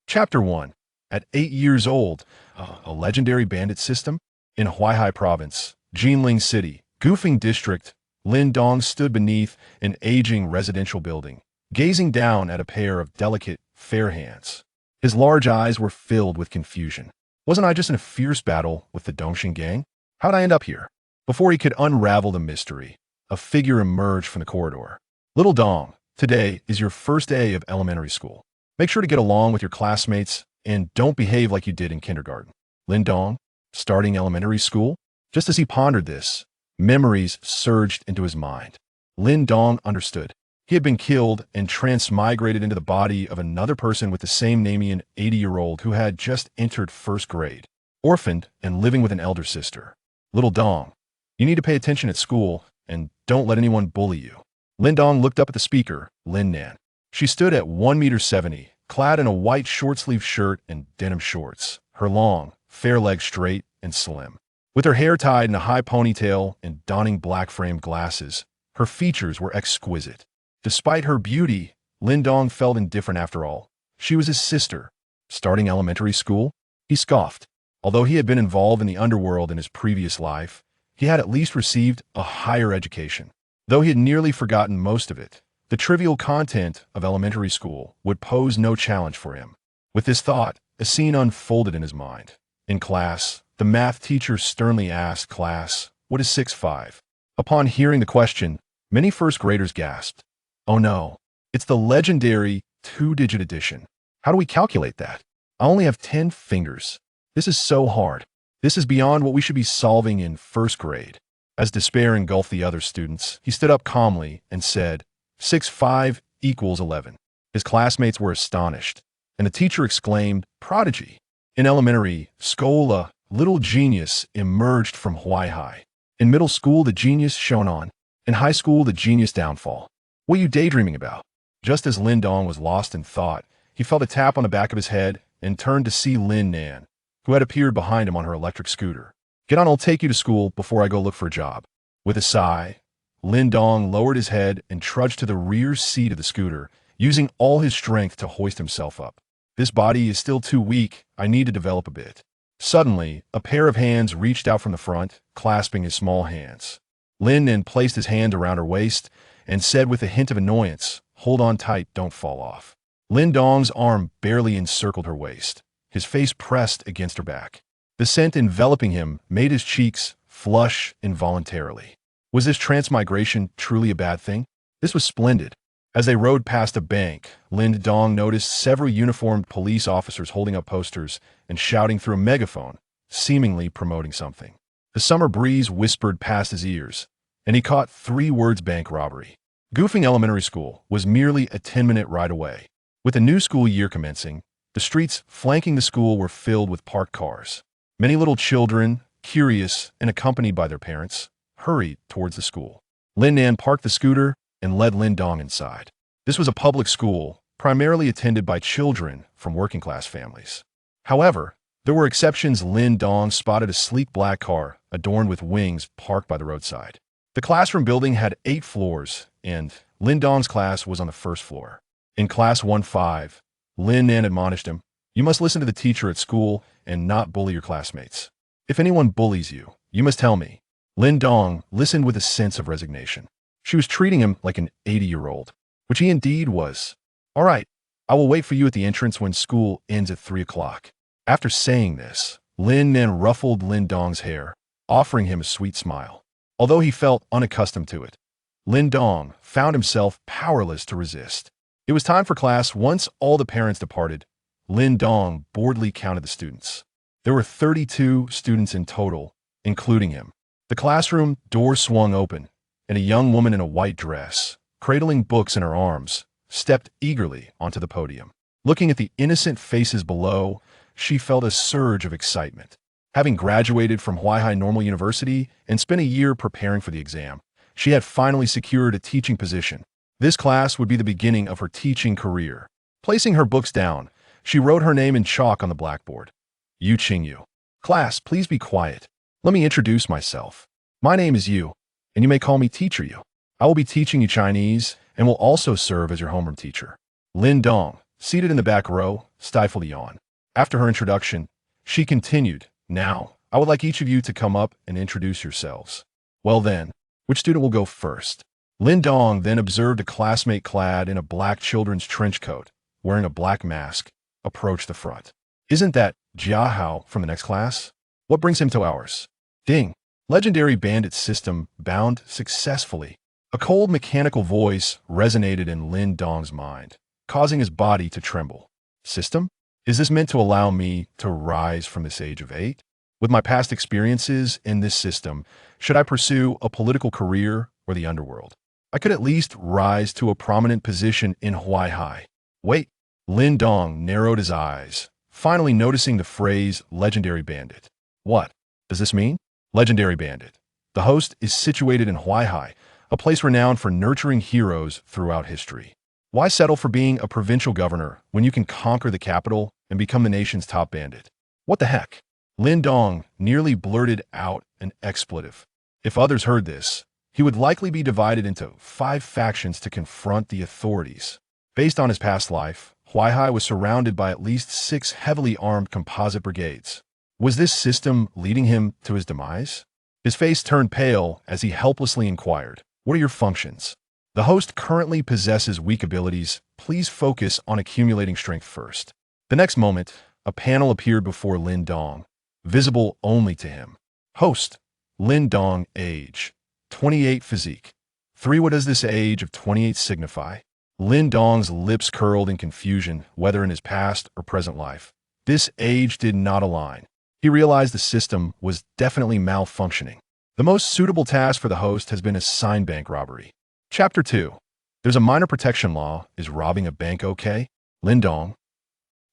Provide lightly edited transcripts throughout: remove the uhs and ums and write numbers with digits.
Chapter 1. At 8 years old, a legendary bandit system? In Huaihai Province, Jinling City, Gufeng District, Lin Dong stood beneath an aging residential building, gazing down at a pair of delicate, fair hands. His large eyes were filled with confusion. Wasn't I just in a fierce battle with the Dongxing gang? How'd I end up here? Before he could unravel the mystery, a figure emerged from the corridor. Little Dong, today is your first day of elementary school. Make sure to get along with your classmates and don't behave like you did in kindergarten. Lin Dong, starting elementary school? Just as he pondered this, memories surged into his mind. Lin Dong understood. He had been killed and transmigrated into the body of another person with the same name, an 80-year-old who had just entered first grade, orphaned and living with an elder sister. Little Dong, you need to pay attention at school and don't let anyone bully you. Lin Dong looked up at the speaker, Lin Nan. She stood at 1.70 meters, clad in a white short-sleeved shirt and denim shorts, her long, fair legs straight and slim. With her hair tied in a high ponytail and donning black-framed glasses, her features were exquisite. Despite her beauty, Lin Dong felt indifferent after all. She was his sister. Starting elementary school? He scoffed. Although he had been involved in the underworld in his previous life, he had at least received a higher education. Though he had nearly forgotten most of it, the trivial content of elementary school would pose no challenge for him. With this thought, a scene unfolded in his mind. In class, the math teacher sternly asked class, "What is 6.5?" Upon hearing the question, many first graders gasped. Oh no, it's the legendary 2-digit addition. How do we calculate that? I only have 10 fingers. This is so hard. This is beyond what we should be solving in first grade. As despair engulfed the other students, he stood up calmly and said, 6.5 equals 11. His classmates were astonished, and the teacher exclaimed, "Prodigy!" In elementary school, a little genius emerged from Huaihai. In middle school, the genius shone on. In high school, the genius downfall. What are you daydreaming about? Just as Lin Dong was lost in thought, he felt a tap on the back of his head and turned to see Lin Nan, who had appeared behind him on her electric scooter. "Get on, I'll take you to school before I go look for a job." With a sigh, Lin Dong lowered his head and trudged to the rear seat of the scooter, using all his strength to hoist himself up. This body is still too weak. I need to develop a bit. Suddenly, a pair of hands reached out from the front, clasping his small hands. Lin Nan placed his hand around her waist and said with a hint of annoyance, "Hold on tight, don't fall off." Lin Dong's arm barely encircled her waist, his face pressed against her back. The scent enveloping him made his cheeks flush involuntarily. Was this transmigration truly a bad thing? This was splendid. As they rode past a bank, Lin Dong noticed several uniformed police officers holding up posters and shouting through a megaphone, seemingly promoting something. The summer breeze whispered past his ears, and he caught 3 words: bank robbery. Gufeng Elementary School was merely a 10-minute ride away. With the new school year commencing, the streets flanking the school were filled with parked cars. Many little children, curious and accompanied by their parents, hurried towards the school. Lin Nan parked the scooter and led Lin Dong inside. This was a public school, primarily attended by children from working-class families. However, there were exceptions. Lin Dong spotted a sleek black car adorned with wings parked by the roadside. The classroom building had 8 floors, and Lin Dong's class was on the first floor. In class 1.5, Lin Nan admonished him, "You must listen to the teacher at school and not bully your classmates. If anyone bullies you, you must tell me." Lin Dong listened with a sense of resignation. She was treating him like an 80-year-old, which he indeed was. "All right, I will wait for you at the entrance when school ends at 3 o'clock. After saying this, Lin Nan ruffled Lin Dong's hair, offering him a sweet smile. Although he felt unaccustomed to it, Lin Dong found himself powerless to resist. It was time for class. Once all the parents departed, Lin Dong boredly counted the students. There were 32 students in total, including him. The classroom door swung open, and a young woman in a white dress, cradling books in her arms, stepped eagerly onto the podium. Looking at the innocent faces below, she felt a surge of excitement. Having graduated from Huaihai Normal University and spent a year preparing for the exam, she had finally secured a teaching position. This class would be the beginning of her teaching career. Placing her books down, she wrote her name in chalk on the blackboard. Yu Qingyu. "Class, please be quiet. Let me introduce myself. My name is Yu, and you may call me Teacher Yu. I will be teaching you Chinese and will also serve as your homeroom teacher." Lin Dong, seated in the back row, stifled a yawn. After her introduction, she continued, "Now, I would like each of you to come up and introduce yourselves." "Well then, which student will go first?" Lin Dong then observed a classmate clad in a black children's trench coat, wearing a black mask, approach the front. "Isn't that Jia Hao from the next class? What brings him to ours?" Ding! Legendary Bandit System bound successfully. A cold mechanical voice resonated in Lin Dong's mind, causing his body to tremble. "System? Is this meant to allow me to rise from this age of 8? With my past experiences in this system, should I pursue a political career or the underworld? I could at least rise to a prominent position in Huaihai." "Wait." Lin Dong narrowed his eyes, finally noticing the phrase Legendary Bandit. "What does this mean?" "Legendary Bandit. The host is situated in Huaihai, a place renowned for nurturing heroes throughout history. Why settle for being a provincial governor when you can conquer the capital and become the nation's top bandit?" "What the heck?" Lin Dong nearly blurted out an expletive. If others heard this, he would likely be divided into 5 factions to confront the authorities. Based on his past life, Huaihai was surrounded by at least 6 heavily armed composite brigades. Was this system leading him to his demise? His face turned pale as he helplessly inquired, "What are your functions?" "The host currently possesses weak abilities. Please focus on accumulating strength first." The next moment, a panel appeared before Lin Dong, visible only to him. "Host, Lin Dong, age, 28, physique. 3. What does this age of 28 signify?" Lin Dong's lips curled in confusion, whether in his past or present life. This age did not align. He realized the system was definitely malfunctioning. The most suitable task for the host has been a sign bank robbery. Chapter 2. There's a minor protection law. Is robbing a bank okay? Lin Dong.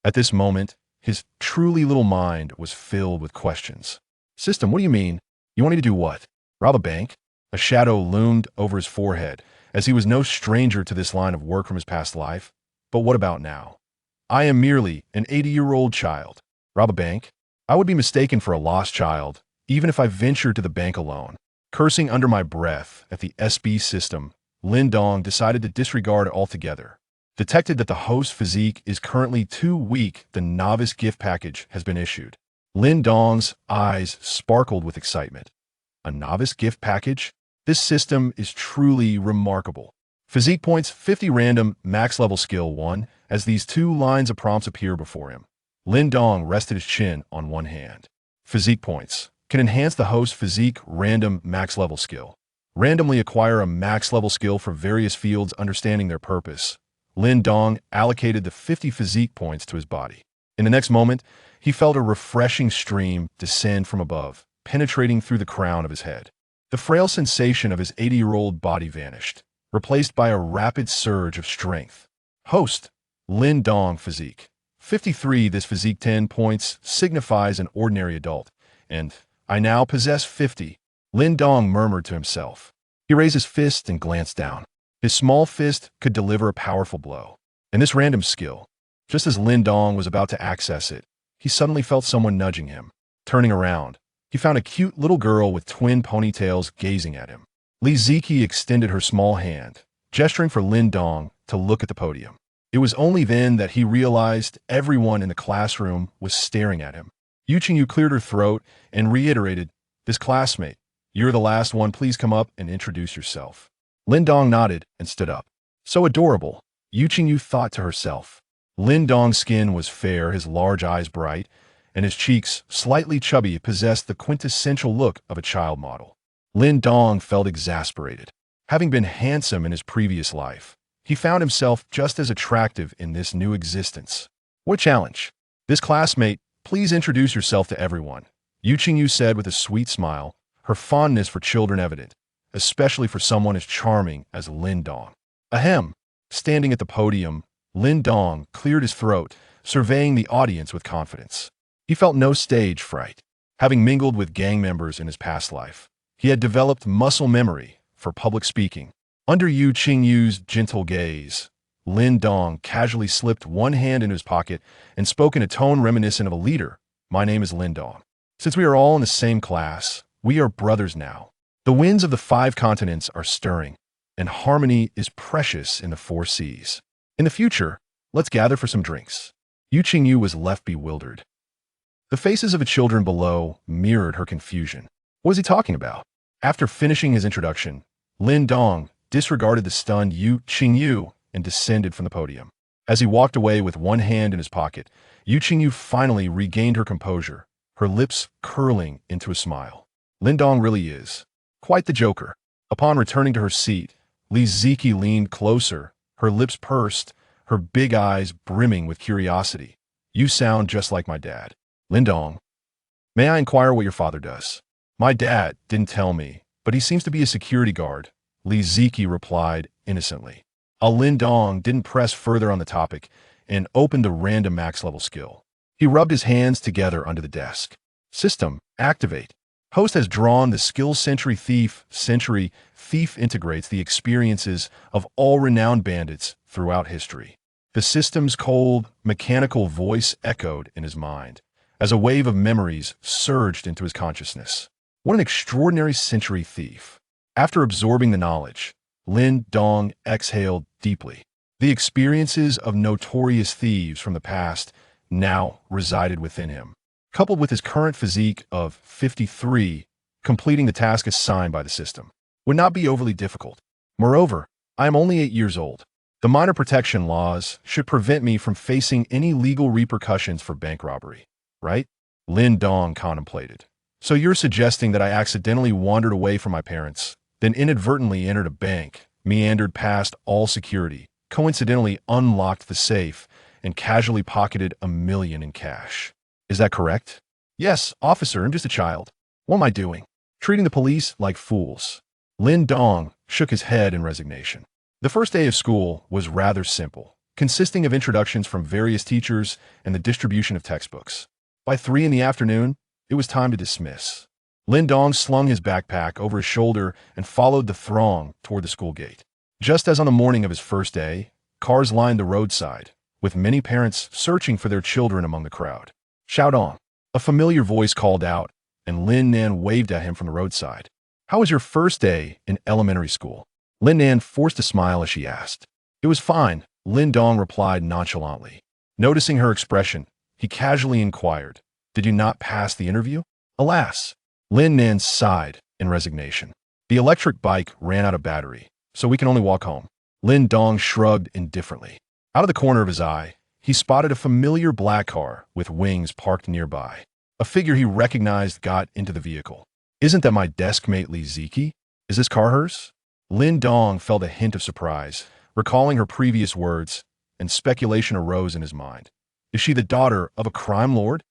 At this moment, his truly little mind was filled with questions. "System, what do you mean? You want me to do what? Rob a bank?" A shadow loomed over his forehead, as he was no stranger to this line of work from his past life. "But what about now? I am merely an 80-year-old child. Rob a bank? I would be mistaken for a lost child, even if I ventured to the bank alone." Cursing under my breath at the SB system, Lin Dong decided to disregard it altogether. Detected that the host's physique is currently too weak, the novice gift package has been issued. Lin Dong's eyes sparkled with excitement. A novice gift package? This system is truly remarkable. Physique points 50 random, max level skill 1, as these 2 lines of prompts appear before him. Lin Dong rested his chin on one hand. Physique points can enhance the host's physique random max level skill. Randomly acquire a max level skill for various fields understanding their purpose. Lin Dong allocated the 50 physique points to his body. In the next moment, he felt a refreshing stream descend from above, penetrating through the crown of his head. The frail sensation of his 80-year-old body vanished, replaced by a rapid surge of strength. Host, Lin Dong physique. 53. This physique 10 points signifies an ordinary adult, and I now possess 50. Lin Dong murmured to himself. He raised his fist and glanced down. His small fist could deliver a powerful blow. And this random skill, just as Lin Dong was about to access it, he suddenly felt someone nudging him. Turning around, he found a cute little girl with twin ponytails gazing at him. Li Ziki extended her small hand, gesturing for Lin Dong to look at the podium. It was only then that he realized everyone in the classroom was staring at him. Yu Qingyu cleared her throat and reiterated, "This classmate, you're the last one. Please come up and introduce yourself." Lin Dong nodded and stood up. So adorable, Yu Qingyu thought to herself. Lin Dong's skin was fair, his large eyes bright, and his cheeks, slightly chubby, possessed the quintessential look of a child model. Lin Dong felt exasperated. Having been handsome in his previous life, he found himself just as attractive in this new existence. What a challenge! "This classmate, please introduce yourself to everyone," Yu Qingyu said with a sweet smile, her fondness for children evident, especially for someone as charming as Lin Dong. Ahem! Standing at the podium, Lin Dong cleared his throat, surveying the audience with confidence. He felt no stage fright. Having mingled with gang members in his past life, he had developed muscle memory for public speaking. Under Yu Qingyu's gentle gaze, Lin Dong casually slipped one hand into his pocket and spoke in a tone reminiscent of a leader. "My name is Lin Dong. Since we are all in the same class, we are brothers now. The winds of the 5 continents are stirring, and harmony is precious in the 4 seas. In the future, Let's gather for some drinks. Yu Qingyu was left bewildered. The faces of the children below mirrored her confusion. What was he talking about? After finishing his introduction, Lin Dong disregarded the stunned Yu Qingyu and descended from the podium. As he walked away with one hand in his pocket, Yu Qingyu finally regained her composure, her lips curling into a smile. Lin Dong really is quite the joker. Upon returning to her seat, Li Ziki leaned closer, her lips pursed, her big eyes brimming with curiosity. You sound just like my dad. Lin Dong, may I inquire what your father does? My dad didn't tell me, but he seems to be a security guard, Li Ziki replied innocently. Lin Dong didn't press further on the topic and opened a random max-level skill. He rubbed his hands together under the desk. System, activate. Host has drawn the skill Century Thief. Century Thief integrates the experiences of all renowned bandits throughout history. The system's cold, mechanical voice echoed in his mind as a wave of memories surged into his consciousness. What an extraordinary Century Thief. After absorbing the knowledge, Lin Dong exhaled deeply. The experiences of notorious thieves from the past now resided within him. Coupled with his current physique of 53, completing the task assigned by the system would not be overly difficult. Moreover, I am only 8 years old. The minor protection laws should prevent me from facing any legal repercussions for bank robbery, right? Lin Dong contemplated. So you're suggesting that I accidentally wandered away from my parents, then inadvertently entered a bank, meandered past all security, coincidentally unlocked the safe, and casually pocketed $1 million in cash. Is that correct? Yes, officer, I'm just a child. What am I doing? Treating the police like fools. Lin Dong shook his head in resignation. The first day of school was rather simple, consisting of introductions from various teachers and the distribution of textbooks. By 3 in the afternoon, it was time to dismiss. Lin Dong slung his backpack over his shoulder and followed the throng toward the school gate. Just as on the morning of his first day, cars lined the roadside, with many parents searching for their children among the crowd. Shout on. A familiar voice called out, and Lin Nan waved at him from the roadside. How was your first day in elementary school? Lin Nan forced a smile as she asked. It was fine, Lin Dong replied nonchalantly. Noticing her expression, he casually inquired, did you not pass the interview? Alas, Lin Nan sighed in resignation. The electric bike ran out of battery, so we can only walk home. Lin Dong shrugged indifferently. Out of the corner of his eye, he spotted a familiar black car with wings parked nearby. A figure he recognized got into the vehicle. Isn't that my desk mate Li Ziki? Is this car hers? Lin Dong felt a hint of surprise, recalling her previous words, and speculation arose in his mind. Is she the daughter of a crime lord?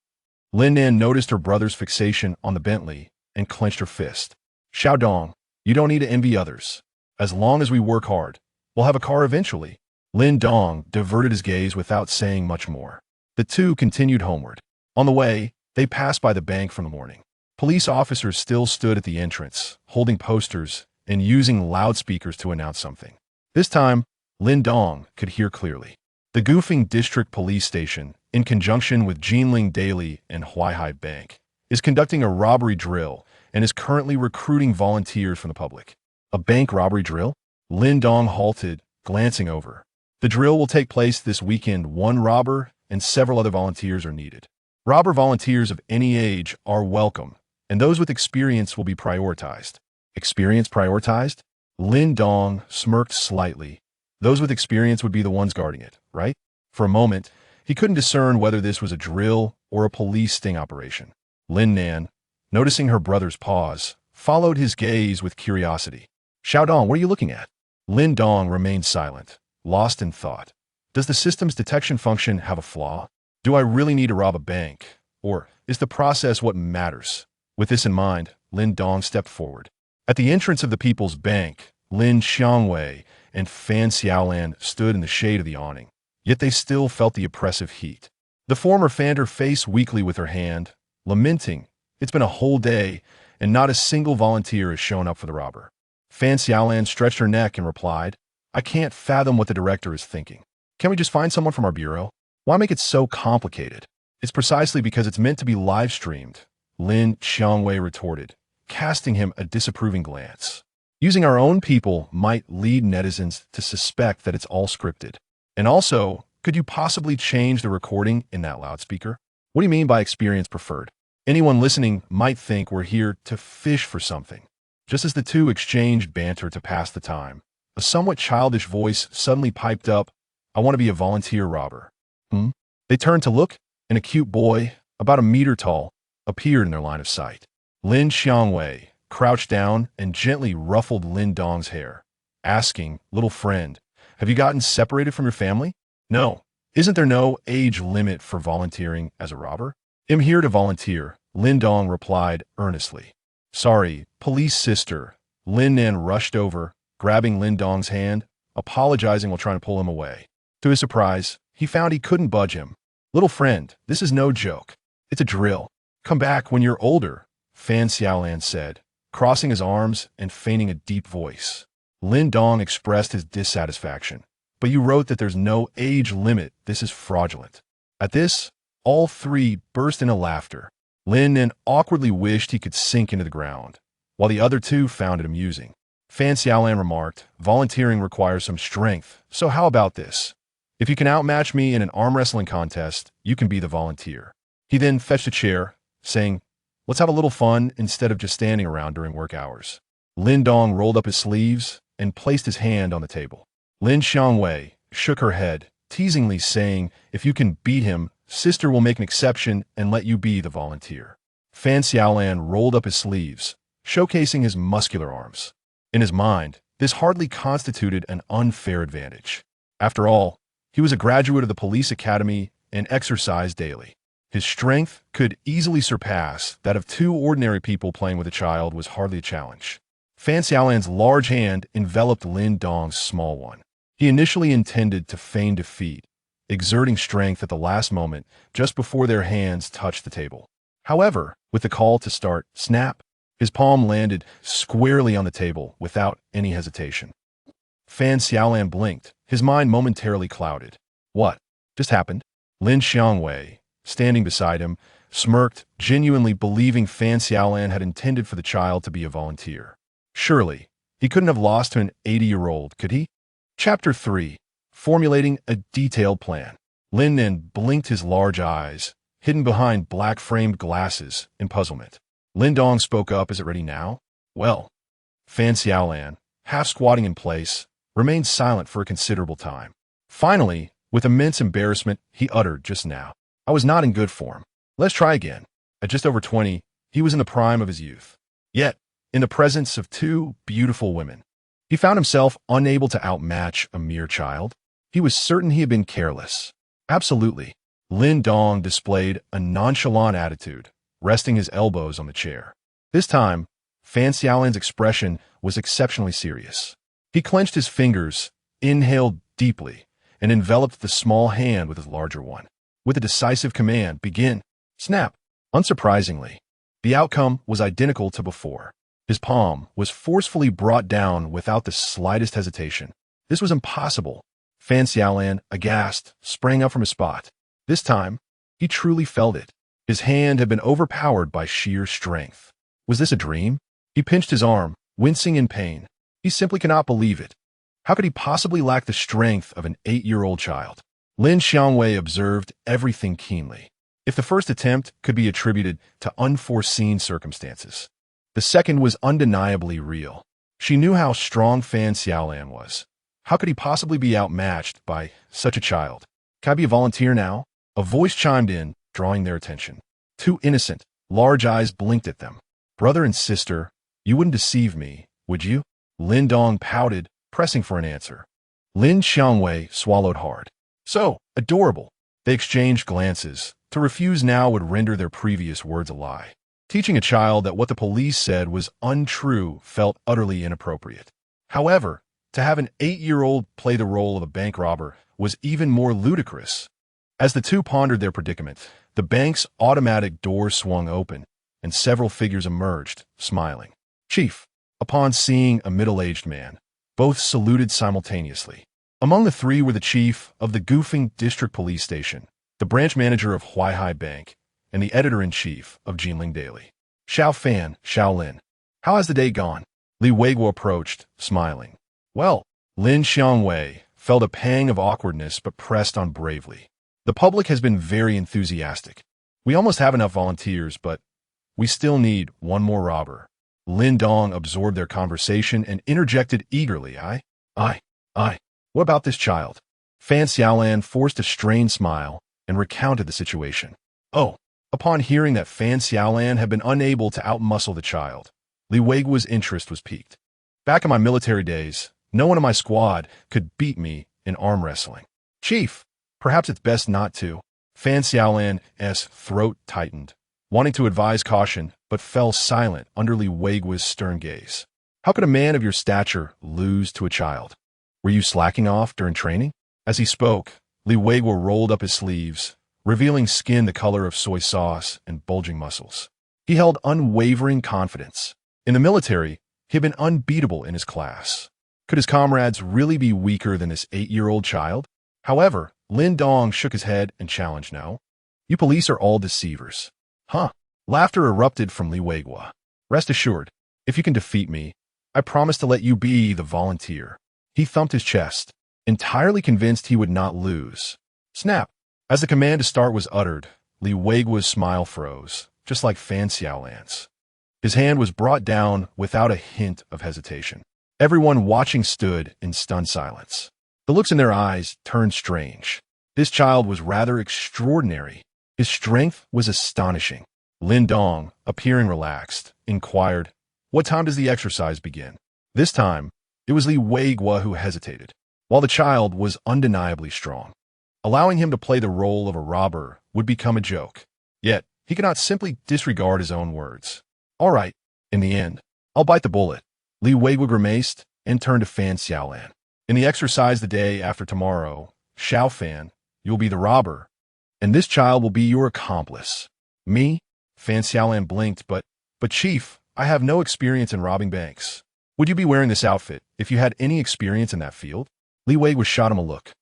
Lin Nan noticed her brother's fixation on the Bentley and clenched her fist. Xiao Dong, you don't need to envy others. As long as we work hard, we'll have a car eventually. Lin Dong diverted his gaze without saying much more. The two continued homeward. On the way, they passed by the bank from the morning. Police officers still stood at the entrance, holding posters and using loudspeakers to announce something. This time, Lin Dong could hear clearly. The Gufeng District Police Station, in conjunction with Jinling Daily and Huaihai Bank, is conducting a robbery drill and is currently recruiting volunteers from the public. A bank robbery drill? Lin Dong halted, glancing over. The drill will take place this weekend. One robber and several other volunteers are needed. Robber volunteers of any age are welcome, and those with experience will be prioritized. Experience prioritized? Lin Dong smirked slightly. Those with experience would be the ones guarding it, right? For a moment, he couldn't discern whether this was a drill or a police sting operation. Lin Nan, noticing her brother's pause, followed his gaze with curiosity. Xiao Dong, what are you looking at? Lin Dong remained silent, lost in thought. Does the system's detection function have a flaw? Do I really need to rob a bank? Or is the process what matters? With this in mind, Lin Dong stepped forward. At the entrance of the People's Bank, Lin Xiangwei and Fan Xiaolan stood in the shade of the awning. Yet they still felt the oppressive heat. The former fanned her face weakly with her hand, lamenting, it's been a whole day, and not a single volunteer has shown up for the robber. Fan Xiaolan stretched her neck and replied, I can't fathom what the director is thinking. Can't we just find someone from our bureau? Why make it so complicated? It's precisely because it's meant to be live-streamed, Lin Xiangwei retorted, casting him a disapproving glance. Using our own people might lead netizens to suspect that it's all scripted. And also, Could you possibly change the recording in that loudspeaker? What do you mean by experience preferred? Anyone listening might think we're here to fish for something. Just as the two exchanged banter to pass the time, a somewhat childish voice suddenly piped up, "I want to be a volunteer robber." Hmm? They turned to look, and a cute boy, about a meter tall, appeared in their line of sight. Lin Xiangwei crouched down and gently ruffled Lin Dong's hair, asking, "Little friend, have you gotten separated from your family?" "No. Isn't there no age limit for volunteering as a robber?" "I'm here to volunteer," Lin Dong replied earnestly. "Sorry, police sister." Lin Nan rushed over, grabbing Lin Dong's hand, apologizing while trying to pull him away. To his surprise, he found he couldn't budge him. "Little friend, this is no joke. It's a drill. Come back when you're older," Fan Xiaolan said, crossing his arms and feigning a deep voice. Lin Dong expressed his dissatisfaction. "But you wrote that there's no age limit. This is fraudulent." At this, all three burst into laughter. Lin Nan awkwardly wished he could sink into the ground, while the other two found it amusing. Fan Xiaolan remarked, "Volunteering requires some strength, so how about this? If you can outmatch me in an arm wrestling contest, you can be the volunteer." He then fetched a chair, saying, "Let's have a little fun instead of just standing around during work hours." Lin Dong rolled up his sleeves and placed his hand on the table. Lin Xiangwei shook her head, teasingly saying, "If you can beat him, sister will make an exception and let you be the volunteer." Fan Xiaolan rolled up his sleeves, showcasing his muscular arms. In his mind, this hardly constituted an unfair advantage. After all, he was a graduate of the police academy and exercised daily. His strength could easily surpass that of two ordinary people playing with a child was hardly a challenge. Fan Xiaolan's large hand enveloped Lin Dong's small one. He initially intended to feign defeat, exerting strength at the last moment just before their hands touched the table. However, with the call to start, snap, his palm landed squarely on the table without any hesitation. Fan Xiaolan blinked, his mind momentarily clouded. What just happened? Lin Xiangwei, standing beside him, smirked, genuinely believing Fan Xiaolan had intended for the child to be a volunteer. Surely, he couldn't have lost to an 80-year-old, could he? Chapter 3. Formulating a Detailed Plan. Lin Nan blinked his large eyes, hidden behind black-framed glasses, in puzzlement. Lin Dong spoke up, "Is it ready now?" "Well." Fan Xiaolan, half squatting in place, remained silent for a considerable time. Finally, with immense embarrassment, he uttered just now, "I was not in good form. Let's try again." At just over 20, he was in the prime of his youth. Yet, in the presence of two beautiful women, he found himself unable to outmatch a mere child. He was certain he had been careless. Absolutely. Lin Dong displayed a nonchalant attitude, resting his elbows on the chair. This time, Fan Xiaolan's expression was exceptionally serious. He clenched his fingers, inhaled deeply, and enveloped the small hand with his larger one. With a decisive command, "Begin." Snap. Unsurprisingly, the outcome was identical to before. His palm was forcefully brought down without the slightest hesitation. This was impossible. Fan Xiaolan, aghast, sprang up from his spot. This time, he truly felt it. His hand had been overpowered by sheer strength. Was this a dream? He pinched his arm, wincing in pain. He simply cannot believe it. How could he possibly lack the strength of an 8-year-old child? Lin Xiangwei observed everything keenly. If the first attempt could be attributed to unforeseen circumstances, the second was undeniably real. She knew how strong Fan Xiaolan was. How could he possibly be outmatched by such a child? "Can I be a volunteer now?" A voice chimed in, drawing their attention. Two innocent, large eyes blinked at them. "Brother and sister, you wouldn't deceive me, would you?" Lin Dong pouted, pressing for an answer. Lin Xiangwei swallowed hard. "So adorable." They exchanged glances. To refuse now would render their previous words a lie. Teaching a child that what the police said was untrue felt utterly inappropriate. However, to have an 8-year-old play the role of a bank robber was even more ludicrous. As the two pondered their predicament, the bank's automatic door swung open, and several figures emerged, smiling. "Chief." Upon seeing a middle-aged man, both saluted simultaneously. Among the three were the chief of the Goofing District Police Station, the branch manager of Huaihai Bank, and the editor-in-chief of Jinling Daily. "Xiao Fan, Xiao Lin. How has the day gone?" Li Weiguo approached, smiling. "Well." Lin Xiangwei felt a pang of awkwardness but pressed on bravely. The public has been very enthusiastic. We almost have enough volunteers, but we still need one more robber. Lin Dong absorbed their conversation and interjected eagerly, I. What about this child? Fan Xiaolan forced a strained smile and recounted the situation. Oh. Upon hearing that Fan Xiaolan had been unable to outmuscle the child, Li Weiguo's interest was piqued. Back in my military days, no one in my squad could beat me in arm wrestling. Chief, perhaps it's best not to. Fan Xiaolan's throat tightened, wanting to advise caution, but fell silent under Li Weiguo's stern gaze. How could a man of your stature lose to a child? Were you slacking off during training? As he spoke, Li Weiguo rolled up his sleeves, revealing skin the color of soy sauce and bulging muscles. He held unwavering confidence. In the military, he had been unbeatable in his class. Could his comrades really be weaker than this 8-year-old child? However, Lin Dong shook his head and challenged, no. You police are all deceivers. Huh. Laughter erupted from Li Weiguo. Rest assured, if you can defeat me, I promise to let you be the volunteer. He thumped his chest, entirely convinced he would not lose. Snap. As the command to start was uttered, Li Weiguo's smile froze, just like Fan Xiaolan's. His hand was brought down without a hint of hesitation. Everyone watching stood in stunned silence. The looks in their eyes turned strange. This child was rather extraordinary. His strength was astonishing. Lin Dong, appearing relaxed, inquired, "What time does the exercise begin?" This time, it was Li Weiguo who hesitated, while the child was undeniably strong. Allowing him to play the role of a robber would become a joke. Yet, he could not simply disregard his own words. All right, in the end, I'll bite the bullet. Li Weiguo grimaced and turned to Fan Xiaolan. In the exercise the day after tomorrow, Xiao Fan, you'll be the robber, and this child will be your accomplice. Me? Fan Xiaolan blinked, but Chief, I have no experience in robbing banks. Would you be wearing this outfit if you had any experience in that field? Li Weiguo shot him a look.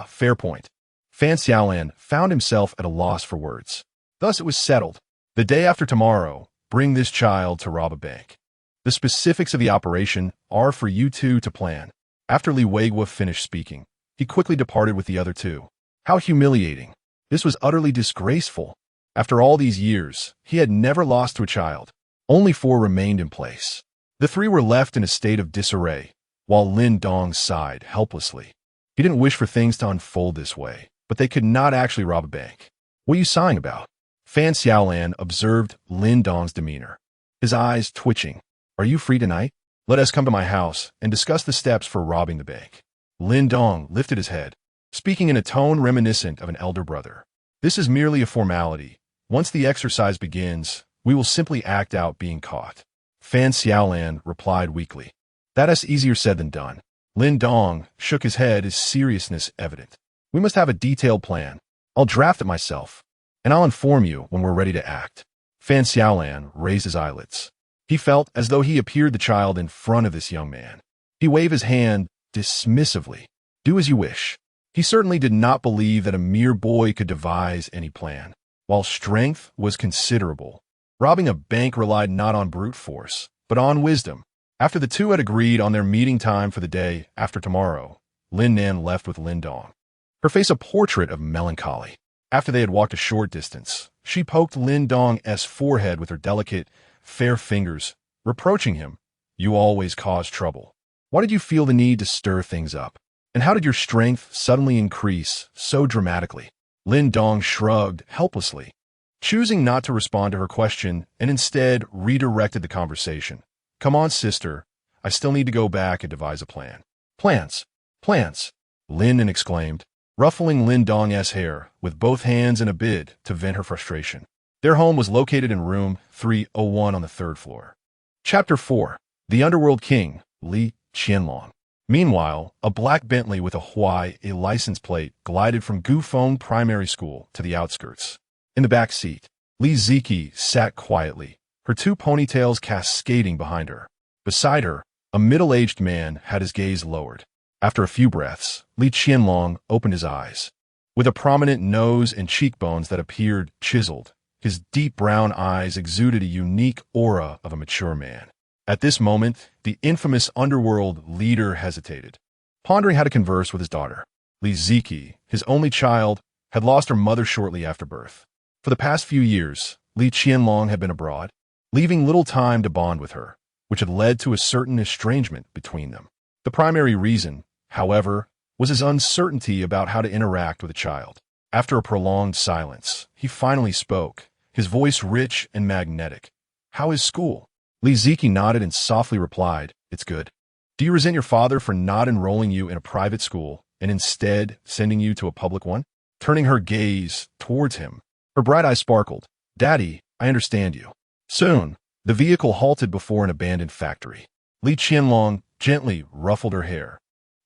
Fair point. Fan Xiaolan found himself at a loss for words. Thus it was settled. The day after tomorrow, bring this child to rob a bank. The specifics of the operation are for you two to plan. After Li Weiguo finished speaking, he quickly departed with the other two. How humiliating. This was utterly disgraceful. After all these years, he had never lost to a child. Only 4 remained in place. The 3 were left in a state of disarray, while Lin Dong sighed helplessly. He didn't wish for things to unfold this way, but they could not actually rob a bank. What are you sighing about? Fan Xiaolan observed Lin Dong's demeanor, his eyes twitching. Are you free tonight? Let us come to my house and discuss the steps for robbing the bank. Lin Dong lifted his head, speaking in a tone reminiscent of an elder brother. This is merely a formality. Once the exercise begins, we will simply act out being caught. Fan Xiaolan replied weakly. That is easier said than done. Lin Dong shook his head, his seriousness evident. We must have a detailed plan. I'll draft it myself, and I'll inform you when we're ready to act. Fan Xiaolan raised his eyelids. He felt as though he appeared the child in front of this young man. He waved his hand dismissively. Do as you wish. He certainly did not believe that a mere boy could devise any plan. While strength was considerable, robbing a bank relied not on brute force, but on wisdom. After the two had agreed on their meeting time for the day after tomorrow, Lin Nan left with Lin Dong, her face a portrait of melancholy. After they had walked a short distance, she poked Lin Dong's forehead with her delicate, fair fingers, reproaching him. You always cause trouble. Why did you feel the need to stir things up? And how did your strength suddenly increase so dramatically? Lin Dong shrugged helplessly, choosing not to respond to her question and instead redirected the conversation. Come on, sister. I still need to go back and devise a plan. Plans. Lin Nan exclaimed, ruffling Lin Dong's hair with both hands in a bid to vent her frustration. Their home was located in room 301 on the 3rd floor. Chapter 4. The Underworld King, Li Qianlong. Meanwhile, a black Bentley with a Hawaii license plate glided from Gufeng Primary School to the outskirts. In the back seat, Li Ziki sat quietly, her 2 ponytails cascading behind her. Beside her, a middle-aged man had his gaze lowered. After a few breaths, Li Qianlong opened his eyes. With a prominent nose and cheekbones that appeared chiseled, his deep brown eyes exuded a unique aura of a mature man. At this moment, the infamous underworld leader hesitated. pondering how to converse with his daughter. Li Ziki, his only child, had lost her mother shortly after birth. For the past few years, Li Qianlong had been abroad, leaving little time to bond with her, which had led to a certain estrangement between them. The primary reason, however, was his uncertainty about how to interact with a child. After a prolonged silence, he finally spoke, his voice rich and magnetic. "How is school?" Li Ziki nodded and softly replied, "It's good." "Do you resent your father for not enrolling you in a private school and instead sending you to a public one?" Turning her gaze towards him, her bright eyes sparkled. "Daddy, I understand you." Soon, the vehicle halted before an abandoned factory. Li Qianlong gently ruffled her hair,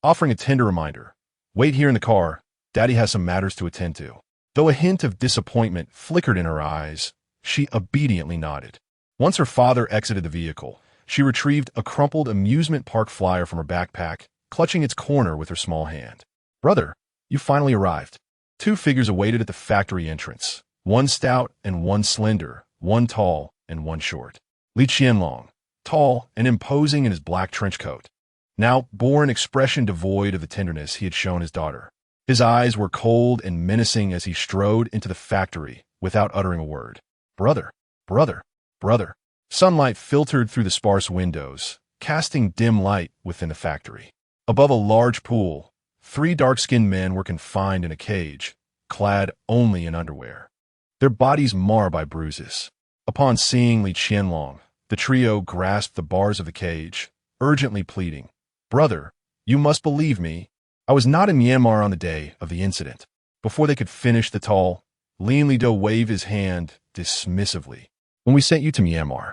offering a tender reminder. "Wait here in the car. Daddy has some matters to attend to." Though a hint of disappointment flickered in her eyes, she obediently nodded. Once her father exited the vehicle, she retrieved a crumpled amusement park flyer from her backpack, clutching its corner with her small hand. "Brother, you finally arrived." Two figures awaited at the factory entrance, one stout and one slender, one tall and one short. Li Qianlong, tall and imposing in his black trench coat, now bore an expression devoid of the tenderness he had shown his daughter. His eyes were cold and menacing as he strode into the factory without uttering a word. "Brother, brother, brother." Sunlight filtered through the sparse windows, casting dim light within the factory. Above a large pool, three dark-skinned men were confined in a cage, clad only in underwear, their bodies marred by bruises. Upon seeing Li Qianlong, the trio grasped the bars of the cage, urgently pleading, "Brother, you must believe me. I was not in Myanmar on the day of the incident." Before they could finish, the tall, Lin Dong waved his hand dismissively. "When we sent you to Myanmar,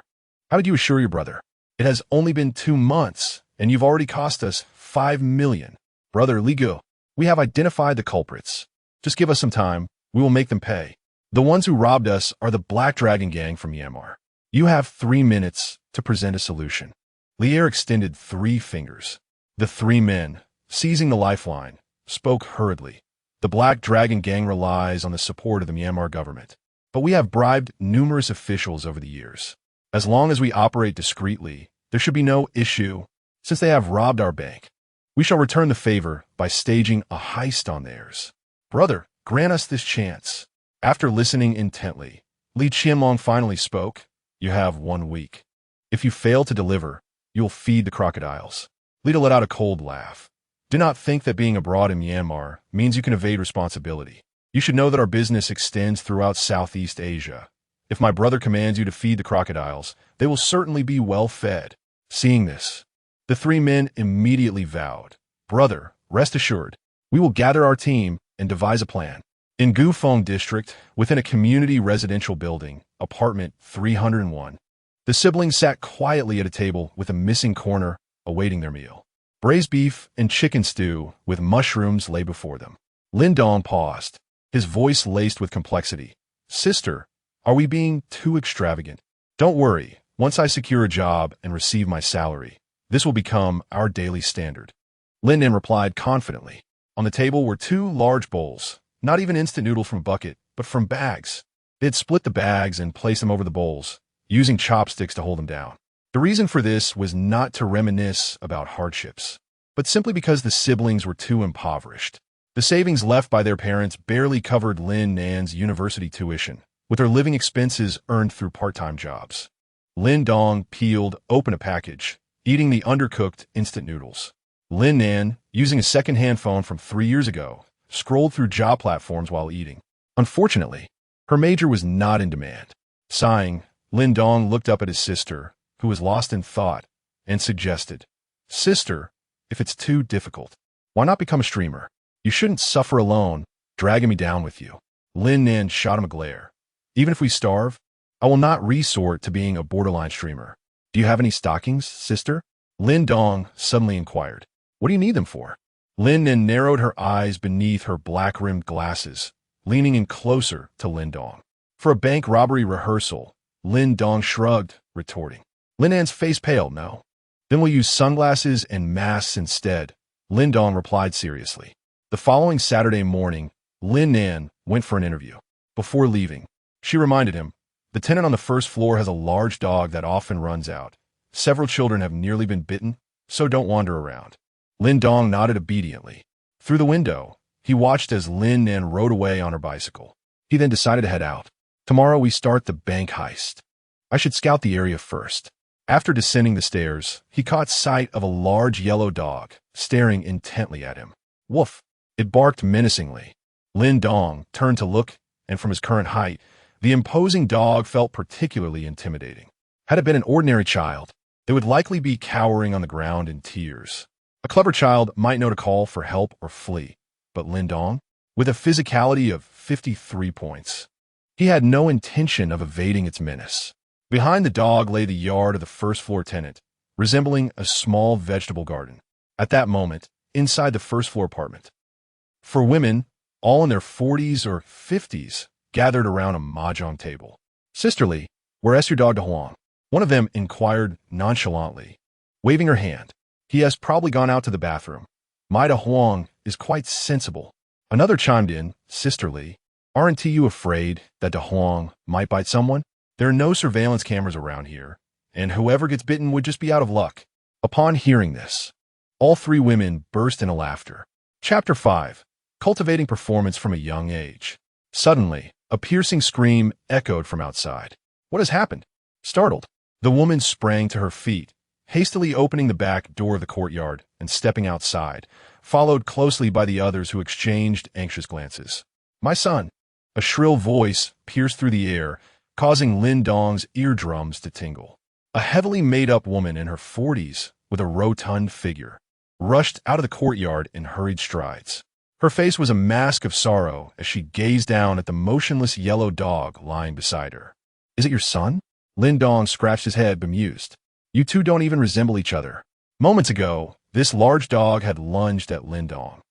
how did you assure your brother? It has only been 2 months, and you've already cost us 5 million. Brother Li Gu, we have identified the culprits. Just give us some time, we will make them pay. The ones who robbed us are the Black Dragon Gang from Myanmar. You have 3 minutes to present a solution." Lier extended 3 fingers. The 3 men, seizing the lifeline, spoke hurriedly. "The Black Dragon Gang relies on the support of the Myanmar government, but we have bribed numerous officials over the years. As long as we operate discreetly, there should be no issue, since they have robbed our bank. We shall return the favor by staging a heist on theirs. Brother, grant us this chance." After listening intently, Li Qianlong finally spoke. "You have 1 week. If you fail to deliver, you will feed the crocodiles." Lita let out a cold laugh. "Do not think that being abroad in Myanmar means you can evade responsibility. You should know that our business extends throughout Southeast Asia. If my brother commands you to feed the crocodiles, they will certainly be well fed." Seeing this, the 3 men immediately vowed, "Brother, rest assured, we will gather our team and devise a plan." In Gufeng District, within a community residential building, apartment 301, the siblings sat quietly at a table with a missing corner, awaiting their meal. Braised beef and chicken stew with mushrooms lay before them. Lin Dong paused, his voice laced with complexity. "Sister, are we being too extravagant? Don't worry, once I secure a job and receive my salary, this will become our daily standard." Lin Nan replied confidently. On the table were 2 large bowls, not even instant noodles from a bucket, but from bags. They had split the bags and placed them over the bowls, using chopsticks to hold them down. The reason for this was not to reminisce about hardships, but simply because the siblings were too impoverished. The savings left by their parents barely covered Lin Nan's university tuition, with her living expenses earned through part-time jobs. Lin Dong peeled open a package, eating the undercooked instant noodles. Lin Nan, using a second-hand phone from 3 years ago, scrolled through job platforms while eating. Unfortunately, her major was not in demand. Sighing, Lin Dong looked up at his sister, who was lost in thought, and suggested, "Sister, if it's too difficult, why not become a streamer? You shouldn't suffer alone, dragging me down with you." Lin Nan shot him a glare. "Even if we starve, I will not resort to being a borderline streamer. Do you have any stockings, sister?" Lin Dong suddenly inquired. "What do you need them for?" Lin Nan narrowed her eyes beneath her black-rimmed glasses, leaning in closer to Lin Dong. "For a bank robbery rehearsal," Lin Dong shrugged, retorting. Lin Nan's face paled. "No." "Then we'll use sunglasses and masks instead," Lin Dong replied seriously. The following Saturday morning, Lin Nan went for an interview. Before leaving, she reminded him, "The tenant on the first floor has a large dog that often runs out. Several children have nearly been bitten, so don't wander around." Lin Dong nodded obediently. Through the window, he watched as Lin Nan rode away on her bicycle. He then decided to head out. Tomorrow we start the bank heist. I should scout the area first. After descending the stairs, he caught sight of a large yellow dog staring intently at him. Woof! It barked menacingly. Lin Dong turned to look, and from his current height, the imposing dog felt particularly intimidating. Had it been an ordinary child, it would likely be cowering on the ground in tears. A clever child might know to call for help or flee, but Lin Dong, with a physicality of 53 points, he had no intention of evading its menace. Behind the dog lay the yard of the first-floor tenant, resembling a small vegetable garden. At that moment, inside the first-floor apartment, for women, all in their 40s or 50s, gathered around a mahjong table. "Sisterly, where's your dog De Huang?" One of them inquired nonchalantly, waving her hand. "He has probably gone out to the bathroom. My De Huang is quite sensible." Another chimed in, "Sisterly, aren't you afraid that De Huang might bite someone? There are no surveillance cameras around here, and whoever gets bitten would just be out of luck." Upon hearing this, all three women burst into laughter. Chapter 5. Cultivating Performance from a Young Age. Suddenly, a piercing scream echoed from outside. "What has happened?" Startled, the woman sprang to her feet, hastily opening the back door of the courtyard and stepping outside, followed closely by the others who exchanged anxious glances. "My son!" A shrill voice pierced through the air, causing Lin Dong's eardrums to tingle. A heavily made-up woman in her 40s, with a rotund figure, rushed out of the courtyard in hurried strides. Her face was a mask of sorrow as she gazed down at the motionless yellow dog lying beside her. "Is it your son?" Lin Dong scratched his head, bemused. "You two don't even resemble each other." Moments ago, this large dog had lunged at Lin Dong,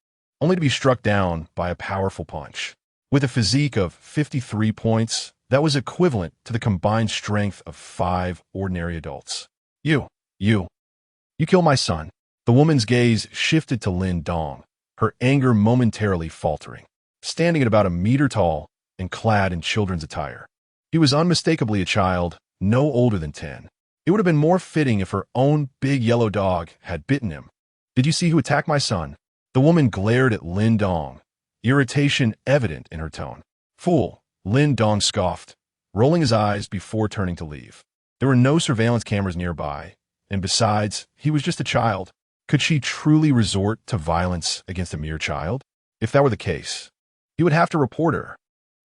only to be struck down by a powerful punch. With a physique of 53 points, that was equivalent to the combined strength of 5 ordinary adults. You killed my son." The woman's gaze shifted to Lin Dong, her anger momentarily faltering. Standing at about a meter tall and clad in children's attire, he was unmistakably a child, no older than 10. It would have been more fitting if her own big yellow dog had bitten him. "Did you see who attacked my son?" The woman glared at Lin Dong, irritation evident in her tone. "Fool," Lin Dong scoffed, rolling his eyes before turning to leave. There were no surveillance cameras nearby, and besides, he was just a child. Could she truly resort to violence against a mere child? If that were the case, he would have to report her.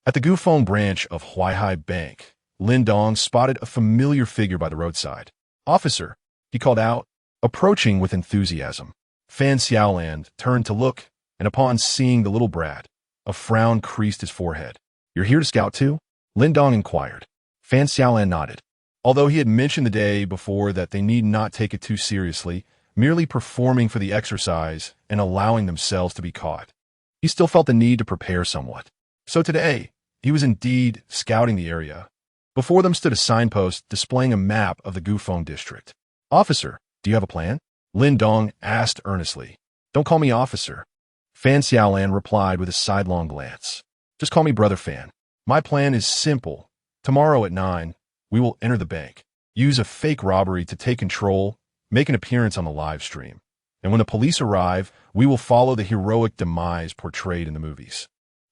At the Gufeng branch of Huaihai Bank, Lin Dong spotted a familiar figure by the roadside. "Officer," he called out, approaching with enthusiasm. Fan Xiaolan turned to look, and upon seeing the little brat, a frown creased his forehead. "You're here to scout too?" Lin Dong inquired. Fan Xiaolan nodded. Although he had mentioned the day before that they need not take it too seriously, merely performing for the exercise and allowing themselves to be caught, he still felt the need to prepare somewhat. So today, he was indeed scouting the area. Before them stood a signpost displaying a map of the Gufeng district. "Officer, do you have a plan?" Lin Dong asked earnestly. "Don't call me officer," Fan Xiaolan replied with a sidelong glance. "Just call me Brother Fan. My plan is simple. Tomorrow at 9, we will enter the bank, use a fake robbery to take control, make an appearance on the live stream, and when the police arrive, we will follow the heroic demise portrayed in the movies."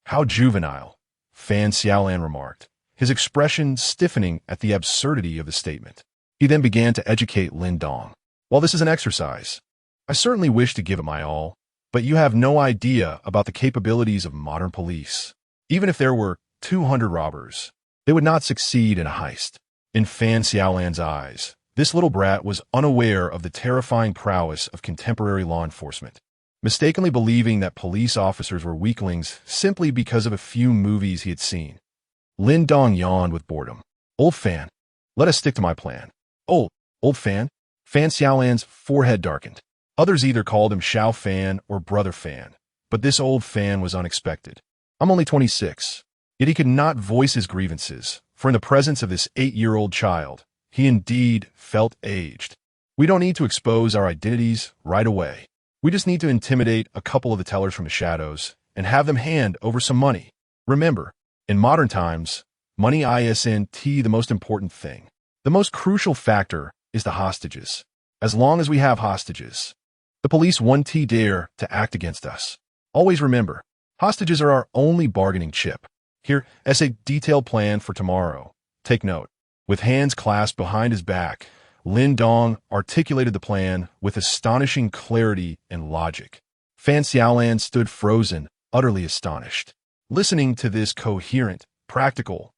"How juvenile," Fan Xiaolan remarked, his expression stiffening at the absurdity of the statement. He then began to educate Lin Dong. "While this is an exercise, I certainly wish to give it my all, but you have no idea about the capabilities of modern police. Even if there were 200 robbers, they would not succeed in a heist." In Fan Xiaolan's eyes, this little brat was unaware of the terrifying prowess of contemporary law enforcement, mistakenly believing that police officers were weaklings simply because of a few movies he had seen. Lin Dong yawned with boredom. "Old Fan, let us stick to my plan." Old Fan?" Fan Xiaolan's forehead darkened. Others either called him Xiao Fan or Brother Fan, but this old Fan was unexpected. "I'm only 26. Yet he could not voice his grievances, for in the presence of this 8-year-old child, he indeed felt aged. "We don't need to expose our identities right away. We just need to intimidate a couple of the tellers from the shadows and have them hand over some money. Remember, in modern times, money isn't the most important thing. The most crucial factor is the hostages. As long as we have hostages, The police won't dare to act against us. Always remember, hostages are our only bargaining chip. Here is a detailed plan for tomorrow. Take note. With hands clasped behind his back, Lin Dong articulated the plan with astonishing clarity and logic. Fan Xiaolan stood frozen, utterly astonished. Listening to this coherent, practical,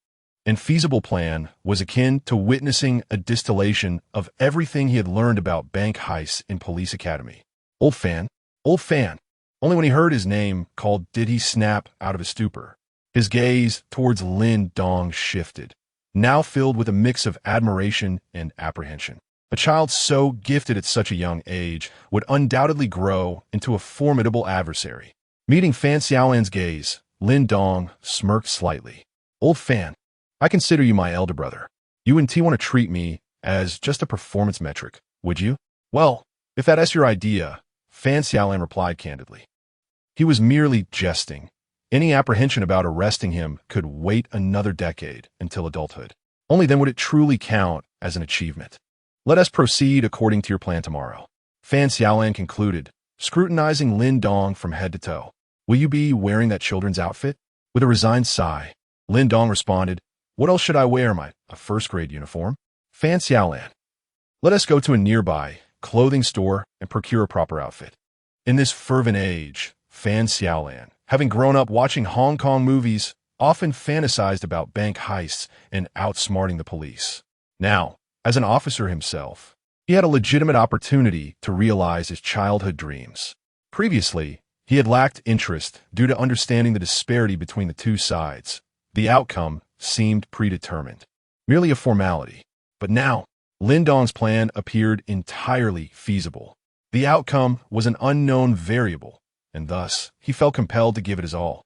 and feasible plan was akin to witnessing a distillation of everything he had learned about bank heists in police academy. Old Fan. Only when he heard his name called did he snap out of his stupor. His gaze towards Lin Dong shifted, now filled with a mix of admiration and apprehension. A child so gifted at such a young age would undoubtedly grow into a formidable adversary. Meeting Fan Xiaolan's gaze, Lin Dong smirked slightly. Old Fan, I consider you my elder brother. You and T want to treat me as just a performance metric, would you? Well, if that's your idea, Fan Xiaolan replied candidly. He was merely jesting. Any apprehension about arresting him could wait another decade until adulthood. Only then would it truly count as an achievement. Let us proceed according to your plan tomorrow. Fan Xiaolan concluded, scrutinizing Lin Dong from head to toe. Will you be wearing that children's outfit? With a resigned sigh, Lin Dong responded, what else should I wear, a first-grade uniform? Fan Xiaolan. Let us go to a nearby clothing store and procure a proper outfit. In this fervent age, Fan Xiaolan, having grown up watching Hong Kong movies, often fantasized about bank heists and outsmarting the police. Now, as an officer himself, he had a legitimate opportunity to realize his childhood dreams. Previously, he had lacked interest due to understanding the disparity between the two sides. The outcome seemed predetermined, merely a formality. But now, Lin Dong's plan appeared entirely feasible. The outcome was an unknown variable, and thus he felt compelled to give it his all.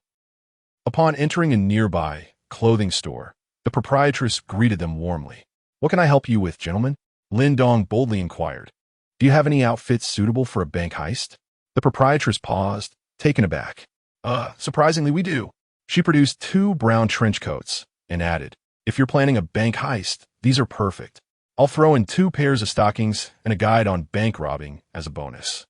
Upon entering a nearby clothing store, the proprietress greeted them warmly. What can I help you with, gentlemen? Lin Dong boldly inquired. Do you have any outfits suitable for a bank heist? The proprietress paused, taken aback. Surprisingly, we do. She produced 2 brown trench coats and added, if you're planning a bank heist, these are perfect. I'll throw in 2 pairs of stockings and a guide on bank robbing as a bonus.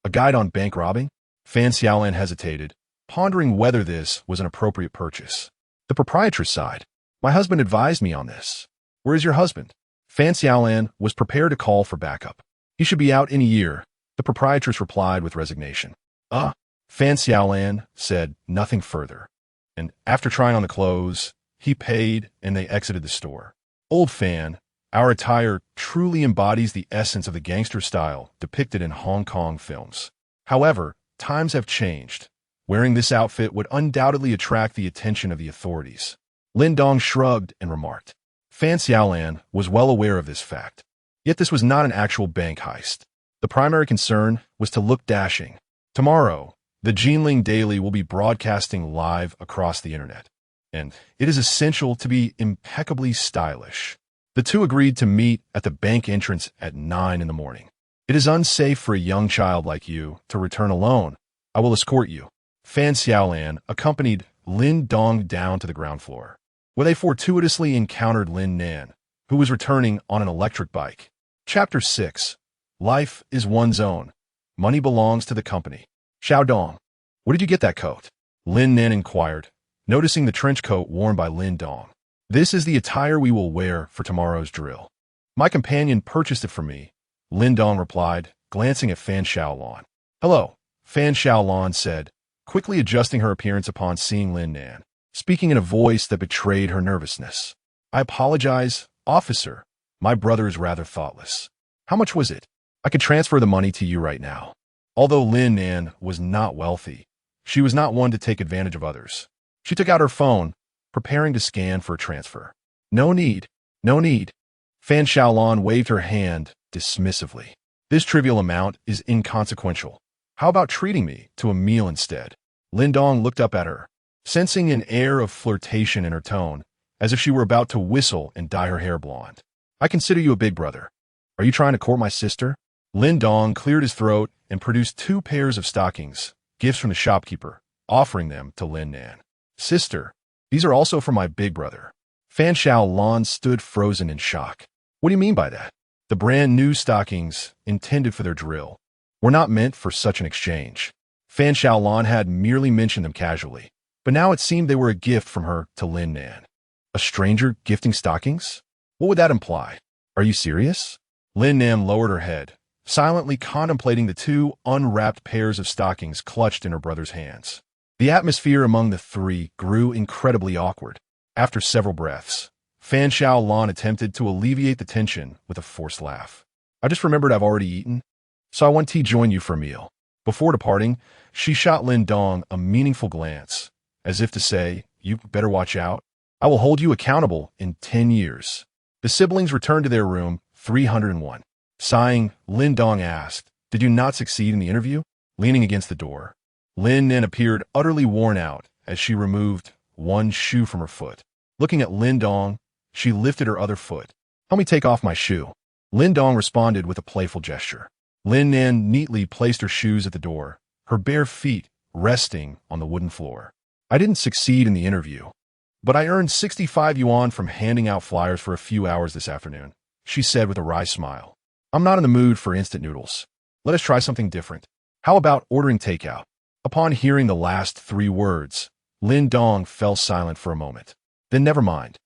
A guide on bank robbing? Fan Xiaolan hesitated, pondering whether this was an appropriate purchase. The proprietress sighed. My husband advised me on this. Where is your husband? Fan Xiaolan was prepared to call for backup. He should be out in a year, the proprietress replied with resignation. Fan Xiaolan said nothing further, and after trying on the clothes, he paid and they exited the store. Old Fan, our attire truly embodies the essence of the gangster style depicted in Hong Kong films. However, times have changed. Wearing this outfit would undoubtedly attract the attention of the authorities. Lin Dong shrugged and remarked. Fan Xiaolan was well aware of this fact. Yet this was not an actual bank heist. The primary concern was to look dashing. Tomorrow, the Jinling Daily will be broadcasting live across the internet, and it is essential to be impeccably stylish. The two agreed to meet at the bank entrance at 9 in the morning. It is unsafe for a young child like you to return alone. I will escort you. Fan Xiaolan accompanied Lin Dong down to the ground floor, where they fortuitously encountered Lin Nan, who was returning on an electric bike. Chapter 6. Life is one's own. Money belongs to the company. Xiao Dong, where did you get that coat? Lin Nan inquired, noticing the trench coat worn by Lin Dong. This is the attire we will wear for tomorrow's drill. My companion purchased it for me, Lin Dong replied, glancing at Fan Xiaolan. Hello, Fan Xiaolan said, quickly adjusting her appearance upon seeing Lin Nan, speaking in a voice that betrayed her nervousness. I apologize, officer. My brother is rather thoughtless. How much was it? I could transfer the money to you right now. Although Lin Nan was not wealthy, she was not one to take advantage of others. She took out her phone, preparing to scan for a transfer. No need. Fan Xiaolan waved her hand dismissively. This trivial amount is inconsequential. How about treating me to a meal instead? Lin Dong looked up at her, sensing an air of flirtation in her tone, as if she were about to whistle and dye her hair blonde. I consider you a big brother. Are you trying to court my sister? Lin Dong cleared his throat and produced 2 pairs of stockings, gifts from the shopkeeper, offering them to Lin Nan. Sister, these are also for my big brother. Fan Xiaolan stood frozen in shock. What do you mean by that? The brand new stockings, intended for their drill, were not meant for such an exchange. Fan Xiaolan had merely mentioned them casually, but now it seemed they were a gift from her to Lin Nan. A stranger gifting stockings? What would that imply? Are you serious? Lin Nan lowered her head, silently contemplating the two unwrapped pairs of stockings clutched in her brother's hands. The atmosphere among the three grew incredibly awkward. After several breaths, Fan Xiaolan attempted to alleviate the tension with a forced laugh. I just remembered I've already eaten, so I want to join you for a meal. Before departing, she shot Lin Dong a meaningful glance, as if to say, you better watch out. I will hold you accountable in 10 years. The siblings returned to their room 301. Sighing, Lin Dong asked, did you not succeed in the interview? Leaning against the door, Lin Nan appeared utterly worn out as she removed one shoe from her foot. Looking at Lin Dong, she lifted her other foot. Help me take off my shoe. Lin Dong responded with a playful gesture. Lin Nan neatly placed her shoes at the door, her bare feet resting on the wooden floor. I didn't succeed in the interview, but I earned 65 yuan from handing out flyers for a few hours this afternoon, she said with a wry smile. I'm not in the mood for instant noodles. Let us try something different. How about ordering takeout? Upon hearing the last three words, Lin Dong fell silent for a moment. Then never mind.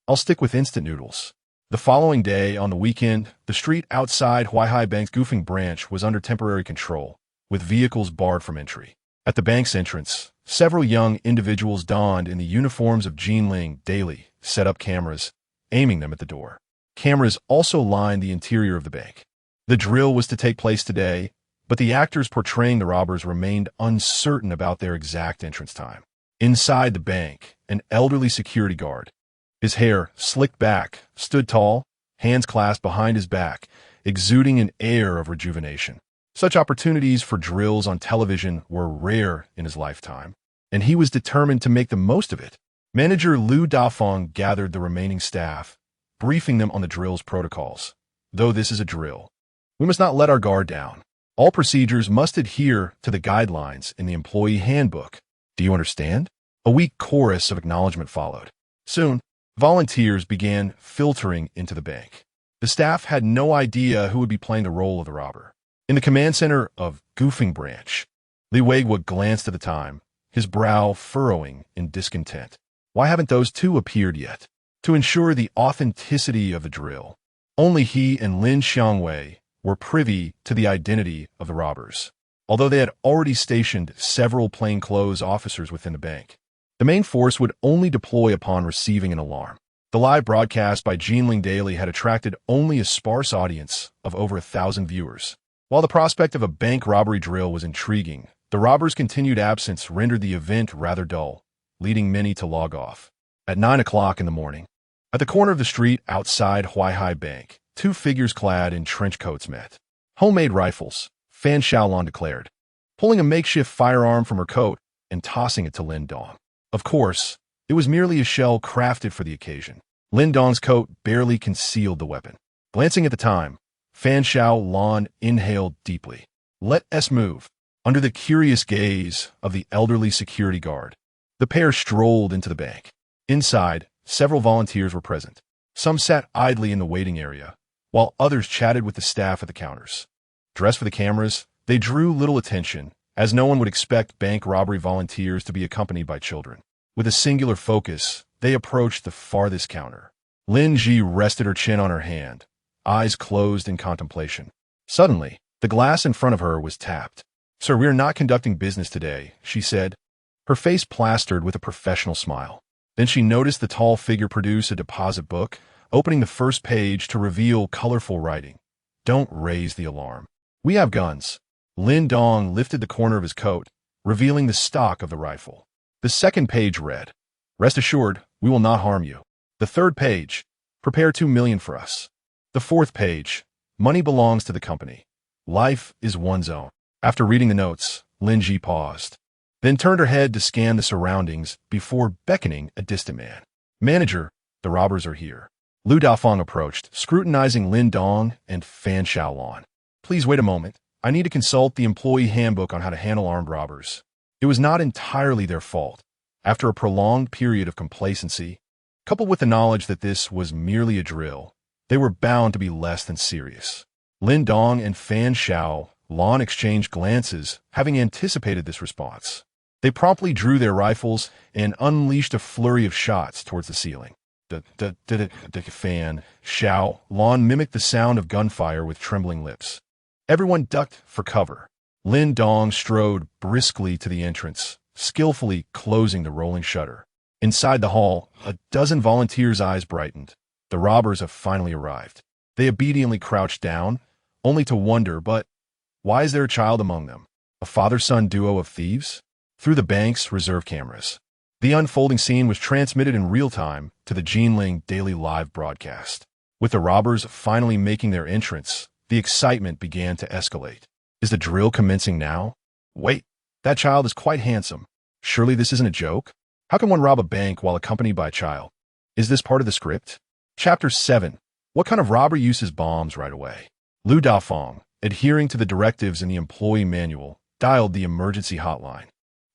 I'll stick with instant noodles. The following day, on the weekend, the street outside Huaihai Bank's Goofing branch was under temporary control, with vehicles barred from entry. At the bank's entrance, several young individuals donned in the uniforms of Jinling daily set up cameras, aiming them at the door. Cameras also lined the interior of the bank. The drill was to take place today, but the actors portraying the robbers remained uncertain about their exact entrance time. Inside the bank, an elderly security guard, his hair slicked back, stood tall, hands clasped behind his back, exuding an air of rejuvenation. Such opportunities for drills on television were rare in his lifetime, and he was determined to make the most of it. Manager Liu Dafeng gathered the remaining staff, briefing them on the drill's protocols. Though this is a drill, we must not let our guard down. All procedures must adhere to the guidelines in the employee handbook. Do you understand? A weak chorus of acknowledgement followed. Soon, volunteers began filtering into the bank. The staff had no idea who would be playing the role of the robber. In the command center of Goofing Branch, Li Weigua glanced at the time, his brow furrowing in discontent. Why haven't those two appeared yet? To ensure the authenticity of the drill, only he and Lin Xiangwei were privy to the identity of the robbers, although they had already stationed several plainclothes officers within the bank. The main force would only deploy upon receiving an alarm. The live broadcast by Jinling Daily had attracted only a sparse audience of over 1,000 viewers. While the prospect of a bank robbery drill was intriguing, the robbers' continued absence rendered the event rather dull, leading many to log off. At 9 o'clock in the morning, at the corner of the street outside Huaihai Bank, two figures clad in trench coats met. Homemade rifles, Fan Xiaolan declared, pulling a makeshift firearm from her coat and tossing it to Lin Dong. Of course, it was merely a shell crafted for the occasion. Lin Dong's coat barely concealed the weapon. Glancing at the time, Fan Xiaolan inhaled deeply. Let us move. Under the curious gaze of the elderly security guard, the pair strolled into the bank. Inside, several volunteers were present. Some sat idly in the waiting area, while others chatted with the staff at the counters. Dressed for the cameras, they drew little attention, as no one would expect bank robbery volunteers to be accompanied by children. With a singular focus, they approached the farthest counter. Lin Ji rested her chin on her hand, eyes closed in contemplation. Suddenly, the glass in front of her was tapped. Sir, we are not conducting business today, she said, her face plastered with a professional smile. Then she noticed the tall figure produce a deposit book, opening the first page to reveal colorful writing. Don't raise the alarm. We have guns. Lin Dong lifted the corner of his coat, revealing the stock of the rifle. The second page read, Rest assured, we will not harm you. The third page, Prepare 2 million for us. The fourth page, Money belongs to the company. Life is one's own. After reading the notes, Lin Ji paused, then turned her head to scan the surroundings before beckoning a distant man. Manager, the robbers are here. Liu Dafeng approached, scrutinizing Lin Dong and Fan Xiaolan. Please wait a moment. I need to consult the employee handbook on how to handle armed robbers. It was not entirely their fault. After a prolonged period of complacency, coupled with the knowledge that this was merely a drill, they were bound to be less than serious. Lin Dong and Fan Xiao Lon exchanged glances, having anticipated this response. They promptly drew their rifles and unleashed a flurry of shots towards the ceiling. Fan, Xiao, Lon mimicked the sound of gunfire with trembling lips. Everyone ducked for cover. Lin Dong strode briskly to the entrance, skillfully closing the rolling shutter. Inside the hall, a dozen volunteers' eyes brightened. The robbers have finally arrived. They obediently crouched down, only to wonder, but why is there a child among them? A father-son duo of thieves? Through the bank's reserve cameras, the unfolding scene was transmitted in real time to the Jinling daily live broadcast. With the robbers finally making their entrance, the excitement began to escalate. Is the drill commencing now? Wait, that child is quite handsome. Surely this isn't a joke? How can one rob a bank while accompanied by a child? Is this part of the script? Chapter 7. What kind of robber uses bombs right away? Lu Dafeng, adhering to the directives in the employee manual, dialed the emergency hotline.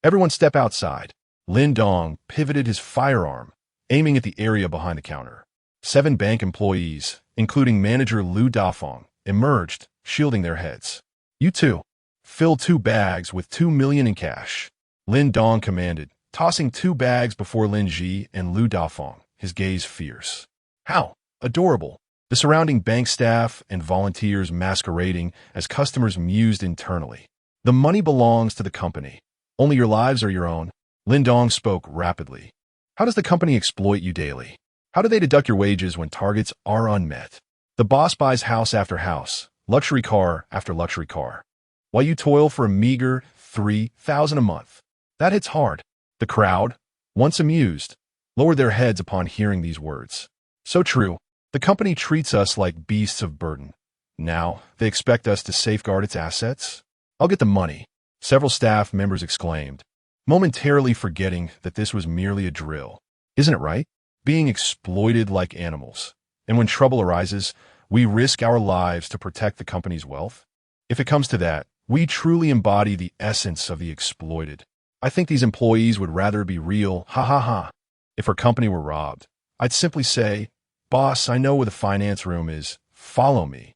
Everyone step outside. Lin Dong pivoted his firearm, aiming at the area behind the counter. 7 bank employees, including manager Lu Dafeng, emerged, shielding their heads. You two, fill 2 bags with 2 million in cash. Lin Dong commanded, tossing 2 bags before Lin Ji and Lu Dafeng, his gaze fierce. How adorable. The surrounding bank staff and volunteers masquerading as customers mused internally. The money belongs to the company. Only your lives are your own. Lin Dong spoke rapidly. How does the company exploit you daily? How do they deduct your wages when targets are unmet? The boss buys house after house, luxury car after luxury car, while you toil for a meager 3,000 a month. That hits hard. The crowd, once amused, lowered their heads upon hearing these words. So true. The company treats us like beasts of burden. Now, they expect us to safeguard its assets? I'll get the money, several staff members exclaimed, momentarily forgetting that this was merely a drill. Isn't it right? Being exploited like animals. And when trouble arises, we risk our lives to protect the company's wealth? If it comes to that, we truly embody the essence of the exploited. I think these employees would rather be real, ha ha ha. If our company were robbed, I'd simply say, boss, I know where the finance room is. Follow me.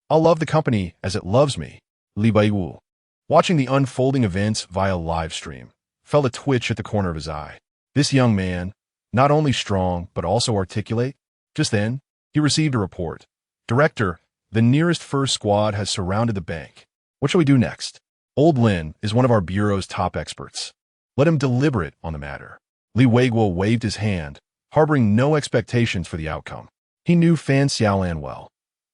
I'll love the company as it loves me. Li Baiwu, watching the unfolding events via live stream, felt a twitch at the corner of his eye. This young man, not only strong but also articulate. Just then, he received a report. Director, the nearest first squad has surrounded the bank. What shall we do next? Old Lin is one of our bureau's top experts. Let him deliberate on the matter. Li Weiguo waved his hand, harboring no expectations for the outcome. He knew Fan Xiaolan well.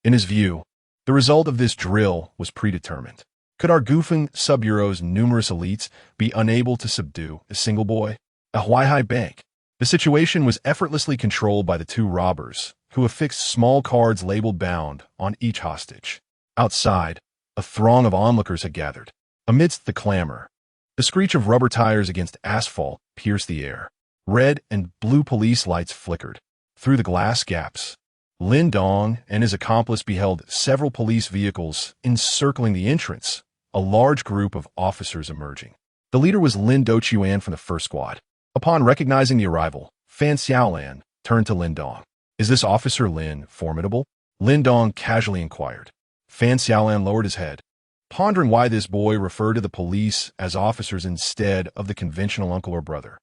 In his view, the result of this drill was predetermined. Could our goofing sub-bureau's numerous elites be unable to subdue a single boy? A Huaihai bank. The situation was effortlessly controlled by the 2 robbers, who affixed small cards labeled bound on each hostage. Outside, a throng of onlookers had gathered. Amidst the clamor, the screech of rubber tires against asphalt pierced the air. Red and blue police lights flickered. Through the glass gaps, Lin Dong and his accomplice beheld several police vehicles encircling the entrance, a large group of officers emerging. The leader was Lin Dochuan from the first squad. Upon recognizing the arrival, Fan Xiaolan turned to Lin Dong. Is this Officer Lin formidable? Lin Dong casually inquired. Fan Xiaolan lowered his head, pondering why this boy referred to the police as officers instead of the conventional uncle or brother.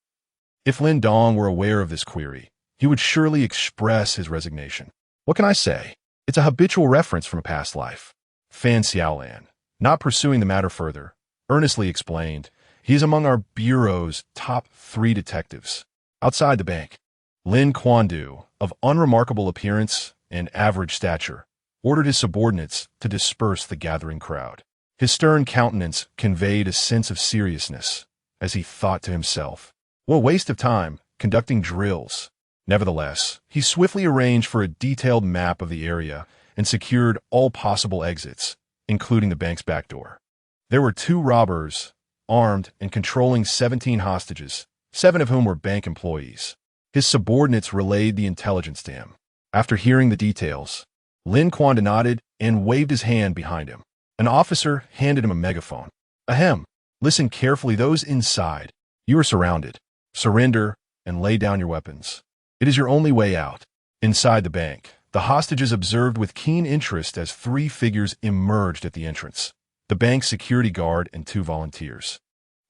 If Lin Dong were aware of this query, he would surely express his resignation. What can I say? It's a habitual reference from a past life. Fan Xiaolan, not pursuing the matter further, earnestly explained, he is among our bureau's top 3 detectives. Outside the bank, Lin Quandu, of unremarkable appearance and average stature, ordered his subordinates to disperse the gathering crowd. His stern countenance conveyed a sense of seriousness, as he thought to himself, what a waste of time conducting drills. Nevertheless, he swiftly arranged for a detailed map of the area and secured all possible exits, including the bank's back door. There were 2 robbers, armed and controlling 17 hostages, 7 of whom were bank employees. His subordinates relayed the intelligence to him. After hearing the details, Lin Quandu nodded and waved his hand behind him. An officer handed him a megaphone. Ahem, listen carefully, those inside. You are surrounded. Surrender and lay down your weapons. It is your only way out. Inside the bank, the hostages observed with keen interest as 3 figures emerged at the entrance. the bank's security guard, and 2 volunteers.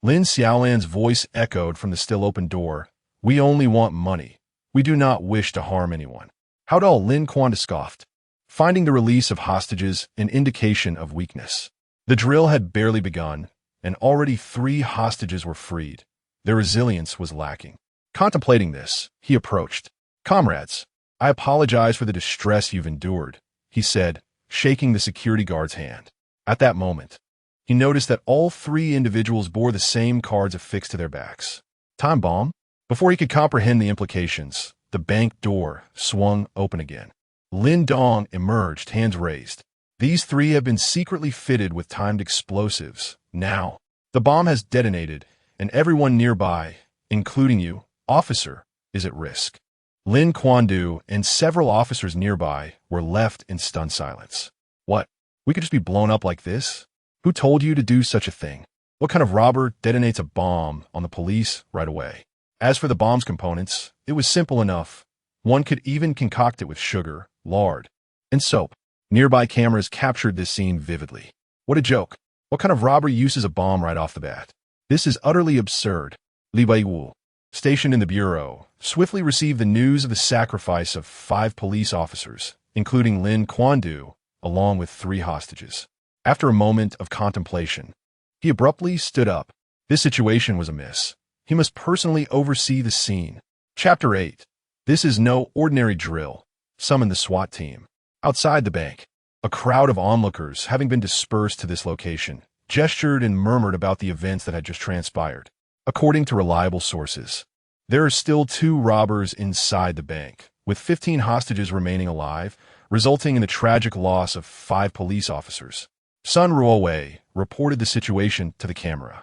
Lin Xiaolan's voice echoed from the still-open door. "We only want money. We do not wish to harm anyone." How dull, Lin Quandu scoffed, finding the release of hostages an indication of weakness. The drill had barely begun, and already 3 hostages were freed. Their resilience was lacking. Contemplating this, he approached. "Comrades, I apologize for the distress you've endured," he said, shaking the security guard's hand. At that moment, he noticed that all 3 individuals bore the same cards affixed to their backs. Time bomb? Before he could comprehend the implications, the bank door swung open again. Lin Dong emerged, hands raised. "These 3 have been secretly fitted with timed explosives. Now, the bomb has detonated, and everyone nearby, including you, officer, is at risk." Lin Quandu and several officers nearby were left in stunned silence. "What? We could just be blown up like this? Who told you to do such a thing? What kind of robber detonates a bomb on the police right away?" As for the bomb's components, it was simple enough. One could even concoct it with sugar, lard, and soap. Nearby cameras captured this scene vividly. What a joke. What kind of robber uses a bomb right off the bat? This is utterly absurd. Li Weiwu, stationed in the bureau, swiftly received the news of the sacrifice of 5 police officers, including Lin Quandu, along with 3 hostages. After a moment of contemplation, he abruptly stood up. This situation was amiss. He must personally oversee the scene. Chapter 8. This is no ordinary drill. Summon the SWAT team. Outside the bank, a crowd of onlookers, having been dispersed to this location, gestured and murmured about the events that had just transpired. According to reliable sources, there are still 2 robbers inside the bank, with 15 hostages remaining alive, resulting in the tragic loss of 5 police officers. Sun Ruowei reported the situation to the camera,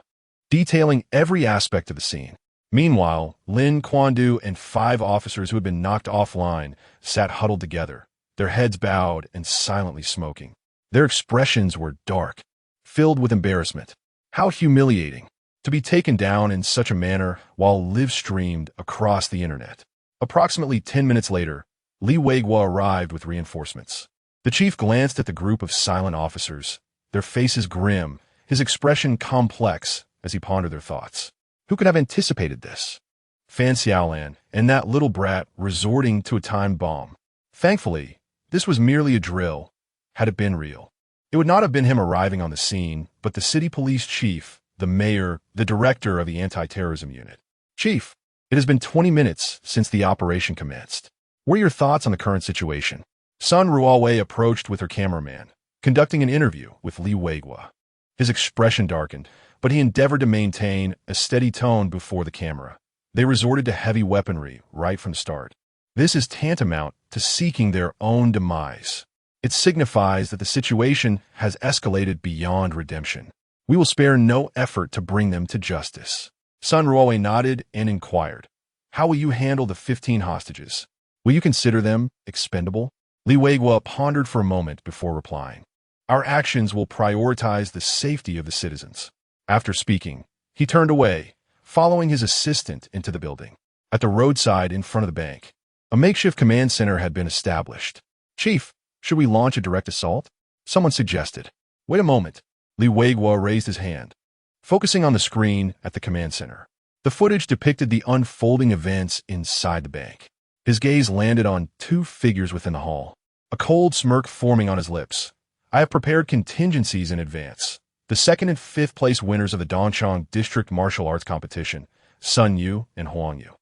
detailing every aspect of the scene. Meanwhile, Lin Quandu and 5 officers who had been knocked offline sat huddled together, their heads bowed and silently smoking. Their expressions were dark, filled with embarrassment. How humiliating to be taken down in such a manner while live-streamed across the internet. Approximately 10 minutes later, Li Weigua arrived with reinforcements. The chief glanced at the group of silent officers, their faces grim, his expression complex as he pondered their thoughts. Who could have anticipated this? Fan Xiaolan and that little brat resorting to a time bomb. Thankfully, this was merely a drill. Had it been real, it would not have been him arriving on the scene, but the city police chief, the mayor, the director of the anti-terrorism unit. "Chief, it has been 20 minutes since the operation commenced. What are your thoughts on the current situation?" Sun Ruowei approached with her cameraman, conducting an interview with Li Weigua. His expression darkened, but he endeavored to maintain a steady tone before the camera. They resorted to heavy weaponry right from the start. This is tantamount to seeking their own demise. It signifies that the situation has escalated beyond redemption. "We will spare no effort to bring them to justice." Sun Ruowei nodded and inquired, "How will you handle the 15 hostages? Will you consider them expendable?" Li Weigua pondered for a moment before replying. "Our actions will prioritize the safety of the citizens." After speaking, he turned away, following his assistant into the building. At the roadside in front of the bank, a makeshift command center had been established. "Chief, should we launch a direct assault?" someone suggested. "Wait a moment." Li Weigua raised his hand, focusing on the screen at the command center. The footage depicted the unfolding events inside the bank. His gaze landed on 2 figures within the hall, a cold smirk forming on his lips. "I have prepared contingencies in advance. The 2nd and 5th place winners of the Dongchang District Martial Arts Competition, Sun Yu and Huang Yu."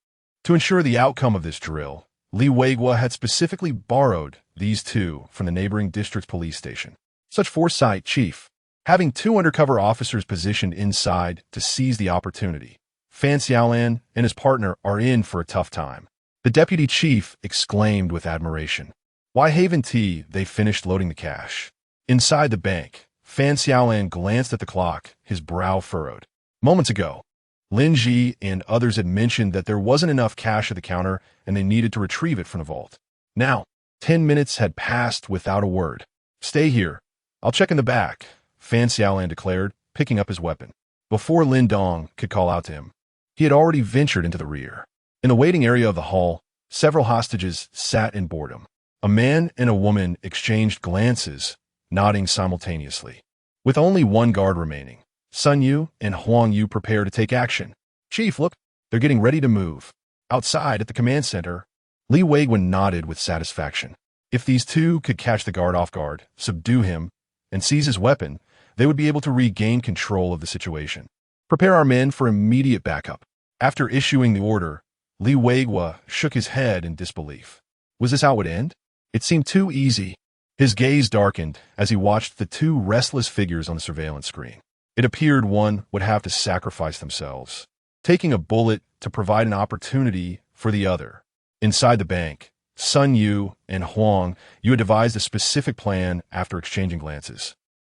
To ensure the outcome of this drill, Li Weigua had specifically borrowed these 2 from the neighboring district police station. Such foresight, Chief. Having 2 undercover officers positioned inside to seize the opportunity. Fan Xiaolan and his partner are in for a tough time. The deputy chief exclaimed with admiration. Why haven't they finished loading the cash? Inside the bank, Fan Xiaolan glanced at the clock, his brow furrowed. Moments ago, Lin Ji and others had mentioned that there wasn't enough cash at the counter and they needed to retrieve it from the vault. Now, 10 minutes had passed without a word. Stay here. I'll check in the back, Fan Xiaolan declared, picking up his weapon. Before Lin Dong could call out to him, he had already ventured into the rear. In the waiting area of the hall, several hostages sat in boredom. A man and a woman exchanged glances, nodding simultaneously. With only one guard remaining, Sun Yu and Huang Yu prepare to take action. Chief, look, they're getting ready to move. Outside at the command center, Li Weiguan nodded with satisfaction. If these two could catch the guard off guard, subdue him, and seize his weapon, they would be able to regain control of the situation. Prepare our men for immediate backup. After issuing the order, Li Weiguan shook his head in disbelief. Was this how it would end? It seemed too easy. His gaze darkened as he watched the two restless figures on the surveillance screen. It appeared one would have to sacrifice themselves, taking a bullet to provide an opportunity for the other. Inside the bank, Sun Yu and Huang Yu had devised a specific plan after exchanging glances.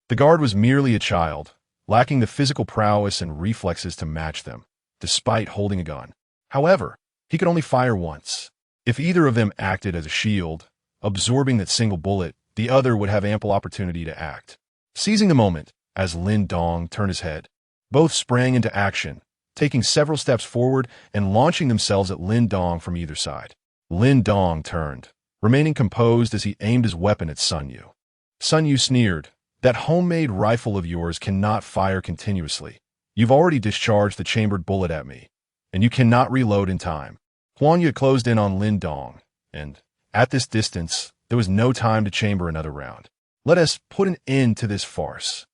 The guard was merely a child, lacking the physical prowess and reflexes to match them, despite holding a gun. However, he could only fire once. If either of them acted as a shield, absorbing that single bullet, the other would have ample opportunity to act. Seizing the moment, as Lin Dong turned his head, both sprang into action, taking several steps forward and launching themselves at Lin Dong from either side. Lin Dong turned, remaining composed as he aimed his weapon at Sun Yu. Sun Yu sneered, "That homemade rifle of yours cannot fire continuously. You've already discharged the chambered bullet at me, and you cannot reload in time." Huang Yu closed in on Lin Dong, and, at this distance, there was no time to chamber another round. "Let us put an end to this farce."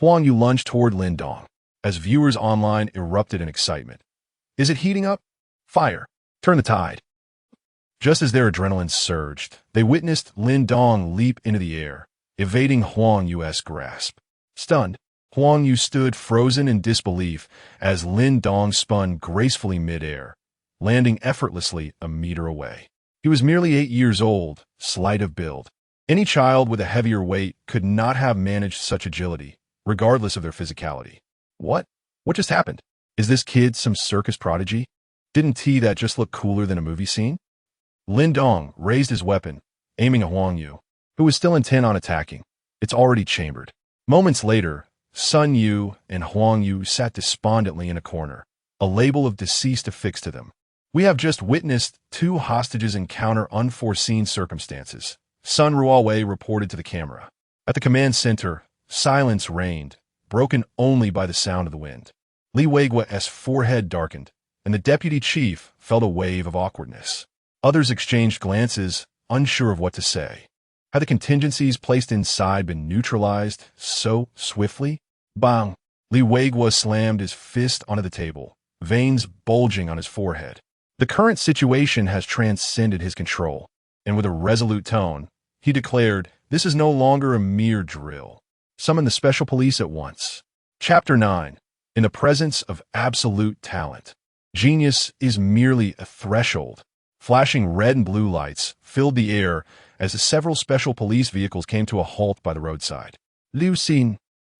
Huang Yu lunged toward Lin Dong, as viewers online erupted in excitement. "Is it heating up? Fire! Turn the tide!" Just as their adrenaline surged, they witnessed Lin Dong leap into the air, evading Huang Yu's grasp. Stunned, Huang Yu stood frozen in disbelief as Lin Dong spun gracefully mid-air, landing effortlessly a meter away. He was merely 8 years old, slight of build. Any child with a heavier weight could not have managed such agility, regardless of their physicality. What? What just happened? Is this kid some circus prodigy? Didn't that just look cooler than a movie scene? Lin Dong raised his weapon, aiming at Huang Yu, who was still intent on attacking. It's already chambered. Moments later, Sun Yu and Huang Yu sat despondently in a corner, a label of deceased affixed to them. "We have just witnessed two hostages encounter unforeseen circumstances," Sun Ruowei reported to the camera. At the command center, silence reigned, broken only by the sound of the wind. Li Weiguan's forehead darkened, and the deputy chief felt a wave of awkwardness. Others exchanged glances, unsure of what to say. Had the contingencies placed inside been neutralized so swiftly? Bang! Li Weiguan slammed his fist onto the table, veins bulging on his forehead. The current situation has transcended his control, and with a resolute tone, he declared, "This is no longer a mere drill. Summon the special police at once." Chapter 9. In the presence of absolute talent. Genius is merely a threshold. Flashing red and blue lights filled the air as the several special police vehicles came to a halt by the roadside. Liu Xin,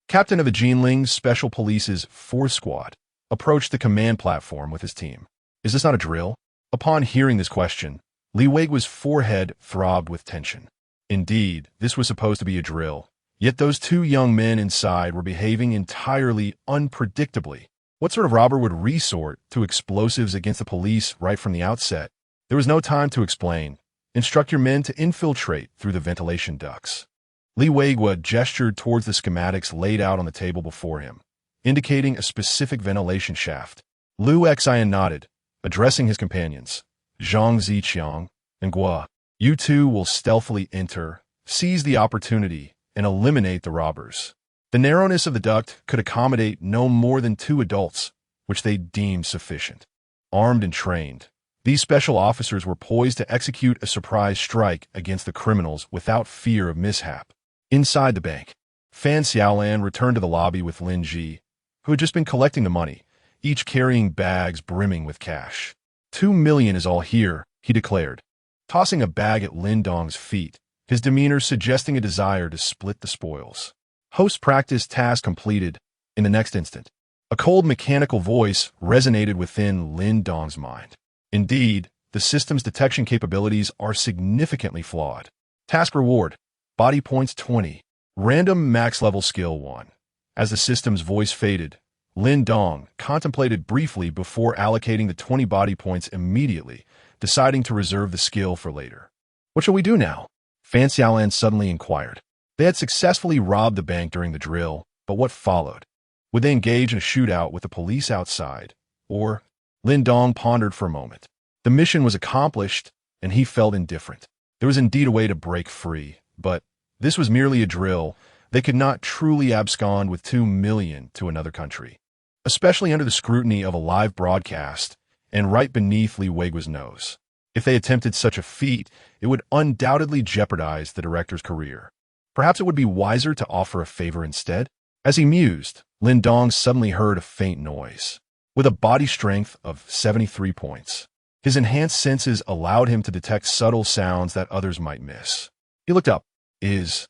captain of the Jinling Special Police's 4th Squad, approached the command platform with his team. "Is this not a drill?" Upon hearing this question, Li Weiguan's forehead throbbed with tension. Indeed, this was supposed to be a drill, yet those two young men inside were behaving entirely unpredictably. What sort of robber would resort to explosives against the police right from the outset? There was no time to explain. Instruct your men to infiltrate through the ventilation ducts. Li Weiguan gestured towards the schematics laid out on the table before him, indicating a specific ventilation shaft. Liu Xian nodded, addressing his companions, Zhang Ziqiang and Guo. "You two will stealthily enter, seize the opportunity, and eliminate the robbers." The narrowness of the duct could accommodate no more than 2 adults, which they deemed sufficient. Armed and trained, these special officers were poised to execute a surprise strike against the criminals without fear of mishap. Inside the bank, Fan Xiaolan returned to the lobby with Lin Ji, who had just been collecting the money, each carrying bags brimming with cash. 2 million is all here, he declared, tossing a bag at Lin Dong's feet, his demeanor suggesting a desire to split the spoils. Post-practice task completed. In the next instant, a cold mechanical voice resonated within Lin Dong's mind. Indeed, the system's detection capabilities are significantly flawed. Task reward, body points 20. Random max level skill 1. As the system's voice faded, Lin Dong contemplated briefly before allocating the 20 body points immediately, deciding to reserve the skill for later. "What shall we do now?" Fan Xiaolan suddenly inquired. They had successfully robbed the bank during the drill, But what followed? Would they engage in a shootout with the police outside? Or, Lin Dong pondered for a moment. The mission was accomplished, and he felt indifferent. There was indeed a way to break free, but this was merely a drill. They could not truly abscond with 2 million to another country, especially under the scrutiny of a live broadcast and right beneath Li Weigua's nose. If they attempted such a feat, it would undoubtedly jeopardize the director's career. Perhaps it would be wiser to offer a favor instead? As he mused, Lin Dong suddenly heard a faint noise. With a body strength of 73 points, his enhanced senses allowed him to detect subtle sounds that others might miss. He looked up. Is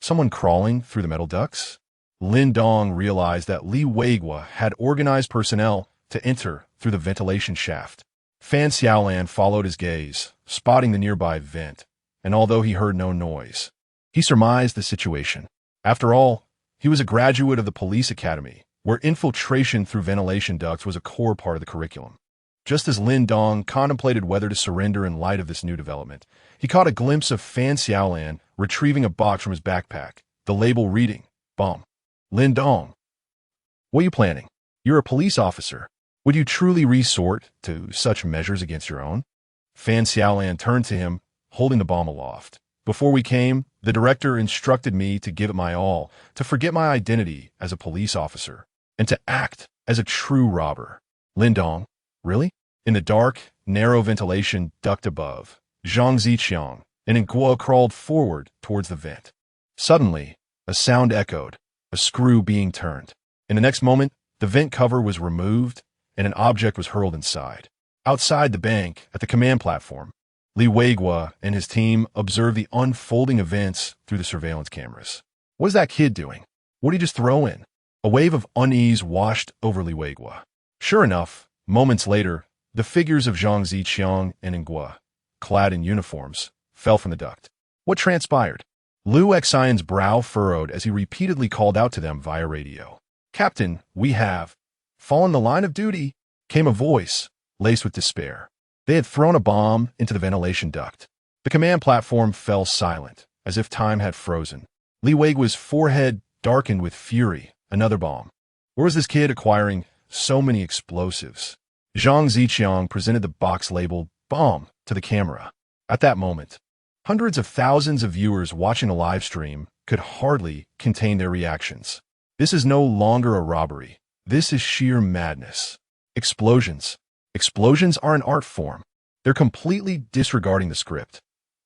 someone crawling through the metal ducts? Lin Dong realized that Li Weigua had organized personnel to enter through the ventilation shaft. Fan Xiaolan followed his gaze, spotting the nearby vent, and although he heard no noise, he surmised the situation. After all, he was a graduate of the police academy, where infiltration through ventilation ducts was a core part of the curriculum. Just as Lin Dong contemplated whether to surrender in light of this new development, he caught a glimpse of Fan Xiaolan retrieving a box from his backpack, the label reading, "Bomb." Lin Dong, what are you planning? You're a police officer. Would you truly resort to such measures against your own? Fan Xiaolan turned to him, holding the bomb aloft. Before we came, the director instructed me to give it my all, to forget my identity as a police officer, and to act as a true robber. Lin Dong, really? In the dark, narrow ventilation duct above, Zhang Ziqiang and Nguo crawled forward towards the vent. Suddenly, a sound echoed, a screw being turned. In the next moment, the vent cover was removed, and an object was hurled inside. Outside the bank, at the command platform, Li Weigua and his team observed the unfolding events through the surveillance cameras. What is that kid doing? What did he just throw in? A wave of unease washed over Li Weigua. Sure enough, moments later, the figures of Zhang Ziqiang and Nguo, clad in uniforms, fell from the duct. What transpired? Liu Xian's brow furrowed as he repeatedly called out to them via radio. "Captain, we have fallen the line of duty," came a voice, laced with despair. They had thrown a bomb into the ventilation duct. The command platform fell silent, as if time had frozen. Li Weigua's forehead darkened with fury. Another bomb. Where was this kid acquiring so many explosives? Zhang Ziqiang presented the box labeled "Bomb" to the camera. At that moment, hundreds of thousands of viewers watching the live stream could hardly contain their reactions. This is no longer a robbery. This is sheer madness. Explosions. Explosions are an art form. They're completely disregarding the script.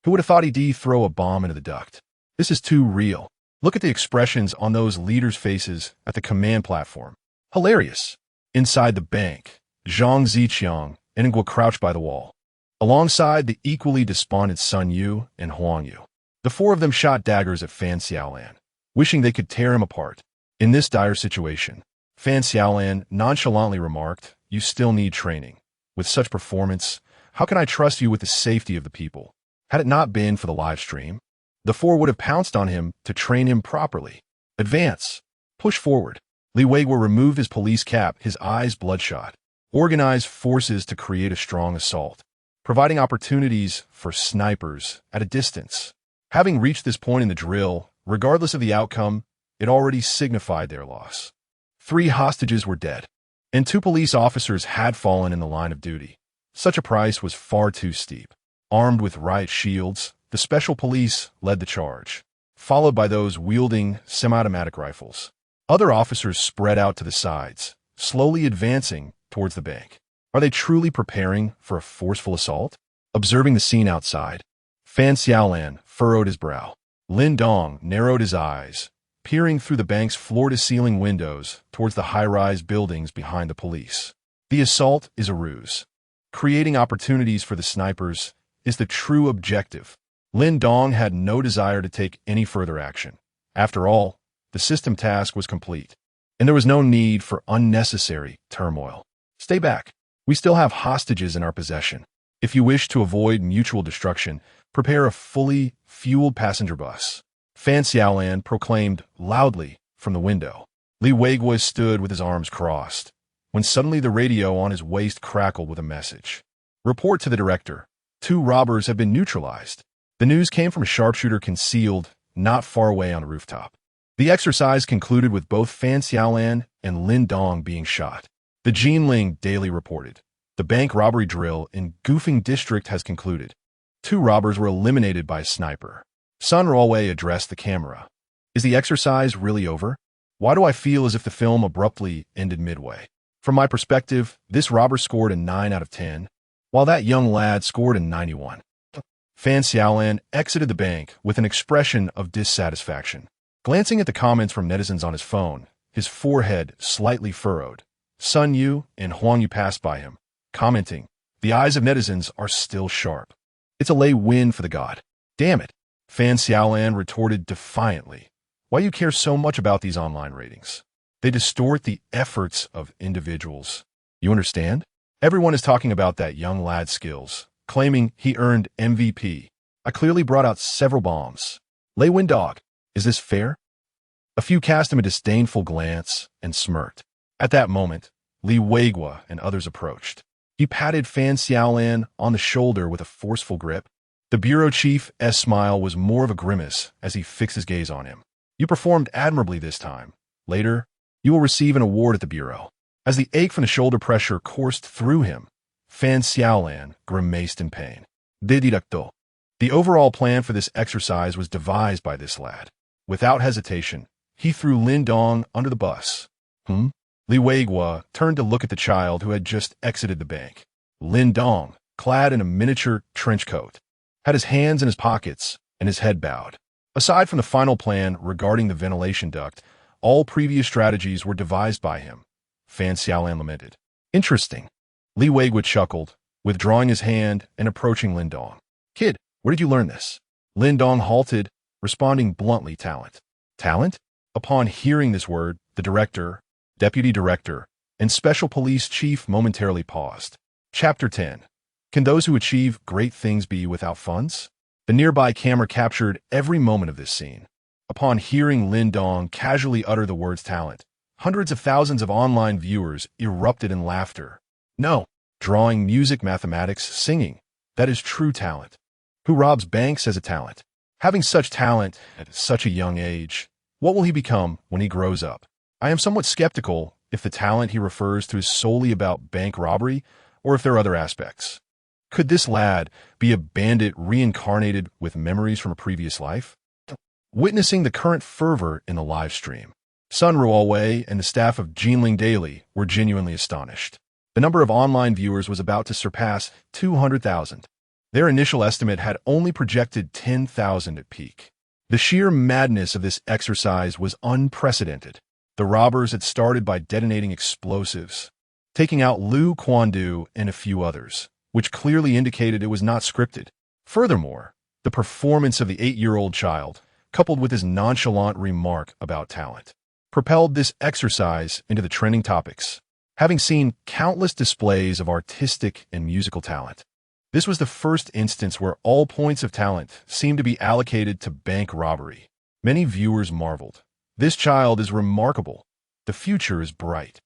Who would have thought he'd throw a bomb into the duct? This is too real. Look at the expressions on those leaders' faces at the command platform. Hilarious. Inside the bank, Zhang Ziqiang and Nguo crouched by the wall, alongside the equally despondent Sun Yu and Huang Yu. The four of them shot daggers at Fan Xiaolan, wishing they could tear him apart. In this dire situation, Fan Xiaolan nonchalantly remarked, "You still need training. With such performance, how can I trust you with the safety of the people?" Had it not been for the live stream, the four would have pounced on him to train him properly. Advance. Push forward. Li Weigua removed his police cap, his eyes bloodshot. Organize forces to create a strong assault, providing opportunities for snipers at a distance. Having reached this point in the drill, regardless of the outcome, it already signified their loss. 3 hostages were dead, and 2 police officers had fallen in the line of duty. Such a price was far too steep. Armed with riot shields, the special police led the charge, followed by those wielding semi-automatic rifles. Other officers spread out to the sides, slowly advancing towards the bank. Are they truly preparing for a forceful assault? Observing the scene outside, Fan Xiaolan furrowed his brow. Lin Dong narrowed his eyes, peering through the bank's floor-to-ceiling windows towards the high-rise buildings behind the police. The assault is a ruse. Creating opportunities for the snipers is the true objective. Lin Dong had no desire to take any further action. After all, the system task was complete, and there was no need for unnecessary turmoil. Stay back. We still have hostages in our possession. If you wish to avoid mutual destruction, prepare a fully fueled passenger bus. Fan Xiaolan proclaimed loudly from the window. Li Weigua stood with his arms crossed, when suddenly the radio on his waist crackled with a message. Report to the director. 2 robbers have been neutralized. The news came from a sharpshooter concealed not far away on a rooftop. The exercise concluded with both Fan Xiaolan and Lin Dong being shot. The Jinling Daily reported, the bank robbery drill in Gufeng District has concluded. 2 robbers were eliminated by a sniper. Sun Ruowei addressed the camera. Is the exercise really over? Why do I feel as if the film abruptly ended midway? From my perspective, this robber scored a 9 out of 10, while that young lad scored a 91. Fan Xiaolan exited the bank with an expression of dissatisfaction. Glancing at the comments from netizens on his phone, his forehead slightly furrowed. Sun Yu and Huang Yu passed by him, commenting, the eyes of netizens are still sharp. It's a lay win for the god. Damn it. Fan Xiaolan retorted defiantly. Why you care so much about these online ratings? They distort the efforts of individuals. You understand? Everyone is talking about that young lad's skills, claiming he earned MVP. I clearly brought out several bombs. Lay win dog. Is this fair? A few cast him a disdainful glance and smirked. At that moment, Li Weigua and others approached. He patted Fan Xiaolan on the shoulder with a forceful grip. The bureau chief's smile was more of a grimace as he fixed his gaze on him. You performed admirably this time. Later, you will receive an award at the bureau. As the ache from the shoulder pressure coursed through him, Fan Xiaolan grimaced in pain. Dididucto. The overall plan for this exercise was devised by this lad. Without hesitation, he threw Lin Dong under the bus. Li Weigua turned to look at the child who had just exited the bank. Lin Dong, clad in a miniature trench coat, had his hands in his pockets and his head bowed. Aside from the final plan regarding the ventilation duct, all previous strategies were devised by him. Fan Xiaolan lamented. Interesting. Li Weigua chuckled, withdrawing his hand and approaching Lin Dong. Kid, where did you learn this? Lin Dong halted, responding bluntly, talent. Talent? Upon hearing this word, the director, deputy director, and special police chief momentarily paused. Chapter 10. Can those who achieve great things be without funds? The nearby camera captured every moment of this scene. Upon hearing Lin Dong casually utter the words talent, hundreds of thousands of online viewers erupted in laughter. No, drawing, music, mathematics, singing. That is true talent. Who robs banks as a talent? Having such talent at such a young age, what will he become when he grows up? I am somewhat skeptical if the talent he refers to is solely about bank robbery or if there are other aspects. Could this lad be a bandit reincarnated with memories from a previous life? Witnessing the current fervor in the live stream, Sun Ruowei and the staff of Jinling Daily were genuinely astonished. The number of online viewers was about to surpass 200,000. Their initial estimate had only projected 10,000 at peak. The sheer madness of this exercise was unprecedented. The robbers had started by detonating explosives, taking out Liu Quandu and a few others, which clearly indicated it was not scripted. Furthermore, the performance of the 8-year-old child, coupled with his nonchalant remark about talent, propelled this exercise into the trending topics. Having seen countless displays of artistic and musical talent, this was the first instance where all points of talent seemed to be allocated to bank robbery. Many viewers marveled. This child is remarkable. The future is bright.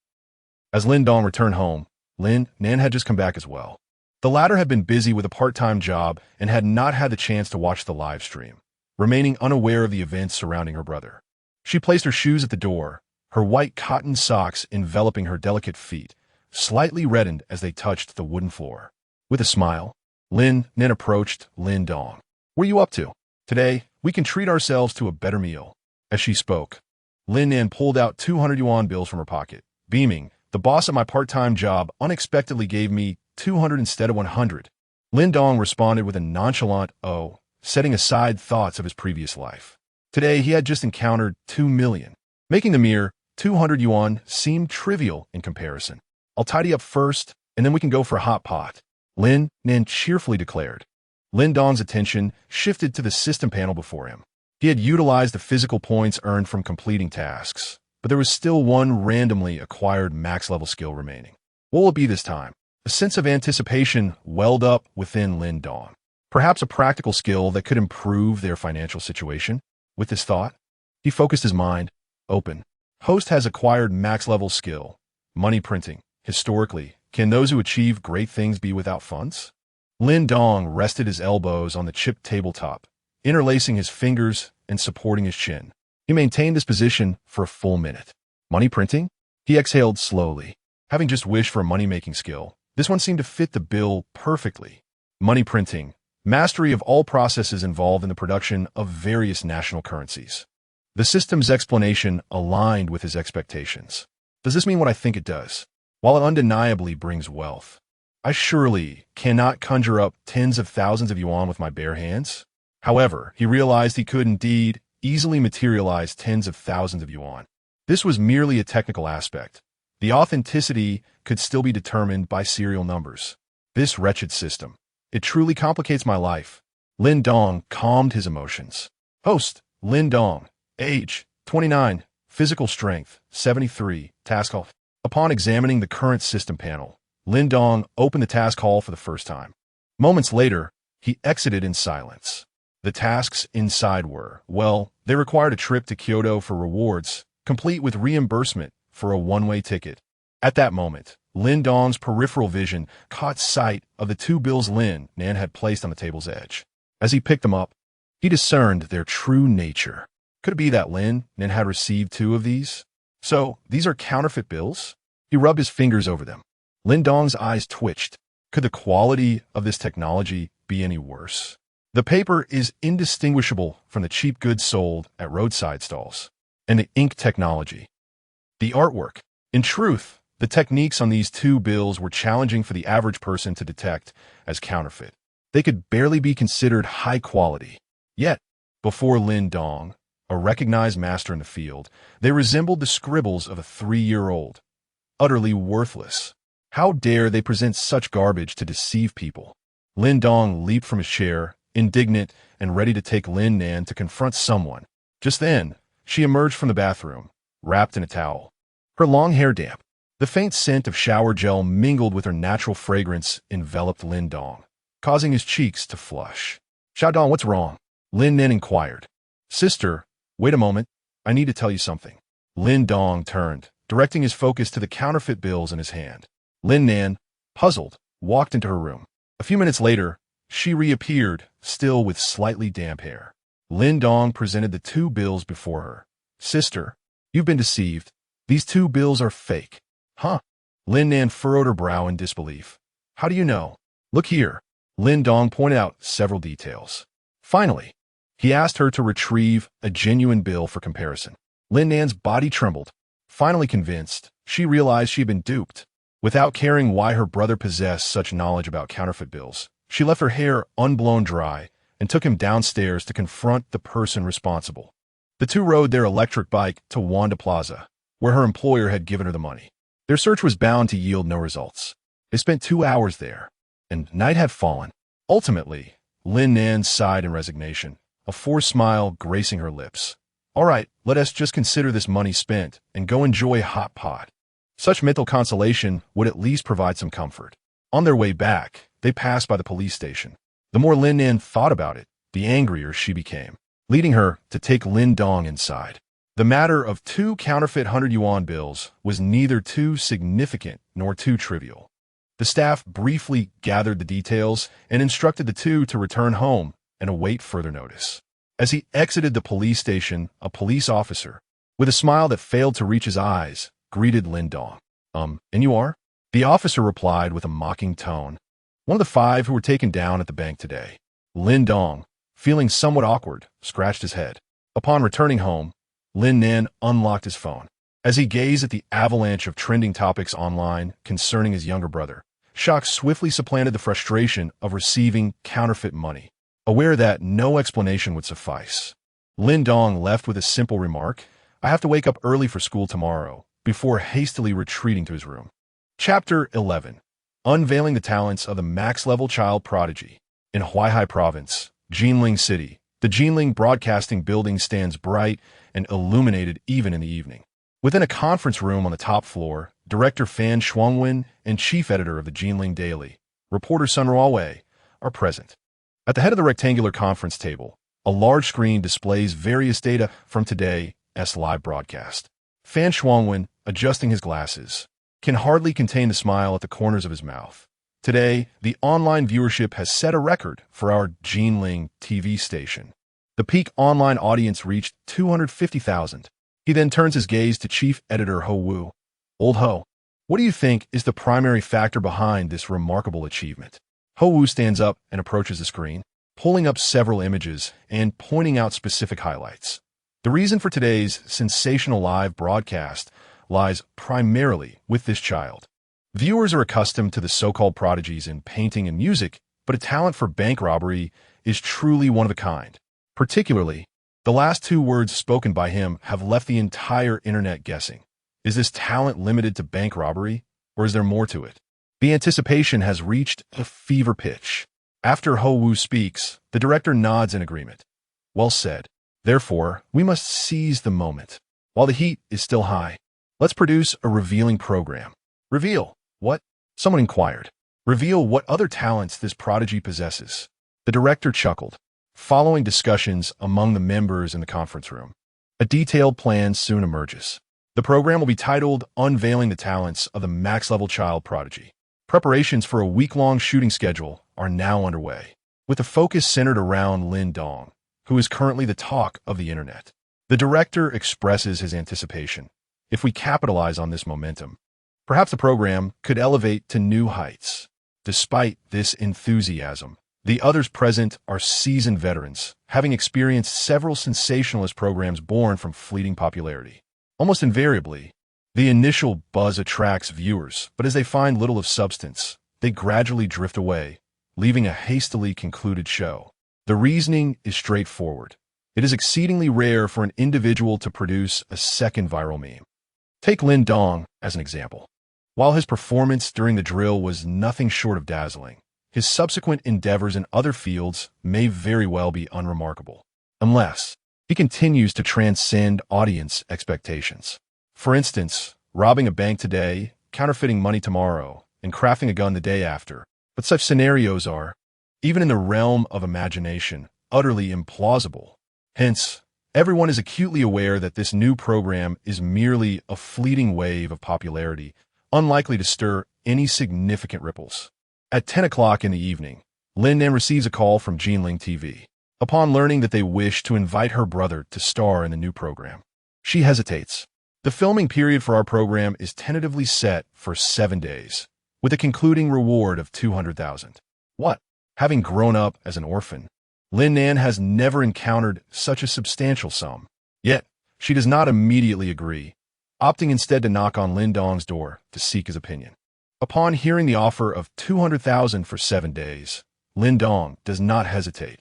As Lin Dong returned home, Nan had just come back as well. The latter had been busy with a part-time job and had not had the chance to watch the live stream, remaining unaware of the events surrounding her brother. She placed her shoes at the door, her white cotton socks enveloping her delicate feet, slightly reddened as they touched the wooden floor. With a smile, Nan approached Lin Dong. What are you up to? Today, we can treat ourselves to a better meal. As she spoke, Nan pulled out 200 yuan bills from her pocket. Beaming, the boss at my part-time job unexpectedly gave me 200 instead of 100. Lin Dong responded with a nonchalant "oh," setting aside thoughts of his previous life. Today, he had just encountered 2 million, making the mere 200 yuan seem trivial in comparison. I'll tidy up first, and then we can go for a hot pot, Nan cheerfully declared. Lin Dong's attention shifted to the system panel before him. He had utilized the physical points earned from completing tasks, but there was still one randomly acquired max-level skill remaining. What will it be this time? A sense of anticipation welled up within Lin Dong. Perhaps a practical skill that could improve their financial situation? With this thought, he focused his mind. Open. Host has acquired max-level skill. Money printing. Historically, can those who achieve great things be without funds? Lin Dong rested his elbows on the chipped tabletop, interlacing his fingers and supporting his chin. He maintained this position for a full minute. Money printing? He exhaled slowly. Having just wished for a money-making skill, this one seemed to fit the bill perfectly. Money printing. Mastery of all processes involved in the production of various national currencies. The system's explanation aligned with his expectations. Does this mean what I think it does? While it undeniably brings wealth, I surely cannot conjure up tens of thousands of yuan with my bare hands. However, he realized he could indeed easily materialize tens of thousands of yuan. This was merely a technical aspect. The authenticity could still be determined by serial numbers. This wretched system. It truly complicates my life. Lin Dong calmed his emotions. Host, Lin Dong. Age, 29. Physical strength, 73. Task hall. Upon examining the current system panel, Lin Dong opened the task hall for the first time. Moments later, he exited in silence. The tasks inside were, well, they required a trip to Kyoto for rewards, complete with reimbursement for a one-way ticket. At that moment, Lin Dong's peripheral vision caught sight of the two bills Lin Nan had placed on the table's edge. As he picked them up, he discerned their true nature. Could it be that Lin Nan had received two of these? So, these are counterfeit bills? He rubbed his fingers over them. Lin Dong's eyes twitched. Could the quality of this technology be any worse? The paper is indistinguishable from the cheap goods sold at roadside stalls. And the ink technology. The artwork. In truth, the techniques on these two bills were challenging for the average person to detect as counterfeit. They could barely be considered high quality. Yet, before Lin Dong, a recognized master in the field, they resembled the scribbles of a 3-year-old. Utterly worthless. How dare they present such garbage to deceive people? Lin Dong leaped from his chair, indignant and ready to take Lin Nan to confront someone. Just then, she emerged from the bathroom, wrapped in a towel. Her long hair damp. The faint scent of shower gel mingled with her natural fragrance enveloped Lin Dong, causing his cheeks to flush. Xiaodong, what's wrong? Lin Nan inquired. Sister, wait a moment. I need to tell you something. Lin Dong turned, directing his focus to the counterfeit bills in his hand. Lin Nan, puzzled, walked into her room. A few minutes later, she reappeared, still with slightly damp hair. Lin Dong presented the two bills before her. Sister, you've been deceived. These two bills are fake. Huh? Lin Nan furrowed her brow in disbelief. How do you know? Look here. Lin Dong pointed out several details. Finally, he asked her to retrieve a genuine bill for comparison. Lin Nan's body trembled. Finally convinced, she realized she had been duped. Without caring why her brother possessed such knowledge about counterfeit bills, she left her hair unblown dry and took him downstairs to confront the person responsible. The two rode their electric bike to Wanda Plaza, where her employer had given her the money. Their search was bound to yield no results. They spent 2 hours there, and night had fallen. Ultimately, Lin Nan sighed in resignation, a forced smile gracing her lips. All right, let us just consider this money spent and go enjoy hot pot. Such mental consolation would at least provide some comfort. On their way back, they passed by the police station. The more Lin Nan thought about it, the angrier she became, leading her to take Lin Dong inside. The matter of two counterfeit 100 yuan bills was neither too significant nor too trivial. The staff briefly gathered the details and instructed the two to return home and await further notice. As he exited the police station, a police officer, with a smile that failed to reach his eyes, greeted Lin Dong. And you are? The officer replied with a mocking tone. One of the 5 who were taken down at the bank today. Lin Dong, feeling somewhat awkward, scratched his head. Upon returning home, Lin Nan unlocked his phone. As he gazed at the avalanche of trending topics online concerning his younger brother, shock swiftly supplanted the frustration of receiving counterfeit money. Aware that no explanation would suffice, Lin Dong left with a simple remark, I have to wake up early for school tomorrow, before hastily retreating to his room. Chapter 11. Unveiling the talents of the max-level child prodigy. In Huaihai Province, Jinling City, the Jinling Broadcasting Building stands bright and illuminated even in the evening. Within a conference room on the top floor, Director Fan Shuangwen and Chief Editor of the Jinling Daily, reporter Sun Ruowei, are present. At the head of the rectangular conference table, a large screen displays various data from today's live broadcast. Fan Shuangwen, adjusting his glasses, can hardly contain the smile at the corners of his mouth. Today, the online viewership has set a record for our Jinling TV station. The peak online audience reached 250,000. He then turns his gaze to chief editor Ho Wu. Old Ho, what do you think is the primary factor behind this remarkable achievement? Ho Wu stands up and approaches the screen, pulling up several images and pointing out specific highlights. The reason for today's sensational live broadcast lies primarily with this child. Viewers are accustomed to the so-called prodigies in painting and music, but a talent for bank robbery is truly one of a kind. Particularly, the last two words spoken by him have left the entire internet guessing. Is this talent limited to bank robbery, or is there more to it? The anticipation has reached a fever pitch. After Ho Wu speaks, the director nods in agreement. Well said. Therefore, we must seize the moment. While the heat is still high, let's produce a revealing program. Reveal what? Someone inquired. Reveal what other talents this prodigy possesses. The director chuckled. Following discussions among the members in the conference room, a detailed plan soon emerges. The program will be titled Unveiling the Talents of the Max-Level Child Prodigy. Preparations for a week-long shooting schedule are now underway, with the focus centered around Lin Dong, who is currently the talk of the internet. The director expresses his anticipation. If we capitalize on this momentum, perhaps the program could elevate to new heights. Despite this enthusiasm, the others present are seasoned veterans, having experienced several sensationalist programs born from fleeting popularity. Almost invariably, the initial buzz attracts viewers, but as they find little of substance, they gradually drift away, leaving a hastily concluded show. The reasoning is straightforward. It is exceedingly rare for an individual to produce a second viral meme. Take Lin Dong as an example. While his performance during the drill was nothing short of dazzling, his subsequent endeavors in other fields may very well be unremarkable, unless he continues to transcend audience expectations. For instance, robbing a bank today, counterfeiting money tomorrow, and crafting a gun the day after. But such scenarios are, even in the realm of imagination, utterly implausible. Hence, everyone is acutely aware that this new program is merely a fleeting wave of popularity, unlikely to stir any significant ripples. At 10 o'clock in the evening, Lin Nan receives a call from Jinling TV. Upon learning that they wish to invite her brother to star in the new program, she hesitates. The filming period for our program is tentatively set for 7 days, with a concluding reward of 200,000. What? Having grown up as an orphan, Lin Nan has never encountered such a substantial sum. Yet, she does not immediately agree, opting instead to knock on Lin Dong's door to seek his opinion. Upon hearing the offer of 200,000 for 7 days, Lin Dong does not hesitate.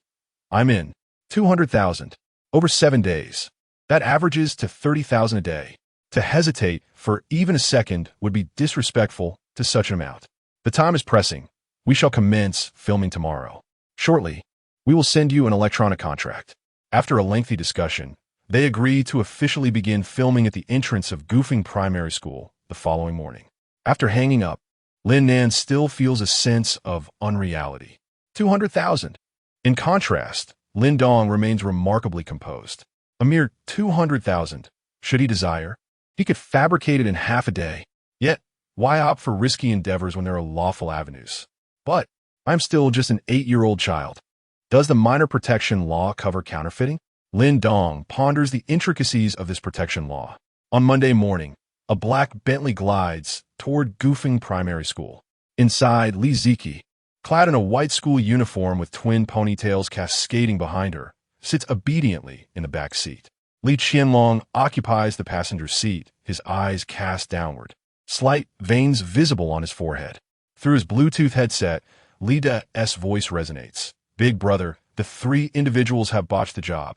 I'm in. 200,000. Over 7 days. That averages to 30,000 a day. To hesitate for even a second would be disrespectful to such an amount. The time is pressing. We shall commence filming tomorrow. Shortly, we will send you an electronic contract. After a lengthy discussion, they agree to officially begin filming at the entrance of Goofing Primary School the following morning. After hanging up, Lin Nan still feels a sense of unreality. 200,000. In contrast, Lin Dong remains remarkably composed. A mere 200,000. Should he desire, he could fabricate it in half a day. Yet, why opt for risky endeavors when there are lawful avenues? But I'm still just an 8-year-old child. Does the minor protection law cover counterfeiting? Lin Dong ponders the intricacies of this protection law. On Monday morning, a black Bentley glides toward Goofing Primary School. Inside, Li Ziki, clad in a white school uniform with twin ponytails cascading behind her, sits obediently in the back seat. Li Qianlong occupies the passenger seat, his eyes cast downward, slight veins visible on his forehead. Through his Bluetooth headset, Li Da's voice resonates. Big brother, the 3 individuals have botched the job.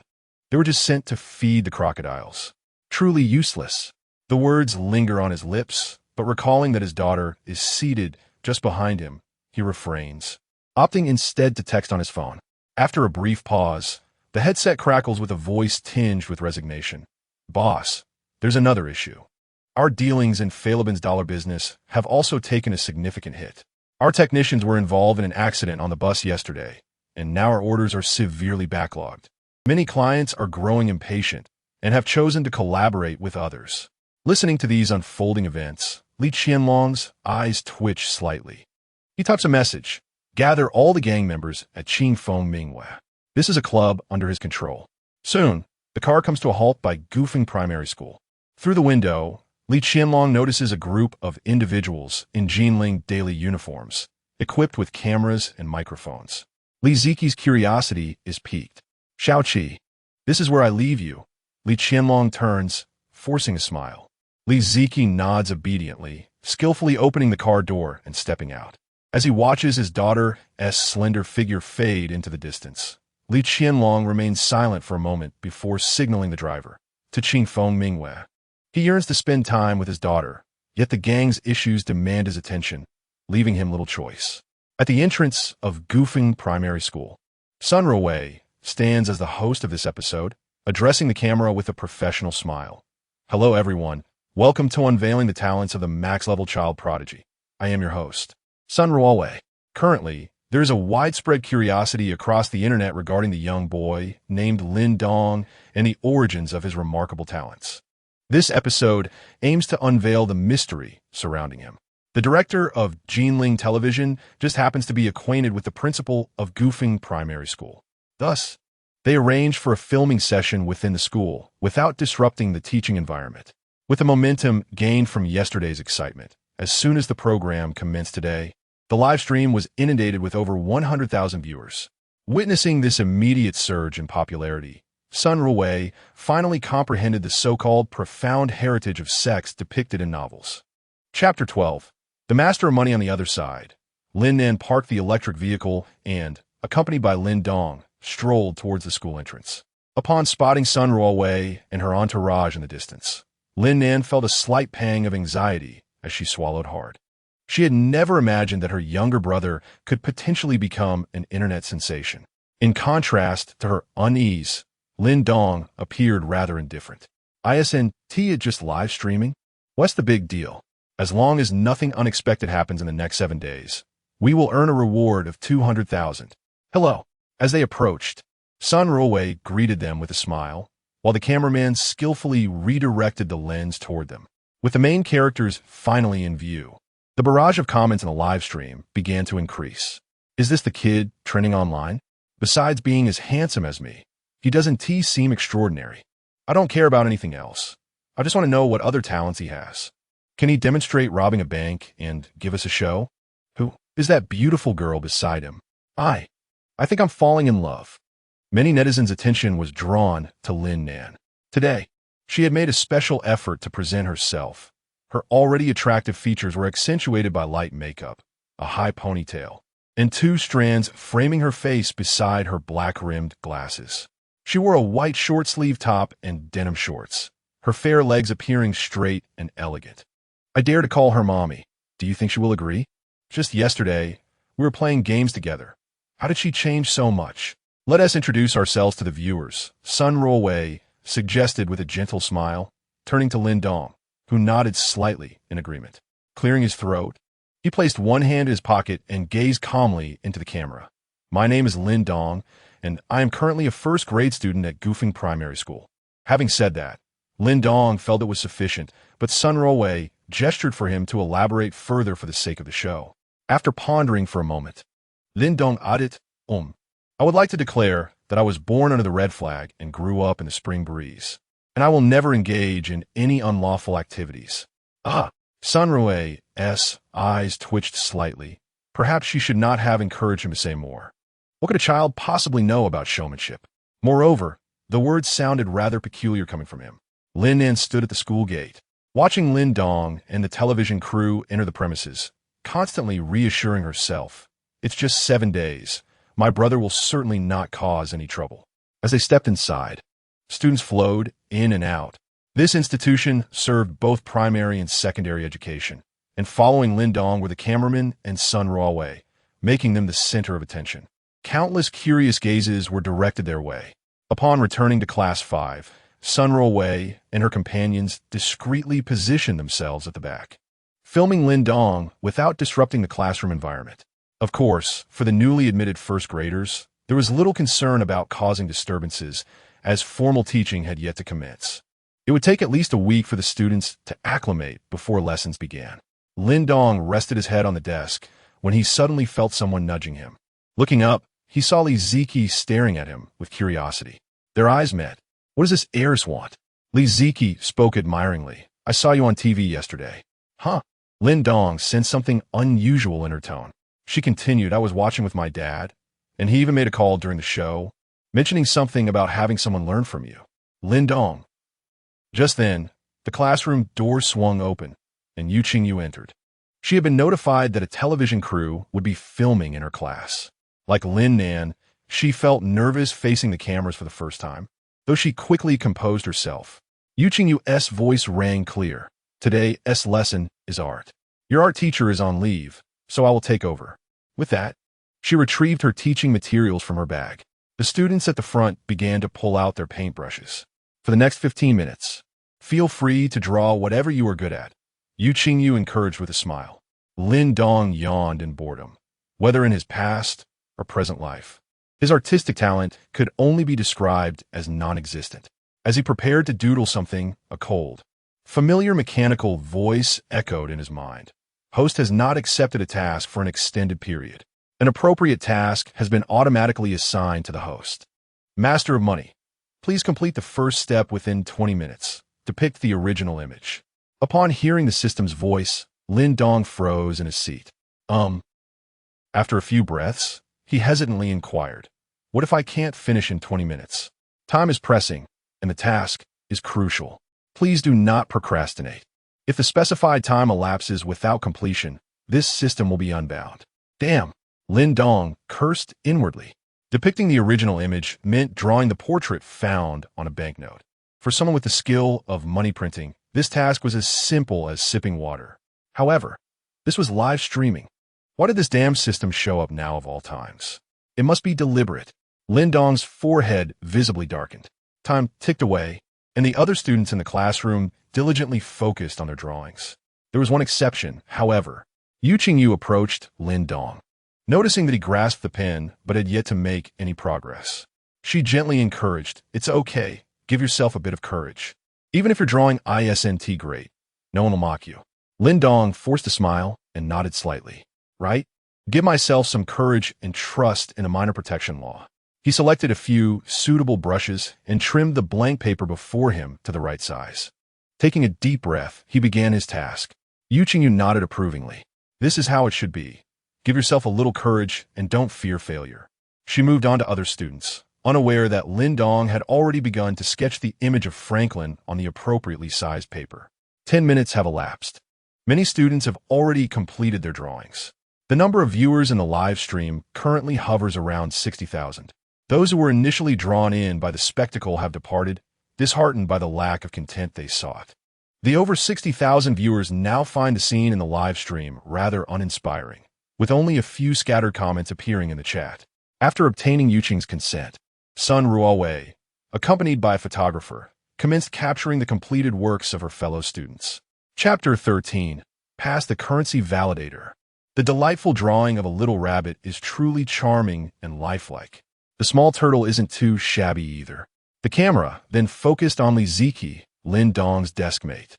They were just sent to feed the crocodiles. Truly useless. The words linger on his lips, but recalling that his daughter is seated just behind him, he refrains, opting instead to text on his phone. After a brief pause, the headset crackles with a voice tinged with resignation. Boss, there's another issue. Our dealings in Falabin's dollar business have also taken a significant hit. Our technicians were involved in an accident on the bus yesterday, and now our orders are severely backlogged. Many clients are growing impatient and have chosen to collaborate with others. Listening to these unfolding events, Li Qianlong's eyes twitch slightly. He types a message. Gather all the gang members at Qingfeng Minghua. This is a club under his control. Soon, the car comes to a halt by Goofing Primary School. Through the window, Li Qianlong notices a group of individuals in Jinling daily uniforms, equipped with cameras and microphones. Li Ziqi's curiosity is piqued. Xiaoqi, this is where I leave you. Li Qianlong turns, forcing a smile. Li Ziqi nods obediently, skillfully opening the car door and stepping out. As he watches his daughter's slender figure fade into the distance, Li Qianlong remains silent for a moment before signaling the driver, to Qingfeng Mingwei. He yearns to spend time with his daughter, yet the gang's issues demand his attention, leaving him little choice. At the entrance of Goofing Primary School, Sun Ruowei stands as the host of this episode, addressing the camera with a professional smile. Hello everyone, welcome to Unveiling the Talents of the Max-Level Child Prodigy. I am your host, Sun Ruowei. Currently, there is a widespread curiosity across the internet regarding the young boy named Lin Dong and the origins of his remarkable talents. This episode aims to unveil the mystery surrounding him. The director of Jinling Television just happens to be acquainted with the principal of Goofing Primary School. Thus, they arrange for a filming session within the school without disrupting the teaching environment. With the momentum gained from yesterday's excitement, as soon as the program commenced today, the live stream was inundated with over 100,000 viewers. Witnessing this immediate surge in popularity, Sun Ruowei finally comprehended the so-called profound heritage of sex depicted in novels. Chapter 12. The Master of Money on the Other Side. Lin Nan parked the electric vehicle and, accompanied by Lin Dong, strolled towards the school entrance. Upon spotting Sun Ruowei and her entourage in the distance, Lin Nan felt a slight pang of anxiety as she swallowed hard. She had never imagined that her younger brother could potentially become an internet sensation. In contrast to her unease, Lin Dong appeared rather indifferent. Isn't it just live streaming? What's the big deal? As long as nothing unexpected happens in the next 7 days, we will earn a reward of 200,000. Hello. As they approached, Sun Ruowei greeted them with a smile, while the cameraman skillfully redirected the lens toward them. With the main characters finally in view, the barrage of comments in the live stream began to increase. Is this the kid trending online? Besides being as handsome as me, he doesn't seem extraordinary. I don't care about anything else. I just want to know what other talents he has. Can he demonstrate robbing a bank and give us a show? Who is that beautiful girl beside him? I think I'm falling in love. Many netizens' attention was drawn to Lin Nan. Today, she had made a special effort to present herself. Her already attractive features were accentuated by light makeup, a high ponytail, and 2 strands framing her face beside her black-rimmed glasses. She wore a white short-sleeve top and denim shorts, her fair legs appearing straight and elegant. I dare to call her mommy. Do you think she will agree? Just yesterday, we were playing games together. How did she change so much? Let us introduce ourselves to the viewers, Sun Ruowei suggested with a gentle smile, turning to Lin Dong, who nodded slightly in agreement. Clearing his throat, he placed one hand in his pocket and gazed calmly into the camera. My name is Lin Dong, and I am currently a first-grade student at Goofing Primary School. Having said that, Lin Dong felt it was sufficient, but Sun Ruowei gestured for him to elaborate further for the sake of the show. After pondering for a moment, Lin Dong added, I would like to declare that I was born under the red flag and grew up in the spring breeze, and I will never engage in any unlawful activities. Sun Ruowei's eyes twitched slightly. Perhaps she should not have encouraged him to say more. What could a child possibly know about showmanship? Moreover, the words sounded rather peculiar coming from him. Lin Nan stood at the school gate, watching Lin Dong and the television crew enter the premises, constantly reassuring herself, it's just 7 days. My brother will certainly not cause any trouble. As they stepped inside, students flowed in and out. This institution served both primary and secondary education, and following Lin Dong were the cameraman and Sun Ruowei, making them the center of attention. Countless curious gazes were directed their way. Upon returning to Class 5, Sun Ruowei and her companions discreetly positioned themselves at the back, filming Lin Dong without disrupting the classroom environment. Of course, for the newly admitted first graders, there was little concern about causing disturbances, as formal teaching had yet to commence. It would take at least a week for the students to acclimate before lessons began. Lin Dong rested his head on the desk when he suddenly felt someone nudging him. Looking up, he saw Li Ziqi staring at him with curiosity. Their eyes met. What does this heiress want? Li Ziki spoke admiringly. I saw you on TV yesterday. Huh? Lin Dong sensed something unusual in her tone. She continued, I was watching with my dad, and he even made a call during the show, mentioning something about having someone learn from you. Lin Dong. Just then, the classroom door swung open, and Yu Qingyu entered. She had been notified that a television crew would be filming in her class. Like Lin Nan, she felt nervous facing the cameras for the first time, though she quickly composed herself. Yu Qingyu's voice rang clear. Today's lesson is art. Your art teacher is on leave, so I will take over. With that, she retrieved her teaching materials from her bag. The students at the front began to pull out their paintbrushes. For the next 15 minutes, feel free to draw whatever you are good at. Yu Qingyu encouraged with a smile. Lin Dong yawned in boredom, whether in his past or present life. His artistic talent could only be described as non-existent. As he prepared to doodle something, a cold, familiar mechanical voice echoed in his mind. Host has not accepted a task for an extended period. An appropriate task has been automatically assigned to the host. Master of Money, please complete the first step within 20 minutes. Depict the original image. Upon hearing the system's voice, Lin Dong froze in his seat. After a few breaths, he hesitantly inquired, what if I can't finish in 20 minutes? Time is pressing, and the task is crucial. Please do not procrastinate. If the specified time elapses without completion, this system will be unbound. Damn, Lin Dong cursed inwardly. Depicting the original image meant drawing the portrait found on a banknote. For someone with the skill of money printing, this task was as simple as sipping water. However, this was live streaming. Why did this damn system show up now of all times? It must be deliberate. Lin Dong's forehead visibly darkened. Time ticked away, and the other students in the classroom diligently focused on their drawings. There was one exception, however. Yu Qingyu approached Lin Dong, noticing that he grasped the pen but had yet to make any progress. She gently encouraged, it's okay, give yourself a bit of courage. Even if you're drawing ISNT great, no one will mock you. Lin Dong forced a smile and nodded slightly. Right? Give myself some courage and trust in a minor protection law. He selected a few suitable brushes and trimmed the blank paper before him to the right size. Taking a deep breath, he began his task. Yu Qingyu nodded approvingly. This is how it should be. Give yourself a little courage and don't fear failure. She moved on to other students, unaware that Lin Dong had already begun to sketch the image of Franklin on the appropriately sized paper. 10 minutes have elapsed. Many students have already completed their drawings. The number of viewers in the live stream currently hovers around 60,000. Those who were initially drawn in by the spectacle have departed, disheartened by the lack of content they sought. The over 60,000 viewers now find the scene in the live stream rather uninspiring, with only a few scattered comments appearing in the chat. After obtaining Yu Qing's consent, Sun Ruowei, accompanied by a photographer, commenced capturing the completed works of her fellow students. Chapter 13. Pass the Currency Validator. The delightful drawing of a little rabbit is truly charming and lifelike. The small turtle isn't too shabby either. The camera then focused on Li Ziki, Lin Dong's deskmate.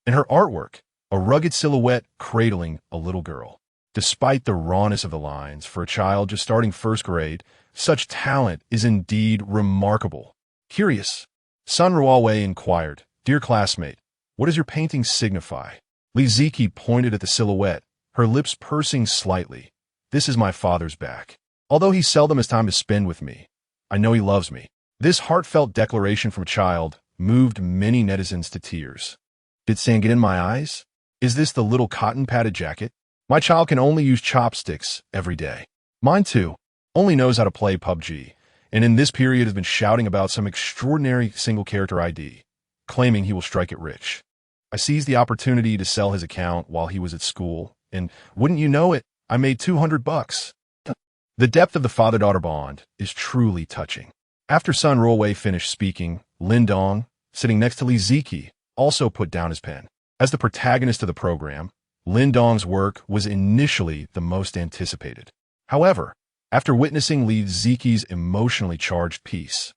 In her artwork, a rugged silhouette cradling a little girl. Despite the rawness of the lines, for a child just starting first grade, such talent is indeed remarkable. Curious, Sun Ruowei inquired, Dear classmate, what does your painting signify? Li Ziki pointed at the silhouette, her lips pursing slightly. This is my father's back. Although he seldom has time to spend with me, I know he loves me. This heartfelt declaration from a child moved many netizens to tears. Did sand get in my eyes? Is this the little cotton-padded jacket? My child can only use chopsticks every day. Mine too, only knows how to play PUBG, and in this period has been shouting about some extraordinary single-character ID, claiming he will strike it rich. I seized the opportunity to sell his account while he was at school, and wouldn't you know it, I made $200. The depth of the father-daughter bond is truly touching. After Sun Ruowei finished speaking, Lin Dong, sitting next to Li Ziki, also put down his pen. As the protagonist of the program, Lin Dong's work was initially the most anticipated. However, after witnessing Li Ziki's emotionally charged piece,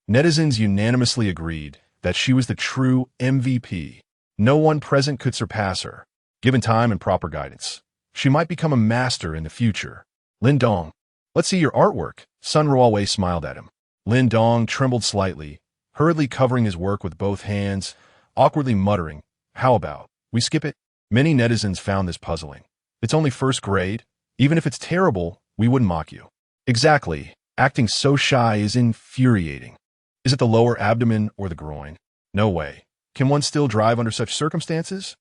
netizens unanimously agreed that she was the true MVP. No one present could surpass her. Given time and proper guidance, she might become a master in the future. Lin Dong, let's see your artwork. Sun Ruowei smiled at him. Lin Dong trembled slightly, hurriedly covering his work with both hands, awkwardly muttering, "How about we skip it?" Many netizens found this puzzling. "It's only first grade. Even if it's terrible, we wouldn't mock you." Exactly. Acting so shy is infuriating. Is it the lower abdomen or the groin? No way. Can one still drive under such circumstances?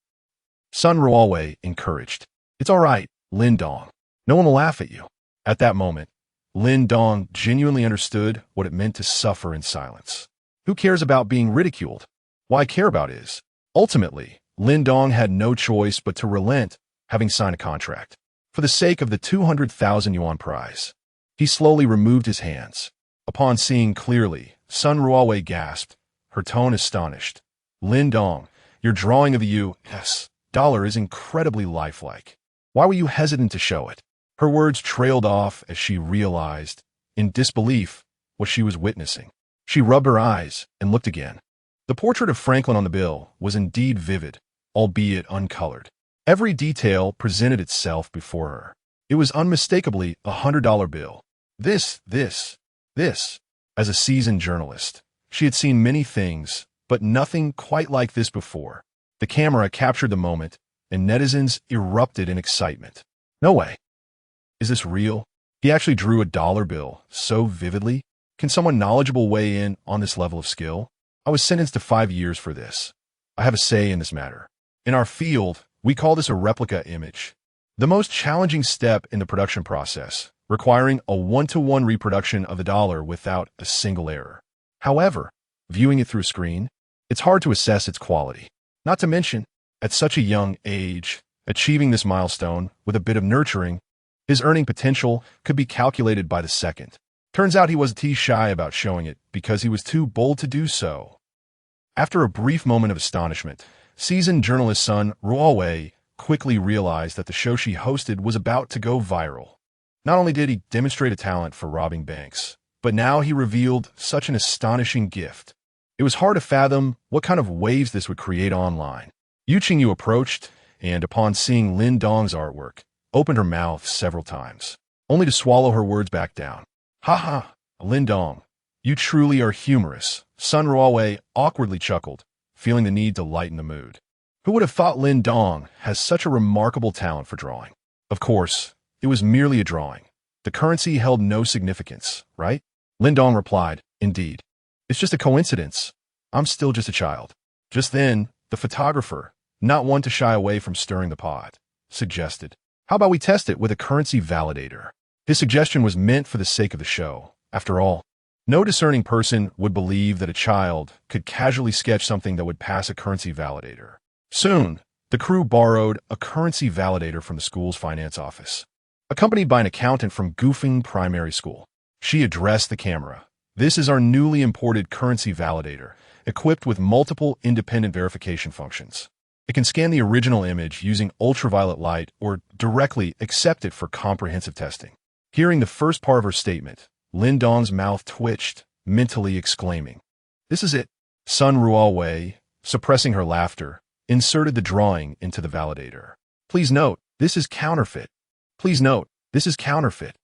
Sun Ruolwei encouraged. "It's all right, Lin Dong. No one will laugh at you." At that moment, Lin Dong genuinely understood what it meant to suffer in silence. Who cares about being ridiculed? What I care about is, ultimately, Lin Dong had no choice but to relent, having signed a contract. For the sake of the 200,000 yuan prize. He slowly removed his hands. Upon seeing clearly, Sun Ruolwei gasped, her tone astonished. "Lin Dong, your drawing of the U.S. dollar is incredibly lifelike. Why were you hesitant to show it?" Her words trailed off as she realized, in disbelief, what she was witnessing. She rubbed her eyes and looked again. The portrait of Franklin on the bill was indeed vivid, albeit uncolored. Every detail presented itself before her. It was unmistakably a $100 bill. This. As a seasoned journalist, she had seen many things, but nothing quite like this before. The camera captured the moment, and netizens erupted in excitement. "No way. Is this real? He actually drew a dollar bill so vividly? Can someone knowledgeable weigh in on this level of skill? I was sentenced to 5 years for this. I have a say in this matter. In our field, we call this a replica image. The most challenging step in the production process, requiring a 1-to-1 reproduction of the dollar without a single error. However, viewing it through a screen, it's hard to assess its quality. Not to mention, at such a young age, achieving this milestone with a bit of nurturing, his earning potential could be calculated by the second. Turns out he was too shy about showing it because he was too bold to do so." After a brief moment of astonishment, seasoned journalist Sun Ruolwei quickly realized that the show she hosted was about to go viral. Not only did he demonstrate a talent for robbing banks, but now he revealed such an astonishing gift. It was hard to fathom what kind of waves this would create online. Yu Qingyu approached, and upon seeing Lin Dong's artwork, opened her mouth several times, only to swallow her words back down. "Ha ha, Lin Dong, you truly are humorous." Sun Ruolwei awkwardly chuckled, feeling the need to lighten the mood. Who would have thought Lin Dong has such a remarkable talent for drawing? Of course, it was merely a drawing. The currency held no significance, right? Lin Dong replied, "Indeed. It's just a coincidence. I'm still just a child." Just then, the photographer, not one to shy away from stirring the pot, suggested, "How about we test it with a currency validator?" His suggestion was meant for the sake of the show. After all, no discerning person would believe that a child could casually sketch something that would pass a currency validator. Soon, the crew borrowed a currency validator from the school's finance office. Accompanied by an accountant from Gufeng Primary School, she addressed the camera. "This is our newly imported currency validator, equipped with multiple independent verification functions. It can scan the original image using ultraviolet light or directly accept it for comprehensive testing." Hearing the first part of her statement, Lin Dong's mouth twitched, mentally exclaiming, "This is it." Sun Ruolwei, suppressing her laughter, inserted the drawing into the validator. "Please note, this is counterfeit. Please note, this is counterfeit.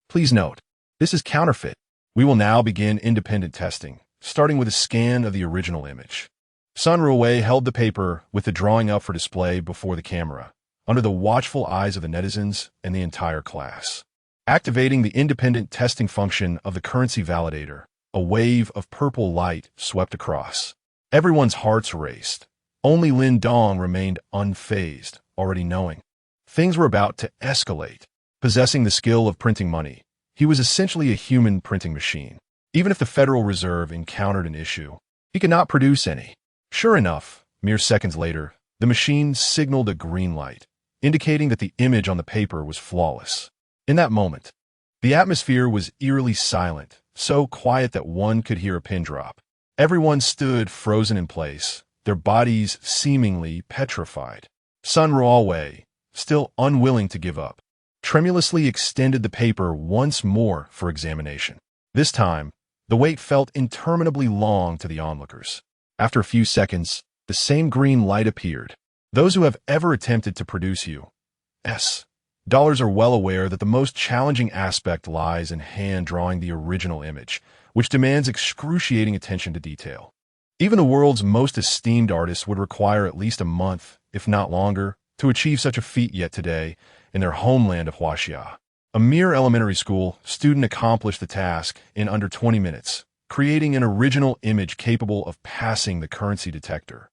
Please note, this is counterfeit." We will now begin independent testing, starting with a scan of the original image. Sun Ruolwei held the paper with the drawing up for display before the camera, under the watchful eyes of the netizens and the entire class. Activating the independent testing function of the currency validator, a wave of purple light swept across. Everyone's hearts raced. Only Lin Dong remained unfazed, already knowing things were about to escalate. Possessing the skill of printing money, he was essentially a human printing machine. Even if the Federal Reserve encountered an issue, he could not produce any. Sure enough, mere seconds later, the machine signaled a green light, indicating that the image on the paper was flawless. In that moment, the atmosphere was eerily silent, so quiet that one could hear a pin drop. Everyone stood frozen in place, their bodies seemingly petrified. Sun Ruolwei, still unwilling to give up, tremulously extended the paper once more for examination. This time, the wait felt interminably long to the onlookers. After a few seconds, the same green light appeared. Those who have ever attempted to produce U.S. dollars are well aware that the most challenging aspect lies in hand-drawing the original image, which demands excruciating attention to detail. Even the world's most esteemed artists would require at least a month, if not longer, to achieve such a feat. Yet today, in their homeland of Huaxia, a mere elementary school student accomplished the task in under 20 minutes, creating an original image capable of passing the currency detector.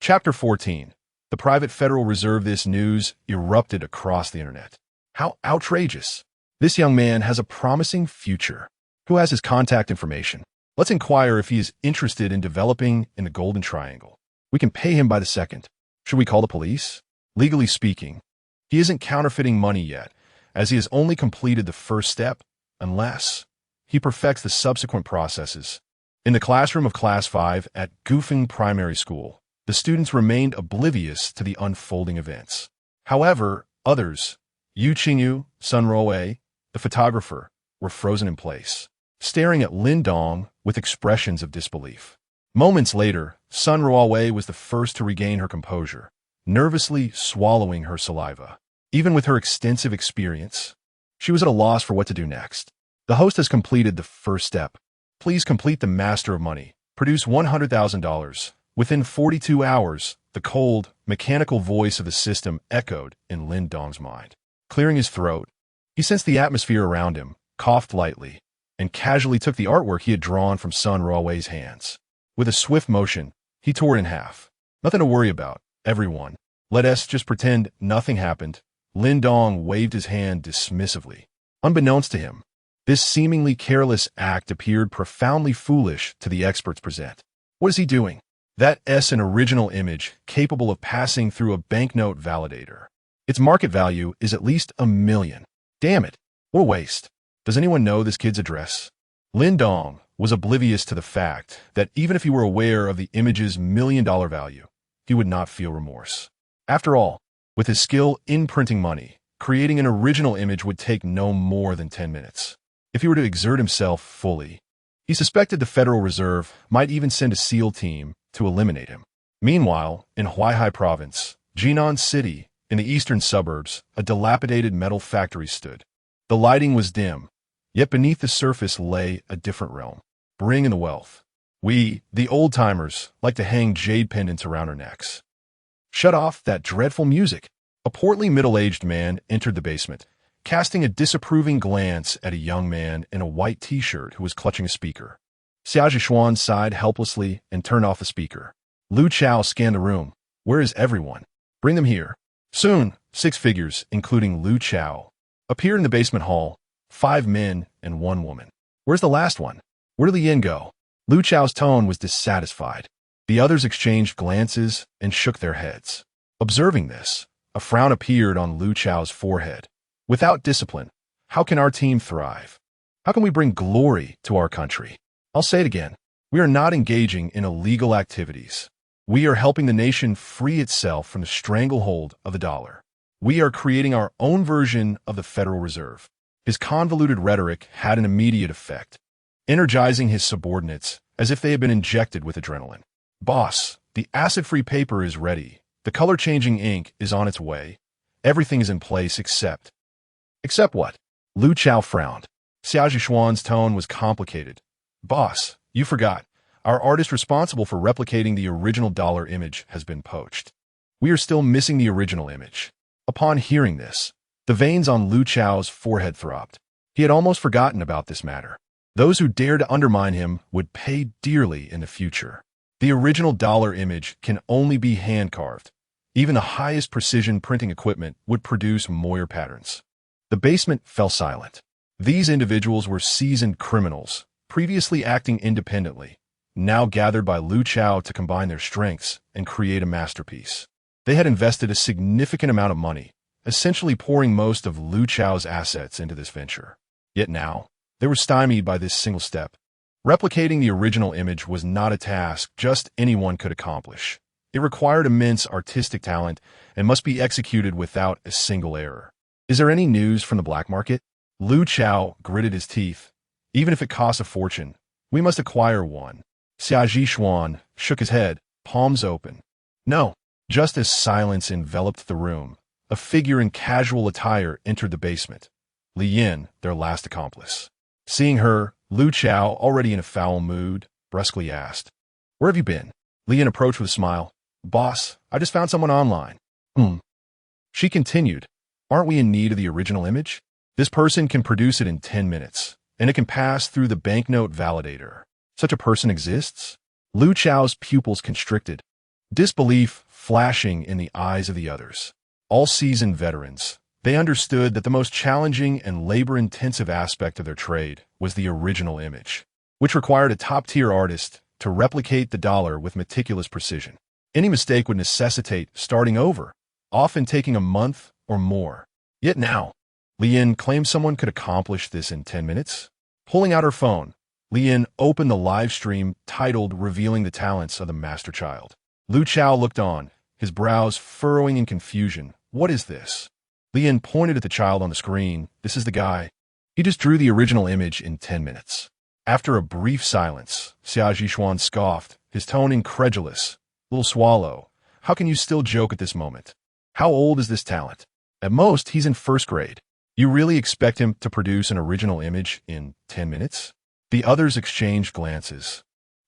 Chapter 14. The Private Federal Reserve. This news erupted across the internet. How outrageous! This young man has a promising future. Who has his contact information? Let's inquire if he is interested in developing in the Golden Triangle. We can pay him by the second. Should we call the police? Legally speaking, he isn't counterfeiting money yet, as he has only completed the first step, unless he perfects the subsequent processes. In the classroom of Class 5 at Gufeng Primary School, the students remained oblivious to the unfolding events. However, others, Yu Qingyu, Sun Ruowei, the photographer, were frozen in place, staring at Lin Dong with expressions of disbelief. Moments later, Sun Ruowei was the first to regain her composure, nervously swallowing her saliva. Even with her extensive experience, she was at a loss for what to do next. The host has completed the first step. Please complete the Master of Money. Produce $100,000. Within 42 hours, the cold, mechanical voice of the system echoed in Lin Dong's mind. Clearing his throat, he sensed the atmosphere around him, coughed lightly, and casually took the artwork he had drawn from Sun Ruowei's hands. With a swift motion, he tore it in half. Nothing to worry about, everyone. Let us just pretend nothing happened. Lin Dong waved his hand dismissively. Unbeknownst to him, this seemingly careless act appeared profoundly foolish to the experts present. What is he doing? That's an original image capable of passing through a banknote validator. Its market value is at least $1 million. Damn it, what a waste. Does anyone know this kid's address? Lin Dong was oblivious to the fact that even if he were aware of the image's $1 million value, he would not feel remorse. After all, with his skill in printing money, creating an original image would take no more than 10 minutes. If he were to exert himself fully, he suspected the Federal Reserve might even send a SEAL team to eliminate him. Meanwhile, in Huaihai Province, Jinan City, in the eastern suburbs, a dilapidated metal factory stood. The lighting was dim, yet beneath the surface lay a different realm, bringing in the wealth. We, the old-timers, like to hang jade pendants around our necks. Shut off that dreadful music. A portly middle-aged man entered the basement, casting a disapproving glance at a young man in a white t-shirt who was clutching a speaker. Xia Zhishuan sighed helplessly and turned off the speaker. Lu Chao scanned the room. Where is everyone? Bring them here. Soon, 6 figures, including Lu Chao, appeared in the basement hall, 5 men and 1 woman. Where's the last one? Where did the yin go? Lu Chao's tone was dissatisfied. The others exchanged glances and shook their heads. Observing this, a frown appeared on Lu Chao's forehead. Without discipline, how can our team thrive? How can we bring glory to our country? I'll say it again. We are not engaging in illegal activities. We are helping the nation free itself from the stranglehold of the dollar. We are creating our own version of the Federal Reserve. His convoluted rhetoric had an immediate effect, energizing his subordinates as if they had been injected with adrenaline. Boss, the acid-free paper is ready. The color-changing ink is on its way. Everything is in place except... Except what? Lu Chao frowned. Xia Zhishuan's tone was complicated. Boss, you forgot. Our artist responsible for replicating the original dollar image has been poached. We are still missing the original image. Upon hearing this, the veins on Lu Chao's forehead throbbed. He had almost forgotten about this matter. Those who dare to undermine him would pay dearly in the future. The original dollar image can only be hand-carved. Even the highest precision printing equipment would produce moire patterns. The basement fell silent. These individuals were seasoned criminals, previously acting independently, now gathered by Lu Chao to combine their strengths and create a masterpiece. They had invested a significant amount of money, essentially pouring most of Lu Chao's assets into this venture. Yet now, they were stymied by this single step. Replicating the original image was not a task just anyone could accomplish. It required immense artistic talent and must be executed without a single error. Is there any news from the black market? Lu Chao gritted his teeth. Even if it costs a fortune, we must acquire one. Xia Zhishuan shook his head, palms open. No. Just as silence enveloped the room, a figure in casual attire entered the basement. Li Yin, their last accomplice. Seeing her, Lu Chao, already in a foul mood, brusquely asked. Where have you been? Lian approached with a smile. Boss, I just found someone online. She continued. Aren't we in need of the original image? This person can produce it in 10 minutes, and it can pass through the banknote validator. Such a person exists? Lu Chao's pupils constricted, disbelief flashing in the eyes of the others. All seasoned veterans, they understood that the most challenging and labor-intensive aspect of their trade was the original image, which required a top-tier artist to replicate the dollar with meticulous precision. Any mistake would necessitate starting over, often taking a month or more. Yet now, Lian claimed someone could accomplish this in 10 minutes. Pulling out her phone, Lian opened the live stream titled Revealing the Talents of the Master Child. Lu Chao looked on, his brows furrowing in confusion. What is this? Lian pointed at the child on the screen. This is the guy. He just drew the original image in 10 minutes. After a brief silence, Xia Zhishuan scoffed, his tone incredulous. Little swallow, how can you still joke at this moment? How old is this talent? At most, he's in first grade. You really expect him to produce an original image in 10 minutes? The others exchanged glances,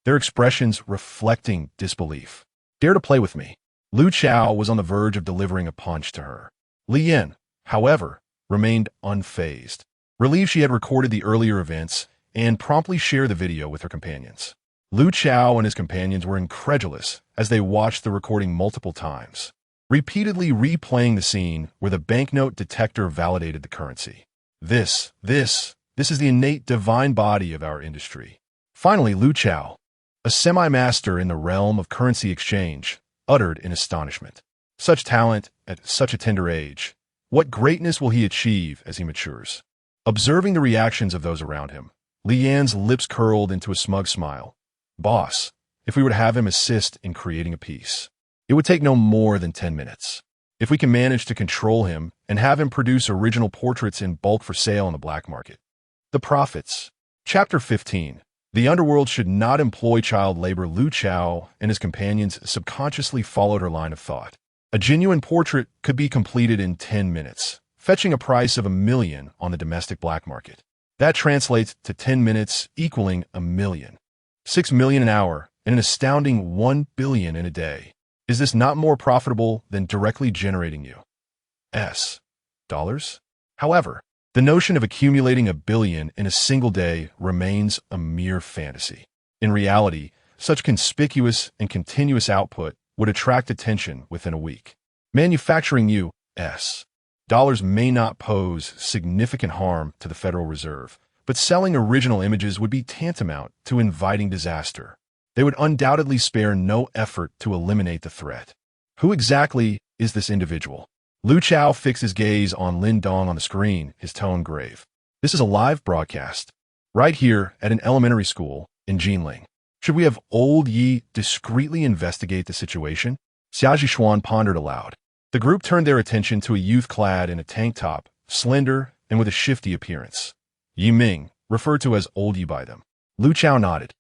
their expressions reflecting disbelief. Dare to play with me. Lu Chao was on the verge of delivering a punch to her. Lian, however, remained unfazed, relieved she had recorded the earlier events and promptly shared the video with her companions. Lu Chao and his companions were incredulous as they watched the recording multiple times, repeatedly replaying the scene where the banknote detector validated the currency. This is the innate divine body of our industry. Finally, Lu Chao, a semi-master in the realm of currency exchange, uttered in astonishment. Such talent at such a tender age. What greatness will he achieve as he matures? Observing the reactions of those around him, Lian's lips curled into a smug smile. Boss, if we were to have him assist in creating a piece, it would take no more than 10 minutes. If we can manage to control him and have him produce original portraits in bulk for sale on the black market. The profits. Chapter 15. The underworld should not employ child labor. Lu Chao and his companions subconsciously followed her line of thought. A genuine portrait could be completed in 10 minutes, fetching a price of $1 million on the domestic black market. That translates to 10 minutes equaling $1 million. $6 million an hour and an astounding $1 billion in a day. Is this not more profitable than directly generating U.S. dollars? However, the notion of accumulating $1 billion in a single day remains a mere fantasy. In reality, such conspicuous and continuous output would attract attention within a week. Manufacturing U.S. dollars may not pose significant harm to the Federal Reserve, but selling original images would be tantamount to inviting disaster. They would undoubtedly spare no effort to eliminate the threat. Who exactly is this individual? Lu Chao fixed his gaze on Lin Dong on the screen, his tone grave. This is a live broadcast, right here at an elementary school in Jinling. Should we have old Yi discreetly investigate the situation? Xia Zhishuan pondered aloud. The group turned their attention to a youth clad in a tank top, slender and with a shifty appearance. Yi Ming, referred to as Old Yi by them. Lu Chao nodded,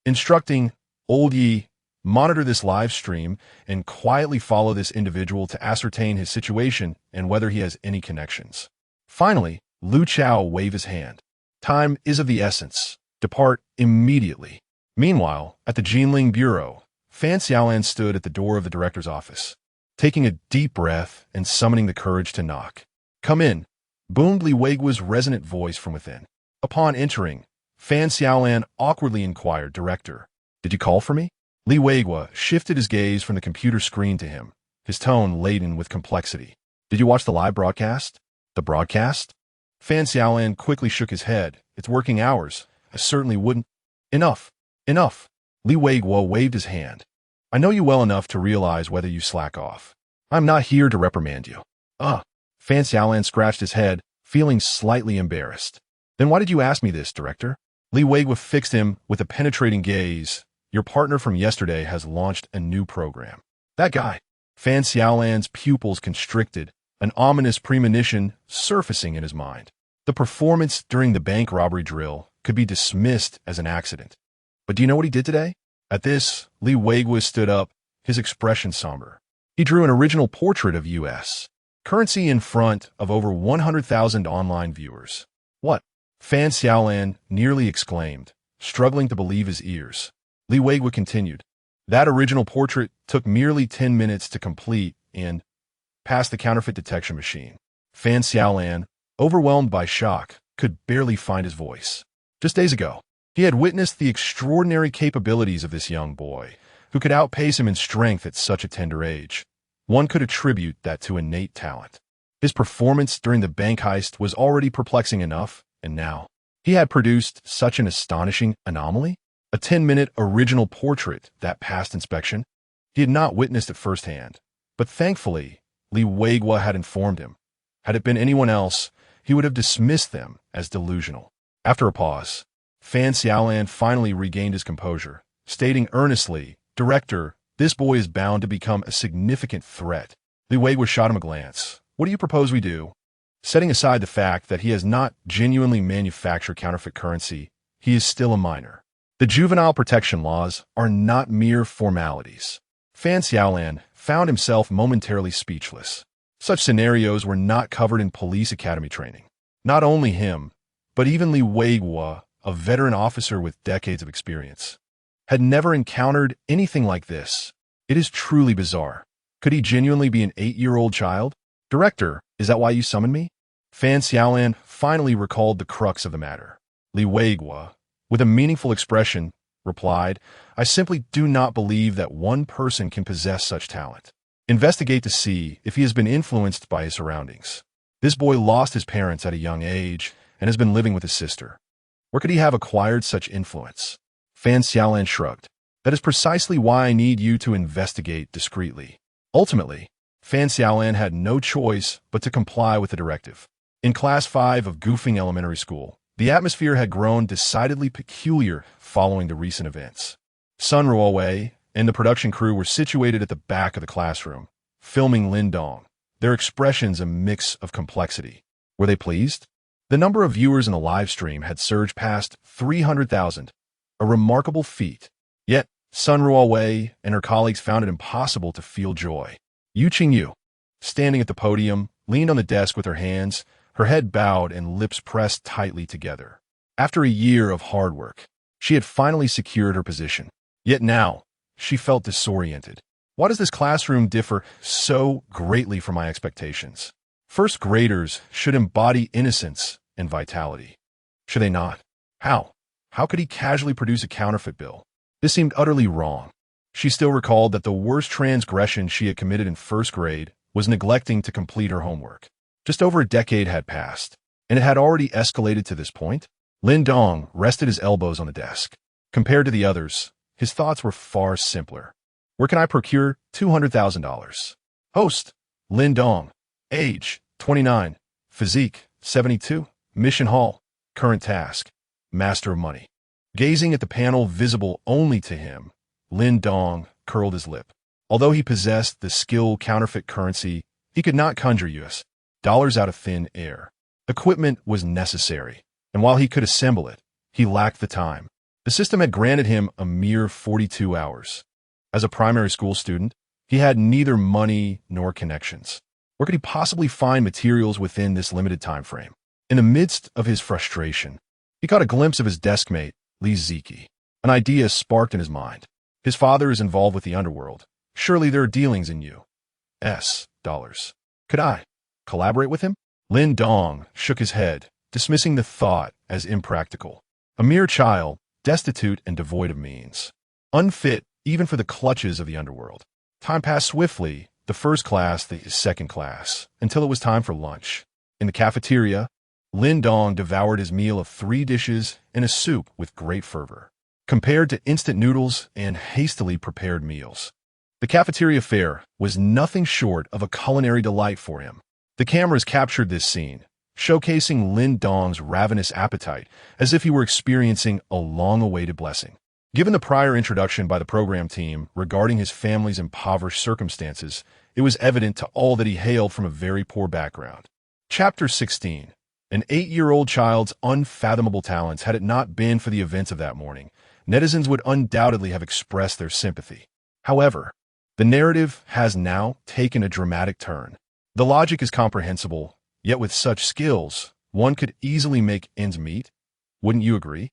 instructing Old Yi, monitor this live stream and quietly follow this individual to ascertain his situation and whether he has any connections. Finally, Lu Chao waved his hand. Time is of the essence. Depart immediately. Meanwhile, at the Jinling Bureau, Fan Xiaolan stood at the door of the director's office, taking a deep breath and summoning the courage to knock. Come in, boomed Li Weiguo's resonant voice from within. Upon entering, Fan Xiaolan awkwardly inquired, Director, did you call for me? Li Weiguo shifted his gaze from the computer screen to him, his tone laden with complexity. Did you watch the live broadcast? The broadcast? Fan Xiaolan quickly shook his head. It's working hours. I certainly wouldn't. Enough. Enough. Li Weiguo waved his hand. I know you well enough to realize whether you slack off. I'm not here to reprimand you. Fan Xiaolan scratched his head, feeling slightly embarrassed. Then why did you ask me this, Director? Li Weiguo fixed him with a penetrating gaze. Your partner from yesterday has launched a new program. That guy. Fan Xiaolan's pupils constricted, an ominous premonition surfacing in his mind. The performance during the bank robbery drill could be dismissed as an accident. But do you know what he did today? At this, Li Weiguo stood up, his expression somber. He drew an original portrait of U.S. currency in front of over 100,000 online viewers. What? Fan Xiaolan nearly exclaimed, struggling to believe his ears. Li Weigua continued. That original portrait took merely 10 minutes to complete and passed the counterfeit detection machine. Fan Xiaolan, overwhelmed by shock, could barely find his voice. Just days ago, he had witnessed the extraordinary capabilities of this young boy, who could outpace him in strength at such a tender age. One could attribute that to innate talent. His performance during the bank heist was already perplexing enough, and now he had produced such an astonishing anomaly. A 10-minute original portrait that passed inspection. He had not witnessed it firsthand, but thankfully, Li Weigua had informed him. Had it been anyone else, he would have dismissed them as delusional. After a pause, Fan Xiaolan finally regained his composure, stating earnestly, "Director, this boy is bound to become a significant threat." Li Weigua shot him a glance. "What do you propose we do?" Setting aside the fact that he has not genuinely manufactured counterfeit currency, he is still a minor. The juvenile protection laws are not mere formalities. Fan Xiaolan found himself momentarily speechless. Such scenarios were not covered in police academy training. Not only him, but even Li Weigua, a veteran officer with decades of experience, had never encountered anything like this. It is truly bizarre. Could he genuinely be an 8-year-old child? "Director, is that why you summoned me?" Fan Xiaolan finally recalled the crux of the matter. Li Weigua, with a meaningful expression, replied, "I simply do not believe that one person can possess such talent. Investigate to see if he has been influenced by his surroundings. This boy lost his parents at a young age and has been living with his sister. Where could he have acquired such influence?" Fan Xiaolan shrugged. "That is precisely why I need you to investigate discreetly." Ultimately, Fan Xiaolan had no choice but to comply with the directive. In Class 5 of Goofing Elementary School, the atmosphere had grown decidedly peculiar following the recent events. Sun Ruowei and the production crew were situated at the back of the classroom, filming Lin Dong, their expressions a mix of complexity. Were they pleased? The number of viewers in the live stream had surged past 300,000, a remarkable feat. Yet, Sun Ruowei and her colleagues found it impossible to feel joy. Yu Qingyu, standing at the podium, leaned on the desk with her hands, her head bowed and lips pressed tightly together. After a year of hard work, she had finally secured her position. Yet now, she felt disoriented. Why does this classroom differ so greatly from my expectations? First graders should embody innocence and vitality. Should they not? How? How could he casually produce a counterfeit bill? This seemed utterly wrong. She still recalled that the worst transgression she had committed in first grade was neglecting to complete her homework. Just over a decade had passed, and it had already escalated to this point. Lin Dong rested his elbows on the desk. Compared to the others, his thoughts were far simpler. Where can I procure $200,000? Host, Lin Dong. Age, 29. Physique, 72. Mission hall. Current task, master of money. Gazing at the panel visible only to him, Lin Dong curled his lip. Although he possessed the skill counterfeit currency, he could not conjure US dollars out of thin air. Equipment was necessary, and while he could assemble it, he lacked the time. The system had granted him a mere 42 hours. As a primary school student, he had neither money nor connections. Where could he possibly find materials within this limited time frame? In the midst of his frustration, he caught a glimpse of his deskmate, Li Ziki. An idea sparked in his mind. His father is involved with the underworld. Surely there are dealings in US dollars. Could I collaborate with him? Lin Dong shook his head, dismissing the thought as impractical. A mere child, destitute and devoid of means. Unfit even for the clutches of the underworld. Time passed swiftly, the first class, the second class, until it was time for lunch. In the cafeteria, Lin Dong devoured his meal of 3 dishes and a soup with great fervor. Compared to instant noodles and hastily prepared meals, the cafeteria fare was nothing short of a culinary delight for him. The cameras captured this scene, showcasing Lin Dong's ravenous appetite as if he were experiencing a long-awaited blessing. Given the prior introduction by the program team regarding his family's impoverished circumstances, it was evident to all that he hailed from a very poor background. Chapter 16. An 8-year-old child's unfathomable talents. Had it not been for the events of that morning, netizens would undoubtedly have expressed their sympathy. However, the narrative has now taken a dramatic turn. The logic is comprehensible, yet with such skills, one could easily make ends meet. Wouldn't you agree?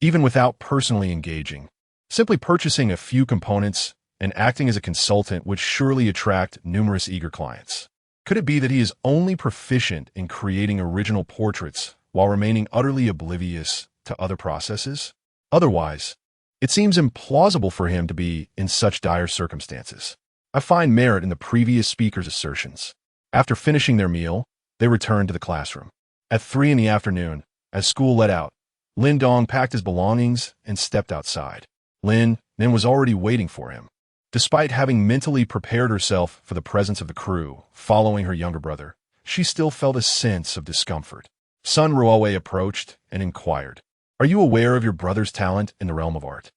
Even without personally engaging, simply purchasing a few components and acting as a consultant would surely attract numerous eager clients. Could it be that he is only proficient in creating original portraits while remaining utterly oblivious to other processes? Otherwise, it seems implausible for him to be in such dire circumstances. I find merit in the previous speaker's assertions. After finishing their meal, they returned to the classroom. At 3 in the afternoon, as school let out, Lin Dong packed his belongings and stepped outside. Lin was already waiting for him. Despite having mentally prepared herself for the presence of the crew following her younger brother, she still felt a sense of discomfort. Sun Ruowei approached and inquired, "Are you aware of your brother's talent in the realm of art?"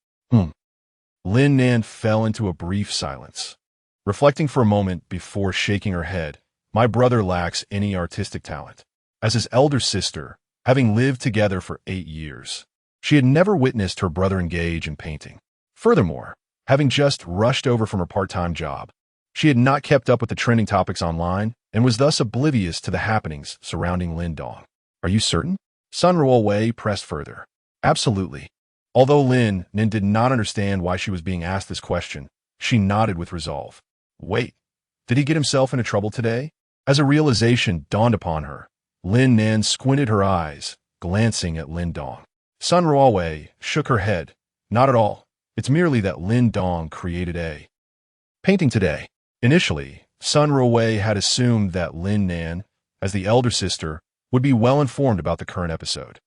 Lin Nan fell into a brief silence, reflecting for a moment before shaking her head. "My brother lacks any artistic talent." As his elder sister, having lived together for 8 years, she had never witnessed her brother engage in painting. Furthermore, having just rushed over from her part-time job, she had not kept up with the trending topics online and was thus oblivious to the happenings surrounding Lin Dong. "Are you certain?" Sun Ruowei pressed further. "Absolutely." Although Lin did not understand why she was being asked this question, she nodded with resolve. Wait, did he get himself into trouble today? As a realization dawned upon her, Lin Nan squinted her eyes, glancing at Lin Dong. Sun Ruowei shook her head. "Not at all. It's merely that Lin Dong created a painting today." Initially, Sun Ruowei had assumed that Lin Nan, as the elder sister, would be well informed about the current episode.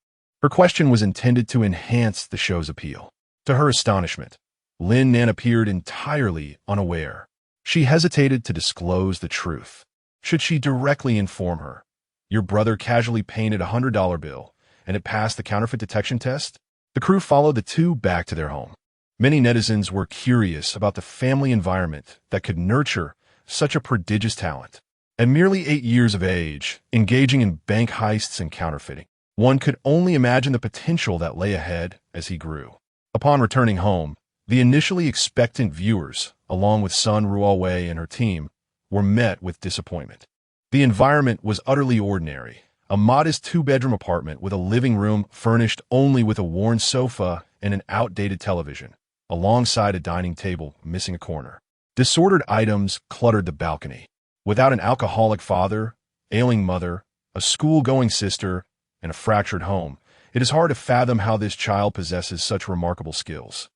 Her question was intended to enhance the show's appeal. To her astonishment, Lin Nan appeared entirely unaware. She hesitated to disclose the truth. Should she directly inform her, "Your brother casually painted a $100 bill, and it passed the counterfeit detection test?" The crew followed the two back to their home. Many netizens were curious about the family environment that could nurture such a prodigious talent. At merely 8 years of age, engaging in bank heists and counterfeiting, one could only imagine the potential that lay ahead as he grew. Upon returning home, the initially expectant viewers, along with Sun Ruowei and her team, were met with disappointment. The environment was utterly ordinary, a modest 2-bedroom apartment with a living room furnished only with a worn sofa and an outdated television, alongside a dining table missing a corner. Disordered items cluttered the balcony. Without an alcoholic father, ailing mother, a school-going sister, and a fractured home, it is hard to fathom how this child possesses such remarkable skills.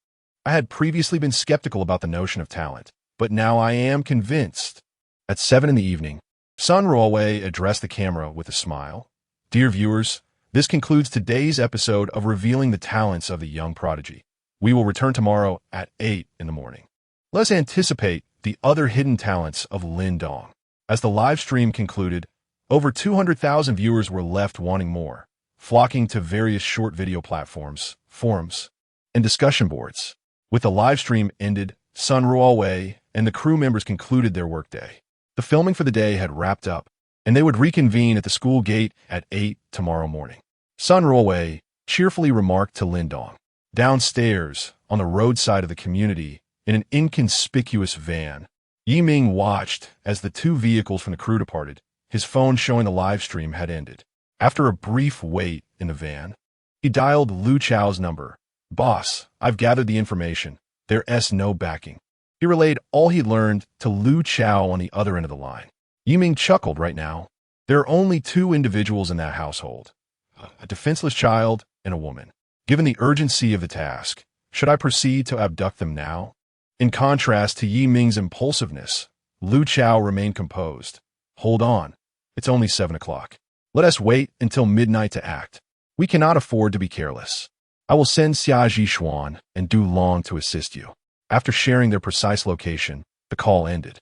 I had previously been skeptical about the notion of talent, but now I am convinced. At 7 in the evening, Sun Ruowei addressed the camera with a smile. "Dear viewers, this concludes today's episode of Revealing the Talents of the Young Prodigy. We will return tomorrow at 8 in the morning. Let's anticipate the other hidden talents of Lin Dong." As the live stream concluded, over 200,000 viewers were left wanting more, flocking to various short video platforms, forums, and discussion boards. With the live stream ended, Sun Ruowei and the crew members concluded their workday. The filming for the day had wrapped up, and they would reconvene at the school gate at 8 tomorrow morning. Sun Ruowei cheerfully remarked to Lin Dong. Downstairs, on the roadside of the community, in an inconspicuous van, Yiming watched as the 2 vehicles from the crew departed, his phone showing the live stream had ended. After a brief wait in the van, he dialed Lu Chao's number. "Boss, I've gathered the information. There's no backing." He relayed all he learned to Lu Chao on the other end of the line. Yiming chuckled. "Right now, there are only 2 individuals in that household, a defenseless child and a woman. Given the urgency of the task, should I proceed to abduct them now?" In contrast to Yiming's impulsiveness, Lu Chao remained composed. "Hold on. It's only 7 o'clock. Let us wait until midnight to act. We cannot afford to be careless. I will send Xia Zhishuan and Du Long to assist you." After sharing their precise location, the call ended.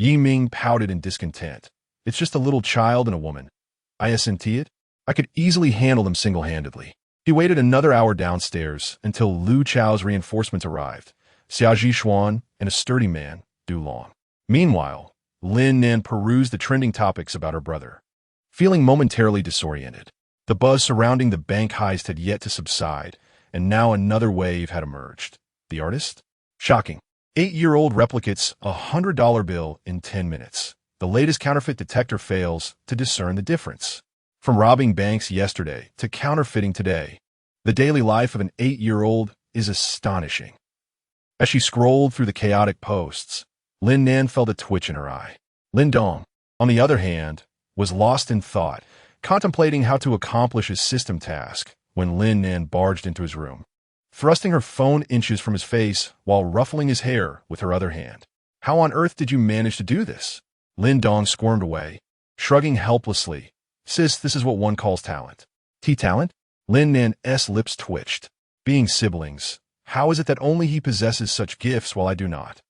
Yiming pouted in discontent. "It's just a little child and a woman. I sent it. I could easily handle them single-handedly." He waited another hour downstairs until Lu Chao's reinforcements arrived, Xia Zhishuan and a sturdy man, Du Long. Meanwhile, Lin Nan perused the trending topics about her brother. Feeling momentarily disoriented, the buzz surrounding the bank heist had yet to subside, and now another wave had emerged. The artist? Shocking. 8-year-old replicates a $100 bill in 10 minutes. The latest counterfeit detector fails to discern the difference. From robbing banks yesterday to counterfeiting today, the daily life of an 8-year-old is astonishing. As she scrolled through the chaotic posts, Lin Nan felt a twitch in her eye. Lin Dong, on the other hand, was lost in thought, contemplating how to accomplish his system task when Lin Nan barged into his room, thrusting her phone inches from his face while ruffling his hair with her other hand. "How on earth did you manage to do this?" Lin Dong squirmed away, shrugging helplessly. "Sis, this is what one calls talent." "Talent?" Lin Nan's lips twitched. "Being siblings, how is it that only he possesses such gifts while I do not?"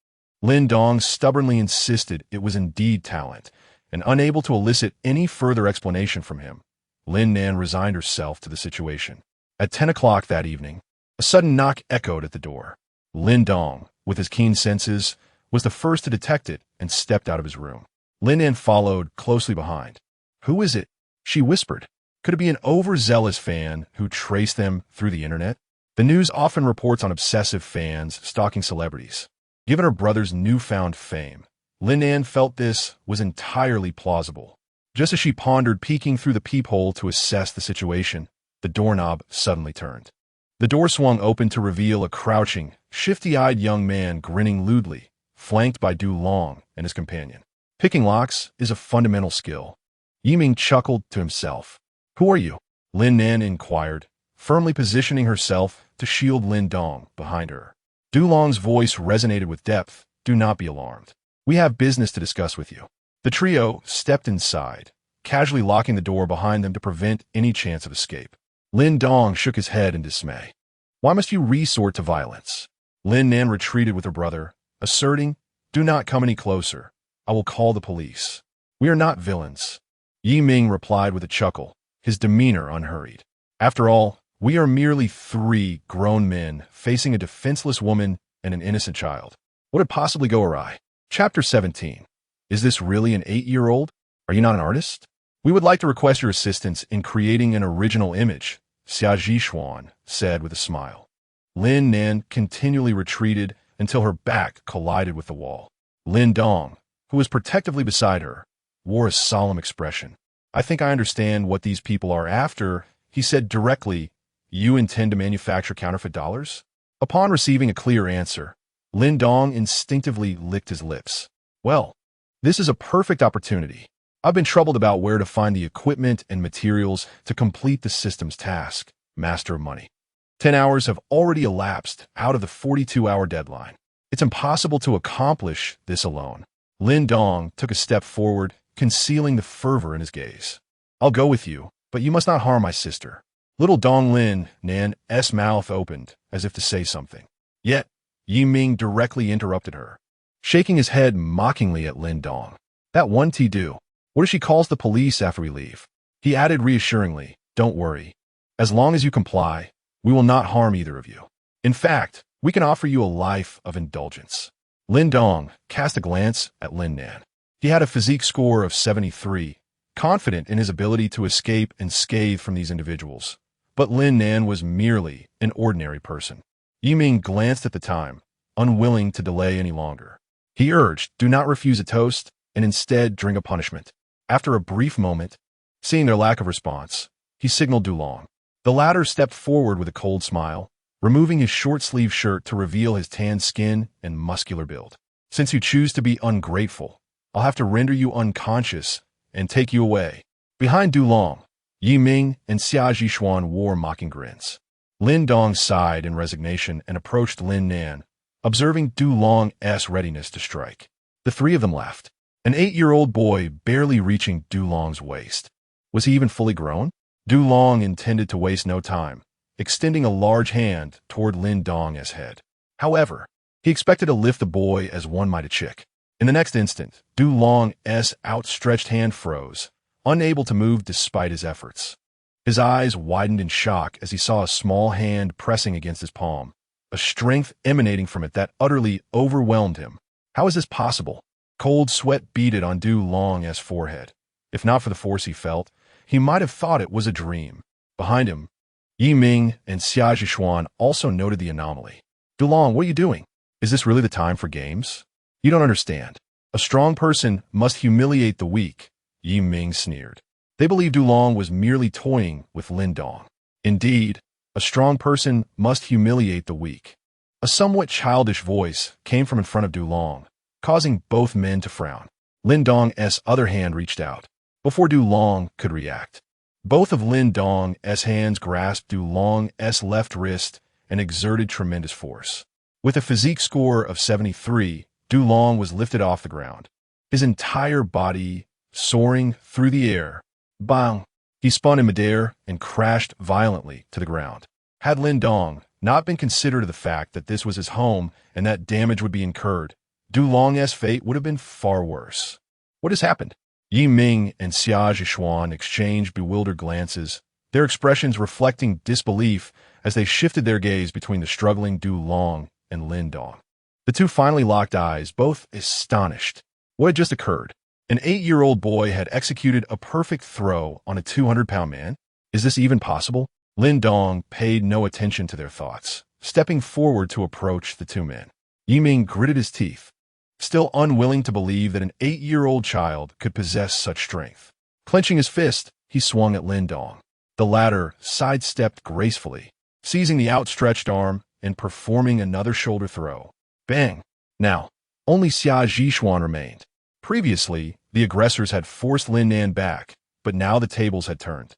Lin Dong stubbornly insisted it was indeed talent, and unable to elicit any further explanation from him, Lin Nan resigned herself to the situation. At 10 o'clock that evening, a sudden knock echoed at the door. Lin Dong, with his keen senses, was the first to detect it and stepped out of his room. Lin Nan followed closely behind. "Who is it?" she whispered. Could it be an overzealous fan who traced them through the internet? The news often reports on obsessive fans stalking celebrities. Given her brother's newfound fame, Lin Nan felt this was entirely plausible. Just as she pondered peeking through the peephole to assess the situation, the doorknob suddenly turned. The door swung open to reveal a crouching, shifty-eyed young man grinning lewdly, flanked by Du Long and his companion. Picking locks is a fundamental skill. Yiming chuckled to himself. "Who are you?" Lin Nan inquired, firmly positioning herself to shield Lin Dong behind her. Du Long's voice resonated with depth. "Do not be alarmed. We have business to discuss with you." The trio stepped inside, casually locking the door behind them to prevent any chance of escape. Lin Dong shook his head in dismay. "Why must you resort to violence?" Lin Nan retreated with her brother, asserting, "Do not come any closer. I will call the police. We are not villains." Yi Ming replied with a chuckle, his demeanor unhurried. "After all, we are merely 3 grown men facing a defenseless woman and an innocent child. What could possibly go awry?" Chapter 17. Is this really an 8-year-old? Are you not an artist? "We would like to request your assistance in creating an original image," Xia Zhishuan said with a smile. Lin Nan continually retreated until her back collided with the wall. Lin Dong, who was protectively beside her, wore a solemn expression. "I think I understand what these people are after," he said directly. "You intend to manufacture counterfeit dollars?" Upon receiving a clear answer, Lin Dong instinctively licked his lips. "Well, this is a perfect opportunity. I've been troubled about where to find the equipment and materials to complete the system's task, Master of Money. 10 hours have already elapsed out of the 42-hour deadline. It's impossible to accomplish this alone." Lin Dong took a step forward, concealing the fervor in his gaze. "I'll go with you, but you must not harm my sister." Little Dong Lin Nan's mouth opened as if to say something. Yet, Yi Ming directly interrupted her, shaking his head mockingly at Lin Dong. "That one do. What if she calls the police after we leave?" He added reassuringly, "Don't worry. As long as you comply, we will not harm either of you. In fact, we can offer you a life of indulgence." Lin Dong cast a glance at Lin Nan. He had a physique score of 73, confident in his ability to escape unscathed from these individuals. But Lin Nan was merely an ordinary person. Yi Ming glanced at the time, unwilling to delay any longer. He urged, "Do not refuse a toast, and instead drink a punishment." After a brief moment, seeing their lack of response, he signaled Du Long. The latter stepped forward with a cold smile, removing his short-sleeved shirt to reveal his tanned skin and muscular build. "Since you choose to be ungrateful, I'll have to render you unconscious and take you away." Behind Du Long, Yi Ming and Xia Zhishuan wore mocking grins. Lin Dong sighed in resignation and approached Lin Nan, observing Du Long's readiness to strike. The 3 of them left, an 8-year-old boy barely reaching Du Long's waist. Was he even fully grown? Du Long intended to waste no time, extending a large hand toward Lin Dong's head. However, he expected to lift the boy as one might a chick. In the next instant, Du Long's outstretched hand froze, unable to move despite his efforts. His eyes widened in shock as he saw a small hand pressing against his palm, a strength emanating from it that utterly overwhelmed him. How is this possible? Cold sweat beaded on Du Long's forehead. If not for the force he felt, he might have thought it was a dream. Behind him, Yi Ming and Xia Zhishuan also noted the anomaly. "Du Long, what are you doing? Is this really the time for games? You don't understand. A strong person must humiliate the weak," Yi Ming sneered. They believed Dulong was merely toying with Lin Dong. Indeed, a strong person must humiliate the weak. A somewhat childish voice came from in front of Dulong, causing both men to frown. Lin Dong's other hand reached out, before Dulong could react. Both of Lin Dong's hands grasped Dulong's left wrist and exerted tremendous force. With a physique score of 73, Dulong was lifted off the ground, his entire body soaring through the air. Bang! He spun in midair and crashed violently to the ground. Had Lin Dong not been considerate of the fact that this was his home and that damage would be incurred, Dulong's fate would have been far worse. What has happened? Yi Ming and Xia Zhishuan exchanged bewildered glances, their expressions reflecting disbelief as they shifted their gaze between the struggling Dulong and Lin Dong. The two finally locked eyes, both astonished. What had just occurred? An 8-year-old boy had executed a perfect throw on a 200-pound man? Is this even possible? Lin Dong paid no attention to their thoughts, stepping forward to approach the two men. Yi Ming gritted his teeth, still unwilling to believe that an 8-year-old child could possess such strength. Clenching his fist, he swung at Lin Dong. The latter sidestepped gracefully, seizing the outstretched arm and performing another shoulder throw. Bang! Now, only Xia Zhishuan remained. Previously, the aggressors had forced Lin Nan back, but now the tables had turned.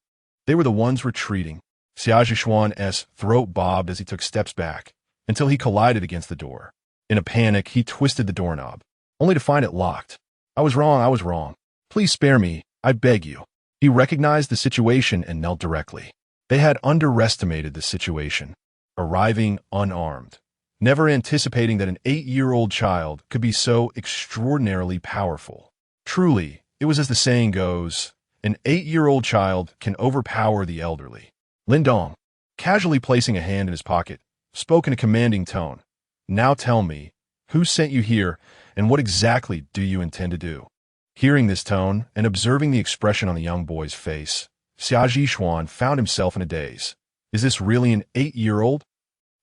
They were the ones retreating. Xia Zhishuan's throat bobbed as he took steps back, until he collided against the door. In a panic, he twisted the doorknob, only to find it locked. I was wrong. Please spare me, I beg you. He recognized the situation and knelt directly. They had underestimated the situation, arriving unarmed, never anticipating that an 8-year-old child could be so extraordinarily powerful. Truly, it was as the saying goes, an 8-year-old child can overpower the elderly. Lin Dong, casually placing a hand in his pocket, spoke in a commanding tone. Now tell me, who sent you here, and what exactly do you intend to do? Hearing this tone and observing the expression on the young boy's face, Xia Zhishuan found himself in a daze. Is this really an 8-year-old?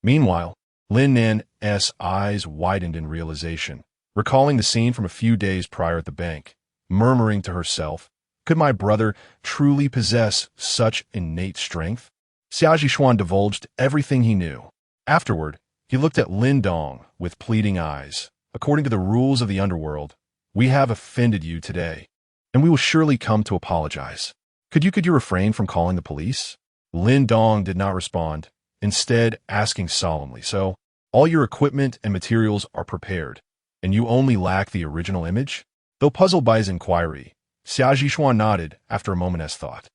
Meanwhile, Lin Nan's eyes widened in realization, recalling the scene from a few days prior at the bank, murmuring to herself, could my brother truly possess such innate strength? Xia Zhishuan divulged everything he knew. Afterward, he looked at Lin Dong with pleading eyes. According to the rules of the underworld, we have offended you today, and we will surely come to apologize. Could you refrain from calling the police? Lin Dong did not respond, instead asking solemnly, so, all your equipment and materials are prepared, and you only lack the original image? Though puzzled by his inquiry, Xia Zhishuan nodded after a moment's thought.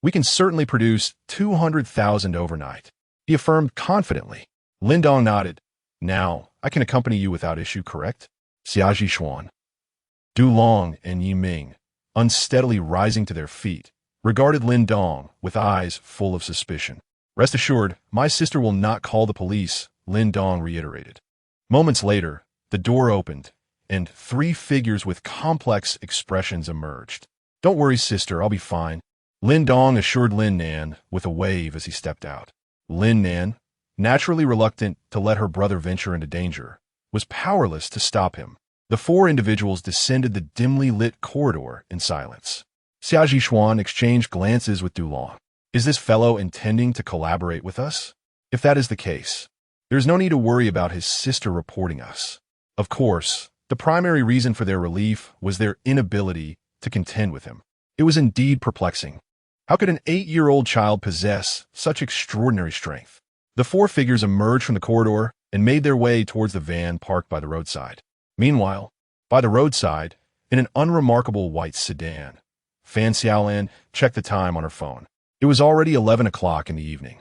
We can certainly produce 200,000 overnight, he affirmed confidently. Lin Dong nodded. Now, I can accompany you without issue, correct? Xia Zhishuan. Dulong and Yi Ming, unsteadily rising to their feet, regarded Lin Dong with eyes full of suspicion. Rest assured, my sister will not call the police, Lin Dong reiterated. Moments later, the door opened, and 3 figures with complex expressions emerged. Don't worry, sister, I'll be fine, Lin Dong assured Lin Nan with a wave as he stepped out. Lin Nan, naturally reluctant to let her brother venture into danger, was powerless to stop him. The 4 individuals descended the dimly lit corridor in silence. Xia Zhishuan exchanged glances with Dulong. Is this fellow intending to collaborate with us? If that is the case, there's no need to worry about his sister reporting us. Of course, the primary reason for their relief was their inability to contend with him. It was indeed perplexing. How could an 8-year-old child possess such extraordinary strength? The 4 figures emerged from the corridor and made their way towards the van parked by the roadside. Meanwhile, by the roadside, in an unremarkable white sedan, Fan Xiaolan checked the time on her phone. It was already 11 o'clock in the evening.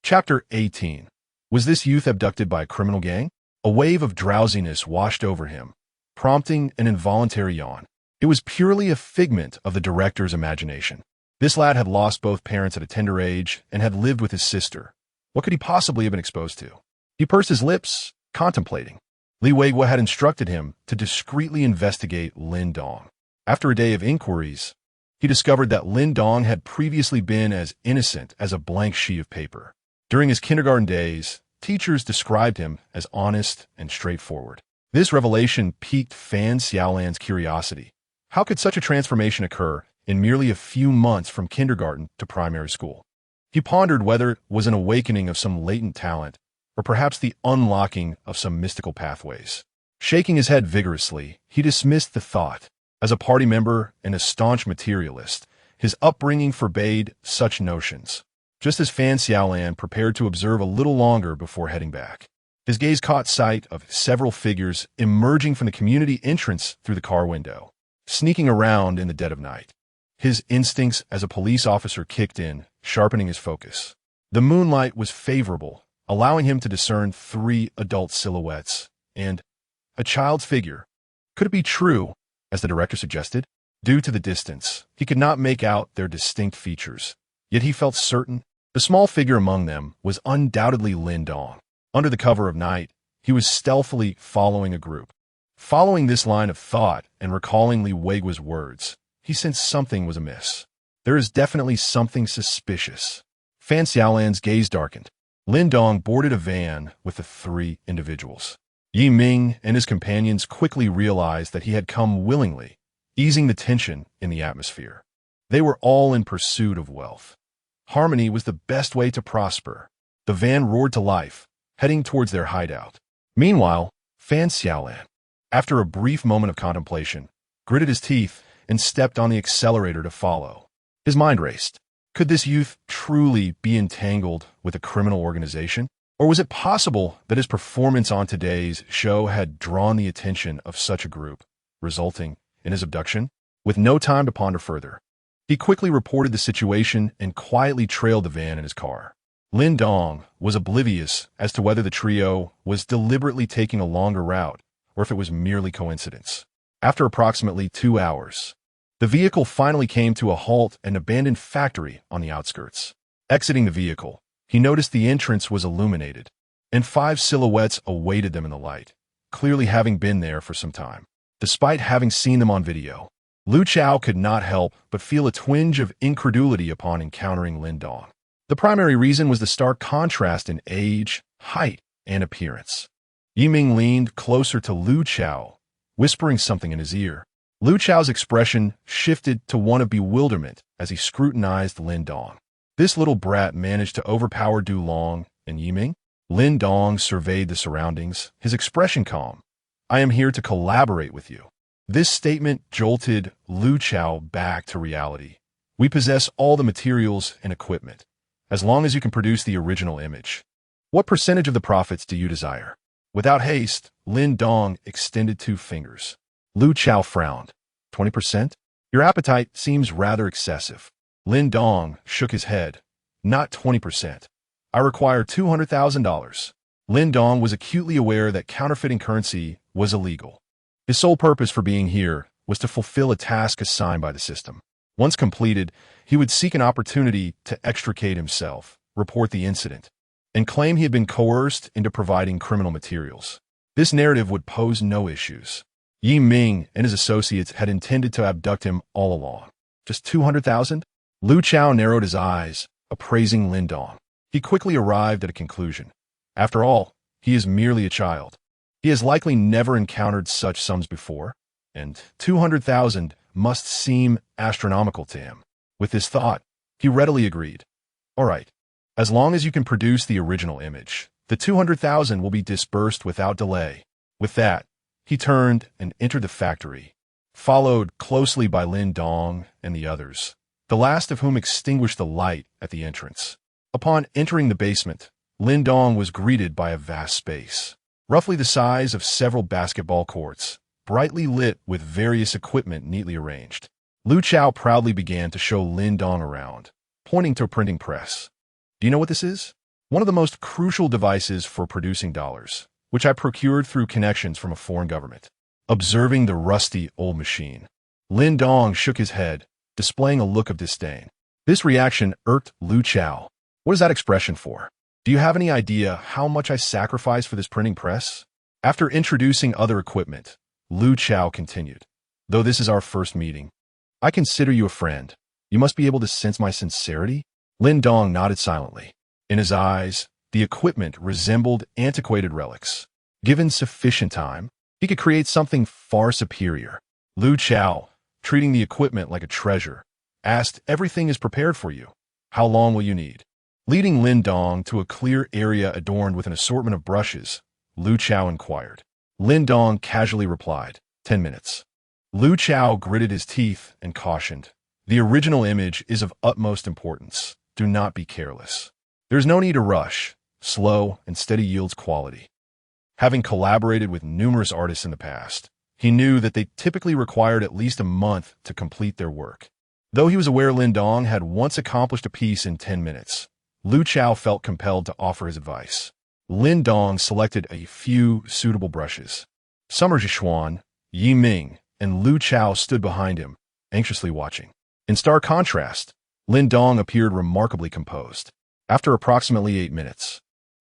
Chapter 18. Was this youth abducted by a criminal gang? A wave of drowsiness washed over him, prompting an involuntary yawn. It was purely a figment of the director's imagination. This lad had lost both parents at a tender age and had lived with his sister. What could he possibly have been exposed to? He pursed his lips, contemplating. Li Weigua had instructed him to discreetly investigate Lin Dong. After a day of inquiries, he discovered that Lin Dong had previously been as innocent as a blank sheet of paper. During his kindergarten days, teachers described him as honest and straightforward. This revelation piqued Fan Xiaolan's curiosity. How could such a transformation occur in merely a few months from kindergarten to primary school. He pondered whether it was an awakening of some latent talent, or perhaps the unlocking of some mystical pathways. Shaking his head vigorously, he dismissed the thought. As a party member and a staunch materialist, his upbringing forbade such notions. Just as Fan Xiaolan prepared to observe a little longer before heading back, his gaze caught sight of several figures emerging from the community entrance through the car window, sneaking around in the dead of night. His instincts as a police officer kicked in, sharpening his focus. The moonlight was favorable, allowing him to discern 3 adult silhouettes and a child's figure. Could it be true, as the director suggested? Due to the distance, he could not make out their distinct features. Yet he felt certain the small figure among them was undoubtedly Lin Dong. Under the cover of night, he was stealthily following a group. Following this line of thought and recalling Li Weiguo's words, he sensed something was amiss. There is definitely something suspicious. Fan Xiaolan's gaze darkened. Lin Dong boarded a van with the 3 individuals. Yi Ming and his companions quickly realized that he had come willingly, easing the tension in the atmosphere. They were all in pursuit of wealth. Harmony was the best way to prosper. The van roared to life, heading towards their hideout. Meanwhile, Fan Xiaolan, after a brief moment of contemplation, gritted his teeth and stepped on the accelerator to follow. His mind raced. Could this youth truly be entangled with a criminal organization? Or was it possible that his performance on today's show had drawn the attention of such a group, resulting in his abduction? With no time to ponder further, he quickly reported the situation and quietly trailed the van in his car. Lin Dong was oblivious as to whether the trio was deliberately taking a longer route or if it was merely coincidence. After approximately 2 hours, the vehicle finally came to a halt at an abandoned factory on the outskirts. Exiting the vehicle, he noticed the entrance was illuminated, and 5 silhouettes awaited them in the light, clearly having been there for some time. Despite having seen them on video, Lu Chao could not help but feel a twinge of incredulity upon encountering Lin Dong. The primary reason was the stark contrast in age, height, and appearance. Yiming leaned closer to Lu Chao, whispering something in his ear. Lu Chao's expression shifted to one of bewilderment as he scrutinized Lin Dong. This little brat managed to overpower Du Long and Yiming? Lin Dong surveyed the surroundings, his expression calm. I am here to collaborate with you. This statement jolted Lu Chao back to reality. We possess all the materials and equipment, as long as you can produce the original image. What percentage of the profits do you desire? Without haste, Lin Dong extended 2 fingers. Lu Chao frowned. 20%? Your appetite seems rather excessive. Lin Dong shook his head. Not 20%. I require $200,000. Lin Dong was acutely aware that counterfeiting currency was illegal. His sole purpose for being here was to fulfill a task assigned by the system. Once completed, he would seek an opportunity to extricate himself, report the incident, and claim he had been coerced into providing criminal materials. This narrative would pose no issues. Yi Ming and his associates had intended to abduct him all along. Just 200,000? Lu Chao narrowed his eyes, appraising Lin Dong. He quickly arrived at a conclusion. After all, he is merely a child. He has likely never encountered such sums before, and 200,000 must seem astronomical to him. With this thought, he readily agreed. All right, as long as you can produce the original image, the 200,000 will be disbursed without delay. With that, he turned and entered the factory, followed closely by Lin Dong and the others, the last of whom extinguished the light at the entrance. Upon entering the basement, Lin Dong was greeted by a vast space, roughly the size of several basketball courts, brightly lit with various equipment neatly arranged. Lu Chao proudly began to show Lin Dong around, pointing to a printing press. Do you know what this is? One of the most crucial devices for producing dollars, which I procured through connections from a foreign government. Observing the rusty old machine, Lin Dong shook his head, displaying a look of disdain. This reaction irked Lu Chao. What is that expression for? Do you have any idea how much I sacrificed for this printing press? After introducing other equipment, Lu Chao continued. Though this is our first meeting, I consider you a friend. You must be able to sense my sincerity? Lin Dong nodded silently. In his eyes, the equipment resembled antiquated relics. Given sufficient time, he could create something far superior. Lu Chao, treating the equipment like a treasure, asked, "Everything is prepared for you. How long will you need?" Leading Lin Dong to a clear area adorned with an assortment of brushes, Lu Chao inquired. Lin Dong casually replied, 10 minutes. Lu Chao gritted his teeth and cautioned, "The original image is of utmost importance. Do not be careless. There's no need to rush. Slow and steady yields quality." Having collaborated with numerous artists in the past, he knew that they typically required at least a month to complete their work. Though he was aware Lin Dong had once accomplished a piece in 10 minutes, Lu Chao felt compelled to offer his advice. Lin Dong selected a few suitable brushes. Summer Zhishuan, Yi Ming, and Lu Chao stood behind him, anxiously watching. In stark contrast, Lin Dong appeared remarkably composed. After approximately 8 minutes,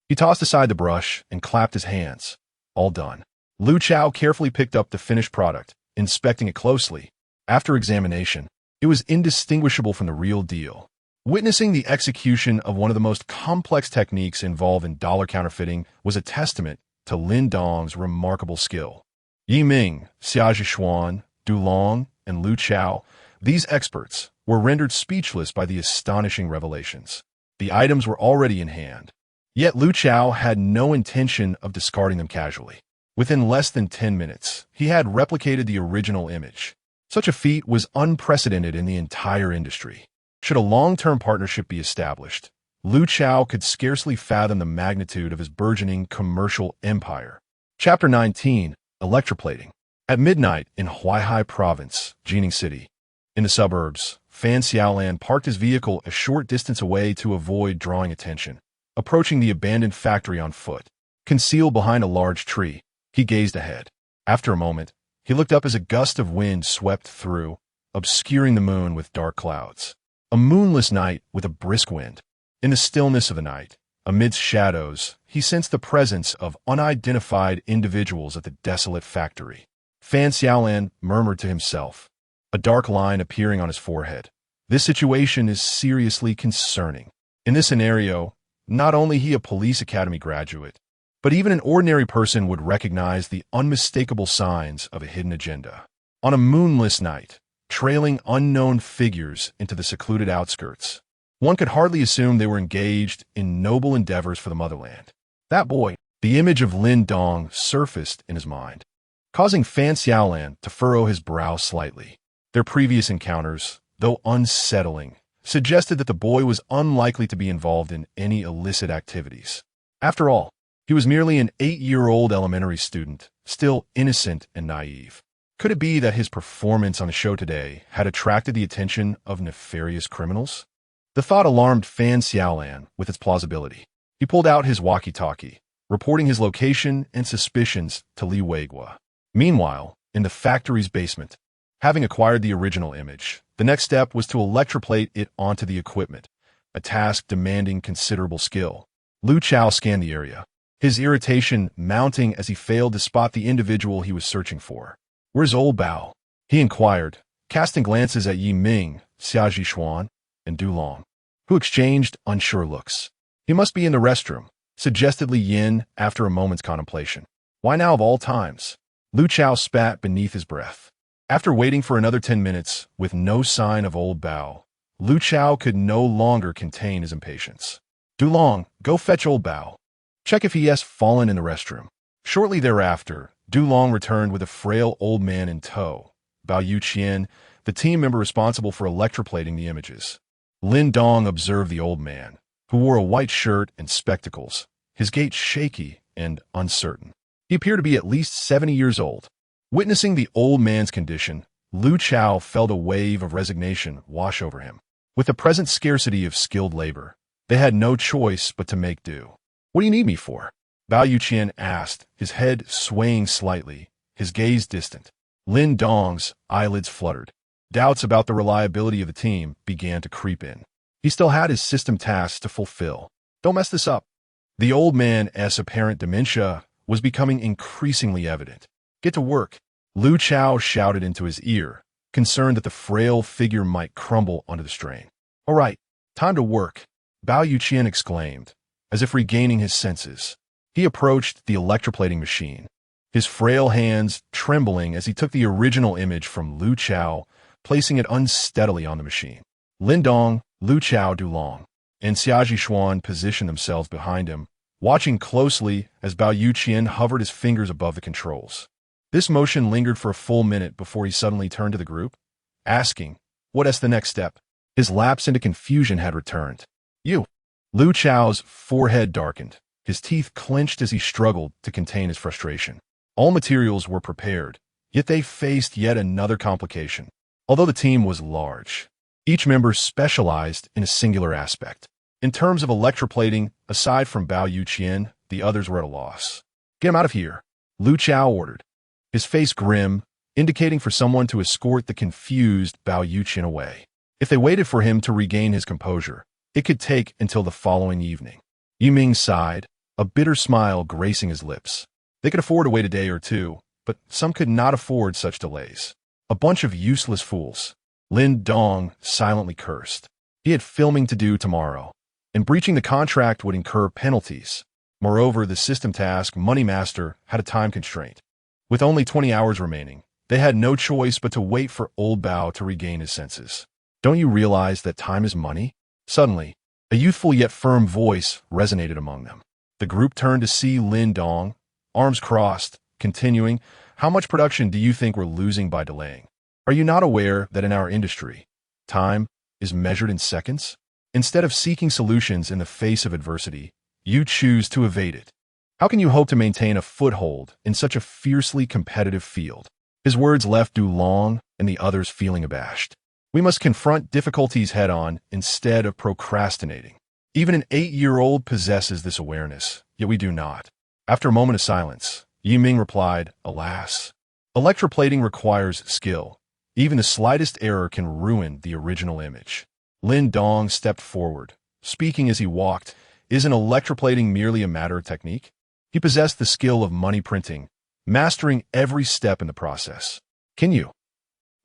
he tossed aside the brush and clapped his hands. All done. Lu Chao carefully picked up the finished product, inspecting it closely. After examination, it was indistinguishable from the real deal. Witnessing the execution of one of the most complex techniques involved in dollar counterfeiting was a testament to Lin Dong's remarkable skill. Yi Ming, Xia Zhishuan, Du Long, and Lu Chao, these experts, were rendered speechless by the astonishing revelations. The items were already in hand. Yet Lu Chao had no intention of discarding them casually. Within less than 10 minutes, he had replicated the original image. Such a feat was unprecedented in the entire industry. Should a long-term partnership be established, Lu Chao could scarcely fathom the magnitude of his burgeoning commercial empire. Chapter 19, Electroplating. At midnight in Huaihai Province, Jining City, in the suburbs, Fan Xiaolan parked his vehicle a short distance away to avoid drawing attention. Approaching the abandoned factory on foot, concealed behind a large tree, he gazed ahead. After a moment, he looked up as a gust of wind swept through, obscuring the moon with dark clouds. A moonless night with a brisk wind. In the stillness of the night, amidst shadows, he sensed the presence of unidentified individuals at the desolate factory. Fan Xiaolan murmured to himself, a dark line appearing on his forehead. This situation is seriously concerning. In this scenario, not only he a police academy graduate, but even an ordinary person would recognize the unmistakable signs of a hidden agenda. On a moonless night, trailing unknown figures into the secluded outskirts, one could hardly assume they were engaged in noble endeavors for the motherland. That boy, the image of Lin Dong surfaced in his mind, causing Fan Xiaolan to furrow his brow slightly. Their previous encounters, though unsettling, suggested that the boy was unlikely to be involved in any illicit activities. After all, he was merely an 8-year-old elementary student, still innocent and naive. Could it be that his performance on the show today had attracted the attention of nefarious criminals? The thought alarmed Fan Xiaolan with its plausibility. He pulled out his walkie-talkie, reporting his location and suspicions to Li Weigua. Meanwhile, in the factory's basement, having acquired the original image, the next step was to electroplate it onto the equipment, a task demanding considerable skill. Lu Chao scanned the area, his irritation mounting as he failed to spot the individual he was searching for. "Where's old Bao?" he inquired, casting glances at Yi Ming, Xia Zhishuan, and Du Long, who exchanged unsure looks. "He must be in the restroom," suggested Li Yin after a moment's contemplation. "Why now of all times?" Lu Chao spat beneath his breath. After waiting for another 10 minutes with no sign of old Bao, Lu Chao could no longer contain his impatience. "Du Long, go fetch old Bao. Check if he has fallen in the restroom." Shortly thereafter, Du Long returned with a frail old man in tow, Bao Yuqian, the team member responsible for electroplating the images. Lin Dong observed the old man, who wore a white shirt and spectacles, his gait shaky and uncertain. He appeared to be at least 70 years old. Witnessing the old man's condition, Lu Chao felt a wave of resignation wash over him. With the present scarcity of skilled labor, they had no choice but to make do. "What do you need me for?" Bao Yuqian asked, his head swaying slightly, his gaze distant. Lin Dong's eyelids fluttered. Doubts about the reliability of the team began to creep in. He still had his system tasks to fulfill. "Don't mess this up." The old man's apparent dementia was becoming increasingly evident. "Get to work," Lu Chao shouted into his ear, concerned that the frail figure might crumble under the strain. "All right, time to work," Bao Yuqian exclaimed, as if regaining his senses. He approached the electroplating machine, his frail hands trembling as he took the original image from Lu Chao, placing it unsteadily on the machine. Lin Dong, Lu Chao Dulong, and Xiaji Xuan positioned themselves behind him, watching closely as Bao Yuqian hovered his fingers above the controls. This motion lingered for a full minute before he suddenly turned to the group, asking, "What is the next step?" His lapse into confusion had returned. "You." Lu Chao's forehead darkened. His teeth clenched as he struggled to contain his frustration. All materials were prepared, yet they faced yet another complication. Although the team was large, each member specialized in a singular aspect. In terms of electroplating, aside from Bao Yuqian, the others were at a loss. "Get him out of here," Lu Chao ordered, his face grim, indicating for someone to escort the confused Bao Yuqian away. If they waited for him to regain his composure, it could take until the following evening. Yiming sighed, a bitter smile gracing his lips. They could afford to wait a day or two, but some could not afford such delays. A bunch of useless fools. Lin Dong silently cursed. He had filming to do tomorrow, and breaching the contract would incur penalties. Moreover, the system task Money Master had a time constraint. With only 20 hours remaining, they had no choice but to wait for old Bao to regain his senses. "Don't you realize that time is money?" Suddenly, a youthful yet firm voice resonated among them. The group turned to see Lin Dong, arms crossed, continuing, "How much production do you think we're losing by delaying? Are you not aware that in our industry, time is measured in seconds? Instead of seeking solutions in the face of adversity, you choose to evade it. How can you hope to maintain a foothold in such a fiercely competitive field?" His words left Dulong and the others feeling abashed. "We must confront difficulties head-on instead of procrastinating. Even an 8-year-old possesses this awareness, yet we do not." After a moment of silence, Yiming replied, "Alas, electroplating requires skill. Even the slightest error can ruin the original image." Lin Dong stepped forward, speaking as he walked. "Isn't electroplating merely a matter of technique?" He possessed the skill of money printing, mastering every step in the process. "Can you?"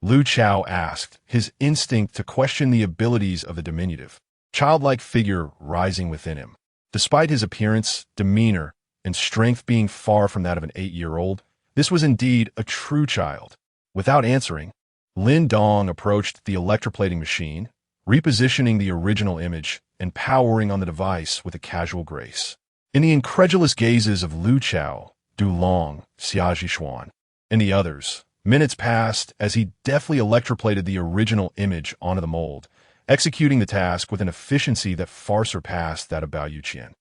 Lu Chao asked, his instinct to question the abilities of the diminutive, childlike figure rising within him. Despite his appearance, demeanor, and strength being far from that of an 8-year-old, this was indeed a true child. Without answering, Lin Dong approached the electroplating machine, repositioning the original image and powering on the device with a casual grace. In the incredulous gazes of Lu Chao, Dulong, Xiaji Xuan, and the others, minutes passed as he deftly electroplated the original image onto the mold, executing the task with an efficiency that far surpassed that of Bao Yuqian.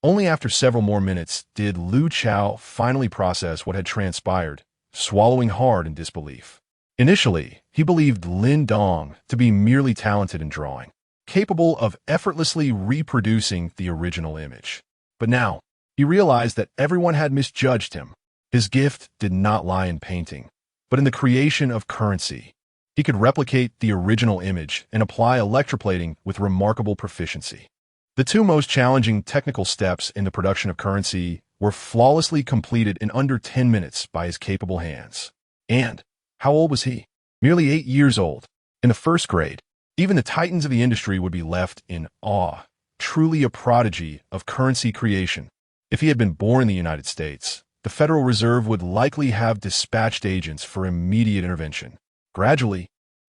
Only after several more minutes did Lu Chao finally process what had transpired, swallowing hard in disbelief. Initially, he believed Lin Dong to be merely talented in drawing, capable of effortlessly reproducing the original image. But now, he realized that everyone had misjudged him. His gift did not lie in painting, but in the creation of currency. He could replicate the original image and apply electroplating with remarkable proficiency. The two most challenging technical steps in the production of currency were flawlessly completed in under 10 minutes by his capable hands. And how old was he? Merely 8 years old. In the first grade, even the titans of the industry would be left in awe. Truly a prodigy of currency creation. If he had been born in the United States, the Federal Reserve would likely have dispatched agents for immediate intervention. Gradually,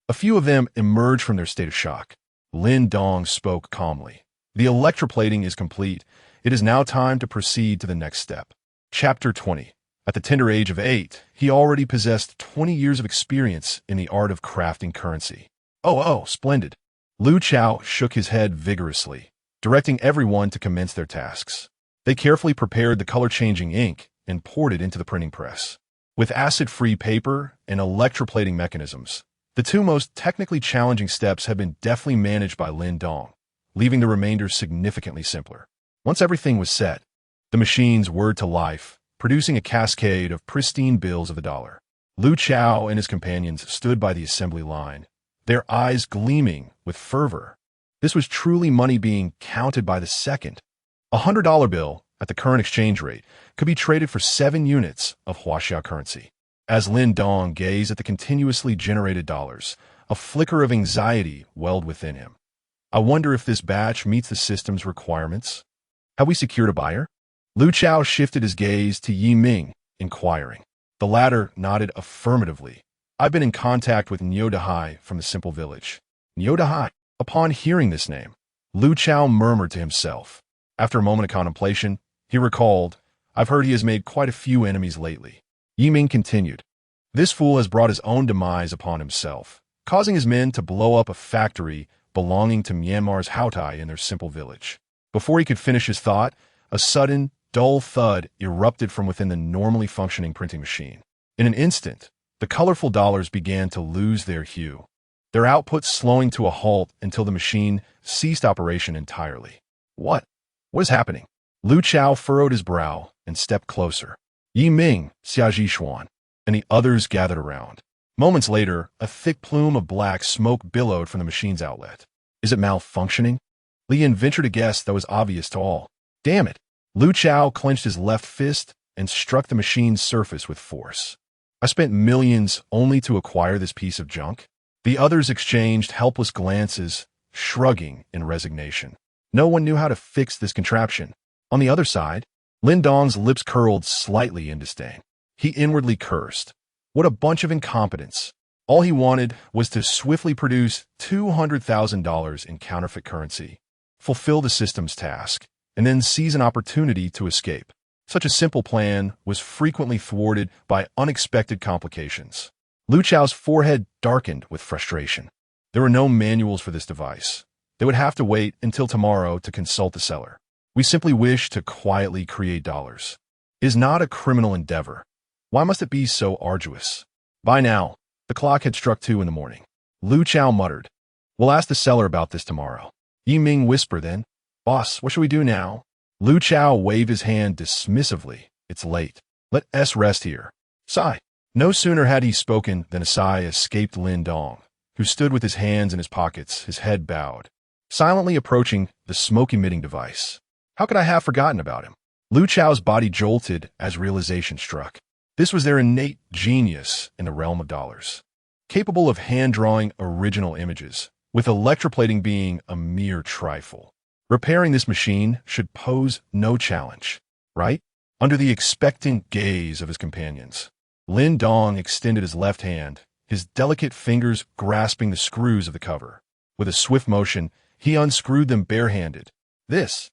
a few of them emerged from their state of shock. Lin Dong spoke calmly. "The electroplating is complete. It is now time to proceed to the next step." Chapter 20. At the tender age of 8, he already possessed 20 years of experience in the art of crafting currency. Oh, splendid. Lu Chao shook his head vigorously, directing everyone to commence their tasks. They carefully prepared the color-changing ink and poured it into the printing press. With acid-free paper and electroplating mechanisms, the two most technically challenging steps had been deftly managed by Lin Dong, leaving the remainder significantly simpler. Once everything was set, the machines whirred to life, producing a cascade of pristine bills of the dollar. Lu Chao and his companions stood by the assembly line, their eyes gleaming with fervor. This was truly money being counted by the second. A $100 bill, at the current exchange rate, could be traded for 7 units of Huaxia currency. As Lin Dong gazed at the continuously generated dollars, a flicker of anxiety welled within him. "I wonder if this batch meets the system's requirements? Have we secured a buyer?" Lu Chao shifted his gaze to Yiming, inquiring. The latter nodded affirmatively. "I've been in contact with Niu Dahai from the Simple Village." "Niu Dahai?" Upon hearing this name, Lu Chao murmured to himself. After a moment of contemplation, he recalled, I've heard he has made quite a few enemies lately. Yi Ming continued, this fool has brought his own demise upon himself, causing his men to blow up a factory belonging to Myanmar's Houtai in their simple village. Before he could finish his thought, a sudden, dull thud erupted from within the normally functioning printing machine. In an instant, the colorful dollars began to lose their hue, their output slowing to a halt until the machine ceased operation entirely. What is happening? Lu Chao furrowed his brow and stepped closer. Yi Ming, Xiaji Xuan, and the others gathered around. Moments later, a thick plume of black smoke billowed from the machine's outlet. Is it malfunctioning? Lian ventured a guess that was obvious to all. Damn it! Lu Chao clenched his left fist and struck the machine's surface with force. I spent millions only to acquire this piece of junk? The others exchanged helpless glances, shrugging in resignation. No one knew how to fix this contraption. On the other side, Lin Dong's lips curled slightly in disdain. He inwardly cursed. What a bunch of incompetence. All he wanted was to swiftly produce $200,000 in counterfeit currency, fulfill the system's task, and then seize an opportunity to escape. Such a simple plan was frequently thwarted by unexpected complications. Lu Chao's forehead darkened with frustration. There were no manuals for this device. They would have to wait until tomorrow to consult the seller. We simply wish to quietly create dollars. It is not a criminal endeavor. Why must it be so arduous? By now, the clock had struck 2 in the morning. Lu Chao muttered, We'll ask the seller about this tomorrow. Yi Ming whispered then, Boss, what should we do now? Lu Chao waved his hand dismissively. It's late. Let us rest here. Sigh. No sooner had he spoken than a sigh escaped Lin Dong, who stood with his hands in his pockets, his head bowed, silently approaching the smoke-emitting device. How could I have forgotten about him? Lu Chao's body jolted as realization struck. This was their innate genius in the realm of dollars, capable of hand-drawing original images, with electroplating being a mere trifle. Repairing this machine should pose no challenge, right? Under the expectant gaze of his companions, Lin Dong extended his left hand, his delicate fingers grasping the screws of the cover. With a swift motion, he unscrewed them barehanded. This.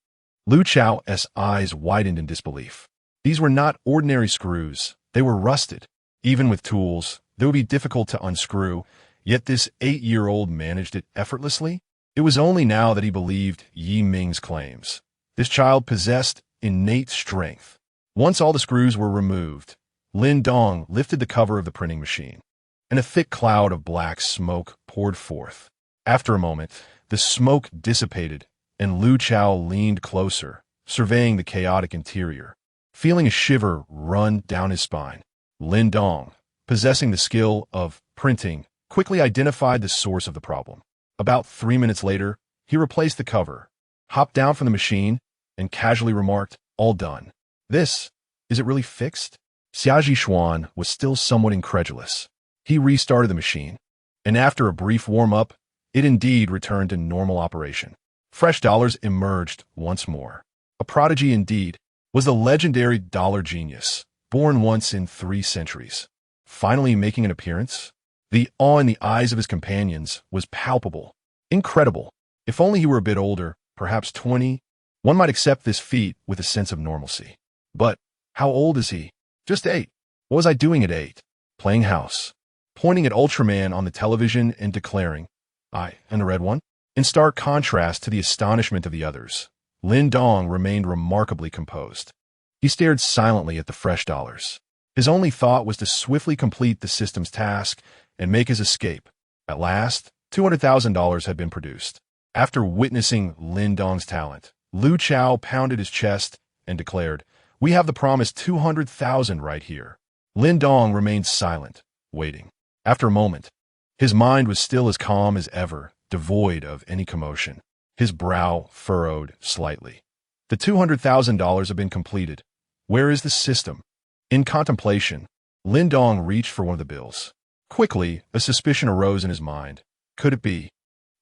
Lu Chao's eyes widened in disbelief. These were not ordinary screws. They were rusted. Even with tools, they would be difficult to unscrew, yet this 8-year-old managed it effortlessly. It was only now that he believed Yi Ming's claims. This child possessed innate strength. Once all the screws were removed, Lin Dong lifted the cover of the printing machine, and a thick cloud of black smoke poured forth. After a moment, the smoke dissipated, and Lu Chao leaned closer, surveying the chaotic interior. Feeling a shiver run down his spine, Lin Dong, possessing the skill of printing, quickly identified the source of the problem. About 3 minutes later, he replaced the cover, hopped down from the machine, and casually remarked, All done. Is it really fixed? Xiaji Xuan was still somewhat incredulous. He restarted the machine, and after a brief warm-up, it indeed returned to normal operation. Fresh dollars emerged once more. A prodigy indeed was the legendary dollar genius, born once in 3 centuries. Finally making an appearance? The awe in the eyes of his companions was palpable, incredible. If only he were a bit older, perhaps 20, one might accept this feat with a sense of normalcy. But how old is he? Just 8. What was I doing at 8? Playing house, pointing at Ultraman on the television and declaring, I am the red one? In stark contrast to the astonishment of the others, Lin Dong remained remarkably composed. He stared silently at the fresh dollars. His only thought was to swiftly complete the system's task and make his escape. At last, $200,000 had been produced. After witnessing Lin Dong's talent, Lu Chao pounded his chest and declared, We have the promised $200,000 right here. Lin Dong remained silent, waiting. After a moment, his mind was still as calm as ever, devoid of any commotion. His brow furrowed slightly. The $200,000 have been completed. Where is the system? In contemplation, Lin Dong reached for one of the bills. Quickly, a suspicion arose in his mind. Could it be?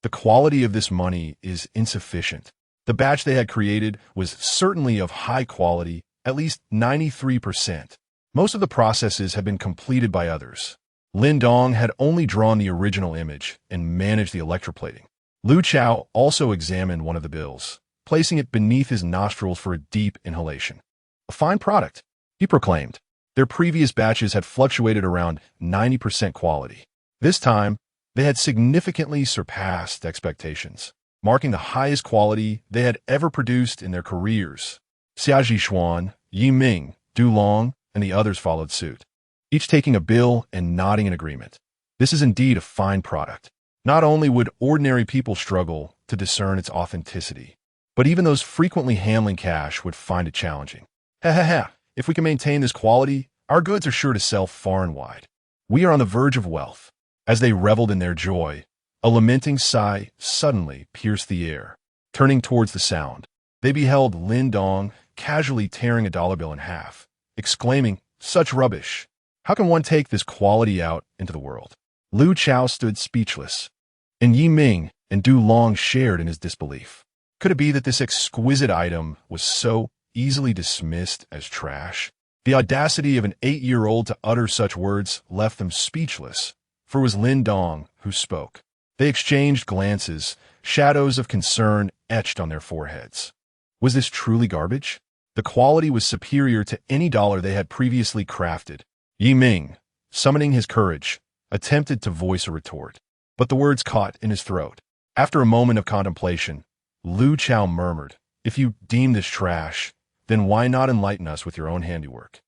The quality of this money is insufficient. The batch they had created was certainly of high quality, at least 93%. Most of the processes had been completed by others. Lin Dong had only drawn the original image and managed the electroplating. Lu Chao also examined one of the bills, placing it beneath his nostrils for a deep inhalation. A fine product, he proclaimed. Their previous batches had fluctuated around 90% quality. This time, they had significantly surpassed expectations, marking the highest quality they had ever produced in their careers. Xia Zhishuan, Yi Ming, Du Long, and the others followed suit, each taking a bill and nodding in agreement. This is indeed a fine product. Not only would ordinary people struggle to discern its authenticity, but even those frequently handling cash would find it challenging. If we can maintain this quality, our goods are sure to sell far and wide. We are on the verge of wealth. As they reveled in their joy, a lamenting sigh suddenly pierced the air. Turning towards the sound, they beheld Lin Dong casually tearing a dollar bill in half, exclaiming, "Such rubbish! How can one take this quality out into the world?" Lu Chao stood speechless, and Yi Ming and Du Long shared in his disbelief. Could it be that this exquisite item was so easily dismissed as trash? The audacity of an 8-year-old to utter such words left them speechless, for it was Lin Dong who spoke. They exchanged glances, shadows of concern etched on their foreheads. Was this truly garbage? The quality was superior to any dollar they had previously crafted. Yi Ming, summoning his courage, attempted to voice a retort, but the words caught in his throat. After a moment of contemplation, Lu Chao murmured, "If you deem this trash, then why not enlighten us with your own handiwork?"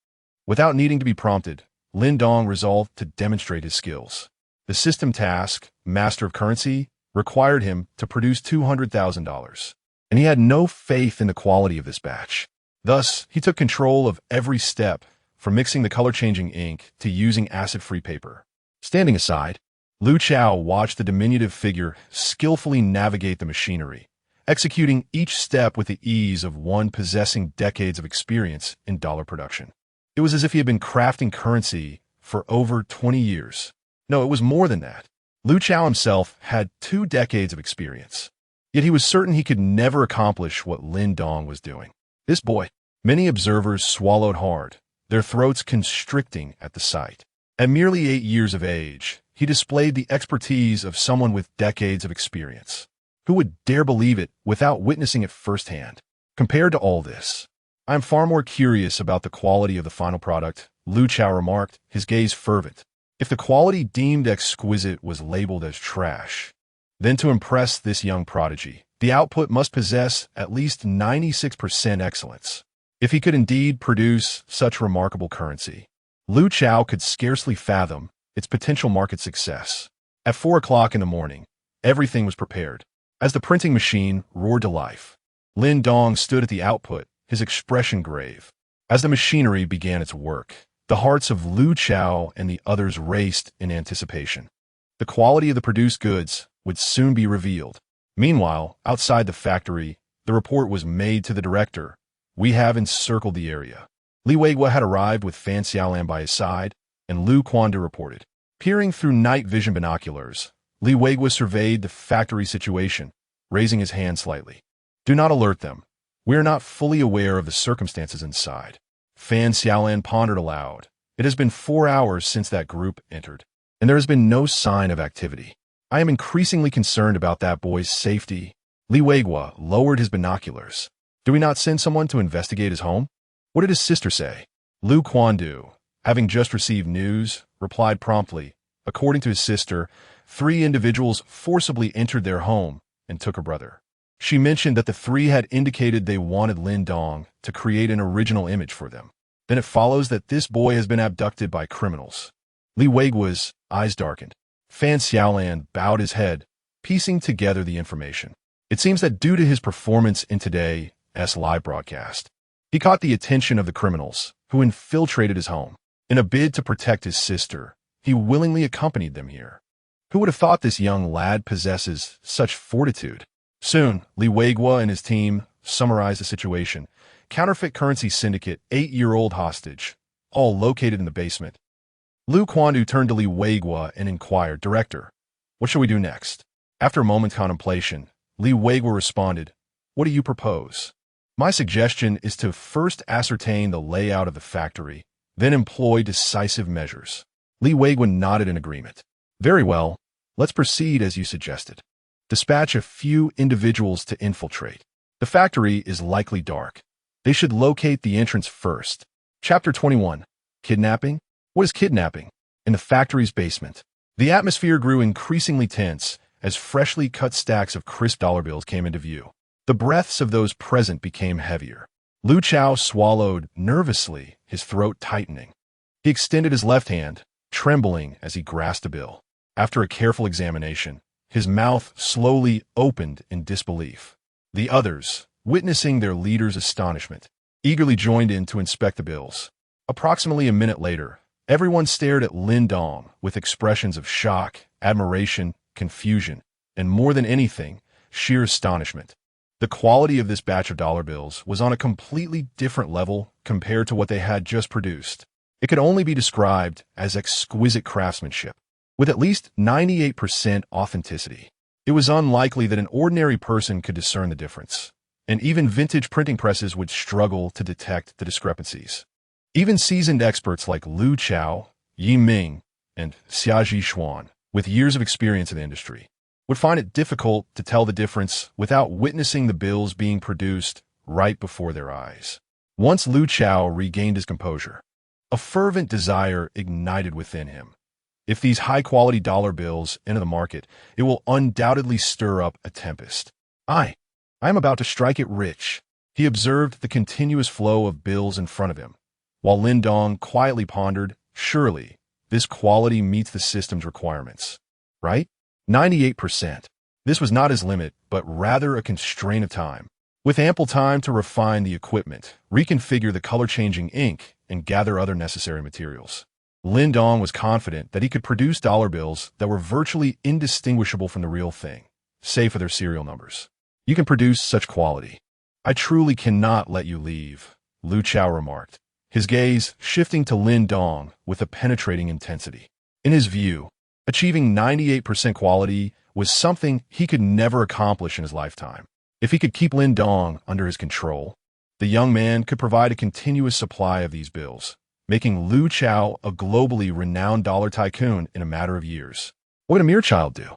Without needing to be prompted, Lin Dong resolved to demonstrate his skills. The system task, Master of Currency, required him to produce $200,000, and he had no faith in the quality of this batch. Thus, he took control of every step, from mixing the color-changing ink to using acid-free paper. Standing aside, Lu Chao watched the diminutive figure skillfully navigate the machinery, executing each step with the ease of one possessing decades of experience in dollar production. It was as if he had been crafting currency for over 20 years. No, it was more than that. Lu Chao himself had 2 decades of experience. Yet he was certain he could never accomplish what Lin Dong was doing. This boy, many observers swallowed hard, their throats constricting at the sight. At merely 8 years of age, he displayed the expertise of someone with decades of experience. Who would dare believe it without witnessing it firsthand? Compared to all this, I am far more curious about the quality of the final product, Lu Chao remarked, his gaze fervent. If the quality deemed exquisite was labeled as trash, then to impress this young prodigy, the output must possess at least 96% excellence. If he could indeed produce such remarkable currency, Lu Chao could scarcely fathom its potential market success. At 4 o'clock in the morning, everything was prepared. As the printing machine roared to life, Lin Dong stood at the output, his expression grave. As the machinery began its work, the hearts of Lu Chao and the others raced in anticipation. The quality of the produced goods would soon be revealed. Meanwhile, outside the factory, the report was made to the director. "We have encircled the area." Li Weiguo had arrived with Fan Xiaolan by his side, and Lu Quandu reported. Peering through night vision binoculars, Li Weiguo surveyed the factory situation, raising his hand slightly. "Do not alert them. We are not fully aware of the circumstances inside." Fan Xiaolan pondered aloud. "It has been 4 hours since that group entered, and there has been no sign of activity. I am increasingly concerned about that boy's safety." Li Weiguo lowered his binoculars. "Do we not send someone to investigate his home?" "What did his sister say?" Lu Quandu, having just received news, replied promptly. According to his sister, 3 individuals forcibly entered their home and took her brother. She mentioned that the 3 had indicated they wanted Lin Dong to create an original image for them. Then it follows that this boy has been abducted by criminals. Li Weiguo's eyes darkened. Fan Xiaolan bowed his head, piecing together the information. It seems that due to his performance in today's live broadcast, he caught the attention of the criminals, who infiltrated his home. In a bid to protect his sister, he willingly accompanied them here. Who would have thought this young lad possesses such fortitude? Soon, Li Weiguo and his team summarized the situation. Counterfeit currency syndicate, 8-year-old hostage, all located in the basement. Lu Quandu turned to Li Weiguo and inquired, "Director, what shall we do next?" After a moment's contemplation, Li Weiguo responded, "What do you propose?" "My suggestion is to first ascertain the layout of the factory, then employ decisive measures." Li Weiguo nodded in agreement. "Very well, let's proceed as you suggested." Dispatch a few individuals to infiltrate. The factory is likely dark. They should locate the entrance first. Chapter 21. Kidnapping? What is kidnapping? In the factory's basement. The atmosphere grew increasingly tense as freshly cut stacks of crisp dollar bills came into view. The breaths of those present became heavier. Lu Chao swallowed nervously, his throat tightening. He extended his left hand, trembling as he grasped a bill. After a careful examination, his mouth slowly opened in disbelief. The others, witnessing their leader's astonishment, eagerly joined in to inspect the bills. Approximately a minute later, everyone stared at Lin Dong with expressions of shock, admiration, confusion, and more than anything, sheer astonishment. The quality of this batch of dollar bills was on a completely different level compared to what they had just produced. It could only be described as exquisite craftsmanship, with at least 98% authenticity. It was unlikely that an ordinary person could discern the difference, and even vintage printing presses would struggle to detect the discrepancies. Even seasoned experts like Lu Chao, Yi Ming, and Xiaji Xuan, with years of experience in the industry, would find it difficult to tell the difference without witnessing the bills being produced right before their eyes. Once Lu Chao regained his composure, a fervent desire ignited within him. If these high-quality dollar bills enter the market, it will undoubtedly stir up a tempest. I am about to strike it rich. He observed the continuous flow of bills in front of him, while Lin Dong quietly pondered, surely, this quality meets the system's requirements. Right? 98%. This was not his limit, but rather a constraint of time. With ample time to refine the equipment, reconfigure the color-changing ink, and gather other necessary materials, Lin Dong was confident that he could produce dollar bills that were virtually indistinguishable from the real thing, save for their serial numbers. You can produce such quality. I truly cannot let you leave, Lu Chao remarked, his gaze shifting to Lin Dong with a penetrating intensity. In his view, achieving 98% quality was something he could never accomplish in his lifetime. If he could keep Lin Dong under his control, the young man could provide a continuous supply of these bills, making Lu Chao a globally renowned dollar tycoon in a matter of years. What would a mere child do?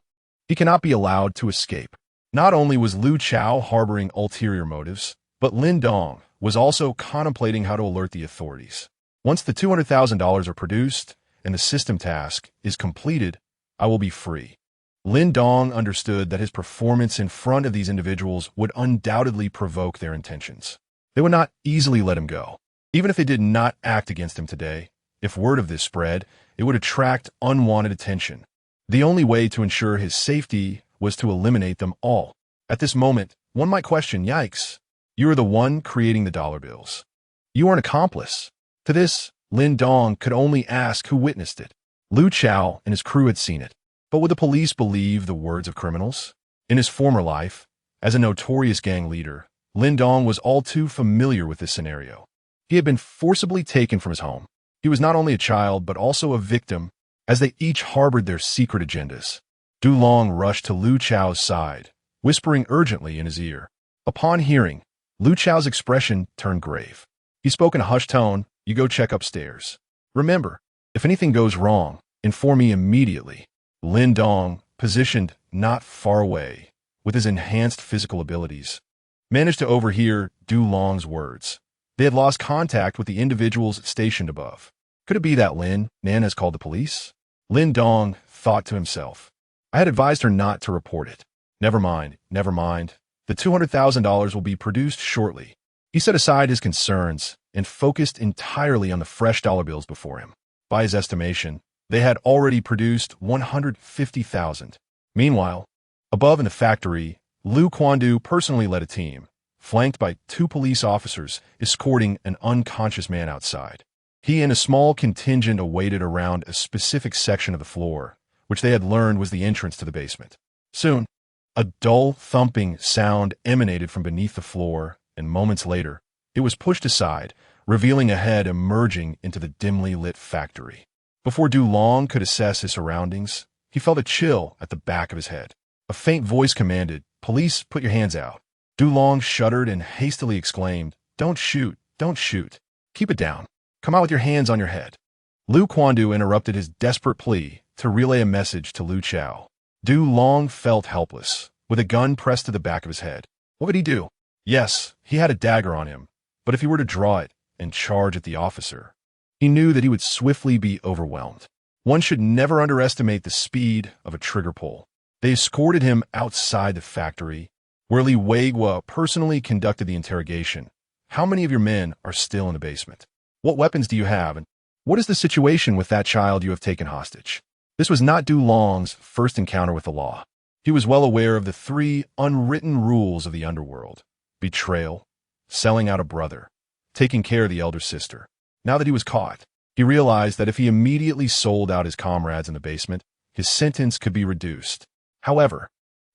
He cannot be allowed to escape. Not only was Lu Chao harboring ulterior motives, but Lin Dong was also contemplating how to alert the authorities. Once the $200,000 are produced and the system task is completed, I will be free. Lin Dong understood that his performance in front of these individuals would undoubtedly provoke their intentions. They would not easily let him go. Even if they did not act against him today, if word of this spread, it would attract unwanted attention. The only way to ensure his safety was to eliminate them all. At this moment, one might question, yikes, you are the one creating the dollar bills. You are an accomplice. To this, Lin Dong could only ask who witnessed it. Lu Chao and his crew had seen it. But would the police believe the words of criminals? In his former life, as a notorious gang leader, Lin Dong was all too familiar with this scenario. He had been forcibly taken from his home. He was not only a child, but also a victim, as they each harbored their secret agendas. Du Long rushed to Lu Chao's side, whispering urgently in his ear. Upon hearing, Lu Chao's expression turned grave. He spoke in a hushed tone, "You go check upstairs. Remember, if anything goes wrong, inform me immediately." Lin Dong, positioned not far away, with his enhanced physical abilities, managed to overhear Du Long's words. They had lost contact with the individuals stationed above. Could it be that Nan has called the police? Lin Dong thought to himself. I had advised her not to report it. Never mind. The $200,000 will be produced shortly. He set aside his concerns and focused entirely on the fresh dollar bills before him. By his estimation, they had already produced 150,000. Meanwhile, above in the factory, Lu Quandu personally led a team, flanked by 2 police officers escorting an unconscious man outside. He and a small contingent awaited around a specific section of the floor, which they had learned was the entrance to the basement. Soon, a dull thumping sound emanated from beneath the floor, and moments later, it was pushed aside, revealing a head emerging into the dimly lit factory. Before Du Long could assess his surroundings, he felt a chill at the back of his head. A faint voice commanded, "Police, put your hands out." Du Long shuddered and hastily exclaimed, Don't shoot. Keep it down. Come out with your hands on your head." Lu Quandu interrupted his desperate plea to relay a message to Lu Chao. Du Long felt helpless, with a gun pressed to the back of his head. What would he do? Yes, he had a dagger on him, but if he were to draw it and charge at the officer, he knew that he would swiftly be overwhelmed. One should never underestimate the speed of a trigger pull. They escorted him outside the factory, where Li Weigua personally conducted the interrogation. How many of your men are still in the basement? What weapons do you have, and what is the situation with that child you have taken hostage? This was not Du Long's first encounter with the law. He was well aware of the 3 unwritten rules of the underworld: betrayal, selling out a brother, taking care of the elder sister. Now that he was caught, he realized that if he immediately sold out his comrades in the basement, his sentence could be reduced. However,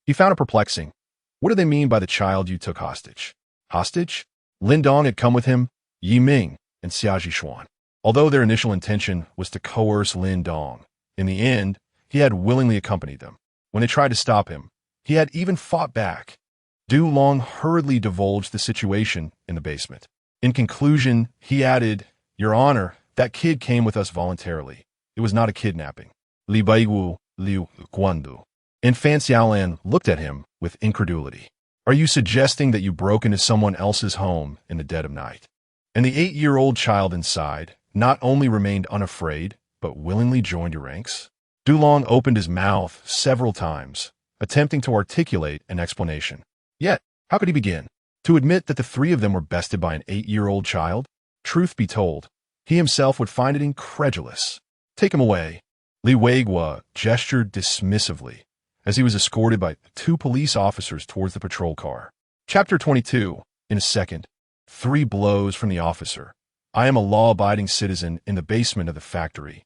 he found it perplexing. What do they mean by the child you took hostage? Hostage? Lin Dong had come with him, Yi Ming, and Xia Zhishuan. Although their initial intention was to coerce Lin Dong, in the end, he had willingly accompanied them. When they tried to stop him, he had even fought back. Du Long hurriedly divulged the situation in the basement. In conclusion, he added, "Your Honor, that kid came with us voluntarily. It was not a kidnapping." Li Baiwu, Liu Guandu. And Fan Xiaolan looked at him with incredulity. "Are you suggesting that you broke into someone else's home in the dead of night?" And the 8-year-old child inside not only remained unafraid, but willingly joined your ranks? Du Long opened his mouth several times, attempting to articulate an explanation. Yet, how could he begin? To admit that the 3 of them were bested by an 8-year-old child? Truth be told, he himself would find it incredulous. "Take him away." Li Weigua gestured dismissively as he was escorted by 2 police officers towards the patrol car. Chapter 22. In a second, 3 blows from the officer. "I am a law-abiding citizen in the basement of the factory."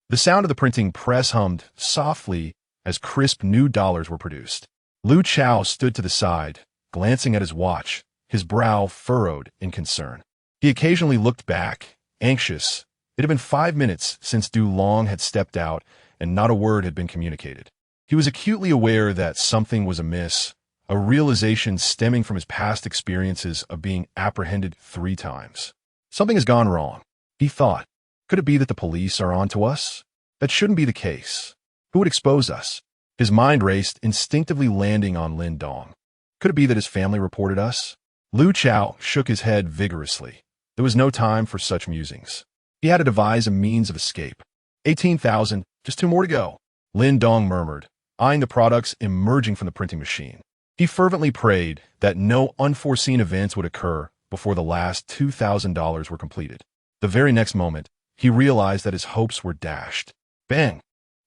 The sound of the printing press hummed softly as crisp new dollars were produced. Lu Chao stood to the side, glancing at his watch, his brow furrowed in concern. He occasionally looked back, anxious. It had been 5 minutes since Du Long had stepped out, and not a word had been communicated. He was acutely aware that something was amiss, a realization stemming from his past experiences of being apprehended 3 times. Something has gone wrong, he thought. Could it be that the police are on to us? That shouldn't be the case. Who would expose us? His mind raced, instinctively landing on Lin Dong. Could it be that his family reported us? Lu Chao shook his head vigorously. There was no time for such musings. He had to devise a means of escape. 18,000, just 2 more to go, Lin Dong murmured, eyeing the products emerging from the printing machine. He fervently prayed that no unforeseen events would occur before the last $2,000 were completed. The very next moment, he realized that his hopes were dashed. Bang!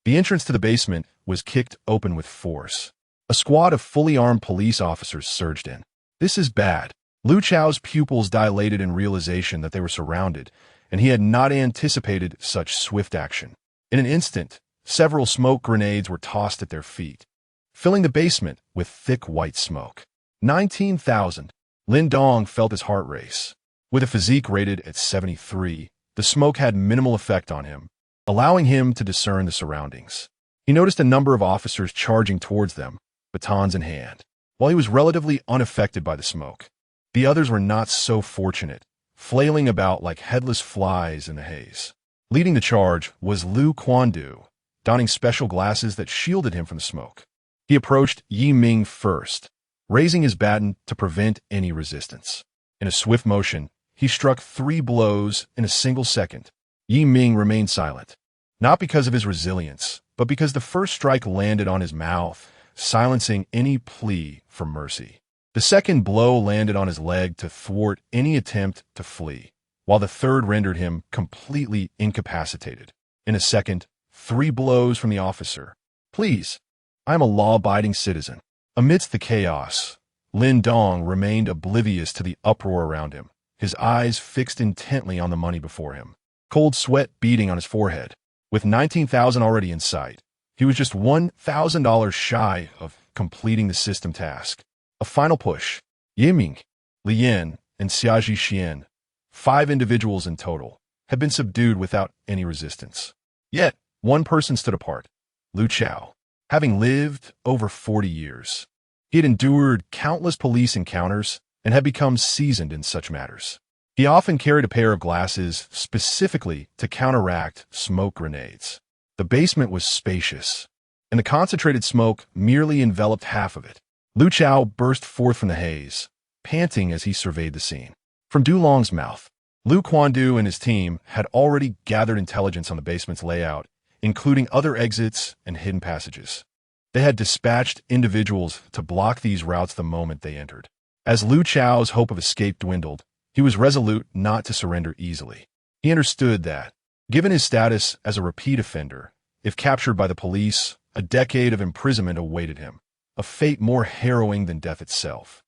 The entrance to the basement was kicked open with force. A squad of fully armed police officers surged in. This is bad. Lu Chao's pupils dilated in realization that they were surrounded, and he had not anticipated such swift action. In an instant, several smoke grenades were tossed at their feet, filling the basement with thick white smoke. 19,000. Lin Dong felt his heart race. With a physique rated at 73, the smoke had minimal effect on him, allowing him to discern the surroundings. He noticed a number of officers charging towards them, batons in hand. While he was relatively unaffected by the smoke, the others were not so fortunate, flailing about like headless flies in the haze. Leading the charge was Lu Quandu, donning special glasses that shielded him from the smoke. He approached Yi Ming first, raising his baton to prevent any resistance. In a swift motion, he struck 3 blows in a single second. Yi Ming remained silent, not because of his resilience, but because the first strike landed on his mouth, silencing any plea for mercy. The second blow landed on his leg to thwart any attempt to flee, while the third rendered him completely incapacitated. In a second, 3 blows from the officer. "Please, I am a law-abiding citizen." Amidst the chaos, Lin Dong remained oblivious to the uproar around him, his eyes fixed intently on the money before him, cold sweat beading on his forehead. With 19,000 already in sight, he was just $1,000 shy of completing the system task. A final push. Yiming, Lian, and Xia Zhishuan, 5 individuals in total, had been subdued without any resistance. Yet, one person stood apart, Lu Chao. Having lived over 40 years, he had endured countless police encounters and had become seasoned in such matters. He often carried a pair of glasses specifically to counteract smoke grenades. The basement was spacious, and the concentrated smoke merely enveloped half of it. Lu Chao burst forth from the haze, panting as he surveyed the scene. From Dulong's mouth, Lu Quandu and his team had already gathered intelligence on the basement's layout, including other exits and hidden passages. They had dispatched individuals to block these routes the moment they entered. As Lu Chao's hope of escape dwindled, he was resolute not to surrender easily. He understood that, given his status as a repeat offender, if captured by the police, a decade of imprisonment awaited him, a fate more harrowing than death itself.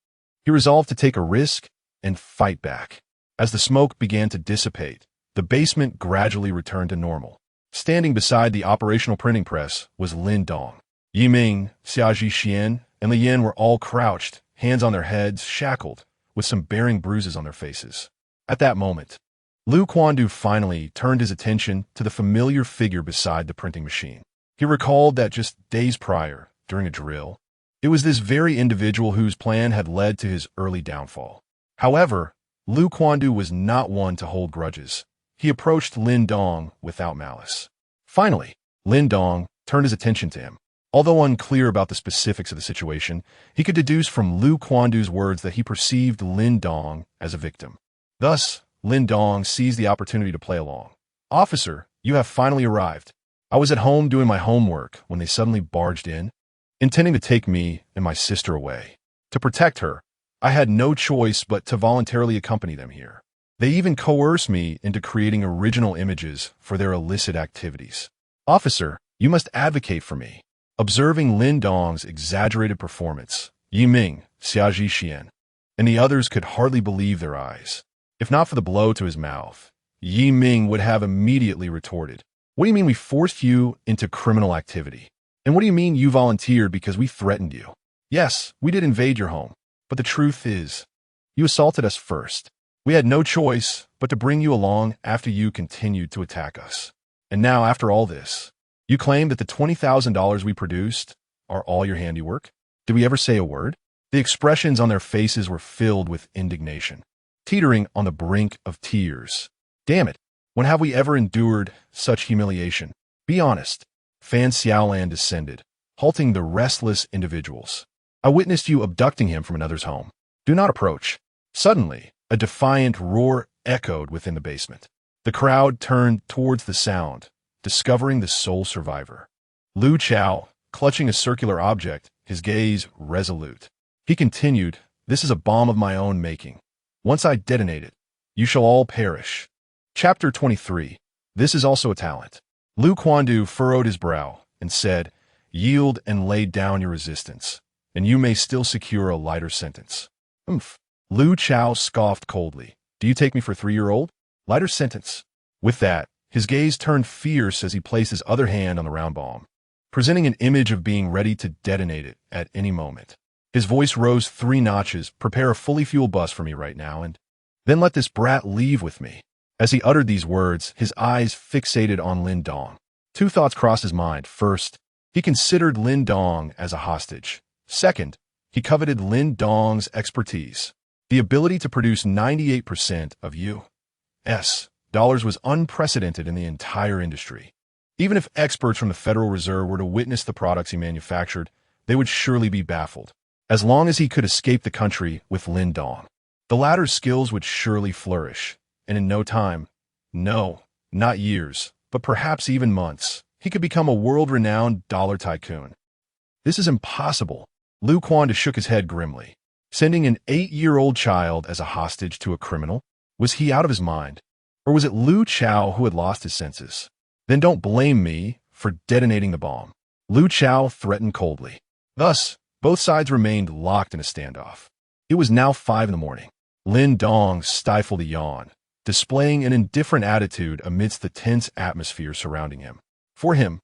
He resolved to take a risk and fight back. As the smoke began to dissipate, the basement gradually returned to normal. Standing beside the operational printing press was Lin Dong. Yiming, Xiaoji Xian, and Li Yin were all crouched, hands on their heads, shackled, with some bearing bruises on their faces. At that moment, Lu Quandu finally turned his attention to the familiar figure beside the printing machine. He recalled that just days prior, during a drill, it was this very individual whose plan had led to his early downfall. However, Lu Quandu was not one to hold grudges. He approached Lin Dong without malice. Finally, Lin Dong turned his attention to him. Although unclear about the specifics of the situation, he could deduce from Lu Quandu's words that he perceived Lin Dong as a victim. Thus, Lin Dong seized the opportunity to play along. "Officer, you have finally arrived. I was at home doing my homework when they suddenly barged in, intending to take me and my sister away. To protect her, I had no choice but to voluntarily accompany them here. They even coerced me into creating original images for their illicit activities. Officer, you must advocate for me." Observing Lin Dong's exaggerated performance, Yiming, Xiaoji Xian, and the others could hardly believe their eyes. If not for the blow to his mouth, Yiming would have immediately retorted, "What do you mean we forced you into criminal activity? And what do you mean you volunteered because we threatened you? Yes, we did invade your home, but the truth is, you assaulted us first. We had no choice but to bring you along after you continued to attack us. And now, after all this, you claim that the $20,000 we produced are all your handiwork? Did we ever say a word?" The expressions on their faces were filled with indignation, teetering on the brink of tears. "Damn it, when have we ever endured such humiliation? Be honest." Fan Xiaolan descended, halting the restless individuals. "I witnessed you abducting him from another's home. Do not approach." Suddenly, a defiant roar echoed within the basement. The crowd turned towards the sound, discovering the sole survivor. Lu Chao, clutching a circular object, his gaze resolute. He continued, "This is a bomb of my own making. Once I detonate it, you shall all perish." Chapter 23. This is also a talent. Lu Quandu furrowed his brow and said, "Yield and lay down your resistance, and you may still secure a lighter sentence." "Umph." Lu Chao scoffed coldly. "Do you take me for a 3-year-old? Lighter sentence." With that, his gaze turned fierce as he placed his other hand on the round bomb, presenting an image of being ready to detonate it at any moment. His voice rose 3 notches. "Prepare a fully fueled bus for me right now, and then let this brat leave with me." As he uttered these words, his eyes fixated on Lin Dong. 2 thoughts crossed his mind. First, he considered Lin Dong as a hostage. Second, he coveted Lin Dong's expertise. The ability to produce 98% of U.S. dollars was unprecedented in the entire industry. Even if experts from the Federal Reserve were to witness the products he manufactured, they would surely be baffled. As long as he could escape the country with Lin Dong, the latter's skills would surely flourish, and in no time, no, not years, but perhaps even months, he could become a world-renowned dollar tycoon. "This is impossible." Lu Quandu shook his head grimly. Sending an 8-year-old child as a hostage to a criminal? Was he out of his mind? Or was it Lu Chao who had lost his senses? "Then don't blame me for detonating the bomb," Lu Chao threatened coldly. Thus, both sides remained locked in a standoff. It was now 5 in the morning. Lin Dong stifled a yawn, displaying an indifferent attitude amidst the tense atmosphere surrounding him. For him,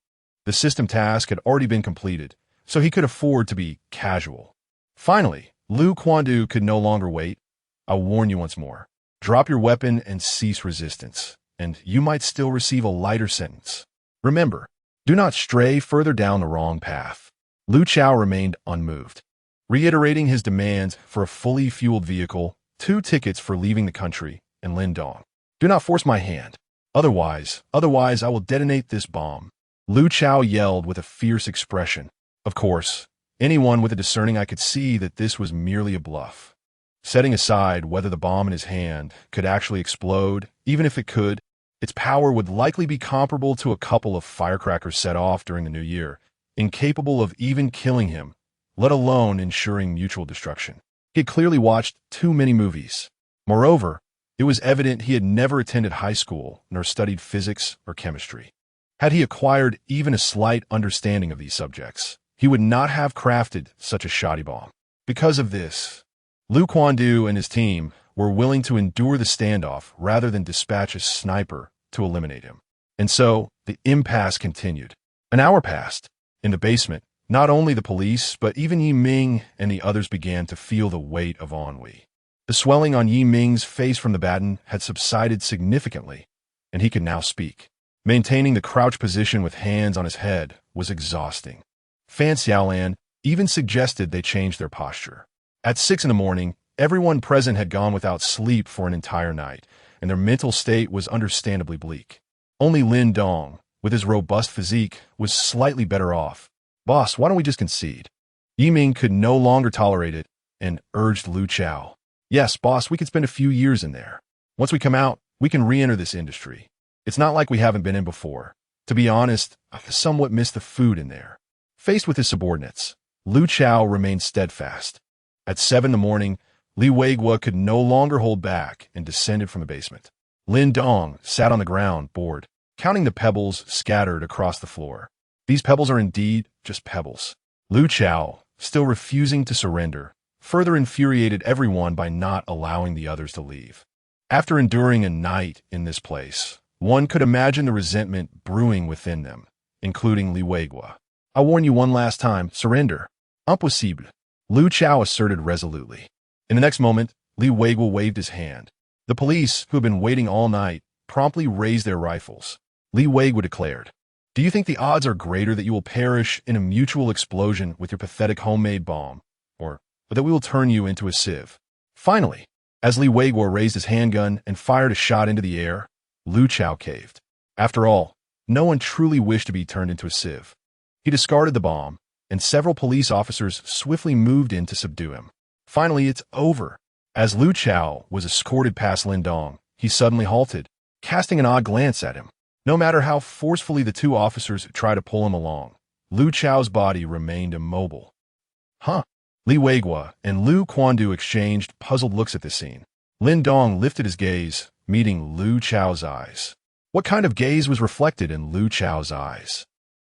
the system task had already been completed, so he could afford to be casual. Finally, Lu Quandu could no longer wait. "I warn you once more. Drop your weapon and cease resistance, and you might still receive a lighter sentence. Remember, do not stray further down the wrong path." Lu Chao remained unmoved, reiterating his demands for a fully fueled vehicle, 2 tickets for leaving the country, and Lin Dong. "Do not force my hand. Otherwise I will detonate this bomb," Lu Chao yelled with a fierce expression. Of course, Anyone with a discerning eye could see that this was merely a bluff. Setting aside whether the bomb in his hand could actually explode, even if it could, its power would likely be comparable to a couple of firecrackers set off during the new year, incapable of even killing him, let alone ensuring mutual destruction. He had clearly watched too many movies. Moreover, it was evident he had never attended high school nor studied physics or chemistry. Had he acquired even a slight understanding of these subjects, he would not have crafted such a shoddy bomb. Because of this, Liu Quandu and his team were willing to endure the standoff rather than dispatch a sniper to eliminate him. And so, the impasse continued. An hour passed. In the basement, not only the police, but even Yi Ming and the others began to feel the weight of ennui. The swelling on Yi Ming's face from the baton had subsided significantly, and he could now speak. Maintaining the crouch position with hands on his head was exhausting. Fan Xiaolan even suggested they change their posture. At 6 in the morning, everyone present had gone without sleep for an entire night, and their mental state was understandably bleak. Only Lin Dong, with his robust physique, was slightly better off. "Boss, why don't we just concede?" Yi Ming could no longer tolerate it and urged Lu Chao. "Yes, boss, we could spend a few years in there. Once we come out, we can re-enter this industry. It's not like we haven't been in before. To be honest, I somewhat miss the food in there." Faced with his subordinates, Lu Chao remained steadfast. At 7 in the morning, Li Weiguo could no longer hold back and descended from the basement. Lin Dong sat on the ground, bored, counting the pebbles scattered across the floor. These pebbles are indeed just pebbles. Lu Chao, still refusing to surrender, further infuriated everyone by not allowing the others to leave. After enduring a night in this place, one could imagine the resentment brewing within them, including Li Weiguo. "I warn you one last time, surrender. Impossible," Lu Chao asserted resolutely. In the next moment, Li Weiguo waved his hand. The police, who had been waiting all night, promptly raised their rifles. Li Weiguo declared, "Do you think the odds are greater that you will perish in a mutual explosion with your pathetic homemade bomb, or that we will turn you into a sieve?" Finally, as Li Weiguo raised his handgun and fired a shot into the air, Lu Chao caved. After all, no one truly wished to be turned into a sieve. He discarded the bomb, and several police officers swiftly moved in to subdue him. Finally, it's over. As Lu Chao was escorted past Lin Dong, he suddenly halted, casting an odd glance at him. No matter how forcefully the two officers tried to pull him along, Lu Chao's body remained immobile. "Huh?" Li Weiguo and Liu Quandu exchanged puzzled looks at this scene. Lin Dong lifted his gaze, meeting Lu Chao's eyes. What kind of gaze was reflected in Lu Chao's eyes?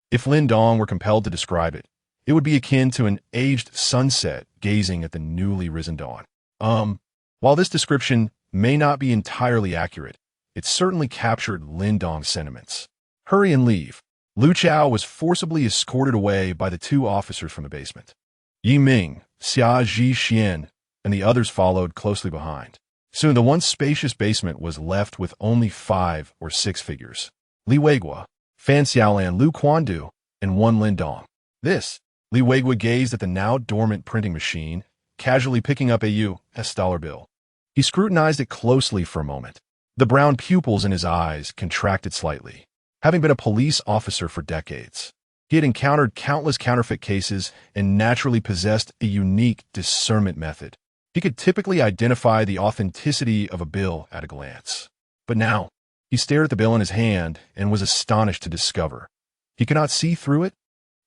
If Lin Dong were compelled to describe it, it would be akin to an aged sunset gazing at the newly risen dawn. While this description may not be entirely accurate, it certainly captured Lin Dong's sentiments. "Hurry and leave." Lu Chao was forcibly escorted away by the two officers from the basement. Yi Ming, Xia Zhixian, and the others followed closely behind. Soon the once spacious basement was left with only 5 or 6 figures. Li Weiguo, Fan Xiaolan, Liu Quandu, and one Lin Dong. This, Li Weiguo gazed at the now dormant printing machine, casually picking up a US dollar bill. He scrutinized it closely for a moment. The brown pupils in his eyes contracted slightly. Having been a police officer for decades, he had encountered countless counterfeit cases and naturally possessed a unique discernment method. He could typically identify the authenticity of a bill at a glance. But now, he stared at the bill in his hand and was astonished to discover he could not see through it.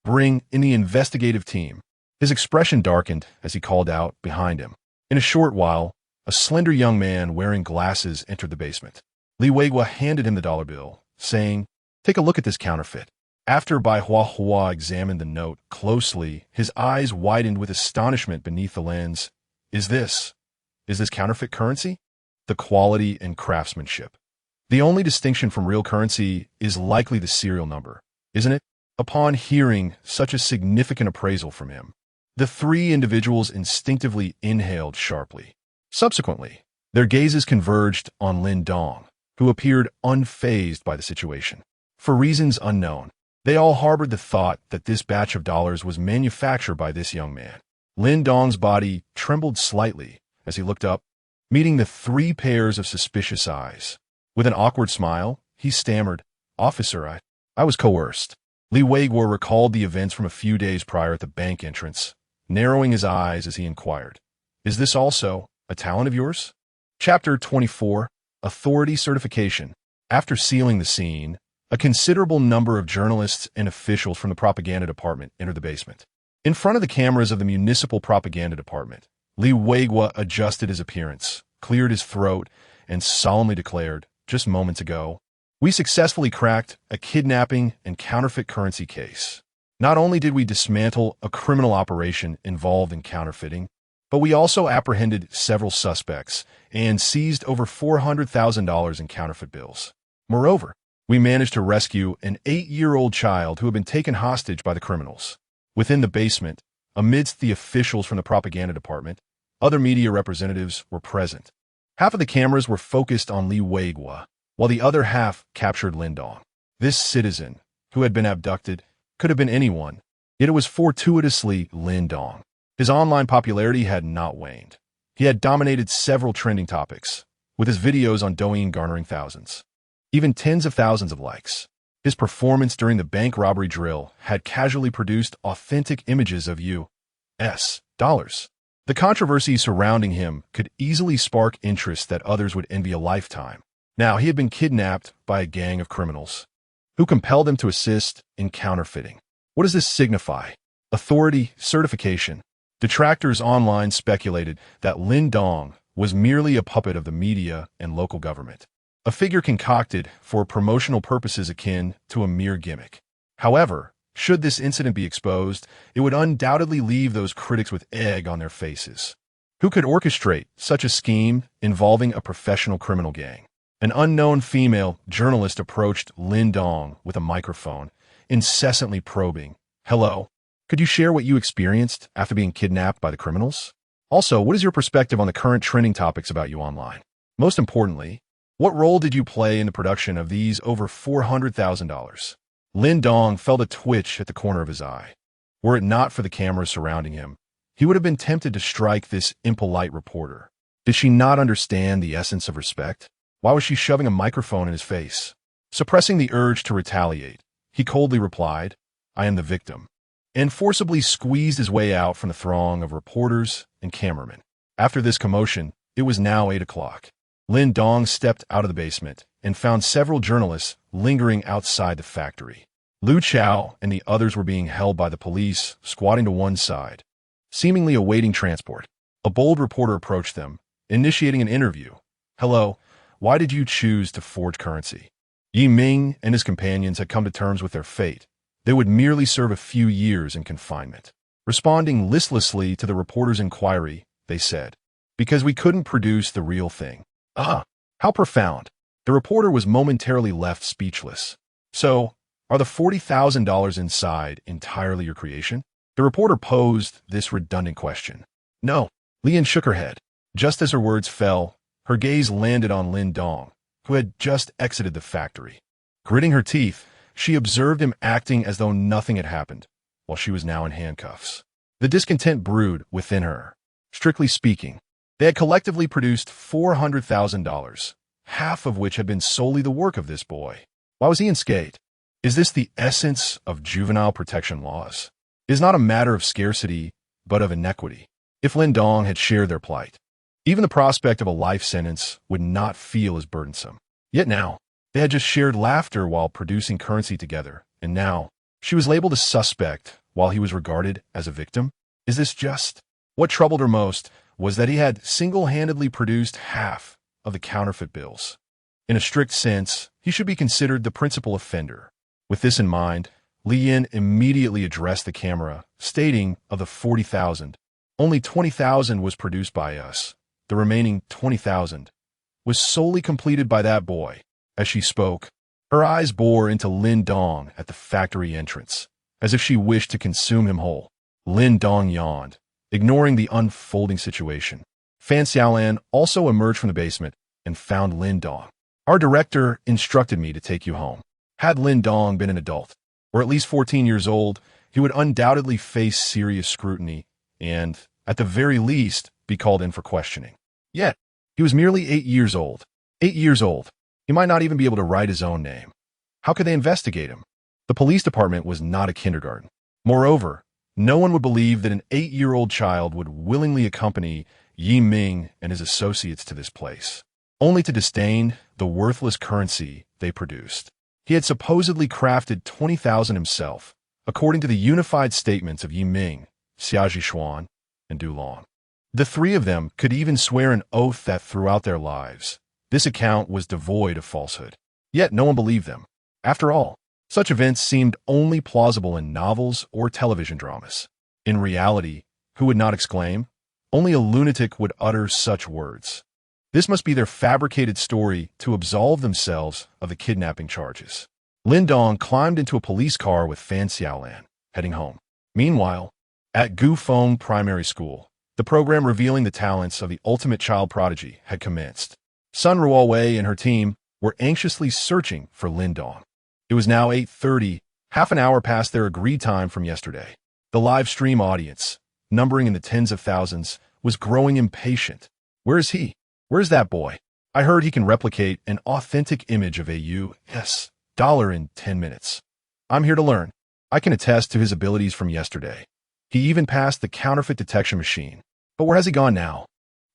"Bring in the investigative team." His expression darkened as he called out behind him. In a short while, a slender young man wearing glasses entered the basement. Li Weiguo handed him the dollar bill, saying, "Take a look at this counterfeit." After Bai Hua examined the note closely, his eyes widened with astonishment beneath the lens. Is this counterfeit currency? The quality and craftsmanship. The only distinction from real currency is likely the serial number, isn't it? Upon hearing such a significant appraisal from him, the 3 individuals instinctively inhaled sharply. Subsequently, their gazes converged on Lin Dong, who appeared unfazed by the situation. For reasons unknown, they all harbored the thought that this batch of dollars was manufactured by this young man. Lin Dong's body trembled slightly as he looked up, meeting the 3 pairs of suspicious eyes. With an awkward smile, he stammered, "Officer, I was coerced." Li Weiguo recalled the events from a few days prior at the bank entrance, narrowing his eyes as he inquired, "Is this also a talent of yours?" Chapter 24, Authority Certification. After sealing the scene, a considerable number of journalists and officials from the propaganda department entered the basement. In front of the cameras of the municipal propaganda department, Li Weigua adjusted his appearance, cleared his throat, and solemnly declared, "Just moments ago, we successfully cracked a kidnapping and counterfeit currency case. Not only did we dismantle a criminal operation involved in counterfeiting, but we also apprehended several suspects and seized over $400,000 in counterfeit bills. Moreover, we managed to rescue an 8-year-old child who had been taken hostage by the criminals." Within the basement, amidst the officials from the propaganda department, other media representatives were present. Half of the cameras were focused on Li Weigua, while the other half captured Lin Dong. This citizen, who had been abducted, could have been anyone, yet it was fortuitously Lin Dong. His online popularity had not waned. He had dominated several trending topics, with his videos on Douyin garnering thousands, even tens of thousands of likes. His performance during the bank robbery drill had casually produced authentic images of U.S. dollars. The controversy surrounding him could easily spark interest that others would envy a lifetime. Now, he had been kidnapped by a gang of criminals, who compelled him to assist in counterfeiting. What does this signify? Authority certification. Detractors online speculated that Lin Dong was merely a puppet of the media and local government, a figure concocted for promotional purposes akin to a mere gimmick. However, should this incident be exposed, it would undoubtedly leave those critics with egg on their faces. Who could orchestrate such a scheme involving a professional criminal gang? An unknown female journalist approached Lin Dong with a microphone, incessantly probing, "Hello, could you share what you experienced after being kidnapped by the criminals? Also, what is your perspective on the current trending topics about you online? Most importantly, what role did you play in the production of these over $400,000? Lin Dong felt a twitch at the corner of his eye. Were it not for the cameras surrounding him, he would have been tempted to strike this impolite reporter. Did she not understand the essence of respect? Why was she shoving a microphone in his face? Suppressing the urge to retaliate, he coldly replied, "I am the victim," and forcibly squeezed his way out from the throng of reporters and cameramen. After this commotion, it was now 8 o'clock. Lin Dong stepped out of the basement and found several journalists lingering outside the factory. Lu Chao and the others were being held by the police, squatting to one side, seemingly awaiting transport. A bold reporter approached them, initiating an interview. "Hello, why did you choose to forge currency?" Yi Ming and his companions had come to terms with their fate. They would merely serve a few years in confinement. Responding listlessly to the reporter's inquiry, they said, "Because we couldn't produce the real thing." Ah, how profound. The reporter was momentarily left speechless. "So, are the $40,000 inside entirely your creation?" The reporter posed this redundant question. "No." Lian shook her head. Just as her words fell, her gaze landed on Lin Dong, who had just exited the factory. Gritting her teeth, she observed him acting as though nothing had happened, while she was now in handcuffs. The discontent brewed within her. Strictly speaking, they had collectively produced $400,000, half of which had been solely the work of this boy. Why was he unscathed? Is this the essence of juvenile protection laws? It is not a matter of scarcity, but of inequity. If Lin Dong had shared their plight, even the prospect of a life sentence would not feel as burdensome. Yet now, they had just shared laughter while producing currency together, and now, she was labeled a suspect while he was regarded as a victim? Is this just? What troubled her most was that he had single-handedly produced half of the counterfeit bills. In a strict sense, he should be considered the principal offender. With this in mind, Li Yin immediately addressed the camera, stating, "Of the 40,000, only 20,000 was produced by us. The remaining 20,000 was solely completed by that boy." As she spoke, her eyes bore into Lin Dong at the factory entrance, as if she wished to consume him whole. Lin Dong yawned, ignoring the unfolding situation. Fan Xiaolan also emerged from the basement and found Lin Dong. "Our director instructed me to take you home." Had Lin Dong been an adult, or at least 14 years old, he would undoubtedly face serious scrutiny and, at the very least, be called in for questioning. Yet, he was merely 8 years old. 8 years old. He might not even be able to write his own name. How could they investigate him? The police department was not a kindergarten. Moreover, No one would believe that an 8-year-old child would willingly accompany Yi Ming and his associates to this place, only to disdain the worthless currency they produced. He had supposedly crafted 20,000 himself, according to the unified statements of Yi Ming, Xia Zhishuan, and Du Long. The three of them could even swear an oath that throughout their lives, this account was devoid of falsehood. Yet no one believed them. After all, such events seemed only plausible in novels or television dramas. In reality, who would not exclaim? Only a lunatic would utter such words. This must be their fabricated story to absolve themselves of the kidnapping charges. Lin Dong climbed into a police car with Fan Xiaolan, heading home. Meanwhile, at Gufeng Primary School, the program revealing the talents of the ultimate child prodigy had commenced. Sun Ruowei and her team were anxiously searching for Lin Dong. It was now 8:30, half an hour past their agreed time from yesterday. The live stream audience, numbering in the tens of thousands, was growing impatient. Where is he? Where's that boy? I heard he can replicate an authentic image of a U.S. dollar in 10 minutes. I'm here to learn. I can attest to his abilities from yesterday. He even passed the counterfeit detection machine. But where has he gone now?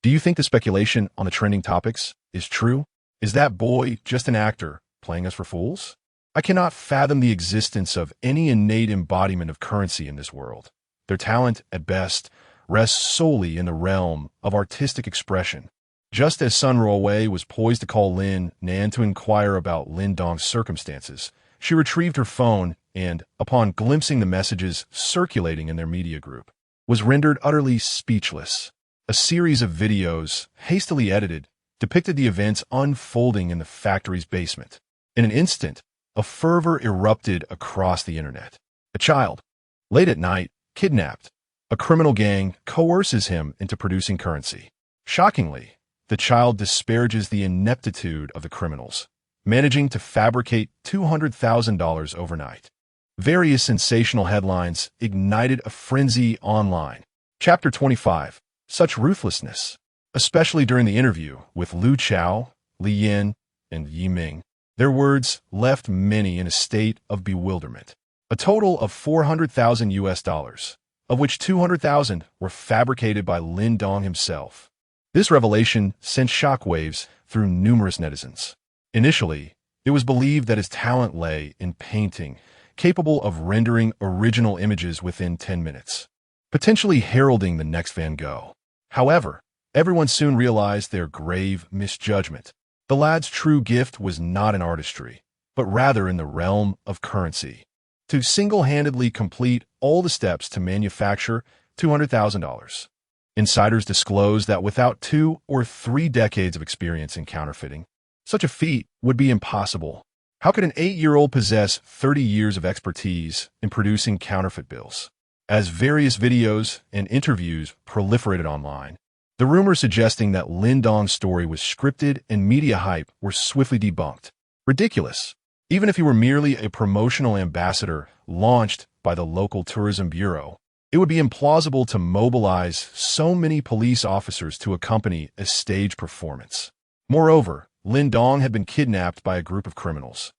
Do you think the speculation on the trending topics is true? Is that boy just an actor playing us for fools? I cannot fathom the existence of any innate embodiment of currency in this world. Their talent, at best, rests solely in the realm of artistic expression. Just as Sun Ruowei was poised to call Lin Nan to inquire about Lin Dong's circumstances, she retrieved her phone and, upon glimpsing the messages circulating in their media group, was rendered utterly speechless. A series of videos, hastily edited, depicted the events unfolding in the factory's basement. In an instant, a fervor erupted across the internet. A child, late at night, kidnapped. A criminal gang coerces him into producing currency. Shockingly, the child disparages the ineptitude of the criminals, managing to fabricate $200,000 overnight. Various sensational headlines ignited a frenzy online. Chapter 25. Such ruthlessness, especially during the interview with Lu Chao, Li Yin, and Yi Ming. Their words left many in a state of bewilderment. A total of 400,000 US dollars, of which 200,000 were fabricated by Lin Dong himself. This revelation sent shockwaves through numerous netizens. Initially, it was believed that his talent lay in painting, capable of rendering original images within 10 minutes, potentially heralding the next Van Gogh. However, everyone soon realized their grave misjudgment. The lad's true gift was not in artistry, but rather in the realm of currency. To single-handedly complete all the steps to manufacture $200,000. Insiders disclosed that without 2 or 3 decades of experience in counterfeiting, such a feat would be impossible. How could an 8-year-old possess 30 years of expertise in producing counterfeit bills? As various videos and interviews proliferated online, the rumors suggesting that Lin Dong's story was scripted and media hype were swiftly debunked. Ridiculous. Even if he were merely a promotional ambassador launched by the local tourism bureau, it would be implausible to mobilize so many police officers to accompany a stage performance. Moreover, Lin Dong had been kidnapped by a group of criminals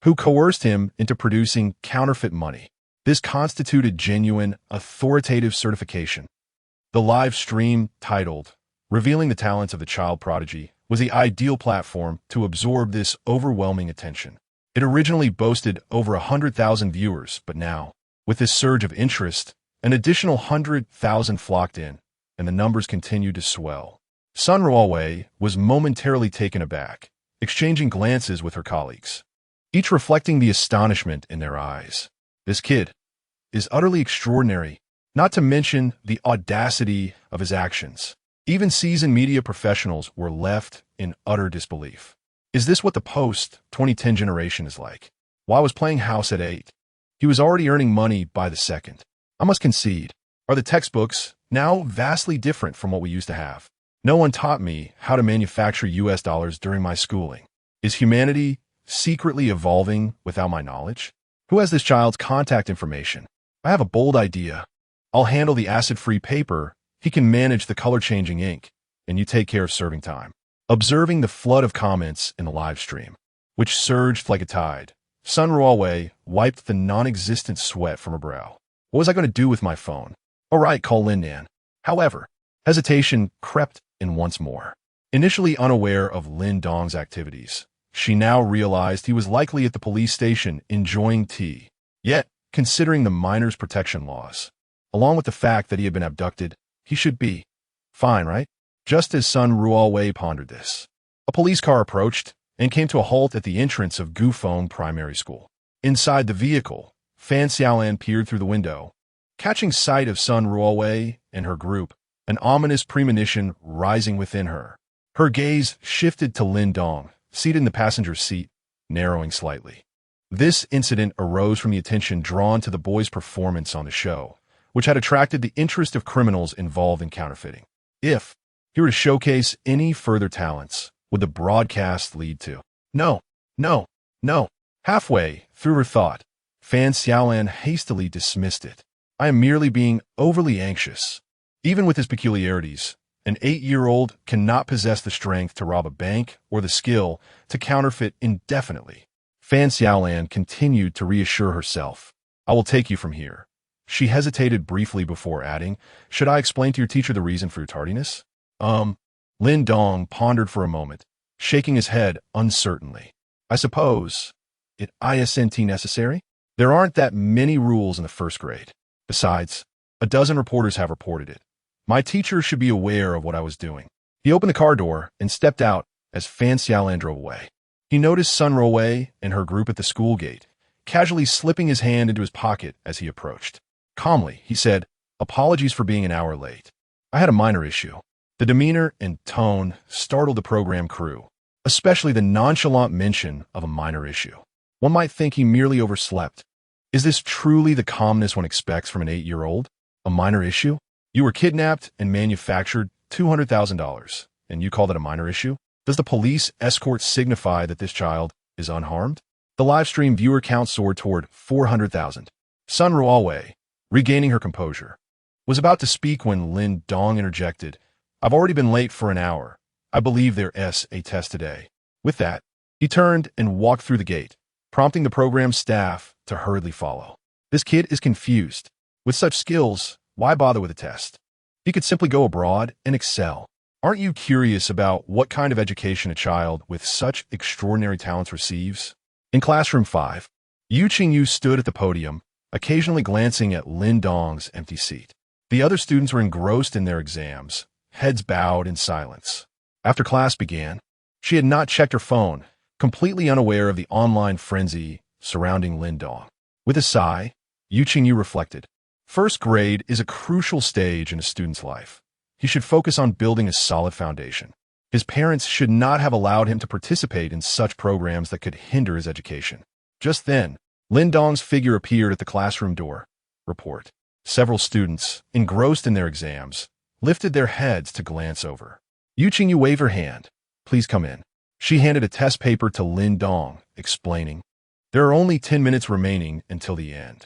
who coerced him into producing counterfeit money. This constituted genuine, authoritative certification. The live stream, titled Revealing the Talents of the Child Prodigy, was the ideal platform to absorb this overwhelming attention. It originally boasted over 100,000 viewers, but now, with this surge of interest, an additional 100,000 flocked in, and the numbers continued to swell. Sun Ruowei was momentarily taken aback, exchanging glances with her colleagues, each reflecting the astonishment in their eyes. This kid is utterly extraordinary, not to mention the audacity of his actions. Even seasoned media professionals were left in utter disbelief. Is this what the post-2010 generation is like? While I was playing house at 8, he was already earning money by the second. I must concede, are the textbooks now vastly different from what we used to have? No one taught me how to manufacture US dollars during my schooling. Is humanity secretly evolving without my knowledge? Who has this child's contact information? I have a bold idea. I'll handle the acid-free paper, he can manage the color-changing ink, and you take care of serving time. Observing the flood of comments in the live stream, which surged like a tide, Sun Ruowei wiped the non-existent sweat from her brow. What was I going to do with my phone? All right, call Lin Nan. However, hesitation crept in once more. Initially unaware of Lin Dong's activities, she now realized he was likely at the police station enjoying tea. Yet, considering the minor's protection laws, along with the fact that he had been abducted, he should be fine, right? Just as Sun Ruowei pondered this, a police car approached and came to a halt at the entrance of Gufeng Primary School. Inside the vehicle, Fan Xiaolan peered through the window. Catching sight of Sun Ruowei and her group, an ominous premonition rising within her. Her gaze shifted to Lin Dong, seated in the passenger seat, narrowing slightly. This incident arose from the attention drawn to the boy's performance on the show, which had attracted the interest of criminals involved in counterfeiting. If he were to showcase any further talents, would the broadcast lead to? No. Halfway through her thought, Fan Xiaolan hastily dismissed it. I am merely being overly anxious. Even with his peculiarities, an 8-year-old cannot possess the strength to rob a bank or the skill to counterfeit indefinitely. Fan Xiaolan continued to reassure herself. I will take you from here. She hesitated briefly before adding, should I explain to your teacher the reason for your tardiness? Lin Dong pondered for a moment, shaking his head uncertainly. I suppose it isn't necessary? There aren't that many rules in the first grade. Besides, a dozen reporters have reported it. My teacher should be aware of what I was doing. He opened the car door and stepped out as Fan Xiaolan drove away. He noticed Sun Ruowei and her group at the school gate, casually slipping his hand into his pocket as he approached. Calmly, he said, apologies for being an hour late. I had a minor issue. The demeanor and tone startled the program crew, especially the nonchalant mention of a minor issue. One might think he merely overslept. Is this truly the calmness one expects from an 8-year-old? A minor issue? You were kidnapped and manufactured $200,000, and you call that a minor issue? Does the police escort signify that this child is unharmed? The live stream viewer count soared toward 400,000. Sun Ruowei, regaining her composure, was about to speak when Lin Dong interjected, I've already been late for an hour. I believe there's a test today. With that, he turned and walked through the gate, prompting the program staff to hurriedly follow. This kid is confused. With such skills, why bother with a test? He could simply go abroad and excel. Aren't you curious about what kind of education a child with such extraordinary talents receives? In classroom 5, Yu Qingyu stood at the podium, occasionally glancing at Lin Dong's empty seat. The other students were engrossed in their exams, heads bowed in silence. After class began, she had not checked her phone, completely unaware of the online frenzy surrounding Lin Dong. With a sigh, Yu Qingyu reflected, first grade is a crucial stage in a student's life. He should focus on building a solid foundation. His parents should not have allowed him to participate in such programs that could hinder his education. Just then, Lin Dong's figure appeared at the classroom door. Report. Several students, engrossed in their exams, lifted their heads to glance over. Yu Qingyu waved her hand. Please come in. She handed a test paper to Lin Dong, explaining, there are only 10 minutes remaining until the end.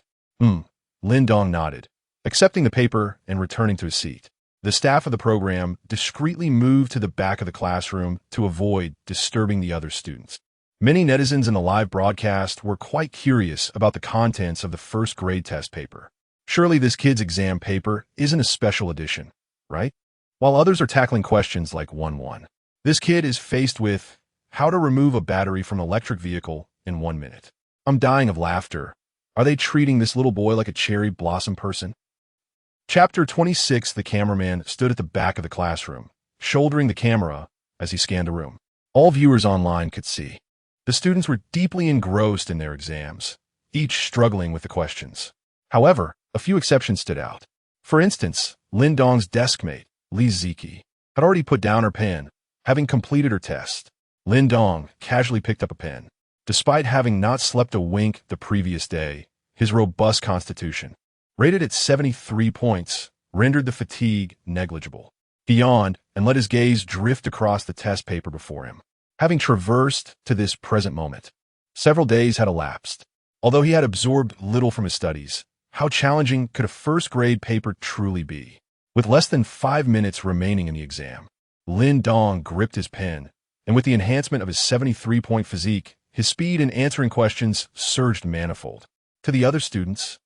Lin Dong nodded, accepting the paper and returning to his seat. The staff of the program discreetly moved to the back of the classroom to avoid disturbing the other students. Many netizens in the live broadcast were quite curious about the contents of the first grade test paper. Surely this kid's exam paper isn't a special edition, right? While others are tackling questions like 1-1. This kid is faced with how to remove a battery from an electric vehicle in 1 minute. I'm dying of laughter. Are they treating this little boy like a cherry blossom person? Chapter 26. The cameraman stood at the back of the classroom, shouldering the camera as he scanned the room. All viewers online could see. The students were deeply engrossed in their exams, each struggling with the questions. However, a few exceptions stood out. For instance, Lin Dong's deskmate, Li Ziki, had already put down her pen, having completed her test. Lin Dong casually picked up a pen. Despite having not slept a wink the previous day, his robust constitution, rated at 73 points, rendered the fatigue negligible. He yawned and let his gaze drift across the test paper before him. Having traversed to this present moment, several days had elapsed. Although he had absorbed little from his studies, how challenging could a first-grade paper truly be? With less than 5 minutes remaining in the exam, Lin Dong gripped his pen, and with the enhancement of his 73-point physique, his speed in answering questions surged manifold. To the other students,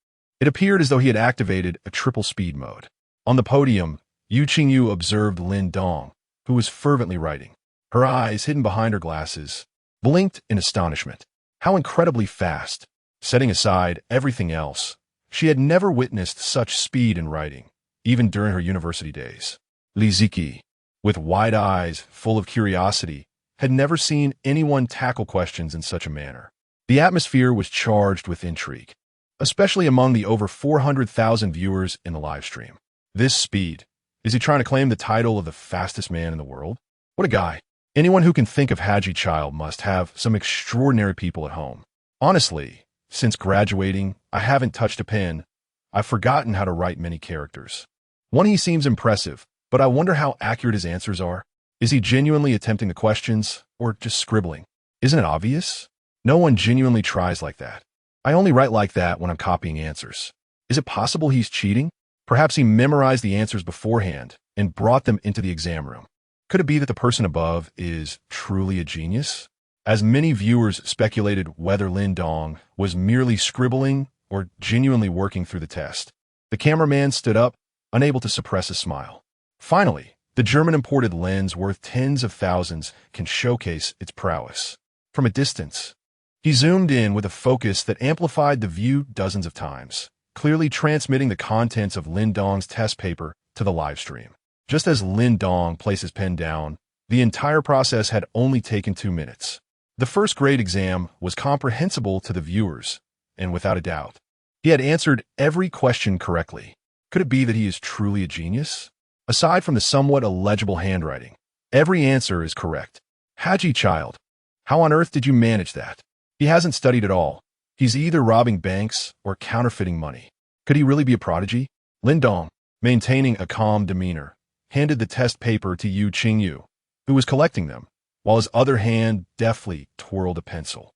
It appeared as though he had activated a triple speed mode. On the podium, Yu Qingyu observed Lin Dong, who was fervently writing. Her eyes, hidden behind her glasses, blinked in astonishment. How incredibly fast! Setting aside everything else, she had never witnessed such speed in writing, even during her university days. Li Ziki, with wide eyes full of curiosity, had never seen anyone tackle questions in such a manner. The atmosphere was charged with intrigue, especially among the over 400,000 viewers in the live stream. This speed. Is he trying to claim the title of the fastest man in the world? What a guy. Anyone who can think of Haji Child must have some extraordinary people at home. Honestly, since graduating, I haven't touched a pen. I've forgotten how to write many characters. He seems impressive, but I wonder how accurate his answers are. Is he genuinely attempting the questions, or just scribbling? Isn't it obvious? No one genuinely tries like that. I only write like that when I'm copying answers. Is it possible he's cheating? Perhaps he memorized the answers beforehand and brought them into the exam room. Could it be that the person above is truly a genius? As many viewers speculated whether Lin Dong was merely scribbling or genuinely working through the test, the cameraman stood up, unable to suppress a smile. Finally, the German-imported lens worth tens of thousands can showcase its prowess. From a distance, he zoomed in with a focus that amplified the view dozens of times, clearly transmitting the contents of Lin Dong's test paper to the live stream. Just as Lin Dong placed his pen down, the entire process had only taken 2 minutes. The first grade exam was comprehensible to the viewers, and without a doubt, he had answered every question correctly. Could it be that he is truly a genius? Aside from the somewhat illegible handwriting, every answer is correct. Haji Child, how on earth did you manage that? He hasn't studied at all. He's either robbing banks or counterfeiting money. Could he really be a prodigy? Lin Dong, maintaining a calm demeanor, handed the test paper to Yu Qingyu, who was collecting them, while his other hand deftly twirled a pencil.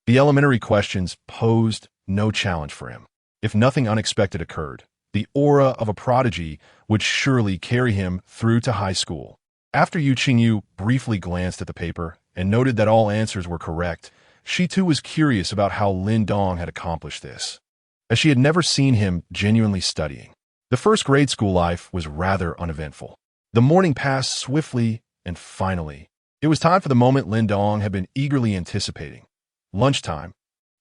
The elementary questions posed no challenge for him. If nothing unexpected occurred, the aura of a prodigy would surely carry him through to high school. After Yu Qingyu briefly glanced at the paper and noted that all answers were correct, she too was curious about how Lin Dong had accomplished this, as she had never seen him genuinely studying. The first grade school life was rather uneventful. The morning passed swiftly, and finally, it was time for the moment Lin Dong had been eagerly anticipating. Lunchtime.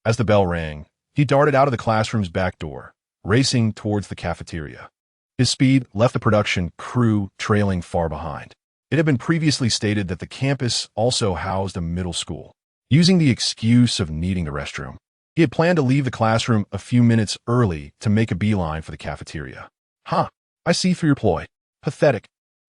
As the bell rang, he darted out of the classroom's back door, racing towards the cafeteria. His speed left the production crew trailing far behind. It had been previously stated that the campus also housed a middle school. Using the excuse of needing the restroom, he had planned to leave the classroom a few minutes early to make a beeline for the cafeteria. Huh, I see through your ploy. Pathetic.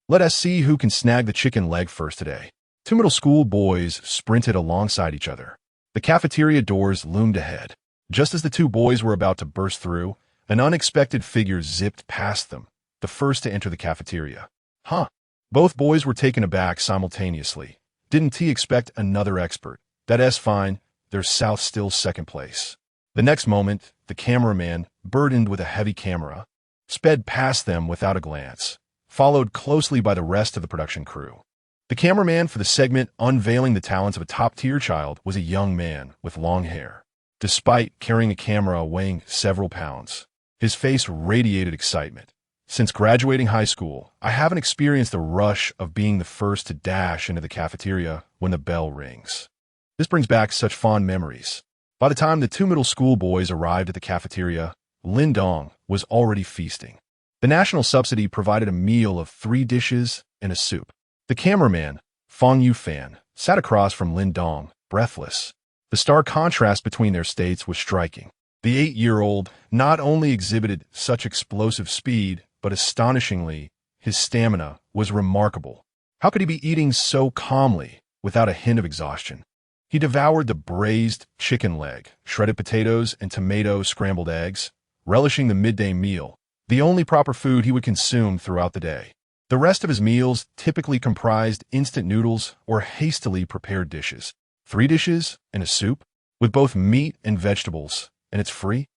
Let us see who can snag the chicken leg first today. 2 middle school boys sprinted alongside each other. The cafeteria doors loomed ahead. Just as the 2 boys were about to burst through, an unexpected figure zipped past them, the first to enter the cafeteria. Huh. Both boys were taken aback simultaneously. Didn't he expect another expert? That's fine, there's South still second place. The next moment, the cameraman, burdened with a heavy camera, sped past them without a glance, followed closely by the rest of the production crew. The cameraman for the segment unveiling the talents of a top-tier child was a young man with long hair. Despite carrying a camera weighing several pounds, his face radiated excitement. Since graduating high school, I haven't experienced the rush of being the first to dash into the cafeteria when the bell rings. This brings back such fond memories. By the time the 2 middle school boys arrived at the cafeteria, Lin Dong was already feasting. The national subsidy provided a meal of 3 dishes and a soup. The cameraman, Fong Yufan, sat across from Lin Dong, breathless. The stark contrast between their states was striking. The 8-year-old not only exhibited such explosive speed, but astonishingly, his stamina was remarkable. How could he be eating so calmly, without a hint of exhaustion? He devoured the braised chicken leg, shredded potatoes, and tomato scrambled eggs, relishing the midday meal, the only proper food he would consume throughout the day. The rest of his meals typically comprised instant noodles or hastily prepared dishes. 3 dishes and a soup, with both meat and vegetables, and it's free?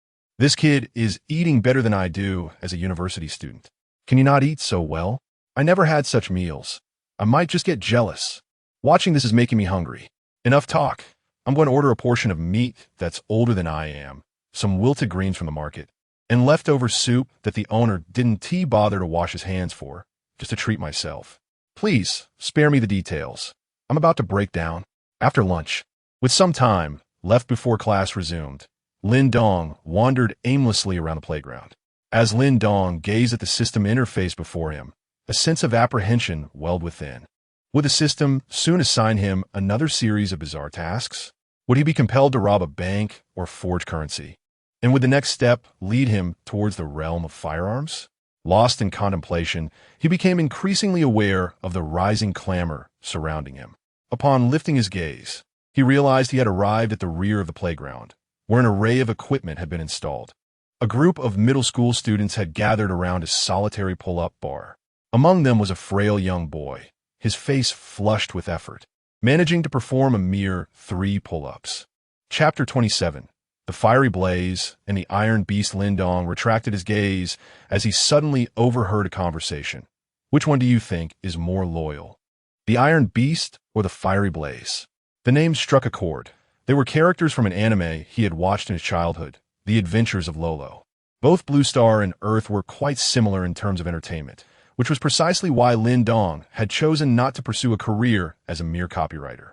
This kid is eating better than I do as a university student. Can you not eat so well? I never had such meals. I might just get jealous. Watching this is making me hungry. Enough talk. I'm going to order a portion of meat that's older than I am, some wilted greens from the market, and leftover soup that the owner didn't bother to wash his hands for, just to treat myself. Please, spare me the details. I'm about to break down. After lunch, with some time left before class resumed, Lin Dong wandered aimlessly around the playground. As Lin Dong gazed at the system interface before him, a sense of apprehension welled within. Would the system soon assign him another series of bizarre tasks? Would he be compelled to rob a bank or forge currency? And would the next step lead him towards the realm of firearms? Lost in contemplation, he became increasingly aware of the rising clamor surrounding him. Upon lifting his gaze, he realized he had arrived at the rear of the playground, where an array of equipment had been installed. A group of middle school students had gathered around a solitary pull-up bar. Among them was a frail young boy, his face flushed with effort, managing to perform a mere 3 pull-ups. Chapter 27. The fiery blaze and the iron beast. Lin Dong retracted his gaze as he suddenly overheard a conversation. Which one do you think is more loyal? The iron beast or the fiery blaze? The names struck a chord. They were characters from an anime he had watched in his childhood, The Adventures of Lolo. Both Blue Star and Earth were quite similar in terms of entertainment, which was precisely why Lin Dong had chosen not to pursue a career as a mere copywriter.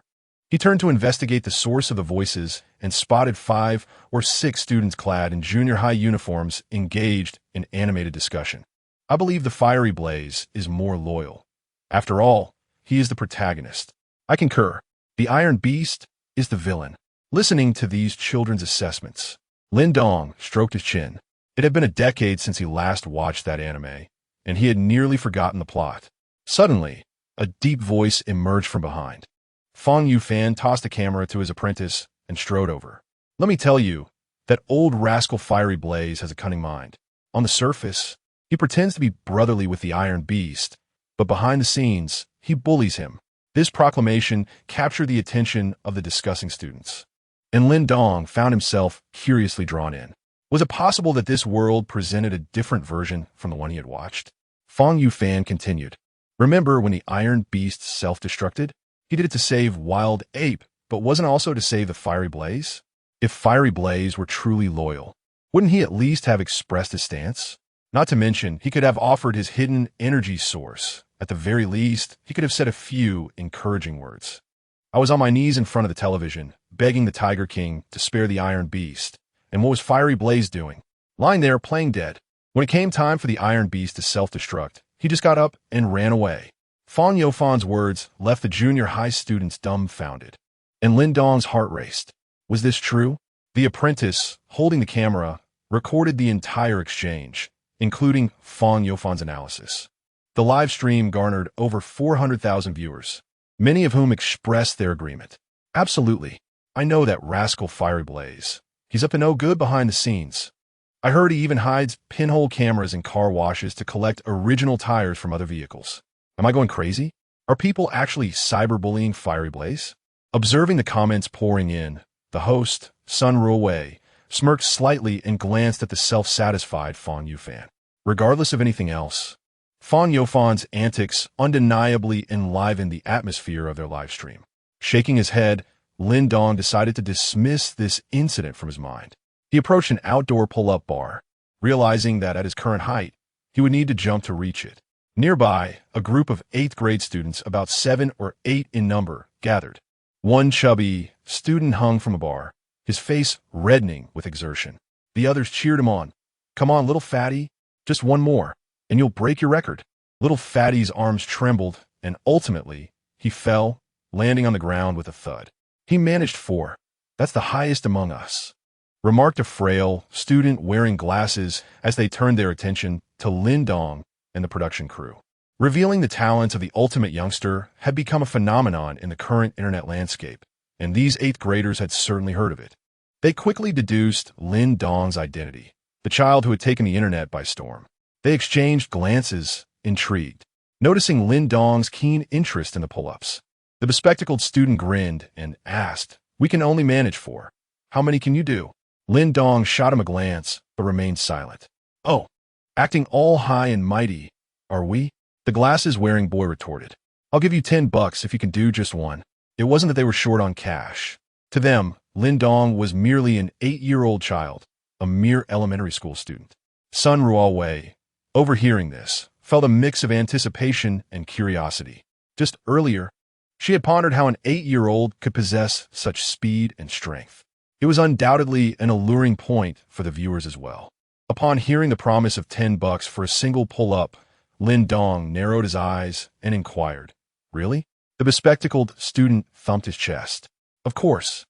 He turned to investigate the source of the voices and spotted 5 or 6 students clad in junior high uniforms engaged in animated discussion. I believe the fiery blaze is more loyal. After all, he is the protagonist. I concur. The Iron Beast is the villain. Listening to these children's assessments, Lin Dong stroked his chin. It had been a decade since he last watched that anime, and he had nearly forgotten the plot. Suddenly, a deep voice emerged from behind. Fong Yufan tossed the camera to his apprentice and strode over. Let me tell you, that old rascal Fiery Blaze has a cunning mind. On the surface, he pretends to be brotherly with the Iron Beast, but behind the scenes, he bullies him. This proclamation captured the attention of the discussing students, and Lin Dong found himself curiously drawn in. Was it possible that this world presented a different version from the one he had watched? Fong Yufan continued. Remember when the Iron Beast self-destructed? He did it to save Wild Ape, but wasn't also to save the Fiery Blaze? If Fiery Blaze were truly loyal, wouldn't he at least have expressed his stance? Not to mention, he could have offered his hidden energy source. At the very least, he could have said a few encouraging words. I was on my knees in front of the television, begging the Tiger King to spare the Iron Beast. And what was Fiery Blaze doing? Lying there, playing dead. When it came time for the Iron Beast to self-destruct, he just got up and ran away. Fong Yofan's words left the junior high students dumbfounded, and Lin Dong's heart raced. Was this true? The apprentice, holding the camera, recorded the entire exchange, including Fong Yofan's analysis. The live stream garnered over 400,000 viewers, many of whom expressed their agreement. Absolutely. I know that rascal Fiery Blaze. He's up to no good behind the scenes. I heard he even hides pinhole cameras in car washes to collect original tires from other vehicles. Am I going crazy? Are people actually cyberbullying Fiery Blaze? Observing the comments pouring in, the host, Sun Ruowei, smirked slightly and glanced at the self-satisfied Fong Yufan. Regardless of anything else, Fong Yofan's antics undeniably enlivened the atmosphere of their live stream. Shaking his head, Lin Dong decided to dismiss this incident from his mind. He approached an outdoor pull-up bar, realizing that at his current height, he would need to jump to reach it. Nearby, a group of 8th grade students, about 7 or 8 in number, gathered. One chubby student hung from a bar, his face reddening with exertion. The others cheered him on. Come on, little fatty, just one more, and you'll break your record. Little fatty's arms trembled, and ultimately, he fell, landing on the ground with a thud. He managed 4. That's the highest among us, remarked a frail student wearing glasses as they turned their attention to Lin Dong and the production crew. Revealing the talents of the ultimate youngster had become a phenomenon in the current internet landscape, and these 8th graders had certainly heard of it. They quickly deduced Lin Dong's identity, the child who had taken the internet by storm. They exchanged glances, intrigued, noticing Lin Dong's keen interest in the pull-ups. The bespectacled student grinned and asked, "We can only manage 4. How many can you do?" Lin Dong shot him a glance, but remained silent. "Oh, acting all high and mighty, are we?" The glasses-wearing boy retorted. "I'll give you $10 if you can do just 1. It wasn't that they were short on cash. To them, Lin Dong was merely an 8-year-old child, a mere elementary school student. Sun Ruowei, overhearing this, felt a mix of anticipation and curiosity. Just earlier, she had pondered how an 8-year-old could possess such speed and strength. It was undoubtedly an alluring point for the viewers as well. Upon hearing the promise of $10 for a single pull-up, Lin Dong narrowed his eyes and inquired, "Really?" The bespectacled student thumped his chest. "Of course.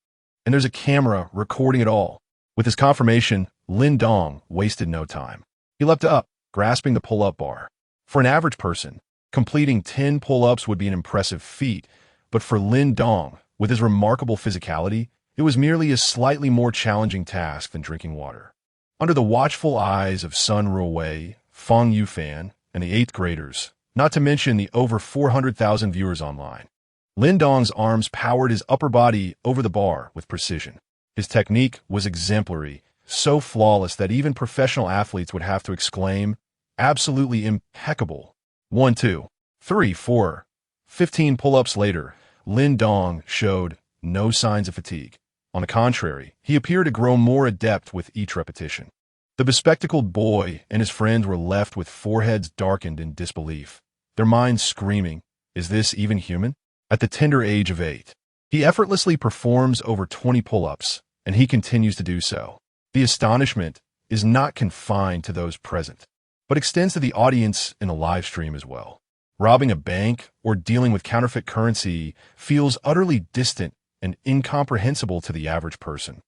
And there's a camera recording it all." With his confirmation, Lin Dong wasted no time. He leapt up, grasping the pull-up bar. For an average person, completing 10 pull-ups would be an impressive feat, but for Lin Dong, with his remarkable physicality, it was merely a slightly more challenging task than drinking water. Under the watchful eyes of Sun Ruowei, Fang Yufan, and the 8th graders, not to mention the over 400,000 viewers online, Lin Dong's arms powered his upper body over the bar with precision. His technique was exemplary, so flawless that even professional athletes would have to exclaim, "Absolutely impeccable." 1, 2, 3, 4. 15 pull-ups later, Lin Dong showed no signs of fatigue. On the contrary, he appeared to grow more adept with each repetition. The bespectacled boy and his friends were left with foreheads darkened in disbelief, their minds screaming, "Is this even human?" At the tender age of 8, he effortlessly performs over 20 pull-ups, and he continues to do so. The astonishment is not confined to those present, but extends to the audience in the live stream as well. Robbing a bank or dealing with counterfeit currency feels utterly distant and incomprehensible to the average person,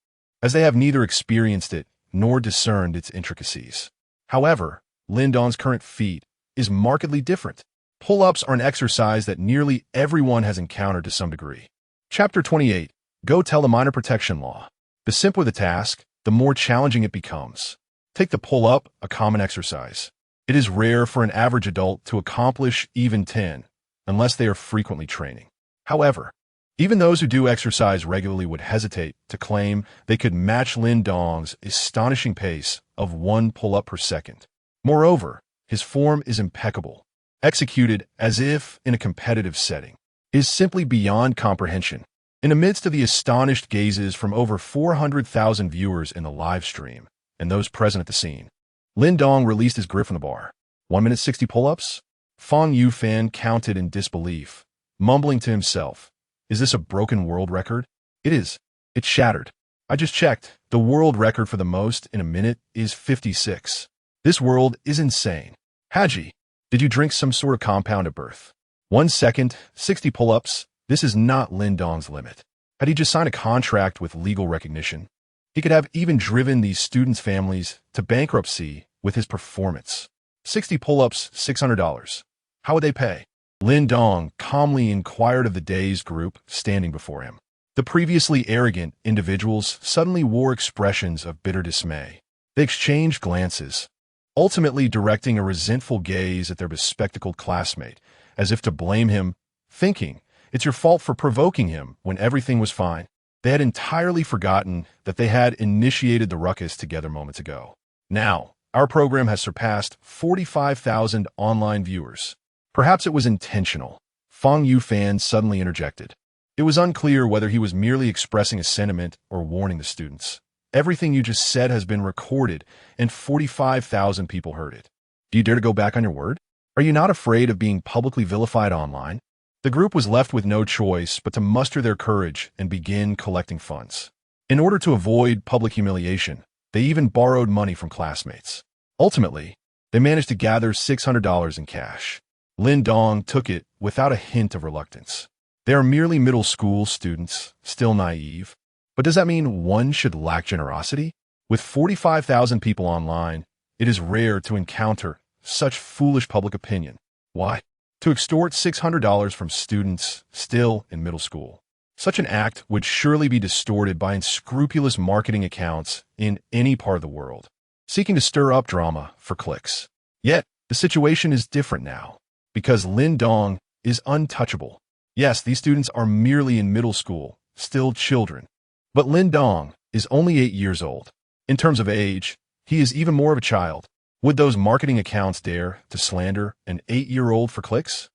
as they have neither experienced it nor discerned its intricacies. However, Lin Dong's current feat is markedly different. Pull-ups are an exercise that nearly everyone has encountered to some degree. Chapter 28. Go tell the minor protection law. The simpler the task, the more challenging it becomes. Take the pull-up, a common exercise. It is rare for an average adult to accomplish even 10, unless they are frequently training. However, even those who do exercise regularly would hesitate to claim they could match Lin Dong's astonishing pace of 1 pull-up per second. Moreover, his form is impeccable, executed as if in a competitive setting. It is simply beyond comprehension. In the midst of the astonished gazes from over 400,000 viewers in the live stream and those present at the scene, Lin Dong released his grip from the bar. 1 minute 60 pull-ups? Fang Yufan counted in disbelief, mumbling to himself, "Is this a broken world record?" "It is. It's shattered. I just checked. The world record for the most in a minute is 56. This world is insane. Haji, did you drink some sort of compound at birth?" 1 second, 60 pull-ups. This is not Lin Dong's limit. Had he just signed a contract with legal recognition, he could have even driven these students' families to bankruptcy with his performance. 60 pull-ups, $600. How would they pay? Lin Dong calmly inquired of the dazed group standing before him. The previously arrogant individuals suddenly wore expressions of bitter dismay. They exchanged glances, ultimately directing a resentful gaze at their bespectacled classmate, as if to blame him, thinking, "It's your fault for provoking him when everything was fine." They had entirely forgotten that they had initiated the ruckus together moments ago. Now, our program has surpassed 45,000 online viewers. Perhaps it was intentional. Fang Yufan suddenly interjected. It was unclear whether he was merely expressing a sentiment or warning the students. "Everything you just said has been recorded, and 45,000 people heard it. Do you dare to go back on your word? Are you not afraid of being publicly vilified online?" The group was left with no choice but to muster their courage and begin collecting funds. In order to avoid public humiliation, they even borrowed money from classmates. Ultimately, they managed to gather $600 in cash. Lin Dong took it without a hint of reluctance. They are merely middle school students, still naive. But does that mean one should lack generosity? With 45,000 people online, it is rare to encounter such foolish public opinion. Why? To extort $600 from students still in middle school. Such an act would surely be distorted by unscrupulous marketing accounts in any part of the world, seeking to stir up drama for clicks. Yet, the situation is different now, because Lin Dong is untouchable. Yes, these students are merely in middle school, still children. But Lin Dong is only 8 years old. In terms of age, he is even more of a child. Would those marketing accounts dare to slander an 8-year-old for clicks?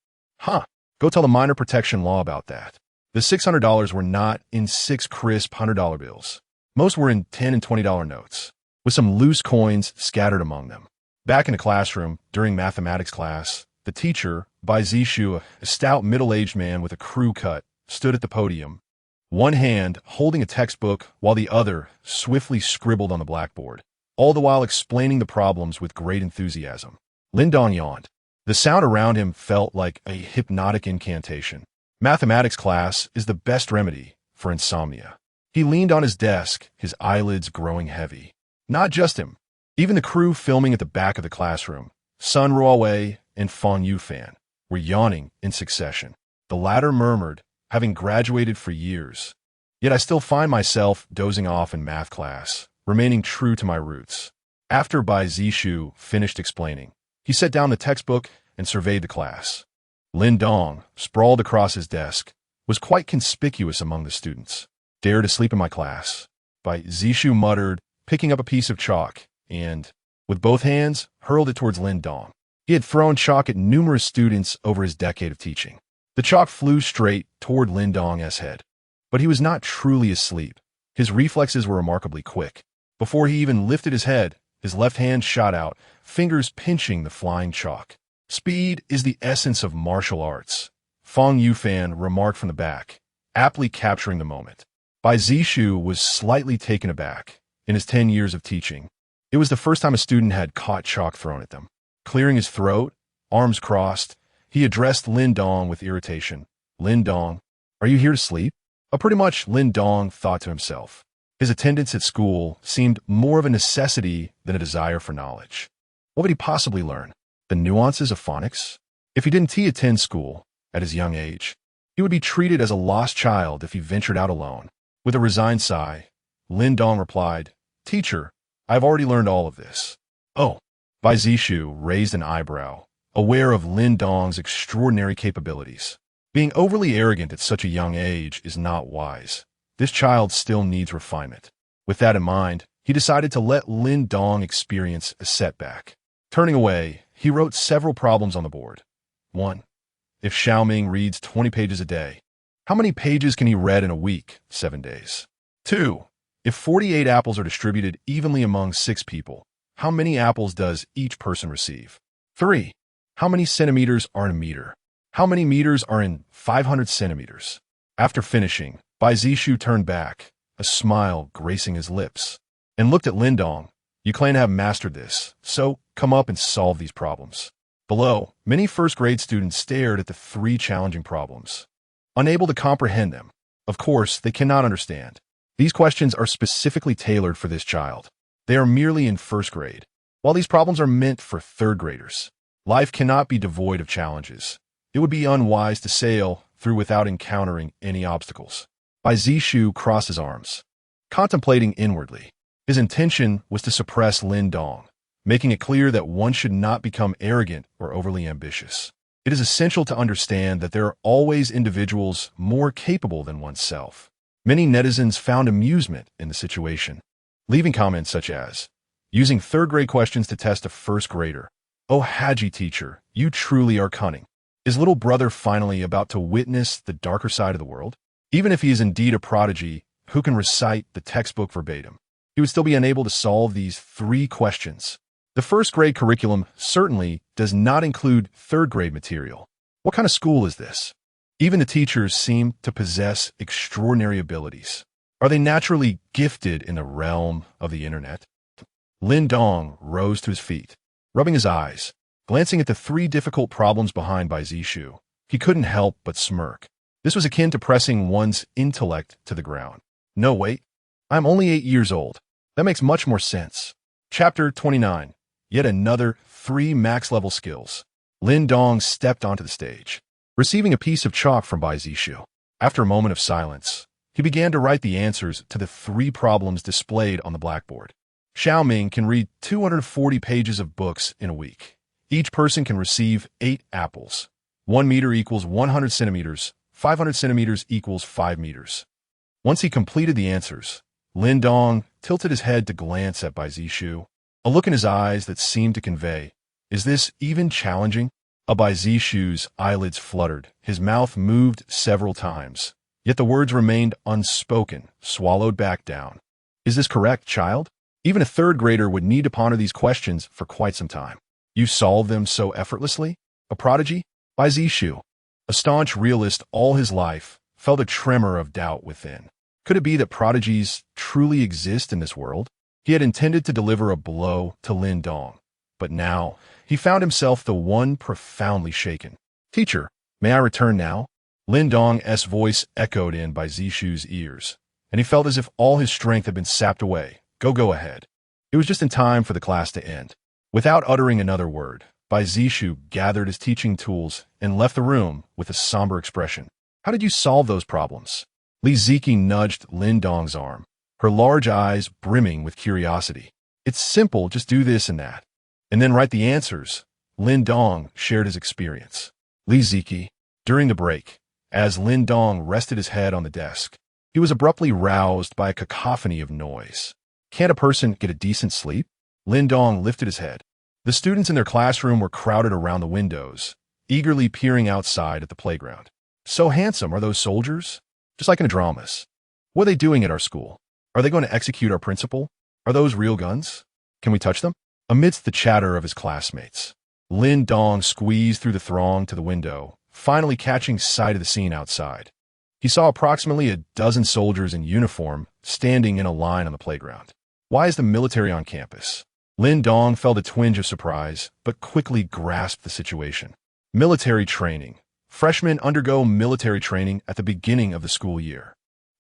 Go tell the minor protection law about that. The $600 were not in 6 crisp $100 bills. Most were in $10 and $20 notes. with some loose coins scattered among them. Back in the classroom, during mathematics class, the teacher, Bai Zishu, a stout middle-aged man with a crew cut, stood at the podium, one hand holding a textbook while the other swiftly scribbled on the blackboard, all the while explaining the problems with great enthusiasm. Lin Dong yawned. The sound around him felt like a hypnotic incantation. Mathematics class is the best remedy for insomnia. He leaned on his desk, his eyelids growing heavy. Not just him. Even the crew filming at the back of the classroom, Sun Ruowei and Fong Yufan, were yawning in succession. The latter murmured, having graduated for years. Yet I still find myself dozing off in math class, remaining true to my roots. After Bai Zishu finished explaining, he set down the textbook and surveyed the class. Lin Dong, sprawled across his desk, was quite conspicuous among the students. Dare to sleep in my class, Bai Zishu muttered, picking up a piece of chalk, and, with both hands, hurled it towards Lin Dong. He had thrown chalk at numerous students over his decade of teaching. The chalk flew straight toward Lin Dong's head. But he was not truly asleep. His reflexes were remarkably quick. Before he even lifted his head, his left hand shot out, fingers pinching the flying chalk. Speed is the essence of martial arts, Fong Yufan remarked from the back, aptly capturing the moment. Bai Zishu was slightly taken aback. In his 10 years of teaching, it was the first time a student had caught chalk thrown at them. Clearing his throat, arms crossed, he addressed Lin Dong with irritation. Lin Dong, are you here to sleep? Pretty much, Lin Dong thought to himself. His attendance at school seemed more of a necessity than a desire for knowledge. What would he possibly learn? The nuances of phonics? If he didn't attend school at his young age, he would be treated as a lost child if he ventured out alone. With a resigned sigh, Lin Dong replied, Teacher, I've already learned all of this. Oh. Bai Zishu raised an eyebrow, aware of Lin Dong's extraordinary capabilities. Being overly arrogant at such a young age is not wise. This child still needs refinement. With that in mind, he decided to let Lin Dong experience a setback. Turning away, he wrote several problems on the board. 1. If Xiaoming reads 20 pages a day, how many pages can he read in a week, 7 days? 2. If 48 apples are distributed evenly among 6 people, how many apples does each person receive? 3. How many centimeters are in a meter? How many meters are in 500 centimeters? After finishing, Bai Zishu turned back, a smile gracing his lips, and looked at Lin Dong. You claim to have mastered this, so come up and solve these problems. Below, many first-grade students stared at the 3 challenging problems, unable to comprehend them. Of course, they cannot understand. These questions are specifically tailored for this child. They are merely in first grade, while these problems are meant for third graders. Life cannot be devoid of challenges. It would be unwise to sail through without encountering any obstacles. Bai Zishu crossed his arms, contemplating inwardly. His intention was to suppress Lin Dong, making it clear that one should not become arrogant or overly ambitious. It is essential to understand that there are always individuals more capable than oneself. Many netizens found amusement in the situation, leaving comments such as, using third-grade questions to test a first grader. Oh, Haji teacher, you truly are cunning. Is little brother finally about to witness the darker side of the world? Even if he is indeed a prodigy who can recite the textbook verbatim, he would still be unable to solve these 3 questions. The first-grade curriculum certainly does not include third-grade material. What kind of school is this? Even the teachers seem to possess extraordinary abilities. Are they naturally gifted in the realm of the internet? Lin Dong rose to his feet, rubbing his eyes, glancing at the 3 difficult problems behind Bai Zishu. He couldn't help but smirk. This was akin to pressing one's intellect to the ground. No, wait. I'm only 8 years old. That makes much more sense. Chapter 29. Yet another 3 max-level skills. Lin Dong stepped onto the stage, receiving a piece of chalk from Bai Zishu. After a moment of silence, he began to write the answers to the 3 problems displayed on the blackboard. Xiaoming can read 240 pages of books in a week. Each person can receive 8 apples. 1 meter equals 100 centimeters. 500 centimeters equals 5 meters. Once he completed the answers, Lin Dong tilted his head to glance at Bai Zishu, a look in his eyes that seemed to convey, is this even challenging? Bai Zishu's eyelids fluttered, his mouth moved several times, yet the words remained unspoken, swallowed back down. Is this correct, child? Even a third grader would need to ponder these questions for quite some time. You solve them so effortlessly? A prodigy? By Zishu. A staunch realist all his life, felt a tremor of doubt within. Could it be that prodigies truly exist in this world? He had intended to deliver a blow to Lin Dong, but now he found himself the one profoundly shaken. Teacher, may I return now? Lin Dong's voice echoed in by Zishu's ears, and he felt as if all his strength had been sapped away. Go ahead. It was just in time for the class to end. Without uttering another word, Bai Zishu gathered his teaching tools and left the room with a somber expression. How did you solve those problems? Li Ziki nudged Lin Dong's arm, her large eyes brimming with curiosity. It's simple, just do this and that. And then write the answers. Lin Dong shared his experience. Li Ziki, during the break, as Lin Dong rested his head on the desk, he was abruptly roused by a cacophony of noise. Can't a person get a decent sleep? Lin Dong lifted his head. The students in their classroom were crowded around the windows, eagerly peering outside at the playground. So handsome, are those soldiers? Just like in the dramas. What are they doing at our school? Are they going to execute our principal? Are those real guns? Can we touch them? Amidst the chatter of his classmates, Lin Dong squeezed through the throng to the window, finally catching sight of the scene outside. He saw approximately a dozen soldiers in uniform standing in a line on the playground. Why is the military on campus? Lin Dong felt a twinge of surprise, but quickly grasped the situation. Military training. Freshmen undergo military training at the beginning of the school year.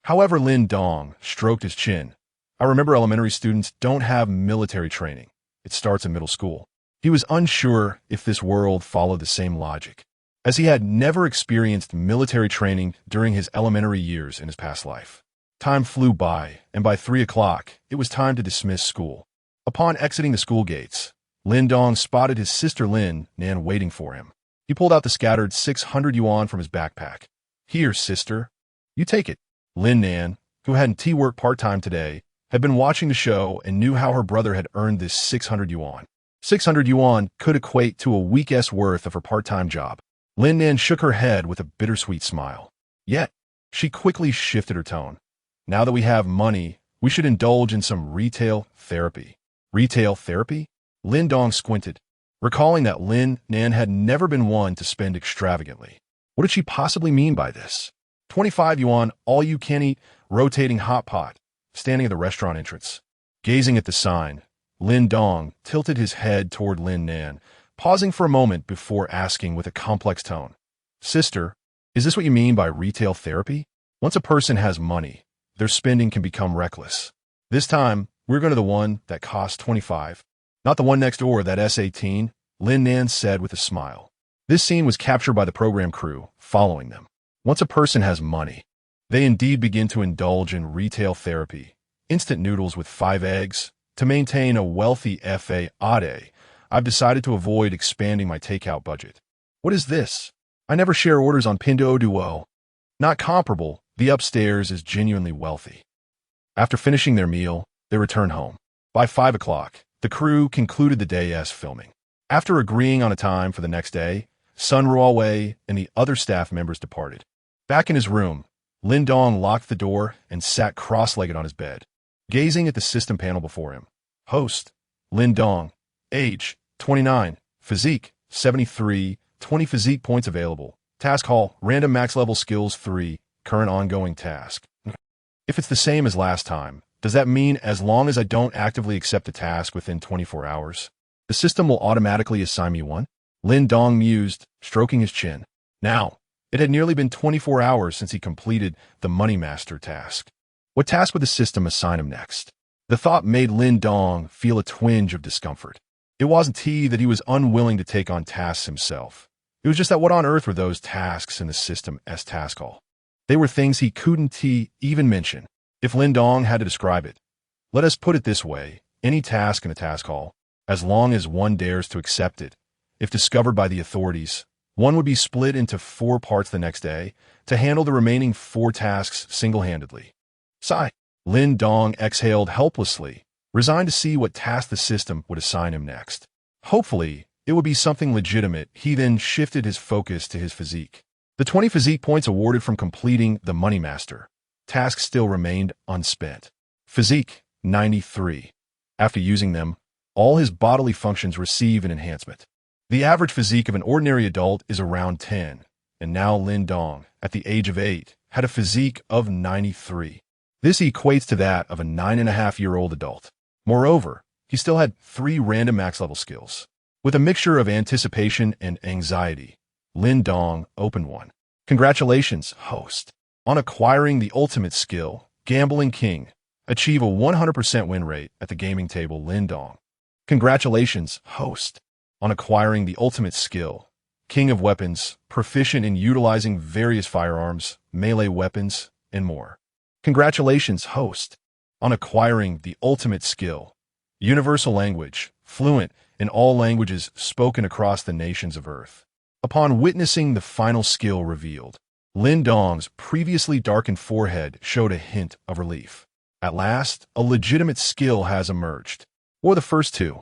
However, Lin Dong stroked his chin. I remember elementary students don't have military training. It starts in middle school. He was unsure if this world followed the same logic, as he had never experienced military training during his elementary years in his past life. Time flew by, and by 3 o'clock, it was time to dismiss school. Upon exiting the school gates, Lin Dong spotted his sister Lin Nan waiting for him. He pulled out the scattered 600 yuan from his backpack. Here, sister. You take it. Lin Nan, who hadn't tea-worked part-time today, had been watching the show and knew how her brother had earned this 600 yuan. 600 yuan could equate to a week's worth of her part-time job. Lin Nan shook her head with a bittersweet smile. Yet, she quickly shifted her tone. Now that we have money, we should indulge in some retail therapy. Retail therapy? Lin Dong squinted, recalling that Lin Nan had never been one to spend extravagantly. What did she possibly mean by this? 25 yuan, all-you-can-eat, rotating hot pot, standing at the restaurant entrance. Gazing at the sign, Lin Dong tilted his head toward Lin Nan, pausing for a moment before asking with a complex tone. Sister, is this what you mean by retail therapy? Once a person has money, their spending can become reckless. This time, we're going to the one that costs 25. Not the one next door, that S18, Lin Nan said with a smile. This scene was captured by the program crew, following them. Once a person has money, they indeed begin to indulge in retail therapy. Instant noodles with 5 eggs. To maintain a wealthy FA ade, I've decided to avoid expanding my takeout budget. What is this? I never share orders on Pinduoduo. Not comparable, the upstairs is genuinely wealthy. After finishing their meal, they returned home. By 5 o'clock, the crew concluded the day's filming. After agreeing on a time for the next day, Sun Ruowei and the other staff members departed. Back in his room, Lin Dong locked the door and sat cross-legged on his bed, gazing at the system panel before him. Host, Lin Dong. Age, 29. Physique, 73. 20 physique points available. Task hall, random max level skills 3. Current ongoing task. If it's the same as last time, does that mean as long as I don't actively accept a task within 24 hours, the system will automatically assign me one? Lin Dong mused, stroking his chin. Now, it had nearly been 24 hours since he completed the Money Master task. What task would the system assign him next? The thought made Lin Dong feel a twinge of discomfort. It wasn't that he was unwilling to take on tasks himself. It was just that what on earth were those tasks in the system's task hall? They were things he couldn't even mention. If Lin Dong had to describe it, let us put it this way, any task in a task hall, as long as one dares to accept it, if discovered by the authorities, one would be split into 4 parts the next day to handle the remaining 4 tasks single-handedly. Sigh. Lin Dong exhaled helplessly, resigned to see what task the system would assign him next. Hopefully, it would be something legitimate. He then shifted his focus to his physique. The 20 physique points awarded from completing the Money Master task still remained unspent. Physique, 93. After using them, all his bodily functions receive an enhancement. The average physique of an ordinary adult is around 10, and now Lin Dong, at the age of 8, had a physique of 93. This equates to that of a 9.5-year-old adult. Moreover, he still had 3 random max-level skills. With a mixture of anticipation and anxiety, Lin Dong opened one. Congratulations, host, on acquiring the ultimate skill, Gambling King. Achieve a 100% win rate at the gaming table, Lin Dong. Congratulations, host, on acquiring the ultimate skill, King of Weapons, proficient in utilizing various firearms, melee weapons, and more. Congratulations, host, on acquiring the ultimate skill, Universal Language, fluent in all languages spoken across the nations of Earth. Upon witnessing the final skill revealed, Lin Dong's previously darkened forehead showed a hint of relief. At last, a legitimate skill has emerged. Or the first two.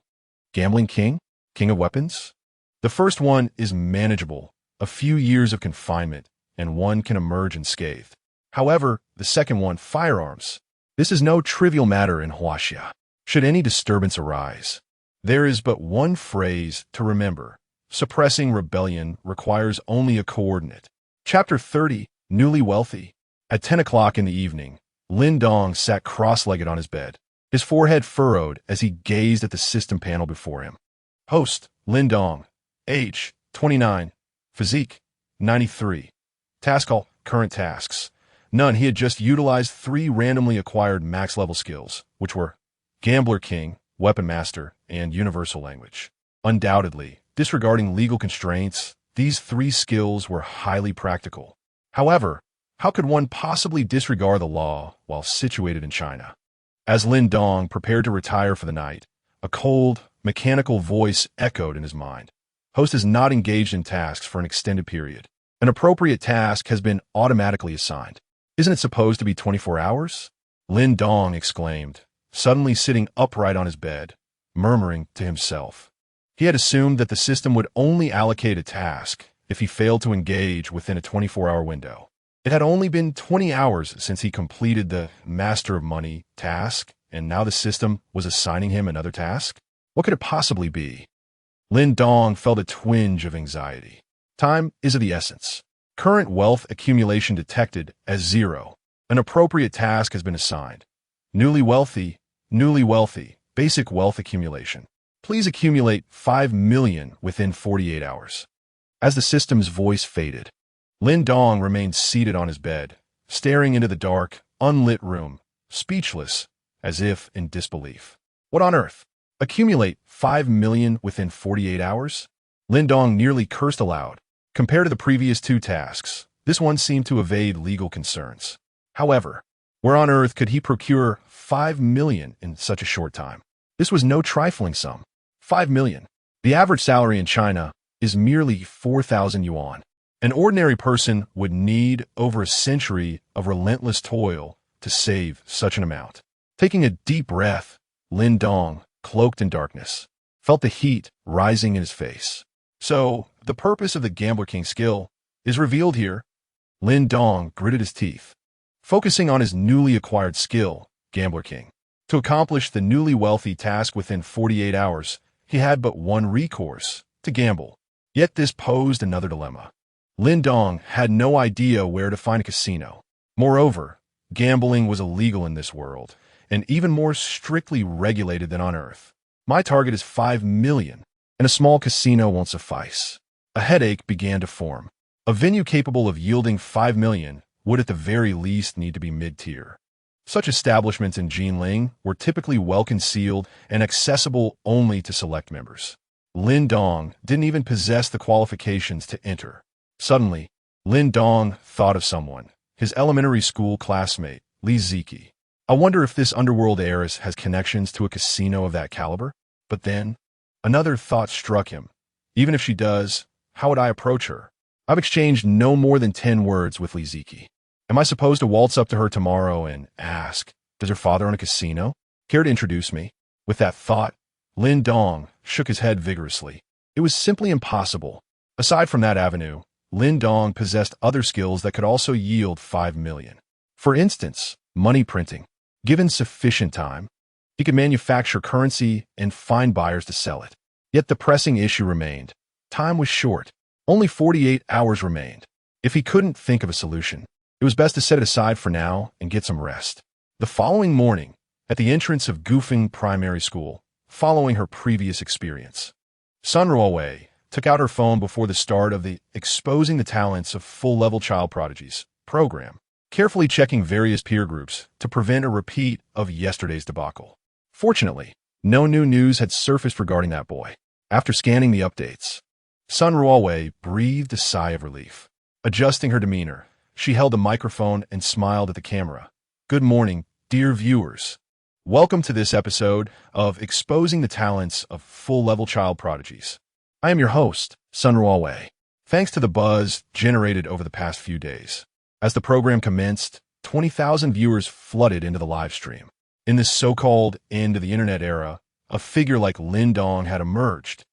Gambling King? King of Weapons? The first one is manageable, a few years of confinement, and one can emerge unscathed. However, the second one, Firearms. This is no trivial matter in Huaxia. Should any disturbance arise, there is but one phrase to remember. Suppressing rebellion requires only a coordinate. Chapter 30, Newly Wealthy. At 10 o'clock in the evening, Lin Dong sat cross-legged on his bed, his forehead furrowed as he gazed at the system panel before him. Host, Lin Dong. Age, 29. Physique, 93. Task all, current tasks. None. He had just utilized 3 randomly acquired max-level skills, which were Gambler King, Weapon Master, and Universal Language. Undoubtedly, disregarding legal constraints, these 3 skills were highly practical. However, how could one possibly disregard the law while situated in China? As Lin Dong prepared to retire for the night, a cold, mechanical voice echoed in his mind. Host is not engaged in tasks for an extended period. An appropriate task has been automatically assigned. Isn't it supposed to be 24 hours? Lin Dong exclaimed, suddenly sitting upright on his bed, murmuring to himself. He had assumed that the system would only allocate a task if he failed to engage within a 24-hour window. It had only been 20 hours since he completed the Master of Money task, and now the system was assigning him another task? What could it possibly be? Lin Dong felt a twinge of anxiety. Time is of the essence. Current wealth accumulation detected as 0. An appropriate task has been assigned. Newly wealthy, basic wealth accumulation. Please accumulate 5 million within 48 hours. As the system's voice faded, Lin Dong remained seated on his bed, staring into the dark, unlit room, speechless, as if in disbelief. What on earth? Accumulate 5 million within 48 hours? Lin Dong nearly cursed aloud. Compared to the previous 2 tasks, this one seemed to evade legal concerns. However, where on earth could he procure 5 million in such a short time? This was no trifling sum. 5 million. The average salary in China is merely 4,000 yuan. An ordinary person would need over a century of relentless toil to save such an amount. Taking a deep breath, Lin Dong, cloaked in darkness, felt the heat rising in his face. So, the purpose of the Gambler King skill is revealed here. Lin Dong gritted his teeth, focusing on his newly acquired skill, Gambler King. To accomplish the newly wealthy task within 48 hours, he had but one recourse, to gamble. Yet this posed another dilemma. Lin Dong had no idea where to find a casino. Moreover, gambling was illegal in this world, and even more strictly regulated than on Earth. My target is 5 million, and a small casino won't suffice. A headache began to form. A venue capable of yielding 5 million would at the very least need to be mid-tier. Such establishments in Jinling were typically well-concealed and accessible only to select members. Lin Dong didn't even possess the qualifications to enter. Suddenly, Lin Dong thought of someone, his elementary school classmate, Li Ziki. I wonder if this underworld heiress has connections to a casino of that caliber? But then, another thought struck him. Even if she does, how would I approach her? I've exchanged no more than 10 words with Li Ziki. Am I supposed to waltz up to her tomorrow and ask, does her father own a casino? Care to introduce me? With that thought, Lin Dong shook his head vigorously. It was simply impossible. Aside from that avenue, Lin Dong possessed other skills that could also yield 5 million. For instance, money printing. Given sufficient time, He could manufacture currency and find buyers to sell it. Yet the pressing issue remained. Time was short. Only 48 hours remained. If he couldn't think of a solution, it was best to set it aside for now and get some rest. The following morning, at the entrance of Gufeng Primary School, following her previous experience, Sun Ruowei took out her phone before the start of the Exposing the Talents of Full-Level Child Prodigies program, carefully checking various peer groups to prevent a repeat of yesterday's debacle. Fortunately, no new news had surfaced regarding that boy. After scanning the updates, Sun Ruowei breathed a sigh of relief. Adjusting her demeanor, she held the microphone and smiled at the camera. Good morning, dear viewers. Welcome to this episode of Exposing the Talents of Full-Level Child Prodigies. I am your host, Sun Ruowei. Thanks to the buzz generated over the past few days, as the program commenced, 20,000 viewers flooded into the live stream. In this so-called end of the internet era, a figure like Lin Dong had emerged,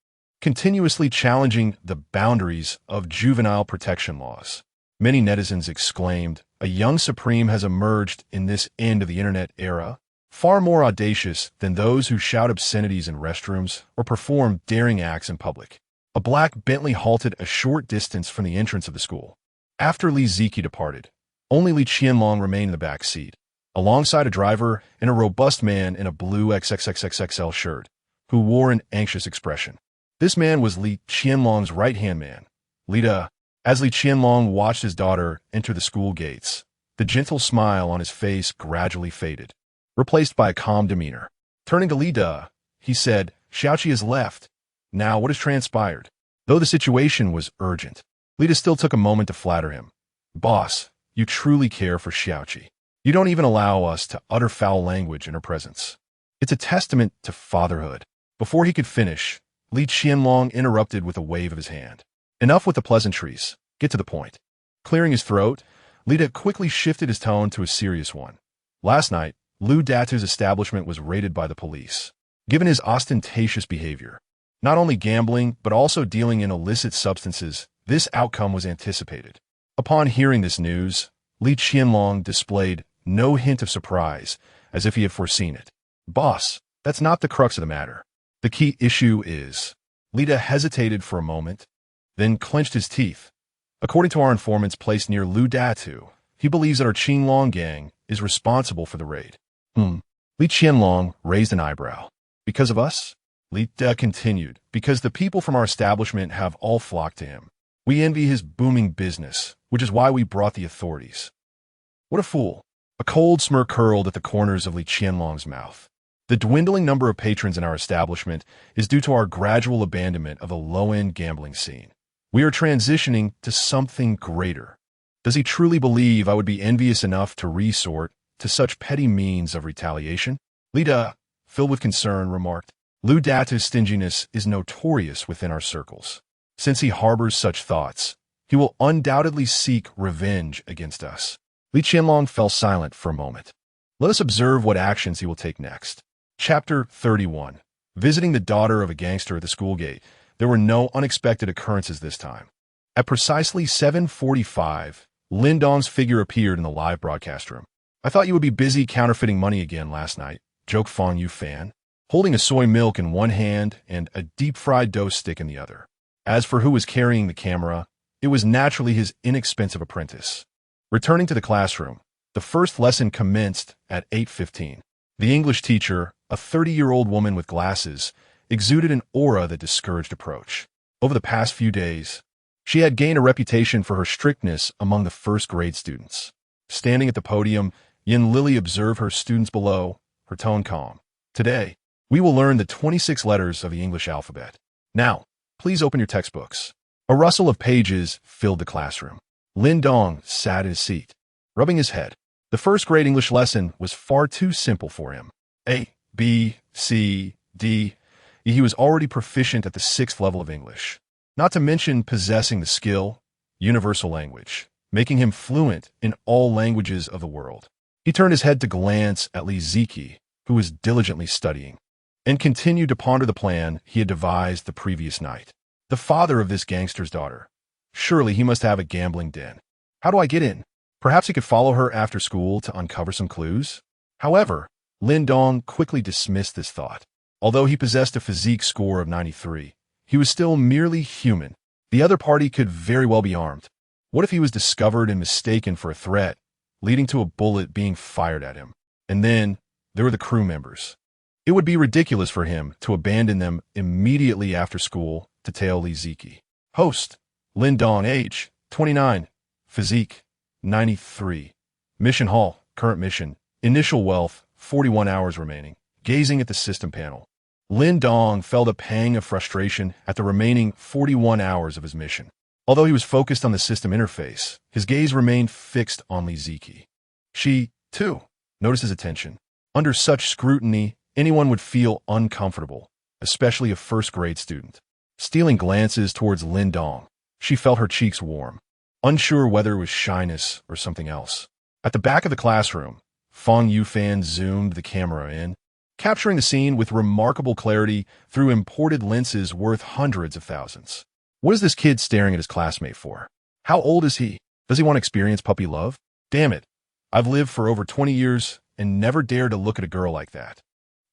continuously challenging the boundaries of juvenile protection laws. Many netizens exclaimed, "A young supreme has emerged in this end of the internet era, far more audacious than those who shout obscenities in restrooms or perform daring acts in public." A black Bentley halted a short distance from the entrance of the school. After Li Ziki departed, only Li Qianlong remained in the back seat, alongside a driver and a robust man in a blue XXXXXL shirt, who wore an anxious expression. This man was Li Qianlong's right-hand man, Lida. As Li Qianlong watched his daughter enter the school gates, the gentle smile on his face gradually faded, replaced by a calm demeanor. Turning to Lida, he said, "Xiaoqi has left. Now, what has transpired?" Though the situation was urgent, Lida still took a moment to flatter him. "Boss, you truly care for Xiaoqi. You don't even allow us to utter foul language in her presence. It's a testament to fatherhood." Before he could finish, Li Qianlong interrupted with a wave of his hand. "Enough with the pleasantries. Get to the point." Clearing his throat, Lida quickly shifted his tone to a serious one. Last night, Lu Datu's establishment was raided by the police. Given his ostentatious behavior, not only gambling but also dealing in illicit substances, this outcome was anticipated. Upon hearing this news, Li Qianlong displayed no hint of surprise, as if he had foreseen it. "Boss, that's not the crux of the matter. The key issue is..." Lida hesitated for a moment, then clenched his teeth. "According to our informants placed near Lu Datu, he believes that our Qinglong gang is responsible for the raid." Li Qianlong raised an eyebrow. "Because of us?" Lida continued, "Because the people from our establishment have all flocked to him. We envy his booming business, which is why we brought the authorities." What a fool. A cold smirk curled at the corners of Li Qianlong's mouth. "The dwindling number of patrons in our establishment is due to our gradual abandonment of the low-end gambling scene. We are transitioning to something greater. Does he truly believe I would be envious enough to resort to such petty means of retaliation?" Lida, filled with concern, remarked, "Lu Datu's stinginess is notorious within our circles. Since he harbors such thoughts, he will undoubtedly seek revenge against us." Li Qianlong fell silent for a moment. Let us observe what actions he will take next. Chapter 31. Visiting the daughter of a gangster at the school gate. There were no unexpected occurrences this time. At precisely 7:45, Lin Dong's figure appeared in the live broadcast room. "I thought you would be busy counterfeiting money again last night," joked Fong Yu Fan, holding a soy milk in one hand and a deep-fried dough stick in the other. As for who was carrying the camera, it was naturally his inexpensive apprentice. Returning to the classroom, the first lesson commenced at 8:15. The English teacher, a 30-year-old woman with glasses, exuded an aura that discouraged approach. Over the past few days, she had gained a reputation for her strictness among the first-grade students. Standing at the podium, Yin Lily observed her students below, her tone calm. "Today, we will learn the 26 letters of the English alphabet. Now, please open your textbooks." A rustle of pages filled the classroom. Lin Dong sat in his seat, rubbing his head. The first-grade English lesson was far too simple for him. A, B, C, D. He was already proficient at the 6th level of English, not to mention possessing the skill, universal language, making him fluent in all languages of the world. He turned his head to glance at Li Ziki, who was diligently studying, and continued to ponder the plan he had devised the previous night. The father of this gangster's daughter. Surely he must have a gambling den. How do I get in? Perhaps he could follow her after school to uncover some clues? However, Lin Dong quickly dismissed this thought. Although he possessed a physique score of 93, he was still merely human. The other party could very well be armed. What if he was discovered and mistaken for a threat, leading to a bullet being fired at him? And then, there were the crew members. It would be ridiculous for him to abandon them immediately after school to tail Li Ziki. Host, Lin Dong, age, 29, physique, 93. Mission hall, current mission, initial wealth, 41 hours remaining. Gazing at the system panel, Lin Dong felt a pang of frustration at the remaining 41 hours of his mission. Although he was focused on the system interface, his gaze remained fixed on Li Ziki. She, too, noticed his attention. Under such scrutiny, anyone would feel uncomfortable, especially a first-grade student. Stealing glances towards Lin Dong, she felt her cheeks warm, unsure whether it was shyness or something else. At the back of the classroom, Fong Yufan zoomed the camera in, capturing the scene with remarkable clarity through imported lenses worth hundreds of thousands. What is this kid staring at his classmate for? How old is he? Does he want to experience puppy love? Damn it. I've lived for over 20 years and never dared to look at a girl like that.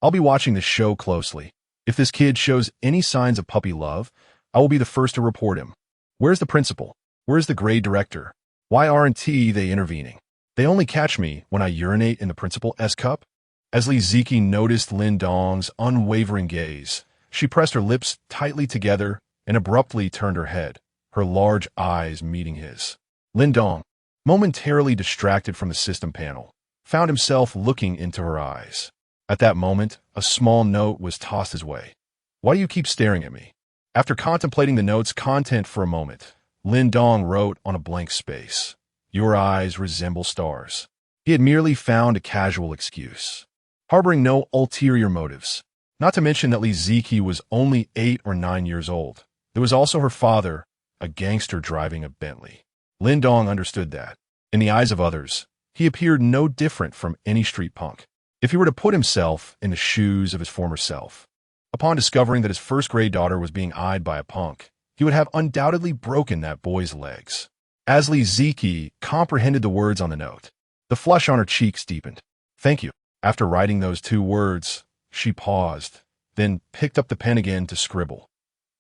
I'll be watching this show closely. If this kid shows any signs of puppy love, I will be the first to report him. Where's the principal? Where's the grade director? Why aren't they intervening? They only catch me when I urinate in the principal's cup? As Li Ziki noticed Lin Dong's unwavering gaze, she pressed her lips tightly together and abruptly turned her head, her large eyes meeting his. Lin Dong, momentarily distracted from the system panel, found himself looking into her eyes. At that moment, a small note was tossed his way. Why do you keep staring at me? After contemplating the note's content for a moment, Lin Dong wrote on a blank space, Your eyes resemble stars. He had merely found a casual excuse, harboring no ulterior motives. Not to mention that Li Ziki was only 8 or 9 years old. There was also her father, a gangster driving a Bentley. Lin Dong understood that. In the eyes of others, he appeared no different from any street punk. If he were to put himself in the shoes of his former self, upon discovering that his first-grade daughter was being eyed by a punk, he would have undoubtedly broken that boy's legs. As Li Ziki comprehended the words on the note, the flush on her cheeks deepened. Thank you. After writing those 2 words, she paused, then picked up the pen again to scribble.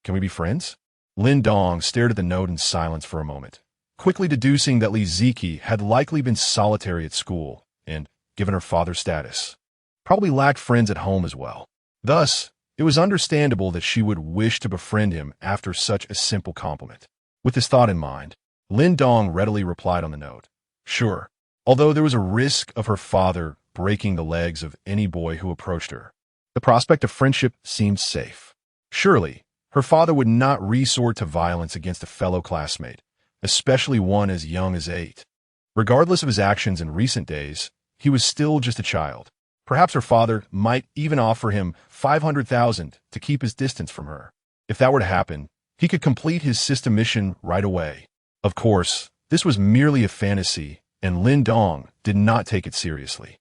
Can we be friends? Lin Dong stared at the note in silence for a moment, quickly deducing that Li Ziki had likely been solitary at school and, given her father's status, probably lacked friends at home as well. Thus, it was understandable that she would wish to befriend him after such a simple compliment. With this thought in mind, Lin Dong readily replied on the note, Sure, although there was a risk of her father breaking the legs of any boy who approached her. The prospect of friendship seemed safe. Surely, her father would not resort to violence against a fellow classmate, especially one as young as 8. Regardless of his actions in recent days, he was still just a child. Perhaps her father might even offer him $500,000 to keep his distance from her. If that were to happen, he could complete his system mission right away. Of course, this was merely a fantasy, and Lin Dong did not take it seriously.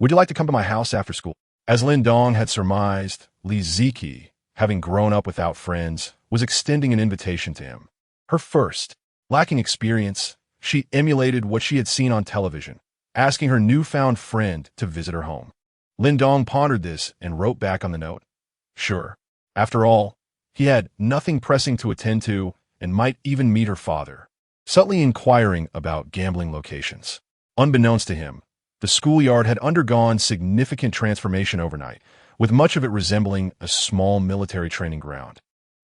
Would you like to come to my house after school? As Lin Dong had surmised, Li Ziki, having grown up without friends, was extending an invitation to him. Her first. Lacking experience, she emulated what she had seen on television, asking her newfound friend to visit her home. Lin Dong pondered this and wrote back on the note, Sure. After all, he had nothing pressing to attend to and might even meet her father, subtly inquiring about gambling locations. Unbeknownst to him, the schoolyard had undergone significant transformation overnight, with much of it resembling a small military training ground,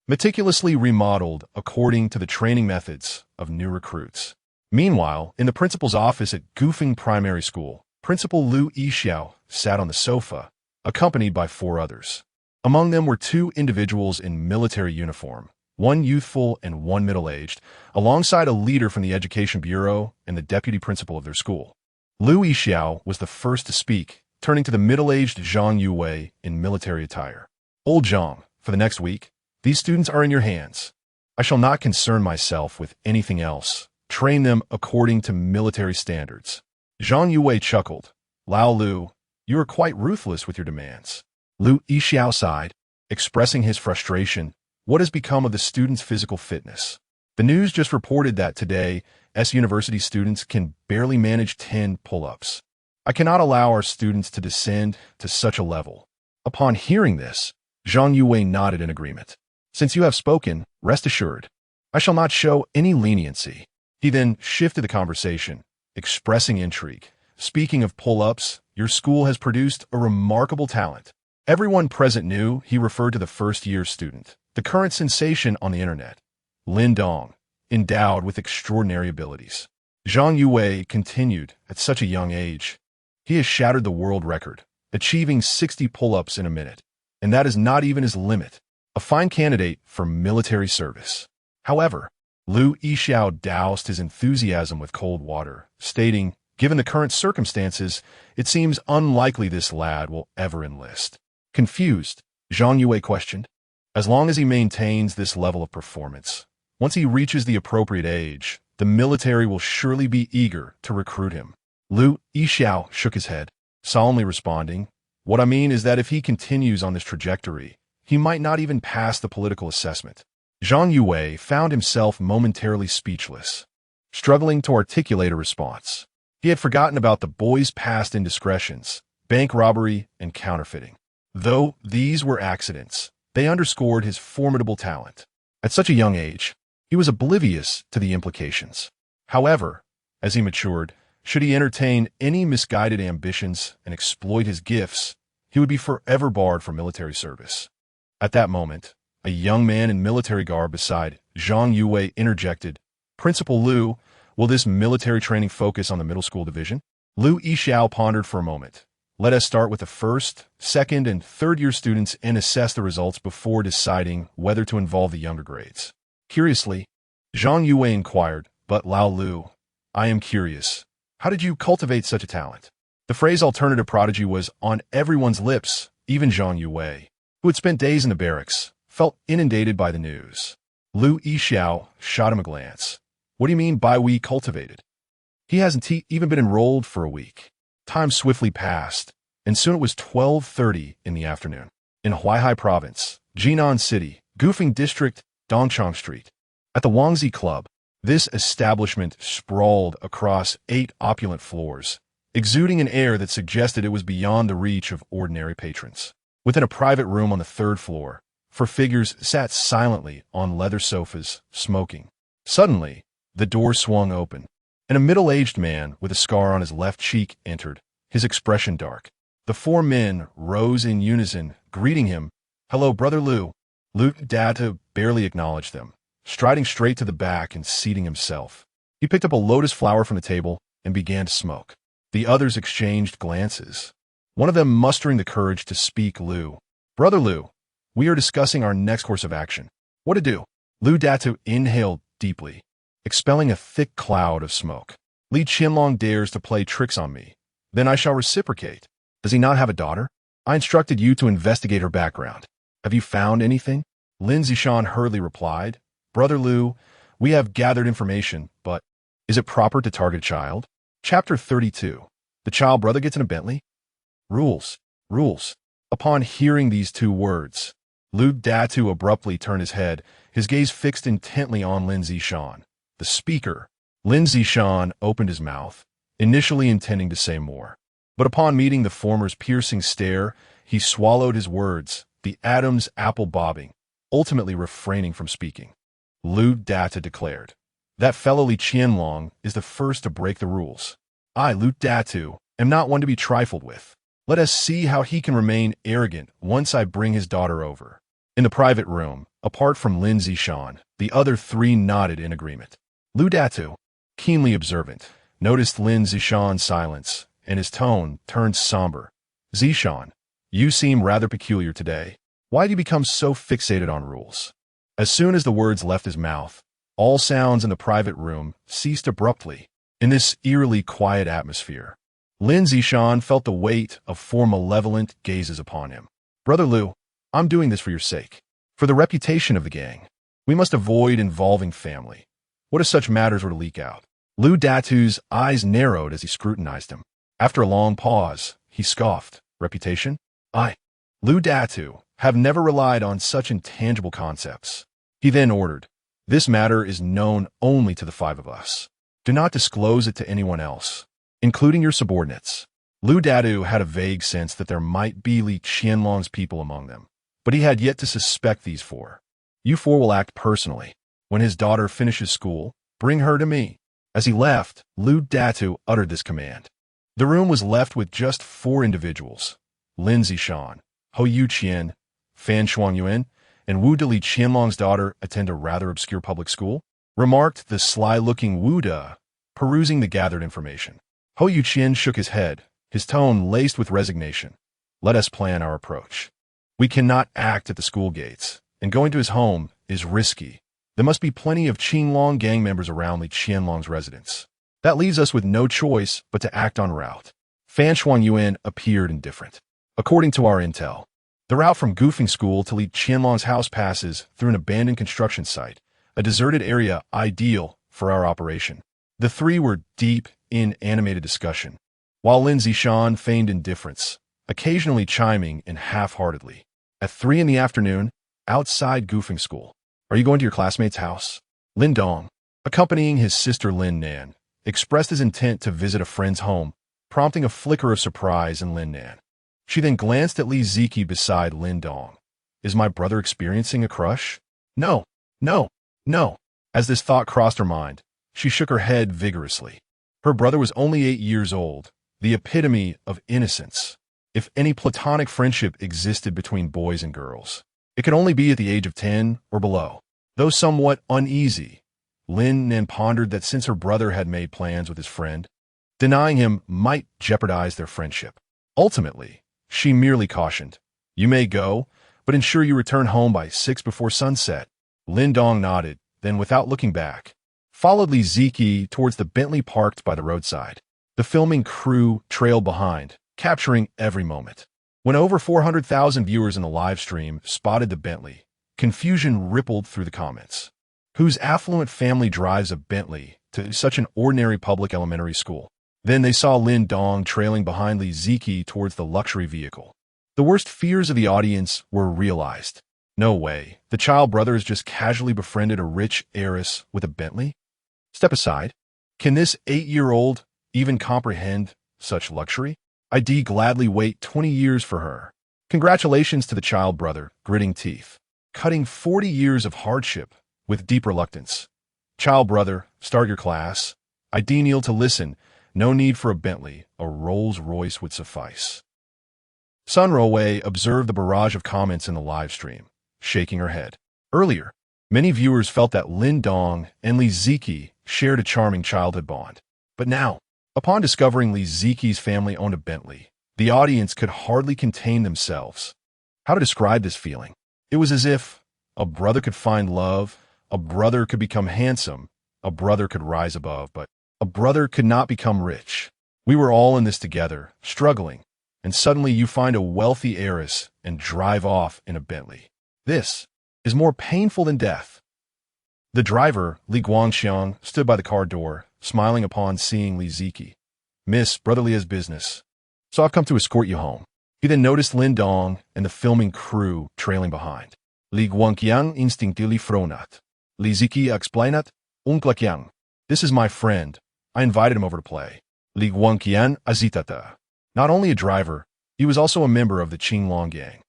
meticulously remodeled according to the training methods of new recruits. Meanwhile, in the principal's office at Goofing Primary School, Principal Liu Yixiao sat on the sofa, accompanied by 4 others. Among them were 2 individuals in military uniform, one youthful and one middle-aged, alongside a leader from the Education Bureau and the deputy principal of their school. Liu Yixiao was the first to speak, turning to the middle-aged Zhang Yuwei in military attire. Old Zhang, for the next week, these students are in your hands. I shall not concern myself with anything else. Train them according to military standards. Zhang Yuwei chuckled. Lao Lu, you are quite ruthless with your demands. Liu Yixiao sighed, expressing his frustration. What has become of the students' physical fitness? The news just reported that today, university students can barely manage 10 pull-ups. I cannot allow our students to descend to such a level. Upon hearing this, Zhang Yue nodded in agreement. Since you have spoken, rest assured, I shall not show any leniency. He then shifted the conversation, expressing intrigue. Speaking of pull-ups, your school has produced a remarkable talent. Everyone present knew he referred to the first-year student, the current sensation on the internet, Lin Dong, endowed with extraordinary abilities. Zhang Yue continued at such a young age. He has shattered the world record, achieving 60 pull-ups in a minute, and that is not even his limit. A fine candidate for military service. However, Liu Yixiao doused his enthusiasm with cold water, stating, given the current circumstances, it seems unlikely this lad will ever enlist. Confused, Zhang Yue questioned, as long as he maintains this level of performance, once he reaches the appropriate age, the military will surely be eager to recruit him. Liu Yixiao shook his head, solemnly responding, what I mean is that if he continues on this trajectory, he might not even pass the political assessment. Zhang Yue found himself momentarily speechless, struggling to articulate a response. He had forgotten about the boy's past indiscretions, bank robbery, and counterfeiting. Though these were accidents, they underscored his formidable talent. At such a young age, he was oblivious to the implications. However, as he matured, should he entertain any misguided ambitions and exploit his gifts, he would be forever barred from military service. At that moment, a young man in military garb beside Zhang Yue interjected, Principal Liu, will this military training focus on the middle school division? Liu Yixiao pondered for a moment. Let us start with the first, second, and third-year students and assess the results before deciding whether to involve the younger grades. Curiously, Zhang Yue inquired, but Lao Liu, I am curious. How did you cultivate such a talent? The phrase alternative prodigy was on everyone's lips, even Zhang Yue, who had spent days in the barracks, felt inundated by the news. Liu Yixiao shot him a glance. What do you mean by we cultivated? He hasn't even been enrolled for a week. Time swiftly passed, and soon it was 12:30 in the afternoon. In Huaihai Province, Jinan City, Gufeng District, Dongchang Street. At the Wangzi Club, this establishment sprawled across 8 opulent floors, exuding an air that suggested it was beyond the reach of ordinary patrons. Within a private room on the 3rd floor, 4 figures sat silently on leather sofas, smoking. Suddenly, the door swung open, and a middle-aged man with a scar on his left cheek entered, his expression dark. The 4 men rose in unison, greeting him. Hello, Brother Liu. Liu Data barely acknowledged them, striding straight to the back and seating himself. He picked up a lotus flower from the table and began to smoke. The others exchanged glances, one of them mustering the courage to speak Liu. Brother Liu, we are discussing our next course of action. What to do? Liu Datu inhaled deeply, expelling a thick cloud of smoke. Li Qianlong dares to play tricks on me. Then I shall reciprocate. Does he not have a daughter? I instructed you to investigate her background. Have you found anything? Lin Zishan hurriedly replied. Brother Liu, we have gathered information, but is it proper to target a child? Chapter 32. The child brother gets in a Bentley? Rules. Rules. Upon hearing these 2 words, Liu Datu abruptly turned his head, his gaze fixed intently on Lin Zishan, the speaker. Lin Zishan opened his mouth, initially intending to say more. But upon meeting the former's piercing stare, he swallowed his words, the Adam's apple bobbing, ultimately refraining from speaking. Liu Data declared, that fellow Li Qianlong is the first to break the rules. I, Liu Datu, am not one to be trifled with. Let us see how he can remain arrogant once I bring his daughter over. In the private room, apart from Lin Zishan, the other 3 nodded in agreement. Liu Datu, keenly observant, noticed Lin Zishan's silence, and his tone turned somber. Zishan, you seem rather peculiar today. Why do you become so fixated on rules? As soon as the words left his mouth, all sounds in the private room ceased abruptly. In this eerily quiet atmosphere, Lin Zishan felt the weight of 4 malevolent gazes upon him. Brother Liu, I'm doing this for your sake. For the reputation of the gang. We must avoid involving family. What if such matters were to leak out? Liu Datu's eyes narrowed as he scrutinized him. After a long pause, he scoffed. Reputation? I, Liu Datu, have never relied on such intangible concepts. He then ordered, this matter is known only to the 5 of us. Do not disclose it to anyone else, including your subordinates. Lu Dadu had a vague sense that there might be Li Qianlong's people among them, but he had yet to suspect these four. You four will act personally. When his daughter finishes school, bring her to me. As he left, Lu Datu uttered this command. The room was left with just four individuals: Lin Zishan, Hou Yuqian, Fan Shuangyuan, and Wu De. Li Qianlong's daughter attend a rather obscure public school, remarked the sly-looking Wu De, perusing the gathered information. Hou Yuqian shook his head, his tone laced with resignation. Let us plan our approach. We cannot act at the school gates, and going to his home is risky. There must be plenty of Qinglong gang members around Li Qianlong's residence. That leaves us with no choice but to act en route. Fan Shuangyuan appeared indifferent. According to our intel, the route from Goofing School to Li Qianlong's house passes through an abandoned construction site, a deserted area ideal for our operation. The three were deep in animated discussion, while Lin Zishan feigned indifference, occasionally chiming in half-heartedly. At 3 in the afternoon, outside Goofing School. Are you going to your classmate's house? Lin Dong, accompanying his sister Lin Nan, expressed his intent to visit a friend's home, prompting a flicker of surprise in Lin Nan. She then glanced at Li Ziki beside Lin Dong. Is my brother experiencing a crush? No, no, no. As this thought crossed her mind, she shook her head vigorously. Her brother was only 8 years old, the epitome of innocence. If any platonic friendship existed between boys and girls, it could only be at the age of 10 or below. Though somewhat uneasy, Lin Nan pondered that since her brother had made plans with his friend, denying him might jeopardize their friendship. Ultimately, she merely cautioned, "You may go, but ensure you return home by 6 before sunset." Lin Dong nodded, then without looking back, followed Li Ziki towards the Bentley parked by the roadside. The filming crew trailed behind, capturing every moment. When over 400,000 viewers in the live stream spotted the Bentley, confusion rippled through the comments. Whose affluent family drives a Bentley to such an ordinary public elementary school? Then they saw Lin Dong trailing behind Li Ziki towards the luxury vehicle. The worst fears of the audience were realized. No way, the child brother has just casually befriended a rich heiress with a Bentley? Step aside. Can this 8-year-old even comprehend such luxury? I'd gladly wait 20 years for her. Congratulations to the child brother, gritting teeth, cutting 40 years of hardship with deep reluctance. Child brother, start your class. I'd kneel to listen. No need for a Bentley, a Rolls-Royce would suffice. Sun Rowei observed the barrage of comments in the live stream, shaking her head. Earlier, many viewers felt that Lin Dong and Li Ziki shared a charming childhood bond. But now, upon discovering Li Ziki's family owned a Bentley, the audience could hardly contain themselves. How to describe this feeling? It was as if a brother could find love, a brother could become handsome, a brother could rise above, but a brother could not become rich. We were all in this together, struggling, and suddenly you find a wealthy heiress and drive off in a Bentley. This is more painful than death. The driver, Li Guangxiang, stood by the car door, smiling upon seeing Li Ziki. Miss, brotherly as business, so I've come to escort you home. He then noticed Lin Dong and the filming crew trailing behind. Li Guangqiang instinctively fronat. Li Ziki explainat, Unglaqiang. This is my friend. I invited him over to play. Li Guangqian azitata. Not only a driver, he was also a member of the Qinglong gang.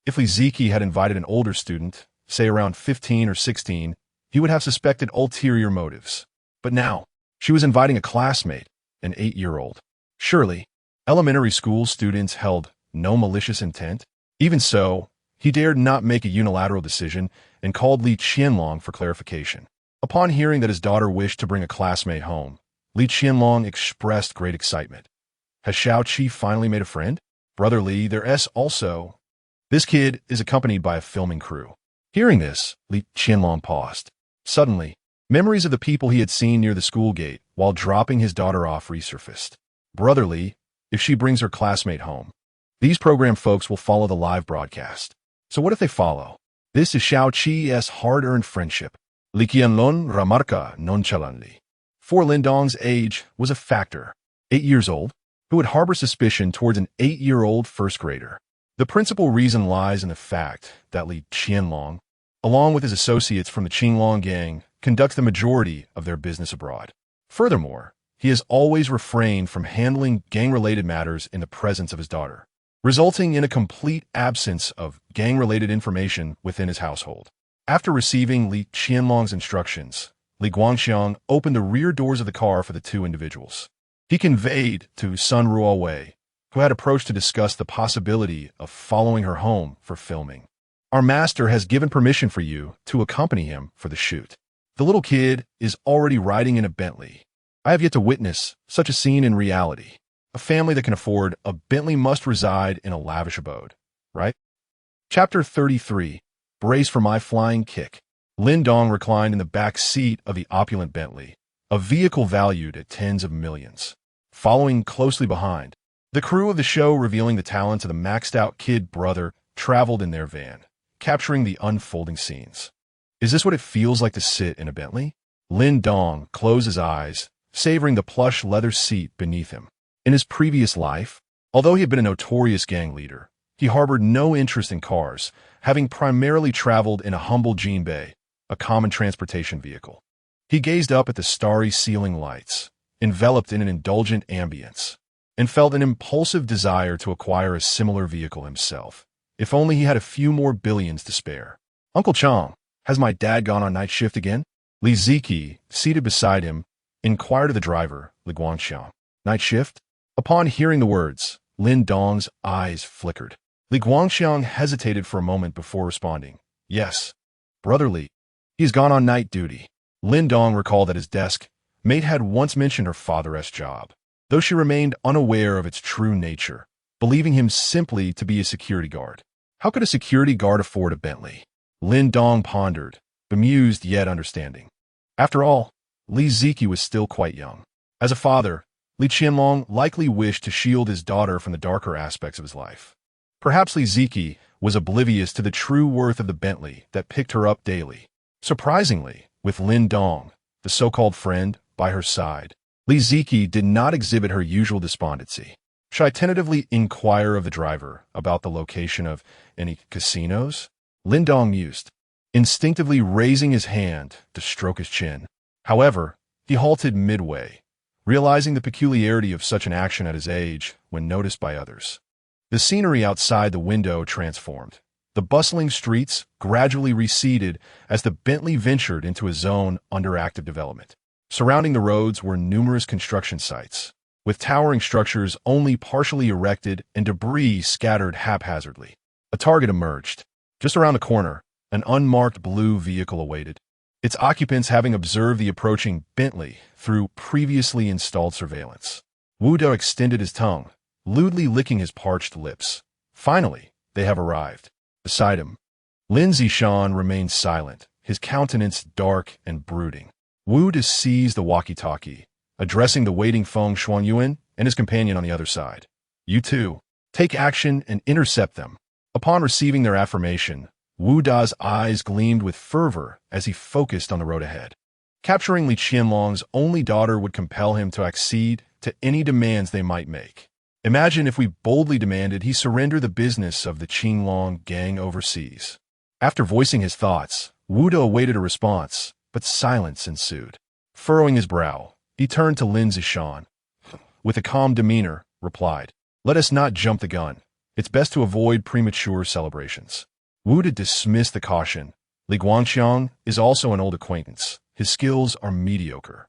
If Li Ziki had invited an older student, say around 15 or 16, he would have suspected ulterior motives. But now, she was inviting a classmate, an 8-year-old. Surely, elementary school students held no malicious intent? Even so, he dared not make a unilateral decision and called Li Qianlong for clarification. Upon hearing that his daughter wished to bring a classmate home, Li Qianlong expressed great excitement. Has Xiao Qi finally made a friend? Brother Li, there's also. This kid is accompanied by a filming crew. Hearing this, Li Qianlong paused. Suddenly, memories of the people he had seen near the school gate while dropping his daughter off resurfaced. Brother Li, if she brings her classmate home, these program folks will follow the live broadcast. So what if they follow? This is Xiao Qi's hard-earned friendship. Li Qianlong remarca nonchalantly. For Lin Dong's age was a factor. 8 years old, who would harbor suspicion towards an 8-year-old first grader. The principal reason lies in the fact that Li Qianlong, along with his associates from the Qinglong gang, conducts the majority of their business abroad. Furthermore, he has always refrained from handling gang-related matters in the presence of his daughter, resulting in a complete absence of gang-related information within his household. After receiving Li Qianlong's instructions, Li Guangxiang opened the rear doors of the car for the two individuals. He conveyed to Sun Ruowei, who had approached to discuss the possibility of following her home for filming. Our master has given permission for you to accompany him for the shoot. The little kid is already riding in a Bentley. I have yet to witness such a scene in reality. A family that can afford a Bentley must reside in a lavish abode, right? Chapter 33. Brace for my flying kick. Lin Dong reclined in the back seat of the opulent Bentley, a vehicle valued at tens of millions. Following closely behind, the crew of the show revealing the talents of the maxed-out kid brother traveled in their van, capturing the unfolding scenes. Is this what it feels like to sit in a Bentley? Lin Dong closed his eyes, savoring the plush leather seat beneath him. In his previous life, although he had been a notorious gang leader, he harbored no interest in cars, having primarily traveled in a humble jinbei, a common transportation vehicle. He gazed up at the starry ceiling lights, enveloped in an indulgent ambience, and felt an impulsive desire to acquire a similar vehicle himself, if only he had a few more billions to spare. Uncle Chong, has my dad gone on night shift again? Li Ziki, seated beside him, inquired of the driver, Li Guangxiang. Night shift? Upon hearing the words, Lin Dong's eyes flickered. Li Guangxiang hesitated for a moment before responding. Yes, Brother Li. He has gone on night duty. Lin Dong recalled at his desk, Mate had once mentioned her father's job, though she remained unaware of its true nature, believing him simply to be a security guard. How could a security guard afford a Bentley? Lin Dong pondered, bemused yet understanding. After all, Li Ziki was still quite young. As a father, Li Qianlong likely wished to shield his daughter from the darker aspects of his life. Perhaps Li Ziki was oblivious to the true worth of the Bentley that picked her up daily. Surprisingly, with Lin Dong, the so-called friend, by her side, Li Ziki did not exhibit her usual despondency. Should I tentatively inquire of the driver about the location of any casinos? Lin Dong mused, instinctively raising his hand to stroke his chin. However, he halted midway, realizing the peculiarity of such an action at his age when noticed by others. The scenery outside the window transformed. The bustling streets gradually receded as the Bentley ventured into a zone under active development. Surrounding the roads were numerous construction sites, with towering structures only partially erected and debris scattered haphazardly. A target emerged. Just around the corner, an unmarked blue vehicle awaited, its occupants having observed the approaching Bentley through previously installed surveillance. Wu Dao extended his tongue, lewdly licking his parched lips. Finally, they have arrived. Beside him, Lin Zishan remained silent, his countenance dark and brooding. Wu De seized the walkie-talkie, addressing the waiting Feng Shuanyuan and his companion on the other side. You two, take action and intercept them. Upon receiving their affirmation, Wu Da's eyes gleamed with fervor as he focused on the road ahead. Capturing Li Qianlong's only daughter would compel him to accede to any demands they might make. Imagine if we boldly demanded he surrender the business of the Qinglong gang overseas. After voicing his thoughts, Wu Da awaited a response, but silence ensued. Furrowing his brow, he turned to Lin Zishan. With a calm demeanor, replied, Let us not jump the gun. It's best to avoid premature celebrations. Wu Da dismissed the caution. Li Guangxiang is also an old acquaintance. His skills are mediocre.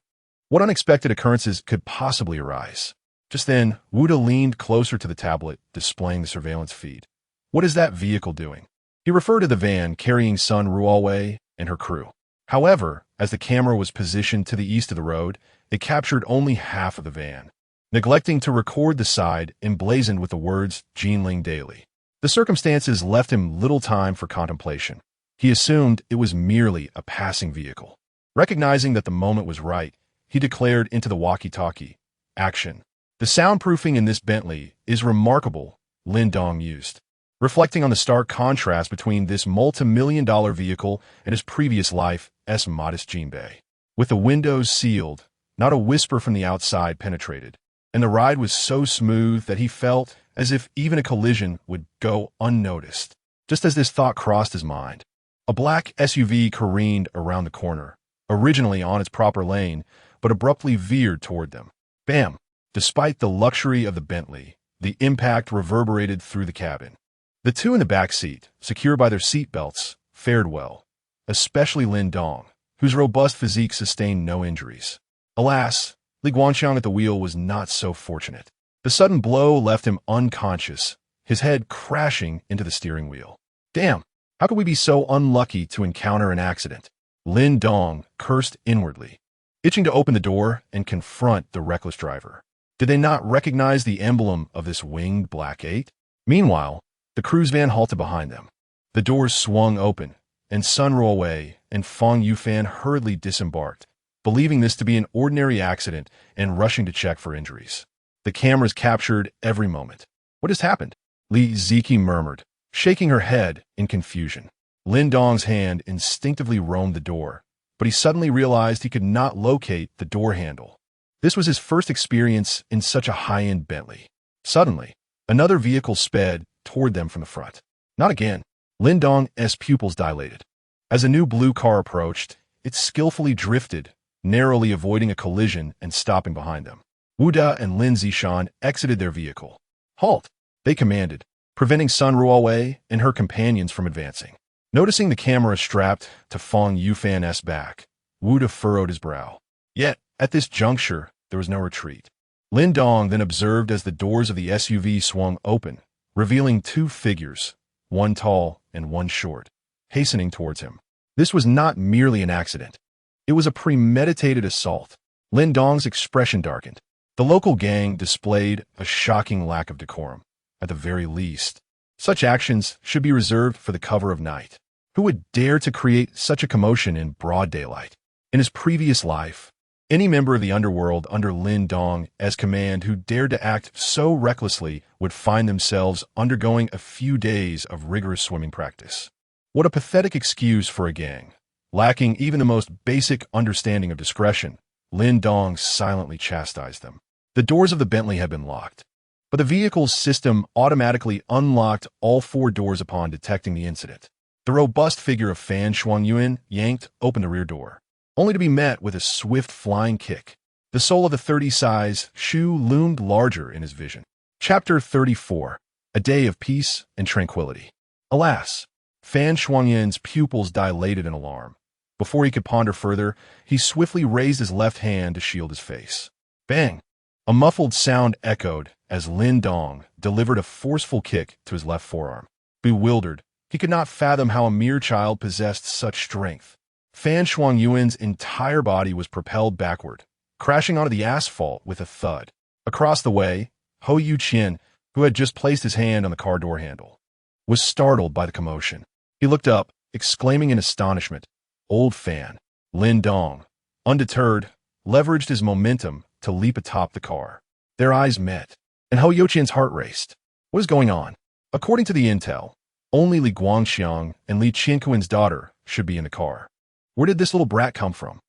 What unexpected occurrences could possibly arise? Just then, Wu Da leaned closer to the tablet, displaying the surveillance feed. What is that vehicle doing? He referred to the van carrying Sun Ruowei and her crew. However, as the camera was positioned to the east of the road, it captured only half of the van, neglecting to record the side emblazoned with the words Jinling Daily. The circumstances left him little time for contemplation. He assumed it was merely a passing vehicle. Recognizing that the moment was right, he declared into the walkie-talkie, Action. The soundproofing in this Bentley is remarkable, Lin Dong mused, reflecting on the stark contrast between this multi-million-dollar vehicle and his previous life's modest jinbei. With the windows sealed, not a whisper from the outside penetrated, and the ride was so smooth that he felt as if even a collision would go unnoticed. Just as this thought crossed his mind, a black SUV careened around the corner, originally on its proper lane, but abruptly veered toward them. Bam! Despite the luxury of the Bentley, the impact reverberated through the cabin. The two in the back seat, secure by their seat belts, fared well, especially Lin Dong, whose robust physique sustained no injuries. Alas, Li Guangxiang at the wheel was not so fortunate. The sudden blow left him unconscious, his head crashing into the steering wheel. Damn, how could we be so unlucky to encounter an accident? Lin Dong cursed inwardly, itching to open the door and confront the reckless driver. Did they not recognize the emblem of this winged Black 8? Meanwhile, the cruise van halted behind them. The doors swung open, and Sun Ruowei and Fang Yufan hurriedly disembarked, believing this to be an ordinary accident and rushing to check for injuries. The cameras captured every moment. What has happened? Li Ziki murmured, shaking her head in confusion. Lin Dong's hand instinctively roamed the door, but he suddenly realized he could not locate the door handle. This was his first experience in such a high-end Bentley. Suddenly, another vehicle sped toward them from the front. Not again. Lin Dong's pupils dilated. As a new blue car approached, it skillfully drifted, narrowly avoiding a collision and stopping behind them. Wu Da and Lin Zishan exited their vehicle. Halt! They commanded, preventing Sun Ruowei and her companions from advancing. Noticing the camera strapped to Fang Yufan's back, Wu Da furrowed his brow. Yet, at this juncture, there was no retreat. Lin Dong then observed as the doors of the SUV swung open, revealing two figures, one tall and one short, hastening towards him. This was not merely an accident. It was a premeditated assault. Lin Dong's expression darkened. The local gang displayed a shocking lack of decorum. At the very least, such actions should be reserved for the cover of night. Who would dare to create such a commotion in broad daylight? In his previous life, any member of the underworld under Lin Dong's command who dared to act so recklessly would find themselves undergoing a few days of rigorous swimming practice. What a pathetic excuse for a gang. Lacking even the most basic understanding of discretion, Lin Dong silently chastised them. The doors of the Bentley had been locked, but the vehicle's system automatically unlocked all four doors upon detecting the incident. The robust figure of Fan Shuangyuan yanked open the rear door, only to be met with a swift flying kick. The sole of the 30-size shoe loomed larger in his vision. Chapter 34. A Day of Peace and Tranquility. Alas, Fan Shuangyuan's pupils dilated in alarm. Before he could ponder further, he swiftly raised his left hand to shield his face. Bang! A muffled sound echoed as Lin Dong delivered a forceful kick to his left forearm. Bewildered, he could not fathom how a mere child possessed such strength. Fan Shuangyuan's entire body was propelled backward, crashing onto the asphalt with a thud. Across the way, Hou Yuqian, who had just placed his hand on the car door handle, was startled by the commotion. He looked up, exclaiming in astonishment. Old Fan, Lin Dong, undeterred, leveraged his momentum to leap atop the car. Their eyes met, and Hou Yuqian's heart raced. What is going on? According to the intel, only Li Guangxiang and Li Qiankuan's daughter should be in the car. Where did this little brat come from?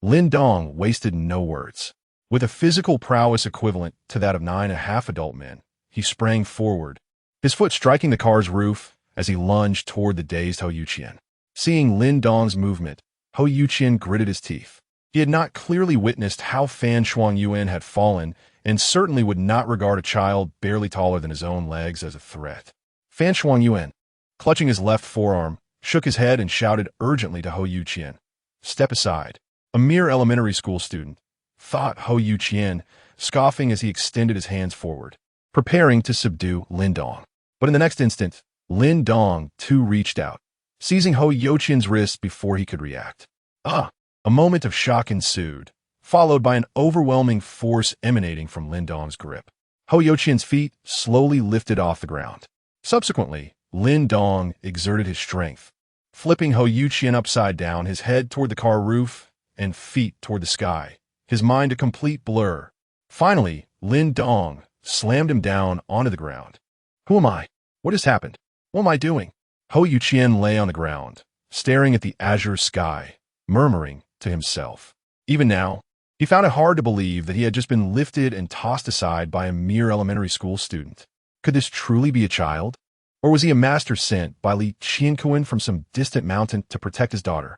Lin Dong wasted no words. With a physical prowess equivalent to that of 9.5 adult men, he sprang forward, his foot striking the car's roof as he lunged toward the dazed Hou Yuqian. Seeing Lin Dong's movement, Hou Yuqian gritted his teeth. He had not clearly witnessed how Fan Shuangyuan had fallen and certainly would not regard a child barely taller than his own legs as a threat. Fan Shuangyuan, clutching his left forearm, shook his head and shouted urgently to Hou Yuqian. Step aside. A mere elementary school student, thought Hou Yuqian, scoffing as he extended his hands forward, preparing to subdue Lin Dong. But in the next instant, Lin Dong too reached out, seizing Hou Yuqian's wrist before he could react. A moment of shock ensued, followed by an overwhelming force emanating from Lin Dong's grip. Hou Yuqian's feet slowly lifted off the ground. Subsequently, Lin Dong exerted his strength, flipping Hou Yuqian upside down, his head toward the car roof and feet toward the sky, his mind a complete blur. Finally, Lin Dong slammed him down onto the ground. Who am I? What has happened? What am I doing? Hou Yuqian lay on the ground, staring at the azure sky, murmuring to himself. Even now, he found it hard to believe that he had just been lifted and tossed aside by a mere elementary school student. Could this truly be a child? Or was he a master sent by Li Qiankuan from some distant mountain to protect his daughter?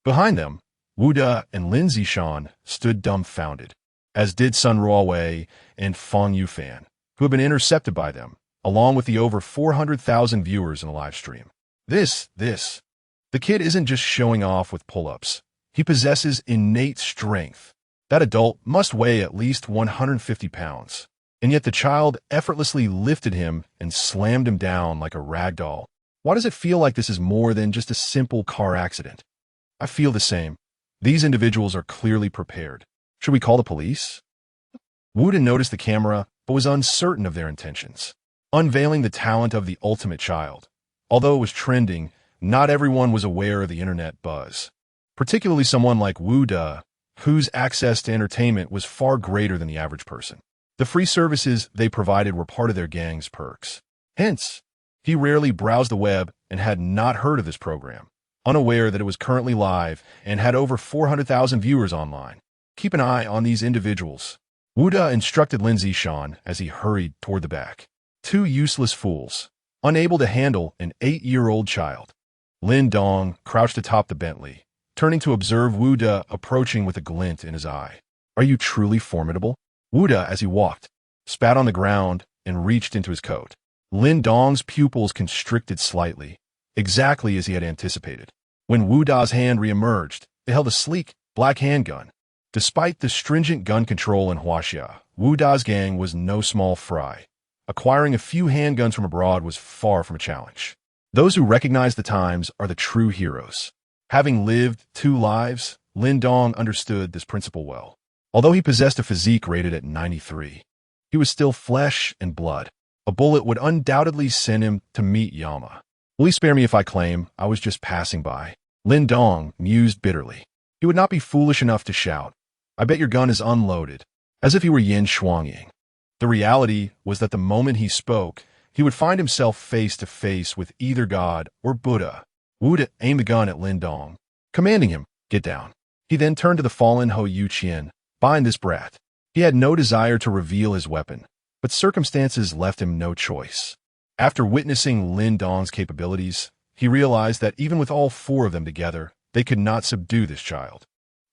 Behind them, Wu Da and Lin Zishan stood dumbfounded. as did Sun Ruowei and Fong Yufan, who had been intercepted by them, along with the over 400,000 viewers in the live stream. The kid isn't just showing off with pull-ups. He possesses innate strength. That adult must weigh at least 150 pounds. And yet the child effortlessly lifted him and slammed him down like a rag doll. Why does it feel like this is more than just a simple car accident? I feel the same. These individuals are clearly prepared. Should we call the police? Wooda noticed the camera, but was uncertain of their intentions, unveiling the talent of the ultimate child. Although it was trending, not everyone was aware of the internet buzz, particularly someone like Wooda, whose access to entertainment was far greater than the average person. The free services they provided were part of their gang's perks. Hence, he rarely browsed the web and had not heard of this program, unaware that it was currently live and had over 400,000 viewers online. Keep an eye on these individuals. Wooda instructed Lin Zishan as he hurried toward the back. Two useless fools, unable to handle an 8-year-old child. Lin Dong crouched atop the Bentley, turning to observe Wooda approaching with a glint in his eye. Are you truly formidable? Wooda, as he walked, spat on the ground and reached into his coat. Lin Dong's pupils constricted slightly, exactly as he had anticipated. When Wooda's hand reemerged, it held a sleek, black handgun. Despite the stringent gun control in Huaxia, Wooda's gang was no small fry. Acquiring a few handguns from abroad was far from a challenge. Those who recognize the times are the true heroes. Having lived 2 lives, Lin Dong understood this principle well. Although he possessed a physique rated at 93, he was still flesh and blood. A bullet would undoubtedly send him to meet Yama. Please spare me if I claim I was just passing by. Lin Dong mused bitterly. He would not be foolish enough to shout, I bet your gun is unloaded, as if he were Yin Shuangying. The reality was that the moment he spoke, he would find himself face to face with either God or Buddha. Wooda aimed the gun at Lin Dong, commanding him, get down. He then turned to the fallen Ho Yuqian. Bind this brat. He had no desire to reveal his weapon, but circumstances left him no choice. After witnessing Lin Dong's capabilities, he realized that even with all 4 of them together, they could not subdue this child.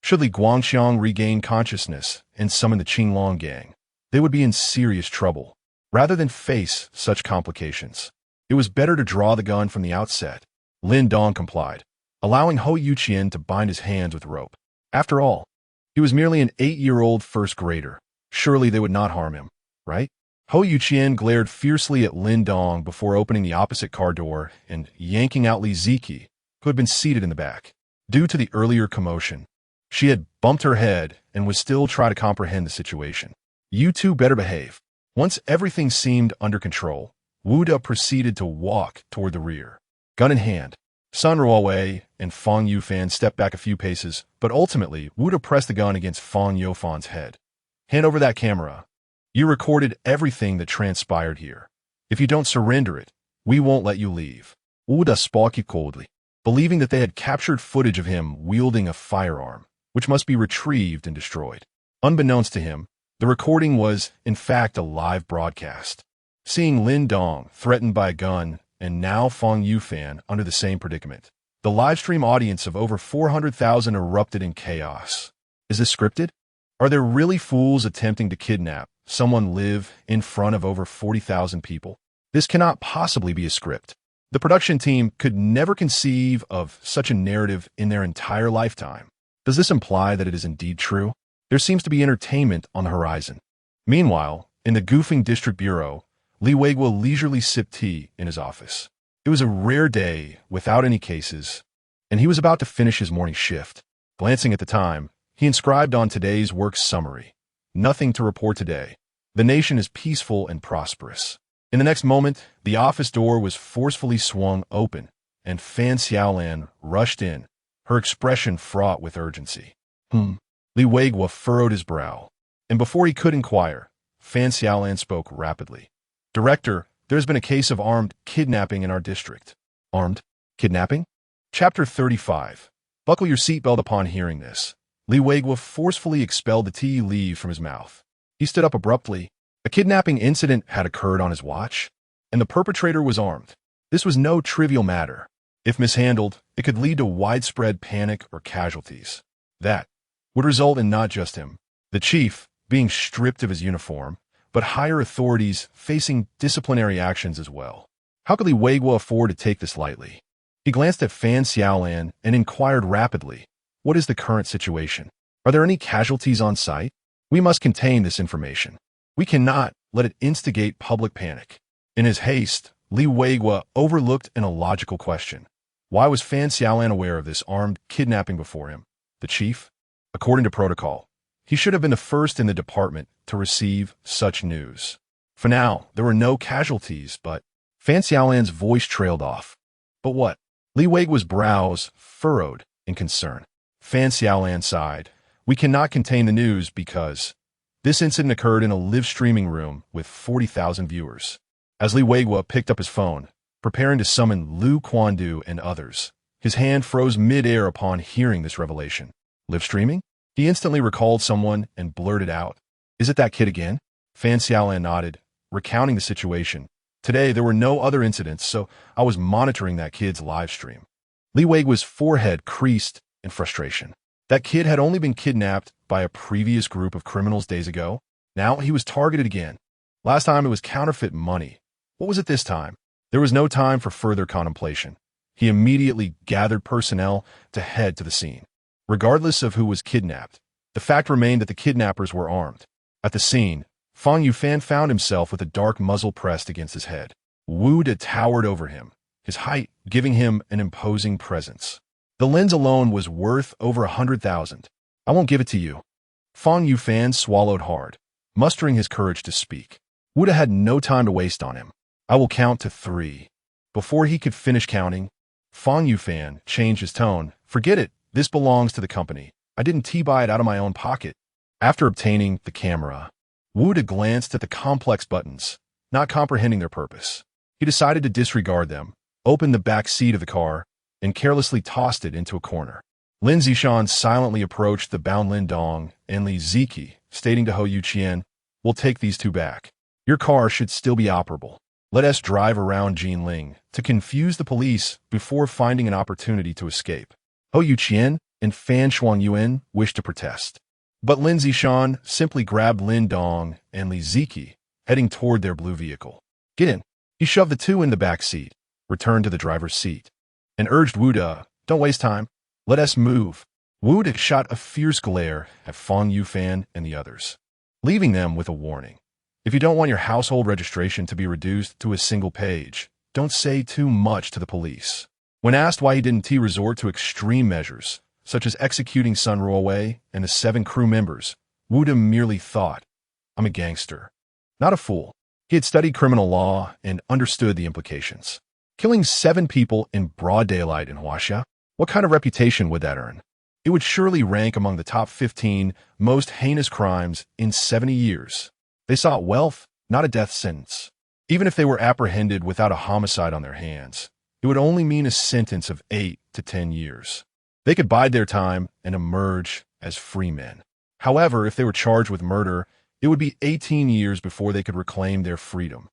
Should Li Guangxiang regain consciousness and summon the Qinglong gang, they would be in serious trouble. Rather than face such complications, it was better to draw the gun from the outset. Lin Dong complied, allowing Ho Yuqian to bind his hands with rope. After all, he was merely an 8-year-old first grader. Surely they would not harm him, right? Ho Yuqian glared fiercely at Lin Dong before opening the opposite car door and yanking out Li Ziki, who had been seated in the back. Due to the earlier commotion, she had bumped her head and was still trying to comprehend the situation. You two better behave. Once everything seemed under control, Wooda proceeded to walk toward the rear. Gun in hand, Sun Ruowei and Fong Yufan stepped back a few paces, but ultimately, Wooda pressed the gun against Fong Yufan's head. Hand over that camera. You recorded everything that transpired here. If you don't surrender it, we won't let you leave. Wooda spoke coldly, believing that they had captured footage of him wielding a firearm, which must be retrieved and destroyed. Unbeknownst to him, the recording was, in fact, a live broadcast. Seeing Lin Dong threatened by a gun and now Fong Yufan under the same predicament, the livestream audience of over 400,000 erupted in chaos. Is this scripted? Are there really fools attempting to kidnap someone live in front of over 40,000 people? This cannot possibly be a script. The production team could never conceive of such a narrative in their entire lifetime. Does this imply that it is indeed true? There seems to be entertainment on the horizon. Meanwhile, in the Goofing District Bureau, Li Weiguo leisurely sipped tea in his office. It was a rare day without any cases, and he was about to finish his morning shift. Glancing at the time, he inscribed on today's work summary, "Nothing to report today. The nation is peaceful and prosperous." In the next moment, the office door was forcefully swung open, and Fan Xiaolan rushed in, her expression fraught with urgency. Li Weiguo furrowed his brow, and before he could inquire, Fan Xiaolan spoke rapidly. "Director, there has been a case of armed kidnapping in our district." Armed kidnapping? Chapter 35. Buckle your seatbelt upon hearing this. Li Weiguo forcefully expelled the tea leaf from his mouth. He stood up abruptly. A kidnapping incident had occurred on his watch, and the perpetrator was armed. This was no trivial matter. If mishandled, it could lead to widespread panic or casualties. That would result in not just him, the chief, being stripped of his uniform, but higher authorities facing disciplinary actions as well. How could Li Weiguo afford to take this lightly? He glanced at Fan Xiaolan and inquired rapidly, "What is the current situation? Are there any casualties on site? We must contain this information. We cannot let it instigate public panic." In his haste, Li Weiguo overlooked an illogical question. Why was Fan Xiaolan aware of this armed kidnapping before him? The chief? According to protocol, he should have been the first in the department to receive such news. For now, there were no casualties, but Fan Xiaolan's voice trailed off. But what? Li Weiguo's brows furrowed in concern. Fan Xiaolan sighed. "We cannot contain the news because this incident occurred in a live streaming room with 40,000 viewers." As Li Weiguo picked up his phone, preparing to summon Lu Quandu and others, his hand froze mid-air upon hearing this revelation. Live streaming? He instantly recalled someone and blurted out, "Is it that kid again?" Fan Xiaolan nodded, recounting the situation. "Today, there were no other incidents, so I was monitoring that kid's live stream." Li Weiguo's forehead creased in frustration. That kid had only been kidnapped by a previous group of criminals days ago. Now he was targeted again. Last time it was counterfeit money. What was it this time? There was no time for further contemplation. He immediately gathered personnel to head to the scene. Regardless of who was kidnapped, the fact remained that the kidnappers were armed. At the scene, Fang Yufan found himself with a dark muzzle pressed against his head. Wu De towered over him, his height giving him an imposing presence. The lens alone was worth over 100,000. "I won't give it to you." Fang Yufan swallowed hard, mustering his courage to speak. Wu De had no time to waste on him. "I will count to 3. Before he could finish counting, Fang Yufan changed his tone. "Forget it. This belongs to the company. I didn't buy it out of my own pocket." After obtaining the camera, Wu De glanced at the complex buttons, not comprehending their purpose. He decided to disregard them, opened the back seat of the car, and carelessly tossed it into a corner. Lin Zishan silently approached the bound Lin Dong and Li Ziki, stating to Hou Yuqian, "We'll take these two back. Your car should still be operable. Let us drive around Jinling to confuse the police before finding an opportunity to escape." Hou Yuqian and Fan Shuangyuan wished to protest, but Lin Zishan simply grabbed Lin Dong and Li Ziki, heading toward their blue vehicle. "Get in." He shoved the two in the back seat, returned to the driver's seat, and urged Wu De, "Don't waste time. Let us move." Wu De shot a fierce glare at Fang Yufan and the others, leaving them with a warning. "If you don't want your household registration to be reduced to a single page, don't say too much to the police." When asked why he didn't resort to extreme measures, such as executing Sun Ruowei and the 7 crew members, Wu De merely thought, "I'm a gangster, not a fool." He had studied criminal law and understood the implications. Killing 7 people in broad daylight in Huaxia? What kind of reputation would that earn? It would surely rank among the top 15 most heinous crimes in 70 years. They sought wealth, not a death sentence. Even if they were apprehended without a homicide on their hands, it would only mean a sentence of 8 to 10 years. They could bide their time and emerge as free men. However, if they were charged with murder, it would be 18 years before they could reclaim their freedom.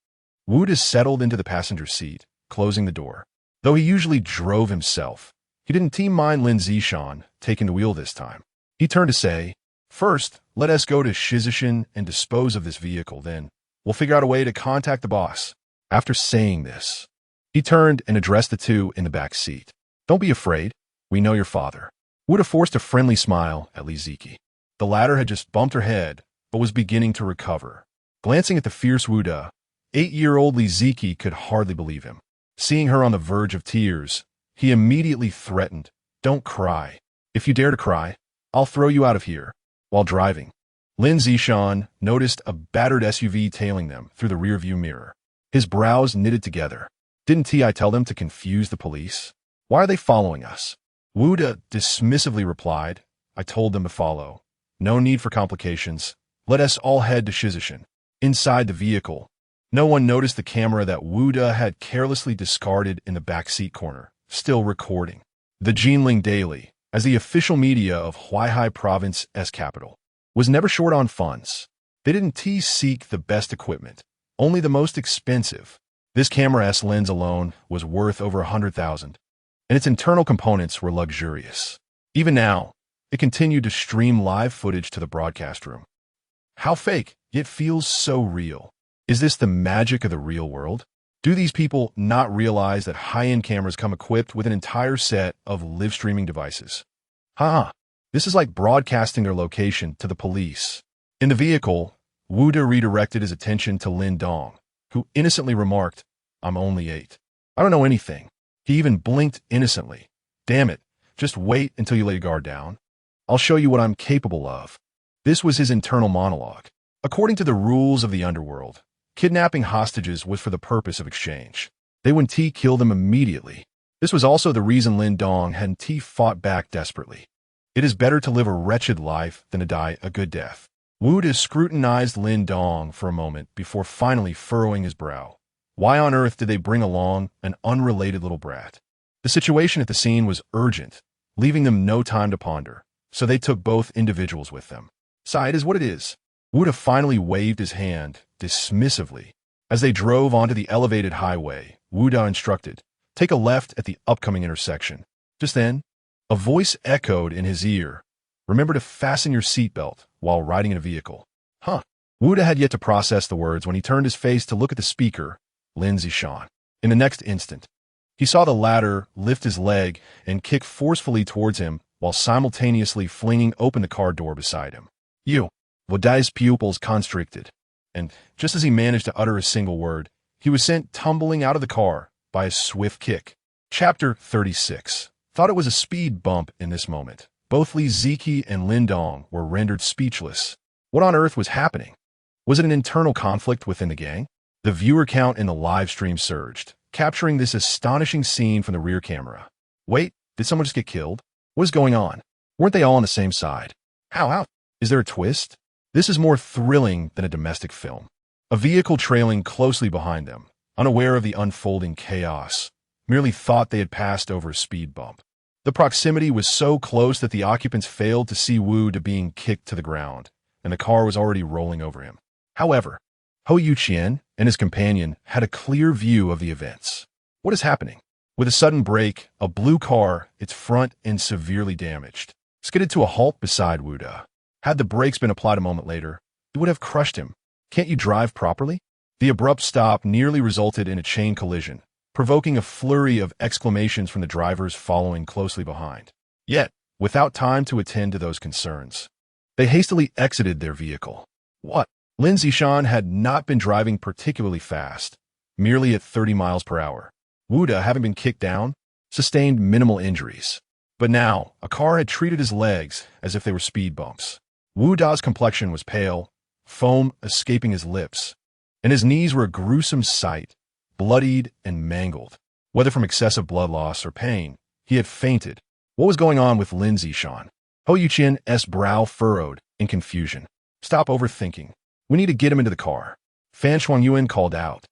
Wu De settled into the passenger seat, closing the door. Though he usually drove himself, he didn't mind Lin Zishan taking the wheel this time. He turned to say, "First, let us go to Shizishan and dispose of this vehicle, then we'll figure out a way to contact the boss." After saying this, he turned and addressed the two in the back seat. "Don't be afraid. We know your father." Wu De forced a friendly smile at Li Ziki. The latter had just bumped her head, but was beginning to recover. Glancing at the fierce Wu De, 8-year-old Li Ziki could hardly believe him. Seeing her on the verge of tears, he immediately threatened, "Don't cry. If you dare to cry, I'll throw you out of here." While driving, Lin Zishan noticed a battered SUV tailing them through the rearview mirror. His brows knitted together. "Didn't I tell them to confuse the police? Why are they following us?" Wu De dismissively replied, "I told them to follow. No need for complications. Let us all head to Shizishan." Inside the vehicle, no one noticed the camera that Wu De had carelessly discarded in the backseat corner, still recording. The Jinling Daily, as the official media of Huaihai Province's capital, was never short on funds. They didn't seek the best equipment, only the most expensive. This camera lens alone was worth over 100,000, and its internal components were luxurious. Even now, it continued to stream live footage to the broadcast room. How fake, yet feels so real. Is this the magic of the real world? Do these people not realize that high-end cameras come equipped with an entire set of live streaming devices? This is like broadcasting their location to the police. In the vehicle, Wuda redirected his attention to Lin Dong, who innocently remarked, "I'm only 8. I don't know anything." He even blinked innocently. "Damn it, just wait until you lay your guard down. I'll show you what I'm capable of." This was his internal monologue. According to the rules of the underworld, kidnapping hostages was for the purpose of exchange. They would kill them immediately. This was also the reason Lin Dong and fought back desperately. It is better to live a wretched life than to die a good death. Wuda scrutinized Lin Dong for a moment before finally furrowing his brow. Why on earth did they bring along an unrelated little brat? The situation at the scene was urgent, leaving them no time to ponder, so they took both individuals with them. "It is what it is." Wuda finally waved his hand dismissively. As they drove onto the elevated highway, Wuda instructed, "Take a left at the upcoming intersection." Just then, a voice echoed in his ear, "Remember to fasten your seatbelt while riding in a vehicle." Wuda had yet to process the words when he turned his face to look at the speaker, Lin Zishan. In the next instant, he saw the latter lift his leg and kick forcefully towards him while simultaneously flinging open the car door beside him. Wuda's pupils constricted, and just as he managed to utter a single word, he was sent tumbling out of the car by a swift kick. Chapter 36 thought it was a speed bump in this moment. Both Li Ziki and Lin Dong were rendered speechless. What on earth was happening? Was it an internal conflict within the gang? The viewer count in the live stream surged, capturing this astonishing scene from the rear camera. Wait, did someone just get killed? What is going on? Weren't they all on the same side? How? Is there a twist? This is more thrilling than a domestic film. A vehicle trailing closely behind them, unaware of the unfolding chaos, merely thought they had passed over a speed bump. The proximity was so close that the occupants failed to see Wu to being kicked to the ground, and the car was already rolling over him. However, Ho Yuqian and his companion had a clear view of the events. What is happening? With a sudden brake, a blue car, its front end severely damaged, skidded to a halt beside Wuda. Had the brakes been applied a moment later, it would have crushed him. "Can't you drive properly?" The abrupt stop nearly resulted in a chain collision, provoking a flurry of exclamations from the drivers following closely behind. Yet, without time to attend to those concerns, they hastily exited their vehicle. What? Lin Zishan had not been driving particularly fast, merely at 30 miles per hour. Wuda, having been kicked down, sustained minimal injuries. But now, a car had treated his legs as if they were speed bumps. Wuda's complexion was pale, foam escaping his lips, and his knees were a gruesome sight, bloodied and mangled. Whether from excessive blood loss or pain, he had fainted. What was going on with Lin Zishan? Ho Yuqian's brow furrowed in confusion. "Stop overthinking. We need to get him into the car," Fan Shuangyuan called out,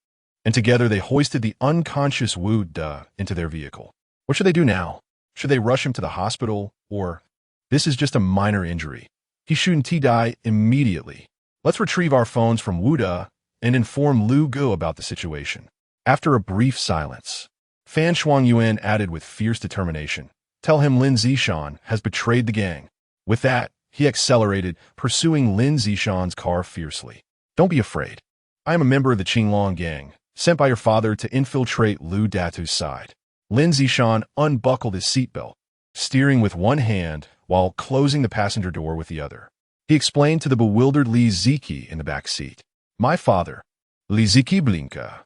and together they hoisted the unconscious Wu De into their vehicle. What should they do now? Should they rush him to the hospital, or... This is just a minor injury. He shouldn't die immediately. Let's retrieve our phones from Wu De and inform Lu Gu about the situation. After a brief silence, Fan Shuangyuan added with fierce determination, "Tell him Lin Zishan has betrayed the gang." With that, he accelerated, pursuing Lin Zishan's car fiercely. "Don't be afraid. I am a member of the Qinglong gang, sent by your father to infiltrate Lu Datu's side." Lin Zishan unbuckled his seatbelt, steering with one hand while closing the passenger door with the other. He explained to the bewildered Li Ziki in the back seat. "My father, Li Ziki Blinka,"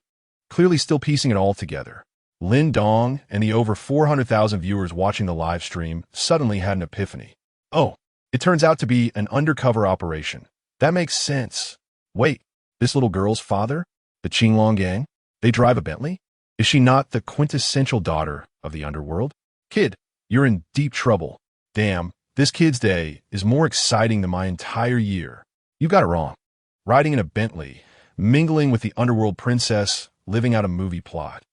clearly still piecing it all together. Lin Dong and the over 400,000 viewers watching the live stream suddenly had an epiphany. "Oh, it turns out to be an undercover operation. That makes sense. Wait, this little girl's father? The Qinglong gang? They drive a Bentley? Is she not the quintessential daughter of the underworld? Kid, you're in deep trouble. Damn, this kid's day is more exciting than my entire year. You got it wrong. Riding in a Bentley, mingling with the underworld princess, living out a movie plot.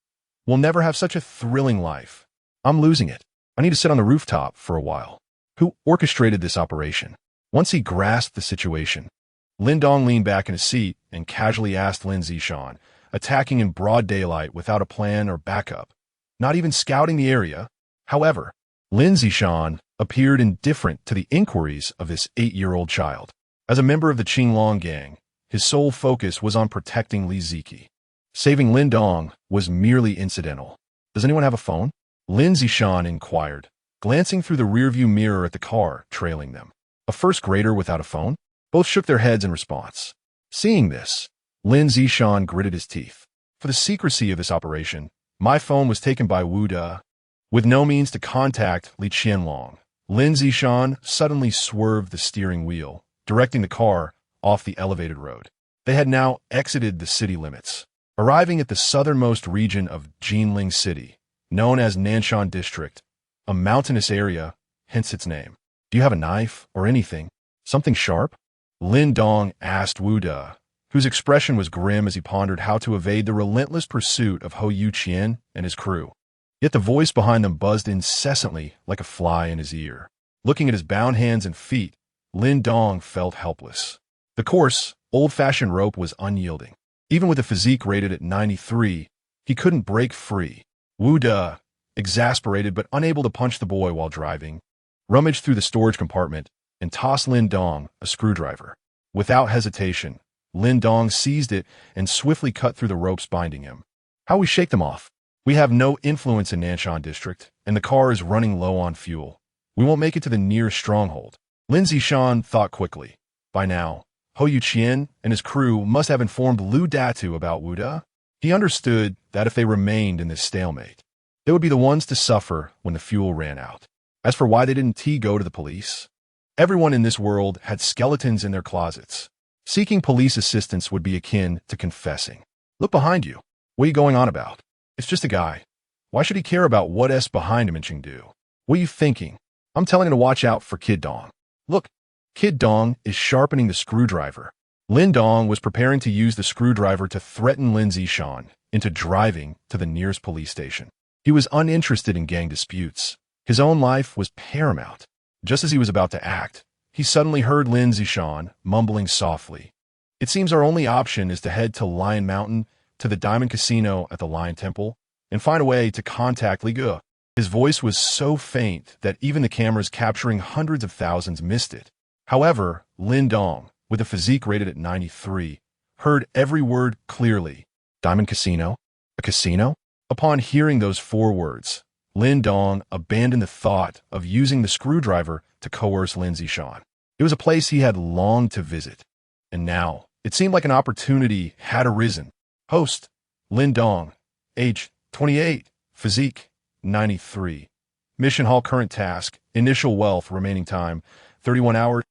We'll never have such a thrilling life. I'm losing it. I need to sit on the rooftop for a while." Who orchestrated this operation? Once he grasped the situation, Lin Dong leaned back in his seat and casually asked Lin Zishan, attacking in broad daylight without a plan or backup, not even scouting the area. However, Lin Zishan appeared indifferent to the inquiries of this 8-year-old child. As a member of the Qinglong gang, his sole focus was on protecting Li Ziki. Saving Lin Dong was merely incidental. Does anyone have a phone? Lin Zishan inquired, glancing through the rearview mirror at the car trailing them. A first grader without a phone? Both shook their heads in response. Seeing this, Lin Zishan gritted his teeth. For the secrecy of this operation, my phone was taken by Wu De. With no means to contact Li Qianlong, Lin Zishan suddenly swerved the steering wheel, directing the car off the elevated road. They had now exited the city limits, arriving at the southernmost region of Jinling City, known as Nanshan District, a mountainous area, hence its name. Do you have a knife or anything? Something sharp? Lin Dong asked Wu De, whose expression was grim as he pondered how to evade the relentless pursuit of Hou Yuqian and his crew. Yet the voice behind them buzzed incessantly like a fly in his ear. Looking at his bound hands and feet, Lin Dong felt helpless. The coarse, old-fashioned rope was unyielding. Even with a physique rated at 93, he couldn't break free. Wu De, exasperated but unable to punch the boy while driving, rummaged through the storage compartment and tossed Lin Dong a screwdriver. Without hesitation, Lin Dong seized it and swiftly cut through the ropes binding him. How we shake them off? We have no influence in Nanshan District, and the car is running low on fuel. We won't make it to the nearest stronghold. Lin Zishan thought quickly. By now, Hou Yuqian and his crew must have informed Lu Datu about Wu De. He understood that if they remained in this stalemate, they would be the ones to suffer when the fuel ran out. As for why they didn't go to the police, everyone in this world had skeletons in their closets. Seeking police assistance would be akin to confessing. Look behind you. What are you going on about? It's just a guy. Why should he care about what's behind him in Chengdu? What are you thinking? I'm telling him to watch out for Kid Dong. Look, Kid Dong is sharpening the screwdriver. Lin Dong was preparing to use the screwdriver to threaten Lin Zishan into driving to the nearest police station. He was uninterested in gang disputes. His own life was paramount. Just as he was about to act, he suddenly heard Lin Zishan mumbling softly. It seems our only option is to head to Lion Mountain, to the Diamond Casino at the Lion Temple, and find a way to contact Li Ge. His voice was so faint that even the cameras capturing hundreds of thousands missed it. However, Lin Dong, with a physique rated at 93, heard every word clearly. Diamond Casino? A casino? Upon hearing those 4 words, Lin Dong abandoned the thought of using the screwdriver to coerce Lin Zishan. It was a place he had longed to visit, and now it seemed like an opportunity had arisen. Host, Lin Dong, age 28, physique 93. Mission hall current task, initial wealth, remaining time 31 hours.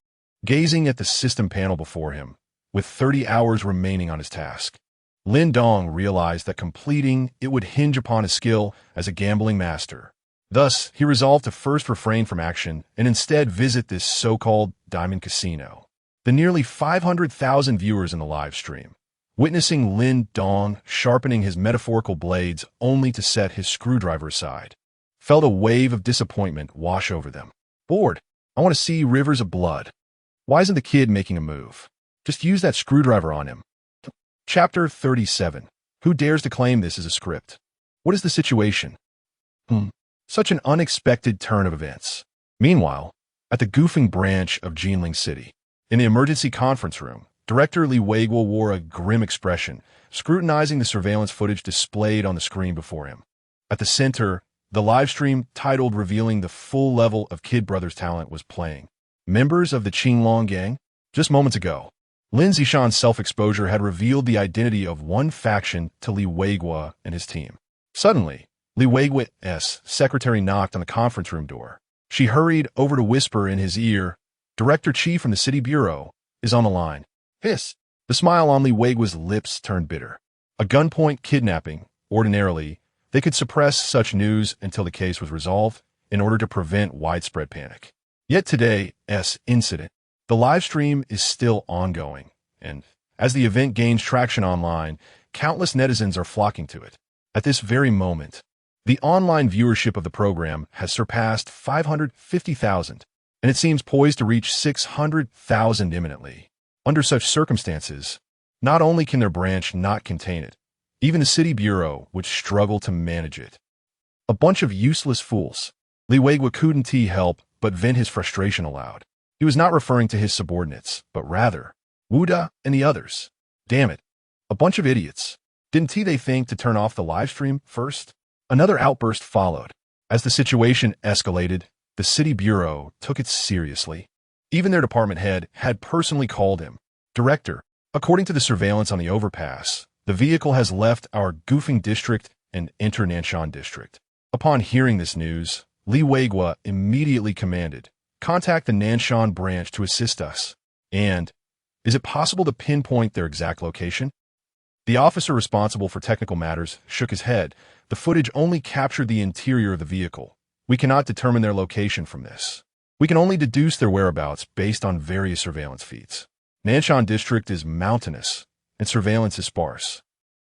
Gazing at the system panel before him, with 30 hours remaining on his task, Lin Dong realized that completing it would hinge upon his skill as a gambling master. Thus, he resolved to first refrain from action and instead visit this so-called Diamond Casino. The nearly 500,000 viewers in the live stream, witnessing Lin Dong sharpening his metaphorical blades only to set his screwdriver aside, felt a wave of disappointment wash over them. Bored. I want to see rivers of blood. Why isn't the kid making a move? Just use that screwdriver on him. Chapter 37. Who dares to claim this as a script? What is the situation? Such an unexpected turn of events. Meanwhile, at the goofing branch of Jinling City, in the emergency conference room, Director Li Weiguo wore a grim expression, scrutinizing the surveillance footage displayed on the screen before him. At the center, the live stream titled revealing the full level of Kid Brothers' talent was playing. Members of the Qinglong gang? Just moments ago, Lin Zishan's self-exposure had revealed the identity of one faction to Li Weiguo and his team. Suddenly, Li Weiguo's secretary knocked on the conference room door. She hurried over to whisper in his ear, Director Chi from the City Bureau is on the line. Hiss! The smile on Li Weiguo's lips turned bitter. A gunpoint kidnapping, ordinarily, they could suppress such news until the case was resolved in order to prevent widespread panic. Yet today's incident, the live stream is still ongoing, and as the event gains traction online, countless netizens are flocking to it. At this very moment, the online viewership of the program has surpassed 550,000, and it seems poised to reach 600,000 imminently. Under such circumstances, not only can their branch not contain it, even the City Bureau would struggle to manage it. A bunch of useless fools. Li Weiguo couldn't help but vent his frustration aloud. He was not referring to his subordinates, but rather Wuda and the others. Damn it. A bunch of idiots. Didn't they think to turn off the live stream first? Another outburst followed. As the situation escalated, the city bureau took it seriously. Even their department head had personally called him. Director, according to the surveillance on the overpass, the vehicle has left our Goofing district and entered Nanshan district. Upon hearing this news, Li Weigua immediately commanded, contact the Nanshan branch to assist us. And, is it possible to pinpoint their exact location? The officer responsible for technical matters shook his head. The footage only captured the interior of the vehicle. We cannot determine their location from this. We can only deduce their whereabouts based on various surveillance feeds. Nanshan district is mountainous, and surveillance is sparse.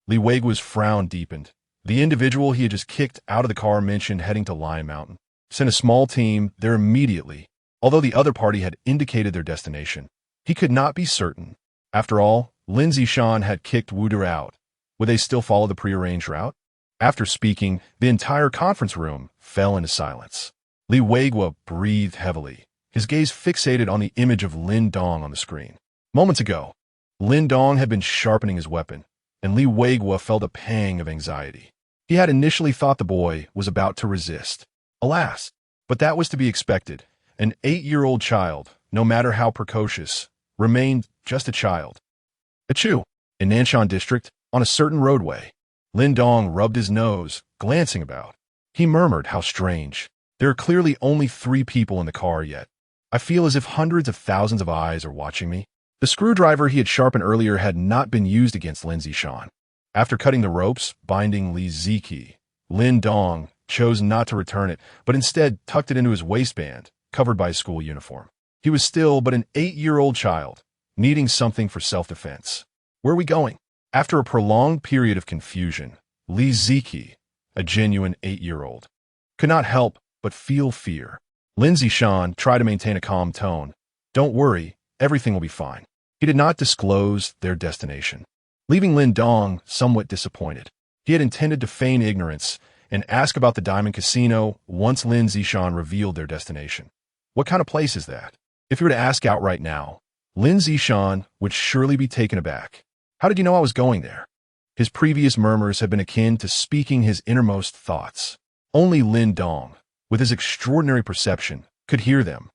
Li Weigua's frown deepened. The individual he had just kicked out of the car mentioned heading to Lion Mountain. Sent a small team there immediately. Although the other party had indicated their destination, he could not be certain. After all, Lin Zishan had kicked Wuda out. Would they still follow the prearranged route? After speaking, the entire conference room fell into silence. Li Weigua breathed heavily, his gaze fixated on the image of Lin Dong on the screen. Moments ago, Lin Dong had been sharpening his weapon, and Li Weigua felt a pang of anxiety. He had initially thought the boy was about to resist. Alas, but that was to be expected. An 8-year-old child, no matter how precocious, remained just a child. Achoo! In Nanshan district, on a certain roadway, Lin Dong rubbed his nose, glancing about. He murmured, how strange. There are clearly only 3 people in the car yet. I feel as if hundreds of thousands of eyes are watching me. The screwdriver he had sharpened earlier had not been used against Lin Zishan. After cutting the ropes binding Li Ziki, Lin Dong chose not to return it, but instead tucked it into his waistband, covered by his school uniform. He was still but an 8-year-old child, needing something for self-defense. Where are we going? After a prolonged period of confusion, Li Ziki, a genuine 8-year-old, could not help but feel fear. Lin Zishan tried to maintain a calm tone. Don't worry, everything will be fine. He did not disclose their destination, leaving Lin Dong somewhat disappointed. He had intended to feign ignorance and ask about the Diamond Casino once Lin Zishan revealed their destination. What kind of place is that? If you were to ask outright now, Lin Zishan would surely be taken aback. How did you know I was going there? His previous murmurs had been akin to speaking his innermost thoughts. Only Lin Dong, with his extraordinary perception, could hear them.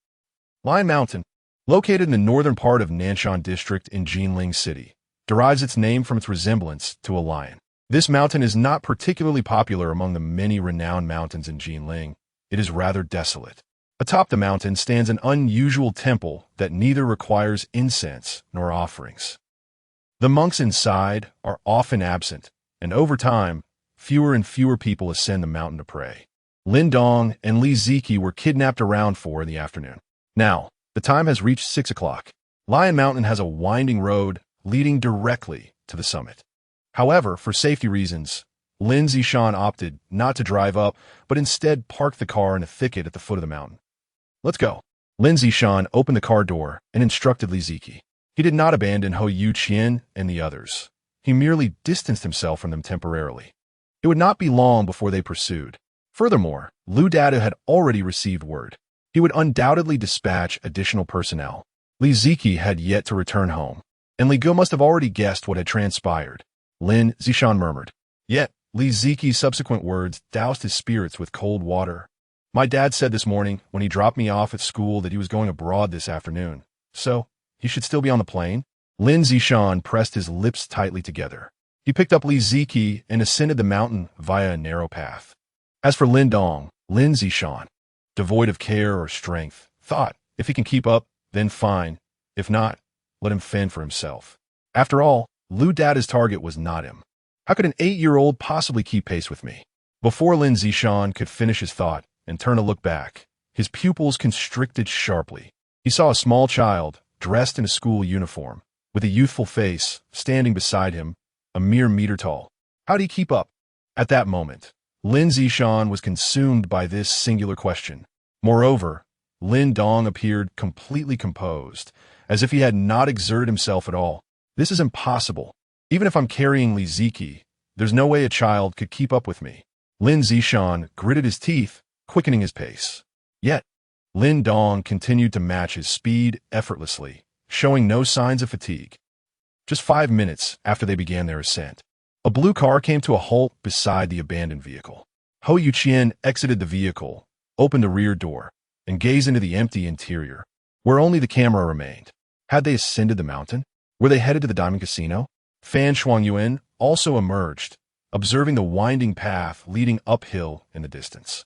Lion Mountain, located in the northern part of Nanshan district in Jinling City, derives its name from its resemblance to a lion. This mountain is not particularly popular among the many renowned mountains in Jinling. It is rather desolate. Atop the mountain stands an unusual temple that neither requires incense nor offerings. The monks inside are often absent, and over time, fewer and fewer people ascend the mountain to pray. Lin Dong and Li Ziki were kidnapped around 4 in the afternoon. Now, the time has reached 6 o'clock. Lion Mountain has a winding road leading directly to the summit. However, for safety reasons, Lin Zishan opted not to drive up, but instead parked the car in a thicket at the foot of the mountain. Let's go. Lin Zishan opened the car door and instructed Li Ziki. He did not abandon Ho Yu Qian and the others. He merely distanced himself from them temporarily. It would not be long before they pursued. Furthermore, Lu Dada had already received word. He would undoubtedly dispatch additional personnel. Li Ziki had yet to return home, and Li Gu must have already guessed what had transpired. Lin Zishan murmured. Yet, Li Ziki's subsequent words doused his spirits with cold water. My dad said this morning when he dropped me off at school that he was going abroad this afternoon. So, he should still be on the plane? Lin Zishan pressed his lips tightly together. He picked up Li Ziki and ascended the mountain via a narrow path. As for Lin Dong, Lin Zishan, devoid of care or strength, thought, if he can keep up, then fine. If not, let him fend for himself. After all, Lu Dada's target was not him. How could an 8-year-old possibly keep pace with me? Before Lin Zishan could finish his thought and turn to look back, his pupils constricted sharply. He saw a small child, dressed in a school uniform, with a youthful face, standing beside him, a mere meter tall. How did he keep up? At that moment, Lin Zishan was consumed by this singular question. Moreover, Lin Dong appeared completely composed, as if he had not exerted himself at all. This is impossible. Even if I'm carrying Li Ziki, there's no way a child could keep up with me. Lin Zishan gritted his teeth, quickening his pace. Yet, Lin Dong continued to match his speed effortlessly, showing no signs of fatigue. Just 5 minutes after they began their ascent, a blue car came to a halt beside the abandoned vehicle. Hou Yuqian exited the vehicle, opened the rear door, and gazed into the empty interior, where only the camera remained. Had they ascended the mountain? Were they headed to the Diamond Casino? Fan Shuangyuan also emerged, observing the winding path leading uphill in the distance,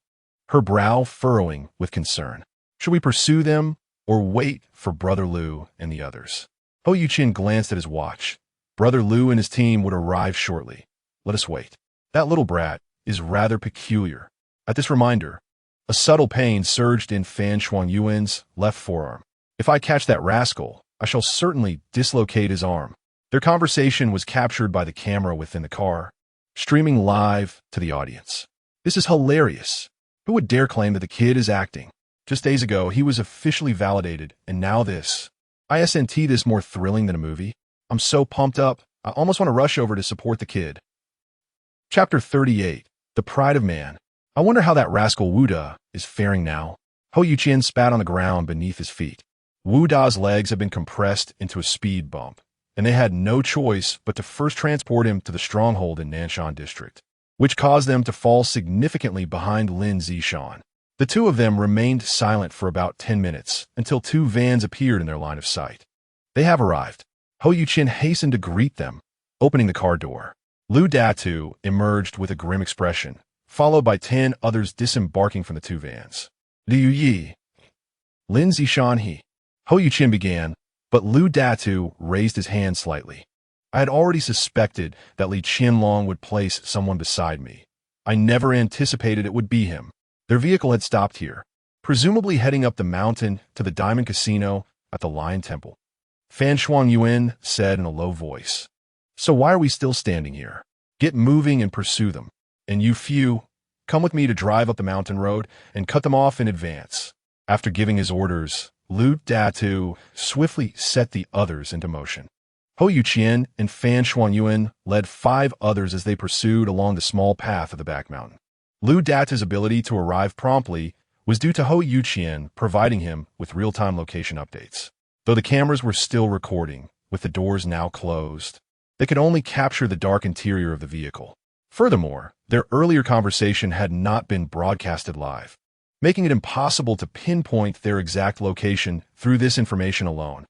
her brow furrowing with concern. Should we pursue them or wait for Brother Liu and the others? Hou Yuqian glanced at his watch. Brother Liu and his team would arrive shortly. Let us wait. That little brat is rather peculiar. At this reminder, a subtle pain surged in Fan Shuangyuan's left forearm. If I catch that rascal, I shall certainly dislocate his arm. Their conversation was captured by the camera within the car, streaming live to the audience. This is hilarious. Who would dare claim that the kid is acting? Just days ago, he was officially validated, and now this. Isn't this more thrilling than a movie? I'm so pumped up, I almost want to rush over to support the kid. Chapter 38. The Pride of Man. I wonder how that rascal Wu Da is faring now. Hou Yuqian spat on the ground beneath his feet. Wu Da's legs had been compressed into a speed bump, and they had no choice but to first transport him to the stronghold in Nanshan District, which caused them to fall significantly behind Lin Zishan. The two of them remained silent for about 10 minutes until 2 vans appeared in their line of sight. They have arrived. Hou Yuqian hastened to greet them, opening the car door. Lu Datu emerged with a grim expression, followed by 10 others disembarking from the 2 vans. Liu Yi. Lin Zishan he. Hou Yuqian began, but Lu Datu raised his hand slightly. I had already suspected that Li Qianlong would place someone beside me. I never anticipated it would be him. Their vehicle had stopped here, presumably heading up the mountain to the Diamond Casino at the Lion Temple. Fan Shuangyuan said in a low voice, "So why are we still standing here? Get moving and pursue them. And you few, come with me to drive up the mountain road and cut them off in advance." After giving his orders, Lu Datu swiftly set the others into motion. Hou Yuqian and Fan Shuangyuan led 5 others as they pursued along the small path of the back mountain. Lu Datu's ability to arrive promptly was due to Hou Yuqian providing him with real-time location updates. Though the cameras were still recording, with the doors now closed, they could only capture the dark interior of the vehicle. Furthermore, their earlier conversation had not been broadcasted live, making it impossible to pinpoint their exact location through this information alone.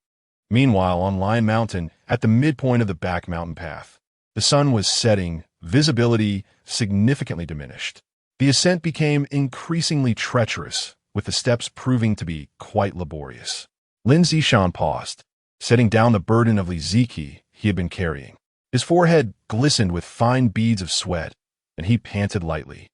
Meanwhile, on Lion Mountain, at the midpoint of the back mountain path, the sun was setting, visibility significantly diminished. The ascent became increasingly treacherous, with the steps proving to be quite laborious. Lin Zishan paused, setting down the burden of Li Ziki he had been carrying. His forehead glistened with fine beads of sweat, and he panted lightly.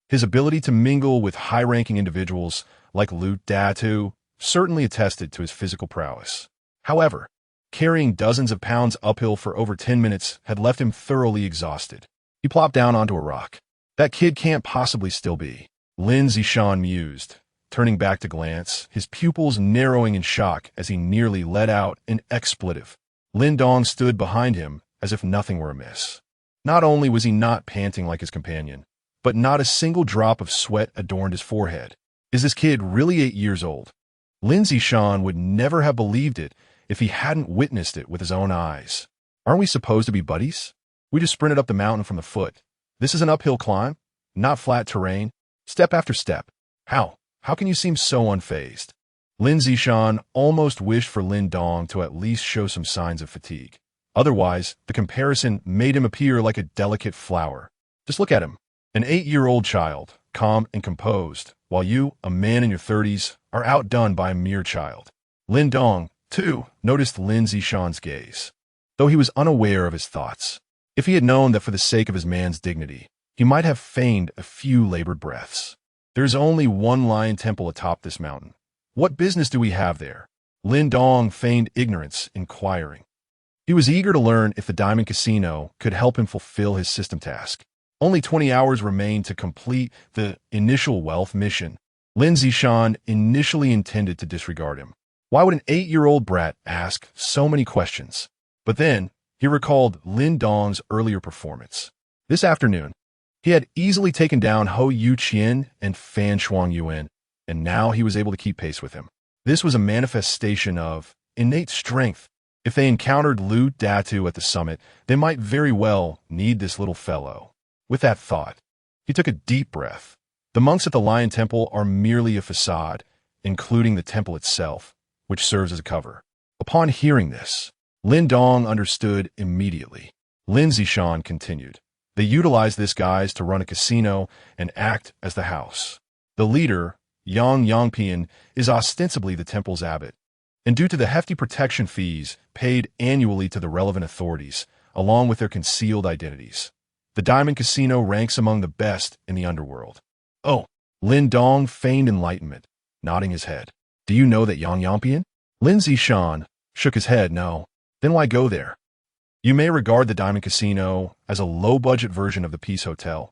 His ability to mingle with high-ranking individuals like Lu Datu certainly attested to his physical prowess. However, carrying dozens of pounds uphill for over 10 minutes had left him thoroughly exhausted. He plopped down onto a rock. That kid can't possibly still be. Lin Zishan mused, turning back to glance, his pupils narrowing in shock as he nearly let out an expletive. Lin Dong stood behind him as if nothing were amiss. Not only was he not panting like his companion, but not a single drop of sweat adorned his forehead. Is this kid really 8 years old? Lin Zishan would never have believed it if he hadn't witnessed it with his own eyes. Aren't we supposed to be buddies? We just sprinted up the mountain from the foot. This is an uphill climb, not flat terrain, step after step. How can you seem so unfazed? Lin Zishan almost wished for Lin Dong to at least show some signs of fatigue. Otherwise, the comparison made him appear like a delicate flower. Just look at him, an 8-year-old child, calm and composed, while you, a man in your 30s, are outdone by a mere child. Lin Dong, too, noticed Lin Zishan's gaze, though he was unaware of his thoughts. If he had known that for the sake of his man's dignity, he might have feigned a few labored breaths. There's only one Lion Temple atop this mountain. What business do we have there? Lin Dong feigned ignorance, inquiring. He was eager to learn if the Diamond Casino could help him fulfill his system task. Only 20 hours remained to complete the initial wealth mission. Lin Zishan initially intended to disregard him. Why would an 8-year-old brat ask so many questions? But then, he recalled Lin Dong's earlier performance. This afternoon, he had easily taken down Hou Yuqian and Fan Shuangyuan, and now he was able to keep pace with him. This was a manifestation of innate strength. If they encountered Lu Datu at the summit, they might very well need this little fellow. With that thought, he took a deep breath. The monks at the Lion Temple are merely a facade, including the temple itself, which serves as a cover. Upon hearing this, Lin Dong understood immediately. Lin Zishan continued. They utilized this guise to run a casino and act as the house. The leader, Yang Yangpian, is ostensibly the temple's abbot, and due to the hefty protection fees paid annually to the relevant authorities, along with their concealed identities, the Diamond Casino ranks among the best in the underworld. Oh, Lin Dong feigned enlightenment, nodding his head. Do you know that Yang Yangpian? Lin Zishan shook his head. No. Then why go there? You may regard the Diamond Casino as a low-budget version of the Peace Hotel.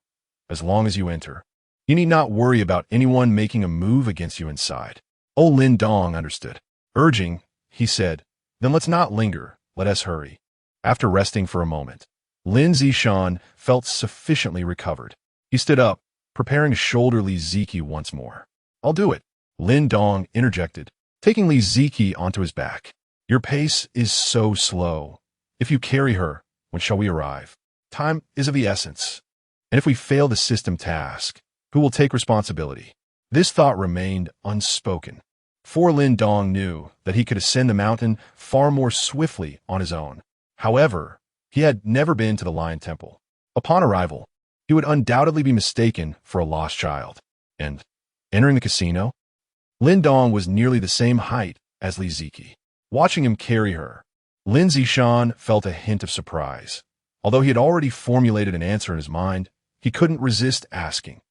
As long as you enter, you need not worry about anyone making a move against you inside. Oh, Lin Dong understood. Urging, he said, then let's not linger, let us hurry. After resting for a moment, Lin Zishan felt sufficiently recovered. He stood up, preparing to shoulder Li Ziki once more. I'll do it, Lin Dong interjected, taking Li Ziki onto his back. Your pace is so slow. If you carry her, when shall we arrive? Time is of the essence. And if we fail the system task, who will take responsibility? This thought remained unspoken. For Lin Dong knew that he could ascend the mountain far more swiftly on his own. However, he had never been to the Lion Temple. Upon arrival, he would undoubtedly be mistaken for a lost child. And, entering the casino, Lin Dong was nearly the same height as Li Ziki. Watching him carry her, Lin Zishan felt a hint of surprise. Although he had already formulated an answer in his mind, he couldn't resist asking,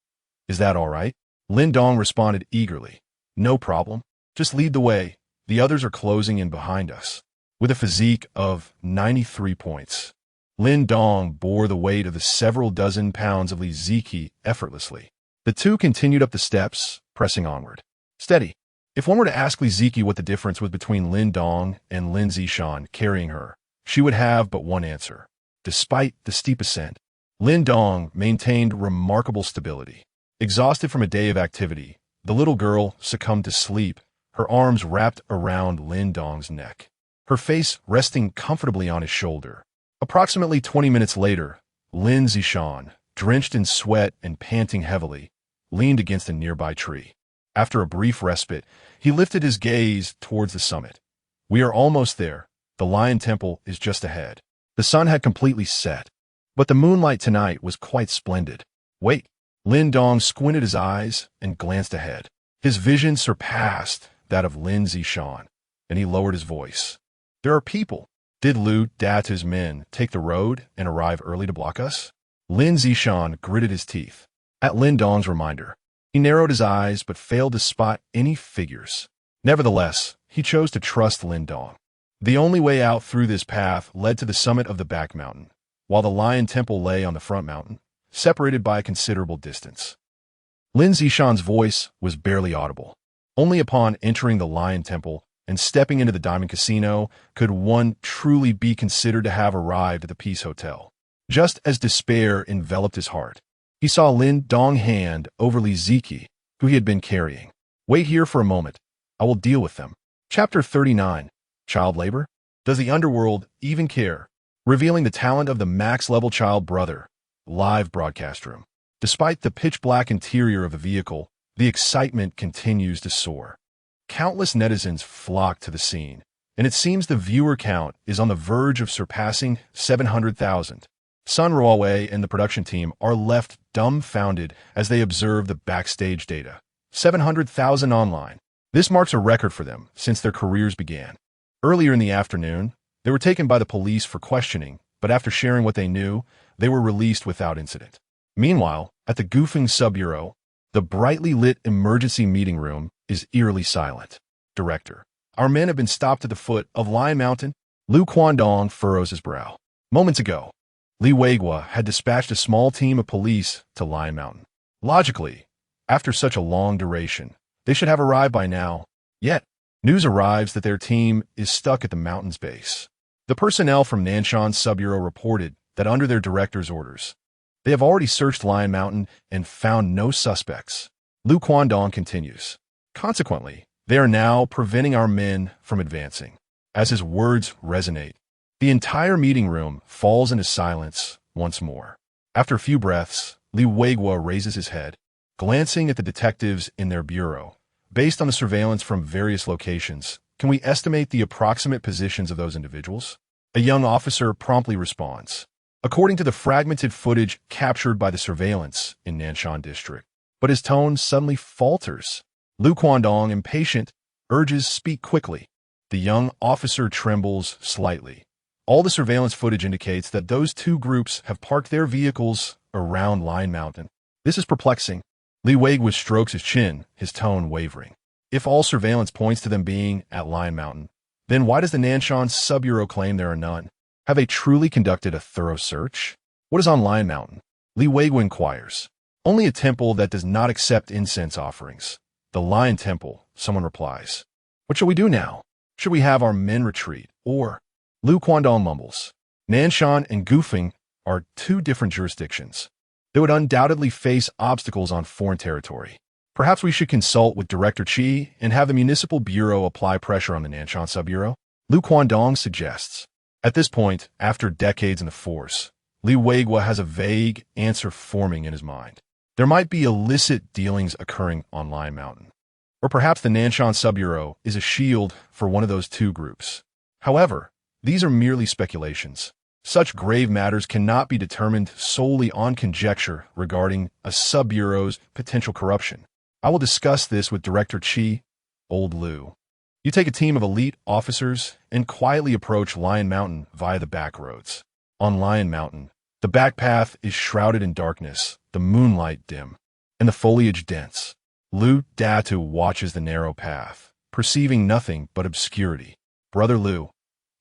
"Is that all right?" Lin Dong responded eagerly, "No problem. Just lead the way. The others are closing in behind us." With a physique of 93 points, Lin Dong bore the weight of the several dozen pounds of Li Ziki effortlessly. The two continued up the steps, pressing onward. Steady. If one were to ask Li Ziki what the difference was between Lin Dong and Lin Zishan carrying her, she would have but one answer. Despite the steep ascent, Lin Dong maintained remarkable stability. Exhausted from a day of activity, the little girl succumbed to sleep, her arms wrapped around Lin Dong's neck, her face resting comfortably on his shoulder. Approximately 20 minutes later, Lin Zishan, drenched in sweat and panting heavily, leaned against a nearby tree. After a brief respite, he lifted his gaze towards the summit. We are almost there. The Lion Temple is just ahead. The sun had completely set, but the moonlight tonight was quite splendid. Wait. Lin Dong squinted his eyes and glanced ahead. His vision surpassed that of Lin Zishan, and he lowered his voice. There are people. Did Lu Datu's men take the road and arrive early to block us? Lin Zishan gritted his teeth. At Lin Dong's reminder, he narrowed his eyes but failed to spot any figures. Nevertheless, he chose to trust Lin Dong. The only way out through this path led to the summit of the back mountain, while the Lion Temple lay on the front mountain, separated by a considerable distance. Lin Zishan's voice was barely audible. Only upon entering the Lion Temple and stepping into the Diamond Casino could one truly be considered to have arrived at the Peace Hotel. Just as despair enveloped his heart, he saw Lin Dong hand over Li Ziki, who he had been carrying. Wait here for a moment. I will deal with them. Chapter 39. Child Labor? Does the underworld even care? Revealing the talent of the max-level child brother. Live broadcast room. Despite the pitch-black interior of the vehicle, the excitement continues to soar. Countless netizens flock to the scene, and it seems the viewer count is on the verge of surpassing 700,000. Sun Ruowei and the production team are left dumbfounded as they observe the backstage data. 700,000 online. This marks a record for them since their careers began. Earlier in the afternoon, they were taken by the police for questioning, but after sharing what they knew, they were released without incident. Meanwhile, at the Gufeng Sub-Bureau, the brightly lit emergency meeting room is eerily silent. Director, our men have been stopped at the foot of Lion Mountain. Lu Quandong furrows his brow. Moments ago, Li Weigua had dispatched a small team of police to Lion Mountain. Logically, after such a long duration, they should have arrived by now. Yet, news arrives that their team is stuck at the mountain's base. The personnel from Nanshan's Sub-Bureau reported that under their director's orders, they have already searched Lion Mountain and found no suspects. Lu Quandong continues. Consequently, they are now preventing our men from advancing. As his words resonate, the entire meeting room falls into silence once more. After a few breaths, Li Weiguo raises his head, glancing at the detectives in their bureau. Based on the surveillance from various locations, can we estimate the approximate positions of those individuals? A young officer promptly responds, according to the fragmented footage captured by the surveillance in Nanshan District. But his tone suddenly falters. Lu Quandong, impatient, urges, "Speak quickly." The young officer trembles slightly. All the surveillance footage indicates that those two groups have parked their vehicles around Lion Mountain. This is perplexing. Li Weiguo strokes his chin, his tone wavering. If all surveillance points to them being at Lion Mountain, then why does the Nanshan Sub-Bureau claim there are none? Have they truly conducted a thorough search? What is on Lion Mountain? Li Weiguo inquires. Only a temple that does not accept incense offerings. The Lion Temple, someone replies. What shall we do now? Should we have our men retreat, or? Lu Quandong mumbles. Nanshan and Gufeng are two different jurisdictions. They would undoubtedly face obstacles on foreign territory. Perhaps we should consult with Director Qi and have the Municipal Bureau apply pressure on the Nanshan Sub-Bureau? Lu Quandong suggests. At this point, after decades in the force, Li Weiguo has a vague answer forming in his mind. There might be illicit dealings occurring on Lion Mountain. Or perhaps the Nanshan Sub-Bureau is a shield for one of those two groups. However, these are merely speculations. Such grave matters cannot be determined solely on conjecture regarding a sub-bureau's potential corruption. I will discuss this with Director Qi, Old Lu. You take a team of elite officers and quietly approach Lion Mountain via the back roads. On Lion Mountain, the back path is shrouded in darkness, the moonlight dim, and the foliage dense. Lu Datu watches the narrow path, perceiving nothing but obscurity. Brother Lu,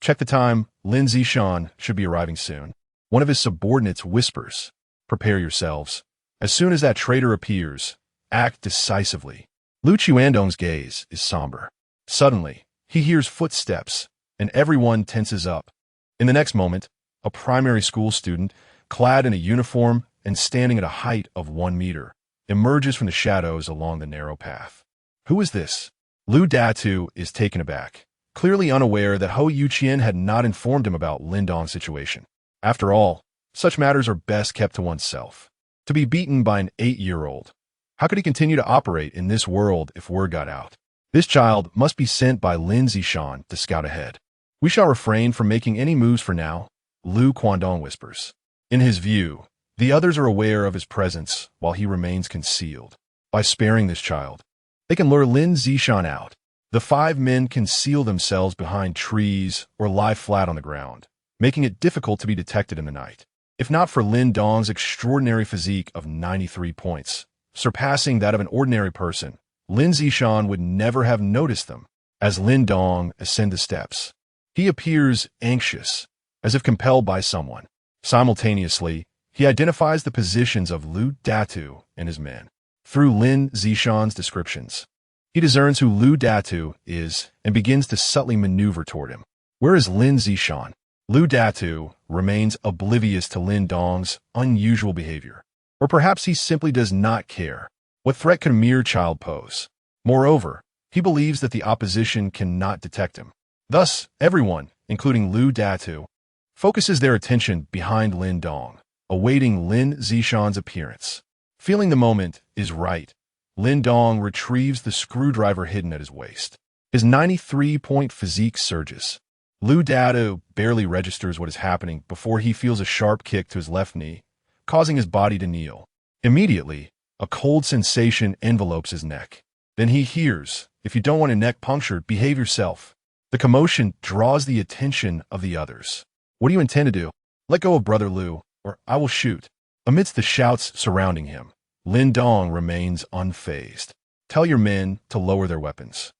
check the time. Lin Zishan should be arriving soon. One of his subordinates whispers, "Prepare yourselves. As soon as that traitor appears, act decisively." Lu Chuandong's gaze is somber. Suddenly, he hears footsteps, and everyone tenses up. In the next moment, a primary school student, clad in a uniform and standing at a height of 1 meter, emerges from the shadows along the narrow path. Who is this? Lu Datu is taken aback, clearly unaware that Ho Yuqian had not informed him about Lin Dong's situation. After all, such matters are best kept to oneself. To be beaten by an 8-year-old. How could he continue to operate in this world if word got out? This child must be sent by Lin Zishan to scout ahead. We shall refrain from making any moves for now, Lu Quandong whispers. In his view, the others are aware of his presence while he remains concealed. By sparing this child, they can lure Lin Zishan out. The 5 men conceal themselves behind trees or lie flat on the ground, making it difficult to be detected in the night. If not for Lin Dong's extraordinary physique of 93 points, surpassing that of an ordinary person, Lin Zishan would never have noticed them. As Lin Dong ascends the steps, he appears anxious, as if compelled by someone. Simultaneously, he identifies the positions of Lu Datu and his men. Through Lin Zishan's descriptions, he discerns who Lu Datu is and begins to subtly maneuver toward him. Where is Lin Zishan? Lu Datu remains oblivious to Lin Dong's unusual behavior. Or perhaps he simply does not care. What threat could a mere child pose? Moreover, he believes that the opposition cannot detect him. Thus, everyone, including Lu Datu, focuses their attention behind Lin Dong, awaiting Lin Zishan's appearance. Feeling the moment is right, Lin Dong retrieves the screwdriver hidden at his waist. His 93-point physique surges. Lu Datu barely registers what is happening before he feels a sharp kick to his left knee, causing his body to kneel. Immediately, a cold sensation envelopes his neck. Then he hears, "If you don't want a neck punctured, behave yourself." The commotion draws the attention of the others. "What do you intend to do? Let go of Brother Lu, or I will shoot." Amidst the shouts surrounding him, Lin Dong remains unfazed. "Tell your men to lower their weapons."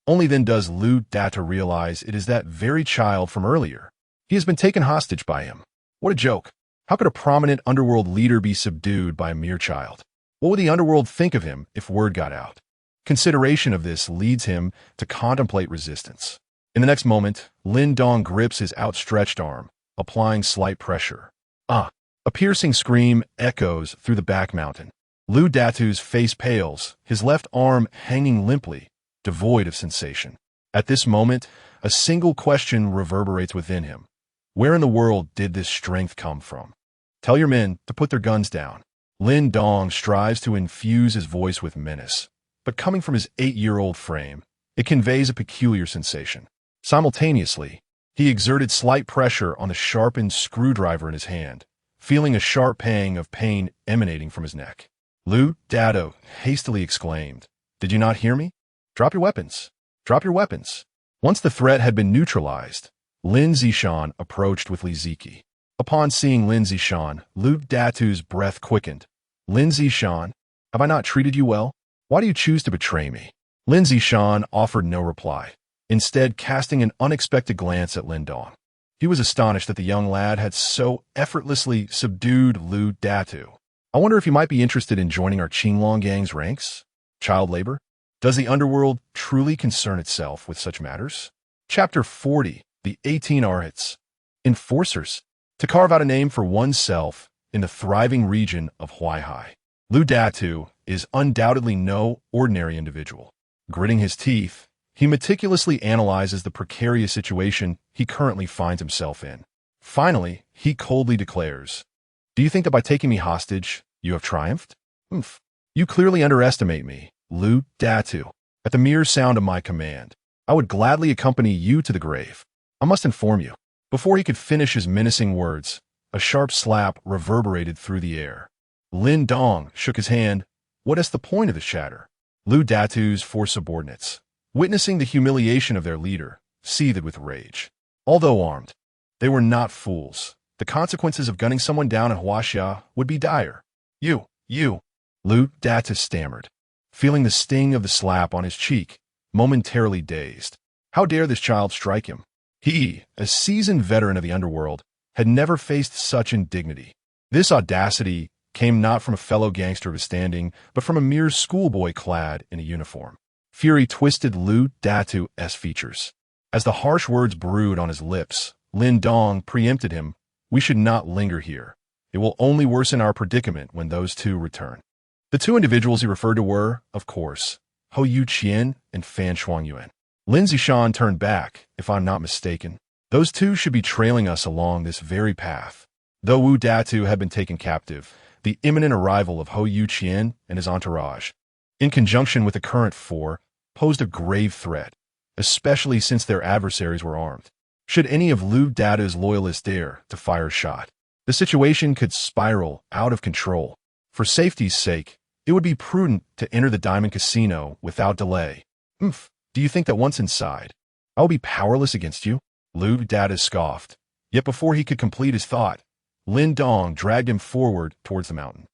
Only then does Lu Datu realize it is that very child from earlier. He has been taken hostage by him. What a joke. How could a prominent underworld leader be subdued by a mere child? What would the underworld think of him if word got out? Consideration of this leads him to contemplate resistance. In the next moment, Lin Dong grips his outstretched arm, applying slight pressure. Ah! A piercing scream echoes through the back mountain. Lu Datu's face pales, his left arm hanging limply, devoid of sensation. At this moment, a single question reverberates within him. Where in the world did this strength come from? Tell your men to put their guns down. Lin Dong strives to infuse his voice with menace, but coming from his 8-year-old frame, it conveys a peculiar sensation. Simultaneously, he exerted slight pressure on the sharpened screwdriver in his hand, feeling a sharp pang of pain emanating from his neck. Lu Datu hastily exclaimed, "Did you not hear me? Drop your weapons. Drop your weapons." Once the threat had been neutralized, Lin Zishan approached with Li Ziki. Upon seeing Lin Zishan, Lu Datu's breath quickened. "Lin Zishan, have I not treated you well? Why do you choose to betray me?" Lin Zishan offered no reply, instead casting an unexpected glance at Lin Dong. He was astonished that the young lad had so effortlessly subdued Lu Datu. "I wonder if you might be interested in joining our Qinglong gang's ranks? Child labor? Does the underworld truly concern itself with such matters?" Chapter 40. The 18 Arhats. Enforcers. To carve out a name for oneself in the thriving region of Huaihai. Lu Datu is undoubtedly no ordinary individual. Gritting his teeth, he meticulously analyzes the precarious situation he currently finds himself in. Finally, he coldly declares, "Do you think that by taking me hostage, you have triumphed? Oomph. You clearly underestimate me, Lu Datu. At the mere sound of my command, I would gladly accompany you to the grave. I must inform you." Before he could finish his menacing words, a sharp slap reverberated through the air. Lin Dong shook his hand. What is the point of this chatter? Lu Datu's 4 subordinates, witnessing the humiliation of their leader, seethed with rage. Although armed, they were not fools. The consequences of gunning someone down in Huaxia would be dire. You, Lu Datu stammered, feeling the sting of the slap on his cheek, momentarily dazed. How dare this child strike him? He, a seasoned veteran of the underworld, had never faced such indignity. This audacity came not from a fellow gangster of his standing, but from a mere schoolboy clad in a uniform. Fury twisted Lu Datu's features. As the harsh words brewed on his lips, Lin Dong preempted him. "We should not linger here. It will only worsen our predicament when those two return." The 2 individuals he referred to were, of course, Hou Yuqian and Fan Shuangyuan. Lin Zishan turned back, if I'm not mistaken. Those 2 should be trailing us along this very path. Though Wu Datu had been taken captive, the imminent arrival of Hou Yuqian and his entourage, in conjunction with the current 4, posed a grave threat, especially since their adversaries were armed. Should any of Lu Datu's loyalists dare to fire a shot, the situation could spiral out of control. For safety's sake, it would be prudent to enter the Diamond Casino without delay. Oomph. Do you think that once inside, I will be powerless against you? Lu Datu scoffed. Yet before he could complete his thought, Lin Dong dragged him forward towards the mountain.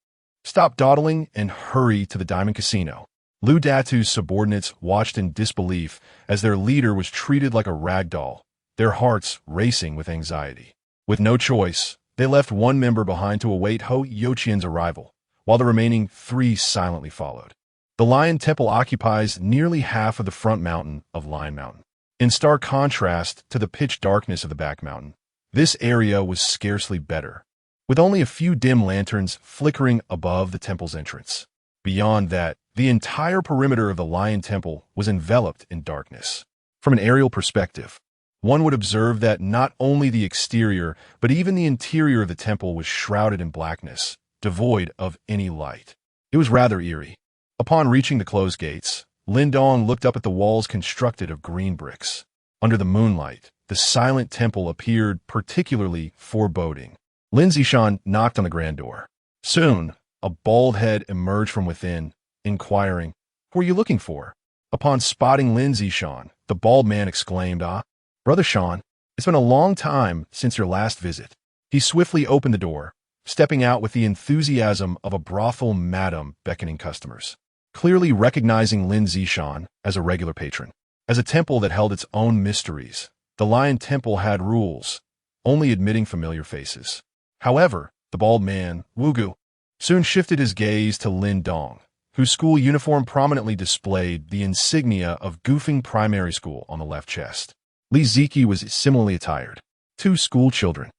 Stop dawdling and hurry to the Diamond Casino. Lu Datu's subordinates watched in disbelief as their leader was treated like a rag doll, their hearts racing with anxiety. With no choice, they left 1 member behind to await Hou Yuqian's arrival, while the remaining 3 silently followed. The Lion Temple occupies nearly half of the front mountain of Lion Mountain. In stark contrast to the pitch darkness of the back mountain, this area was scarcely better, with only a few dim lanterns flickering above the temple's entrance. Beyond that, the entire perimeter of the Lion Temple was enveloped in darkness. From an aerial perspective, one would observe that not only the exterior, but even the interior of the temple was shrouded in blackness, devoid of any light. It was rather eerie. Upon reaching the closed gates, Lin Dong looked up at the walls constructed of green bricks. Under the moonlight, the silent temple appeared particularly foreboding. Lin Zishan knocked on the grand door. Soon, a bald head emerged from within, inquiring, "Who are you looking for?" Upon spotting Lin Zishan, the bald man exclaimed, "Ah, Brother Shan, it's been a long time since your last visit." He swiftly opened the door, stepping out with the enthusiasm of a brothel madam beckoning customers. Clearly recognizing Lin Zishan as a regular patron. As a temple that held its own mysteries, the Lion Temple had rules, only admitting familiar faces. However, the bald man, Wugu, soon shifted his gaze to Lin Dong, whose school uniform prominently displayed the insignia of Goofing Primary School on the left chest. Li Ziki was similarly attired. 2 school children.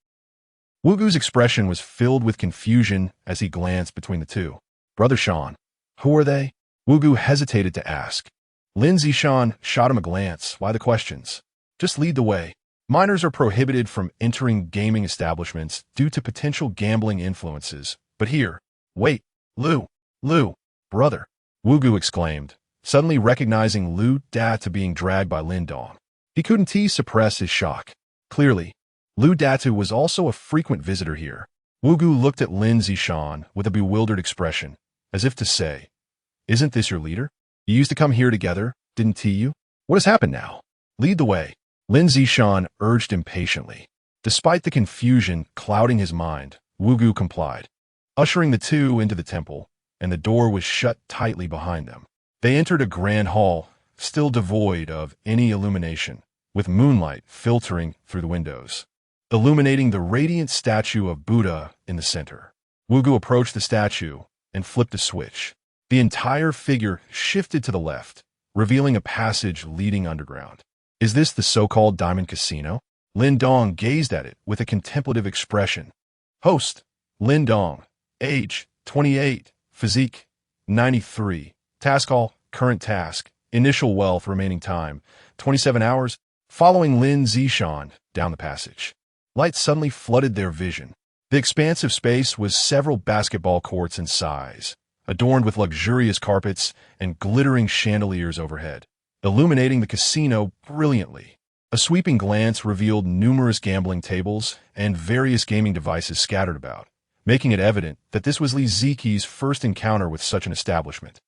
Wugu's expression was filled with confusion as he glanced between the 2. Brother Sean. Who are they? Wugu hesitated to ask. Lin Zishan shot him a glance. Why the questions? Just lead the way. Minors are prohibited from entering gaming establishments due to potential gambling influences. But here, wait, Lu, brother, Wugu exclaimed, suddenly recognizing Lu Datu being dragged by Lin Dong. He couldn't suppress his shock. Clearly, Lu Datu was also a frequent visitor here. Wugu looked at Lin Zishan with a bewildered expression, as if to say, "Isn't this your leader? You used to come here together, didn't you? What has happened now? Lead the way." Lin Zishan urged impatiently. Despite the confusion clouding his mind, Wugu complied, ushering the two into the temple, and the door was shut tightly behind them. They entered a grand hall, still devoid of any illumination, with moonlight filtering through the windows, illuminating the radiant statue of Buddha in the center. Wugu approached the statue and flipped a switch. The entire figure shifted to the left, revealing a passage leading underground. Is this the so-called Diamond Casino? Lin Dong gazed at it with a contemplative expression. Host, Lin Dong. Age, 28. Physique, 93. Task all, current task. Initial wealth, remaining time, 27 hours. Following Lin Zishan down the passage, light suddenly flooded their vision. The expansive space was several basketball courts in size, adorned with luxurious carpets and glittering chandeliers overhead, illuminating the casino brilliantly. A sweeping glance revealed numerous gambling tables and various gaming devices scattered about, making it evident that this was Li Ziqi's first encounter with such an establishment.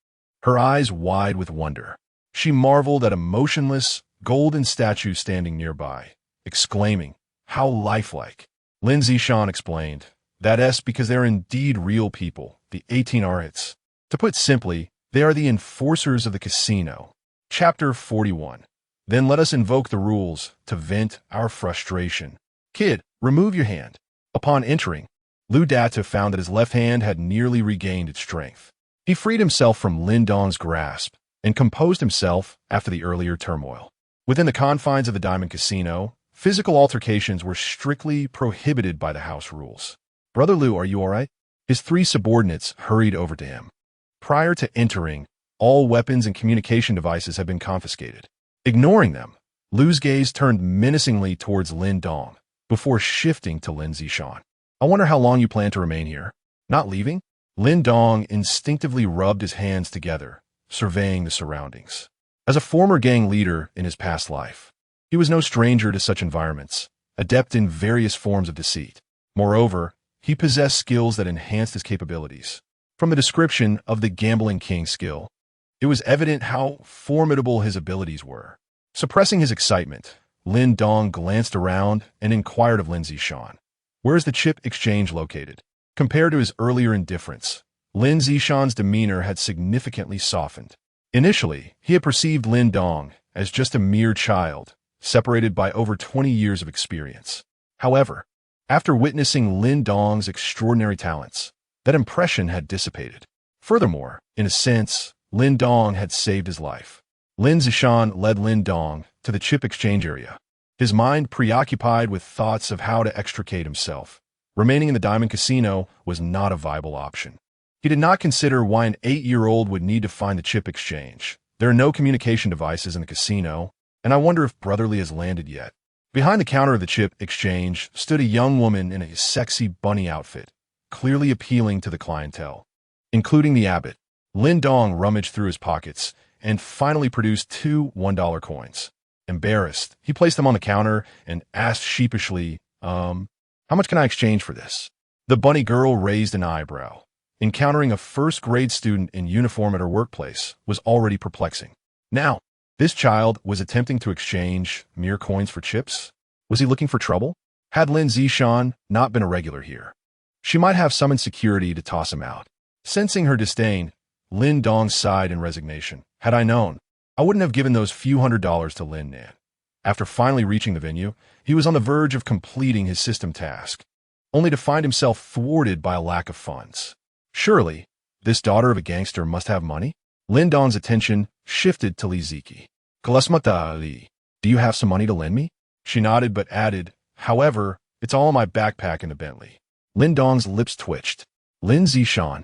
Her eyes wide with wonder, she marveled at a motionless, golden statue standing nearby, exclaiming, "How lifelike!" Lin Zishan explained, "That's because they're indeed real people, the 18 Arhats. To put simply, they are the enforcers of the casino." Chapter 41. Then let us invoke the rules to vent our frustration. Kid, remove your hand. Upon entering, Lu Datu found that his left hand had nearly regained its strength. He freed himself from Lin Dong's grasp and composed himself after the earlier turmoil. Within the confines of the Diamond Casino, physical altercations were strictly prohibited by the house rules. Brother Lu, are you all right? His three subordinates hurried over to him. Prior to entering, all weapons and communication devices had been confiscated. Ignoring them, Lu's gaze turned menacingly towards Lin Dong, before shifting to Lin Zishan. I wonder how long you plan to remain here. Not leaving? Lin Dong instinctively rubbed his hands together, surveying the surroundings. As a former gang leader in his past life, he was no stranger to such environments, adept in various forms of deceit. Moreover, he possessed skills that enhanced his capabilities. From the description of the Gambling King skill, it was evident how formidable his abilities were. Suppressing his excitement, Lin Dong glanced around and inquired of Lin Zishan, "Where is the chip exchange located?" Compared to his earlier indifference, Lin Zishan's demeanor had significantly softened. Initially, he had perceived Lin Dong as just a mere child, separated by over 20 years of experience. However, after witnessing Lin Dong's extraordinary talents, that impression had dissipated. Furthermore, in a sense, Lin Dong had saved his life. Lin Zishan led Lin Dong to the chip exchange area, his mind preoccupied with thoughts of how to extricate himself. Remaining in the Diamond Casino was not a viable option. He did not consider why an 8-year-old would need to find the chip exchange. There are no communication devices in the casino, and I wonder if Brotherly has landed yet. Behind the counter of the chip exchange stood a young woman in a sexy bunny outfit, clearly appealing to the clientele, including the abbot. Lin Dong rummaged through his pockets and finally produced 2 $1 coins. Embarrassed, he placed them on the counter and asked sheepishly, how much can I exchange for this?" The bunny girl raised an eyebrow. Encountering a first-grade student in uniform at her workplace was already perplexing. Now, this child was attempting to exchange mere coins for chips? Was he looking for trouble? Had Lin Zishan not been a regular here, she might have summoned security to toss him out. Sensing her disdain, Lin Dong sighed in resignation. Had I known, I wouldn't have given those few $100s to Lin Nan. After finally reaching the venue, he was on the verge of completing his system task, only to find himself thwarted by a lack of funds. Surely, this daughter of a gangster must have money? Lin Dong's attention shifted to Li Ziqi. "Kalasmata Li, do you have some money to lend me?" She nodded but added, "However, it's all in my backpack in the Bentley." Lin Dong's lips twitched. Lin Zishan,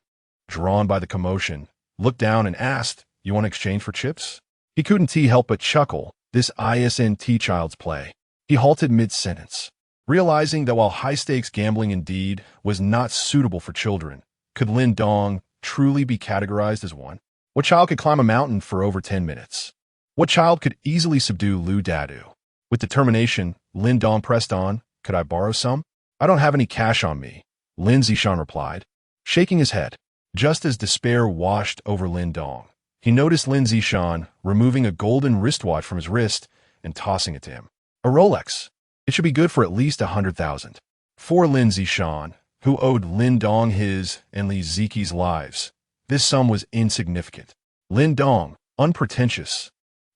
drawn by the commotion, looked down and asked, "You want to exchange for chips?" He couldn't help but chuckle. This isn't child's play. He halted mid-sentence, realizing that while high-stakes gambling indeed was not suitable for children, could Lin Dong truly be categorized as one? What child could climb a mountain for over 10 minutes? What child could easily subdue Lu Dadu? With determination, Lin Dong pressed on. "Could I borrow some?" "I don't have any cash on me," Lin Zishan replied, shaking his head. Just as despair washed over Lin Dong, he noticed Lin Zishan removing a golden wristwatch from his wrist and tossing it to him. A Rolex. It should be good for at least 100,000. For Lin Zishan, who owed Lin Dong his and Li Ziqi's lives, this sum was insignificant. Lin Dong, unpretentious,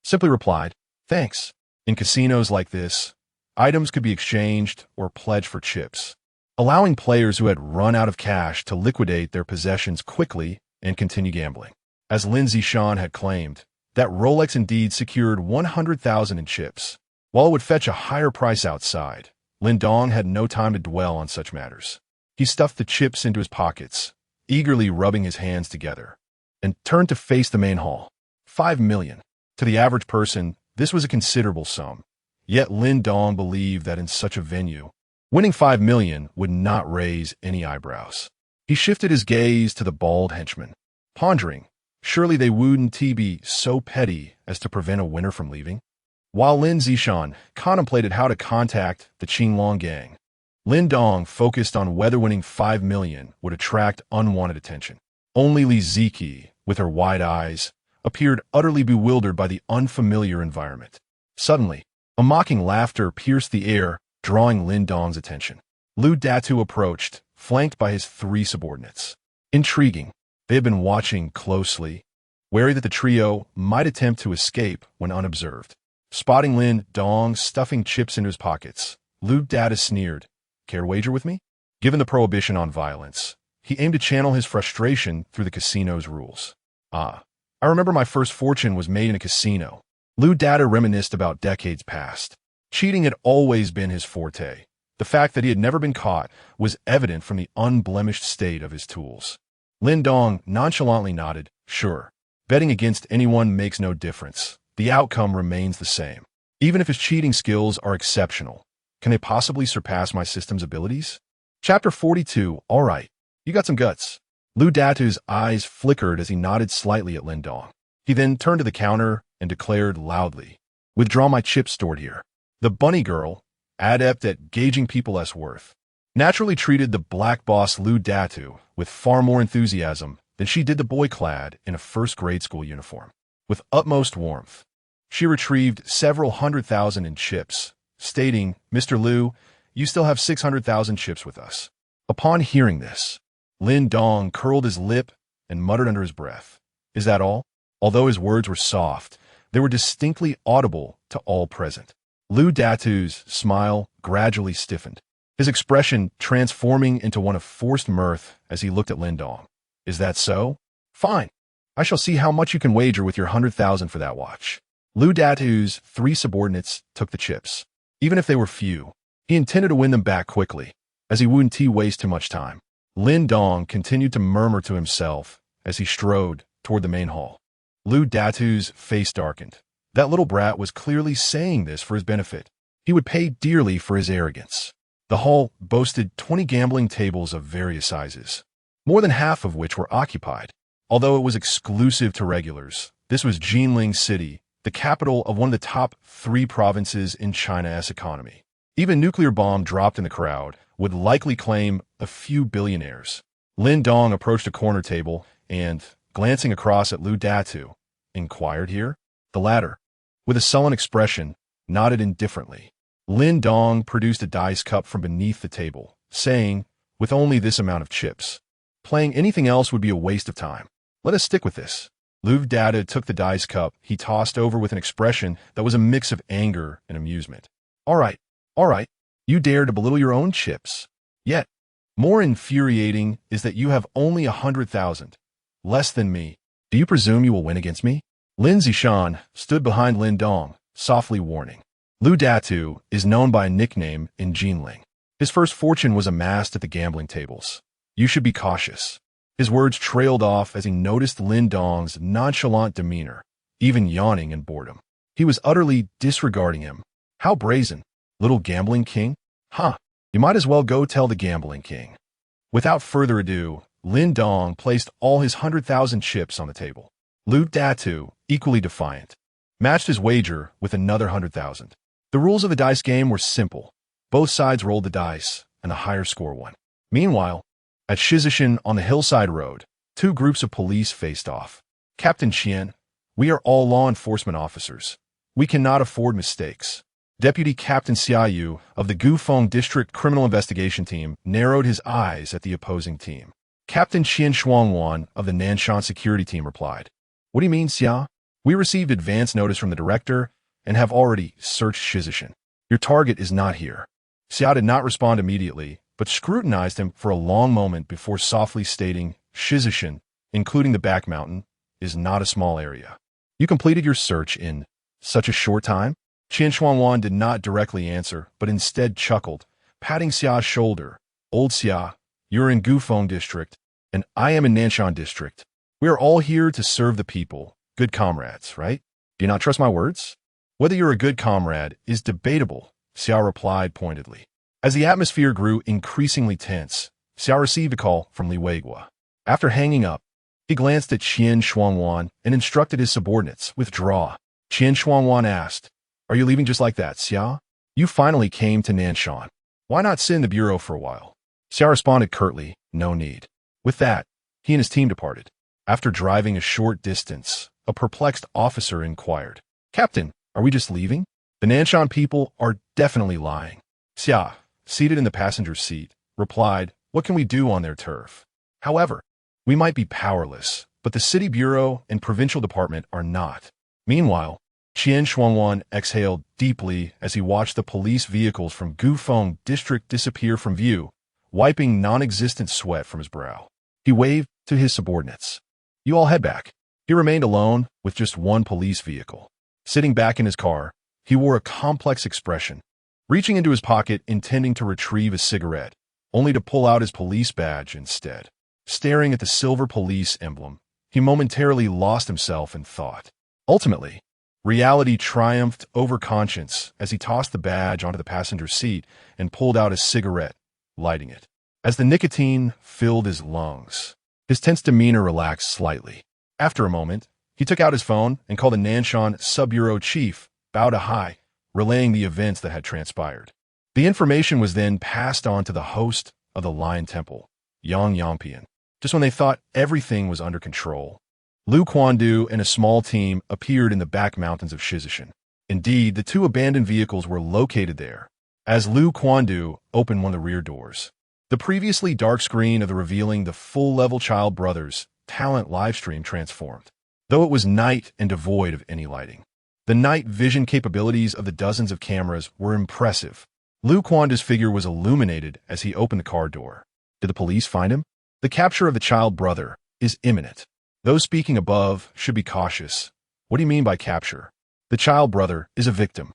simply replied, "Thanks." In casinos like this, items could be exchanged or pledged for chips, allowing players who had run out of cash to liquidate their possessions quickly and continue gambling. As Lin Zishan had claimed, that Rolex indeed secured 100,000 in chips. While it would fetch a higher price outside, Lin Dong had no time to dwell on such matters. He stuffed the chips into his pockets, eagerly rubbing his hands together, and turned to face the main hall. 5 million. To the average person, this was a considerable sum. Yet Lin Dong believed that in such a venue, winning 5 million would not raise any eyebrows. He shifted his gaze to the bald henchman, pondering, surely they wouldn't be so petty as to prevent a winner from leaving? While Lin Zishan contemplated how to contact the Qinglong gang, Lin Dong focused on whether winning 5 million would attract unwanted attention. Only Li Ziqi, with her wide eyes, appeared utterly bewildered by the unfamiliar environment. Suddenly, a mocking laughter pierced the air, drawing Lin Dong's attention. Lu Datu approached, flanked by his 3 subordinates. Intriguing. They had been watching closely, wary that the trio might attempt to escape when unobserved. Spotting Lin Dong stuffing chips into his pockets, Lu Datu sneered, "Care to wager with me?" Given the prohibition on violence, he aimed to channel his frustration through the casino's rules. I remember my first fortune was made in a casino." Lu Datu reminisced about decades past. Cheating had always been his forte. The fact that he had never been caught was evident from the unblemished state of his tools. Lin Dong nonchalantly nodded, "Sure. Betting against anyone makes no difference. The outcome remains the same. Even if his cheating skills are exceptional, can they possibly surpass my system's abilities?" Chapter 42. All right. You got some guts. Lu Datu's eyes flickered as he nodded slightly at Lin Dong. He then turned to the counter and declared loudly, "Withdraw my chips stored here." The bunny girl, adept at gauging people's worth, naturally treated the black boss Lu Datu with far more enthusiasm than she did the boy clad in a first-grade school uniform. With utmost warmth, she retrieved several 100,000 in chips, stating, "Mr. Lu, you still have 600,000 chips with us." Upon hearing this, Lin Dong curled his lip and muttered under his breath, "Is that all?" Although his words were soft, they were distinctly audible to all present. Lu Datu's smile gradually stiffened, his expression transforming into one of forced mirth as he looked at Lin Dong. "Is that so? Fine. I shall see how much you can wager with your 100,000 for that watch." Lu Datu's 3 subordinates took the chips. Even if they were few, he intended to win them back quickly, as he wouldn't waste too much time. Lin Dong continued to murmur to himself as he strode toward the main hall. Lu Datu's face darkened. That little brat was clearly saying this for his benefit. He would pay dearly for his arrogance. The hall boasted 20 gambling tables of various sizes, more than half of which were occupied. Although it was exclusive to regulars, this was Jinling City, the capital of one of the top 3 provinces in China's economy. Even nuclear bomb dropped in the crowd would likely claim a few billionaires. Lin Dong approached a corner table and, glancing across at Lu Datu, inquired here. The latter, with a sullen expression, nodded indifferently. Lin Dong produced a dice cup from beneath the table, saying, "With only this amount of chips, playing anything else would be a waste of time. Let us stick with this." Lu Datu took the dice cup he tossed over with an expression that was a mix of anger and amusement. All right. You dare to belittle your own chips. Yet, more infuriating is that you have only 100,000, less than me. Do you presume you will win against me?" Lin Zishan stood behind Lin Dong, softly warning. Lu Datu is known by a nickname in Jinling. His first fortune was amassed at the gambling tables. You should be cautious. His words trailed off as he noticed Lin Dong's nonchalant demeanor, even yawning in boredom. He was utterly disregarding him. How brazen. Little gambling king? Huh. You might as well go tell the gambling king. Without further ado, Lin Dong placed all his 100,000 chips on the table. Lu Datu, equally defiant, matched his wager with another 100,000. The rules of the dice game were simple. Both sides rolled the dice, and the higher score won. Meanwhile, at Shizishin on the hillside road, two groups of police faced off. Captain Qian, we are all law enforcement officers. We cannot afford mistakes. Deputy Captain Xiaoyu of the Gufeng District Criminal Investigation Team narrowed his eyes at the opposing team. Captain Qian Shuangwan of the Nanshan Security Team replied, "What do you mean, Xia? We received advance notice from the director and have already searched Shizishin. Your target is not here." Xia did not respond immediately, but scrutinized him for a long moment before softly stating, "Shizishin, including the back mountain, is not a small area. You completed your search in such a short time?" Qian Shuangwan did not directly answer, but instead chuckled, patting Xia's shoulder. "Old Xia, you're in Gufeng District, and I am in Nanshan District. We are all here to serve the people, good comrades, right? Do you not trust my words?" "Whether you're a good comrade is debatable," Xia replied pointedly. As the atmosphere grew increasingly tense, Xia received a call from Li Weigua. After hanging up, he glanced at Qian Shuangwan and instructed his subordinates, "Withdraw." Qian Shuangwan asked, "Are you leaving just like that, Xia? You finally came to Nanshan. Why not sit in the bureau for a while?" Xia responded curtly, "No need." With that, he and his team departed. After driving a short distance, a perplexed officer inquired, "Captain, are we just leaving? The Nanshan people are definitely lying." Xia, seated in the passenger seat, replied, "What can we do on their turf? However, we might be powerless, but the city bureau and provincial department are not." Meanwhile, Qian Shuangwan exhaled deeply as he watched the police vehicles from Gufeng District disappear from view, wiping non-existent sweat from his brow. He waved to his subordinates. "You all head back." He remained alone with just one police vehicle. Sitting back in his car, he wore a complex expression, reaching into his pocket intending to retrieve a cigarette, only to pull out his police badge instead. Staring at the silver police emblem, he momentarily lost himself in thought. Ultimately, reality triumphed over conscience as he tossed the badge onto the passenger seat and pulled out a cigarette, lighting it. As the nicotine filled his lungs, his tense demeanor relaxed slightly. After a moment, he took out his phone and called the Nanshan Sub-Bureau Chief, bowed high, relaying the events that had transpired. The information was then passed on to the host of the Lion Temple, Yang Yangpian. Just when they thought everything was under control, Lu Quandu and a small team appeared in the back mountains of Shizishin. Indeed, the two abandoned vehicles were located there. As Lu Quandu opened one of the rear doors, the previously dark screen of the revealing the full-level Child Brothers talent livestream transformed. Though it was night and devoid of any lighting, the night vision capabilities of the dozens of cameras were impressive. Lu Quandu's figure was illuminated as he opened the car door. Did the police find him? The capture of the Child Brother is imminent. Those speaking above should be cautious. What do you mean by capture? The Child Brother is a victim.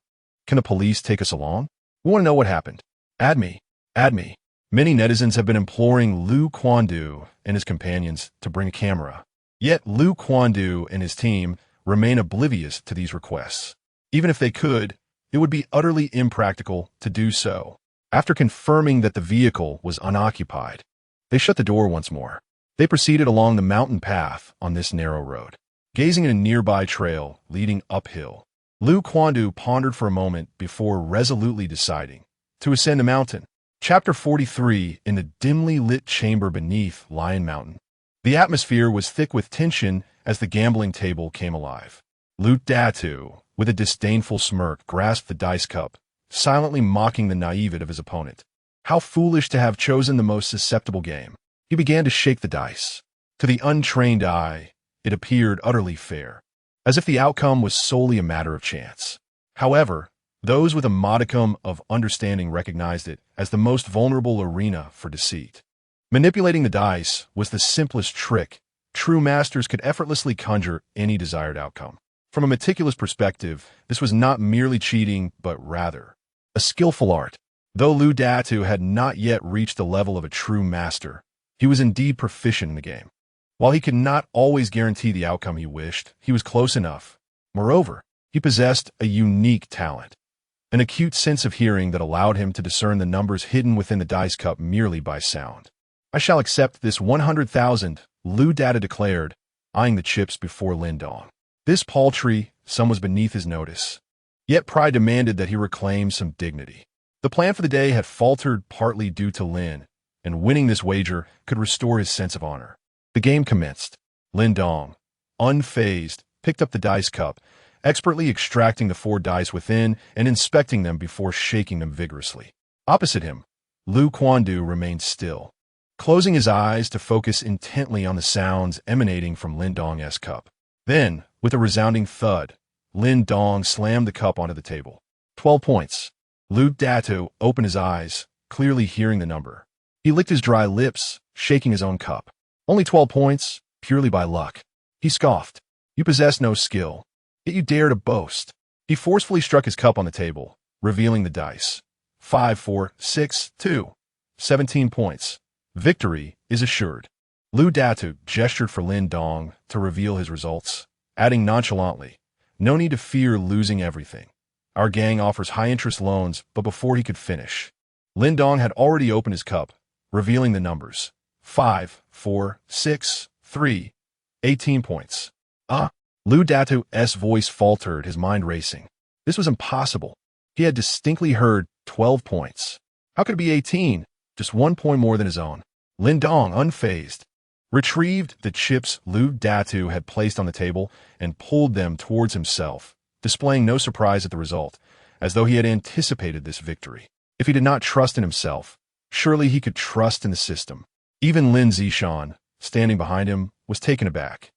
Can the police take us along? We want to know what happened. Add me. Add me. Many netizens have been imploring Lu Quandu and his companions to bring a camera. Yet Lu Quandu and his team remain oblivious to these requests. Even if they could, it would be utterly impractical to do so. After confirming that the vehicle was unoccupied, they shut the door once more. They proceeded along the mountain path on this narrow road, gazing at a nearby trail leading uphill. Lu Quandu pondered for a moment before resolutely deciding to ascend the mountain. Chapter 43. In the dimly lit chamber beneath Lion Mountain, the atmosphere was thick with tension as the gambling table came alive. Lu Datu, with a disdainful smirk, grasped the dice cup, silently mocking the naivete of his opponent. How foolish to have chosen the most susceptible game. He began to shake the dice. To the untrained eye, it appeared utterly fair, as if the outcome was solely a matter of chance. However, those with a modicum of understanding recognized it as the most vulnerable arena for deceit. Manipulating the dice was the simplest trick. True masters could effortlessly conjure any desired outcome. From a meticulous perspective, this was not merely cheating, but rather a skillful art. Though Lu Datu had not yet reached the level of a true master, He was indeed proficient in the game. While he could not always guarantee the outcome he wished, he was close enough. Moreover, he possessed a unique talent, an acute sense of hearing that allowed him to discern the numbers hidden within the dice cup merely by sound. "I shall accept this 100,000, Lu Data declared, eyeing the chips before Lin Dong. This paltry sum was beneath his notice. Yet pride demanded that he reclaim some dignity. The plan for the day had faltered partly due to Lin, and winning this wager could restore his sense of honor. The game commenced. Lin Dong, unfazed, picked up the dice cup, expertly extracting the 4 dice within and inspecting them before shaking them vigorously. Opposite him, Lu Quandu remained still, closing his eyes to focus intently on the sounds emanating from Lin Dong's cup. Then, with a resounding thud, Lin Dong slammed the cup onto the table. 12 points. Lu Datu opened his eyes, clearly hearing the number. He licked his dry lips, shaking his own cup. Only 12 points, purely by luck. He scoffed. You possess no skill, yet you dare to boast. He forcefully struck his cup on the table, revealing the dice. 5, 4, 6, 2. 17 points. Victory is assured. Lu Datu gestured for Lin Dong to reveal his results, adding nonchalantly, "No need to fear losing everything. Our gang offers high-interest loans," but before he could finish, Lin Dong had already opened his cup, revealing the numbers. 5, 4, 6, 3. 18 points. Lu Datu's voice faltered, his mind racing. This was impossible. He had distinctly heard 12 points. How could it be 18? Just 1 point more than his own. Lin Dong, unfazed, retrieved the chips Lu Datu had placed on the table and pulled them towards himself, displaying no surprise at the result, as though he had anticipated this victory. If he did not trust in himself, surely he could trust in the system. Even Lin Zishan, standing behind him, was taken aback.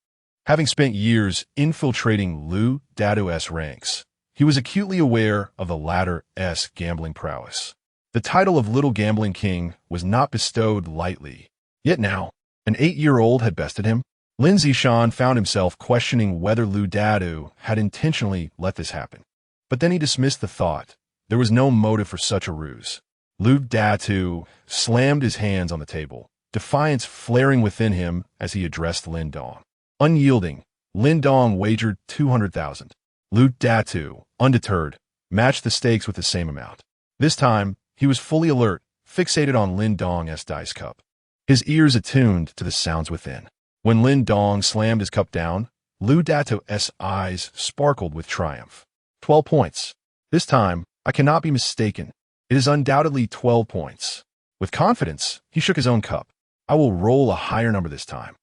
Having spent years infiltrating Lu Datu's ranks, he was acutely aware of the latter's gambling prowess. The title of Little Gambling King was not bestowed lightly. Yet now, an 8-year-old had bested him. Lin Zishan found himself questioning whether Lu Datu had intentionally let this happen. But then he dismissed the thought. There was no motive for such a ruse. Lu Datu slammed his hands on the table, defiance flaring within him as he addressed Lin Dong. Unyielding, Lin Dong wagered 200,000. Lu Datu, undeterred, matched the stakes with the same amount. This time, he was fully alert, fixated on Lin Dong's dice cup, his ears attuned to the sounds within. When Lin Dong slammed his cup down, Lu Datu's eyes sparkled with triumph. 12 points. This time, I cannot be mistaken. It is undoubtedly 12 points. With confidence, he shook his own cup. I will roll a higher number this time.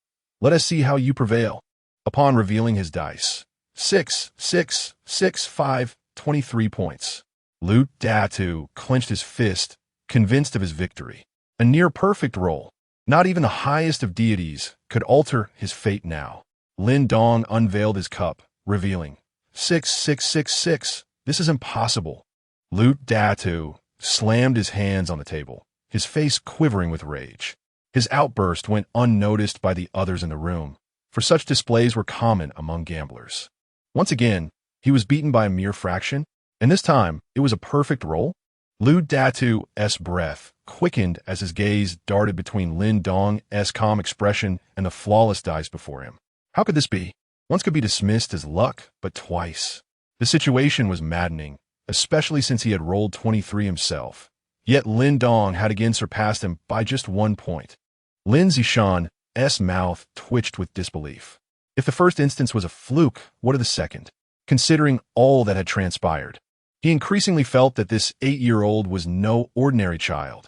Let us see how you prevail. Upon revealing his dice, 6, 6, 6, 5, 23 points. Lu Datu clenched his fist, convinced of his victory. A near-perfect roll. Not even the highest of deities could alter his fate now. Lin Dong unveiled his cup, revealing 6, 6, 6, 6. This is impossible. Lu Datu slammed his hands on the table, his face quivering with rage. His outburst went unnoticed by the others in the room, for such displays were common among gamblers. Once again, he was beaten by a mere fraction, and this time it was a perfect roll. Lu Datu's breath quickened as his gaze darted between Lin Dong's calm expression and the flawless dice before him. How could this be? Once could be dismissed as luck, but twice. The situation was maddening, especially since he had rolled 23 himself. Yet Lin Dong had again surpassed him by just 1 point. Lin Zishan's mouth twitched with disbelief. If the first instance was a fluke, what of the second? Considering all that had transpired, he increasingly felt that this 8-year-old was no ordinary child.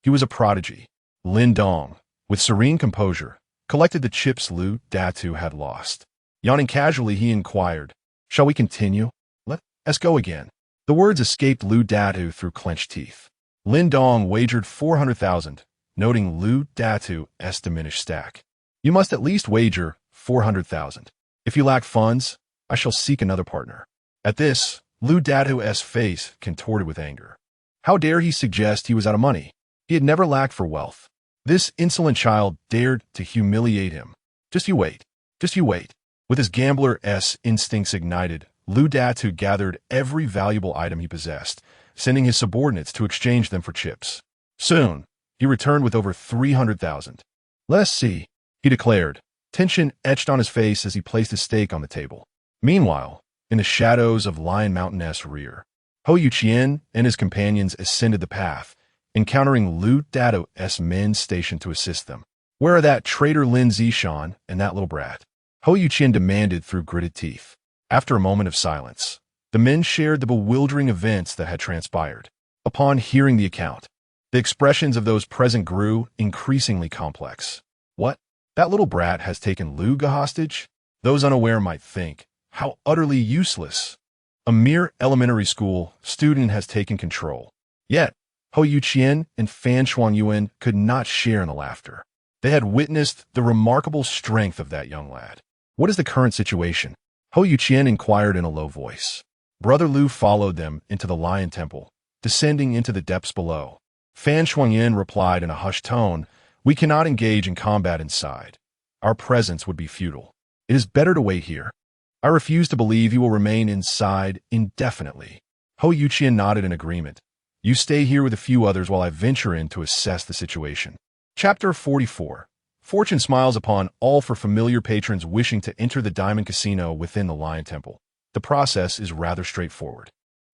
He was a prodigy. Lin Dong, with serene composure, collected the chips Lu Datu had lost. Yawning casually, he inquired, "Shall we continue? Let's go again." The words escaped Lu Datu through clenched teeth. Lin Dong wagered 400,000, noting Lu Datu's diminished stack. "You must at least wager 400,000. If you lack funds, I shall seek another partner." At this, Lu Datu's face contorted with anger. How dare he suggest he was out of money? He had never lacked for wealth. This insolent child dared to humiliate him. Just you wait. Just you wait. With his gambler's instincts ignited, Lu Datu gathered every valuable item he possessed, sending his subordinates to exchange them for chips. Soon, he returned with over 300,000. Let us see, he declared, tension etched on his face as he placed his stake on the table. Meanwhile, in the shadows of Lion Mountain-S rear, Hou Yuqian and his companions ascended the path, encountering Lu Dato's men stationed to assist them. Where are that traitor Lin Zishan and that little brat? Hou Yuqian demanded through gritted teeth. After a moment of silence, the men shared the bewildering events that had transpired. Upon hearing the account, the expressions of those present grew increasingly complex. What? That little brat has taken Luga hostage? Those unaware might think, how utterly useless. A mere elementary school student has taken control. Yet, Hou Yuqian and Fan Shuangyuan could not share in the laughter. They had witnessed the remarkable strength of that young lad. What is the current situation? Hou Yuqian inquired in a low voice. Brother Lu followed them into the Lion Temple, descending into the depths below. Fan Shuangyan replied in a hushed tone, "We cannot engage in combat inside. Our presence would be futile. It is better to wait here. I refuse to believe you will remain inside indefinitely." Hou Yuqian nodded in agreement. "You stay here with a few others while I venture in to assess the situation." Chapter 44. Fortune smiles upon all for familiar patrons wishing to enter the Diamond Casino within the Lion Temple. The process is rather straightforward.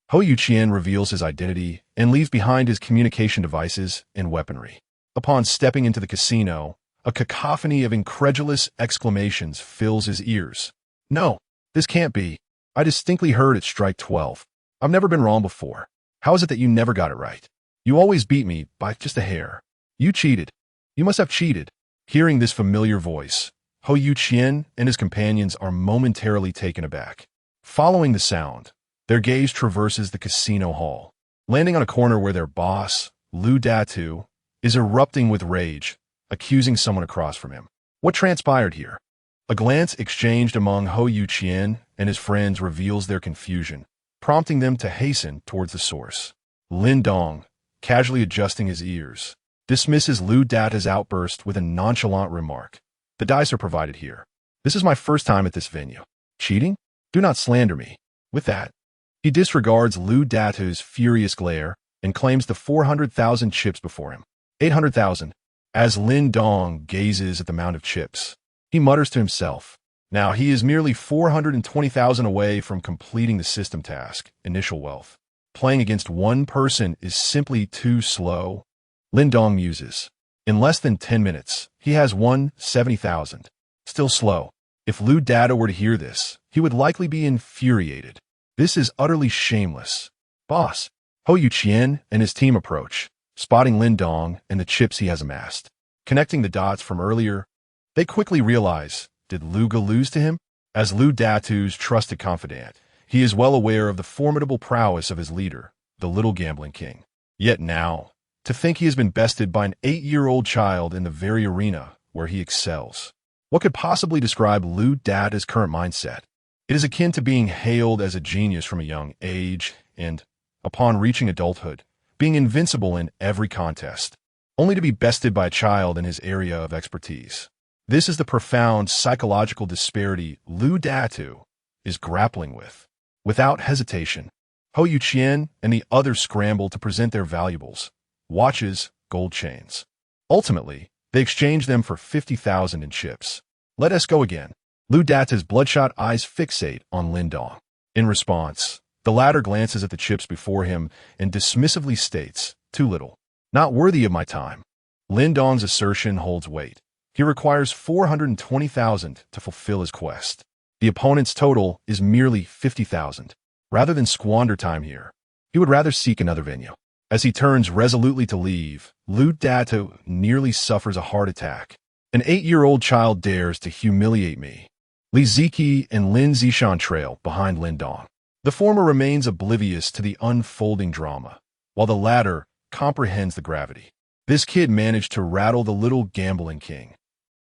Hou Yuqian reveals his identity and leaves behind his communication devices and weaponry. Upon stepping into the casino, a cacophony of incredulous exclamations fills his ears. "No, this can't be. I distinctly heard it strike 12. I've never been wrong before. How is it that you never got it right? You always beat me by just a hair. You cheated. You must have cheated." Hearing this familiar voice, Hou Yuqian and his companions are momentarily taken aback. Following the sound, their gaze traverses the casino hall, landing on a corner where their boss, Lu Datu, is erupting with rage, accusing someone across from him. What transpired here? A glance exchanged among Hou Yuqian and his friends reveals their confusion, prompting them to hasten towards the source. Lin Dong, casually adjusting his ears, dismisses Lu Data's outburst with a nonchalant remark. "The dice are provided here. This is my first time at this venue. Cheating? Do not slander me." With that, he disregards Lu Data's furious glare and claims the 400,000 chips before him. 800,000. As Lin Dong gazes at the mound of chips, he mutters to himself. Now he is merely 420,000 away from completing the system task, initial wealth. Playing against one person is simply too slow. Lin Dong muses. In less than 10 minutes, he has won 70,000. Still slow. If Lu Data were to hear this, he would likely be infuriated. This is utterly shameless. Boss, Hou Yuqian and his team approach, spotting Lin Dong and the chips he has amassed. Connecting the dots from earlier, they quickly realize, did Luga lose to him? As Lu Datu's trusted confidant, he is well aware of the formidable prowess of his leader, the little gambling king. Yet now, to think he has been bested by an 8-year-old child in the very arena where he excels. What could possibly describe Lu Data's current mindset? It is akin to being hailed as a genius from a young age and, upon reaching adulthood, being invincible in every contest, only to be bested by a child in his area of expertise. This is the profound psychological disparity Lu Datu is grappling with. Without hesitation, Hou Yuqian and the others scramble to present their valuables. Watches, gold chains. Ultimately, they exchange them for 50,000 in chips. "Let us go again." Lu Data's bloodshot eyes fixate on Lin Dong. In response, the latter glances at the chips before him and dismissively states, "Too little. Not worthy of my time." Lin Dong's assertion holds weight. He requires 420,000 to fulfill his quest. The opponent's total is merely 50,000. Rather than squander time here, he would rather seek another venue. As he turns resolutely to leave, Lu Data nearly suffers a heart attack. An 8-year-old child dares to humiliate me. Li Ziki and Lin Zishan trail behind Lin Dong. The former remains oblivious to the unfolding drama, while the latter comprehends the gravity. This kid managed to rattle the little gambling king.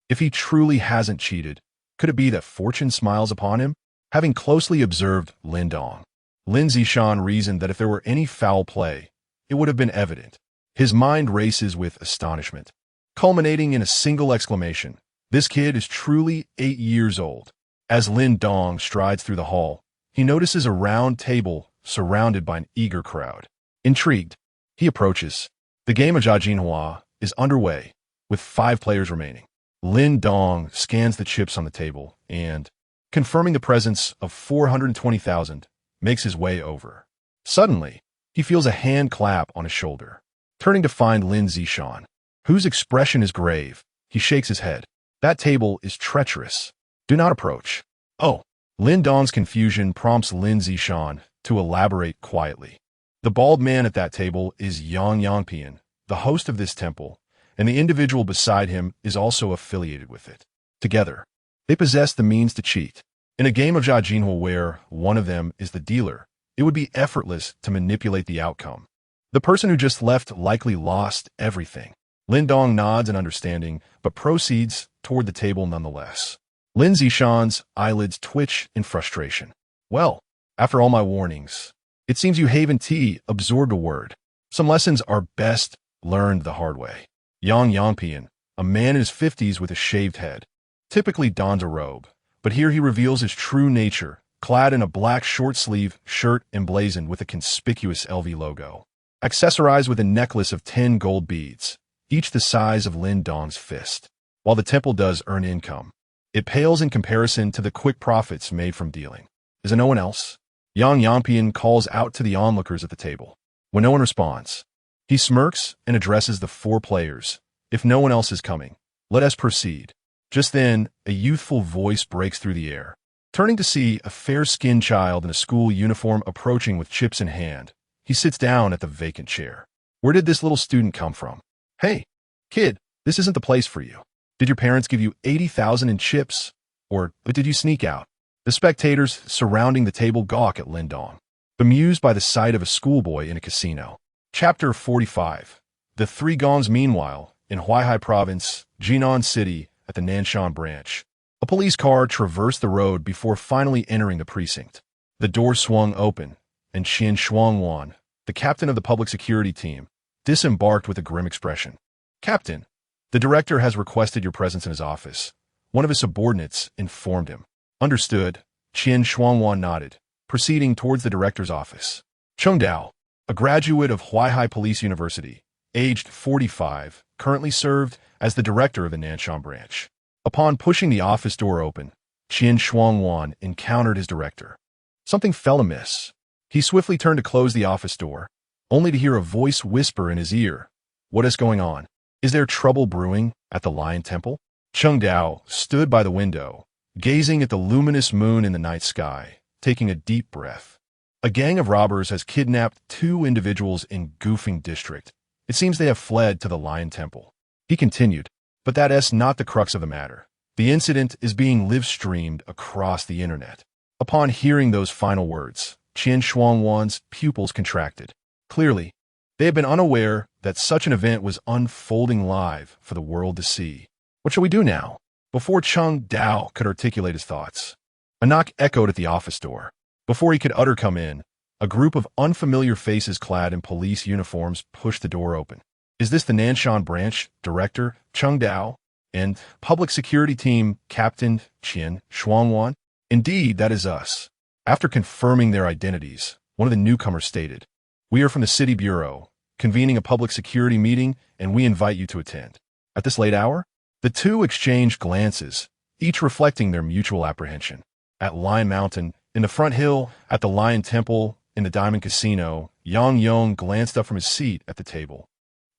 If he truly hasn't cheated, could it be that fortune smiles upon him? Having closely observed Lin Dong, Lin Zishan reasoned that if there were any foul play, it would have been evident. His mind races with astonishment, culminating in a single exclamation. This kid is truly 8 years old. As Lin Dong strides through the hall, he notices a round table surrounded by an eager crowd. Intrigued, he approaches. The game of Jiajinhua is underway, with 5 players remaining. Lin Dong scans the chips on the table and, confirming the presence of 420,000, makes his way over. Suddenly, he feels a hand clap on his shoulder. Turning to find Lin Zishan, whose expression is grave, he shakes his head. That table is treacherous. Do not approach. Oh. Lin Dong's confusion prompts Lin Zishan to elaborate quietly. The bald man at that table is Yang Yangpian, the host of this temple, and the individual beside him is also affiliated with it. Together, they possess the means to cheat. In a game of Jia Jinhua where one of them is the dealer, it would be effortless to manipulate the outcome. The person who just left likely lost everything. Lin Dong nods in understanding, but proceeds toward the table nonetheless. Lin Zishan's eyelids twitch in frustration. Well, after all my warnings, it seems you haven't absorbed a word. Some lessons are best learned the hard way. Yang Yangpian, a man in his 50s with a shaved head, typically dons a robe, but here he reveals his true nature, clad in a black short-sleeve shirt emblazoned with a conspicuous LV logo, accessorized with a necklace of 10 gold beads, each the size of Lin Dong's fist. While the temple does earn income, it pales in comparison to the quick profits made from dealing. Is there no one else? Yang Yangpian calls out to the onlookers at the table. When no one responds, he smirks and addresses the 4 players. If no one else is coming, let us proceed. Just then, a youthful voice breaks through the air. Turning to see a fair-skinned child in a school uniform approaching with chips in hand, he sits down at the vacant chair. Where did this little student come from? Hey, kid, this isn't the place for you. Did your parents give you 80,000 in chips? Or did you sneak out? The spectators surrounding the table gawk at Lin Dong, bemused by the sight of a schoolboy in a casino. Chapter 45. The Three Gongs. Meanwhile, in Huaihai Province, Jinan City, at the Nanshan branch, a police car traversed the road before finally entering the precinct. The door swung open, and Qian Shuangwan, the captain of the public security team, disembarked with a grim expression. Captain, the director has requested your presence in his office. One of his subordinates informed him. Understood, Qian Shuangwan nodded, proceeding towards the director's office. Cheng Dao, a graduate of Huaihai Police University, aged 45, currently served as the director of the Nanshan branch. Upon pushing the office door open, Qian Shuangwan encountered his director. Something fell amiss. He swiftly turned to close the office door, only to hear a voice whisper in his ear. What is going on? Is there trouble brewing at the Lion Temple? Cheng Dao stood by the window, gazing at the luminous moon in the night sky, taking a deep breath. A gang of robbers has kidnapped 2 individuals in Goofing District. It seems they have fled to the Lion Temple. He continued, but that's not the crux of the matter. The incident is being live-streamed across the internet. Upon hearing those final words, Qian Shuangwan's pupils contracted. Clearly, they had been unaware that such an event was unfolding live for the world to see. What shall we do now? Before Cheng Dao could articulate his thoughts, a knock echoed at the office door. Before he could utter come in, a group of unfamiliar faces clad in police uniforms pushed the door open. Is this the Nanshan branch director, Cheng Dao, and public security team captain Qian Shuangwan? Indeed, that is us. After confirming their identities, one of the newcomers stated, We are from the City Bureau, convening a public security meeting, and we invite you to attend. At this late hour? The 2 exchanged glances, each reflecting their mutual apprehension. At Lion Mountain, in the Front Hill, at the Lion Temple, in the Diamond Casino, Yang Yong glanced up from his seat at the table,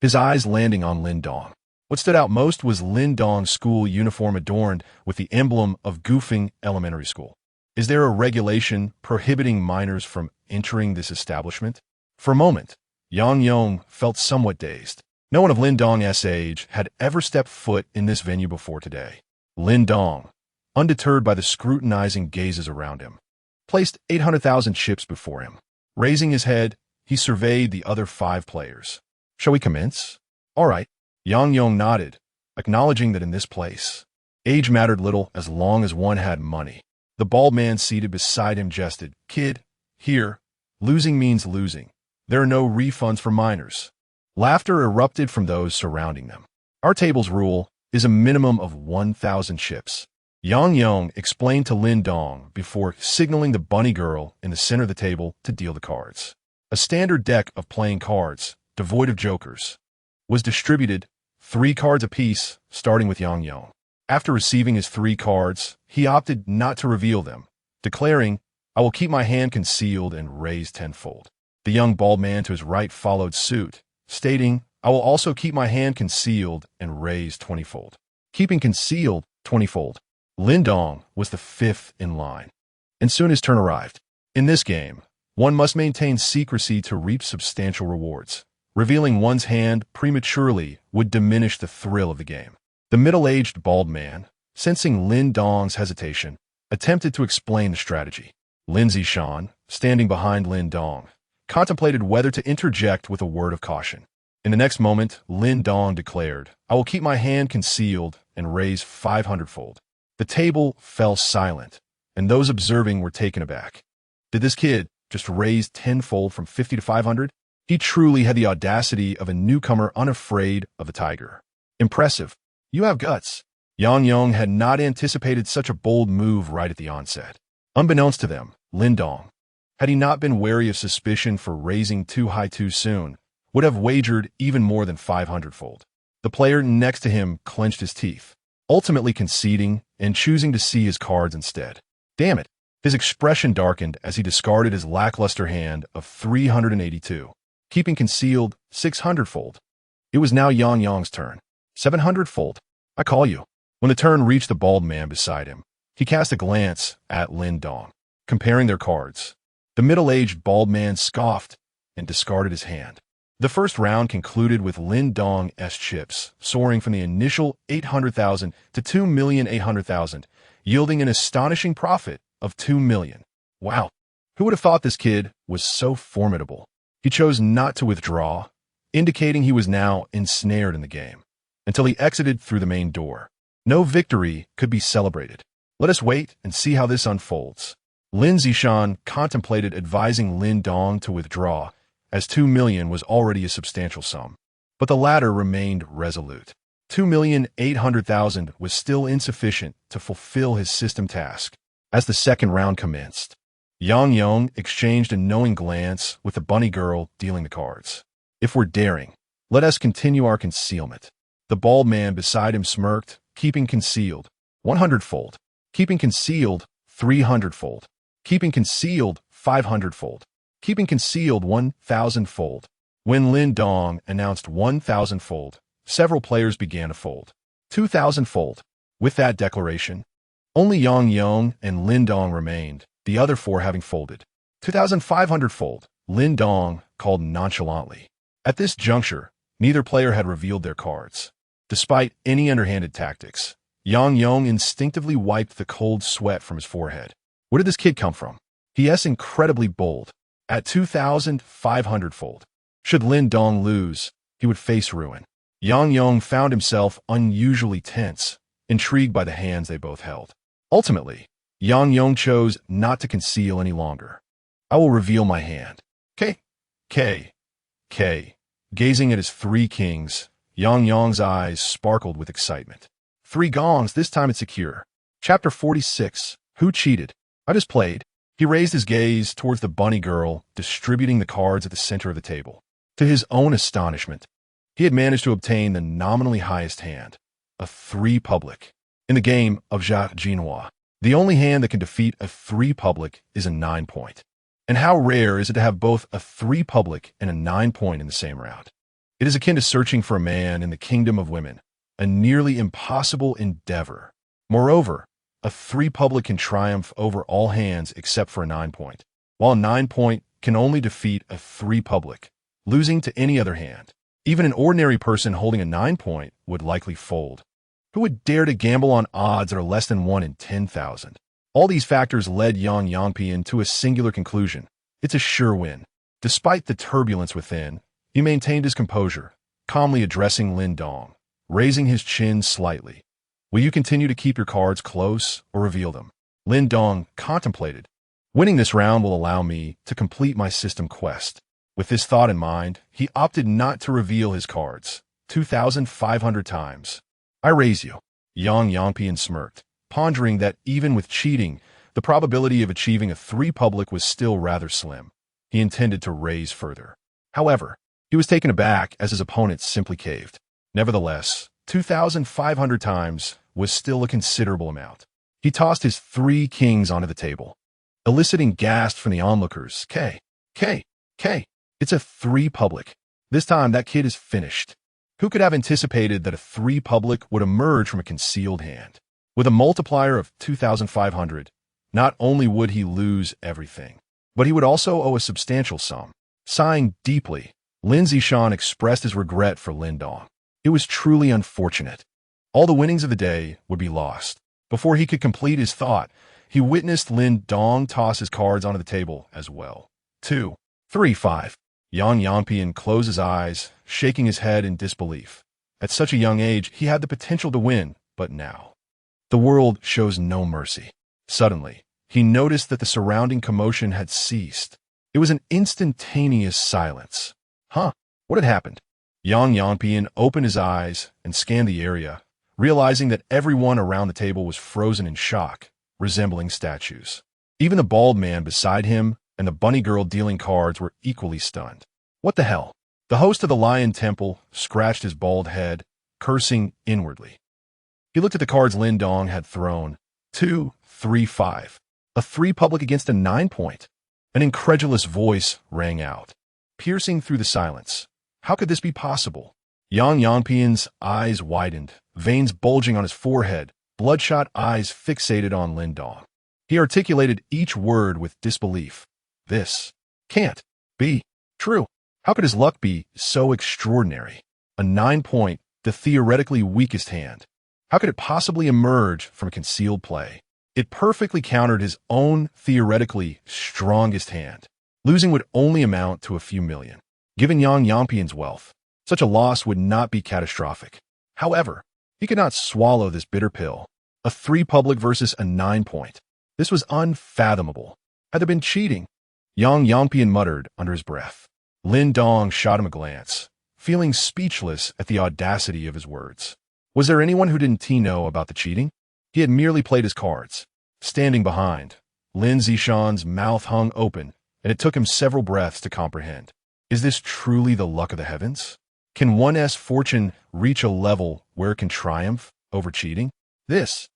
his eyes landing on Lin Dong. What stood out most was Lin Dong's school uniform adorned with the emblem of Goofing Elementary School. Is there a regulation prohibiting minors from entering this establishment? For a moment, Yang Yong felt somewhat dazed. No one of Lin Dong's age had ever stepped foot in this venue before today. Lin Dong, undeterred by the scrutinizing gazes around him, placed 800,000 chips before him. Raising his head, he surveyed the other 5 players. Shall we commence? All right. Yang Yong nodded, acknowledging that in this place, age mattered little as long as one had money. The bald man seated beside him jested, Kid, here, losing means losing. There are no refunds for minors. Laughter erupted from those surrounding them. Our table's rule is a minimum of 1,000 chips. Yang Yong explained to Lin Dong before signaling the bunny girl in the center of the table to deal the cards. A standard deck of playing cards, devoid of jokers, was distributed, 3 cards apiece, starting with Yang Yong. After receiving his 3 cards, he opted not to reveal them, declaring, "I will keep my hand concealed and raise tenfold." The young bald man to his right followed suit, stating, "I will also keep my hand concealed and raise 20-fold." Keeping concealed 20-fold. Lin Dong was the 5th in line, and soon his turn arrived. In this game, one must maintain secrecy to reap substantial rewards. Revealing one's hand prematurely would diminish the thrill of the game. The middle-aged bald man, sensing Lin Dong's hesitation, attempted to explain the strategy. Lin Zishan, standing behind Lin Dong, contemplated whether to interject with a word of caution. In the next moment, Lin Dong declared, "I will keep my hand concealed and raise 500-fold." The table fell silent, and those observing were taken aback. Did this kid just raise 10-fold from 50 to 500? He truly had the audacity of a newcomer unafraid of the tiger. Impressive. You have guts. Yang Yong had not anticipated such a bold move right at the onset. Unbeknownst to them, Lin Dong, had he not been wary of suspicion for raising too high too soon, would have wagered even more than 500-fold. The player next to him clenched his teeth, ultimately conceding and choosing to see his cards instead. Damn it! His expression darkened as he discarded his lackluster hand of 382, keeping concealed 600-fold. It was now Yang Yong's turn. 700-fold. I call you. When the turn reached the bald man beside him, he cast a glance at Lin Dong, comparing their cards. The middle-aged bald man scoffed and discarded his hand. The first round concluded with Lin Dong's chips soaring from the initial 800,000 to 2,800,000, yielding an astonishing profit of 2 million. Wow, who would have thought this kid was so formidable? He chose not to withdraw, indicating he was now ensnared in the game, until he exited through the main door. No victory could be celebrated. Let us wait and see how this unfolds. Lin Zishan contemplated advising Lin Dong to withdraw, as 2 million was already a substantial sum. But the latter remained resolute. 2,800,000 was still insufficient to fulfill his system task. As the second round commenced, Yang Yong exchanged a knowing glance with the bunny girl dealing the cards. "If we're daring, let us continue our concealment." The bald man beside him smirked, keeping concealed 100-fold, keeping concealed 300-fold, keeping concealed 500-fold, keeping concealed 1,000-fold. When Lin Dong announced 1,000-fold, several players began to fold. 2,000-fold. With that declaration, only Yang Yong and Lin Dong remained, the other 4 having folded. 2,500-fold. Lin Dong called nonchalantly. At this juncture, neither player had revealed their cards. Despite any underhanded tactics, Yang Yong instinctively wiped the cold sweat from his forehead. Where did this kid come from? He is incredibly bold. At 2,500-fold. Should Lin Dong lose, he would face ruin. Yang Yong found himself unusually tense, intrigued by the hands they both held. Ultimately, Yang Yong chose not to conceal any longer. "I will reveal my hand." K. Gazing at his 3 kings, Yang Yong's eyes sparkled with excitement. 3 gongs, this time it's secure. Chapter 46. Who cheated? I just played. He raised his gaze towards the bunny girl, distributing the cards at the center of the table. To his own astonishment, he had managed to obtain the nominally highest hand, a 3 public. In the game of Jacques Genois, the only hand that can defeat a 3 public is a 9-point. And how rare is it to have both a 3 public and a 9-point in the same round? It is akin to searching for a man in the kingdom of women, a nearly impossible endeavor. Moreover, a 3 public can triumph over all hands except for a 9-point, while a 9-point can only defeat a 3 public, losing to any other hand. Even an ordinary person holding a 9-point would likely fold. Who would dare to gamble on odds that are less than 1 in 10,000? All these factors led Yang Yongpian to a singular conclusion. It's a sure win. Despite the turbulence within, he maintained his composure, calmly addressing Lin Dong, raising his chin slightly. "Will you continue to keep your cards close or reveal them?" Lin Dong contemplated. "Winning this round will allow me to complete my system quest." With this thought in mind, he opted not to reveal his cards. 2,500 times. "I raise you." Yang Yongpian smirked, pondering that even with cheating, the probability of achieving a 3 public was still rather slim. He intended to raise further. However, he was taken aback as his opponent simply caved. Nevertheless, 2,500 times was still a considerable amount. He tossed his 3 kings onto the table, eliciting gasps from the onlookers. K, K, K. It's a 3 public. This time that kid is finished. Who could have anticipated that a 3 public would emerge from a concealed hand? With a multiplier of 2,500, not only would he lose everything, but he would also owe a substantial sum. Sighing deeply, Lin Zishan expressed his regret for Lin Dong. It was truly unfortunate. All the winnings of the day would be lost. Before he could complete his thought, he witnessed Lin Dong toss his cards onto the table as well. 2, 3, 5. Yang Yangpian closed his eyes, shaking his head in disbelief. At such a young age, he had the potential to win, but now the world shows no mercy. Suddenly, he noticed that the surrounding commotion had ceased. It was an instantaneous silence. Huh? What had happened? Yang Yangpian opened his eyes and scanned the area, realizing that everyone around the table was frozen in shock, resembling statues. Even the bald man beside him and the bunny girl dealing cards were equally stunned. What the hell? The host of the Lion Temple scratched his bald head, cursing inwardly. He looked at the cards Lin Dong had thrown. 2, 3, 5. A 3 public against a 9 point. An incredulous voice rang out, piercing through the silence. How could this be possible? Yang Yangpian's eyes widened, veins bulging on his forehead, bloodshot eyes fixated on Lin Dong. He articulated each word with disbelief. This can't be true. How could his luck be so extraordinary? A 9 point, the theoretically weakest hand. How could it possibly emerge from a concealed play? It perfectly countered his own theoretically strongest hand. Losing would only amount to a few million. Given Yang Yangpian's wealth, such a loss would not be catastrophic. However, he could not swallow this bitter pill. A 3 public versus a 9 point. This was unfathomable. Had there been cheating? Yang Yangpian muttered under his breath. Lin Dong shot him a glance, feeling speechless at the audacity of his words. Was there anyone who didn't know about the cheating? He had merely played his cards. Standing behind, Lin Zishan's mouth hung open, and it took him several breaths to comprehend. Is this truly the luck of the heavens? Can one's fortune reach a level where it can triumph over cheating? The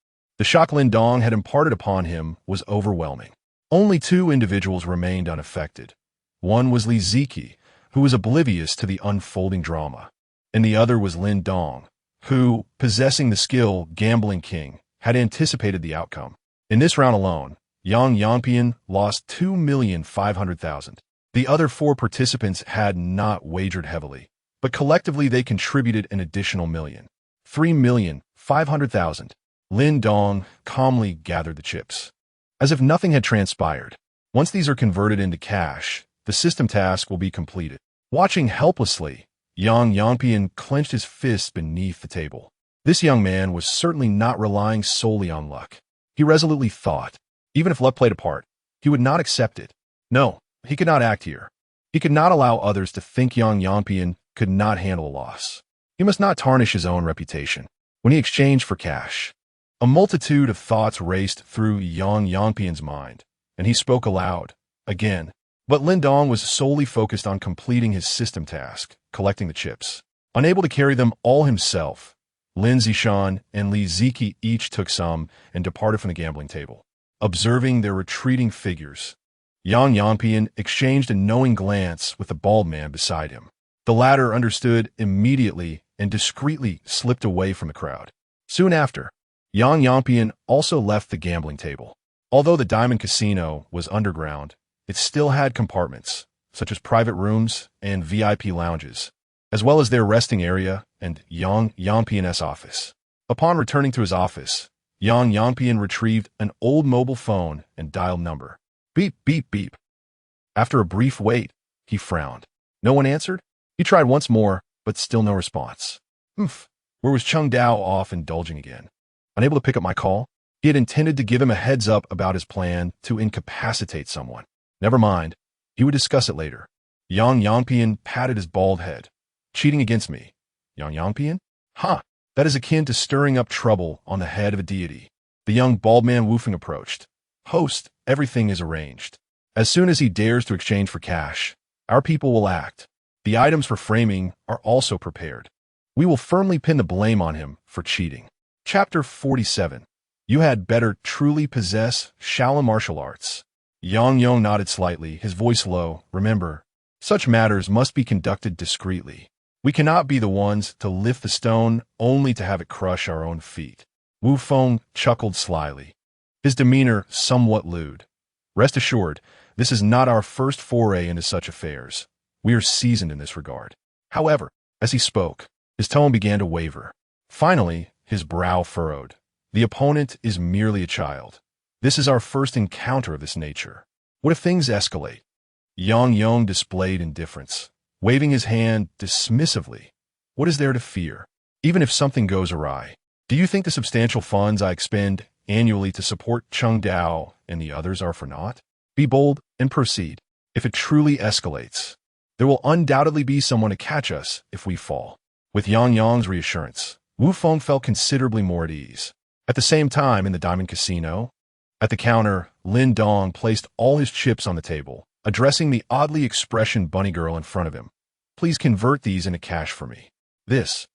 shock Lin Dong had imparted upon him was overwhelming. Only 2 individuals remained unaffected. One was Li Ziki, who was oblivious to the unfolding drama, and the other was Lin Dong, who, possessing the skill Gambling King, had anticipated the outcome. In this round alone, Yang Yangpian lost 2,500,000. The other 4 participants had not wagered heavily, but collectively they contributed an additional million. 3,500,000. Lin Dong calmly gathered the chips, as if nothing had transpired. Once these are converted into cash, the system task will be completed. Watching helplessly, Yang Yangpian clenched his fists beneath the table. This young man was certainly not relying solely on luck. He resolutely thought, even if luck played a part, he would not accept it. No, he could not act here. He could not allow others to think Yang Yangpian could not handle a loss. He must not tarnish his own reputation. When he exchanged for cash, a multitude of thoughts raced through Yang Yangpian's mind, and he spoke aloud, again. But Lin Dong was solely focused on completing his system task, collecting the chips. Unable to carry them all himself, Lin Zishan and Li Ziki each took some and departed from the gambling table. Observing their retreating figures, Yang Yangpian exchanged a knowing glance with the bald man beside him. The latter understood immediately and discreetly slipped away from the crowd. Soon after, Yang Yangpian also left the gambling table. Although the Diamond Casino was underground, it still had compartments, such as private rooms and VIP lounges, as well as their resting area and Yang Yangpian's office. Upon returning to his office, Yang Yangpian retrieved an old mobile phone and dialed number. Beep, beep, beep. After a brief wait, he frowned. No one answered? He tried once more, but still no response. Where was Chung Dao off indulging again? Unable to pick up my call? He had intended to give him a heads up about his plan to incapacitate someone. Never mind. He would discuss it later. Yang Yangpian patted his bald head. Cheating against me. Yang Yangpian? That is akin to stirring up trouble on the head of a deity. The young bald man woofing approached. Host, everything is arranged. As soon as he dares to exchange for cash, our people will act. The items for framing are also prepared. We will firmly pin the blame on him for cheating. Chapter 47. You had better truly possess Shaolin martial arts. Yang Yong nodded slightly, his voice low. Remember, such matters must be conducted discreetly. We cannot be the ones to lift the stone only to have it crush our own feet. Wu Feng chuckled slyly, his demeanor somewhat lewd. Rest assured, this is not our first foray into such affairs. We are seasoned in this regard. However, as he spoke, his tone began to waver. Finally, his brow furrowed. The opponent is merely a child. This is our first encounter of this nature. What if things escalate? Yang Yong displayed indifference, waving his hand dismissively. What is there to fear? Even if something goes awry, do you think the substantial funds I expend annually to support Chung Dao and the others are for naught? Be bold and proceed. If it truly escalates, there will undoubtedly be someone to catch us if we fall. With Yang Yong's reassurance, Wu Feng felt considerably more at ease. At the same time, in the Diamond Casino, at the counter, Lin Dong placed all his chips on the table, addressing the oddly expressioned bunny girl in front of him. Please convert these into cash for me. This.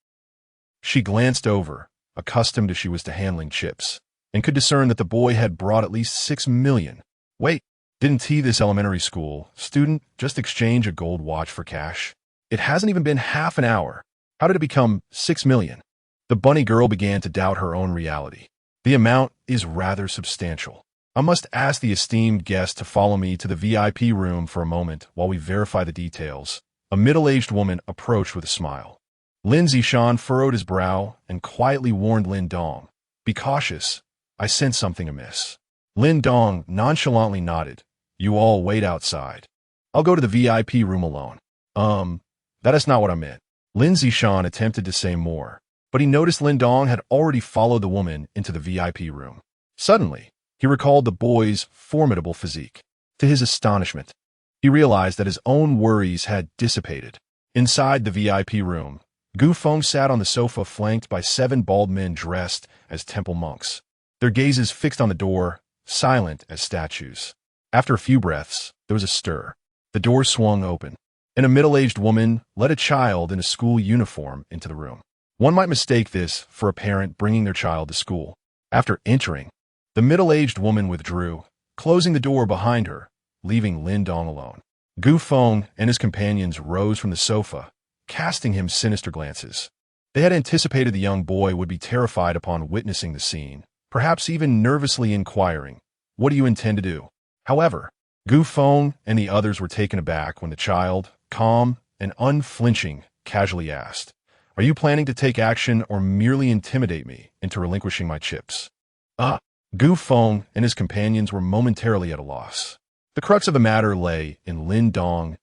She glanced over, accustomed as she was to handling chips, and could discern that the boy had brought at least 6 million. Wait, didn't this elementary school student just exchange a gold watch for cash? It hasn't even been half an hour. How did it become 6 million? The bunny girl began to doubt her own reality. The amount is rather substantial. I must ask the esteemed guest to follow me to the VIP room for a moment while we verify the details. A middle-aged woman approached with a smile. Lin Zishan furrowed his brow and quietly warned Lin Dong, "Be cautious. I sense something amiss." Lin Dong nonchalantly nodded. "You all wait outside. I'll go to the VIP room alone." That is not what I meant. Lin Zishan attempted to say more, but he noticed Lin Dong had already followed the woman into the VIP room. Suddenly, he recalled the boy's formidable physique. To his astonishment, he realized that his own worries had dissipated. Inside the VIP room, Gu Feng sat on the sofa flanked by 7 bald men dressed as temple monks, their gazes fixed on the door, silent as statues. After a few breaths, there was a stir. The door swung open, and a middle-aged woman led a child in a school uniform into the room. One might mistake this for a parent bringing their child to school. After entering, the middle-aged woman withdrew, closing the door behind her, leaving Lin Dong alone. Gu Feng and his companions rose from the sofa, casting him sinister glances. They had anticipated the young boy would be terrified upon witnessing the scene, perhaps even nervously inquiring, "What do you intend to do?" However, Gu Feng and the others were taken aback when the child, calm and unflinching, casually asked, "Are you planning to take action or merely intimidate me into relinquishing my chips?" Gu Feng and his companions were momentarily at a loss. The crux of the matter lay in Lin Dong's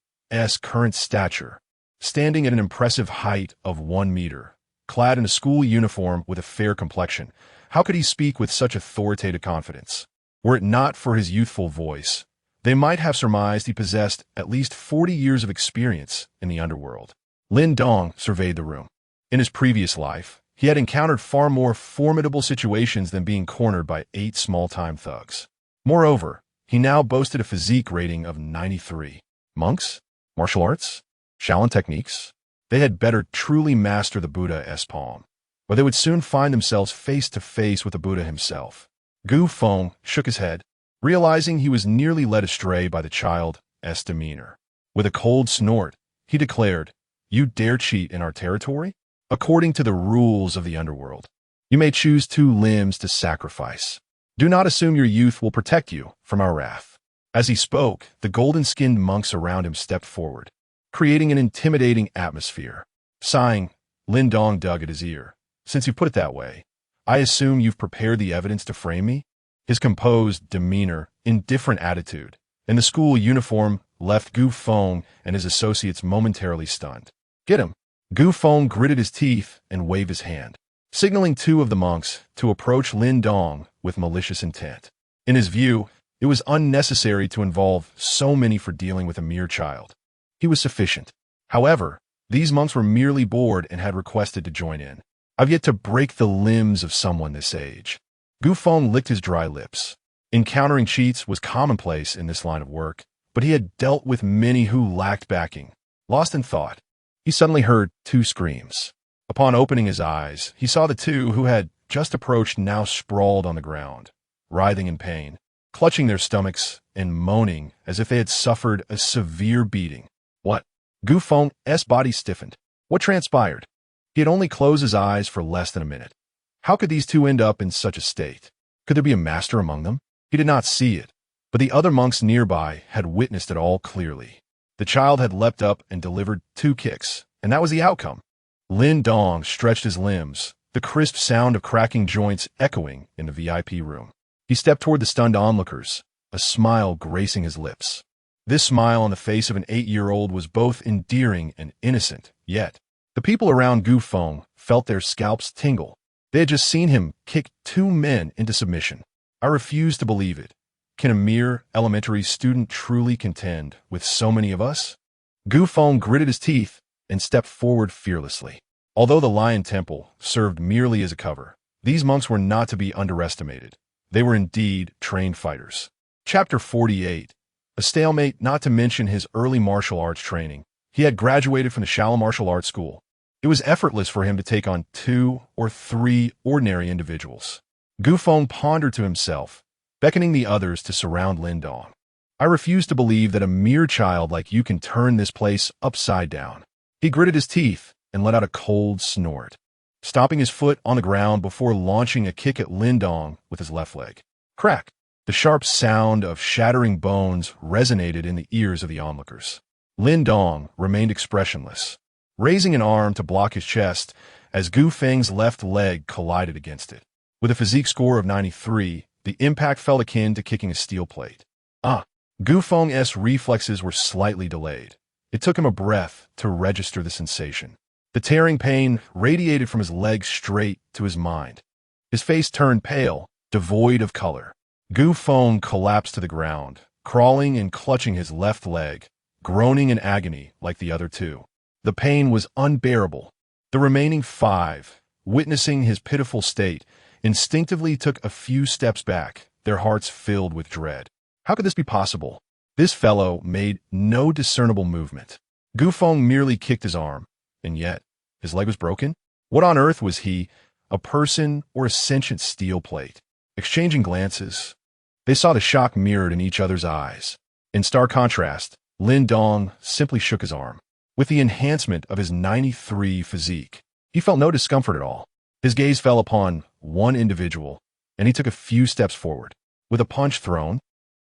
current stature, standing at an impressive height of 1 meter, clad in a school uniform with a fair complexion. How could he speak with such authoritative confidence? Were it not for his youthful voice, they might have surmised he possessed at least 40 years of experience in the underworld. Lin Dong surveyed the room. In his previous life, he had encountered far more formidable situations than being cornered by 8 small-time thugs. Moreover, he now boasted a physique rating of 93. Monks? Martial arts? Shaolin techniques? They had better truly master the Buddha's palm, or they would soon find themselves face to face with the Buddha himself. Gu Feng shook his head, realizing he was nearly led astray by the child's demeanor. With a cold snort, he declared, "You dare cheat in our territory? According to the rules of the underworld, you may choose 2 limbs to sacrifice. Do not assume your youth will protect you from our wrath." As he spoke, the golden-skinned monks around him stepped forward, creating an intimidating atmosphere. Sighing, Lin Dong dug at his ear. "Since you put it that way, I assume you've prepared the evidence to frame me?" His composed demeanor, indifferent attitude, and the school uniform left Gu Feng and his associates momentarily stunned. "Get him!" Gu Feng gritted his teeth and waved his hand, signaling 2 of the monks to approach Lin Dong with malicious intent. In his view, it was unnecessary to involve so many for dealing with a mere child. He was sufficient. However, these monks were merely bored and had requested to join in. "I've yet to break the limbs of someone this age." Gu Feng licked his dry lips. Encountering cheats was commonplace in this line of work, but he had dealt with many who lacked backing. Lost in thought, he suddenly heard 2 screams. Upon opening his eyes, he saw the 2 who had just approached now sprawled on the ground, writhing in pain, clutching their stomachs and moaning as if they had suffered a severe beating. What? Gu Feng's body stiffened. What transpired? He had only closed his eyes for less than a minute. How could these two end up in such a state? Could there be a master among them? He did not see it, but the other monks nearby had witnessed it all clearly. The child had leapt up and delivered 2 kicks, and that was the outcome. Lin Dong stretched his limbs, the crisp sound of cracking joints echoing in the VIP room. He stepped toward the stunned onlookers, a smile gracing his lips. This smile on the face of an 8-year-old was both endearing and innocent, yet the people around Gu Feng felt their scalps tingle. They had just seen him kick 2 men into submission. I refuse to believe it. Can a mere elementary student truly contend with so many of us? Gu Feng gritted his teeth and stepped forward fearlessly. Although the Lion Temple served merely as a cover, these monks were not to be underestimated. They were indeed trained fighters. Chapter 48. A stalemate, not to mention his early martial arts training. He had graduated from the Shaolin Martial Arts School. It was effortless for him to take on 2 or 3 ordinary individuals. Gu Feng pondered to himself, beckoning the others to surround Lin Dong. I refuse to believe that a mere child like you can turn this place upside down. He gritted his teeth and let out a cold snort, stopping his foot on the ground before launching a kick at Lin Dong with his left leg. Crack! The sharp sound of shattering bones resonated in the ears of the onlookers. Lin Dong remained expressionless, raising an arm to block his chest as Gu Feng's left leg collided against it. With a physique score of 93, the impact felt akin to kicking a steel plate. Gu Feng's reflexes were slightly delayed. It took him a breath to register the sensation. The tearing pain radiated from his leg straight to his mind. His face turned pale, devoid of color. Gu Feng collapsed to the ground, crawling and clutching his left leg, groaning in agony like the other 2. The pain was unbearable. The remaining 5, witnessing his pitiful state, instinctively took a few steps back, their hearts filled with dread. How could this be possible? This fellow made no discernible movement. Gu Feng merely kicked his arm, and yet his leg was broken? What on earth was he, a person or a sentient steel plate? Exchanging glances, they saw the shock mirrored in each other's eyes. In stark contrast, Lin Dong simply shook his arm. With the enhancement of his 93 physique, he felt no discomfort at all. His gaze fell upon one individual, and he took a few steps forward. With a punch thrown,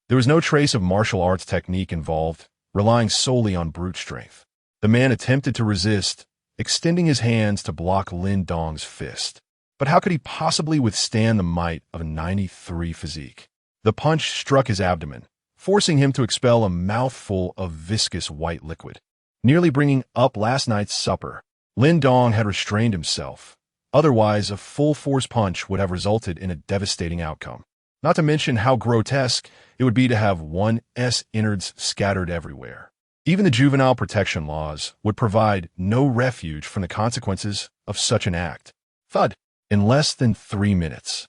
there was no trace of martial arts technique involved, relying solely on brute strength. The man attempted to resist, extending his hands to block Lin Dong's fist. But how could he possibly withstand the might of a 93 physique? The punch struck his abdomen, forcing him to expel a mouthful of viscous white liquid. Nearly bringing up last night's supper, Lin Dong had restrained himself. Otherwise, a full-force punch would have resulted in a devastating outcome. Not to mention how grotesque it would be to have one's innards scattered everywhere. Even the juvenile protection laws would provide no refuge from the consequences of such an act. Thud! In less than 3 minutes.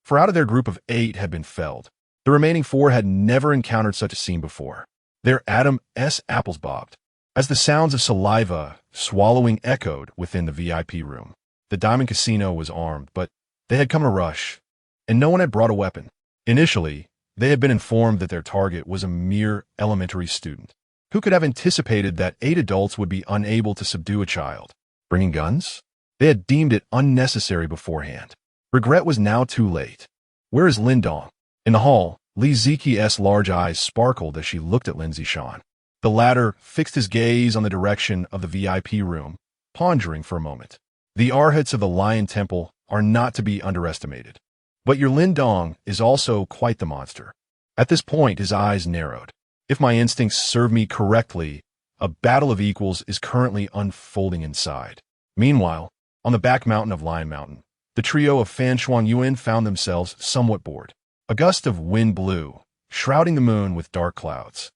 4 out of their group of 8 had been felled. The remaining 4 had never encountered such a scene before. Their Adam's apples bobbed as the sounds of saliva swallowing echoed within the VIP room. The Diamond Casino was armed, but they had come in a rush, and no one had brought a weapon. Initially, they had been informed that their target was a mere elementary student. Who could have anticipated that 8 adults would be unable to subdue a child? Bringing guns? They had deemed it unnecessary beforehand. Regret was now too late. Where is Lin Dong? In the hall, Li Ziqi's large eyes sparkled as she looked at Lin Zishan. The latter fixed his gaze on the direction of the VIP room, pondering for a moment. The arhats of the Lion Temple are not to be underestimated. But your Lin Dong is also quite the monster. At this point, his eyes narrowed. If my instincts serve me correctly, a battle of equals is currently unfolding inside. Meanwhile, on the back mountain of Lion Mountain, the trio of Fan Shuangyuan found themselves somewhat bored. A gust of wind blew, shrouding the moon with dark clouds.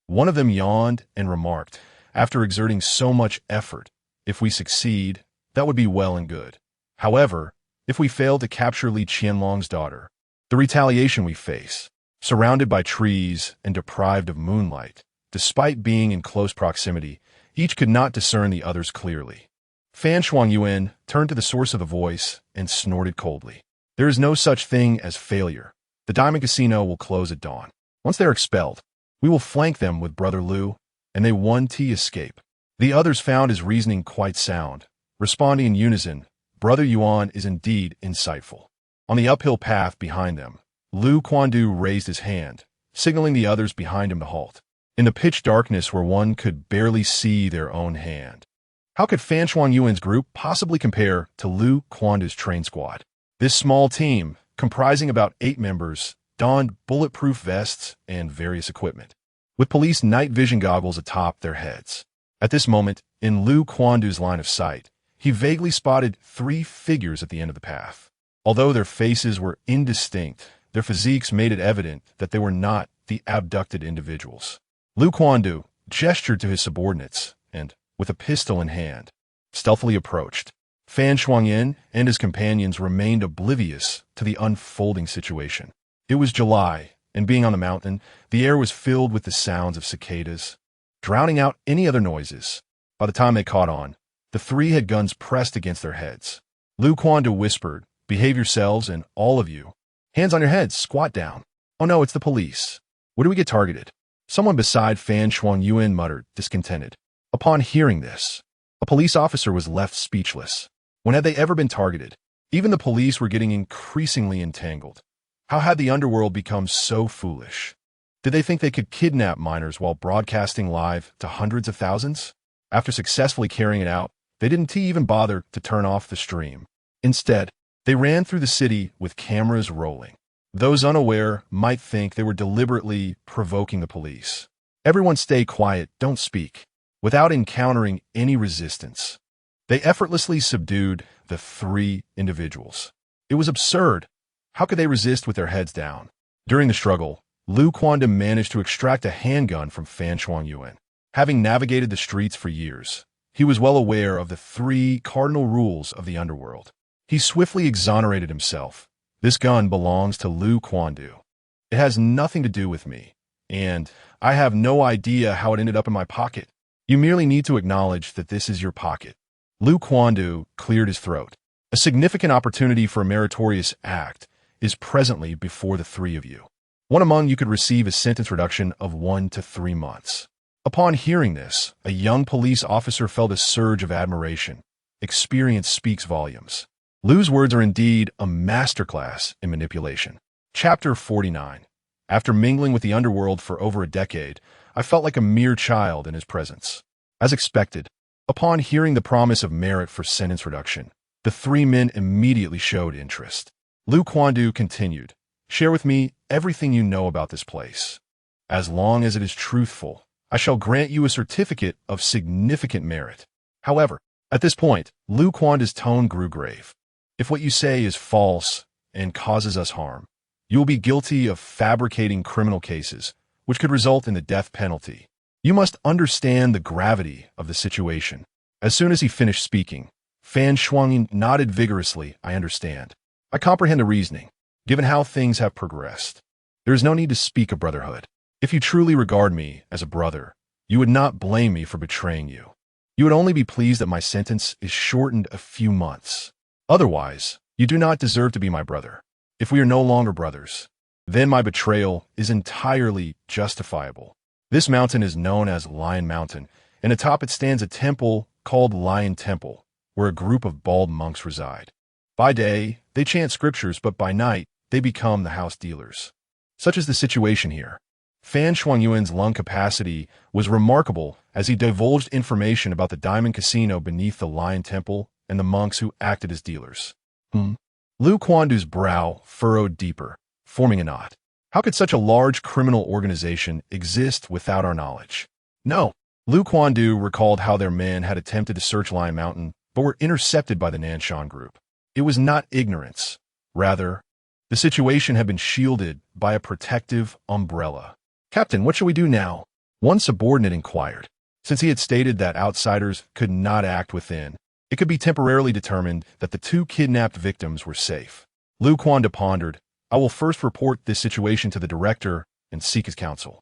One of them yawned and remarked, after exerting so much effort, if we succeed, that would be well and good. However, if we fail to capture Li Qianlong's daughter, the retaliation we face, surrounded by trees and deprived of moonlight, despite being in close proximity, each could not discern the others clearly. Fan Shuangyuan turned to the source of the voice and snorted coldly. There is no such thing as failure. The Diamond Casino will close at dawn. Once they're expelled, we will flank them with Brother Liu, and they 1T escape. The others found his reasoning quite sound. Responding in unison, Brother Yuan is indeed insightful. On the uphill path behind them, Lu Quandu raised his hand, signaling the others behind him to halt. In the pitch darkness where one could barely see their own hand. How could Fan Shuangyuan's group possibly compare to Lu Quandu's train squad? This small team, comprising about 8 members, donned bulletproof vests and various equipment, with police night vision goggles atop their heads. At this moment, in Lu Quandu's line of sight, he vaguely spotted 3 figures at the end of the path. Although their faces were indistinct, their physiques made it evident that they were not the abducted individuals. Lu Quandu gestured to his subordinates and, with a pistol in hand, stealthily approached. Fan Shuangyin and his companions remained oblivious to the unfolding situation. It was July, and being on the mountain, the air was filled with the sounds of cicadas, drowning out any other noises. By the time they caught on, the 3 had guns pressed against their heads. Lu Quandu whispered, "Behave yourselves, and all of you. Hands on your heads, squat down. Oh no, it's the police. Where do we get targeted?" Someone beside Fan Shuangyuan muttered, discontented. Upon hearing this, a police officer was left speechless. When had they ever been targeted? Even the police were getting increasingly entangled. How had the underworld become so foolish? Did they think they could kidnap miners while broadcasting live to hundreds of thousands? After successfully carrying it out, they didn't even bother to turn off the stream. Instead, they ran through the city with cameras rolling. Those unaware might think they were deliberately provoking the police. Everyone stay quiet, don't speak. Without encountering any resistance, they effortlessly subdued the 3 individuals. It was absurd. How could they resist with their heads down? During the struggle, Lu Quandu managed to extract a handgun from Fan Shuangyuan. Having navigated the streets for years, he was well aware of the 3 cardinal rules of the underworld. He swiftly exonerated himself. This gun belongs to Lu Quandu. It has nothing to do with me, and I have no idea how it ended up in my pocket. You merely need to acknowledge that this is your pocket. Lu Quandu cleared his throat. A significant opportunity for a meritorious act is presently before the 3 of you. One among you could receive a sentence reduction of 1 to 3 months. Upon hearing this, a young police officer felt a surge of admiration. Experience speaks volumes. Lu's words are indeed a masterclass in manipulation. Chapter 49. After mingling with the underworld for over a decade, I felt like a mere child in his presence. As expected, upon hearing the promise of merit for sentence reduction, the 3 men immediately showed interest. Lu Quandu continued, "Share with me everything you know about this place. As long as it is truthful, I shall grant you a certificate of significant merit." However, at this point, Lu Quandu's tone grew grave. "If what you say is false and causes us harm, you will be guilty of fabricating criminal cases, which could result in the death penalty. You must understand the gravity of the situation." As soon as he finished speaking, Fan Shuangyin nodded vigorously. "I understand. I comprehend the reasoning, given how things have progressed. There is no need to speak of brotherhood. If you truly regard me as a brother, you would not blame me for betraying you. You would only be pleased that my sentence is shortened a few months. Otherwise, you do not deserve to be my brother. If we are no longer brothers, then my betrayal is entirely justifiable. This mountain is known as Lion Mountain, and atop it stands a temple called Lion Temple, where a group of bald monks reside. By day, they chant scriptures, but by night, they become the house dealers. Such is the situation here." Fan Shuangyuan's lung capacity was remarkable as he divulged information about the Diamond Casino beneath the Lion Temple and the monks who acted as dealers. Lu Quandu's brow furrowed deeper, forming a knot. How could such a large criminal organization exist without our knowledge? No. Lu Quandu recalled how their men had attempted to search Lion Mountain, but were intercepted by the Nanshan group. It was not ignorance. Rather, the situation had been shielded by a protective umbrella. "Captain, what shall we do now?" one subordinate inquired. Since he had stated that outsiders could not act within, it could be temporarily determined that the 2 kidnapped victims were safe. Lu Quandu pondered, "I will first report this situation to the director and seek his counsel."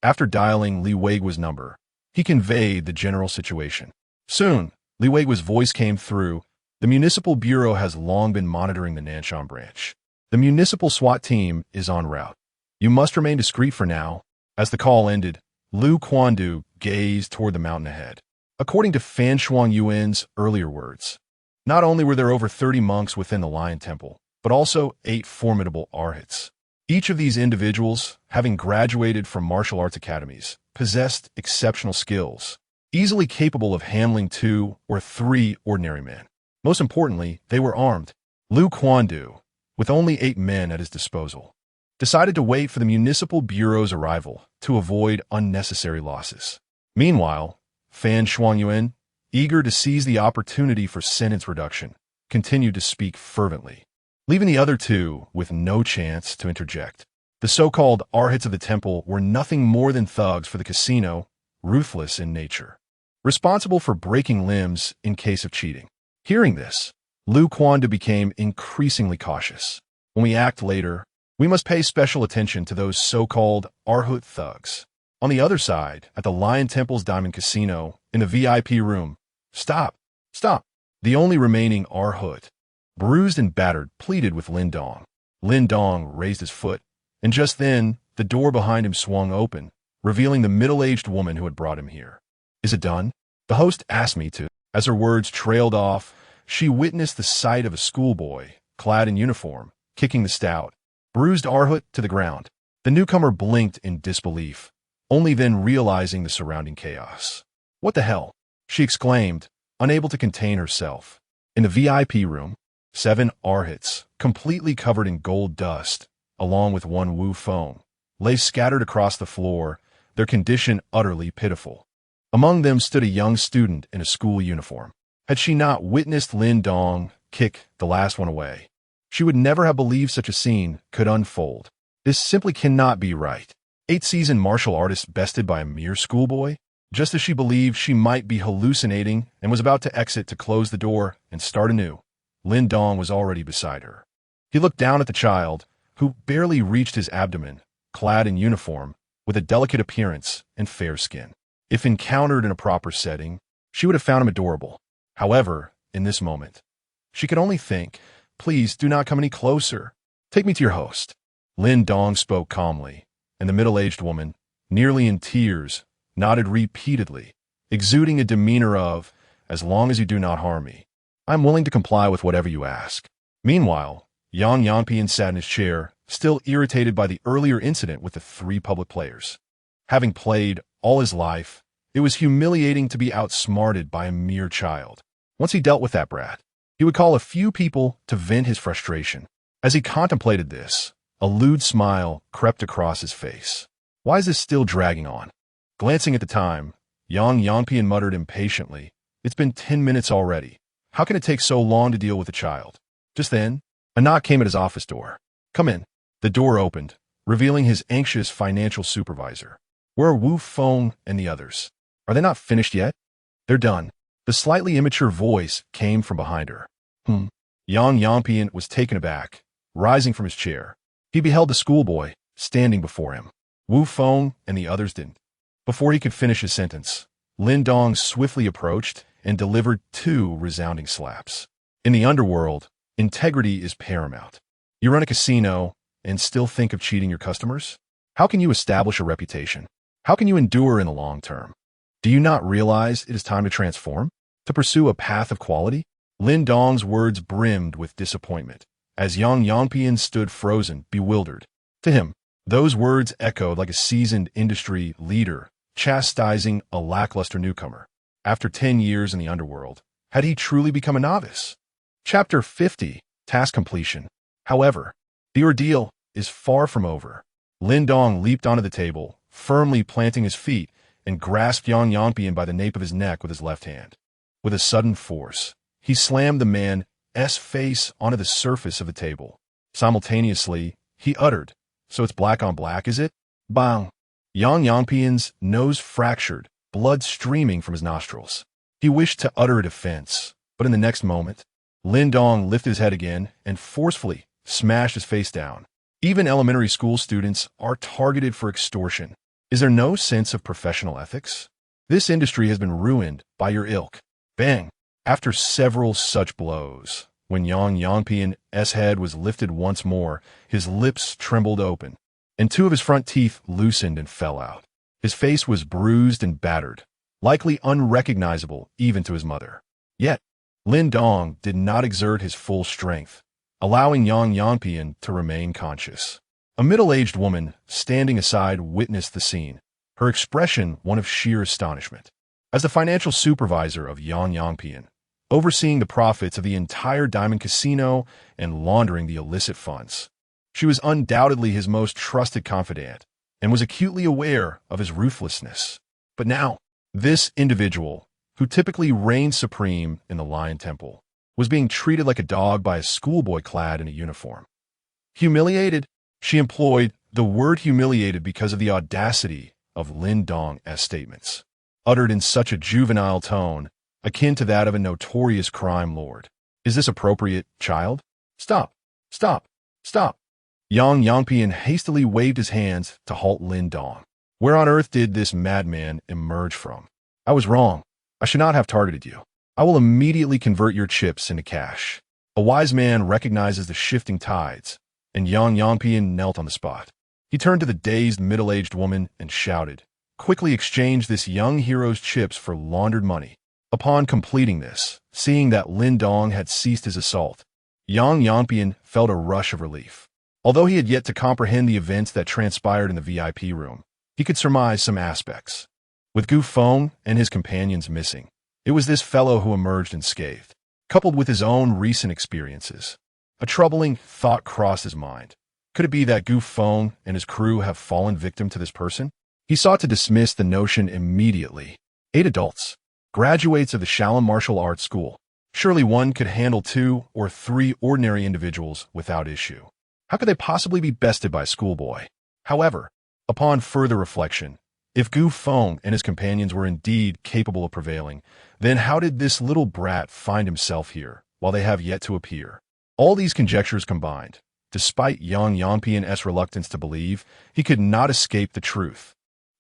After dialing Li Weigu's number, he conveyed the general situation. Soon, Li Weigu's voice came through. The Municipal Bureau has long been monitoring the Nanshan branch. The municipal SWAT team is en route. You must remain discreet for now. As the call ended, Lu Quandu gazed toward the mountain ahead. According to Fan Shuang Yuan's earlier words, not only were there over 30 monks within the Lion Temple, but also 8 formidable arhats. Each of these individuals, having graduated from martial arts academies, possessed exceptional skills, easily capable of handling 2 or 3 ordinary men. Most importantly, they were armed. Lu Quandu, with only 8 men at his disposal, decided to wait for the Municipal Bureau's arrival to avoid unnecessary losses. Meanwhile, Fan Shuangyuan, eager to seize the opportunity for sentence reduction, continued to speak fervently, leaving the other 2 with no chance to interject. The so-called arhats of the temple were nothing more than thugs for the casino, ruthless in nature, responsible for breaking limbs in case of cheating. Hearing this, Lu Quandu became increasingly cautious. When we act later, we must pay special attention to those so-called arhat thugs. On the other side, at the Lion Temple's Diamond Casino, in the VIP room, Stop! Stop! The only remaining arhat, bruised and battered, pleaded with Lin Dong. Lin Dong raised his foot, and just then, the door behind him swung open, revealing the middle-aged woman who had brought him here. Is it done? The host asked me to. As her words trailed off, she witnessed the sight of a schoolboy, clad in uniform, kicking the stout, bruised arhat to the ground. The newcomer blinked in disbelief, only then realizing the surrounding chaos. What the hell? She exclaimed, unable to contain herself. In the VIP room, 7 arhats, completely covered in gold dust, along with 1 Wu Feng, lay scattered across the floor, their condition utterly pitiful. Among them stood a young student in a school uniform. Had she not witnessed Lin Dong kick the last one away, she would never have believed such a scene could unfold. This simply cannot be right. 8 seasoned martial artists bested by a mere schoolboy? Just as she believed she might be hallucinating and was about to exit to close the door and start anew, Lin Dong was already beside her. He looked down at the child, who barely reached his abdomen, clad in uniform, with a delicate appearance and fair skin. If encountered in a proper setting, she would have found him adorable. However, in this moment, she could only think, please do not come any closer. Take me to your host. Lin Dong spoke calmly, and the middle-aged woman, nearly in tears, nodded repeatedly, exuding a demeanor of, as long as you do not harm me, I am willing to comply with whatever you ask. Meanwhile, Yang Yanpian sat in his chair, still irritated by the earlier incident with the 3 public players. Having played all his life, it was humiliating to be outsmarted by a mere child. Once he dealt with that brat, he would call a few people to vent his frustration. As he contemplated this, a lewd smile crept across his face. Why is this still dragging on? Glancing at the time, Yang Yanpian muttered impatiently, It's been 10 minutes already. How can it take so long to deal with a child? Just then, a knock came at his office door. Come in. The door opened, revealing his anxious financial supervisor. Where are Wu Feng and the others? Are they not finished yet? They're done. The slightly immature voice came from behind her. Yang Yanpian was taken aback, rising from his chair. He beheld the schoolboy standing before him. Wu Feng and the others didn't. Before he could finish his sentence, Lin Dong swiftly approached and delivered 2 resounding slaps. In the underworld, integrity is paramount. You run a casino and still think of cheating your customers? How can you establish a reputation? How can you endure in the long term? Do you not realize it is time to transform? To pursue a path of quality? Lin Dong's words brimmed with disappointment, as Yang Yanpian stood frozen, bewildered. To him, those words echoed like a seasoned industry leader chastising a lackluster newcomer. After 10 years in the underworld, had he truly become a novice? Chapter 50, Task Completion. However, the ordeal is far from over. Lin Dong leaped onto the table, firmly planting his feet, and grasped Yang Yanpian by the nape of his neck with his left hand. With a sudden force, he slammed the man's face onto the surface of the table. Simultaneously, he uttered, So it's black on black, is it? Bang! Yang Yanpian's nose fractured, blood streaming from his nostrils. He wished to utter a defense, but in the next moment, Lin Dong lifted his head again and forcefully smashed his face down. Even elementary school students are targeted for extortion. Is there no sense of professional ethics? This industry has been ruined by your ilk. Bang! After several such blows, when Yang Yangpian's head was lifted once more, his lips trembled open, and two of his front teeth loosened and fell out. His face was bruised and battered, likely unrecognizable even to his mother. Yet, Lin Dong did not exert his full strength, allowing Yang Yangpian to remain conscious. A middle-aged woman, standing aside, witnessed the scene, her expression one of sheer astonishment. As the financial supervisor of Yang Yangpian, overseeing the profits of the entire diamond casino and laundering the illicit funds, she was undoubtedly his most trusted confidant and was acutely aware of his ruthlessness. But now, this individual, who typically reigned supreme in the Lion Temple, was being treated like a dog by a schoolboy clad in a uniform. Humiliated, she employed the word humiliated because of the audacity of Lin Dong's statements, uttered in such a juvenile tone, akin to that of a notorious crime lord. Is this appropriate, child? Stop! Stop! Stop! Yang Yangpian hastily waved his hands to halt Lin Dong. Where on earth did this madman emerge from? I was wrong. I should not have targeted you. I will immediately convert your chips into cash. A wise man recognizes the shifting tides, and Yang Yangpian knelt on the spot. He turned to the dazed middle-aged woman and shouted, "Quickly exchange this young hero's chips for laundered money." Upon completing this, seeing that Lin Dong had ceased his assault, Yang Yangpian felt a rush of relief. Although he had yet to comprehend the events that transpired in the VIP room, he could surmise some aspects. With Gu Feng and his companions missing, it was this fellow who emerged unscathed. Coupled with his own recent experiences, a troubling thought crossed his mind. Could it be that Gu Feng and his crew have fallen victim to this person? He sought to dismiss the notion immediately. 8 adults, graduates of the Shaolin Martial Arts School. Surely one could handle 2 or 3 ordinary individuals without issue. How could they possibly be bested by a schoolboy? However, upon further reflection, if Gu Feng and his companions were indeed capable of prevailing, then how did this little brat find himself here, while they have yet to appear? All these conjectures combined, despite Yang Yangpian's reluctance to believe, he could not escape the truth.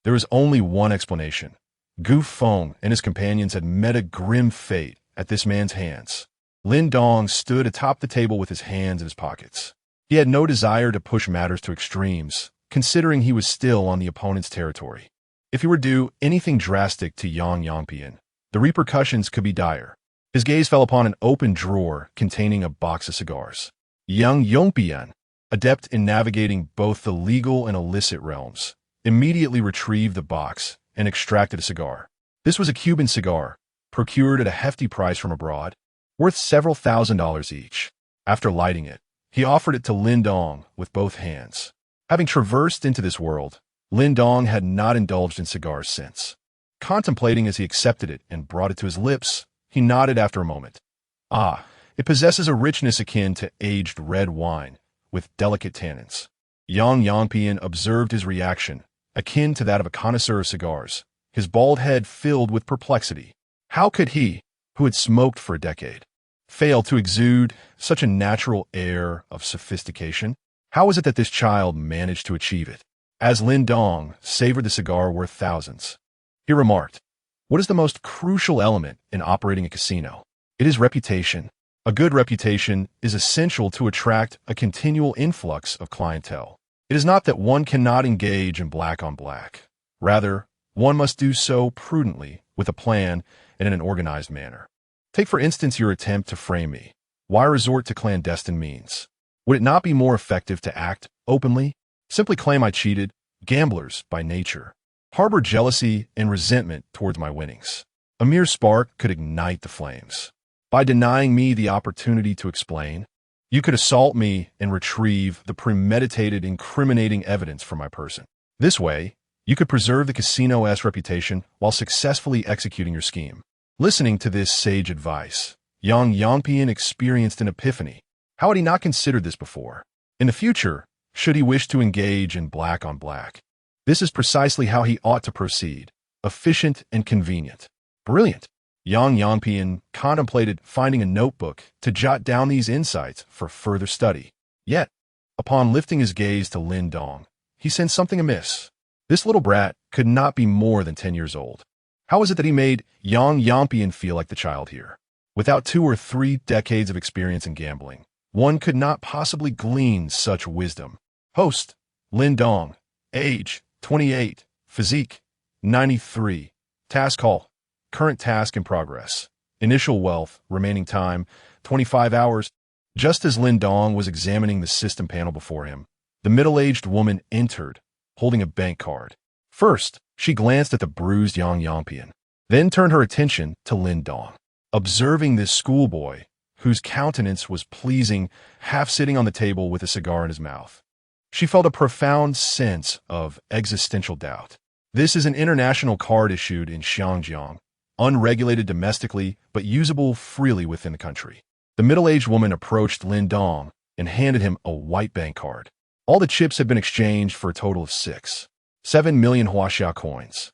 There is only one explanation. Gu Feng and his companions had met a grim fate at this man's hands. Lin Dong stood atop the table with his hands in his pockets. He had no desire to push matters to extremes, considering he was still on the opponent's territory. If he were to do anything drastic to Yang Yangpian, the repercussions could be dire. His gaze fell upon an open drawer containing a box of cigars. Yang Yangpian, adept in navigating both the legal and illicit realms, immediately retrieved the box and extracted a cigar. This was a Cuban cigar, procured at a hefty price from abroad, worth several $1,000s each. After lighting it, he offered it to Lin Dong with both hands. Having traversed into this world, Lin Dong had not indulged in cigars since. Contemplating as he accepted it and brought it to his lips, he nodded after a moment. Ah, it possesses a richness akin to aged red wine, with delicate tannins. Yang Yangpian observed his reaction, akin to that of a connoisseur of cigars, his bald head filled with perplexity. How could he, who had smoked for a decade, fail to exude such a natural air of sophistication? How was it that this child managed to achieve it? As Lin Dong savored the cigar worth thousands, he remarked, "What is the most crucial element in operating a casino? It is reputation. A good reputation is essential to attract a continual influx of clientele. It is not that one cannot engage in black on black. Rather, one must do so prudently, with a plan, and in an organized manner. Take for instance your attempt to frame me. Why resort to clandestine means? Would it not be more effective to act openly? Simply claim I cheated, gamblers by nature, harbor jealousy and resentment towards my winnings. A mere spark could ignite the flames. By denying me the opportunity to explain, you could assault me and retrieve the premeditated incriminating evidence from my person. This way, you could preserve the casino's reputation while successfully executing your scheme." Listening to this sage advice, Yang Yangpian experienced an epiphany. How had he not considered this before? In the future, should he wish to engage in black on black, this is precisely how he ought to proceed. Efficient and convenient. Brilliant. Yang Yangpian contemplated finding a notebook to jot down these insights for further study. Yet, upon lifting his gaze to Lin Dong, he sensed something amiss. This little brat could not be more than 10 years old. How was it that he made Yang Yangpian feel like the child here? Without 2 or 3 decades of experience in gambling, one could not possibly glean such wisdom. Host, Lin Dong. Age, 28. Physique, 93. Task call. Current task in progress. Initial wealth, remaining time, 25 hours. Just as Lin Dong was examining the system panel before him, the middle-aged woman entered, holding a bank card. First, she glanced at the bruised Yang Yangpian, then turned her attention to Lin Dong. Observing this schoolboy, whose countenance was pleasing, half sitting on the table with a cigar in his mouth, she felt a profound sense of existential doubt. This is an international card issued in Xinjiang, unregulated domestically but usable freely within the country. The middle-aged woman approached Lin Dong and handed him a white bank card. All the chips had been exchanged for a total of 7 million Huaxia coins.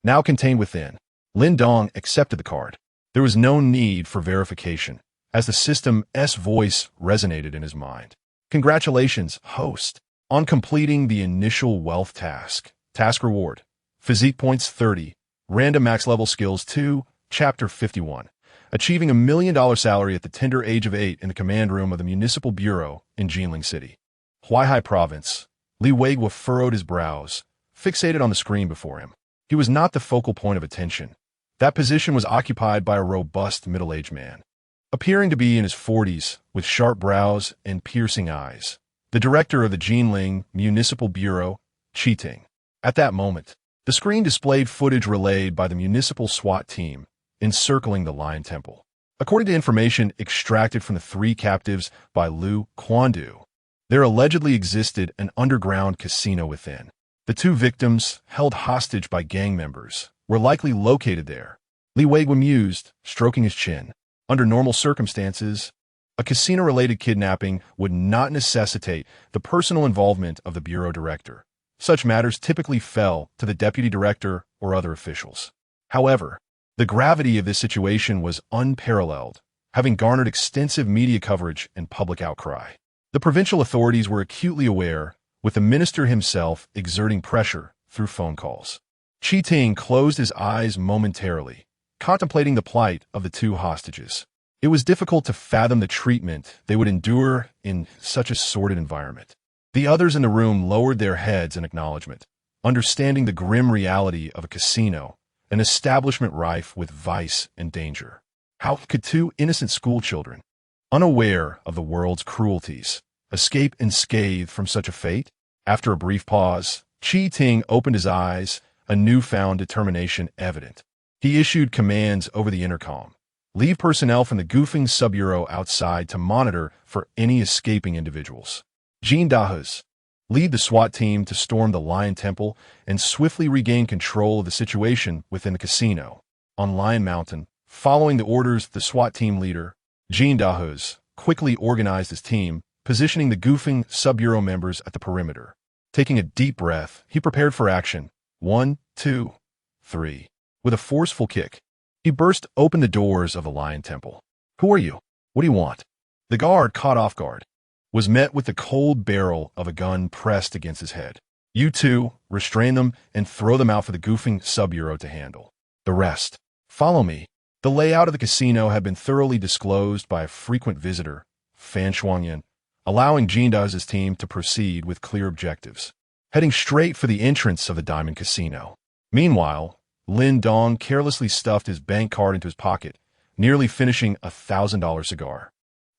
Now contained within, Lin Dong accepted the card. There was no need for verification, as the system's voice resonated in his mind. Congratulations, host, on completing the initial wealth task. Task reward. Physique points 30. Random max level skills 2. Chapter 51. Achieving $1 million salary at the tender age of 8 in the command room of the Municipal Bureau in Jinling City. Huaihai Province. Li Weigua furrowed his brows, fixated on the screen before him. He was not the focal point of attention. That position was occupied by a robust middle-aged man, appearing to be in his 40s, with sharp brows and piercing eyes. The director of the Jinling Municipal Bureau, Qi. At that moment, the screen displayed footage relayed by the municipal SWAT team encircling the Lion Temple. According to information extracted from the 3 captives by Liu Quandu, there allegedly existed an underground casino within. The 2 victims, held hostage by gang members, were likely located there. Li Weigua mused, stroking his chin. Under normal circumstances, a casino-related kidnapping would not necessitate the personal involvement of the bureau director. Such matters typically fell to the deputy director or other officials. However, the gravity of this situation was unparalleled, having garnered extensive media coverage and public outcry. The provincial authorities were acutely aware, with the minister himself exerting pressure through phone calls. Qi closed his eyes momentarily, contemplating the plight of the 2 hostages. It was difficult to fathom the treatment they would endure in such a sordid environment. The others in the room lowered their heads in acknowledgement, understanding the grim reality of a casino, an establishment rife with vice and danger. How could 2 innocent schoolchildren, unaware of the world's cruelties, escape unscathed from such a fate? After a brief pause, Qi opened his eyes, a newfound determination evident. He issued commands over the intercom. Leave personnel from the Goofing Sub-Bureau outside to monitor for any escaping individuals. Jean Dahuz, lead the SWAT team to storm the Lion Temple and swiftly regain control of the situation within the casino. On Lion Mountain, following the orders of the SWAT team leader, Jean Dahuz quickly organized his team, positioning the Goofing Sub-Bureau members at the perimeter. Taking a deep breath, he prepared for action. 1, 2, 3. With a forceful kick, he burst open the doors of the Lion Temple. Who are you? What do you want? The guard, caught off guard, was met with the cold barrel of a gun pressed against his head. You 2, restrain them and throw them out for the Goofing Sub-Bureau to handle. The rest, follow me. The layout of the casino had been thoroughly disclosed by a frequent visitor, Fan Shuangyan, allowing Jean Dahuz's team to proceed with clear objectives, heading straight for the entrance of the Diamond Casino. Meanwhile, Lin Dong carelessly stuffed his bank card into his pocket, nearly finishing a $1,000 cigar.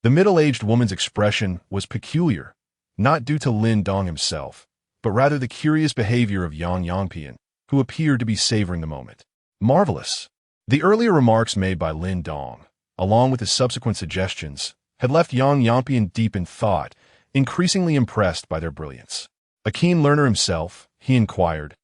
The middle-aged woman's expression was peculiar, not due to Lin Dong himself, but rather the curious behavior of Yang Yangpian, who appeared to be savoring the moment. Marvelous. The earlier remarks made by Lin Dong, along with his subsequent suggestions, had left Yang Yangpian deep in thought, increasingly impressed by their brilliance. A keen learner himself, he inquired,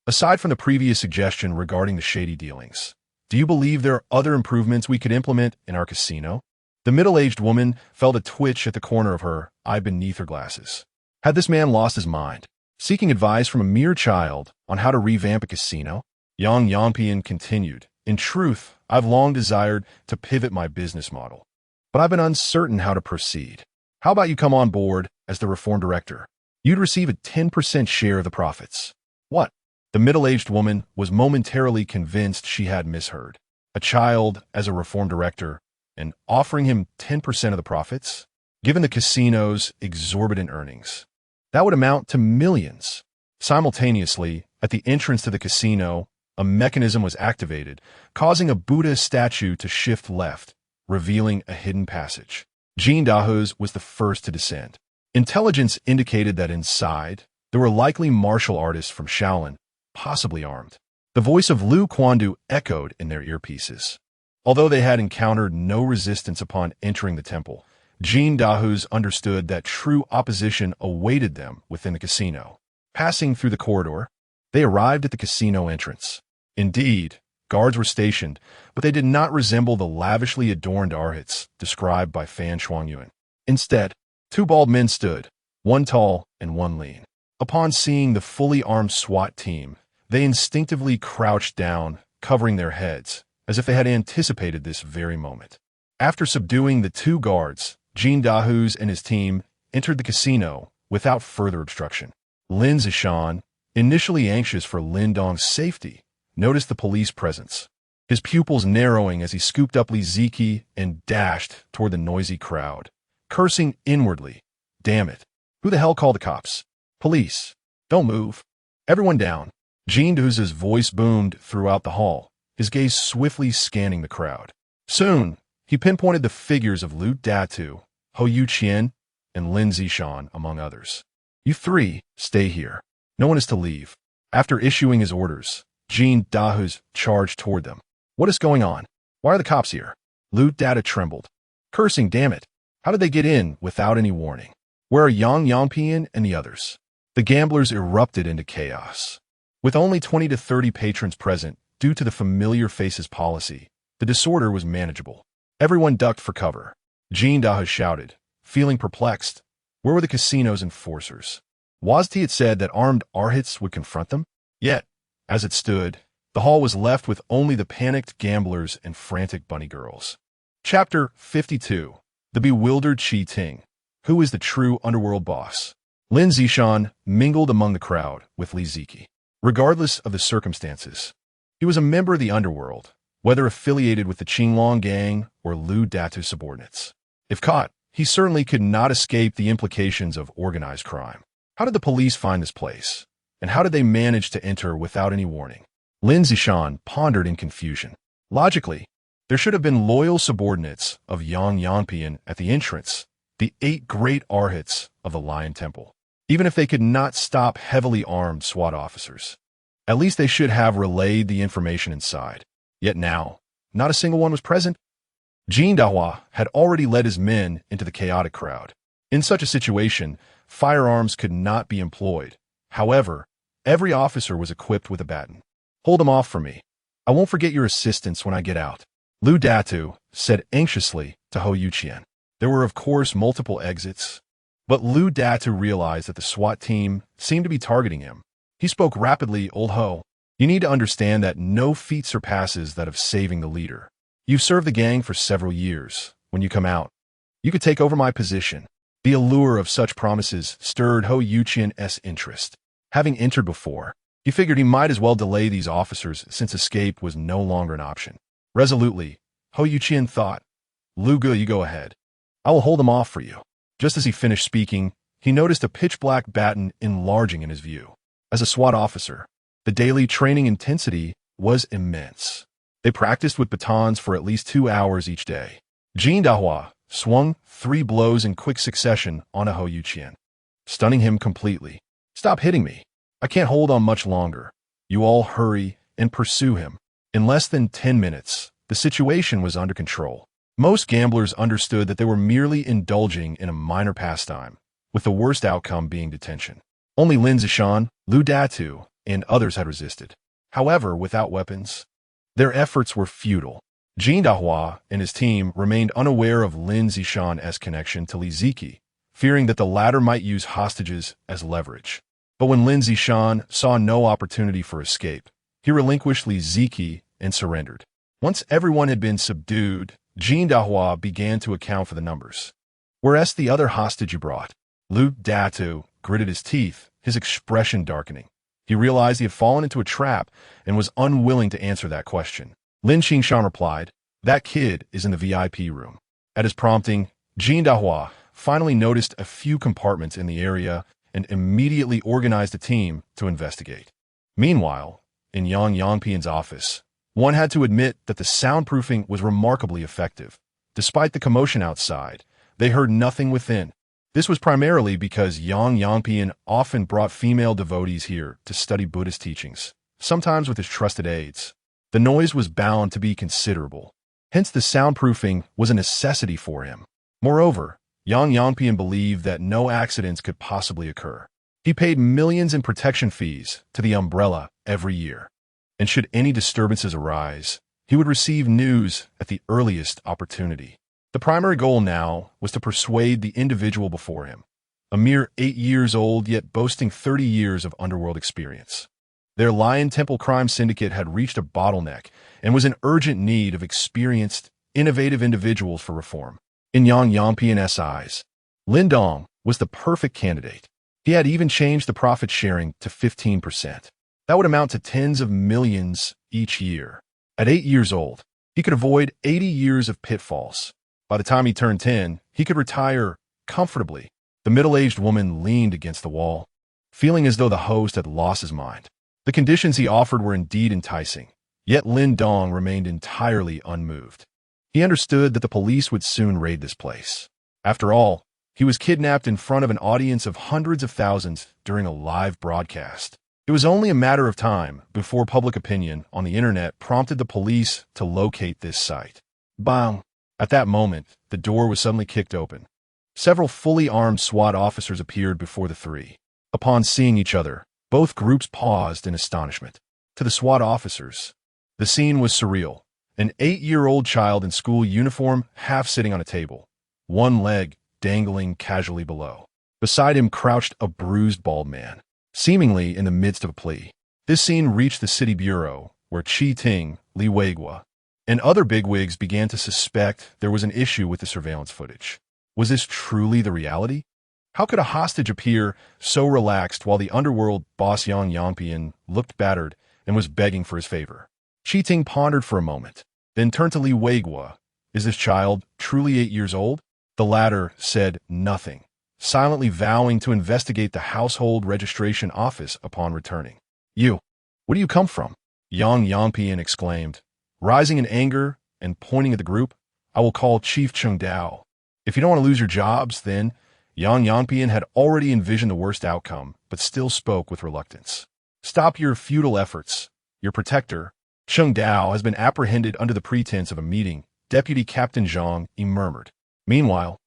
aside from the previous suggestion regarding the shady dealings, do you believe there are other improvements we could implement in our casino? The middle-aged woman felt a twitch at the corner of her eye beneath her glasses. Had this man lost his mind, seeking advice from a mere child on how to revamp a casino? Yang Yangpian continued, in truth, I've long desired to pivot my business model, but I've been uncertain how to proceed. How about you come on board as the reform director? You'd receive a 10% share of the profits. What? The middle-aged woman was momentarily convinced she had misheard. A child as a reform director, and offering him 10% of the profits. Given the casino's exorbitant earnings, that would amount to millions. Simultaneously, at the entrance to the casino, a mechanism was activated, causing a Buddha statue to shift left, revealing a hidden passage. Jean Dahu's was the first to descend. Intelligence indicated that inside, there were likely martial artists from Shaolin, possibly armed. The voice of Lu Quandu echoed in their earpieces. Although they had encountered no resistance upon entering the temple, Jean Dahu's understood that true opposition awaited them within the casino. Passing through the corridor, they arrived at the casino entrance. Indeed, guards were stationed, but they did not resemble the lavishly adorned arhats described by Fan Shuangyuan. Instead, two bald men stood, one tall and one lean. Upon seeing the fully armed SWAT team, they instinctively crouched down, covering their heads, as if they had anticipated this very moment. After subduing the two guards, Jean Dahu's and his team entered the casino without further obstruction. Lin Zishan, initially anxious for Lin Dong's safety, noticed the police presence, his pupils narrowing as he scooped up Li Ziki and dashed toward the noisy crowd, cursing inwardly. Damn it. Who the hell called the cops? Police. Don't move. Everyone down. Jean Dahu's voice boomed throughout the hall, his gaze swiftly scanning the crowd. Soon, he pinpointed the figures of Lu Datu, Hou Yuqian, and Lin Zishan, among others. You three, stay here. No one is to leave. After issuing his orders, Jean Dahu's charged toward them. What is going on? Why are the cops here? Lu Data trembled. Cursing, damn it. How did they get in without any warning? Where are Yang Yangpian and the others? The gamblers erupted into chaos. With only 20 to 30 patrons present, due to the familiar faces policy, the disorder was manageable. Everyone ducked for cover. Jean Dahu shouted, feeling perplexed. Where were the casino's enforcers? Wazti had said that armed arhats would confront them. Yet, as it stood, the hall was left with only the panicked gamblers and frantic bunny girls. Chapter 52. The Bewildered Qi Ting. Who is the true underworld boss? Lin Zishan mingled among the crowd with Li Ziki. Regardless of the circumstances, he was a member of the underworld, whether affiliated with the Qinglong gang or Lu Datu subordinates. If caught, he certainly could not escape the implications of organized crime. How did the police find this place? And how did they manage to enter without any warning? Lin Zishan pondered in confusion. Logically, there should have been loyal subordinates of Yang Yangpian at the entrance, the 8 great arhats of the Lion Temple. Even if they could not stop heavily armed SWAT officers, at least they should have relayed the information inside. Yet now, not a single one was present. Jean Dahua had already led his men into the chaotic crowd. In such a situation, firearms could not be employed. However, every officer was equipped with a baton. Hold them off for me. I won't forget your assistance when I get out. Lu Datu said anxiously to Hou Yuqian. There were of course multiple exits, but Lu Datu realized that the SWAT team seemed to be targeting him. He spoke rapidly. Old Ho, you need to understand that no feat surpasses that of saving the leader. You've served the gang for several years. When you come out, you could take over my position. The allure of such promises stirred Hou Yuqian's interest. Having entered before, he figured he might as well delay these officers since escape was no longer an option. Resolutely, Hou Yuqian thought, Lu Gu, you go ahead. I will hold them off for you. Just as he finished speaking, he noticed a pitch-black baton enlarging in his view. As a SWAT officer, the daily training intensity was immense. They practiced with batons for at least 2 hours each day. Jean Dahua swung 3 blows in quick succession on Hou Yuqian, stunning him completely. Stop hitting me. I can't hold on much longer. You all hurry and pursue him. In less than 10 minutes, the situation was under control. Most gamblers understood that they were merely indulging in a minor pastime, with the worst outcome being detention. Only Lin Zishan, Lu Datu, and others had resisted. However, without weapons, their efforts were futile. Jean Dahua and his team remained unaware of Lin Zishan's connection to Li Ziki, fearing that the latter might use hostages as leverage. But when Lin Zishan saw no opportunity for escape, he relinquished Li Ziki and surrendered. Once everyone had been subdued, Jean Dahua began to account for the numbers. Whereas the other hostage you brought? Lu Datu gritted his teeth, his expression darkening. He realized he had fallen into a trap and was unwilling to answer that question. Lin Qingshan replied, That kid is in the VIP room. At his prompting, Jean Dahua finally noticed a few compartments in the area and immediately organized a team to investigate. Meanwhile, in Yang Yangpian's office, one had to admit that the soundproofing was remarkably effective. Despite the commotion outside, they heard nothing within. This was primarily because Yang Yangpian often brought female devotees here to study Buddhist teachings, sometimes with his trusted aides. The noise was bound to be considerable. Hence, the soundproofing was a necessity for him. Moreover, Yang Yangpian believed that no accidents could possibly occur. He paid millions in protection fees to the umbrella every year. And should any disturbances arise, he would receive news at the earliest opportunity. The primary goal now was to persuade the individual before him, a mere 8 years old yet boasting 30 years of underworld experience. Their Lion Temple crime syndicate had reached a bottleneck and was in urgent need of experienced, innovative individuals for reform. In Yang Yangpian's eyes, Lin Dong was the perfect candidate. He had even changed the profit sharing to 15%. That would amount to tens of millions each year. At 8 years old, he could avoid 80 years of pitfalls. By the time he turned 10, he could retire comfortably. The middle-aged woman leaned against the wall, feeling as though the host had lost his mind. The conditions he offered were indeed enticing, yet Lin Dong remained entirely unmoved. He understood that the police would soon raid this place. After all, he was kidnapped in front of an audience of hundreds of thousands during a live broadcast. It was only a matter of time before public opinion on the internet prompted the police to locate this site. Bang! At that moment, the door was suddenly kicked open. Several fully armed SWAT officers appeared before the three. Upon seeing each other, both groups paused in astonishment. To the SWAT officers, the scene was surreal. An 8-year-old child in school uniform half sitting on a table, one leg dangling casually below. Beside him crouched a bruised bald man, seemingly in the midst of a plea. This scene reached the city bureau, where Chi Ting, Li Weiguo, and other bigwigs began to suspect there was an issue with the surveillance footage. Was this truly the reality? How could a hostage appear so relaxed while the underworld boss Yang Yangpian looked battered and was begging for his favor? Chi Ting pondered for a moment, then turned to Li Weiguo. Is this child truly 8 years old? The latter said nothing, silently vowing to investigate the household registration office upon returning. You, where do you come from? Yang Yangpian exclaimed, rising in anger and pointing at the group. I will call Chief Chung Dao. If you don't want to lose your jobs, then Yang Yangpian had already envisioned the worst outcome, but still spoke with reluctance. Stop your futile efforts. Your protector, Chung Dao, has been apprehended under the pretense of a meeting, Deputy Captain Zhang murmured. Meanwhile,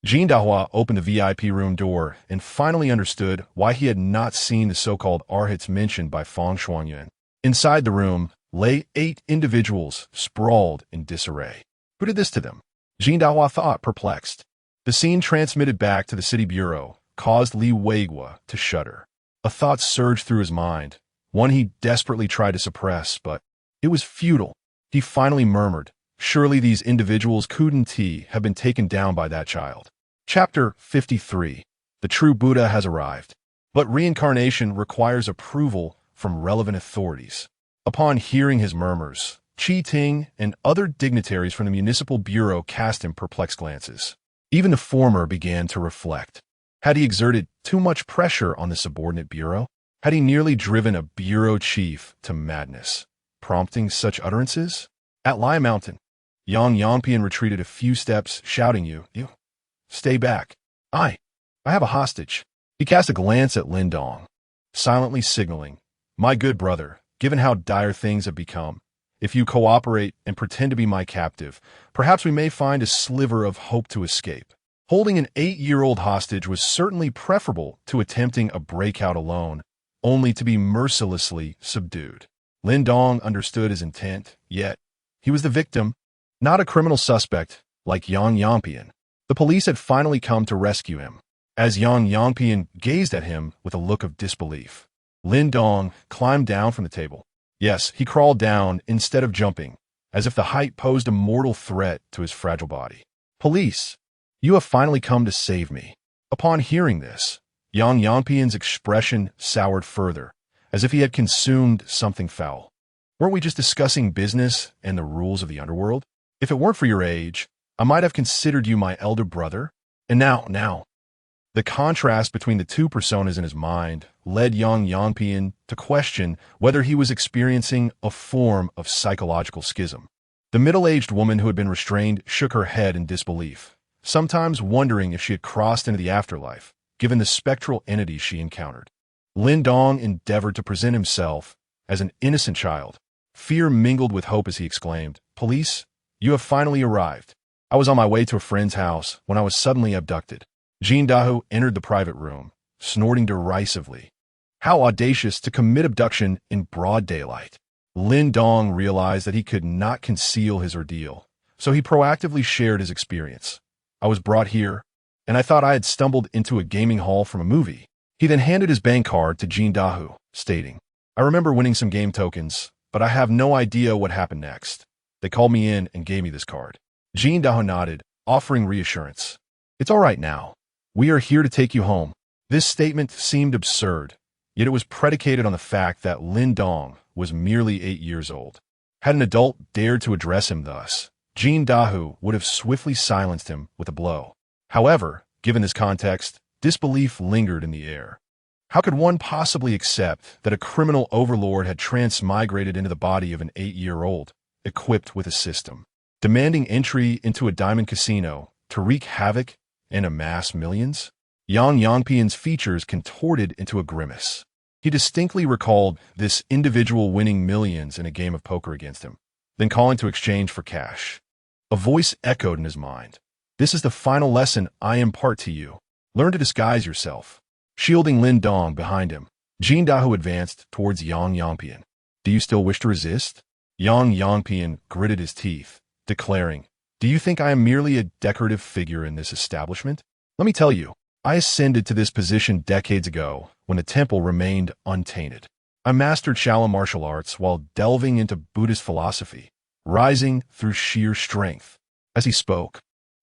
Jean Dahua opened the VIP room door and finally understood why he had not seen the so-called arhats mentioned by Fang Shuangyuan. Inside the room lay 8 individuals sprawled in disarray. Who did this to them? Jean Dahua thought, perplexed. The scene transmitted back to the city bureau caused Li Weiguo to shudder. A thought surged through his mind, one he desperately tried to suppress, but it was futile. He finally murmured, surely these individuals couldn't have been taken down by that child. Chapter 53. The true Buddha has arrived. But reincarnation requires approval from relevant authorities. Upon hearing his murmurs, Chi Ting and other dignitaries from the municipal bureau cast him perplexed glances. Even the former began to reflect. Had he exerted too much pressure on the subordinate bureau? Had he nearly driven a bureau chief to madness, prompting such utterances? At Lai Mountain, Yang Yangpian retreated a few steps, shouting, You, stay back. I have a hostage. He cast a glance at Lin Dong, silently signaling, My good brother, given how dire things have become, if you cooperate and pretend to be my captive, perhaps we may find a sliver of hope to escape. Holding an 8-year-old hostage was certainly preferable to attempting a breakout alone, only to be mercilessly subdued. Lin Dong understood his intent, yet he was the victim, not a criminal suspect like Yang Yangpian. The police had finally come to rescue him. As Yang Yangpian gazed at him with a look of disbelief, Lin Dong climbed down from the table. Yes, he crawled down instead of jumping, as if the height posed a mortal threat to his fragile body. Police, you have finally come to save me. Upon hearing this, Yang Yangpian's expression soured further, as if he had consumed something foul. Weren't we just discussing business and the rules of the underworld? If it weren't for your age, I might have considered you my elder brother. And now. The contrast between the two personas in his mind led Yang Yangpian to question whether he was experiencing a form of psychological schism. The middle-aged woman who had been restrained shook her head in disbelief, sometimes wondering if she had crossed into the afterlife, given the spectral entities she encountered. Lin Dong endeavored to present himself as an innocent child. Fear mingled with hope as he exclaimed, "Police, you have finally arrived. I was on my way to a friend's house when I was suddenly abducted." Jin Dahu entered the private room, snorting derisively. How audacious to commit abduction in broad daylight. Lin Dong realized that he could not conceal his ordeal, so he proactively shared his experience. "I was brought here, and I thought I had stumbled into a gaming hall from a movie." He then handed his bank card to Jin Dahu, stating, "I remember winning some game tokens, but I have no idea what happened next. They called me in and gave me this card." Jin Dahu nodded, offering reassurance. "It's all right now. We are here to take you home." This statement seemed absurd, yet it was predicated on the fact that Lin Dong was merely 8 years old. Had an adult dared to address him thus, Jin Dahu would have swiftly silenced him with a blow. However, given this context, disbelief lingered in the air. How could one possibly accept that a criminal overlord had transmigrated into the body of an 8-year-old, equipped with a system, demanding entry into a diamond casino to wreak havoc and amass millions? Yang Yangpian's features contorted into a grimace. He distinctly recalled this individual winning millions in a game of poker against him, then calling to exchange for cash. A voice echoed in his mind. "This is the final lesson I impart to you. Learn to disguise yourself." Shielding Lin Dong behind him, Jin Dahu advanced towards Yang Yangpian. "Do you still wish to resist?" Yang Yangpian gritted his teeth, declaring, "Do you think I am merely a decorative figure in this establishment? Let me tell you, I ascended to this position decades ago when the temple remained untainted. I mastered Shaolin martial arts while delving into Buddhist philosophy, rising through sheer strength." As he spoke,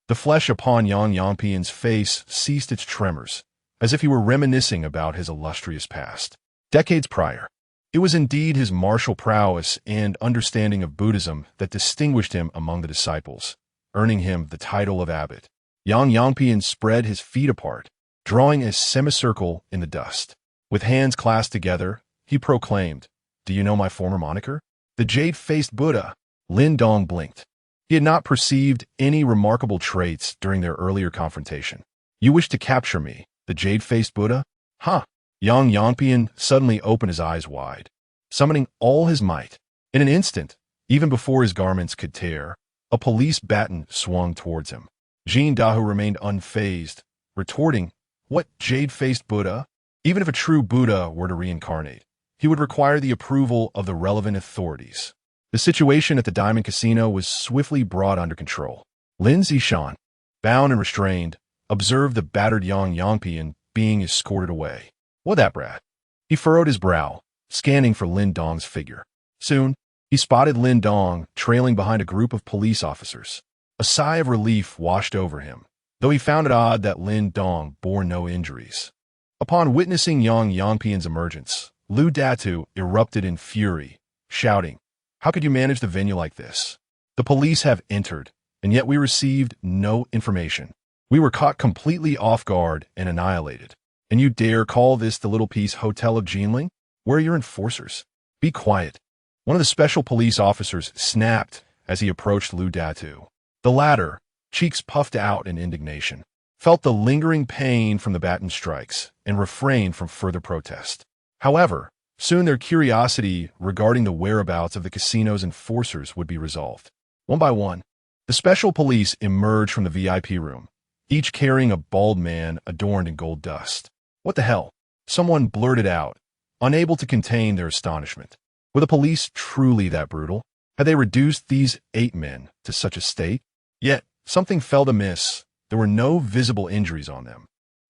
the flesh upon Yang Yangpian's face ceased its tremors, as if he were reminiscing about his illustrious past. Decades prior, it was indeed his martial prowess and understanding of Buddhism that distinguished him among the disciples, earning him the title of abbot. Yang Yangpian spread his feet apart, drawing a semicircle in the dust. With hands clasped together, he proclaimed, "Do you know my former moniker? The Jade-Faced Buddha." Lin Dong blinked. He had not perceived any remarkable traits during their earlier confrontation. "You wish to capture me, the Jade-Faced Buddha? Huh?" Yang Yangpian suddenly opened his eyes wide, summoning all his might. In an instant, even before his garments could tear, a police baton swung towards him. Jin Dahu remained unfazed, retorting, "What jade-faced Buddha? Even if a true Buddha were to reincarnate, he would require the approval of the relevant authorities." The situation at the Diamond Casino was swiftly brought under control. Lin Zishan, bound and restrained, observed the battered Yang Yangpian being escorted away. "What that brat?" He furrowed his brow, scanning for Lin Dong's figure. Soon, he spotted Lin Dong trailing behind a group of police officers. A sigh of relief washed over him, though he found it odd that Lin Dong bore no injuries. Upon witnessing Yang Yangpian's emergence, Lu Datu erupted in fury, shouting, "How could you manage the venue like this? The police have entered, and yet we received no information. We were caught completely off guard and annihilated. And you dare call this the Little Peace Hotel of Jinling? Where are your enforcers? Be quiet." One of the special police officers snapped as he approached Lu Datu. The latter, cheeks puffed out in indignation, felt the lingering pain from the baton strikes and refrained from further protest. However, soon their curiosity regarding the whereabouts of the casino's enforcers would be resolved. One by one, the special police emerged from the VIP room, each carrying a bald man adorned in gold dust. "What the hell?" someone blurted out, unable to contain their astonishment. Were the police truly that brutal? Had they reduced these 8 men to such a state? Yet, something felt amiss. There were no visible injuries on them,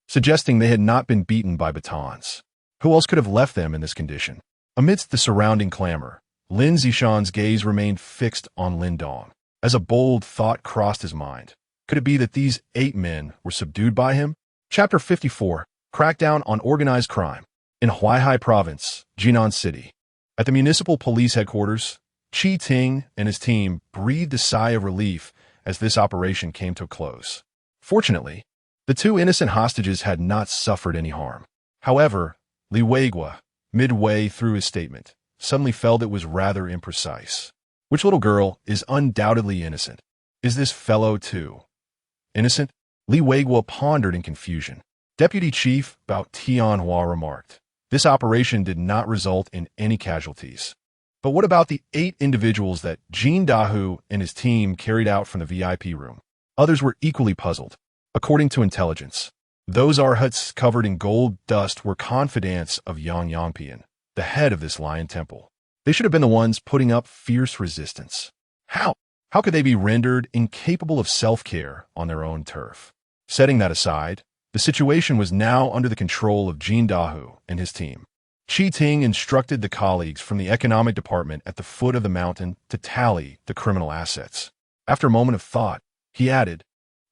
suggesting they had not been beaten by batons. Who else could have left them in this condition? Amidst the surrounding clamor, Lin Zishan's gaze remained fixed on Lin Dong. As a bold thought crossed his mind, could it be that these 8 men were subdued by him? Chapter 54, Crackdown on Organized Crime. In Huaihai Province, Jinan City. At the municipal police headquarters, Qi Ting and his team breathed a sigh of relief as this operation came to a close. Fortunately, the two innocent hostages had not suffered any harm. However, Li Weigua, midway through his statement, suddenly felt it was rather imprecise. Which little girl is undoubtedly innocent? Is this fellow too innocent? Li Weigua pondered in confusion. Deputy Chief Bao Tianhua remarked, "This operation did not result in any casualties. But what about the 8 individuals that Jin Dahu and his team carried out from the VIP room?" Others were equally puzzled. According to intelligence, those arhats covered in gold dust were confidants of Yang Yangpian, the head of this lion temple. They should have been the ones putting up fierce resistance. How? How could they be rendered incapable of self-care on their own turf? Setting that aside, the situation was now under the control of Jin Dahu and his team. Qi Ting instructed the colleagues from the economic department at the foot of the mountain to tally the criminal assets. After a moment of thought, he added,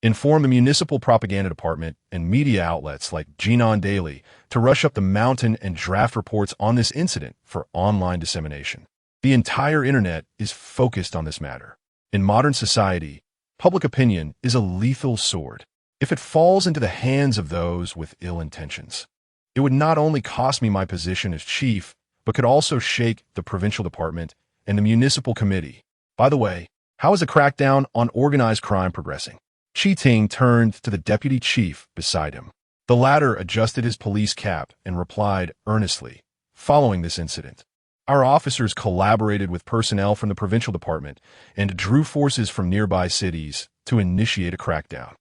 "Inform the municipal propaganda department and media outlets like Jinan Daily to rush up the mountain and draft reports on this incident for online dissemination." The entire internet is focused on this matter. In modern society, public opinion is a lethal sword. If it falls into the hands of those with ill intentions, it would not only cost me my position as chief, but could also shake the provincial department and the municipal committee. By the way, how is the crackdown on organized crime progressing? Qi Ting turned to the deputy chief beside him. The latter adjusted his police cap and replied earnestly, "Following this incident, our officers collaborated with personnel from the provincial department and drew forces from nearby cities to initiate a crackdown.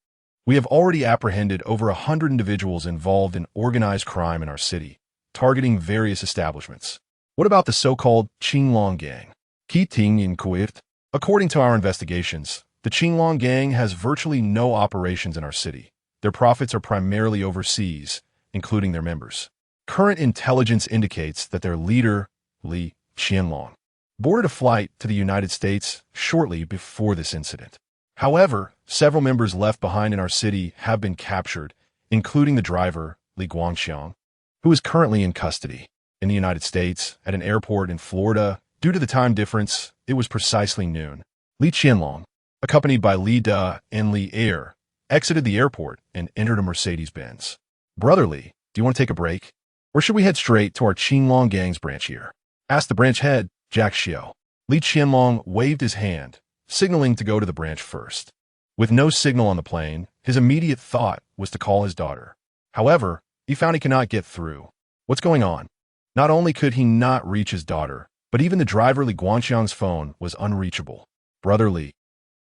We have already apprehended over 100 individuals involved in organized crime in our city, targeting various establishments. What about the so-called Qinglong Gang?" Qi Ting inquired. "According to our investigations, the Qinglong Gang has virtually no operations in our city. Their profits are primarily overseas, including their members. Current intelligence indicates that their leader, Li Qianlong, boarded a flight to the United States shortly before this incident. However, several members left behind in our city have been captured, including the driver, Li Guangxiang, who is currently in custody. In the United States, at an airport in Florida, due to the time difference, it was precisely noon. Li Qianlong, accompanied by Li Da and Li Er, exited the airport and entered a Mercedes-Benz. Brother Li, do you want to take a break? Or should we head straight to our Qinglong Gang's branch here?" asked the branch head, Jack Xiao. Li Qianlong waved his hand, signaling to go to the branch first. With no signal on the plane, his immediate thought was to call his daughter. However, he found he could not get through. What's going on? Not only could he not reach his daughter, but even the driver Li Guangxiang's phone was unreachable. Brother Li.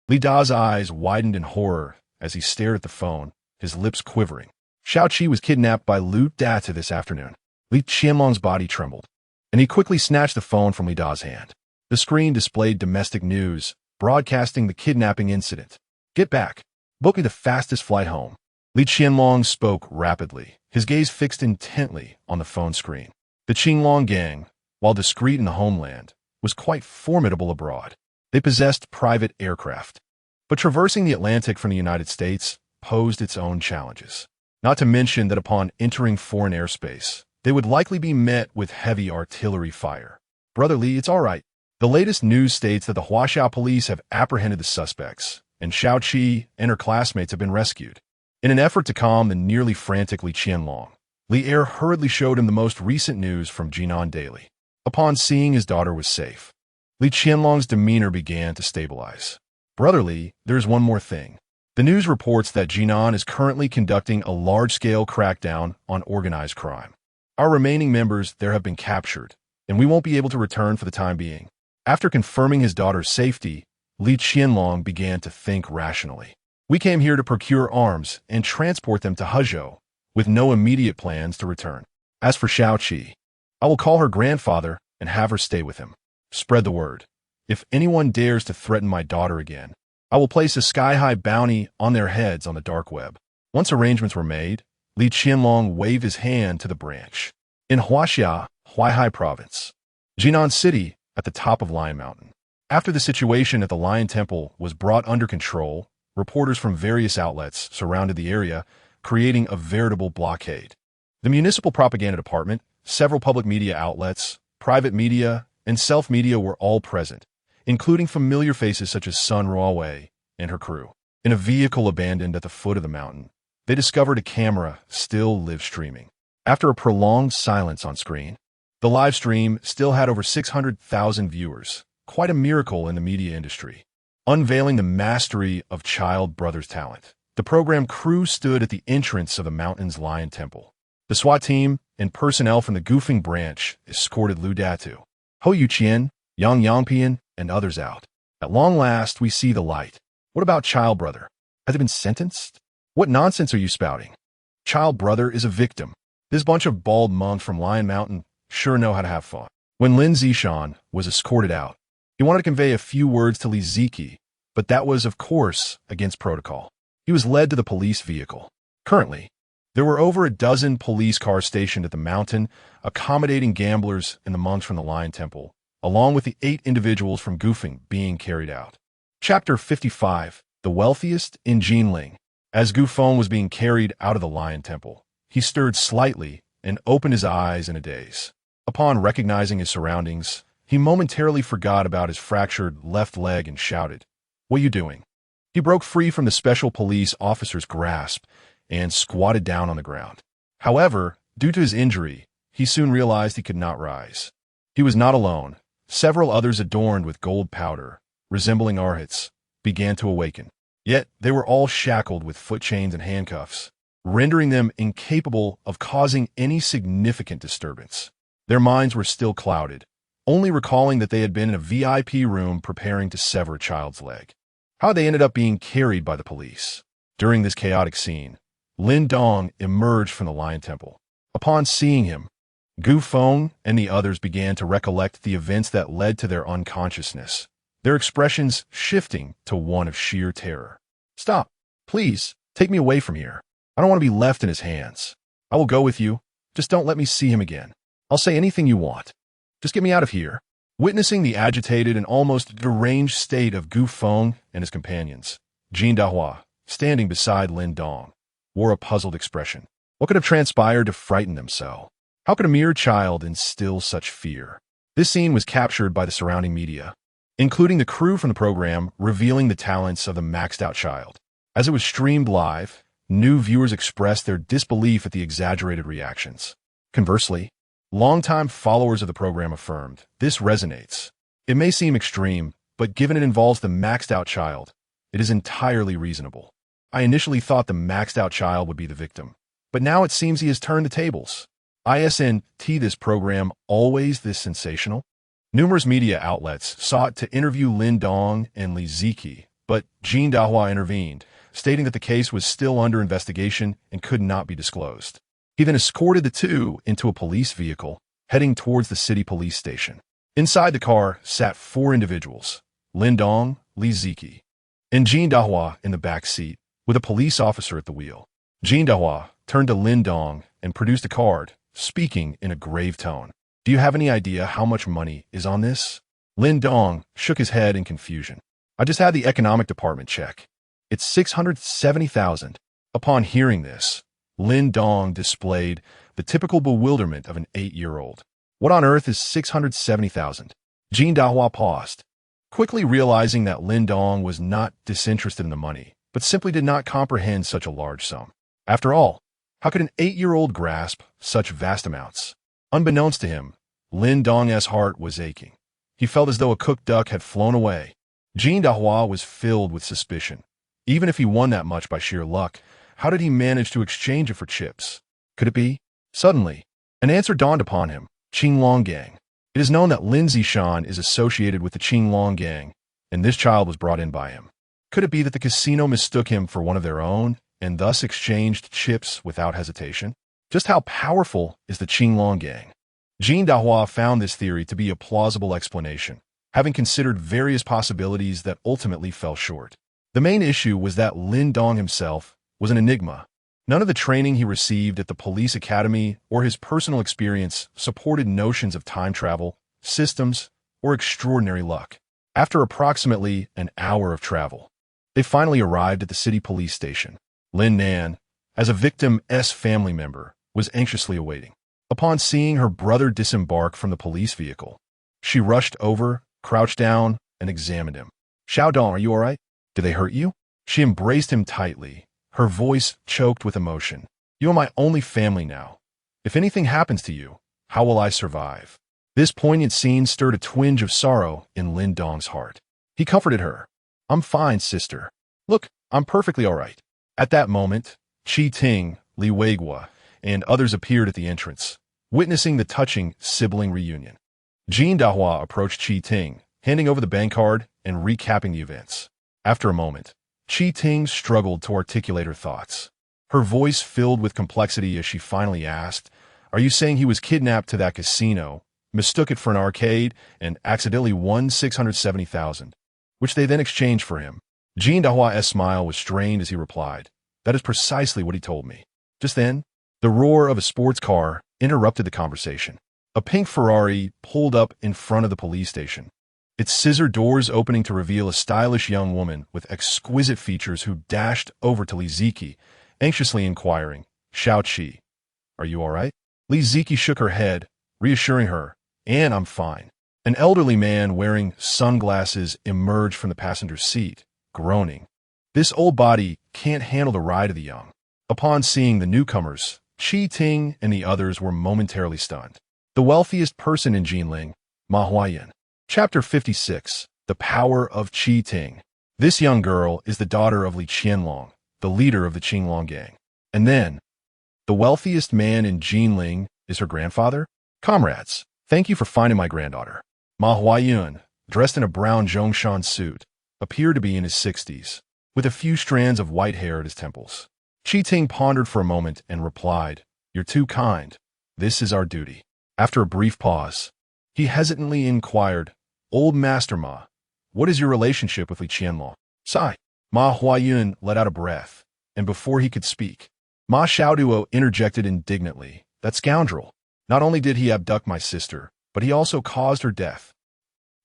Li Da's eyes widened in horror as he stared at the phone, his lips quivering. Xiao Qi was kidnapped by Lu Data this afternoon. Li Qianlong's body trembled, and he quickly snatched the phone from Li Da's hand. The screen displayed domestic news, broadcasting the kidnapping incident. "Get back. Book me the fastest flight home." Li Qianlong spoke rapidly, his gaze fixed intently on the phone screen. The Qinglong Gang, while discreet in the homeland, was quite formidable abroad. They possessed private aircraft. But traversing the Atlantic from the United States posed its own challenges. Not to mention that upon entering foreign airspace, they would likely be met with heavy artillery fire. "Brother Li, it's all right. The latest news states that the Huaxia police have apprehended the suspects, and Xiao Qi and her classmates have been rescued." In an effort to calm the nearly frantic Li Qianlong, Li Er hurriedly showed him the most recent news from Jinan Daily. Upon seeing his daughter was safe, Li Qianlong's demeanor began to stabilize. "Brother Li, there's one more thing. The news reports that Jinan is currently conducting a large-scale crackdown on organized crime. Our remaining members there have been captured, and we won't be able to return for the time being." After confirming his daughter's safety, Li Qianlong began to think rationally. "We came here to procure arms and transport them to Hezhou, with no immediate plans to return. As for Xiao Qi, I will call her grandfather and have her stay with him. Spread the word. If anyone dares to threaten my daughter again, I will place a sky-high bounty on their heads on the dark web." Once arrangements were made, Li Qianlong waved his hand to the branch. In Huaxia, Huaihai Province, Jinan City, at the top of Lion Mountain. After the situation at the Lion Temple was brought under control, reporters from various outlets surrounded the area, creating a veritable blockade. The municipal propaganda department, several public media outlets, private media, and self-media were all present, including familiar faces such as Sun Ruowei and her crew. In a vehicle abandoned at the foot of the mountain, they discovered a camera still live streaming. After a prolonged silence on screen, the live stream still had over 600,000 viewers, quite a miracle in the media industry. Unveiling the mastery of Child Brother's talent, the program crew stood at the entrance of the mountain's lion temple. The SWAT team and personnel from the Goofing branch escorted Lu Datu, Ho Yuqian, Yang Yangpian, and others out. At long last, we see the light. What about Child Brother? Has he been sentenced? What nonsense are you spouting? Child Brother is a victim. This bunch of bald monks from Lion Mountain sure know how to have fun. When Lin Zishan was escorted out, he wanted to convey a few words to Li Ziki, but that was, of course, against protocol. He was led to the police vehicle. Currently, there were over a dozen police cars stationed at the mountain, accommodating gamblers and the monks from the Lion Temple, along with the 8 individuals from Goofing being carried out. Chapter 55, The Wealthiest in Jinling. As Gufeng was being carried out of the Lion Temple, he stirred slightly and opened his eyes in a daze. Upon recognizing his surroundings, he momentarily forgot about his fractured left leg and shouted, "What are you doing?" He broke free from the special police officer's grasp and squatted down on the ground. However, due to his injury, he soon realized he could not rise. He was not alone. Several others adorned with gold powder, resembling arhats, began to awaken. Yet they were all shackled with foot chains and handcuffs, rendering them incapable of causing any significant disturbance. Their minds were still clouded, only recalling that they had been in a VIP room preparing to sever a child's leg. How they ended up being carried by the police. During this chaotic scene, Lin Dong emerged from the Lion Temple. Upon seeing him, Gu Feng and the others began to recollect the events that led to their unconsciousness, their expressions shifting to one of sheer terror. "Stop. Please, take me away from here. I don't want to be left in his hands. I will go with you. Just don't let me see him again. I'll say anything you want. Just get me out of here." Witnessing the agitated and almost deranged state of Gu Feng and his companions, Jin Dahua, standing beside Lin Dong, wore a puzzled expression. What could have transpired to frighten them so? How could a mere child instill such fear? This scene was captured by the surrounding media, including the crew from the program, revealing the talents of the maxed-out child. As it was streamed live, new viewers expressed their disbelief at the exaggerated reactions. Conversely, longtime followers of the program affirmed, "This resonates. It may seem extreme, but given it involves the maxed-out child, it is entirely reasonable. I initially thought the maxed-out child would be the victim, but now it seems he has turned the tables. Isn't this program always this sensational?" Numerous media outlets sought to interview Lin Dong and Li Ziki, but Jin Dahua intervened, stating that the case was still under investigation and could not be disclosed. He then escorted the two into a police vehicle, heading towards the city police station. Inside the car sat 4 individuals, Lin Dong, Li Ziki, and Jin Dahua in the back seat, with a police officer at the wheel. Jin Dahua turned to Lin Dong and produced a card, speaking in a grave tone. "Do you have any idea how much money is on this?" Lin Dong shook his head in confusion. "I just had the economic department check. It's 670,000. Upon hearing this, Lin Dong displayed the typical bewilderment of an 8-year-old. "What on earth is 670,000? Jin Dahua paused, quickly realizing that Lin Dong was not disinterested in the money, but simply did not comprehend such a large sum. After all, how could an 8-year-old grasp such vast amounts? Unbeknownst to him, Lin Dong's heart was aching. He felt as though a cooked duck had flown away. Jin Dahua was filled with suspicion. Even if he won that much by sheer luck, how did he manage to exchange it for chips? Could it be? Suddenly, an answer dawned upon him. Qinglong Gang. It is known that Lin Zishan is associated with the Qinglong Gang, and this child was brought in by him. Could it be that the casino mistook him for one of their own, and thus exchanged chips without hesitation? Just how powerful is the Qinglong Gang? Jin Dahua found this theory to be a plausible explanation, having considered various possibilities that ultimately fell short. The main issue was that Lin Dong himself was an enigma. None of the training he received at the police academy or his personal experience supported notions of time travel, systems, or extraordinary luck. After approximately an hour of travel, they finally arrived at the city police station. Lin Nan, as a victim's family member, was anxiously awaiting. Upon seeing her brother disembark from the police vehicle, she rushed over, crouched down, and examined him. Xiao Dong, are you all right? Did they hurt you? She embraced him tightly, her voice choked with emotion. You are my only family now. If anything happens to you, how will I survive? This poignant scene stirred a twinge of sorrow in Lin Dong's heart. He comforted her. I'm fine, sister. Look, I'm perfectly all right. At that moment, Qi Ting, Li Weigua, and others appeared at the entrance, witnessing the touching sibling reunion. Jean Dahua approached Qi Ting, handing over the bank card and recapping the events. After a moment, Qi Ting struggled to articulate her thoughts. Her voice filled with complexity as she finally asked, Are you saying he was kidnapped to that casino, mistook it for an arcade, and accidentally won 670,000, which they then exchanged for him? Jean Dahua's smile was strained as he replied, That is precisely what he told me. Just then, the roar of a sports car interrupted the conversation. A pink Ferrari pulled up in front of the police station, its scissor doors opening to reveal a stylish young woman with exquisite features who dashed over to Li Ziki, anxiously inquiring, Xiao Qi, are you all right? Li Ziki shook her head, reassuring her, and I'm fine. An elderly man wearing sunglasses emerged from the passenger seat, groaning. This old body can't handle the ride of the young. Upon seeing the newcomers, Qi Ting and the others were momentarily stunned. The wealthiest person in Jinling, Ma Huayan. Chapter 56, The Power of Qi Ting. This young girl is the daughter of Li Qianlong, the leader of the Qinglong gang. And then, the wealthiest man in Jinling is her grandfather? Comrades, thank you for finding my granddaughter. Ma Huayun, dressed in a brown Zhongshan suit, appeared to be in his 60s, with a few strands of white hair at his temples. Qi Ting pondered for a moment and replied, You're too kind. This is our duty. After a brief pause, he hesitantly inquired, Old Master Ma, what is your relationship with Li Qianlong? Sigh. Ma Huayun let out a breath, and before he could speak, Ma Xiaoduo interjected indignantly, That scoundrel. Not only did he abduct my sister, but he also caused her death.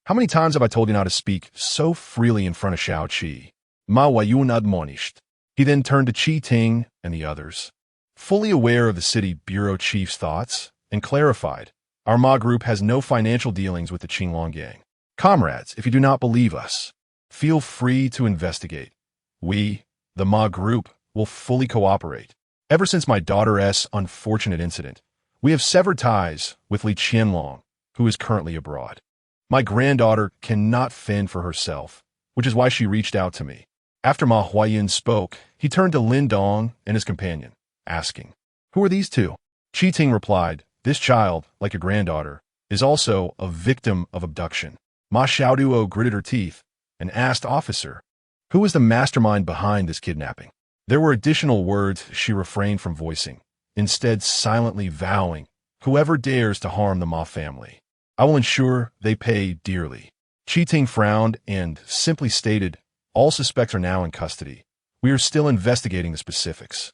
How many times have I told you not to speak so freely in front of Xiao Qi? Ma Huayun admonished. He then turned to Qi Ting and the others, fully aware of the city bureau chief's thoughts, and clarified, Our Ma group has no financial dealings with the Qinglong gang. Comrades, if you do not believe us, feel free to investigate. We, the Ma group, will fully cooperate. Ever since my daughter's unfortunate incident, we have severed ties with Li Qianlong, who is currently abroad. My granddaughter cannot fend for herself, which is why she reached out to me. After Ma Huayan spoke, he turned to Lin Dong and his companion, asking, Who are these two? Qi Ting replied, This child, like your granddaughter, is also a victim of abduction. Ma Xiaoduo gritted her teeth and asked Officer, Who is the mastermind behind this kidnapping? There were additional words she refrained from voicing, instead silently vowing, Whoever dares to harm the Ma family, I will ensure they pay dearly. Qi Ting frowned and simply stated, All suspects are now in custody. We are still investigating the specifics.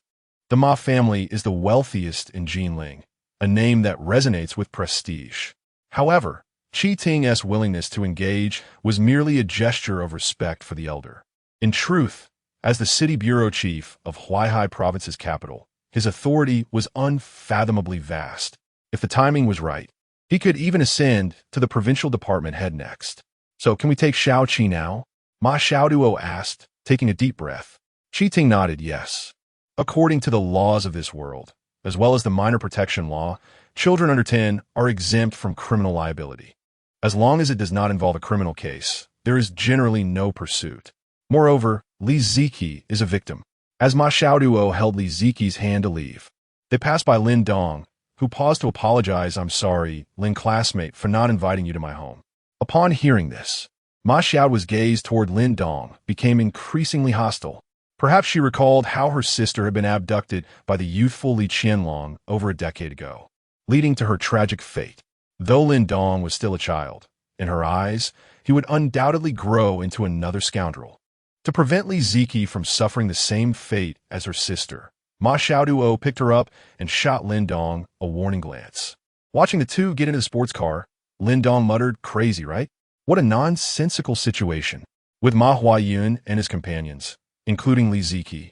The Ma family is the wealthiest in Jinling, a name that resonates with prestige. However, Qi Ting's willingness to engage was merely a gesture of respect for the elder. In truth, as the city bureau chief of Huaihai province's capital, his authority was unfathomably vast. If the timing was right, he could even ascend to the provincial department head next. So can we take Xiao Qi now? Ma Xiaoduo asked, taking a deep breath. Qi Ting nodded yes. According to the laws of this world, as well as the minor protection law, children under 10 are exempt from criminal liability. As long as it does not involve a criminal case, there is generally no pursuit. Moreover, Li Ziki is a victim. As Ma Xiaoduo held Li Ziki's hand to leave, they passed by Lin Dong, who paused to apologize. I'm sorry, Lin classmate, for not inviting you to my home. Upon hearing this, Ma Xiaoduo's gaze toward Lin Dong became increasingly hostile. Perhaps she recalled how her sister had been abducted by the youthful Li Qianlong over a decade ago, leading to her tragic fate. Though Lin Dong was still a child, in her eyes, he would undoubtedly grow into another scoundrel. To prevent Li Ziki from suffering the same fate as her sister, Ma Xiaoduo picked her up and shot Lin Dong a warning glance. Watching the two get into the sports car, Lin Dong muttered, Crazy, right? What a nonsensical situation. With Ma Huayun and his companions, including Li Ziki,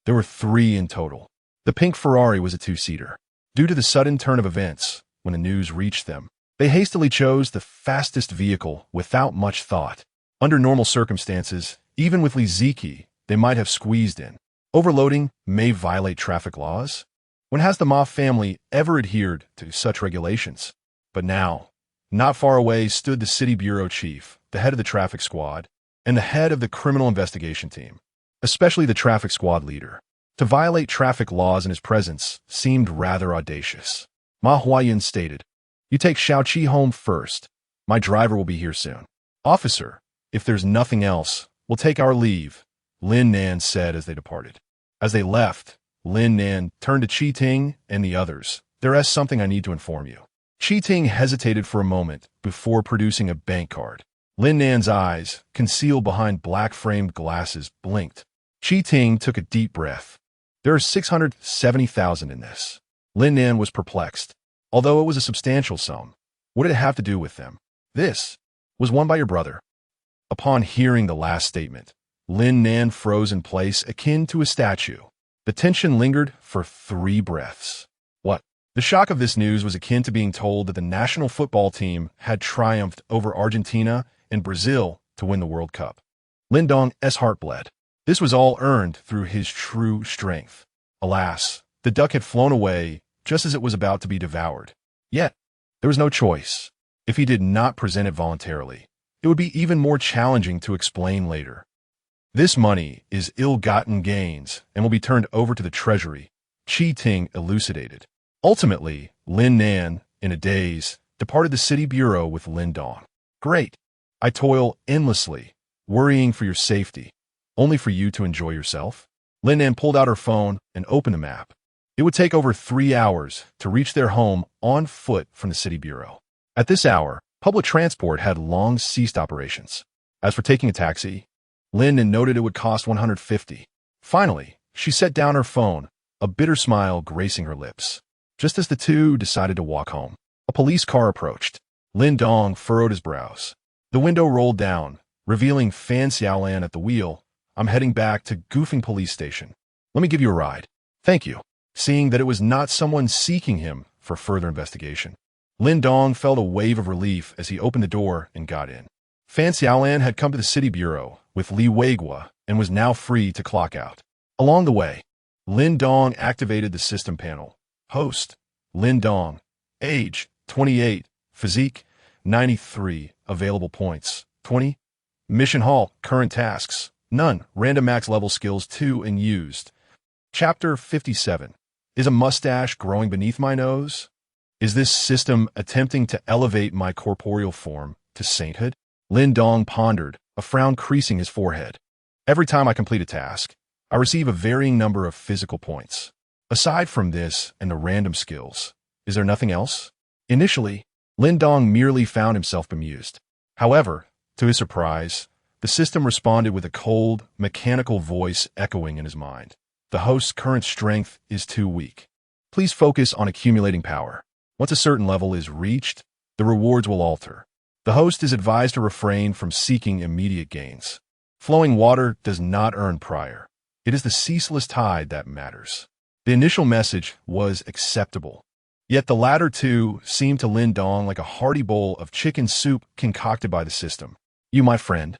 there were 3 in total. The pink Ferrari was a 2-seater. Due to the sudden turn of events, when the news reached them, they hastily chose the fastest vehicle without much thought. Under normal circumstances, even with Li Ziki, they might have squeezed in. Overloading may violate traffic laws. When has the Ma family ever adhered to such regulations? But now, not far away stood the city bureau chief, the head of the traffic squad, and the head of the criminal investigation team, especially the traffic squad leader. To violate traffic laws in his presence seemed rather audacious. Ma Huayan stated, "You take Xiaoqi home first. My driver will be here soon." "Officer, if there's nothing else, we'll take our leave," Lin Nan said as they departed. As they left, Lin Nan turned to Qi Ting and the others. "There is something I need to inform you." Qi Ting hesitated for a moment before producing a bank card. Lin Nan's eyes, concealed behind black-framed glasses, blinked. Qi Ting took a deep breath. "There are 670,000 in this." Lin Nan was perplexed. Although it was a substantial sum, what did it have to do with them? "This was won by your brother." Upon hearing the last statement, Lin Nan froze in place akin to a statue. The tension lingered for 3 breaths. What? The shock of this news was akin to being told that the national football team had triumphed over Argentina and Brazil to win the World Cup. Lin Dong's heart bled. This was all earned through his true strength. Alas, the duck had flown away just as it was about to be devoured. Yet, there was no choice. If he did not present it voluntarily, it would be even more challenging to explain later. This money is ill-gotten gains and will be turned over to the treasury, Qi Ting elucidated. Ultimately, Lin Nan, in a daze, departed the city bureau with Lin Dong. "Great. I toil endlessly, worrying for your safety, only for you to enjoy yourself." Lin Nan pulled out her phone and opened the map. It would take over 3 hours to reach their home on foot from the city bureau. At this hour, public transport had long ceased operations. As for taking a taxi, Lin Nan noted it would cost 150. Finally, she set down her phone, a bitter smile gracing her lips. Just as the two decided to walk home, a police car approached. Lin Dong furrowed his brows. The window rolled down, revealing Fan Xiaolan at the wheel. "I'm heading back to Goofing Police Station. Let me give you a ride." "Thank you." Seeing that it was not someone seeking him for further investigation, Lin Dong felt a wave of relief as he opened the door and got in. Fan Xiaolan had come to the city bureau with Li Weigua and was now free to clock out. Along the way, Lin Dong activated the system panel. Host, Lin Dong. Age, 28. Physique, 93. Available points, 20. Mission Hall, current tasks, none. Random max level skills 2 and used. Chapter 57. Is a mustache growing beneath my nose? Is this system attempting to elevate my corporeal form to sainthood? Lin Dong pondered, a frown creasing his forehead. Every time I complete a task, I receive a varying number of physical points. Aside from this and the random skills, is there nothing else? Initially, Lin Dong merely found himself bemused. However, to his surprise, the system responded with a cold, mechanical voice echoing in his mind. The host's current strength is too weak. Please focus on accumulating power. Once a certain level is reached, the rewards will alter. The host is advised to refrain from seeking immediate gains. Flowing water does not earn prior. It is the ceaseless tide that matters. The initial message was acceptable. Yet the latter two seemed to Lin Dong like a hearty bowl of chicken soup concocted by the system. "You, my friend,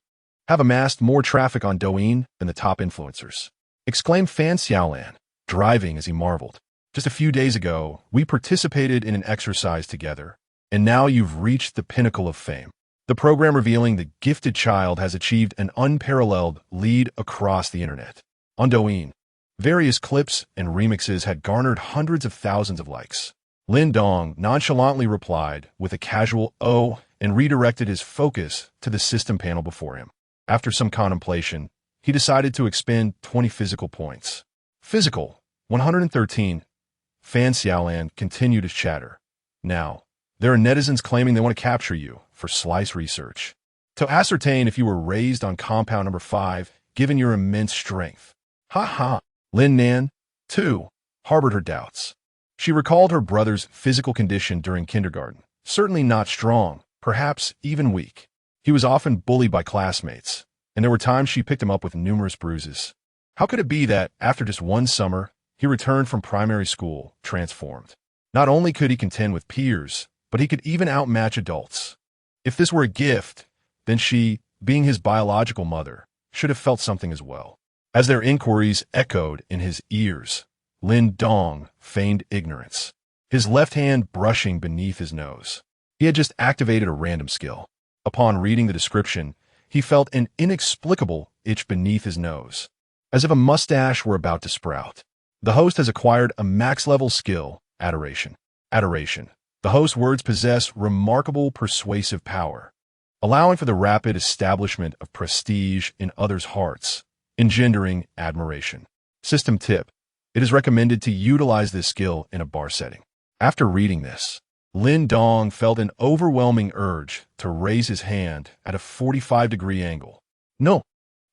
have amassed more traffic on Douyin than the top influencers," exclaimed Fan Xiaolan, driving as he marveled. "Just a few days ago, we participated in an exercise together, and now you've reached the pinnacle of fame. The program revealing the gifted child has achieved an unparalleled lead across the internet. On Douyin, various clips and remixes had garnered hundreds of thousands of likes." Lin Dong nonchalantly replied with a casual "oh" and redirected his focus to the system panel before him. After some contemplation, he decided to expend 20 physical points. Physical, 113. Fan Xiaolan continued his chatter. "Now, there are netizens claiming they want to capture you for slice research to ascertain if you were raised on compound number 5, given your immense strength." Ha ha. Lin Nan, too, harbored her doubts. She recalled her brother's physical condition during kindergarten. Certainly not strong, perhaps even weak. He was often bullied by classmates, and there were times she picked him up with numerous bruises. How could it be that, after just one summer, he returned from primary school, transformed? Not only could he contend with peers, but he could even outmatch adults. If this were a gift, then she, being his biological mother, should have felt something as well. As their inquiries echoed in his ears, Lin Dong feigned ignorance, his left hand brushing beneath his nose. He had just activated a random skill. Upon reading the description, he felt an inexplicable itch beneath his nose, as if a mustache were about to sprout. The host has acquired a max-level skill, adoration. Adoration. The host's words possess remarkable persuasive power, allowing for the rapid establishment of prestige in others' hearts, engendering admiration. System tip. It is recommended to utilize this skill in a bar setting. After reading this, Lin Dong felt an overwhelming urge to raise his hand at a 45-degree angle. No.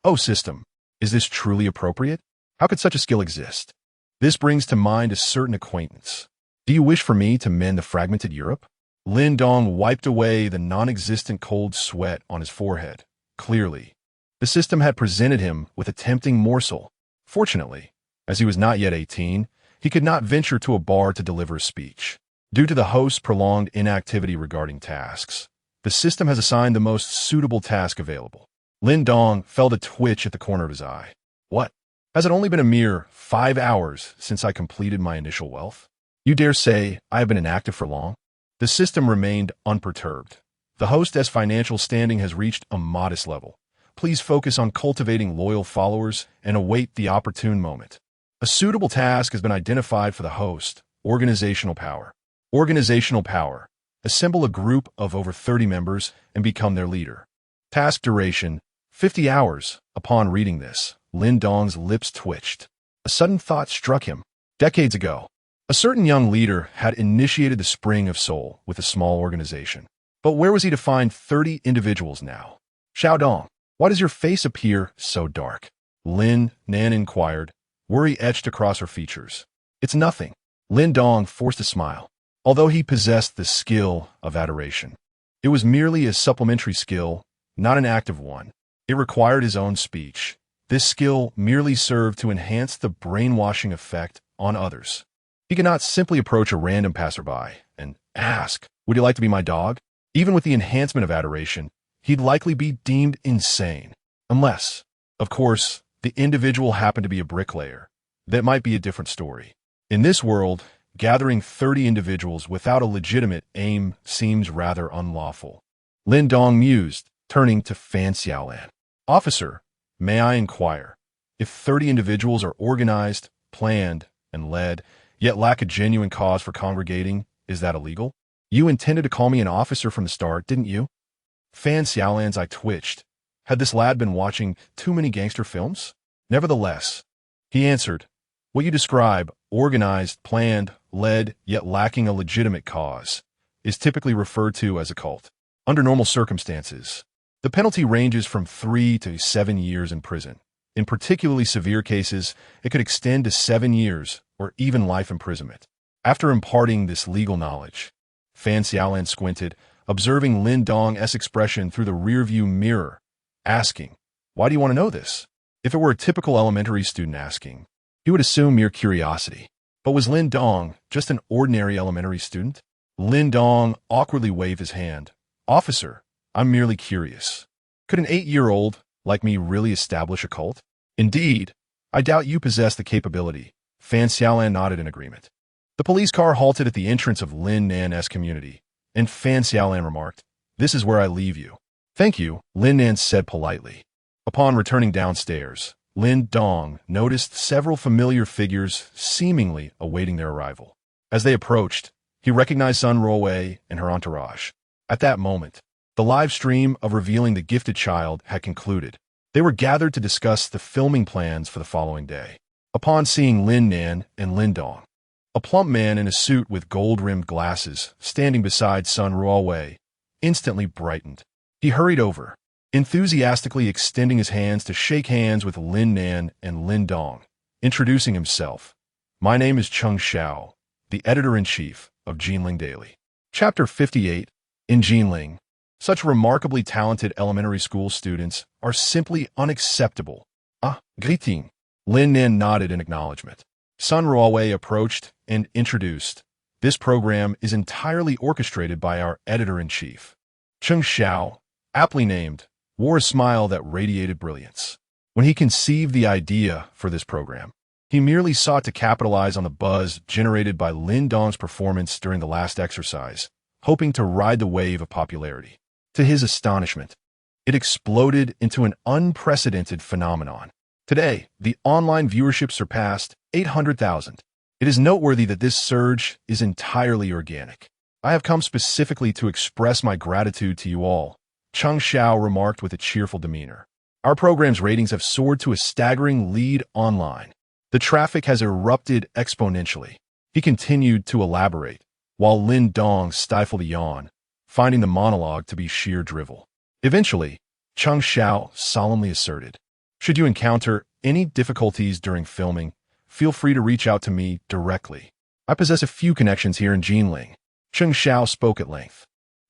Oh, system. Is this truly appropriate? How could such a skill exist? This brings to mind a certain acquaintance. Do you wish for me to mend the fragmented Europe? Lin Dong wiped away the non-existent cold sweat on his forehead. Clearly, the system had presented him with a tempting morsel. Fortunately, as he was not yet 18, he could not venture to a bar to deliver a speech. Due to the host's prolonged inactivity regarding tasks, the system has assigned the most suitable task available. Lin Dong felt a twitch at the corner of his eye. What? Has it only been a mere 5 hours since I completed my initial wealth? You dare say I have been inactive for long? The system remained unperturbed. The host's financial standing has reached a modest level. Please focus on cultivating loyal followers and await the opportune moment. A suitable task has been identified for the host. Organizational power. Organizational power. Assemble a group of over 30 members and become their leader. Task duration, 50 hours. Upon reading this, Lin Dong's lips twitched. A sudden thought struck him. Decades ago, a certain young leader had initiated the Spring of Soul with a small organization. But where was he to find 30 individuals now? Xiaodong, why does your face appear so dark? Lin Nan inquired, worry etched across her features. It's nothing. Lin Dong forced a smile. Although he possessed the skill of adoration, it was merely a supplementary skill, not an active one. It required his own speech. This skill merely served to enhance the brainwashing effect on others. He could not simply approach a random passerby and ask, would you like to be my dog? Even with the enhancement of adoration, he'd likely be deemed insane. Unless, of course, the individual happened to be a bricklayer. That might be a different story. In this world, gathering 30 individuals without a legitimate aim seems rather unlawful. Lin Dong mused, turning to Fan Xiaolan. Officer, may I inquire, if 30 individuals are organized, planned, and led, yet lack a genuine cause for congregating, is that illegal? You intended to call me an officer from the start, didn't you? Fan Xiaolan's eye twitched. Had this lad been watching too many gangster films? Nevertheless, he answered, what you describe, organized, planned, led, yet lacking a legitimate cause, is typically referred to as a cult. Under normal circumstances, the penalty ranges from 3 to 7 years in prison. In particularly severe cases, it could extend to 7 years or even life imprisonment. After imparting this legal knowledge, Fan Xiaolan squinted, observing Lin Dong's expression through the rearview mirror, asking, why do you want to know this? If it were a typical elementary student asking, he would assume mere curiosity. But was Lin Dong just an ordinary elementary student? Lin Dong awkwardly waved his hand. Officer, I'm merely curious. Could an 8-year-old like me really establish a cult? Indeed, I doubt you possess the capability. Fan Xiaolan nodded in agreement. The police car halted at the entrance of Lin Nan's community, and Fan Xiaolan remarked, this is where I leave you. Thank you, Lin Nan said politely. Upon returning downstairs, Lin Dong noticed several familiar figures seemingly awaiting their arrival. As they approached, he recognized Sun Ruowei and her entourage. At that moment, the live stream of revealing the gifted child had concluded. They were gathered to discuss the filming plans for the following day. Upon seeing Lin Nan and Lin Dong, a plump man in a suit with gold-rimmed glasses standing beside Sun Ruowei instantly brightened. He hurried over, enthusiastically extending his hands to shake hands with Lin Nan and Lin Dong, introducing himself. My name is Cheng Xiao, the editor-in-chief of Jinling Daily. Chapter 58. In Jinling, such remarkably talented elementary school students are simply unacceptable. Greeting. Lin Nan nodded in acknowledgement. Sun Ruowei approached and introduced. This program is entirely orchestrated by our editor-in-chief. Cheng Xiao, aptly named, wore a smile that radiated brilliance. When he conceived the idea for this program, he merely sought to capitalize on the buzz generated by Lin Dong's performance during the last exercise, hoping to ride the wave of popularity. To his astonishment, it exploded into an unprecedented phenomenon. Today, the online viewership surpassed 800,000. It is noteworthy that this surge is entirely organic. I have come specifically to express my gratitude to you all, Cheng Xiao remarked with a cheerful demeanor. Our program's ratings have soared to a staggering lead online. The traffic has erupted exponentially. He continued to elaborate, while Lin Dong stifled a yawn, finding the monologue to be sheer drivel. Eventually, Cheng Xiao solemnly asserted, "Should you encounter any difficulties during filming, feel free to reach out to me directly. I possess a few connections here in Jinling." Cheng Xiao spoke at length,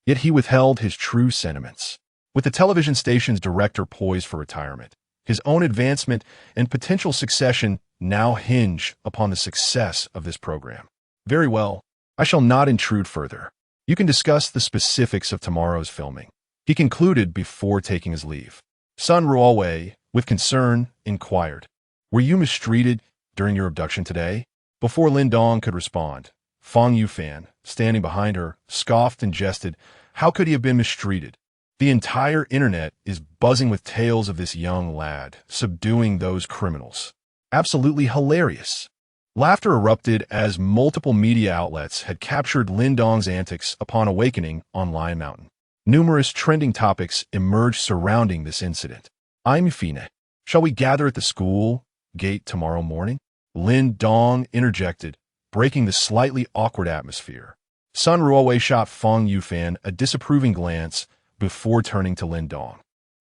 yet he withheld his true sentiments. With the television station's director poised for retirement, his own advancement and potential succession now hinge upon the success of this program. Very well, I shall not intrude further. You can discuss the specifics of tomorrow's filming, he concluded before taking his leave. Sun Ruowei, with concern, inquired, "Were you mistreated during your abduction today?" Before Lin Dong could respond, Fang Yufan, standing behind her, scoffed and jested. How could he have been mistreated? The entire internet is buzzing with tales of this young lad subduing those criminals. Absolutely hilarious. Laughter erupted as multiple media outlets had captured Lin Dong's antics upon awakening on Lion Mountain. Numerous trending topics emerged surrounding this incident. "I'm Fine. Shall we gather at the school gate tomorrow morning?" Lin Dong interjected, breaking the slightly awkward atmosphere. Sun Ruowei shot Fang Yufan a disapproving glance before turning to Lin Dong.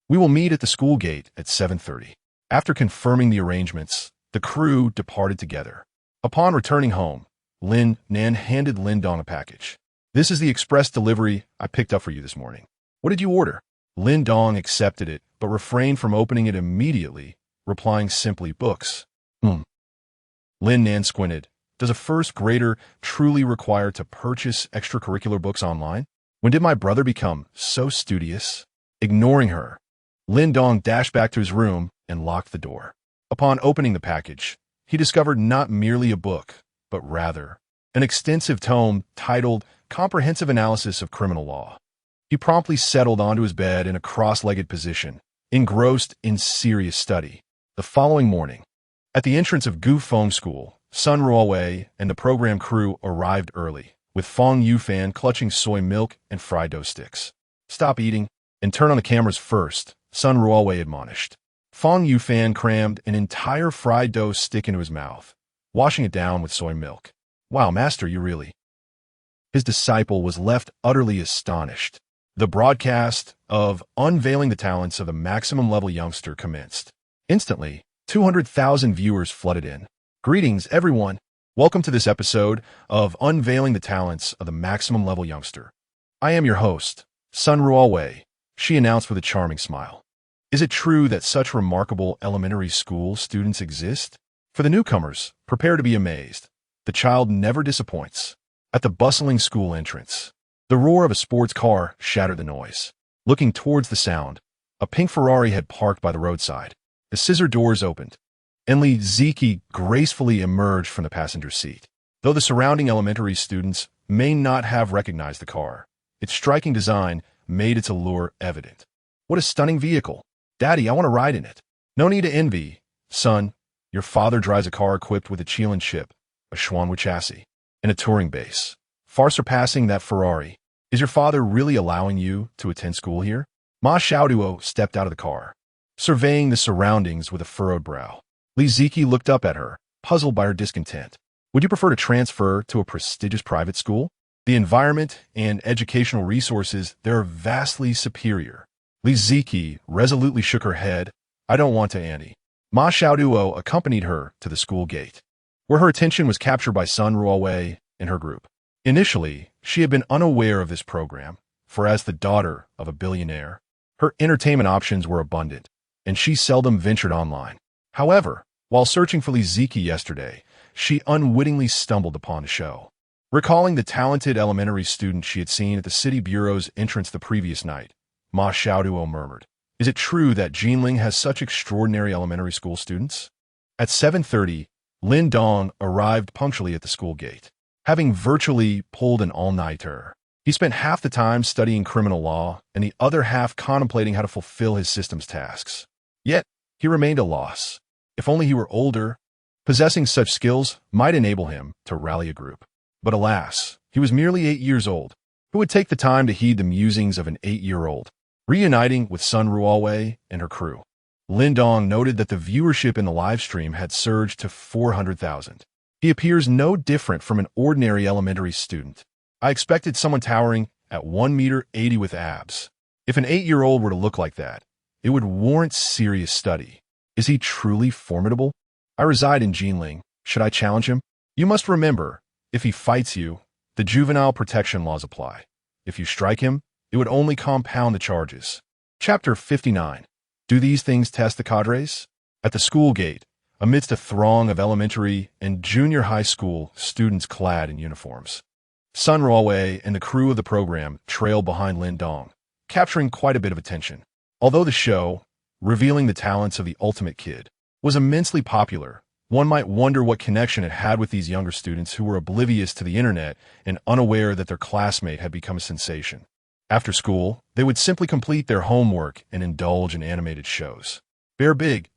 "We will meet at the school gate at 7:30. After confirming the arrangements, the crew departed together. Upon returning home, Lin Nan handed Lin Dong a package. "This is the express delivery I picked up for you this morning. What did you order?" Lin Dong accepted it, but refrained from opening it immediately, replying simply, "Books." Lin Nan squinted. "Does a first grader truly require to purchase extracurricular books online? When did my brother become so studious?" Ignoring her, Lin Dong dashed back to his room and locked the door. Upon opening the package, he discovered not merely a book, but rather an extensive tome titled Comprehensive Analysis of Criminal Law. He promptly settled onto his bed in a cross-legged position, engrossed in serious study. The following morning, at the entrance of Gufeng School, Sun Ruowei and the program crew arrived early, with Fang Yufan clutching soy milk and fried dough sticks. "Stop eating and turn on the cameras first," Sun Ruowei admonished. Fang Yufan crammed an entire fried dough stick into his mouth, washing it down with soy milk. "Wow, master, you really..." His disciple was left utterly astonished. The broadcast of Unveiling the Talents of the Maximum Level Youngster commenced. Instantly, 200,000 viewers flooded in. "Greetings, everyone. Welcome to this episode of Unveiling the Talents of the Maximum Level Youngster. I am your host, Sun Ruowei," she announced with a charming smile. "Is it true that such remarkable elementary school students exist? For the newcomers, prepare to be amazed. The child never disappoints." At the bustling school entrance, the roar of a sports car shattered the noise. Looking towards the sound, a pink Ferrari had parked by the roadside. The scissor doors opened, and Li Ziki gracefully emerged from the passenger seat. Though the surrounding elementary students may not have recognized the car, its striking design made its allure evident. "What a stunning vehicle. Daddy, I want to ride in it." "No need to envy, son. Your father drives a car equipped with a Qilin chip, a Xuanwu chassis, and a touring base, far surpassing that Ferrari. Is your father really allowing you to attend school here?" Ma Xiaoduo stepped out of the car, surveying the surroundings with a furrowed brow. Li Ziki looked up at her, puzzled by her discontent. "Would you prefer to transfer to a prestigious private school? The environment and educational resources there are vastly superior." Li Ziki resolutely shook her head. "I don't want to, Annie." Ma Xiaoduo accompanied her to the school gate, where her attention was captured by Sun Ruowei and her group. Initially, she had been unaware of this program, for as the daughter of a billionaire, her entertainment options were abundant, and she seldom ventured online. However, while searching for Li Ziki yesterday, she unwittingly stumbled upon a show. Recalling the talented elementary student she had seen at the city bureau's entrance the previous night, Ma Xiaoduo murmured, Is it true that Jinling has such extraordinary elementary school students? At 7:30, Lin Dong arrived punctually at the school gate. Having virtually pulled an all-nighter, he spent half the time studying criminal law and the other half contemplating how to fulfill his system's tasks. Yet, he remained a loss. If only he were older, possessing such skills might enable him to rally a group. But alas, he was merely 8 years old. Who would take the time to heed the musings of an 8-year-old? Reuniting with Sun Ruowei and her crew, Lin Dong noted that the viewership in the live stream had surged to 400,000. He appears no different from an ordinary elementary student. I expected someone towering at 1 meter 80 with abs. If an 8-year-old were to look like that, it would warrant serious study. Is he truly formidable? I reside in Jinling. Should I challenge him? You must remember, if he fights you, the juvenile protection laws apply. If you strike him, it would only compound the charges. Chapter 59. Do these things test the cadres? At the school gate, amidst a throng of elementary and junior high school students clad in uniforms, Sun Ruowei and the crew of the program trailed behind Lin Dong, capturing quite a bit of attention. Although the show, revealing the talents of the ultimate kid, was immensely popular, one might wonder what connection it had with these younger students who were oblivious to the internet and unaware that their classmate had become a sensation. After school, they would simply complete their homework and indulge in animated shows. Bear Big,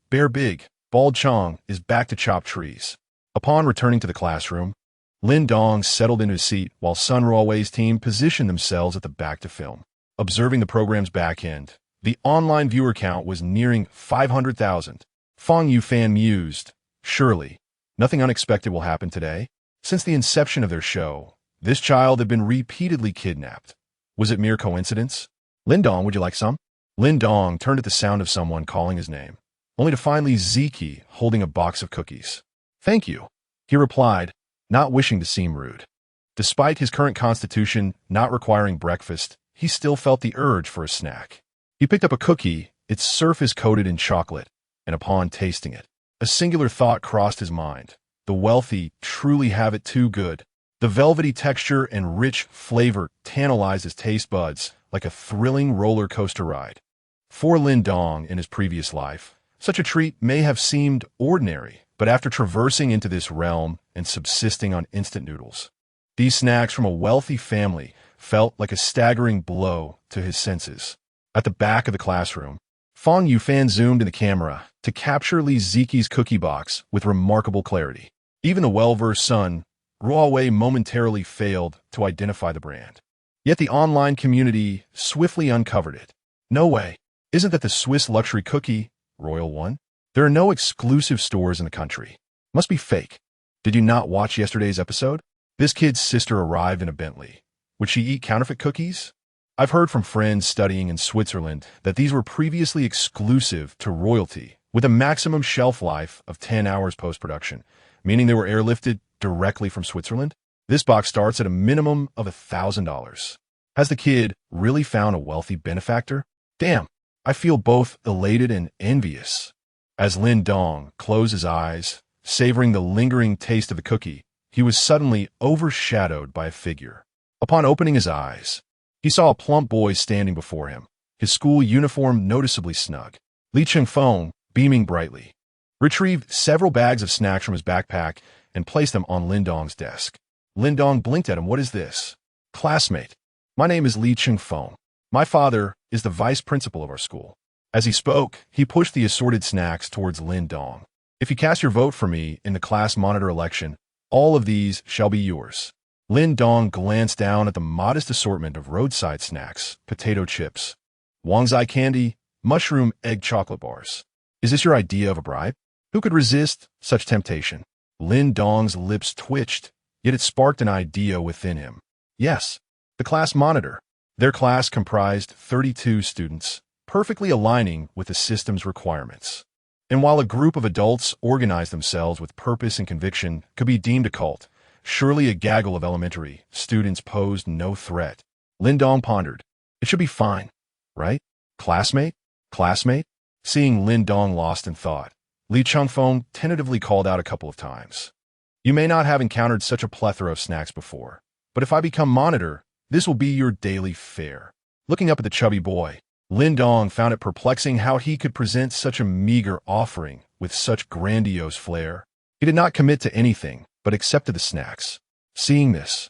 Bald Chong is back to chop trees. Upon returning to the classroom, Lin Dong settled into his seat while Sun Ruowei's team positioned themselves at the back to film. Observing the program's back end, the online viewer count was nearing 500,000. Fong Yufan mused, surely, nothing unexpected will happen today. Since the inception of their show, this child had been repeatedly kidnapped. Was it mere coincidence? Lin Dong, would you like some? Lin Dong turned at the sound of someone calling his name, only to find Li Ziki holding a box of cookies. Thank you, he replied, not wishing to seem rude. Despite his current constitution not requiring breakfast, he still felt the urge for a snack. He picked up a cookie, its surface coated in chocolate, and upon tasting it, a singular thought crossed his mind. The wealthy truly have it too good. The velvety texture and rich flavor tantalized his taste buds like a thrilling roller coaster ride. For Lin Dong in his previous life, such a treat may have seemed ordinary, but after traversing into this realm and subsisting on instant noodles, these snacks from a wealthy family felt like a staggering blow to his senses. At the back of the classroom, Fong Yufan zoomed in the camera to capture Li Ziki's cookie box with remarkable clarity. Even the well-versed Sun Ruowei momentarily failed to identify the brand. Yet the online community swiftly uncovered it. No way. Isn't that the Swiss luxury cookie, Royal One? There are no exclusive stores in the country. Must be fake. Did you not watch yesterday's episode? This kid's sister arrived in a Bentley. Would she eat counterfeit cookies? I've heard from friends studying in Switzerland that these were previously exclusive to royalty, with a maximum shelf life of 10 hours post-production, meaning they were airlifted directly from Switzerland. This box starts at a minimum of $1,000. Has the kid really found a wealthy benefactor? Damn, I feel both elated and envious. As Lin Dong closed his eyes, savoring the lingering taste of the cookie, he was suddenly overshadowed by a figure. Upon opening his eyes, he saw a plump boy standing before him, his school uniform noticeably snug. Li Chengfeng, beaming brightly, retrieved several bags of snacks from his backpack and placed them on Lin Dong's desk. Lin Dong blinked at him. What is this? Classmate, my name is Li Chengfeng. My father is the vice principal of our school. As he spoke, he pushed the assorted snacks towards Lin Dong. If you cast your vote for me in the class monitor election, all of these shall be yours. Lin Dong glanced down at the modest assortment of roadside snacks, potato chips, Wangzai candy, mushroom egg chocolate bars. Is this your idea of a bribe? Who could resist such temptation? Lin Dong's lips twitched, yet it sparked an idea within him. Yes, the class monitor. Their class comprised 32 students, perfectly aligning with the system's requirements. And while a group of adults organized themselves with purpose and conviction could be deemed a cult, surely a gaggle of elementary students posed no threat. Lin Dong pondered. It should be fine, right? Classmate? Classmate? Seeing Lin Dong lost in thought, Li Chengfeng tentatively called out a couple of times. You may not have encountered such a plethora of snacks before, but if I become monitor, this will be your daily fare. Looking up at the chubby boy, Lin Dong found it perplexing how he could present such a meager offering with such grandiose flair. He did not commit to anything, but accepted the snacks. Seeing this,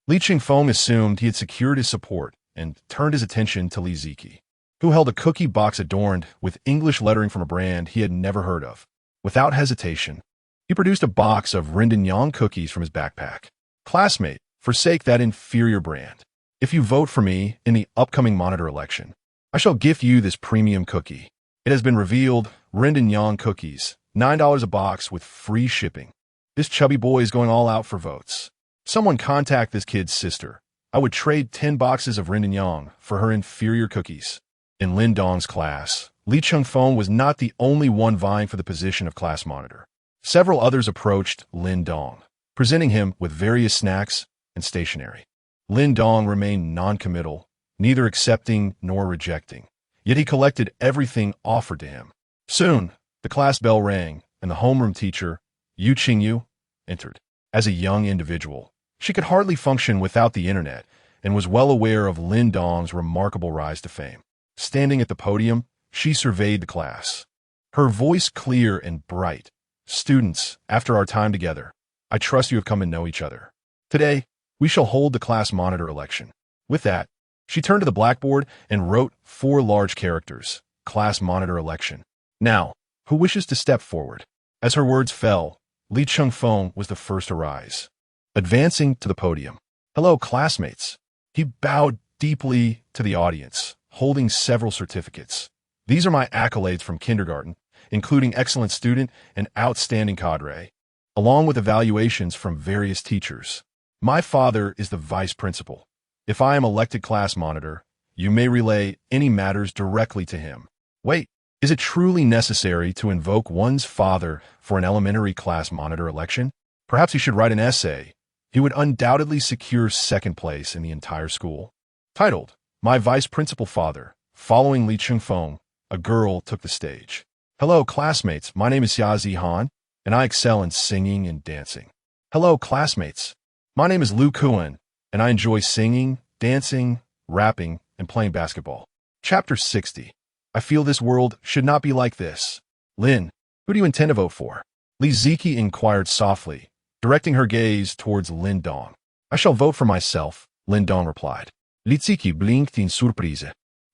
Li Qingfeng assumed he had secured his support and turned his attention to Li Ziki, who held a cookie box adorned with English lettering from a brand he had never heard of. Without hesitation, he produced a box of Yang cookies from his backpack. Classmate, forsake that inferior brand. If you vote for me in the upcoming monitor election, I shall gift you this premium cookie. It has been revealed, Yang cookies, $9 a box with free shipping. This chubby boy is going all out for votes. Someone contact this kid's sister. I would trade 10 boxes of Yang for her inferior cookies. In Lin Dong's class, Li Qingfeng was not the only one vying for the position of class monitor. Several others approached Lin Dong, presenting him with various snacks and stationery. Lin Dong remained non-committal, neither accepting nor rejecting. Yet he collected everything offered to him. Soon, the class bell rang, and the homeroom teacher, Yu Qingyu, entered. As a young individual, she could hardly function without the internet and was well aware of Lin Dong's remarkable rise to fame. Standing at the podium, she surveyed the class. Her voice clear and bright. Students, after our time together, I trust you have come to know each other. Today, we shall hold the class monitor election. With that, she turned to the blackboard and wrote 4 large characters, class monitor election. Now, who wishes to step forward? As her words fell, Li Qingfeng was the first to rise. Advancing to the podium. Hello, classmates. He bowed deeply to the audience, holding several certificates. These are my accolades from kindergarten, including excellent student and outstanding cadre, along with evaluations from various teachers. My father is the vice principal. If I am elected class monitor, you may relay any matters directly to him. Wait, is it truly necessary to invoke one's father for an elementary class monitor election? Perhaps he should write an essay. He would undoubtedly secure second place in the entire school. Titled, My Vice Principal Father. Following Li Qingfeng, a girl took the stage. Hello, classmates. My name is Xia Zihan, and I excel in singing and dancing. Hello, classmates. My name is Lu Kuan, and I enjoy singing, dancing, rapping, and playing basketball. Chapter 60. I feel this world should not be like this. Lin, who do you intend to vote for? Li Ziki inquired softly, directing her gaze towards Lin Dong. I shall vote for myself, Lin Dong replied. Li Ziki blinked in surprise.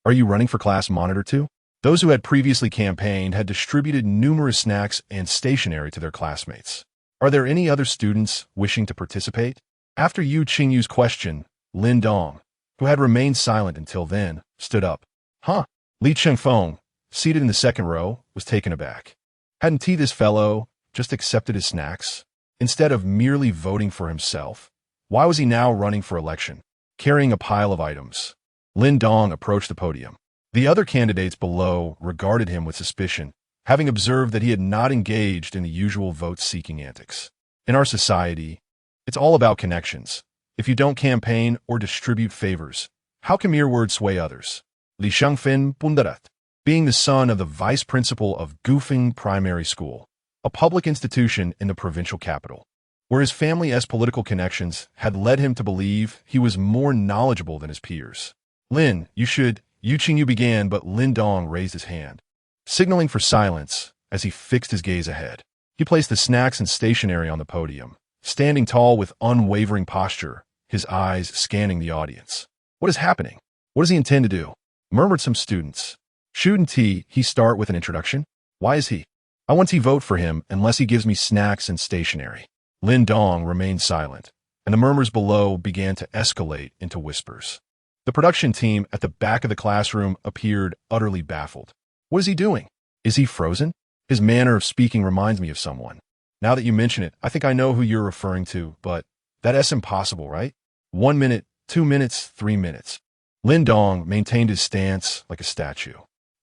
Are you running for class monitor too? Those who had previously campaigned had distributed numerous snacks and stationery to their classmates. Are there any other students wishing to participate? After Yu Qingyu's question, Lin Dong, who had remained silent until then, stood up. Huh? Li Qingfeng, seated in the second row, was taken aback. Hadn't he, this fellow, just accepted his snacks? Instead of merely voting for himself, why was he now running for election, carrying a pile of items? Lin Dong approached the podium. The other candidates below regarded him with suspicion, having observed that he had not engaged in the usual vote-seeking antics. In our society, it's all about connections. If you don't campaign or distribute favors, how can mere words sway others? Li Shangfin Pundarat, being the son of the vice principal of Gufeng Primary School, a public institution in the provincial capital, where his family's political connections had led him to believe he was more knowledgeable than his peers. Lin, you should, Yu Qingyu began, but Lin Dong raised his hand, signaling for silence as he fixed his gaze ahead. He placed the snacks and stationery on the podium, standing tall with unwavering posture, his eyes scanning the audience. What is happening? What does he intend to do? Murmured some students. Shouldn't he start with an introduction? Why is he? I won't vote for him unless he gives me snacks and stationery. Lin Dong remained silent, and the murmurs below began to escalate into whispers. The production team at the back of the classroom appeared utterly baffled. What is he doing? Is he frozen? His manner of speaking reminds me of someone. Now that you mention it, I think I know who you're referring to, but that's impossible, right? 1 minute, 2 minutes, 3 minutes. Lin Dong maintained his stance like a statue.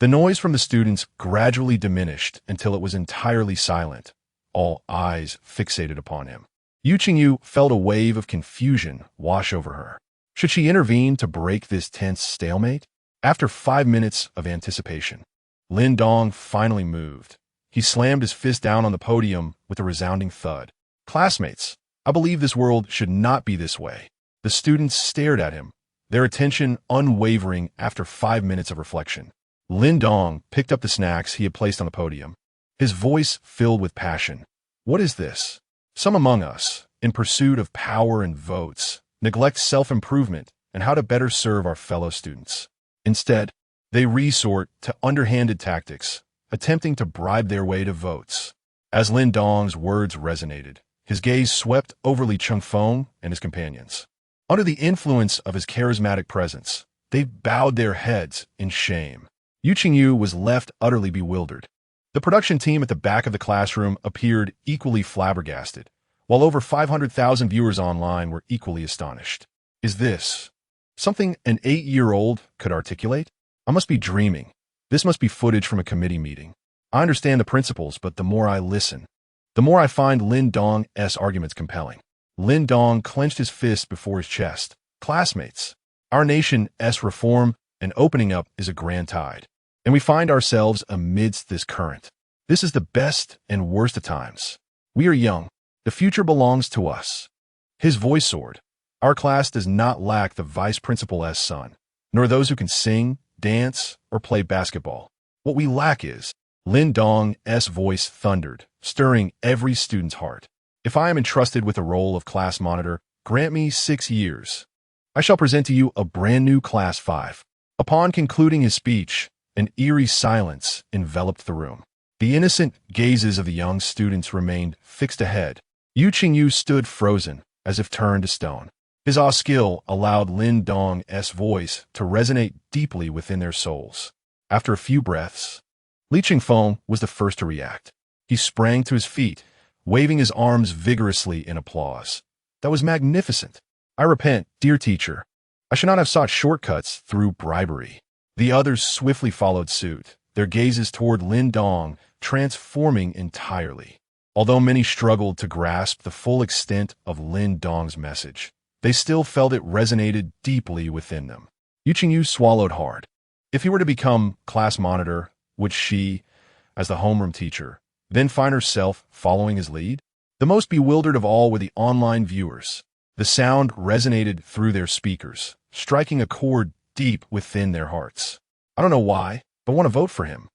The noise from the students gradually diminished until it was entirely silent, all eyes fixated upon him. Yu Qingyu felt a wave of confusion wash over her. Should she intervene to break this tense stalemate? After 5 minutes of anticipation, Lin Dong finally moved. He slammed his fist down on the podium with a resounding thud. Classmates, I believe this world should not be this way. The students stared at him, their attention unwavering after 5 minutes of reflection. Lin Dong picked up the snacks he had placed on the podium, his voice filled with passion. What is this? Some among us, in pursuit of power and votes, neglect self-improvement and how to better serve our fellow students. Instead, they resort to underhanded tactics, attempting to bribe their way to votes. As Lin Dong's words resonated, his gaze swept over Li Chengfeng and his companions. Under the influence of his charismatic presence, they bowed their heads in shame. Yu Qingyu was left utterly bewildered. The production team at the back of the classroom appeared equally flabbergasted, while over 500,000 viewers online were equally astonished. Is this something an 8-year-old could articulate? I must be dreaming. This must be footage from a committee meeting. I understand the principles, but the more I listen, the more I find Lin Dong's arguments compelling. Lin Dong clenched his fist before his chest. Classmates, our nation's reform and opening up is a grand tide, and we find ourselves amidst this current. This is the best and worst of times. We are young. The future belongs to us. His voice soared. Our class does not lack the vice principal's son, nor those who can sing, dance, or play basketball. What we lack is, Lin Dong's voice thundered, stirring every student's heart. If I am entrusted with the role of class monitor, grant me 6 years. I shall present to you a brand new Class 5. Upon concluding his speech, an eerie silence enveloped the room. The innocent gazes of the young students remained fixed ahead. Yu Qingyu stood frozen, as if turned to stone. His awe skill allowed Lin Dong's voice to resonate deeply within their souls. After a few breaths, Li Chengfeng was the first to react. He sprang to his feet, waving his arms vigorously in applause. That was magnificent. I repent, dear teacher. I should not have sought shortcuts through bribery. The others swiftly followed suit, their gazes toward Lin Dong transforming entirely. Although many struggled to grasp the full extent of Lin Dong's message, they still felt it resonated deeply within them. Yu Qingyu swallowed hard. If he were to become class monitor, would she, as the homeroom teacher, then find herself following his lead? The most bewildered of all were the online viewers. The sound resonated through their speakers, striking a chord deep within their hearts. I don't know why, but I want to vote for him.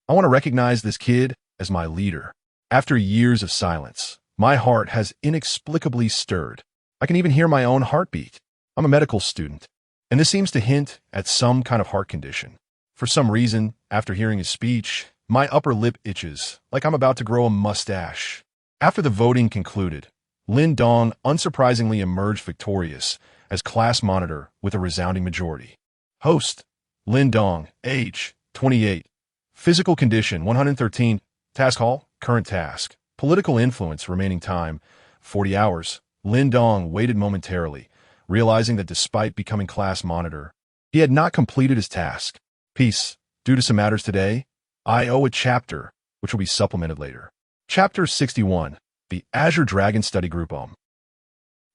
I want to recognize this kid as my leader. After years of silence, my heart has inexplicably stirred. I can even hear my own heartbeat. I'm a medical student, and this seems to hint at some kind of heart condition. For some reason, after hearing his speech, my upper lip itches, like I'm about to grow a mustache. After the voting concluded, Lin Dong unsurprisingly emerged victorious as class monitor with a resounding majority. Host, Lin Dong, age, 28. Physical condition, 113. Task hall, current task. Political influence, remaining time, 40 hours. Lin Dong waited momentarily, realizing that despite becoming class monitor, he had not completed his task. Peace. Due to some matters today, I owe a chapter, which will be supplemented later. Chapter 61. The Azure Dragon Study Group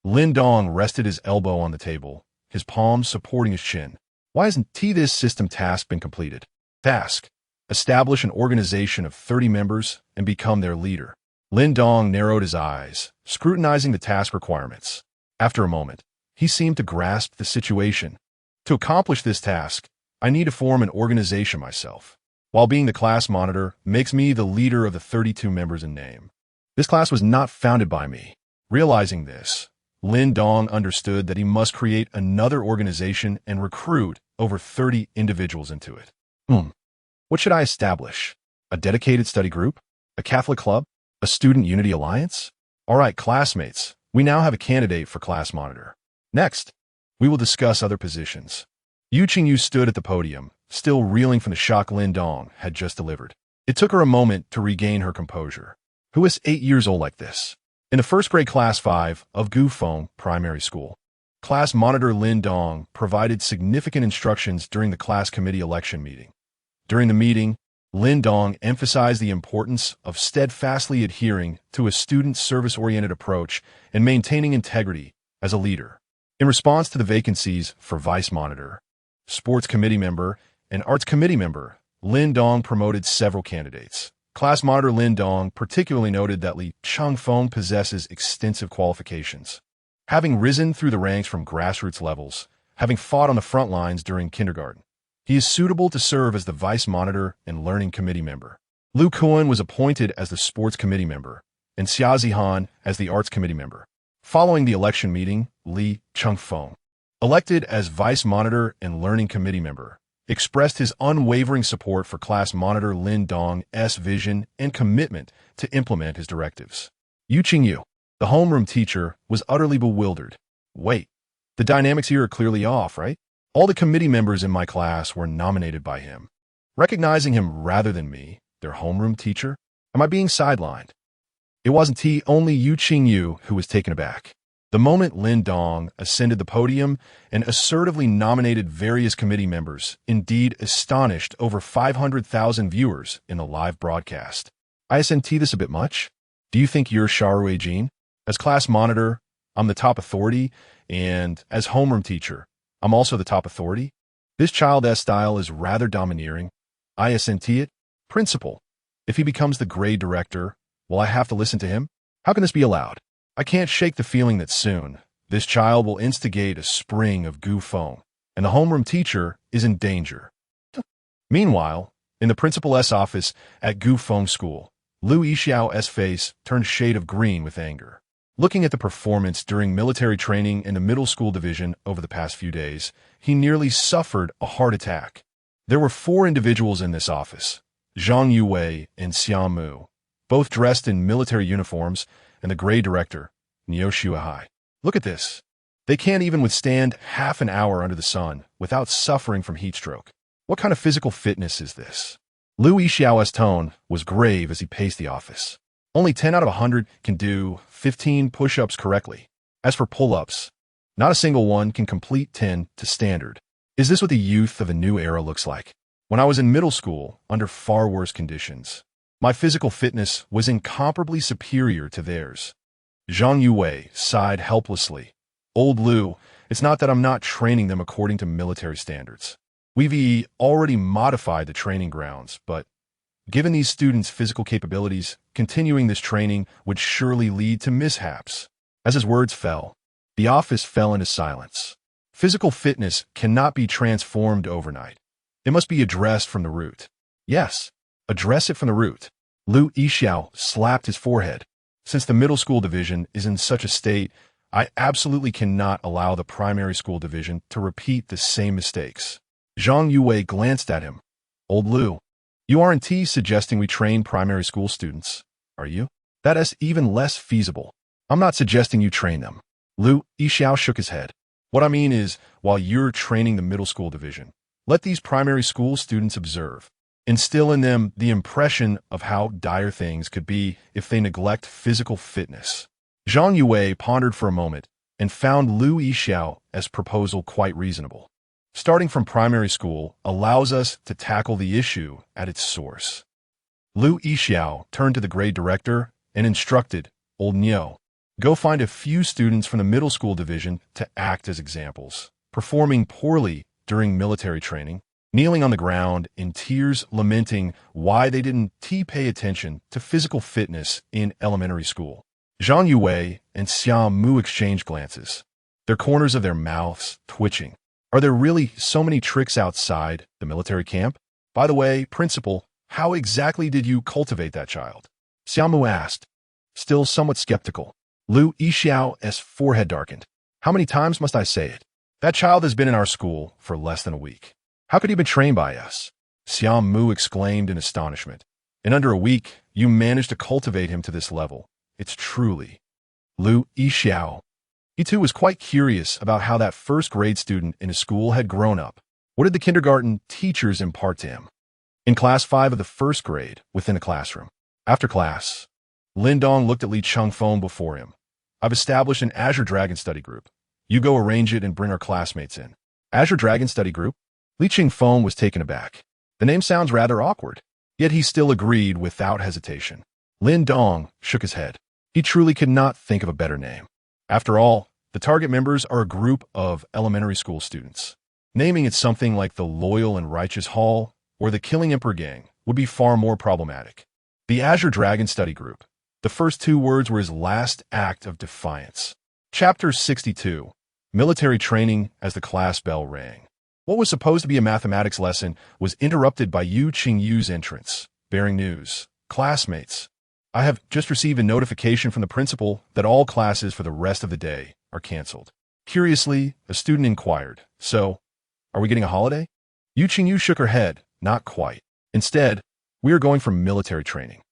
Lin Dong rested his elbow on the table, his palms supporting his chin. Why hasn't this system task been completed? Task. Establish an organization of 30 members and become their leader. Lin Dong narrowed his eyes, scrutinizing the task requirements. After a moment, he seemed to grasp the situation. To accomplish this task, I need to form an organization myself, while being the class monitor makes me the leader of the 32 members in name. This class was not founded by me. Realizing this, Lin Dong understood that he must create another organization and recruit over 30 individuals into it. What should I establish? A dedicated study group? A Catholic club? A student unity alliance? All right, classmates, we now have a candidate for class monitor. Next, we will discuss other positions. Yu Qingyu stood at the podium, still reeling from the shock Lin Dong had just delivered. It took her a moment to regain her composure. Who is 8 years old like this? In the first grade Class 5 of Gufeng Primary School, class monitor Lin Dong provided significant instructions during the class committee election meeting. During the meeting, Lin Dong emphasized the importance of steadfastly adhering to a student service-oriented approach and maintaining integrity as a leader. In response to the vacancies for vice monitor, sports committee member, and arts committee member, Lin Dong promoted several candidates. Class monitor Lin Dong particularly noted that Li Chengfeng possesses extensive qualifications. Having risen through the ranks from grassroots levels, having fought on the front lines during kindergarten. He is suitable to serve as the vice monitor and learning committee member. Lu Kuan was appointed as the sports committee member, and Xia Zihan as the arts committee member. Following the election meeting, Li Chengfeng, elected as vice monitor and learning committee member, expressed his unwavering support for class monitor Lin Dong's vision and commitment to implement his directives. Yu Qingyu, the homeroom teacher, was utterly bewildered. Wait, the dynamics here are clearly off, right? All the committee members in my class were nominated by him. Recognizing him rather than me, their homeroom teacher? Am I being sidelined? It wasn't only Yu Qingyu who was taken aback. The moment Lin Dong ascended the podium and assertively nominated various committee members, indeed astonished over 500,000 viewers in the live broadcast. Isn't this a bit much? Do you think you're Shaorui Jin? As class monitor, I'm the top authority, and as homeroom teacher, I'm also the top authority? This child's style is rather domineering. Isn't it? Principal, if he becomes the grade director, will I have to listen to him? How can this be allowed? I can't shake the feeling that soon this child will instigate a spring of Gufeng, and the homeroom teacher is in danger. Meanwhile, in the principal's office at Gufeng School, Lu Yixiao's face turned shade of green with anger. Looking at the performance during military training in the middle school division over the past few days, he nearly suffered a heart attack. There were 4 individuals in this office, Zhang Yuwei and Xiang Mu, both dressed in military uniforms, and the grade director, Niu Shuahai. Look at this. They can't even withstand half an hour under the sun without suffering from heat stroke. What kind of physical fitness is this? Lu Yixiao's tone was grave as he paced the office. Only 10 out of 100 can do 15 push-ups correctly. As for pull-ups, not a single one can complete 10 to standard. Is this what the youth of a new era looks like? When I was in middle school, under far worse conditions, my physical fitness was incomparably superior to theirs. Zhang Yuwei sighed helplessly. Old Lu, it's not that I'm not training them according to military standards. We've already modified the training grounds, but given these students' physical capabilities, continuing this training would surely lead to mishaps. As his words fell, the office fell into silence. Physical fitness cannot be transformed overnight. It must be addressed from the root. Yes. Address it from the root. Lu Yixiao slapped his forehead. Since the middle school division is in such a state, I absolutely cannot allow the primary school division to repeat the same mistakes. Zhang Yuwei glanced at him. Old Lu, you aren't suggesting we train primary school students, are you? That is even less feasible. I'm not suggesting you train them. Lu Yixiao shook his head. What I mean is, while you're training the middle school division, let these primary school students observe. Instill in them the impression of how dire things could be if they neglect physical fitness. Zhang Yuwei pondered for a moment and found Lu Yixiao's proposal quite reasonable. Starting from primary school allows us to tackle the issue at its source. Lu Yixiao turned to the grade director and instructed, Old Niu, go find a few students from the middle school division to act as examples, performing poorly during military training, kneeling on the ground in tears lamenting why they didn't pay attention to physical fitness in elementary school. Zhang Yuwei and Xiang Mu exchanged glances, their corners of their mouths twitching. Are there really so many tricks outside the military camp? By the way, Principal, how exactly did you cultivate that child? Xiang Mu asked, still somewhat skeptical. Lu Yixiao's forehead darkened. How many times must I say it? That child has been in our school for less than a week. How could he have been trained by us? Xiang Mu exclaimed in astonishment. In under a week, you managed to cultivate him to this level. It's truly. Lu Yixiao. He too was quite curious about how that first-grade student in his school had grown up. What did the kindergarten teachers impart to him? In class 5 of the first grade, within a classroom. After class, Lin Dong looked at Li Chengfeng before him. I've established an Azure Dragon study group. You go arrange it and bring our classmates in. Azure Dragon study group? Li Chengfeng was taken aback. The name sounds rather awkward, yet he still agreed without hesitation. Lin Dong shook his head. He truly could not think of a better name. After all, the target members are a group of elementary school students. Naming it something like the Loyal and Righteous Hall or the Killing Emperor Gang would be far more problematic. The Azure Dragon study group. The first 2 words were his last act of defiance. Chapter 62. military training as the class bell rang. What was supposed to be a mathematics lesson was interrupted by Yu Qingyu's entrance, bearing news. Classmates, I have just received a notification from the principal that all classes for the rest of the day are canceled. Curiously, a student inquired, so, are we getting a holiday? Yu Qingyu shook her head, not quite. Instead, we are going for military training.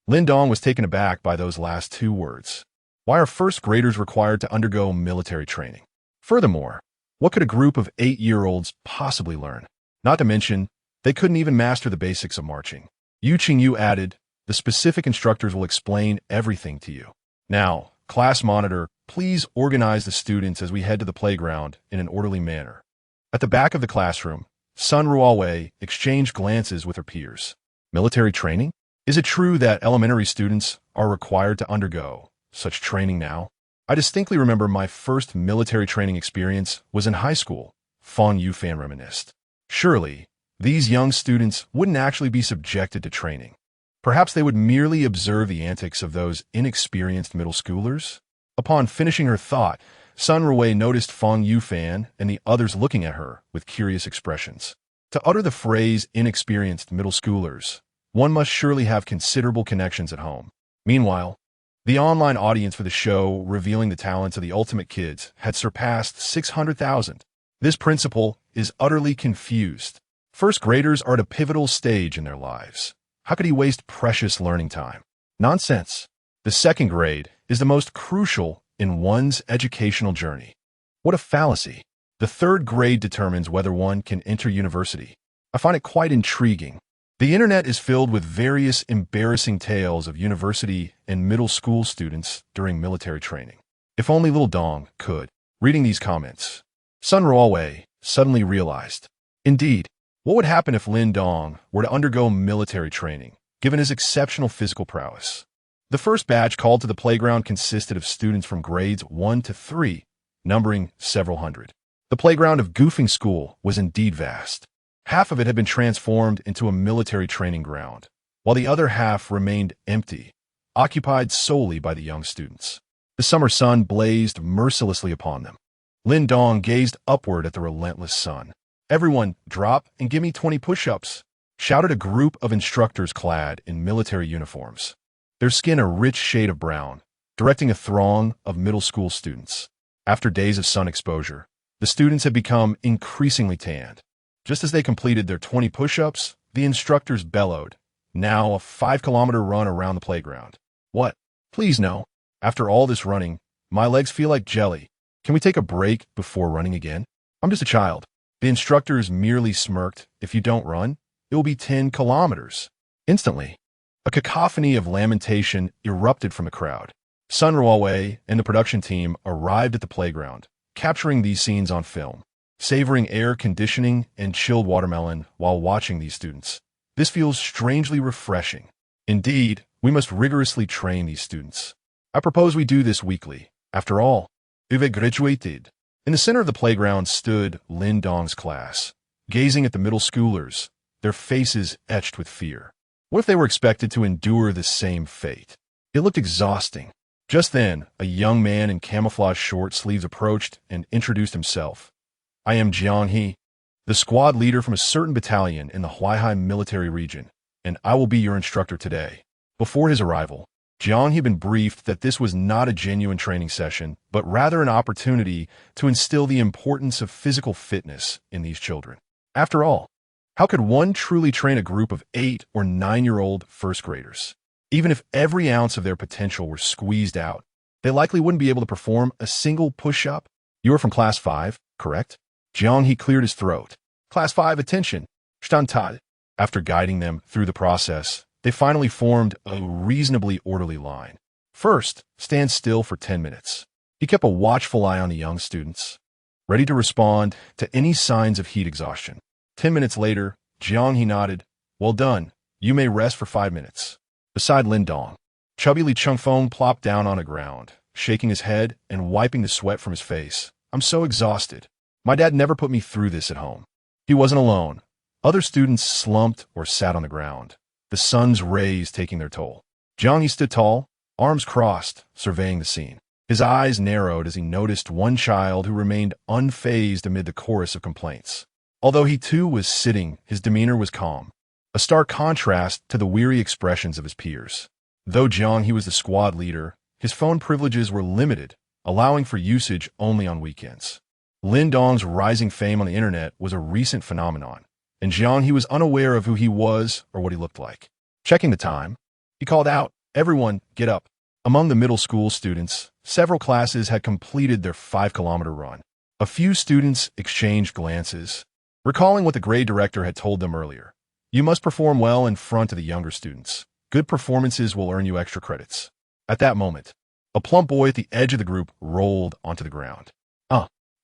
Lin Dong was taken aback by those last two words. Why are first graders required to undergo military training? Furthermore, what could a group of 8-year-olds possibly learn? Not to mention, they couldn't even master the basics of marching. Yu Qingyu added, the specific instructors will explain everything to you. Now, class monitor, please organize the students as we head to the playground in an orderly manner. At the back of the classroom, Sun Ruowei exchanged glances with her peers. Military training? Is it true that elementary students are required to undergo such training now? I distinctly remember my first military training experience was in high school, Fong Yufan reminisced. Surely, these young students wouldn't actually be subjected to training. Perhaps they would merely observe the antics of those inexperienced middle schoolers? Upon finishing her thought, Sun Ruwei noticed Fong Yufan and the others looking at her with curious expressions. To utter the phrase inexperienced middle schoolers, one must surely have considerable connections at home. Meanwhile, the online audience for the show revealing the talents of the Ultimate Kids had surpassed 600,000. This principal is utterly confused. First graders are at a pivotal stage in their lives. How could he waste precious learning time? Nonsense. The second grade is the most crucial in one's educational journey. What a fallacy. The third grade determines whether one can enter university. I find it quite intriguing. The internet is filled with various embarrassing tales of university and middle school students during military training. If only Lil Dong could. Reading these comments, Sun Ruowei suddenly realized. Indeed, what would happen if Lin Dong were to undergo military training, given his exceptional physical prowess? The first batch called to the playground consisted of students from grades 1 to 3, numbering several hundred. The playground of Goofing School was indeed vast. Half of it had been transformed into a military training ground, while the other half remained empty, occupied solely by the young students. The summer sun blazed mercilessly upon them. Lin Dong gazed upward at the relentless sun. Everyone, drop and give me 20 push-ups, shouted a group of instructors clad in military uniforms, their skin a rich shade of brown, directing a throng of middle school students. After days of sun exposure, the students had become increasingly tanned. Just as they completed their 20 push-ups, the instructors bellowed, now a 5-kilometer run around the playground. What? Please no. After all this running, my legs feel like jelly. Can we take a break before running again? I'm just a child. The instructors merely smirked. If you don't run, it will be 10 kilometers. Instantly, a cacophony of lamentation erupted from the crowd. Sun Ruowei and the production team arrived at the playground, capturing these scenes on film, savoring air conditioning and chilled watermelon while watching these students. This feels strangely refreshing. Indeed, we must rigorously train these students. I propose we do this weekly. After all, we've graduated. In the center of the playground stood Lin Dong's class, gazing at the middle schoolers, their faces etched with fear. What if they were expected to endure the same fate? It looked exhausting. Just then, a young man in camouflage short sleeves approached and introduced himself. I am Jiang He, the squad leader from a certain battalion in the Huaihai military region, and I will be your instructor today. Before his arrival, Jiang had been briefed that this was not a genuine training session, but rather an opportunity to instill the importance of physical fitness in these children. After all, how could one truly train a group of 8 or 9-year-old first graders? Even if every ounce of their potential were squeezed out, they likely wouldn't be able to perform a single push-up. You are from Class 5, correct? Jiang He cleared his throat. Class 5, attention. Standtat. After guiding them through the process, they finally formed a reasonably orderly line. First, stand still for 10 minutes. He kept a watchful eye on the young students, ready to respond to any signs of heat exhaustion. 10 minutes later, Jiang He nodded. Well done. You may rest for 5 minutes. Beside Lin Dong, chubby Li Chengfeng plopped down on the ground, shaking his head and wiping the sweat from his face. I'm so exhausted. My dad never put me through this at home. He wasn't alone. Other students slumped or sat on the ground, the sun's rays taking their toll. Jiang He stood tall, arms crossed, surveying the scene. His eyes narrowed as he noticed one child who remained unfazed amid the chorus of complaints. Although he too was sitting, his demeanor was calm, a stark contrast to the weary expressions of his peers. Though he was the squad leader, his phone privileges were limited, allowing for usage only on weekends. Lin Dong's rising fame on the internet was a recent phenomenon, and he was unaware of who he was or what he looked like. Checking the time, he called out, "Everyone, get up." Among the middle school students, several classes had completed their 5-kilometer run. A few students exchanged glances, recalling what the grade director had told them earlier. You must perform well in front of the younger students. Good performances will earn you extra credits. At that moment, a plump boy at the edge of the group rolled onto the ground.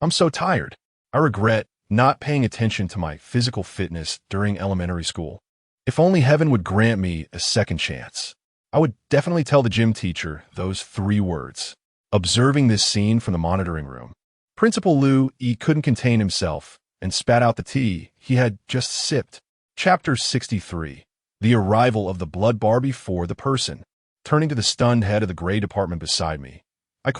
I'm so tired. I regret not paying attention to my physical fitness during elementary school. If only heaven would grant me a second chance. I would definitely tell the gym teacher those 3 words. Observing this scene from the monitoring room, Principal Liu couldn't contain himself and spat out the tea he had just sipped. Chapter 63. The arrival of the blood bar before the person. Turning to the stunned head of the grade department beside me, I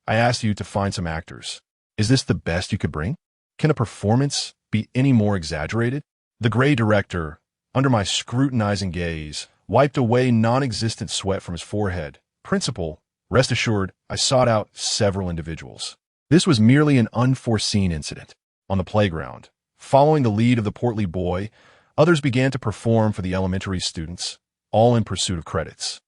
asked you to find some actors. Is this the best you could bring? Can a performance be any more exaggerated? The grade director, under my scrutinizing gaze, wiped away non-existent sweat from his forehead. Principal, rest assured, I sought out several individuals. This was merely an unforeseen incident. On the playground, following the lead of the portly boy, others began to perform for the elementary students, all in pursuit of credits.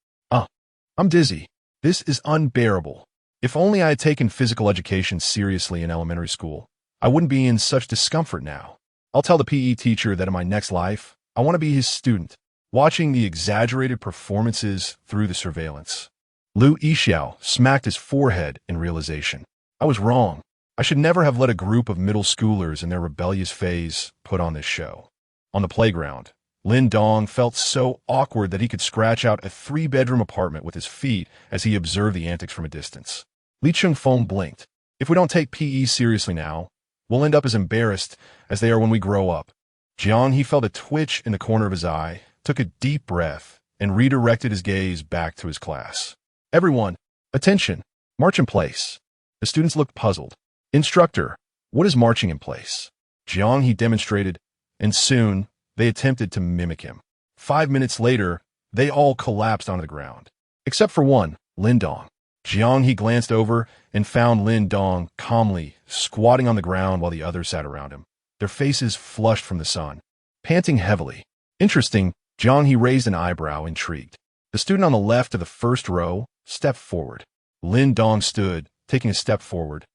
I'm dizzy. This is unbearable. If only I had taken physical education seriously in elementary school, I wouldn't be in such discomfort now. I'll tell the PE teacher that in my next life, I want to be his student, watching the exaggerated performances through the surveillance. Liu Yixiao smacked his forehead in realization. I was wrong. I should never have let a group of middle schoolers in their rebellious phase put on this show. On the playground, Lin Dong felt so awkward that he could scratch out a 3-bedroom apartment with his feet as he observed the antics from a distance. Li Chengfeng blinked. If we don't take PE seriously now, we'll end up as embarrassed as they are when we grow up. He felt a twitch in the corner of his eye, took a deep breath, and redirected his gaze back to his class. Everyone, attention, march in place. The students looked puzzled. Instructor, what is marching in place? He demonstrated, and soon they attempted to mimic him. 5 minutes later, they all collapsed onto the ground. Except for one, Lin Dong. He glanced over and found Lin Dong calmly squatting on the ground while the others sat around him, their faces flushed from the sun, panting heavily. Interesting, he raised an eyebrow, intrigued. The student on the left of the first row stepped forward. Lin Dong stood, taking a step forward,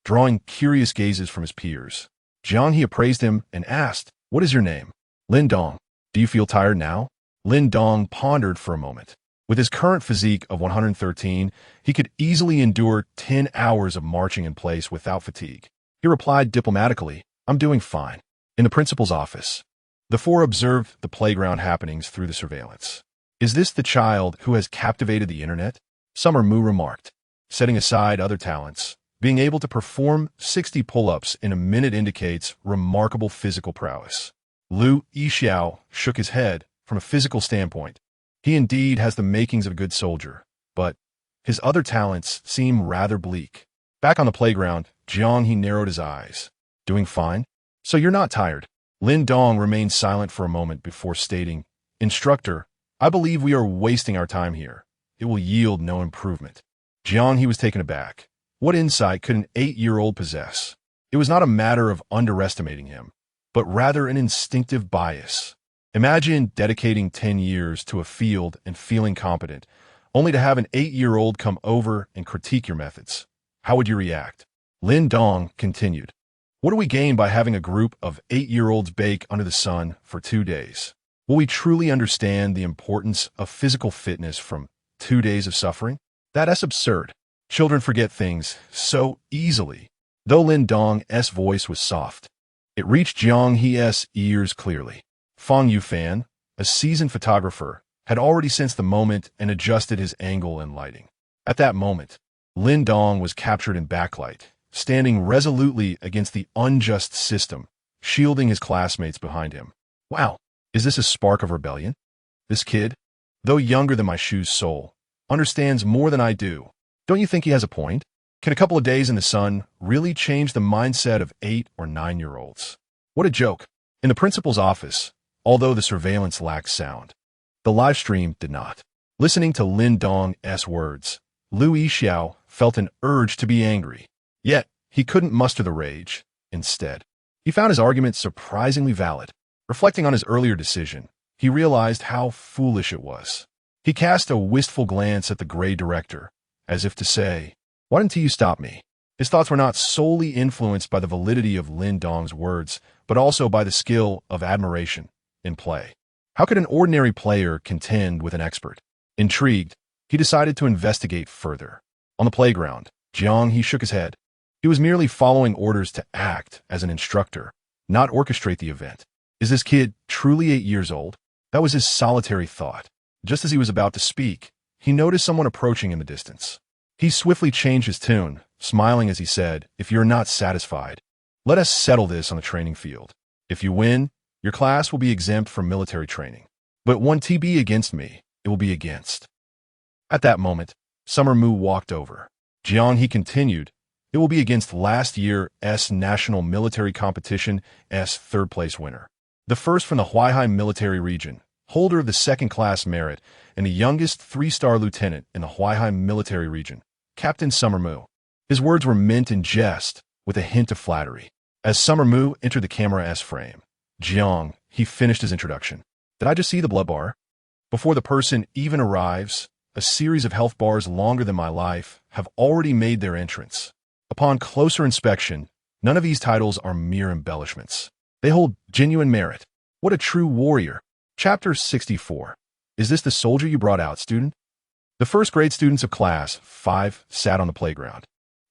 drawing curious gazes from his peers. He appraised him and asked, "What is your name?" "Lin Dong. Do you feel tired now?" Lin Dong pondered for a moment. With his current physique of 113, he could easily endure 10 hours of marching in place without fatigue. He replied diplomatically, "I'm doing fine." In the principal's office, the 4 observed the playground happenings through the surveillance. "Is this the child who has captivated the internet?" Summer Mu remarked. Setting aside other talents, being able to perform 60 pull-ups in a minute indicates remarkable physical prowess. Liu Yixiao shook his head. From a physical standpoint, he indeed has the makings of a good soldier, but his other talents seem rather bleak. Back on the playground, he narrowed his eyes. "Doing fine? So you're not tired?" Lin Dong remained silent for a moment before stating, "Instructor, I believe we are wasting our time here. It will yield no improvement." He was taken aback. What insight could an 8-year-old possess? It was not a matter of underestimating him, but rather an instinctive bias. Imagine dedicating 10 years to a field and feeling competent, only to have an 8-year-old come over and critique your methods. How would you react? Lin Dong continued, "What do we gain by having a group of 8-year-olds bake under the sun for 2 days? Will we truly understand the importance of physical fitness from 2 days of suffering? That's absurd. Children forget things so easily." Though Lin Dong's voice was soft, it reached He's ears clearly. Fang Yufan, a seasoned photographer, had already sensed the moment and adjusted his angle and lighting. At that moment, Lin Dong was captured in backlight, standing resolutely against the unjust system, shielding his classmates behind him. Wow, is this a spark of rebellion? This kid, though younger than my shoe's sole, understands more than I do. Don't you think he has a point? Can a couple of days in the sun really change the mindset of 8 or 9-year-olds? What a joke. In the principal's office, although the surveillance lacked sound, the live stream did not. Listening to Lin Dong's words, Liu Yixiao felt an urge to be angry. Yet, he couldn't muster the rage. Instead, he found his argument surprisingly valid. Reflecting on his earlier decision, he realized how foolish it was. He cast a wistful glance at the gray director, as if to say, "Why didn't you stop me?" His thoughts were not solely influenced by the validity of Lin Dong's words, but also by the skill of admiration in play. How could an ordinary player contend with an expert? Intrigued, he decided to investigate further. On the playground, he shook his head. He was merely following orders to act as an instructor, not orchestrate the event. Is this kid truly 8 years old? That was his solitary thought. Just as he was about to speak, he noticed someone approaching in the distance. He swiftly changed his tune, smiling as he said, "If you're not satisfied, let us settle this on the training field. If you win, your class will be exempt from military training. But one TB against me, it will be against." At that moment, Summer Mu walked over. He continued, "It will be against last year's national military competition's third-place winner. The first from the Huaihai military region, holder of the second-class merit, and the youngest 3-star lieutenant in the Huaihai military region, Captain Summer Mu." His words were meant in jest, with a hint of flattery. As Summer Mu entered the camera's frame, he finished his introduction. "Did I just see the blood bar?" Before the person even arrives, a series of health bars longer than my life have already made their entrance. Upon closer inspection, none of these titles are mere embellishments. They hold genuine merit. What a true warrior. Chapter 64. Is this the soldier you brought out, student? The first-grade students of Class 5 sat on the playground.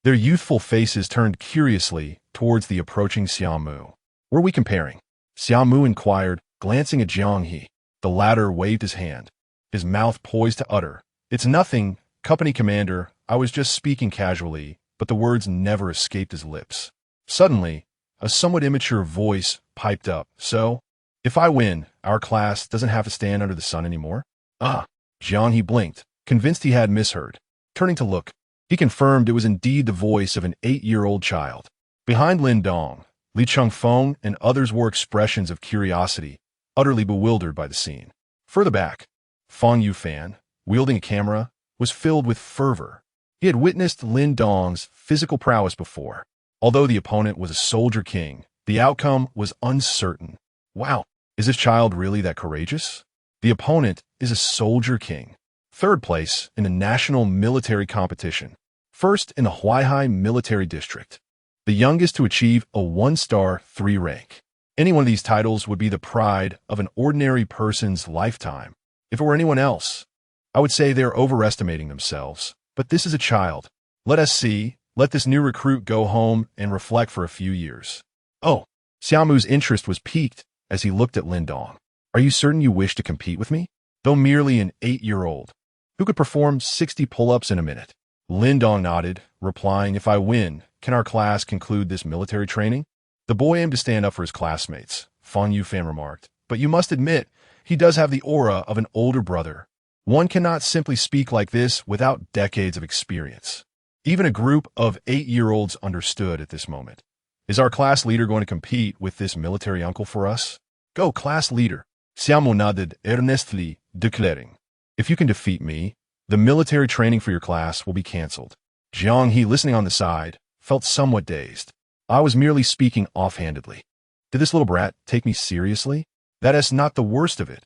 Their youthful faces turned curiously towards the approaching Xiaomu. "Were we comparing?" Xiaomu inquired, glancing at Jianghe. The latter waved his hand, his mouth poised to utter, "It's nothing, company commander, I was just speaking casually," but the words never escaped his lips. Suddenly, a somewhat immature voice piped up, "So, if I win, our class doesn't have to stand under the sun anymore?" "Ah." Jianghe blinked, convinced he had misheard. Turning to look, he confirmed it was indeed the voice of an 8-year-old child. Behind Lin Dong, Li Chengfeng and others wore expressions of curiosity, utterly bewildered by the scene. Further back, Fan Yufan, wielding a camera, was filled with fervor. He had witnessed Lin Dong's physical prowess before. Although the opponent was a soldier king, the outcome was uncertain. Wow, is this child really that courageous? The opponent is a soldier king. Third place in the national military competition. First in the Huaihai military district. The youngest to achieve a 1-star 3 rank. Any one of these titles would be the pride of an ordinary person's lifetime. If it were anyone else, I would say they're overestimating themselves. But this is a child. Let us see. Let this new recruit go home and reflect for a few years. Oh, Xiaomu's interest was piqued as he looked at Lin Dong. "Are you certain you wish to compete with me?" Though merely an 8-year-old, who could perform 60 pull-ups in a minute. Lin Dong nodded, replying, "If I win, can our class conclude this military training?" The boy aimed to stand up for his classmates, Fan Yufan remarked, "But you must admit, he does have the aura of an older brother. One cannot simply speak like this without decades of experience." Even a group of 8-year-olds understood at this moment. "Is our class leader going to compete with this military uncle for us?" "Go, class leader," Xiaomu nodded earnestly, declaring, "If you can defeat me, the military training for your class will be cancelled." Jianghe, listening on the side, felt somewhat dazed. "I was merely speaking offhandedly. Did this little brat take me seriously? That is not the worst of it.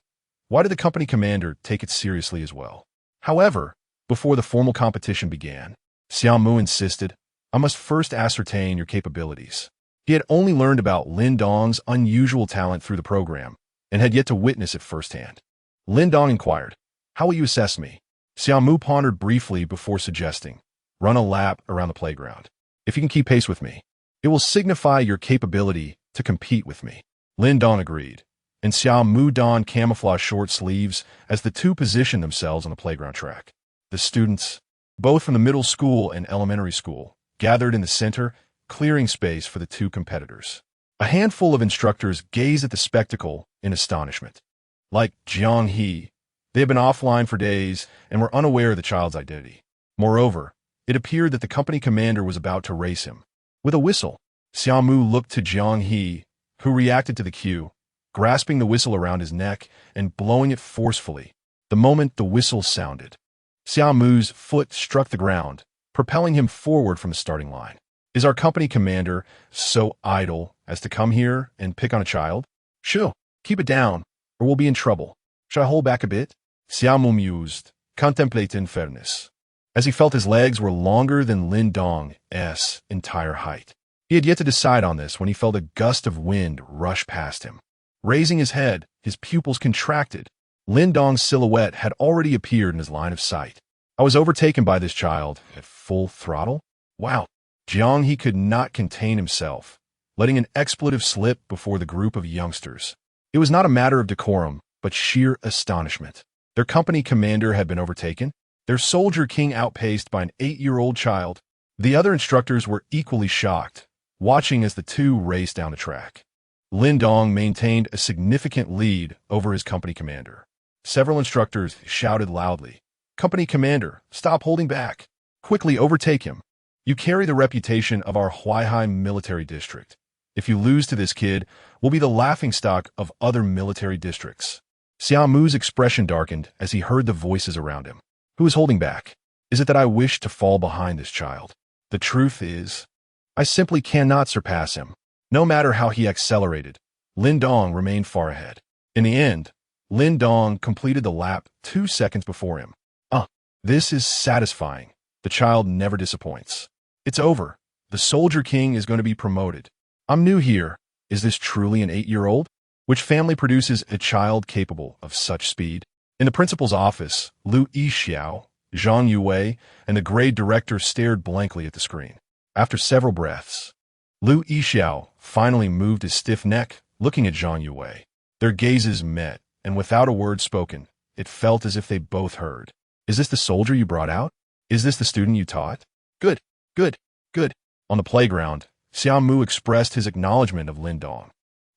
Why did the company commander take it seriously as well?" However, before the formal competition began, Xiaomu insisted, "I must first ascertain your capabilities." He had only learned about Lin Dong's unusual talent through the program, and had yet to witness it firsthand. Lin Dong inquired, "How will you assess me?" Xiaomu pondered briefly before suggesting, "Run a lap around the playground. If you can keep pace with me, it will signify your capability to compete with me." Lin Dong agreed, and Xiaomu donned camouflage short sleeves as the two positioned themselves on the playground track. The students, both from the middle school and elementary school, gathered in the center, clearing space for the two competitors. A handful of instructors gazed at the spectacle in astonishment. Like Jianghe, they had been offline for days and were unaware of the child's identity. Moreover, It appeared that the company commander was about to race him. With a whistle, Xiao Mu looked to Jiang He, who reacted to the cue, grasping the whistle around his neck and blowing it forcefully. The moment the whistle sounded, Xiao Mu's foot struck the ground, propelling him forward from the starting line. Is our company commander so idle as to come here and pick on a child? Shoo, keep it down, or we'll be in trouble. Should I hold back a bit? Xiao Mu mused, contemplating fairness, as he felt his legs were longer than Lin Dong's entire height. He had yet to decide on this when he felt a gust of wind rush past him. Raising his head, his pupils contracted. Lin Dong's silhouette had already appeared in his line of sight. I was overtaken by this child at full throttle? Wow. Jiang He could not contain himself, letting an expletive slip before the group of youngsters. It was not a matter of decorum, but sheer astonishment. Their company commander had been overtaken, their soldier king outpaced by an 8-year-old child. The other instructors were equally shocked, watching as the two raced down the track. Lin Dong maintained a significant lead over his company commander. Several instructors shouted loudly, "Company commander, stop holding back. Quickly overtake him. You carry the reputation of our Huaihai military district. If you lose to this kid, we'll be the laughingstock of other military districts." Xiao Mu's expression darkened as he heard the voices around him. Who is holding back? Is it that I wish to fall behind this child? The truth is, I simply cannot surpass him. No matter how he accelerated, Lin Dong remained far ahead. In the end, Lin Dong completed the lap 2 seconds before him. This is satisfying. The child never disappoints. It's over. The Soldier King is going to be promoted. I'm new here. Is this truly an 8-year-old? Which family produces a child capable of such speed? In the principal's office, Lu Yixiao, Zhang Yue, and the grade director stared blankly at the screen. After several breaths, Lu Yixiao finally moved his stiff neck, looking at Zhang Yue. Their gazes met, and without a word spoken, it felt as if they both heard. Is this the soldier you brought out? Is this the student you taught? Good, good, good. On the playground, Xiao Mu expressed his acknowledgement of Lin Dong.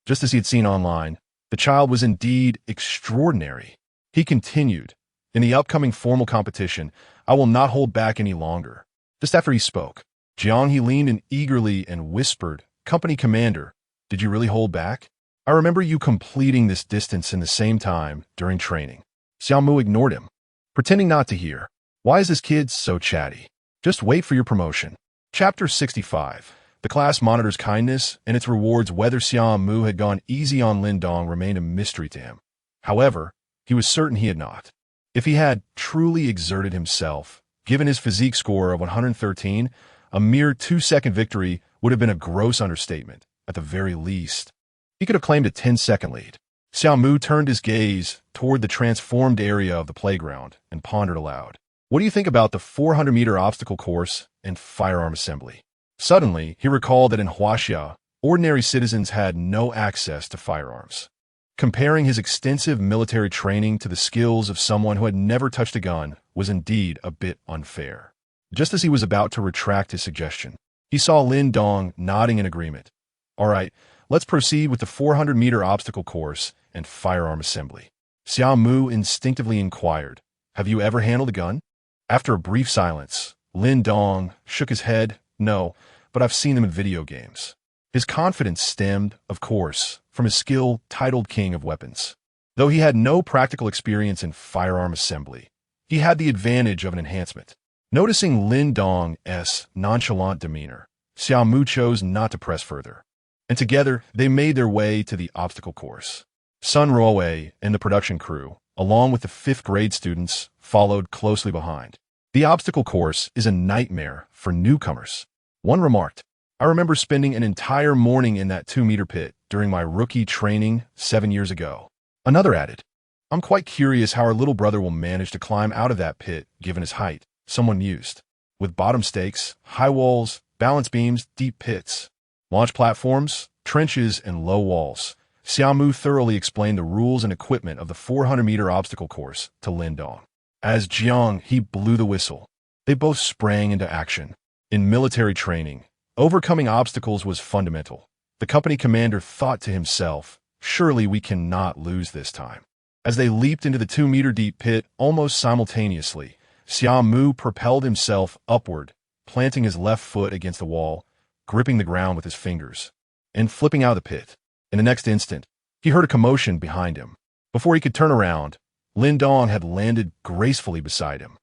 Just as he had seen online, the child was indeed extraordinary. He continued, "In the upcoming formal competition, I will not hold back any longer." Just after he spoke, Jiang He leaned in eagerly and whispered, "Company commander, did you really hold back? I remember you completing this distance in the same time during training." Xiao Mu ignored him, pretending not to hear. Why is this kid so chatty? Just wait for your promotion. Chapter 65. The class monitors kindness and its rewards. Whether Xiao Mu had gone easy on Lin Dong remained a mystery to him. However, he was certain he had not. If he had truly exerted himself, given his physique score of 113, a mere 2-second victory would have been a gross understatement. At the very least, he could have claimed a 10-second lead. Xiao Mu turned his gaze toward the transformed area of the playground and pondered aloud. What do you think about the 400-meter obstacle course and firearm assembly? Suddenly, he recalled that in Huaxia, ordinary citizens had no access to firearms. Comparing his extensive military training to the skills of someone who had never touched a gun was indeed a bit unfair. Just as he was about to retract his suggestion, he saw Lin Dong nodding in agreement. All right, let's proceed with the 400-meter obstacle course and firearm assembly. Xiao Mu instinctively inquired, "Have you ever handled a gun?" After a brief silence, Lin Dong shook his head. "No, but I've seen them in video games." His confidence stemmed, of course, from his skill titled King of Weapons. Though he had no practical experience in firearm assembly, he had the advantage of an enhancement. Noticing Lin Dong's nonchalant demeanor, Xiao Mu chose not to press further, and together they made their way to the obstacle course. Sun Ruowei and the production crew, along with the 5th grade students, followed closely behind. The obstacle course is a nightmare for newcomers, one remarked. I remember spending an entire morning in that 2-meter pit during my rookie training 7 years ago. Another added, I'm quite curious how our little brother will manage to climb out of that pit given his height. Someone mused. With bottom stakes, high walls, balance beams, deep pits, launch platforms, trenches, and low walls, Xiao Mu thoroughly explained the rules and equipment of the 400-meter obstacle course to Lin Dong. As Jiang He blew the whistle, they both sprang into action. In military training, overcoming obstacles was fundamental. The company commander thought to himself, surely we cannot lose this time. As they leaped into the 2-meter deep pit almost simultaneously, Xiao Mu propelled himself upward, planting his left foot against the wall, gripping the ground with his fingers, and flipping out of the pit. In the next instant, he heard a commotion behind him. Before he could turn around, Lin Dong had landed gracefully beside him.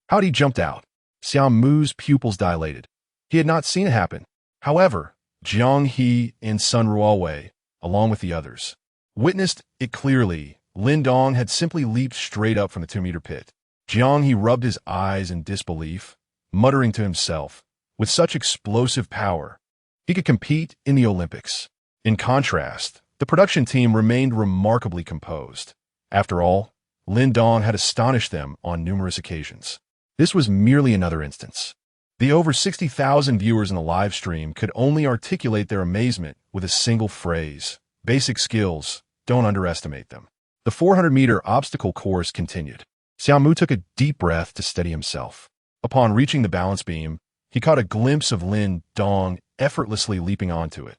How had he jumped out? Xiao Mu's pupils dilated. He had not seen it happen. However, Jiang He and Sun Ruowei, along with the others, witnessed it clearly. Lin Dong had simply leaped straight up from the 2-meter pit. Jiang He rubbed his eyes in disbelief, muttering to himself, with such explosive power, he could compete in the Olympics. In contrast, the production team remained remarkably composed. After all, Lin Dong had astonished them on numerous occasions. This was merely another instance. The over 60,000 viewers in the live stream could only articulate their amazement with a single phrase. Basic skills, don't underestimate them. The 400-meter obstacle course continued. Xiao Mu took a deep breath to steady himself. Upon reaching the balance beam, he caught a glimpse of Lin Dong effortlessly leaping onto it,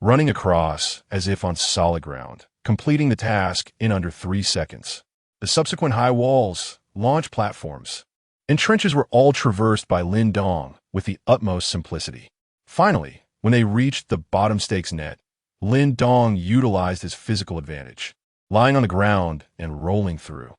running across as if on solid ground, completing the task in under 3 seconds. The subsequent high walls, launch platforms, and trenches were all traversed by Lin Dong with the utmost simplicity. Finally, when they reached the bottom stakes net, Lin Dong utilized his physical advantage, lying on the ground and rolling through.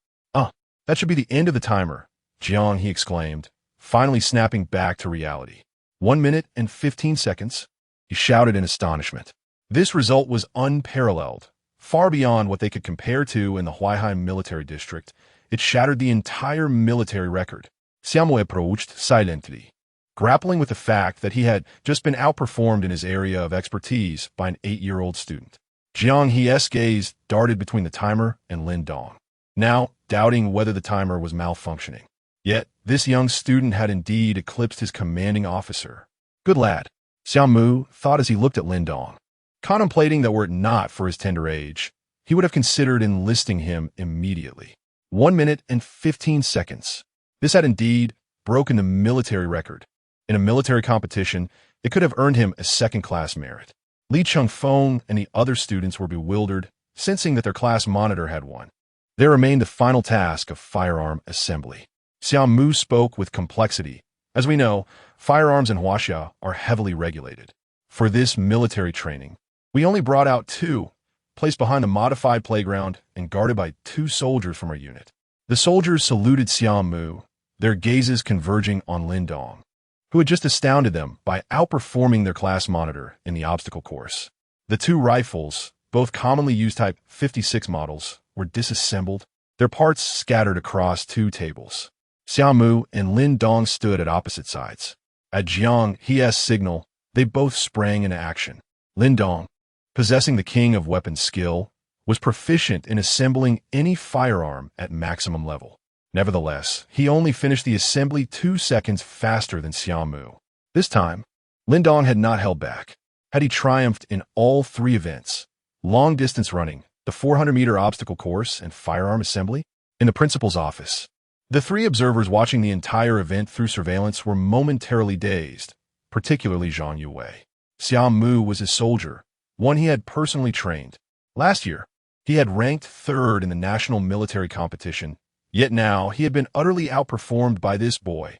That should be the end of the timer, Jiang He exclaimed, finally snapping back to reality. 1 minute and 15 seconds, he shouted in astonishment. This result was unparalleled, far beyond what they could compare to in the Huaihai military district. It shattered the entire military record. Xiao Mu approached silently, grappling with the fact that he had just been outperformed in his area of expertise by an 8-year-old student. Jiang He's gaze darted between the timer and Lin Dong, now doubting whether the timer was malfunctioning. Yet, this young student had indeed eclipsed his commanding officer. Good lad, Xiao Mu thought as he looked at Lin Dong, contemplating that were it not for his tender age, he would have considered enlisting him immediately. 1 minute and 15 seconds. This had indeed broken the military record. In a military competition, it could have earned him a second-class merit. Li Chengfeng and the other students were bewildered, sensing that their class monitor had won. There remained the final task of firearm assembly. Xiao Mu spoke with complexity. As we know, firearms in Huaxia are heavily regulated. For this military training, we only brought out 2, placed behind the modified playground and guarded by 2 soldiers from our unit. The soldiers saluted Xiao Mu, their gazes converging on Lin Dong, who had just astounded them by outperforming their class monitor in the obstacle course. The 2 rifles, both commonly used Type 56 models, were disassembled, their parts scattered across 2 tables. Xiao Mu and Lin Dong stood at opposite sides. At Jiang He's signal, they both sprang into action. Lin Dong, possessing the king of weapons skill, was proficient in assembling any firearm at maximum level. Nevertheless, he only finished the assembly 2 seconds faster than Xiao Mu. This time, Lin Dong had not held back. Had he triumphed in all 3 events, long-distance running, the 400-meter obstacle course, and firearm assembly, in the principal's office, the 3 observers watching the entire event through surveillance were momentarily dazed, particularly Zhang Yuwei. Xiao Mu was his soldier, one he had personally trained. Last year, he had ranked 3rd in the national military competition, yet now he had been utterly outperformed by this boy.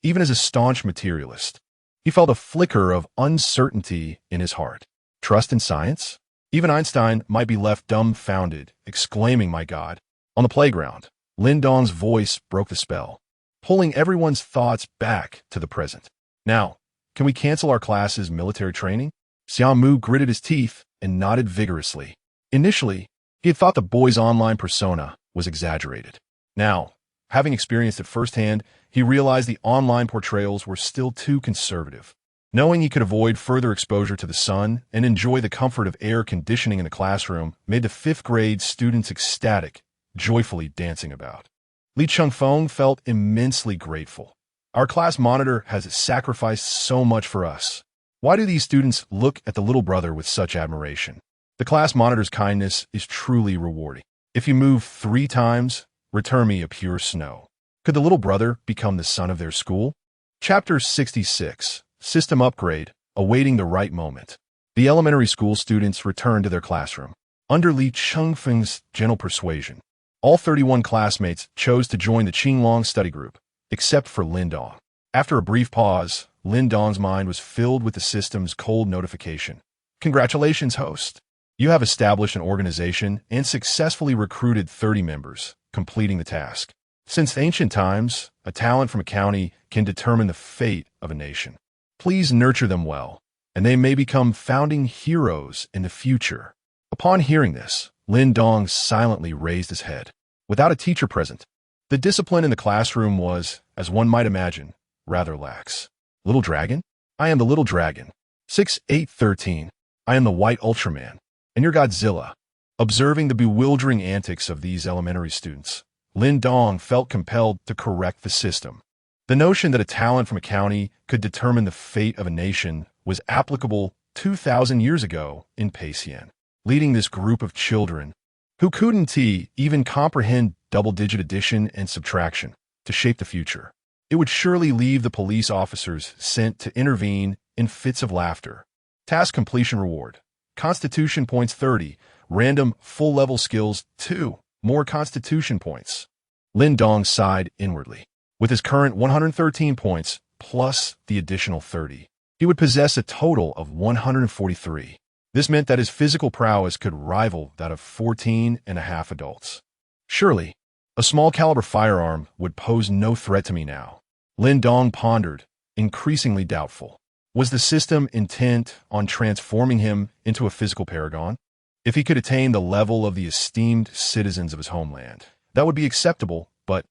Even as a staunch materialist, he felt a flicker of uncertainty in his heart. Trust in science? Even Einstein might be left dumbfounded, exclaiming, "My God!" On the playground, Lin Dong's voice broke the spell, pulling everyone's thoughts back to the present. Now, can we cancel our class's military training? Xiao Mu gritted his teeth and nodded vigorously. Initially, he had thought the boy's online persona was exaggerated. Now, having experienced it firsthand, he realized the online portrayals were still too conservative. Knowing he could avoid further exposure to the sun and enjoy the comfort of air conditioning in the classroom made the 5th grade students ecstatic, joyfully dancing about. Li Chengfeng felt immensely grateful. Our class monitor has sacrificed so much for us. Why do these students look at the little brother with such admiration? The class monitor's kindness is truly rewarding. If you move 3 times, return me a pure snow. Could the little brother become the son of their school? Chapter 66. System Upgrade, Awaiting the Right Moment. The elementary school students returned to their classroom. Under Li Chengfeng's gentle persuasion, all 31 classmates chose to join the Qinglong study group, except for Lin Dong. After a brief pause, Lin Dong's mind was filled with the system's cold notification. Congratulations, host. You have established an organization and successfully recruited 30 members, completing the task. Since ancient times, a talent from a county can determine the fate of a nation. Please nurture them well, and they may become founding heroes in the future. Upon hearing this, Lin Dong silently raised his head. Without a teacher present, the discipline in the classroom was, as one might imagine, rather lax. Little dragon? I am the little dragon. 6'8" I am the white Ultraman. And you're Godzilla. Observing the bewildering antics of these elementary students, Lin Dong felt compelled to correct the system. The notion that a talent from a county could determine the fate of a nation was applicable 2,000 years ago in Paisian, leading this group of children who couldn't even comprehend double-digit addition and subtraction to shape the future. It would surely leave the police officers sent to intervene in fits of laughter. Task completion reward. Constitution points 30. Random full-level skills 2. More constitution points. Lin Dong sighed inwardly. With his current 113 points plus the additional 30, he would possess a total of 143. This meant that his physical prowess could rival that of 14 and a half adults. Surely, a small-caliber firearm would pose no threat to me now. Lin Dong pondered, increasingly doubtful. Was the system intent on transforming him into a physical paragon? If he could attain the level of the esteemed citizens of his homeland, that would be acceptable, but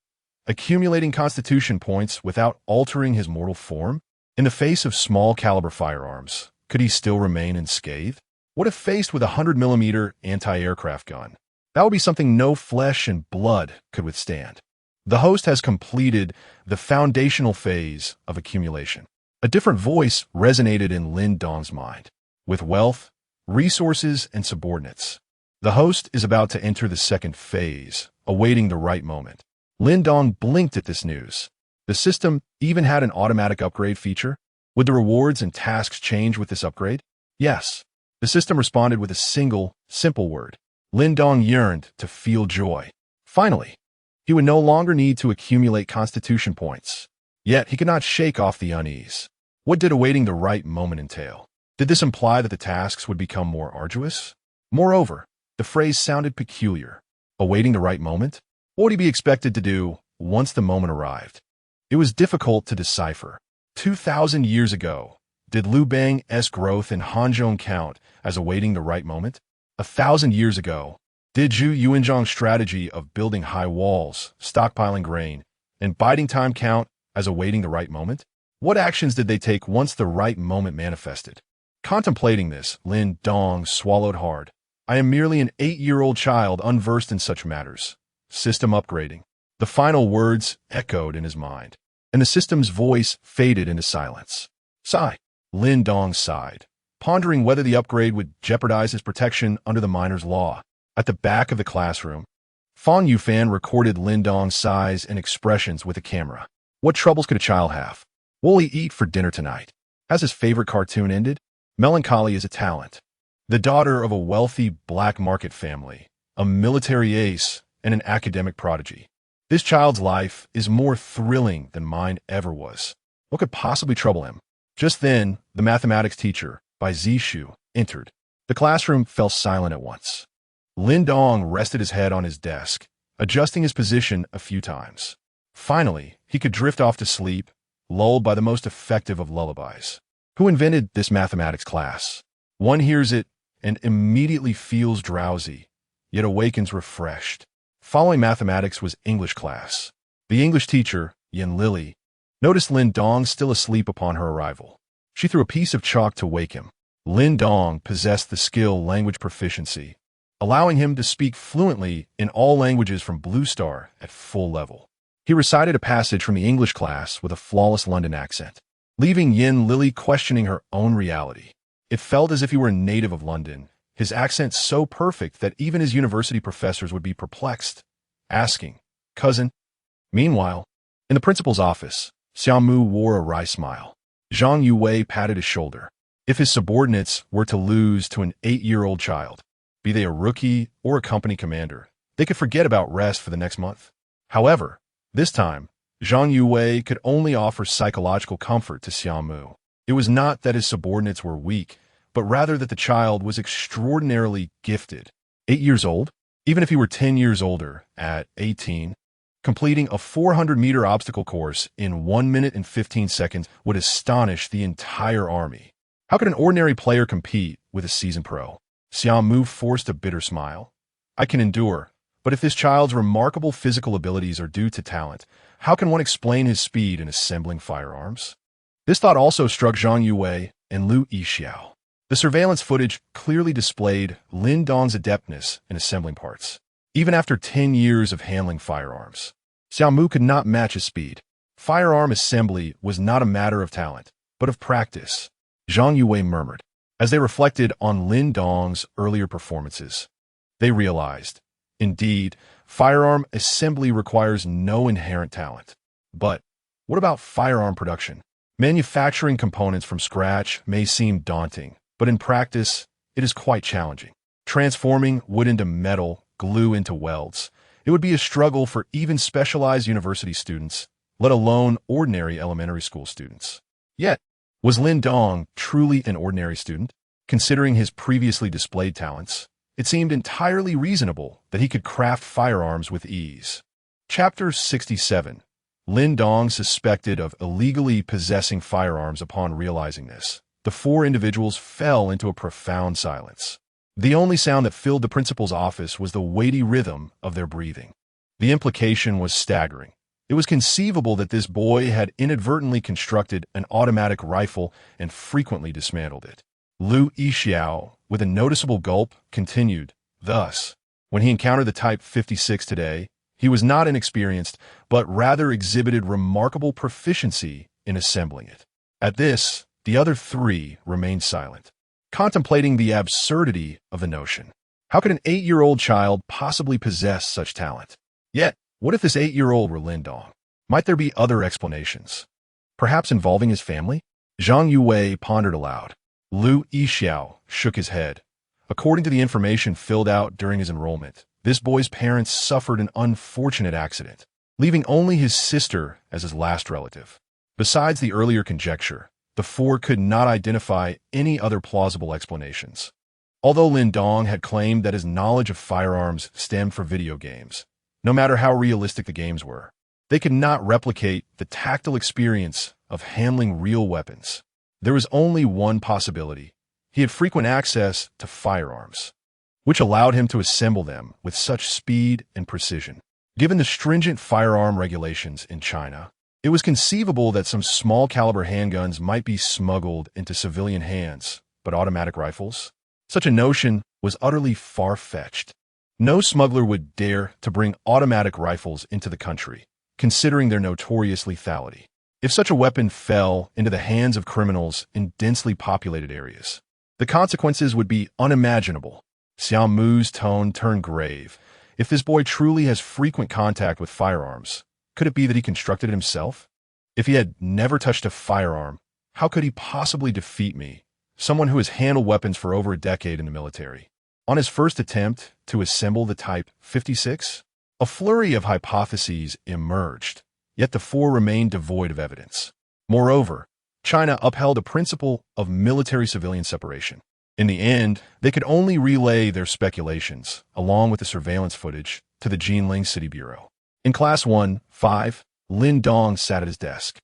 accumulating constitution points without altering his mortal form? In the face of small-caliber firearms, could he still remain unscathed? What if faced with a 100mm anti-aircraft gun? That would be something no flesh and blood could withstand. The host has completed the foundational phase of accumulation. A different voice resonated in Lin Dong's mind. With wealth, resources, and subordinates, the host is about to enter the second phase, awaiting the right moment. Lin Dong blinked at this news. The system even had an automatic upgrade feature. Would the rewards and tasks change with this upgrade? Yes. The system responded with a single, simple word. Lin Dong yearned to feel joy. Finally, he would no longer need to accumulate constitution points. Yet he could not shake off the unease. What did awaiting the right moment entail? Did this imply that the tasks would become more arduous? Moreover, the phrase sounded peculiar. Awaiting the right moment? What would he be expected to do once the moment arrived? It was difficult to decipher. 2,000 years ago, did Liu Bang's growth in Hanzhong count as awaiting the right moment? 1,000 years ago, did Zhu Yuanzhang's strategy of building high walls, stockpiling grain, and biding time count as awaiting the right moment? What actions did they take once the right moment manifested? Contemplating this, Lin Dong swallowed hard. I am merely an 8-year-old child unversed in such matters. System upgrading. The final words echoed in his mind, and the system's voice faded into silence. Sigh. Lin Dong sighed, pondering whether the upgrade would jeopardize his protection under the miner's law. At the back of the classroom, Fang Yufan recorded Lin Dong's sighs and expressions with a camera. What troubles could a child have? What will he eat for dinner tonight? Has his favorite cartoon ended? Melancholy is a talent. The daughter of a wealthy black market family, a military ace, and an academic prodigy. This child's life is more thrilling than mine ever was. What could possibly trouble him? Just then, the mathematics teacher, by Zishu, entered. The classroom fell silent at once. Lin Dong rested his head on his desk, adjusting his position a few times. Finally, he could drift off to sleep, lulled by the most effective of lullabies. Who invented this mathematics class? One hears it and immediately feels drowsy, yet awakens refreshed. Following mathematics was English class. The English teacher, Yin Lily, noticed Lin Dong still asleep upon her arrival. She threw a piece of chalk to wake him. Lin Dong possessed the skill language proficiency, allowing him to speak fluently in all languages from Blue Star at full level. He recited a passage from the English class with a flawless London accent, leaving Yin Lily questioning her own reality. It felt as if he were a native of London, his accent so perfect that even his university professors would be perplexed, asking, "Cousin?" Meanwhile, in the principal's office, Xiaomu wore a wry smile. Zhang Yuwei patted his shoulder. If his subordinates were to lose to an 8-year-old child, be they a rookie or a company commander, they could forget about rest for the next month. However, this time, Zhang Yue could only offer psychological comfort to Xiaomu. It was not that his subordinates were weak, but rather that the child was extraordinarily gifted. 8 years old? Even if he were 10 years older, at 18, completing a 400-meter obstacle course in 1 minute and 15 seconds would astonish the entire army. How could an ordinary player compete with a seasoned pro? Xiaomu forced a bitter smile. I can endure, but if this child's remarkable physical abilities are due to talent, how can one explain his speed in assembling firearms? This thought also struck Zhang Yue and Lu Yixiao. The surveillance footage clearly displayed Lin Dong's adeptness in assembling parts. Even after 10 years of handling firearms, Xiaomu could not match his speed. Firearm assembly was not a matter of talent, but of practice, Zhang Yue murmured. As they reflected on Lin Dong's earlier performances, they realized, indeed, firearm assembly requires no inherent talent. But what about firearm production? Manufacturing components from scratch may seem daunting, but in practice, it is quite challenging. Transforming wood into metal, glue into welds, it would be a struggle for even specialized university students, let alone ordinary elementary school students. Yet, was Lin Dong truly an ordinary student? Considering his previously displayed talents, it seemed entirely reasonable that he could craft firearms with ease. Chapter 67. Lin Dong suspected of illegally possessing firearms. Upon realizing this, the four individuals fell into a profound silence. The only sound that filled the principal's office was the weighty rhythm of their breathing. The implication was staggering. It was conceivable that this boy had inadvertently constructed an automatic rifle and frequently dismantled it. Lu Yixiao, with a noticeable gulp, continued, thus, when he encountered the Type 56 today, he was not inexperienced, but rather exhibited remarkable proficiency in assembling it. At this, the other three remained silent, contemplating the absurdity of the notion. How could an 8-year-old child possibly possess such talent? Yet, what if this 8-year-old were Lin Dong? Might there be other explanations? Perhaps involving his family? Zhang Yue pondered aloud. Lu Yixiao shook his head. According to the information filled out during his enrollment, this boy's parents suffered an unfortunate accident, leaving only his sister as his last relative. Besides the earlier conjecture, the four could not identify any other plausible explanations. Although Lin Dong had claimed that his knowledge of firearms stemmed from video games, no matter how realistic the games were, they could not replicate the tactile experience of handling real weapons. There was only one possibility. He had frequent access to firearms, which allowed him to assemble them with such speed and precision. Given the stringent firearm regulations in China, it was conceivable that some small-caliber handguns might be smuggled into civilian hands, but automatic rifles? Such a notion was utterly far-fetched. No smuggler would dare to bring automatic rifles into the country, considering their notorious lethality. If such a weapon fell into the hands of criminals in densely populated areas, the consequences would be unimaginable. Xiaomu's tone turned grave. If this boy truly has frequent contact with firearms, could it be that he constructed it himself? If he had never touched a firearm, how could he possibly defeat me, someone who has handled weapons for over a decade in the military? On his first attempt to assemble the Type 56, a flurry of hypotheses emerged, yet the four remained devoid of evidence. Moreover, China upheld a principle of military-civilian separation. In the end, they could only relay their speculations, along with the surveillance footage, to the Jinling City Bureau. In Class 1-5, Lin Dong sat at his desk,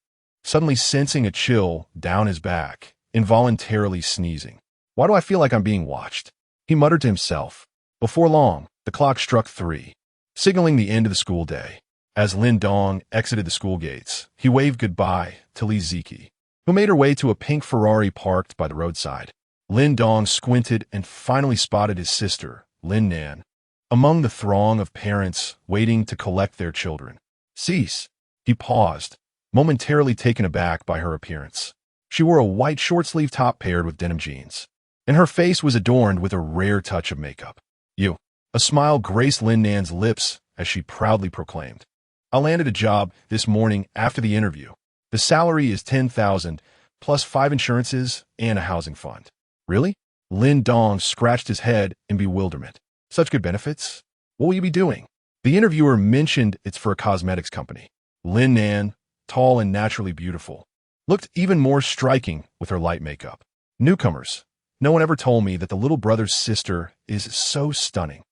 suddenly sensing a chill down his back, involuntarily sneezing. Why do I feel like I'm being watched? He muttered to himself. Before long, the clock struck 3, signaling the end of the school day. As Lin Dong exited the school gates, he waved goodbye to Li Ziki, who made her way to a pink Ferrari parked by the roadside. Lin Dong squinted and finally spotted his sister, Lin Nan, among the throng of parents waiting to collect their children. Cease. He paused, momentarily taken aback by her appearance. She wore a white short-sleeved top paired with denim jeans, and her face was adorned with a rare touch of makeup. You. A smile graced Lin Nan's lips as she proudly proclaimed. I landed a job this morning after the interview. The salary is 10,000, plus 5 insurances and a housing fund. Really? Lin Dong scratched his head in bewilderment. Such good benefits? What will you be doing? The interviewer mentioned it's for a cosmetics company. Lin Nan, tall and naturally beautiful, looked even more striking with her light makeup. Newcomers, no one ever told me that the little brother's sister is so stunning.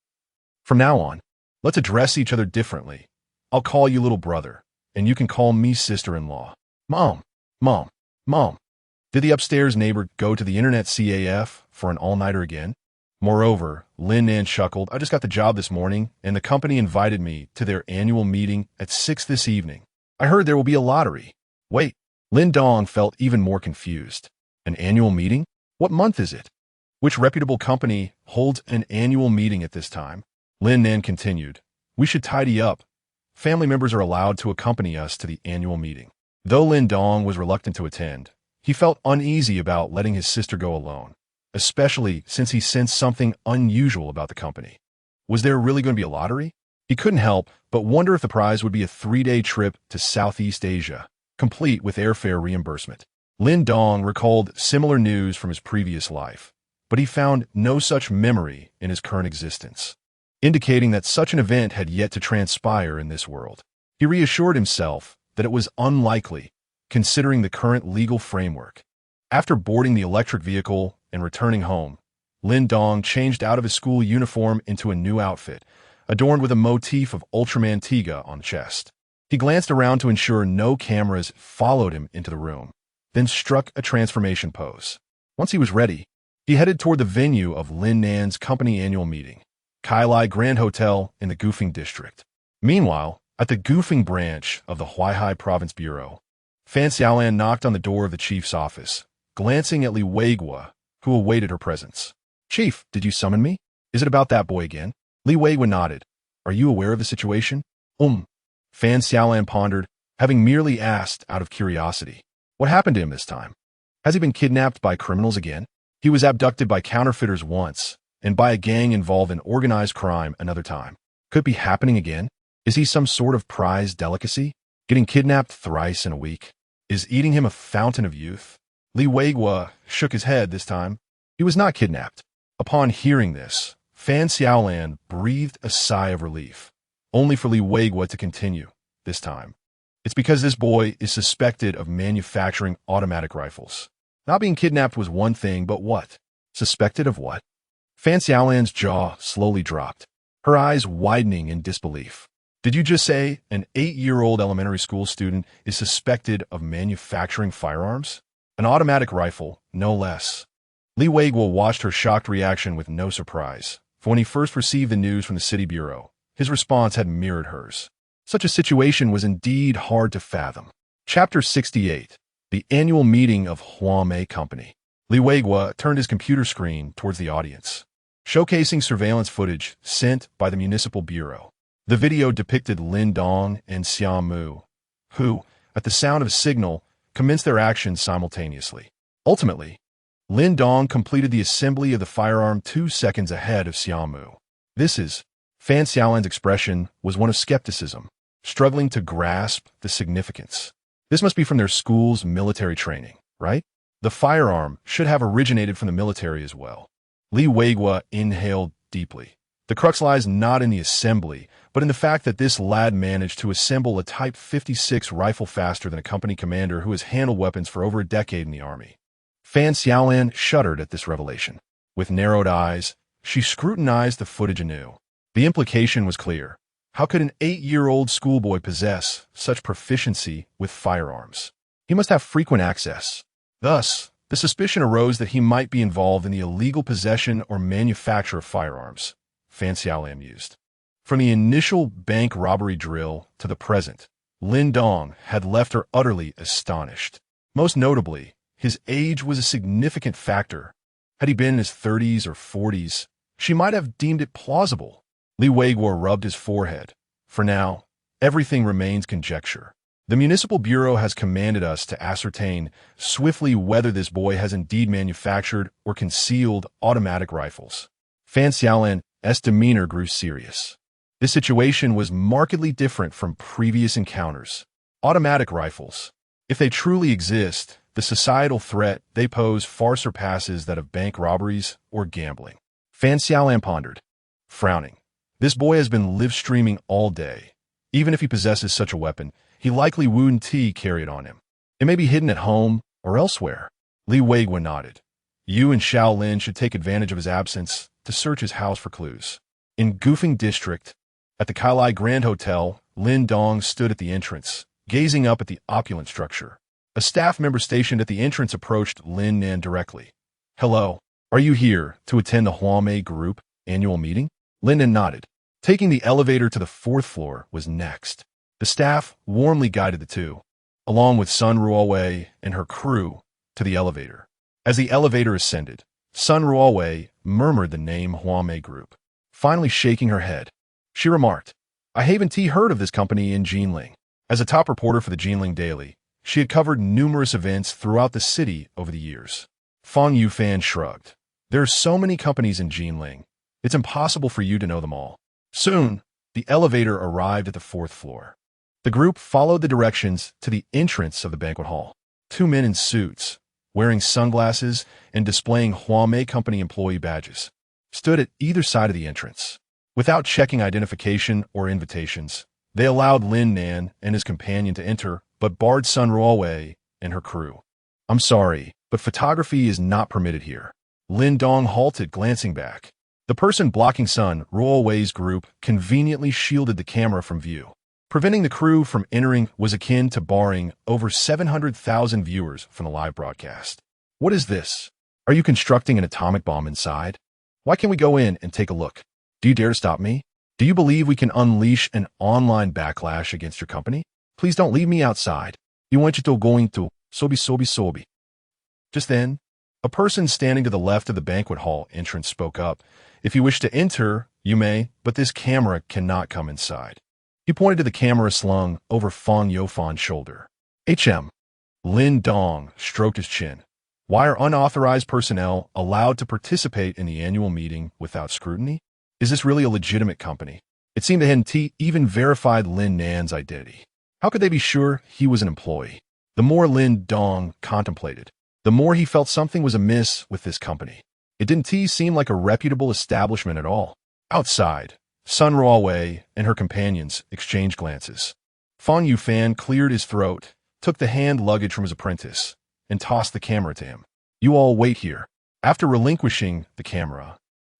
From now on, let's address each other differently. I'll call you little brother, and you can call me sister-in-law. Mom, Mom, Mom. Did the upstairs neighbor go to the internet CAF for an all-nighter again? Moreover, Lin Nan chuckled, I just got the job this morning, and the company invited me to their annual meeting at 6 this evening. I heard there will be a lottery. Wait, Lin Dong felt even more confused. An annual meeting? What month is it? Which reputable company holds an annual meeting at this time? Lin Nan continued, we should tidy up. Family members are allowed to accompany us to the annual meeting. Though Lin Dong was reluctant to attend, he felt uneasy about letting his sister go alone, especially since he sensed something unusual about the company. Was there really going to be a lottery? He couldn't help but wonder if the prize would be a 3-day trip to Southeast Asia, complete with airfare reimbursement. Lin Dong recalled similar news from his previous life, but he found no such memory in his current existence, indicating that such an event had yet to transpire in this world. He reassured himself that it was unlikely, considering the current legal framework. After boarding the electric vehicle and returning home, Lin Dong changed out of his school uniform into a new outfit, adorned with a motif of Ultraman Tiga on the chest. He glanced around to ensure no cameras followed him into the room, then struck a transformation pose. Once he was ready, he headed toward the venue of Lin Nan's company annual meeting, Kai Lai Grand Hotel in the Gufeng district. Meanwhile, at the Gufeng branch of the Huaihai Province Bureau, Fan Xiaolan knocked on the door of the chief's office, glancing at Li Weiguo, who awaited her presence. Chief, did you summon me? Is it about that boy again? Li Weiguo nodded. Are you aware of the situation? Fan Xiaolan pondered, having merely asked out of curiosity. What happened to him this time? Has he been kidnapped by criminals again? He was abducted by counterfeiters once, and by a gang involved in organized crime another time. Could it be happening again? Is he some sort of prized delicacy? Getting kidnapped thrice in a week? Is eating him a fountain of youth? Li Weiguo shook his head this time. He was not kidnapped. Upon hearing this, Fan Xiaolan breathed a sigh of relief, only for Li Weiguo to continue, this time. It's because this boy is suspected of manufacturing automatic rifles. Not being kidnapped was one thing, but what? Suspected of what? Fan Xiaolan's jaw slowly dropped, her eyes widening in disbelief. Did you just say an 8-year-old elementary school student is suspected of manufacturing firearms? An automatic rifle, no less. Li Weiguo watched her shocked reaction with no surprise, for when he first received the news from the city bureau, his response had mirrored hers. Such a situation was indeed hard to fathom. Chapter 68. The Annual Meeting of Huamei Company. Li Weiguo turned his computer screen towards the audience, showcasing surveillance footage sent by the municipal bureau. The video depicted Lin Dong and Xiao Mu, who, at the sound of a signal, commenced their actions simultaneously. Ultimately, Lin Dong completed the assembly of the firearm 2 seconds ahead of Xiao Mu. Fan Xiaolan's expression was one of skepticism, struggling to grasp the significance. This must be from their school's military training, right? The firearm should have originated from the military as well. Li Weiguo inhaled deeply. The crux lies not in the assembly, but in the fact that this lad managed to assemble a Type 56 rifle faster than a company commander who has handled weapons for over a decade in the army. Fan Xiaolan shuddered at this revelation. With narrowed eyes, she scrutinized the footage anew. The implication was clear. How could an 8-year-old schoolboy possess such proficiency with firearms? He must have frequent access. Thus, the suspicion arose that he might be involved in the illegal possession or manufacture of firearms. Fan Xiaolan mused. From the initial bank robbery drill to the present, Lin Dong had left her utterly astonished. Most notably, his age was a significant factor. Had he been in his 30s or 40s, she might have deemed it plausible. Li Weiguo rubbed his forehead. For now, everything remains conjecture. The municipal bureau has commanded us to ascertain swiftly whether this boy has indeed manufactured or concealed automatic rifles. Fan Xiaolan's demeanor grew serious. This situation was markedly different from previous encounters. Automatic rifles. If they truly exist, the societal threat they pose far surpasses that of bank robberies or gambling. Fan Xiaolan pondered, frowning. This boy has been live streaming all day. Even if he possesses such a weapon, he likely wouldn't carry it on him. It may be hidden at home or elsewhere. Li Weiguan nodded. You and Xiao Lin should take advantage of his absence to search his house for clues. In Gufeng District, at the Kailai Grand Hotel, Lin Dong stood at the entrance, gazing up at the opulent structure. A staff member stationed at the entrance approached Lin Nan directly. Hello, are you here to attend the Huamei Group annual meeting? Lin Nan nodded. Taking the elevator to the 4th floor was next. The staff warmly guided the two, along with Sun Ruowei and her crew, to the elevator. As the elevator ascended, Sun Ruowei murmured the name Huamei Group. Finally shaking her head, she remarked, I haven't heard of this company in Jinling. As a top reporter for the Jinling Daily, she had covered numerous events throughout the city over the years. Fang Yufan shrugged. There are so many companies in Jinling, it's impossible for you to know them all. Soon, the elevator arrived at the 4th floor. The group followed the directions to the entrance of the banquet hall. Two men in suits, wearing sunglasses and displaying Huamei Company employee badges, stood at either side of the entrance. Without checking identification or invitations, they allowed Lin Nan and his companion to enter, but barred Sun Ruowei and her crew. I'm sorry, but photography is not permitted here. Lin Dong halted, glancing back. The person blocking Sun Ruowei's group conveniently shielded the camera from view. Preventing the crew from entering was akin to barring over 700,000 viewers from the live broadcast. What is this? Are you constructing an atomic bomb inside? Why can't we go in and take a look? Do you dare to stop me? Do you believe we can unleash an online backlash against your company? Please don't leave me outside. You want you to going to sobi. Just then, a person standing to the left of the banquet hall entrance spoke up. If you wish to enter, you may, but this camera cannot come inside. He pointed to the camera slung over Fang Youfan's shoulder. Lin Dong stroked his chin. Why are unauthorized personnel allowed to participate in the annual meeting without scrutiny? Is this really a legitimate company? It seemed that hadn't even verified Lin Nan's identity. How could they be sure he was an employee? The more Lin Dong contemplated, the more he felt something was amiss with this company. It didn't seem like a reputable establishment at all. Outside, Sun Ruowei and her companions exchanged glances. Fang Yufan cleared his throat, took the hand luggage from his apprentice, and tossed the camera to him. You all wait here. After relinquishing the camera,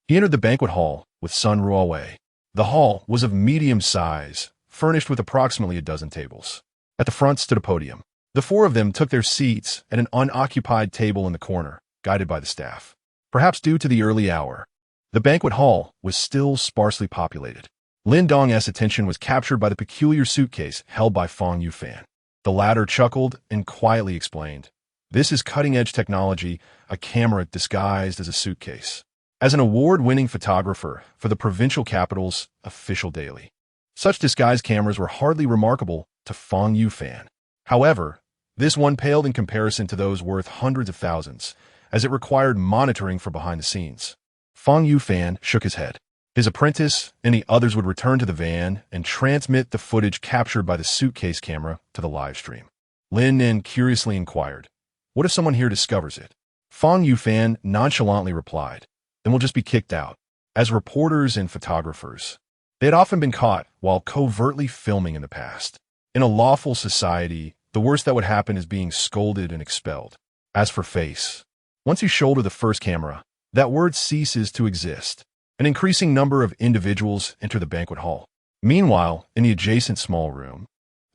he entered the banquet hall with Sun Ruowei. The hall was of medium size, furnished with approximately a dozen tables. At the front stood a podium. The four of them took their seats at an unoccupied table in the corner, guided by the staff. Perhaps due to the early hour, the banquet hall was still sparsely populated. Lin Dong's attention was captured by the peculiar suitcase held by Fang Yufan. The latter chuckled and quietly explained, This is cutting-edge technology, a camera disguised as a suitcase. As an award-winning photographer for the provincial capital's official daily, such disguised cameras were hardly remarkable to Fang Yufan. However, this one paled in comparison to those worth hundreds of thousands, as it required monitoring from behind the scenes. Fang Yufan shook his head. His apprentice and the others would return to the van and transmit the footage captured by the suitcase camera to the live stream. Lin Nan curiously inquired, What if someone here discovers it? Fang Yufan nonchalantly replied, Then we'll just be kicked out. As reporters and photographers, they had often been caught while covertly filming in the past. In a lawful society, the worst that would happen is being scolded and expelled. As for face, once you shoulder the first camera, that word ceases to exist. An increasing number of individuals enter the banquet hall. Meanwhile, in the adjacent small room,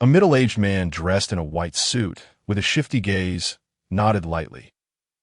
a middle-aged man dressed in a white suit, with a shifty gaze, nodded lightly.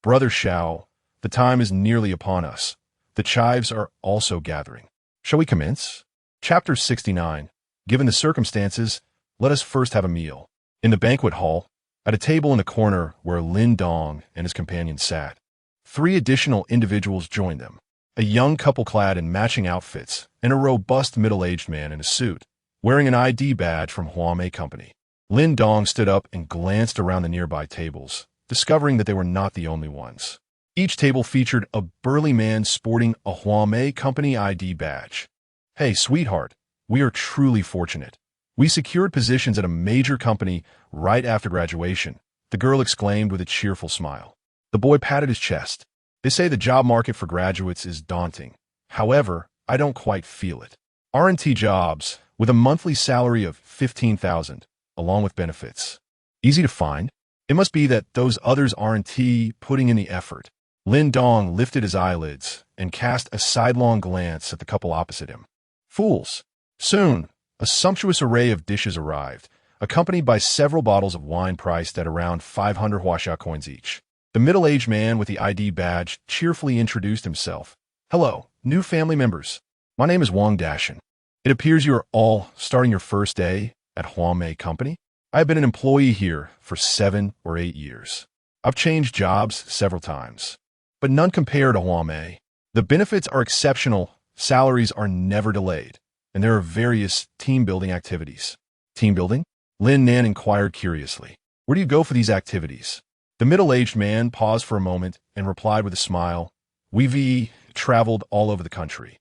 Brother Xiao, the time is nearly upon us. The chives are also gathering. Shall we commence? Chapter 69. Given the circumstances, let us first have a meal. In the banquet hall, at a table in the corner where Lin Dong and his companion sat, 3 additional individuals joined them. A young couple clad in matching outfits and a robust middle-aged man in a suit, wearing an ID badge from Huamei Company. Lin Dong stood up and glanced around the nearby tables, discovering that they were not the only ones. Each table featured a burly man sporting a Huamei Company ID badge. Hey, sweetheart, we are truly fortunate. We secured positions at a major company right after graduation, the girl exclaimed with a cheerful smile. The boy patted his chest. They say the job market for graduates is daunting. However, I don't quite feel it. R&T jobs with a monthly salary of 15,000, along with benefits. Easy to find? It must be that those others aren't putting in the effort. Lin Dong lifted his eyelids and cast a sidelong glance at the couple opposite him. Fools. Soon, a sumptuous array of dishes arrived, accompanied by several bottles of wine priced at around 500 huaxia coins each. The middle-aged man with the ID badge cheerfully introduced himself. Hello, new family members. My name is Wang Dashin. It appears you are all starting your first day at Huamei Company. I have been an employee here for 7 or 8 years. I've changed jobs several times, but none compare to Huamei. The benefits are exceptional, salaries are never delayed, and there are various team-building activities. Team building? Lin Nan inquired curiously. Where do you go for these activities? The middle-aged man paused for a moment and replied with a smile. We've traveled all over the country,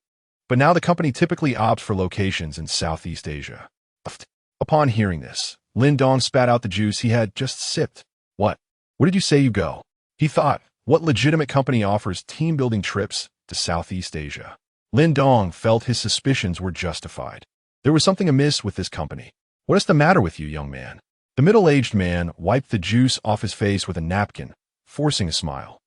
but now the company typically opts for locations in Southeast Asia. Upon hearing this, Lin Dong spat out the juice he had just sipped. What? Where did you say you go? He thought, what legitimate company offers team-building trips to Southeast Asia? Lin Dong felt his suspicions were justified. There was something amiss with this company. What is the matter with you, young man? The middle-aged man wiped the juice off his face with a napkin, forcing a smile.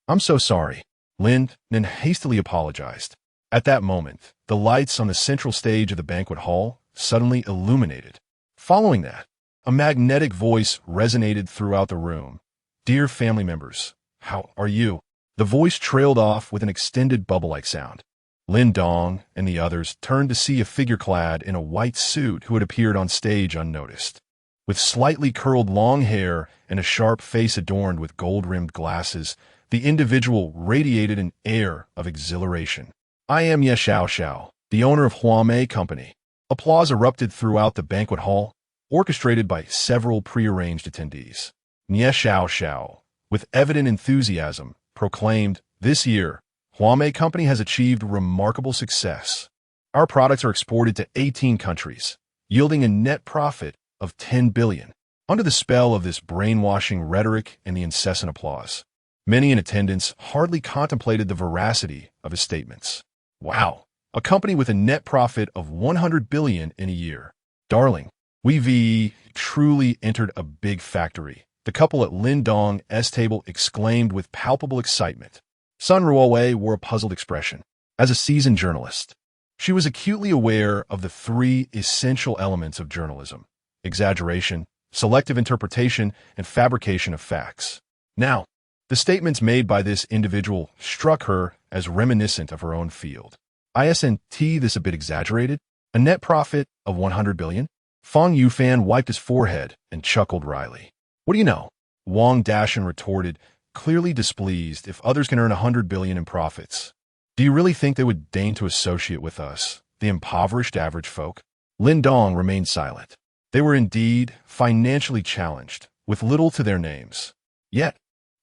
I'm so sorry. Lin Nan hastily apologized. At that moment, the lights on the central stage of the banquet hall suddenly illuminated. Following that, a magnetic voice resonated throughout the room. Dear family members, how are you? The voice trailed off with an extended bubble-like sound. Lin Dong and the others turned to see a figure clad in a white suit who had appeared on stage unnoticed. With slightly curled long hair and a sharp face adorned with gold-rimmed glasses, the individual radiated an air of exhilaration. I am Ye Xiao, the owner of Huamei Company. Applause erupted throughout the banquet hall, orchestrated by several prearranged attendees. Ye Xiao, with evident enthusiasm, proclaimed, this year, Huamei Company has achieved remarkable success. Our products are exported to 18 countries, yielding a net profit of 10 billion. Under the spell of this brainwashing rhetoric and the incessant applause, many in attendance hardly contemplated the veracity of his statements. Wow, a company with a net profit of 100 billion in a year. Darling, we've truly entered a big factory. The couple at Lin Dong's table exclaimed with palpable excitement. Sun Ruowei wore a puzzled expression. As a seasoned journalist, she was acutely aware of the 3 essential elements of journalism: exaggeration, selective interpretation, and fabrication of facts. Now, the statements made by this individual struck her as reminiscent of her own field. Isn't this a bit exaggerated? A net profit of 100 billion? Fang Yufan wiped his forehead and chuckled wryly. What do you know? Wang Dashin retorted, clearly displeased. If others can earn 100 billion in profits, do you really think they would deign to associate with us, the impoverished average folk? Lin Dong remained silent. They were indeed financially challenged, with little to their names. Yet,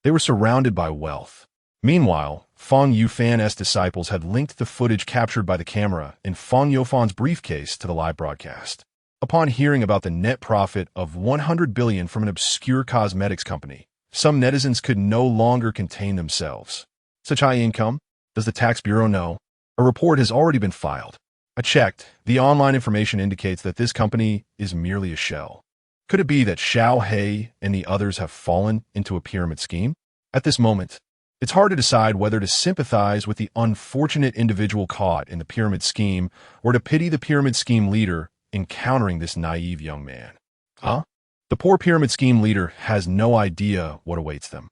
they were surrounded by wealth. Meanwhile, Fang Yufan's disciples had linked the footage captured by the camera in Fang Youfan's briefcase to the live broadcast. Upon hearing about the net profit of 100 billion from an obscure cosmetics company, some netizens could no longer contain themselves. Such high income? Does the tax bureau know? A report has already been filed. I checked. The online information indicates that this company is merely a shell. Could it be that Xiao He and the others have fallen into a pyramid scheme? At this moment, it's hard to decide whether to sympathize with the unfortunate individual caught in the pyramid scheme or to pity the pyramid scheme leader encountering this naive young man. Huh? The poor pyramid scheme leader has no idea what awaits them.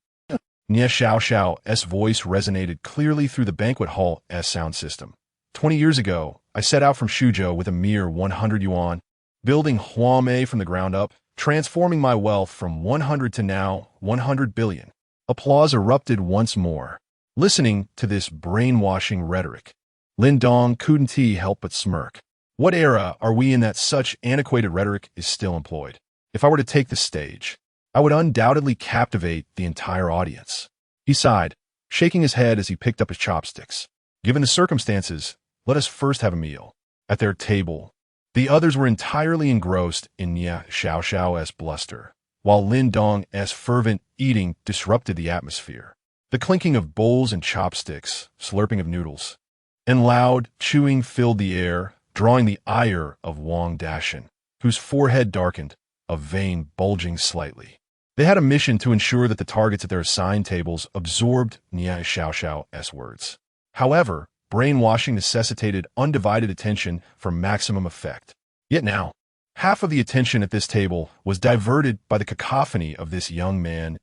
Nie Xiao's voice resonated clearly through the banquet hall's sound system. 20 years ago, I set out from Suzhou with a mere 100 yuan, building Huamei from the ground up, transforming my wealth from 100 to now 100 billion. Applause erupted once more. Listening to this brainwashing rhetoric, Lin Dong couldn't help but smirk. What era are we in that such antiquated rhetoric is still employed? If I were to take the stage, I would undoubtedly captivate the entire audience. He sighed, shaking his head as he picked up his chopsticks. Given the circumstances, let us first have a meal. At their table, the others were entirely engrossed in Nie Xiao's bluster, while Lin Dong's fervent eating disrupted the atmosphere. The clinking of bowls and chopsticks, slurping of noodles, and loud chewing filled the air, drawing the ire of Wang Dashin, whose forehead darkened, a vein bulging slightly. They had a mission to ensure that the targets at their assigned tables absorbed Nie Xiaoxiao's words. However, brainwashing necessitated undivided attention for maximum effect. Yet now, half of the attention at this table was diverted by the cacophony of this young man's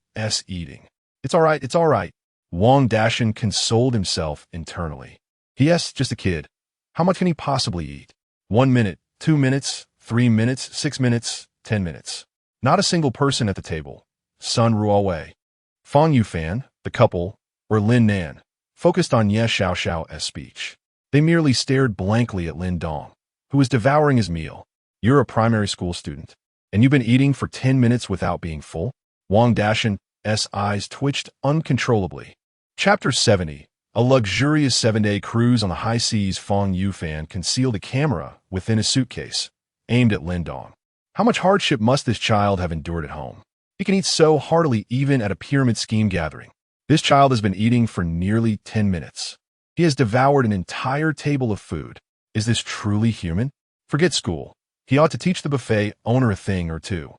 eating. It's all right. Wang Dashin consoled himself internally. Yes, just a kid. How much can he possibly eat? 1 minute, 2 minutes, 3 minutes, 6 minutes, 10 minutes. Not a single person at the table. Sun Ruowei, Fang Yufan, the couple, or Lin Nan, focused on Ye Xiaoxiao's speech. They merely stared blankly at Lin Dong, who was devouring his meal. You're a primary school student, and you've been eating for 10 minutes without being full? Wang Dashin's eyes twitched uncontrollably. Chapter 70. A luxurious 7-day cruise on the high seas. Fang Yufan concealed a camera within a suitcase, aimed at Lin Dong. How much hardship must this child have endured at home? He can eat so heartily even at a pyramid scheme gathering. This child has been eating for nearly 10 minutes. He has devoured an entire table of food. Is this truly human? Forget school. He ought to teach the buffet owner a thing or two.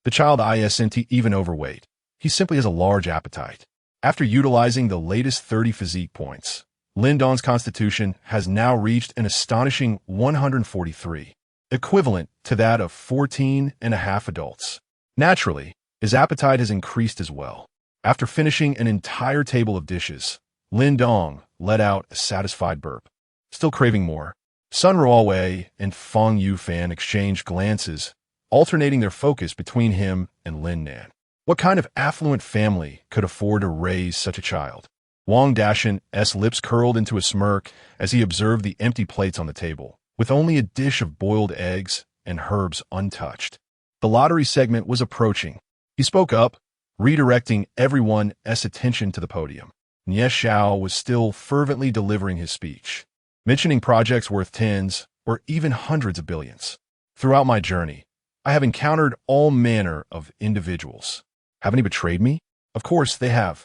The child isn't even overweight. He simply has a large appetite. After utilizing the latest 30 physique points, Lin Dong's constitution has now reached an astonishing 143. Equivalent to that of 14 and a half adults. Naturally, his appetite has increased as well. After finishing an entire table of dishes, Lin Dong let out a satisfied burp. Still craving more. Sun Ruowei and Fang Yufan exchanged glances, alternating their focus between him and Lin Nan. What kind of affluent family could afford to raise such a child? Wang Dashin's lips curled into a smirk as he observed the empty plates on the table, with only a dish of boiled eggs and herbs untouched. The lottery segment was approaching. He spoke up, redirecting everyone's attention to the podium. Nie Xiao was still fervently delivering his speech, mentioning projects worth tens or even hundreds of billions. Throughout my journey, I have encountered all manner of individuals. Have any betrayed me? Of course they have.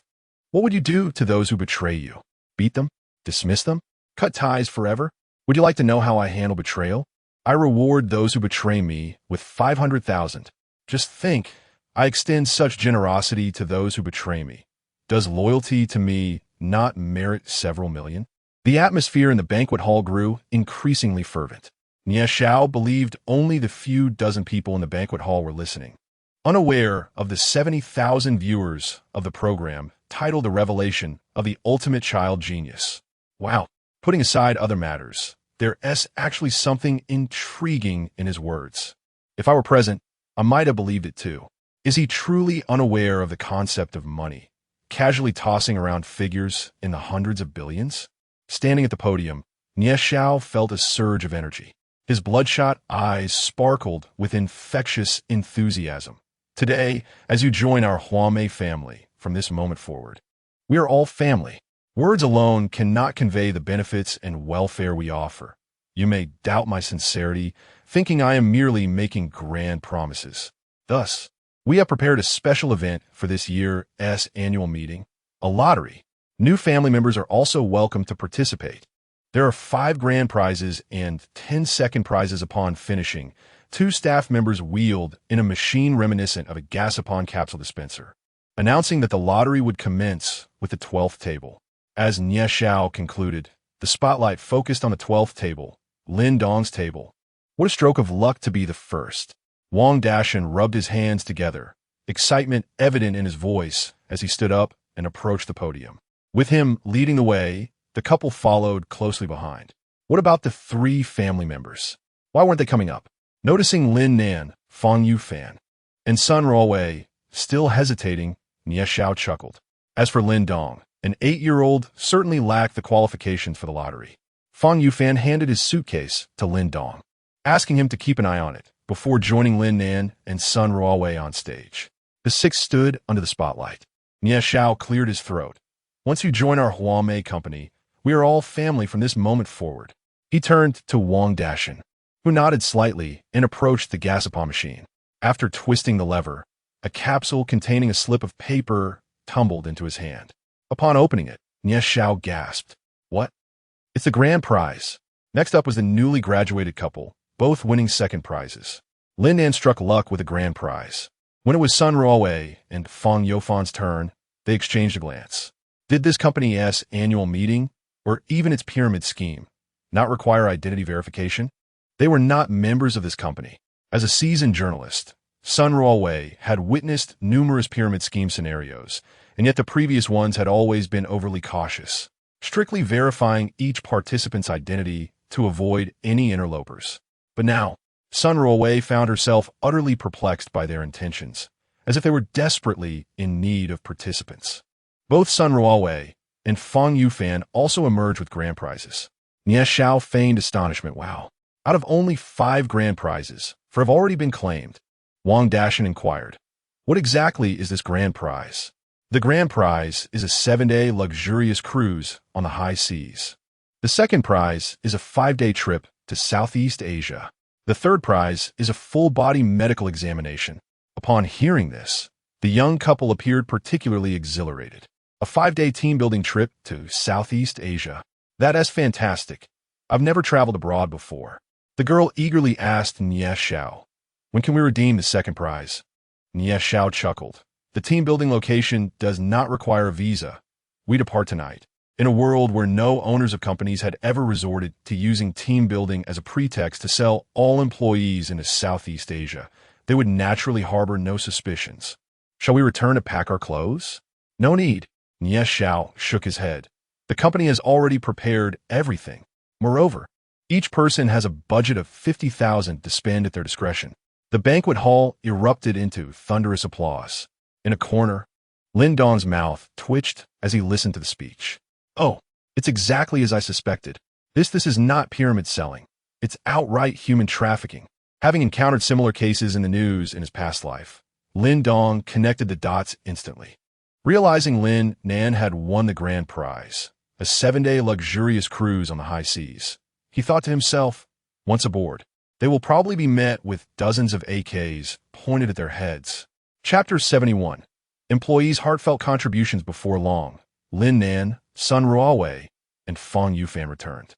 What would you do to those who betray you? Beat them? Dismiss them? Cut ties forever? Would you like to know how I handle betrayal? I reward those who betray me with 500,000. Just think, I extend such generosity to those who betray me. Does loyalty to me not merit several million? The atmosphere in the banquet hall grew increasingly fervent. Nie Xiao believed only the few dozen people in the banquet hall were listening. Unaware of the 70,000 viewers of the program titled The Revelation of the Ultimate Child Genius. Wow. Putting aside other matters, there's actually something intriguing in his words. If I were present, I might have believed it too. Is he truly unaware of the concept of money, casually tossing around figures in the hundreds of billions? Standing at the podium, Nie Xiao felt a surge of energy. His bloodshot eyes sparkled with infectious enthusiasm. Today, as you join our Huamei family from this moment forward, we are all family. Words alone cannot convey the benefits and welfare we offer. You may doubt my sincerity, thinking I am merely making grand promises. Thus, we have prepared a special event for this year's annual meeting, a lottery. New family members are also welcome to participate. There are 5 grand prizes and 10 second prizes upon finishing. 2 staff members wheeled in a machine reminiscent of a gasapon capsule dispenser, announcing that the lottery would commence with the 12th table. As Nie Xiao concluded, the spotlight focused on the 12th table, Lin Dong's table. What a stroke of luck to be the first. Wang Dashin rubbed his hands together, excitement evident in his voice as he stood up and approached the podium. With him leading the way, the couple followed closely behind. What about the 3 family members? Why weren't they coming up? Noticing Lin Nan, Fang Yufan, and Sun Ruowei still hesitating, Nie Xiao chuckled. As for Lin Dong, an 8-year-old certainly lacked the qualifications for the lottery. Fang Yufan handed his suitcase to Lin Dong, asking him to keep an eye on it before joining Lin Nan and Sun Ruowei on stage. The 6 stood under the spotlight. Nie Xiao cleared his throat. Once you join our Huamei company, we are all family from this moment forward. He turned to Wang Dashin, who nodded slightly and approached the gasapon machine. After twisting the lever, a capsule containing a slip of paper tumbled into his hand. Upon opening it, Nie Xiao gasped. What? It's the grand prize. Next up was the newly graduated couple, both winning second prizes. Lin Dong struck luck with a grand prize. When it was Sun Ruowei and Fang Youfan's turn, they exchanged a glance. Did this company's annual meeting, or even its pyramid scheme, not require identity verification? They were not members of this company. As a seasoned journalist, Sun Ruowei had witnessed numerous pyramid scheme scenarios, and yet the previous ones had always been overly cautious, strictly verifying each participant's identity to avoid any interlopers. But now, Sun Ruowei found herself utterly perplexed by their intentions, as if they were desperately in need of participants. Both Sun Ruowei and Fang Yufan also emerged with grand prizes. Nie Xiao feigned astonishment. Wow. Out of only 5 grand prizes, for have already been claimed, Wang Dashan inquired, what exactly is this grand prize? The grand prize is a 7-day luxurious cruise on the high seas. The second prize is a 5-day trip to Southeast Asia. The third prize is a full-body medical examination. Upon hearing this, the young couple appeared particularly exhilarated. A 5-day team-building trip to Southeast Asia. That's fantastic. I've never traveled abroad before. The girl eagerly asked Nie Xiao, when can we redeem the second prize? Nie Xiao chuckled. The team-building location does not require a visa. We depart tonight. In a world where no owners of companies had ever resorted to using team building as a pretext to sell all employees into Southeast Asia, they would naturally harbor no suspicions. Shall we return to pack our clothes? No need. Nie Xiao shook his head. The company has already prepared everything. Moreover, each person has a budget of 50,000 to spend at their discretion. The banquet hall erupted into thunderous applause. In a corner, Lin Dong's mouth twitched as he listened to the speech. Oh, it's exactly as I suspected. This is not pyramid selling. It's outright human trafficking. Having encountered similar cases in the news in his past life, Lin Dong connected the dots instantly. Realizing Lin Nan had won the grand prize, a 7-day luxurious cruise on the high seas, he thought to himself, once aboard, they will probably be met with dozens of AKs pointed at their heads. Chapter 71. Employees' heartfelt contributions. Before long, Lin Nan, Sun Ruowei, and Fang Yufan returned.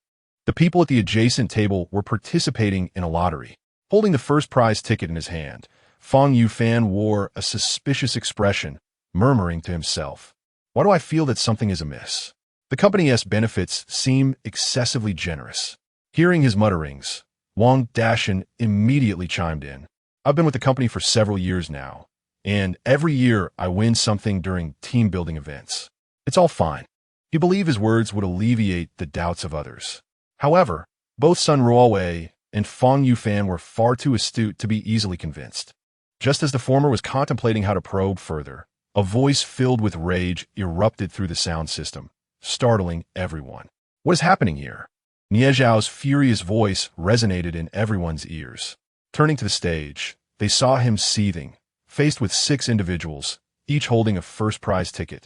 The people at the adjacent table were participating in a lottery. Holding the first prize ticket in his hand, Fang Yufan wore a suspicious expression, murmuring to himself, why do I feel that something is amiss? The company's benefits seem excessively generous. Hearing his mutterings, Wang Dashan immediately chimed in. I've been with the company for several years now, and every year I win something during team-building events. It's all fine. He believed his words would alleviate the doubts of others. However, both Sun Ruowei and Fang Yufan were far too astute to be easily convinced. Just as the former was contemplating how to probe further, a voice filled with rage erupted through the sound system, startling everyone. What is happening here? Nie Xiao's furious voice resonated in everyone's ears. Turning to the stage, they saw him seething, faced with 6 individuals, each holding a first prize ticket.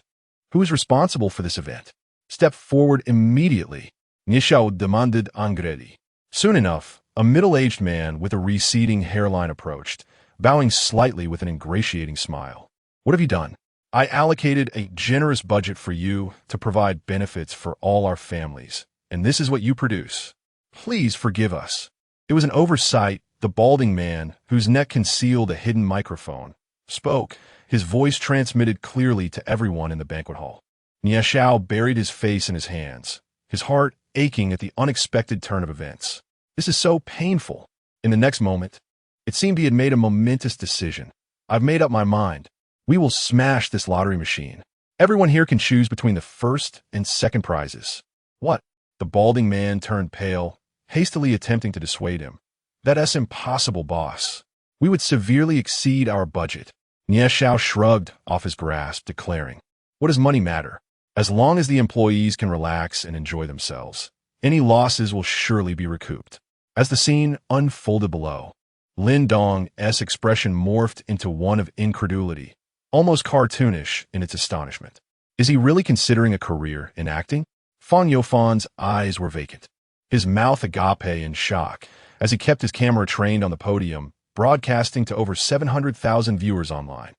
Who is responsible for this event? Step forward immediately, Nie Xiao demanded angrily. Soon enough, a middle-aged man with a receding hairline approached, bowing slightly with an ingratiating smile. What have you done? I allocated a generous budget for you to provide benefits for all our families, and this is what you produce. Please forgive us. It was an oversight. The balding man, whose neck concealed a hidden microphone, spoke. His voice transmitted clearly to everyone in the banquet hall. Nie Xiao buried his face in his hands, his heart aching at the unexpected turn of events. This is so painful. In the next moment, it seemed he had made a momentous decision. I've made up my mind. We will smash this lottery machine. Everyone here can choose between the first and second prizes. What? The balding man turned pale, hastily attempting to dissuade him. That's impossible, boss. We would severely exceed our budget. Nie Xiao shrugged off his grasp, declaring, what does money matter? As long as the employees can relax and enjoy themselves, any losses will surely be recouped. As the scene unfolded below, Lin Dong's expression morphed into one of incredulity, almost cartoonish in its astonishment. Is he really considering a career in acting? Fang Youfan's eyes were vacant, his mouth agape in shock, as he kept his camera trained on the podium, broadcasting to over 700,000 viewers online.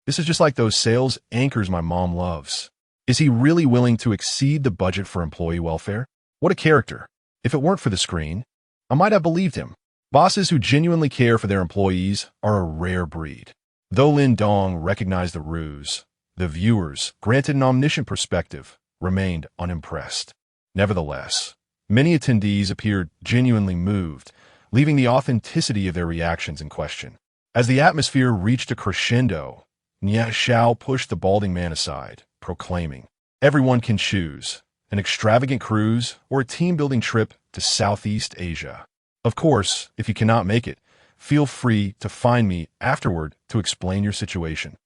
This is just like those sales anchors my mom loves. Is he really willing to exceed the budget for employee welfare? What a character. If it weren't for the screen, I might have believed him. Bosses who genuinely care for their employees are a rare breed. Though Lin Dong recognized the ruse, the viewers, granted an omniscient perspective, remained unimpressed. Nevertheless, many attendees appeared genuinely moved, leaving the authenticity of their reactions in question. As the atmosphere reached a crescendo, Nie Xiao pushed the balding man aside, proclaiming, "Everyone can choose an extravagant cruise or a team-building trip to Southeast Asia. Of course, if you cannot make it, feel free to find me afterward to explain your situation.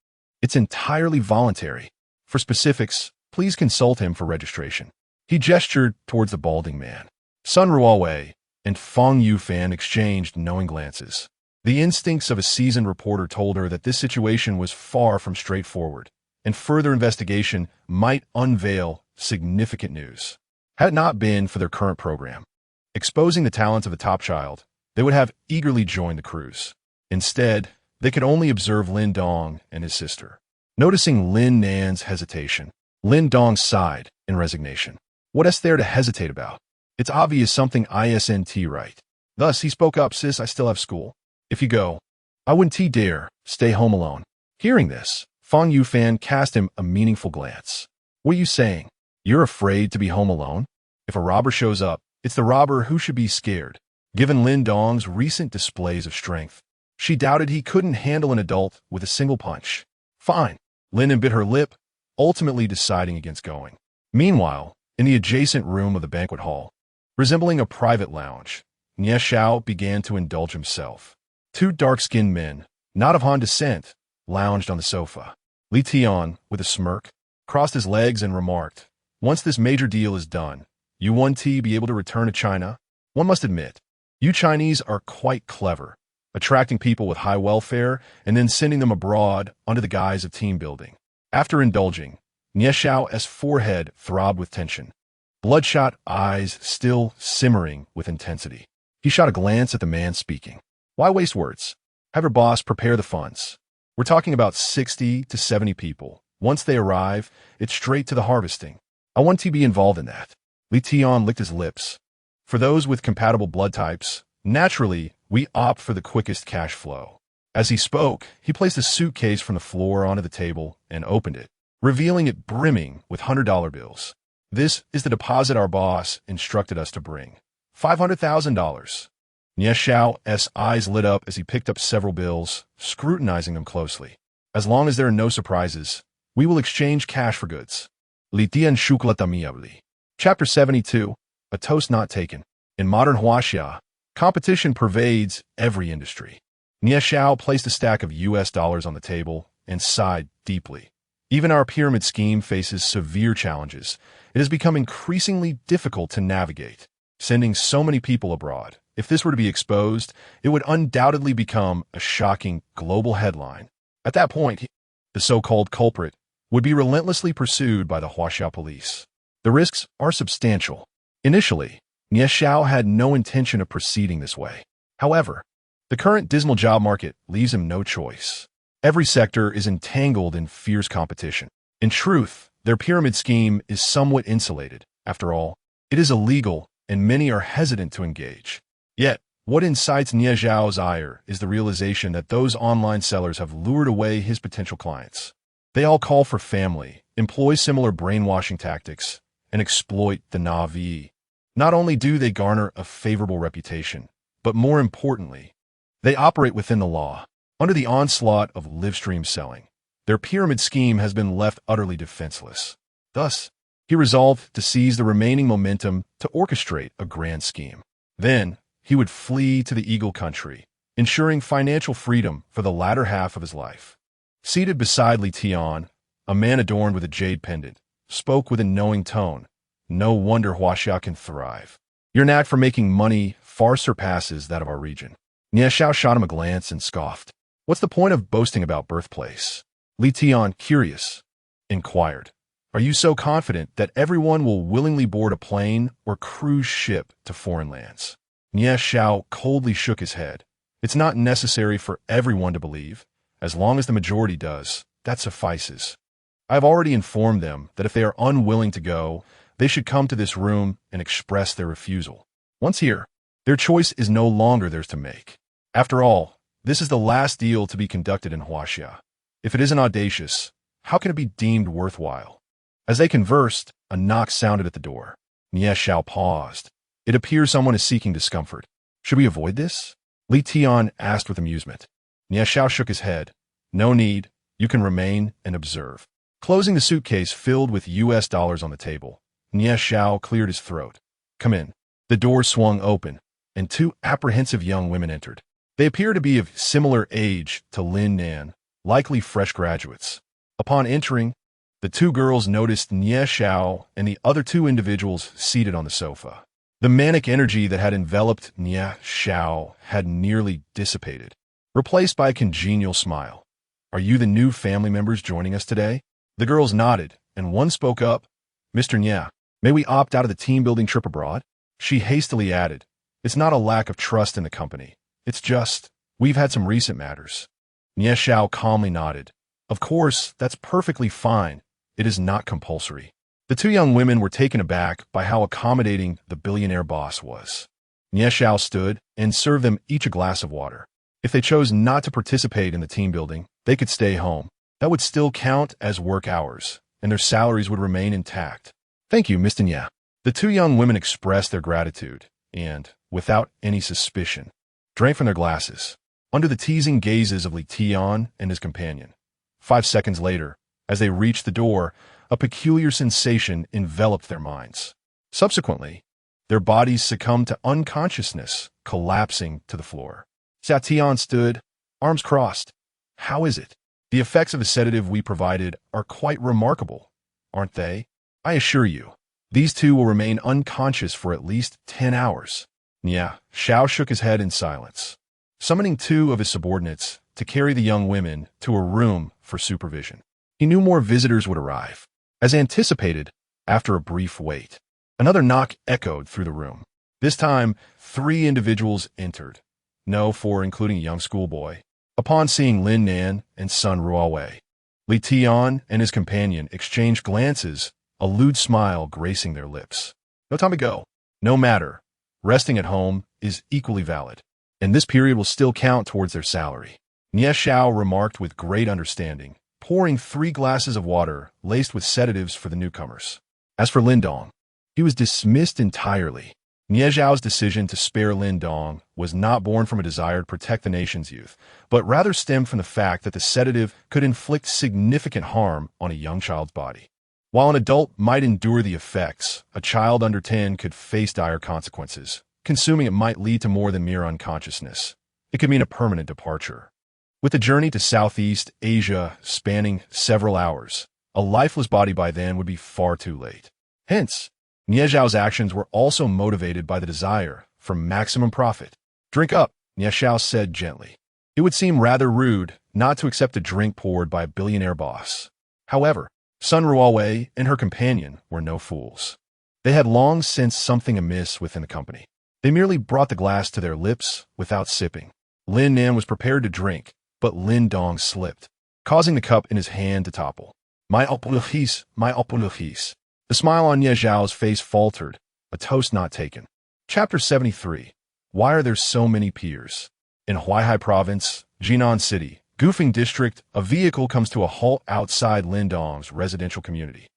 It's entirely voluntary. For specifics, please consult him for registration." He gestured towards the balding man. Sun Ruowei and Fong Yufan exchanged knowing glances. The instincts of a seasoned reporter told her that this situation was far from straightforward, and further investigation might unveil significant news. Had it not been for their current program, exposing the talents of a top child, they would have eagerly joined the cruise. Instead, they could only observe Lin Dong and his sister. Noticing Lin Nan's hesitation, Lin Dong sighed in resignation. What is there to hesitate about? It's obvious something isn't right. Thus, he spoke up, "Sis, I still have school. If you go, I wouldn't dare stay home alone." Hearing this, Fong Yufan cast him a meaningful glance. "What are you saying? You're afraid to be home alone? If a robber shows up, it's the robber who should be scared." Given Lin Dong's recent displays of strength, she doubted he couldn't handle an adult with a single punch. Fine. Lin bit her lip, ultimately deciding against going. Meanwhile, in the adjacent room of the banquet hall, resembling a private lounge, Nie Xiao began to indulge himself. Two dark-skinned men, not of Han descent, lounged on the sofa. Li Tian, with a smirk, crossed his legs and remarked, "Once this major deal is done, you won't be able to return to China? One must admit, you Chinese are quite clever, attracting people with high welfare and then sending them abroad under the guise of team building." After indulging, Nie Xiao's forehead throbbed with tension, bloodshot eyes still simmering with intensity. He shot a glance at the man speaking. "Why waste words? Have your boss prepare the funds. We're talking about 60 to 70 people. Once they arrive, it's straight to the harvesting. I want to be involved in that." Li Tian licked his lips. For those with compatible blood types, naturally, we opt for the quickest cash flow. As he spoke, he placed a suitcase from the floor onto the table and opened it, revealing it brimming with $100 bills. "This is the deposit our boss instructed us to bring. $500,000. Nie Xiao's eyes lit up as he picked up several bills, scrutinizing them closely. "As long as there are no surprises, we will exchange cash for goods." Li Tian Remarkably. Chapter 72, A Toast Not Taken. In modern Huaxia, competition pervades every industry. Nie Xiao placed a stack of US dollars on the table and sighed deeply. Even our pyramid scheme faces severe challenges. It has become increasingly difficult to navigate. Sending so many people abroad, if this were to be exposed, it would undoubtedly become a shocking global headline. At that point, the so-called culprit would be relentlessly pursued by the Huaxia police. The risks are substantial. Initially, Nie Xiao had no intention of proceeding this way. However, the current dismal job market leaves him no choice. Every sector is entangled in fierce competition. In truth, their pyramid scheme is somewhat insulated. After all, it is illegal, and many are hesitant to engage. Yet, what incites Nie Xiao's ire is the realization that those online sellers have lured away his potential clients. They all call for family, employ similar brainwashing tactics, and exploit the naive. Not only do they garner a favorable reputation, but more importantly, they operate within the law. Under the onslaught of live-stream selling, their pyramid scheme has been left utterly defenseless. Thus, he resolved to seize the remaining momentum to orchestrate a grand scheme. Then, he would flee to the Eagle Country, ensuring financial freedom for the latter half of his life. Seated beside Li Tian, a man adorned with a jade pendant, spoke with a knowing tone. "No wonder Huaxia can thrive. Your knack for making money far surpasses that of our region." Nie Xiao shot him a glance and scoffed. "What's the point of boasting about birthplace?" Li Tian, curious, inquired. "Are you so confident that everyone will willingly board a plane or cruise ship to foreign lands?" Nie Xiao coldly shook his head. "It's not necessary for everyone to believe. As long as the majority does, that suffices. I have already informed them that if they are unwilling to go, they should come to this room and express their refusal. Once here, their choice is no longer theirs to make. After all, this is the last deal to be conducted in Huaxia. If it isn't audacious, how can it be deemed worthwhile? As they conversed, a knock sounded at the door. Nie Xiao paused. It appears someone is seeking discomfort. Should we avoid this? Li Tian asked with amusement. Nie Xiao shook his head. No need. You can remain and observe. Closing the suitcase filled with US dollars on the table, Nie Xiao cleared his throat. Come in. The door swung open, and two apprehensive young women entered. They appear to be of similar age to Lin Nan, likely fresh graduates. Upon entering, the two girls noticed Nie Xiao and the other two individuals seated on the sofa. The manic energy that had enveloped Nie Xiao had nearly dissipated, replaced by a congenial smile. Are you the new family members joining us today? The girls nodded, and one spoke up. Mr. Nie, may we opt out of the team-building trip abroad? She hastily added, it's not a lack of trust in the company. It's just, we've had some recent matters. Nie Xiao calmly nodded. Of course, that's perfectly fine. It is not compulsory. The two young women were taken aback by how accommodating the billionaire boss was. Nie Xiao stood and served them each a glass of water. If they chose not to participate in the team building, they could stay home. That would still count as work hours, and their salaries would remain intact. Thank you, Mr. Nie. The two young women expressed their gratitude, and, without any suspicion, drank from their glasses, under the teasing gazes of Li Tian and his companion. 5 seconds later, as they reached the door, a peculiar sensation enveloped their minds. Subsequently, their bodies succumbed to unconsciousness, collapsing to the floor. Xia Tian stood, arms crossed. How is it? The effects of the sedative we provided are quite remarkable, aren't they? I assure you, these two will remain unconscious for at least 10 hours. Nie Xiao shook his head in silence, summoning two of his subordinates to carry the young women to a room for supervision. He knew more visitors would arrive. As anticipated, after a brief wait, another knock echoed through the room. This time, 3 individuals entered. No 4, including a young schoolboy. Upon seeing Lin Nan and Sun Ruowei, Li Tian and his companion exchanged glances, a lewd smile gracing their lips. No time to go. No matter. Resting at home is equally valid, and this period will still count towards their salary. Nie Xiao remarked with great understanding, pouring 3 glasses of water laced with sedatives for the newcomers. As for Lin Dong, he was dismissed entirely. Nie Xiao's decision to spare Lin Dong was not born from a desire to protect the nation's youth, but rather stemmed from the fact that the sedative could inflict significant harm on a young child's body. While an adult might endure the effects, a child under 10 could face dire consequences. Consuming it might lead to more than mere unconsciousness. It could mean a permanent departure. With the journey to Southeast Asia spanning several hours, a lifeless body by then would be far too late. Hence, Nie Xiao's actions were also motivated by the desire for maximum profit. Drink up, Nie Xiao said gently. It would seem rather rude not to accept a drink poured by a billionaire boss. However, Sun Ruowei and her companion were no fools. They had long sensed something amiss within the company. They merely brought the glass to their lips without sipping. Lin Nan was prepared to drink, but Lin Dong slipped, causing the cup in his hand to topple. My apologies, my apologies. The smile on Nie Xiao's face faltered, a toast not taken. Chapter 73. Why are there so many piers? In Huaihai Province, Jinan City, Gufeng District, a vehicle comes to a halt outside Lin Dong's residential community.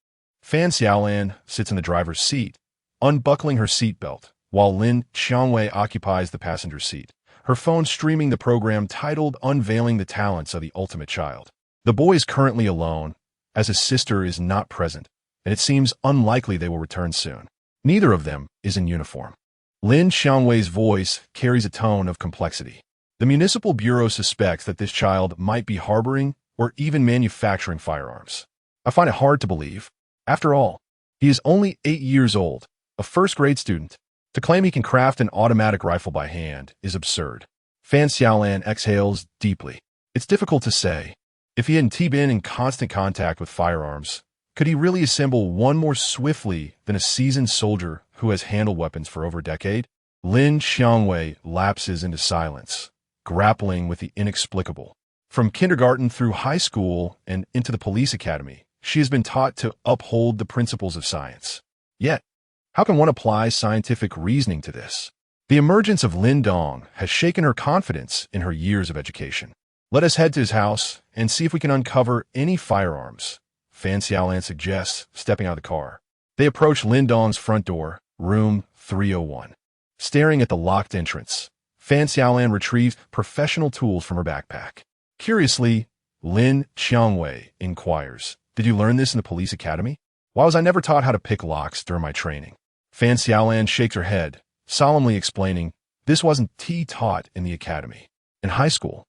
Fan Xiaolan sits in the driver's seat, unbuckling her seatbelt, while Lin Xiangwei occupies the passenger seat, her phone streaming the program titled Unveiling the Talents of the Ultimate Child. The boy is currently alone, as his sister is not present, and it seems unlikely they will return soon. Neither of them is in uniform. Lin Xiangwei's voice carries a tone of complexity. The Municipal Bureau suspects that this child might be harboring or even manufacturing firearms. I find it hard to believe. After all, he is only 8 years old, a first-grade student. To claim he can craft an automatic rifle by hand is absurd. Fan Xiaolan exhales deeply. It's difficult to say. If he hadn't been in constant contact with firearms, could he really assemble one more swiftly than a seasoned soldier who has handled weapons for over a decade? Lin Xiangwei lapses into silence, grappling with the inexplicable. From kindergarten through high school and into the police academy, she has been taught to uphold the principles of science. Yet, how can one apply scientific reasoning to this? The emergence of Lin Dong has shaken her confidence in her years of education. Let us head to his house and see if we can uncover any firearms, Fan Xiaolan suggests, stepping out of the car. They approach Lin Dong's front door, room 301. Staring at the locked entrance, Fan Xiaolan retrieves professional tools from her backpack. Curiously, Lin Qiangwei inquires, "Did you learn this in the police academy? Why was I never taught how to pick locks during my training?" Fan Xiaolan shakes her head, solemnly explaining, "This wasn't taught in the academy. In high school,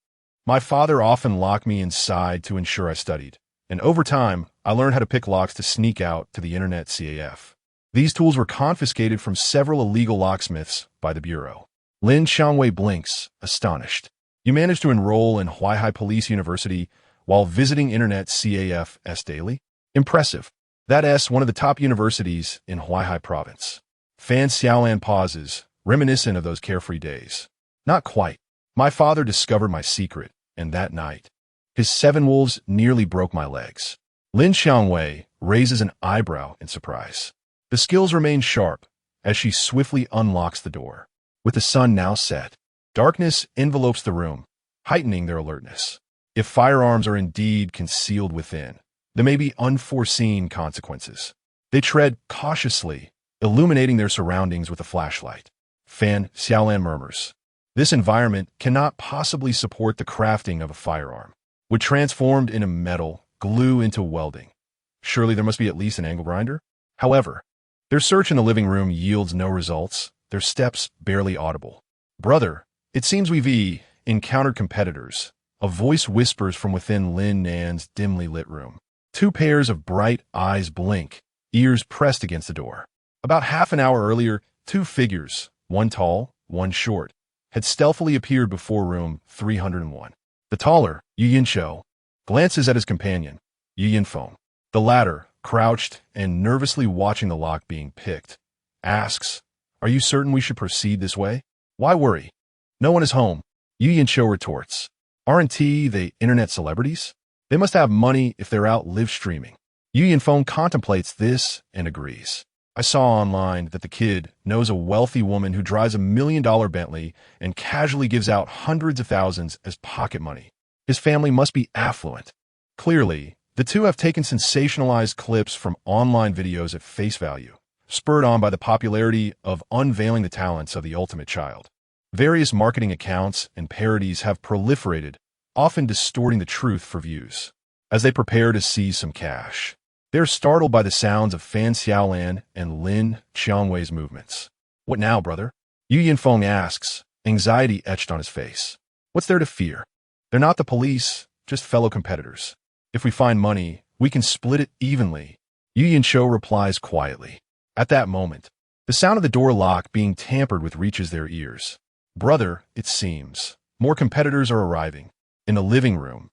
my father often locked me inside to ensure I studied, and over time, I learned how to pick locks to sneak out to the internet CAF. These tools were confiscated from several illegal locksmiths by the Bureau." Lin Qiangwei blinks, astonished. "You managed to enroll in Huaihai Police University while visiting internet CAFs daily? Impressive. That's one of the top universities in Huaihai province." Fan Xiaolan pauses, reminiscent of those carefree days. "Not quite. My father discovered my secret, and that night, his 7 wolves nearly broke my legs." Lin Qiangwei raises an eyebrow in surprise. The skills remain sharp as she swiftly unlocks the door. With the sun now set, darkness envelopes the room, heightening their alertness. If firearms are indeed concealed within, there may be unforeseen consequences. They tread cautiously, illuminating their surroundings with a flashlight. Fan Xiaolan murmurs, "This environment cannot possibly support the crafting of a firearm. Wood transformed into metal, glue into welding. Surely there must be at least an angle grinder?" However, their search in the living room yields no results, their steps barely audible. "Brother, it seems we've encountered competitors," a voice whispers from within Lin Nan's dimly lit room. 2 pairs of bright eyes blink, ears pressed against the door. About half an hour earlier, 2 figures, one tall, one short, had stealthily appeared before room 301. The taller, Yu Yinshou, glances at his companion, Yu Yinfeng. The latter, crouched and nervously watching the lock being picked, asks, "Are you certain we should proceed this way? Why worry? No one is home." Yu Yinshou retorts, "Aren't they internet celebrities? They must have money if they're out live streaming." Yu Yinfeng contemplates this and agrees. "I saw online that the kid knows a wealthy woman who drives $1 million Bentley and casually gives out hundreds of thousands as pocket money. His family must be affluent." Clearly, the two have taken sensationalized clips from online videos at face value, spurred on by the popularity of unveiling the talents of the ultimate child. Various marketing accounts and parodies have proliferated, often distorting the truth for views. As they prepare to seize some cash, they're startled by the sounds of Fan Xiaolan and Lin Qiangwei's movements. "What now, brother?" Yu Yinfeng asks, anxiety etched on his face. "What's there to fear? They're not the police, just fellow competitors. If we find money, we can split it evenly." Yu Yinshou replies quietly. At that moment, the sound of the door lock being tampered with reaches their ears. "Brother, it seems more competitors are arriving." In the living room,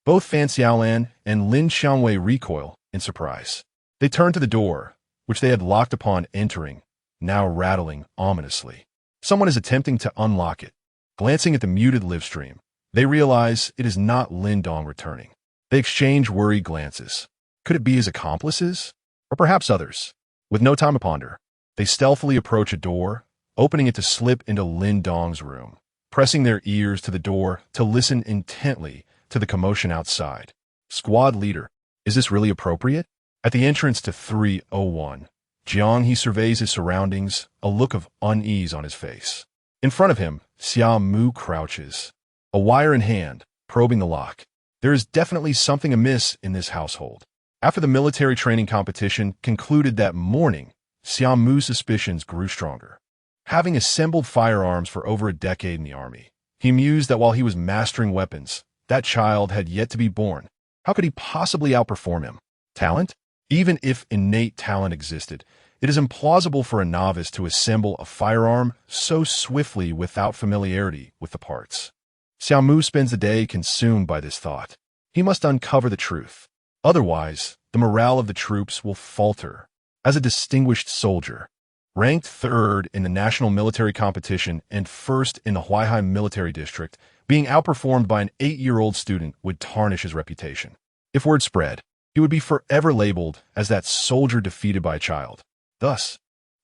both Fan Xiaolan and Lin Qiangwei recoil in surprise. They turn to the door, which they had locked upon entering, now rattling ominously. Someone is attempting to unlock it. Glancing at the muted live stream, they realize it is not Lin Dong returning. They exchange worried glances. Could it be his accomplices? Or perhaps others? With no time to ponder, they stealthily approach a door, opening it to slip into Lin Dong's room, pressing their ears to the door to listen intently to the commotion outside. "Squad leader, is this really appropriate?" At the entrance to 301, Jiang surveys his surroundings, a look of unease on his face. In front of him, Xia Mu crouches, a wire in hand, probing the lock. There is definitely something amiss in this household. After the military training competition concluded that morning, Xia Mu's suspicions grew stronger. Having assembled firearms for over a decade in the army, he mused that while he was mastering weapons, that child had yet to be born. How could he possibly outperform him? Talent? Even if innate talent existed, it is implausible for a novice to assemble a firearm so swiftly without familiarity with the parts. Xiao Mu spends the day consumed by this thought. He must uncover the truth. Otherwise, the morale of the troops will falter. As a distinguished soldier, ranked 3rd in the national military competition and 1st in the Huaihai military district, being outperformed by an 8-year-old student would tarnish his reputation. If word spread, he would be forever labeled as that soldier defeated by a child. Thus,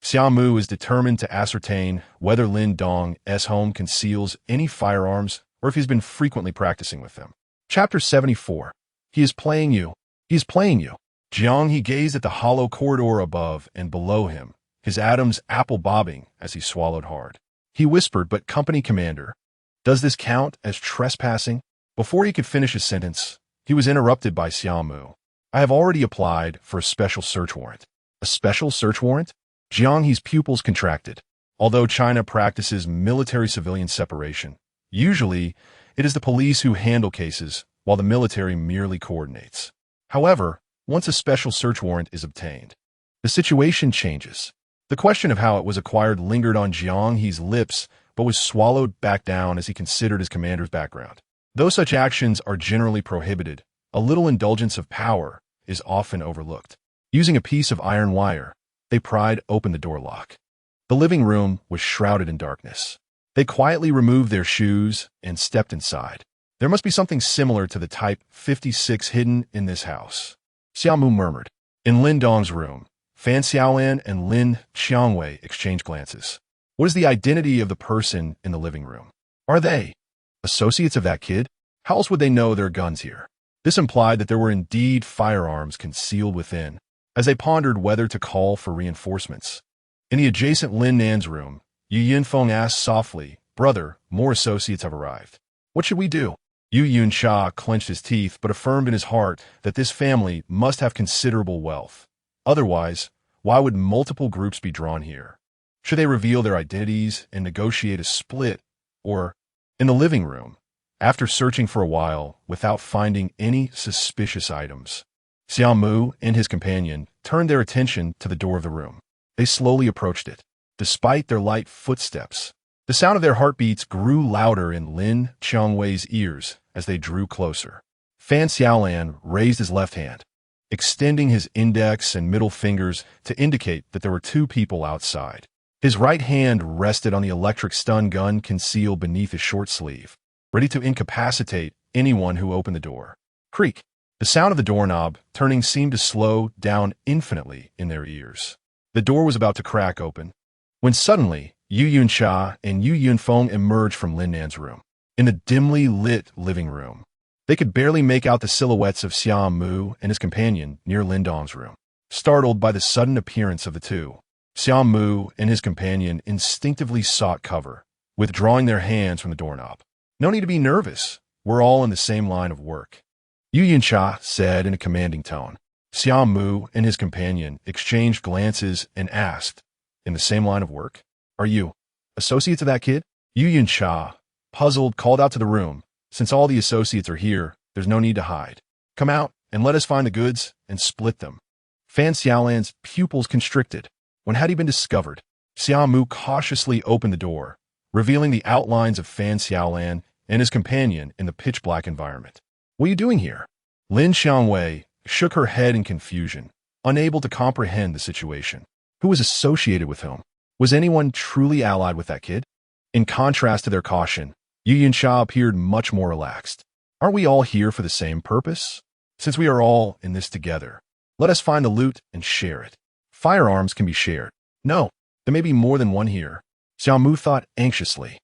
Xiaomu is determined to ascertain whether Lin Dong's home conceals any firearms or if he's been frequently practicing with them. Chapter 74. He is playing you. He is playing you. Jiang he gazed at the hollow corridor above and below him, his Adam's apple bobbing as he swallowed hard. He whispered, "But company commander, does this count as trespassing?" Before he could finish his sentence, he was interrupted by Xiaomu. "I have already applied for a special search warrant." A special search warrant? Jiang He's pupils contracted. Although China practices military-civilian separation, usually it is the police who handle cases while the military merely coordinates. However, once a special search warrant is obtained, the situation changes. The question of how it was acquired lingered on Jiang He's lips but was swallowed back down as he considered his commander's background. Though such actions are generally prohibited, a little indulgence of power is often overlooked. Using a piece of iron wire, they pried open the door lock. The living room was shrouded in darkness. They quietly removed their shoes and stepped inside. There must be something similar to the Type 56 hidden in this house, Xiaomu murmured. In Lin Dong's room, Fan Xiaolan and Lin Xiangwei exchanged glances. What is the identity of the person in the living room? Are they associates of that kid? How else would they know there are guns here? This implied that there were indeed firearms concealed within. As they pondered whether to call for reinforcements, in the adjacent Lin Nan's room, Yu Yunfeng asked softly, "Brother, more associates have arrived. What should we do?" Yu Yunsha clenched his teeth but affirmed in his heart that this family must have considerable wealth. Otherwise, why would multiple groups be drawn here? Should they reveal their identities and negotiate a split? Or, in the living room, after searching for a while without finding any suspicious items, Xiaomu and his companion turned their attention to the door of the room. They slowly approached it. Despite their light footsteps, the sound of their heartbeats grew louder in Lin Xiangwei's ears as they drew closer. Fan Xiaolan raised his left hand, extending his index and middle fingers to indicate that there were two people outside. His right hand rested on the electric stun gun concealed beneath his short sleeve, ready to incapacitate anyone who opened the door. Creak! The sound of the doorknob turning seemed to slow down infinitely in their ears. The door was about to crack open, when suddenly Yu Yunsha and Yu Yunfeng emerged from Lin Nan's room. In the dimly lit living room, they could barely make out the silhouettes of Xiaomu and his companion near Lin Dong's room. Startled by the sudden appearance of the two, Xiaomu and his companion instinctively sought cover, withdrawing their hands from the doorknob. "No need to be nervous. We're all in the same line of work," Yu Yunsha said in a commanding tone. Xiaomu and his companion exchanged glances and asked, "In the same line of work? Are you associates of that kid?" Yu Yunsha, puzzled, called out to the room, "Since all the associates are here, there's no need to hide. Come out and let us find the goods and split them." Fan Xiaolan's pupils constricted. When had he been discovered? Xiaomu cautiously opened the door, revealing the outlines of Fan Xiaolan and his companion in the pitch-black environment. "What are you doing here?" Lin Xiangwei shook her head in confusion, unable to comprehend the situation. Who was associated with whom? Was anyone truly allied with that kid? In contrast to their caution, Yu Yunsha appeared much more relaxed. "Aren't we all here for the same purpose? Since we are all in this together, let us find the loot and share it. Firearms can be shared." "No, there may be more than one here," Xiaomu thought anxiously.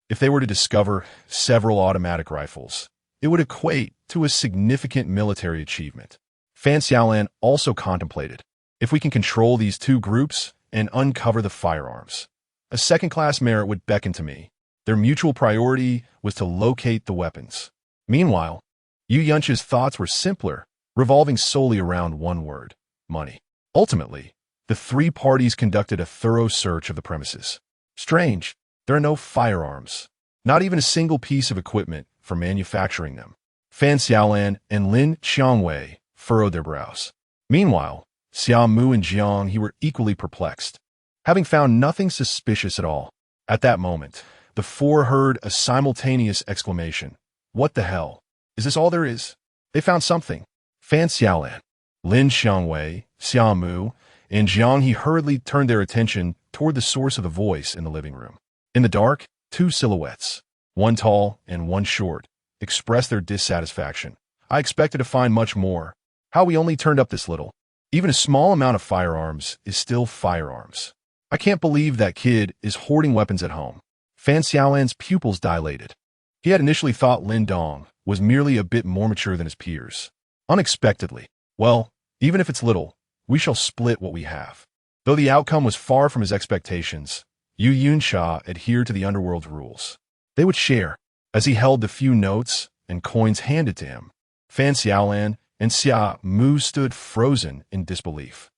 If they were to discover several automatic rifles, it would equate to a significant military achievement. Fan Xiaolan also contemplated, if we can control these two groups and uncover the firearms, a second-class merit would beckon to me. Their mutual priority was to locate the weapons. Meanwhile, Yu Yunsha's thoughts were simpler, revolving solely around one word: money. Ultimately, the three parties conducted a thorough search of the premises. Strange, there are no firearms, not even a single piece of equipment for manufacturing them. Fan Xiaolan and Lin Xiangwei furrowed their brows. Meanwhile, Xiaomu and Jiang he were equally perplexed, having found nothing suspicious at all. At that moment, the four heard a simultaneous exclamation. "What the hell? Is this all there is?" They found something. Fan Xiaolan, Lin Xiangwei, Xiaomu, and Jiang he hurriedly turned their attention toward the source of the voice in the living room. In the dark, two silhouettes, one tall and one short, expressed their dissatisfaction. "I expected to find much more. How we only turned up this little. Even a small amount of firearms is still firearms." I can't believe that kid is hoarding weapons at home. Fan Xiaolan's pupils dilated. He had initially thought Lin Dong was merely a bit more mature than his peers. Unexpectedly, well, even if it's little, we shall split what we have. Though the outcome was far from his expectations, Yu Yunsha adhered to the underworld's rules. They would share, as he held the few notes and coins handed to him. Fan Xiaolan and Xia Mu stood frozen in disbelief.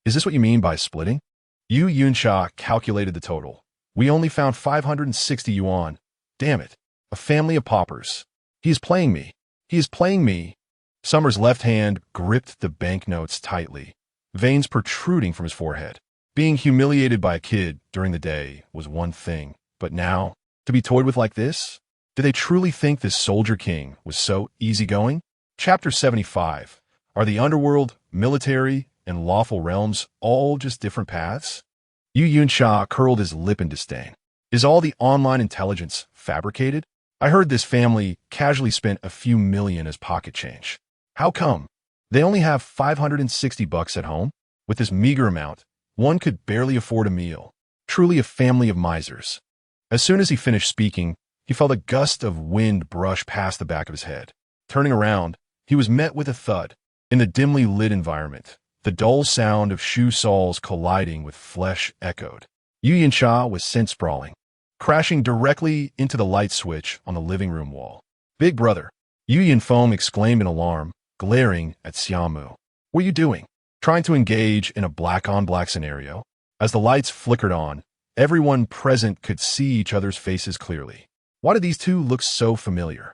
Is this what you mean by splitting? Yu Yunsha calculated the total. We only found 560 yuan. Damn it. A family of paupers. He is playing me. He is playing me. Summer's left hand gripped the banknotes tightly, veins protruding from his forehead. Being humiliated by a kid during the day was one thing, but now, to be toyed with like this? Did they truly think this soldier king was so easygoing? Chapter 75. Are the underworld, military, and lawful realms all just different paths? Yu Yunsha curled his lip in disdain. Is all the online intelligence fabricated? I heard this family casually spent a few million as pocket change. How come? They only have 560 bucks at home? With this meager amount, one could barely afford a meal. Truly a family of misers. As soon as he finished speaking, he felt a gust of wind brush past the back of his head. Turning around, he was met with a thud. In the dimly lit environment, the dull sound of shoe soles colliding with flesh echoed. Yu Yunsha was sent sprawling, crashing directly into the light switch on the living room wall. Big brother, Yu Yunfeng exclaimed in alarm, glaring at Xiaomu. What are you doing? Trying to engage in a black-on-black scenario? As the lights flickered on, everyone present could see each other's faces clearly. Why did these two look so familiar?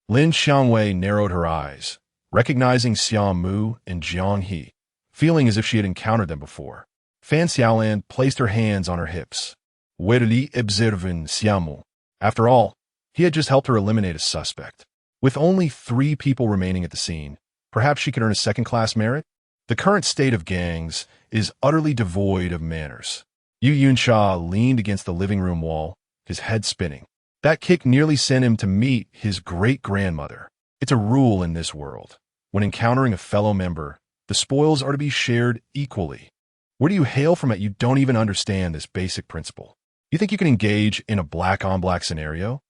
Lin Xiangwei narrowed her eyes, recognizing Xiaomu and Jiang He, feeling as if she had encountered them before. Fan Xiaolan placed her hands on her hips. Werli observen Xiaomu. After all, he had just helped her eliminate a suspect. With only 3 people remaining at the scene, perhaps she could earn a second-class merit? The current state of gangs is utterly devoid of manners. Yu Yunsha leaned against the living room wall, his head spinning. That kick nearly sent him to meet his great-grandmother. It's a rule in this world. When encountering a fellow member, the spoils are to be shared equally. Where do you hail from that you don't even understand this basic principle? You think you can engage in a black-on-black scenario?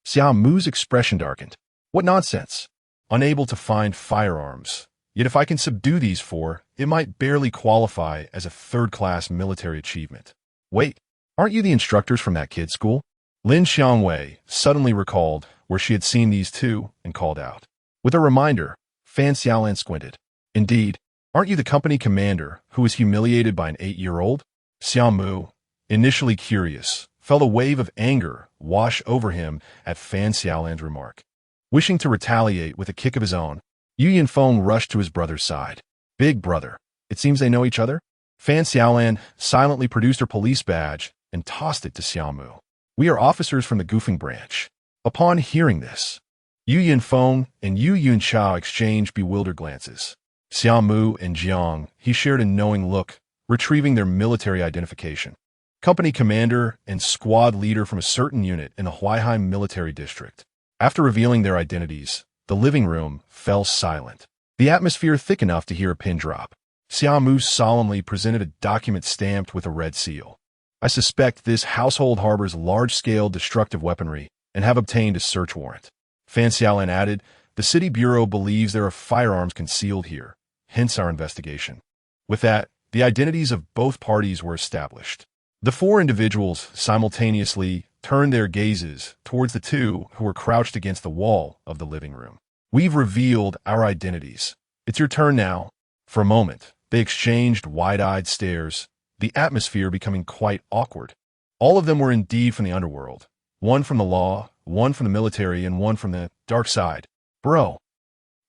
Xiaomu's expression darkened. What nonsense! Unable to find firearms. Yet if I can subdue these 4, it might barely qualify as a third-class military achievement. Wait, aren't you the instructors from that kid's school? Lin Xiangwei suddenly recalled where she had seen these 2 and called out. With a reminder, Fan Xiaolan squinted. Indeed, aren't you the company commander who was humiliated by an 8-year-old? Xiaomu, initially curious, felt a wave of anger wash over him at Fan Xiaolan's remark. Wishing to retaliate with a kick of his own, Yu Yunfeng rushed to his brother's side. Big brother, it seems they know each other? Fan Xiaolan silently produced her police badge and tossed it to Xiaomu. We are officers from the Goofing branch. Upon hearing this, Yu Yunfeng and Yu Yunsha exchanged bewildered glances. Xiaomu and Jiang He shared a knowing look, retrieving their military identification. Company commander and squad leader from a certain unit in the Huaihai military district. After revealing their identities, the living room fell silent. The atmosphere thick enough to hear a pin drop. Xiaomu solemnly presented a document stamped with a red seal. I suspect this household harbors large-scale destructive weaponry and have obtained a search warrant. Fan Xiaolan added, the city bureau believes there are firearms concealed here, hence our investigation. With that, the identities of both parties were established. The 4 individuals simultaneously turned their gazes towards the 2 who were crouched against the wall of the living room. We've revealed our identities. It's your turn now. For a moment, they exchanged wide-eyed stares, the atmosphere becoming quite awkward. All of them were indeed from the underworld. One from the law, one from the military, and one from the dark side. Bro,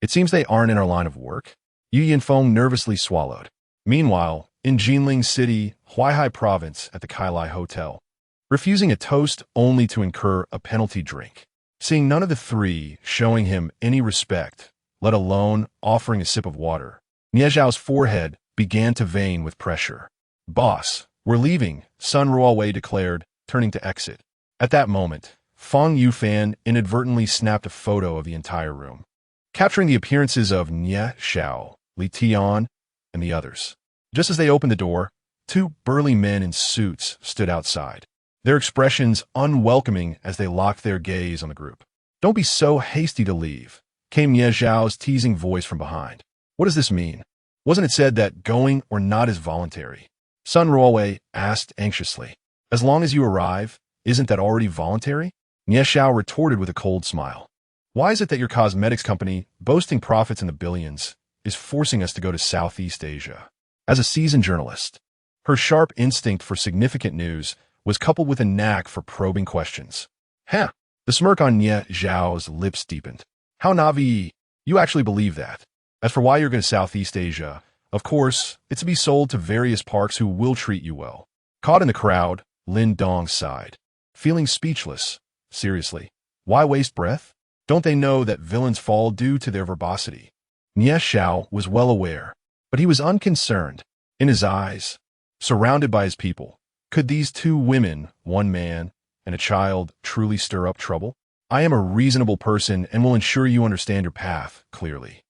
it seems they aren't in our line of work. Yu Yunfeng nervously swallowed. Meanwhile, in Jinling City, Huaihai Province, at the Kailai Hotel, refusing a toast only to incur a penalty drink. Seeing none of the 3 showing him any respect, let alone offering a sip of water, Nie Zhao's forehead began to vein with pressure. Boss, we're leaving, Sun Ruowei declared, turning to exit. At that moment, Feng Yufan inadvertently snapped a photo of the entire room, capturing the appearances of Nie Zhao, Li Tian, and the others. Just as they opened the door, Two burly men in suits stood outside, their expressions unwelcoming as they locked their gaze on the group. "Don't be so hasty to leave," came Nie Zhao's teasing voice from behind. "What does this mean? Wasn't it said that going or not is voluntary?" Sun Ruowei asked anxiously. "As long as you arrive, isn't that already voluntary?" Nie Zhao retorted with a cold smile. "Why is it that your cosmetics company, boasting profits in the billions, is forcing us to go to Southeast Asia?" As a seasoned journalist, her sharp instinct for significant news was coupled with a knack for probing questions. "Huh." The smirk on Nie Zhao's lips deepened. "How naive. You actually believe that. As for why you're going to Southeast Asia, of course, it's to be sold to various parks who will treat you well." Caught in the crowd, Lin Dong sighed, feeling speechless. Seriously, why waste breath? Don't they know that villains fall due to their verbosity? Nie Zhao was well aware, but he was unconcerned. In his eyes, surrounded by his people, could these two women, one man, and a child, truly stir up trouble? "I am a reasonable person and will ensure you understand your path clearly."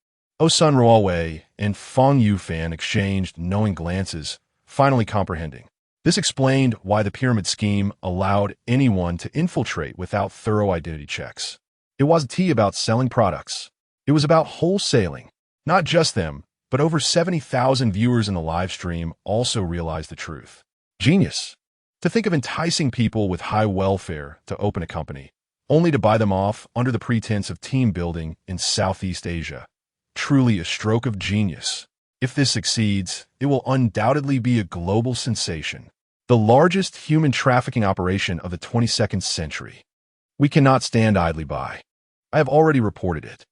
Sun Ruowei and Feng Yufan exchanged knowing glances, finally comprehending. This explained why the pyramid scheme allowed anyone to infiltrate without thorough identity checks. It wasn't about selling products. It was about wholesaling. Not just them, but over 70,000 viewers in the live stream also realized the truth. Genius. To think of enticing people with high welfare to open a company, only to buy them off under the pretense of team building in Southeast Asia. Truly a stroke of genius. If this succeeds, it will undoubtedly be a global sensation. The largest human trafficking operation of the 22nd century. We cannot stand idly by. I have already reported it.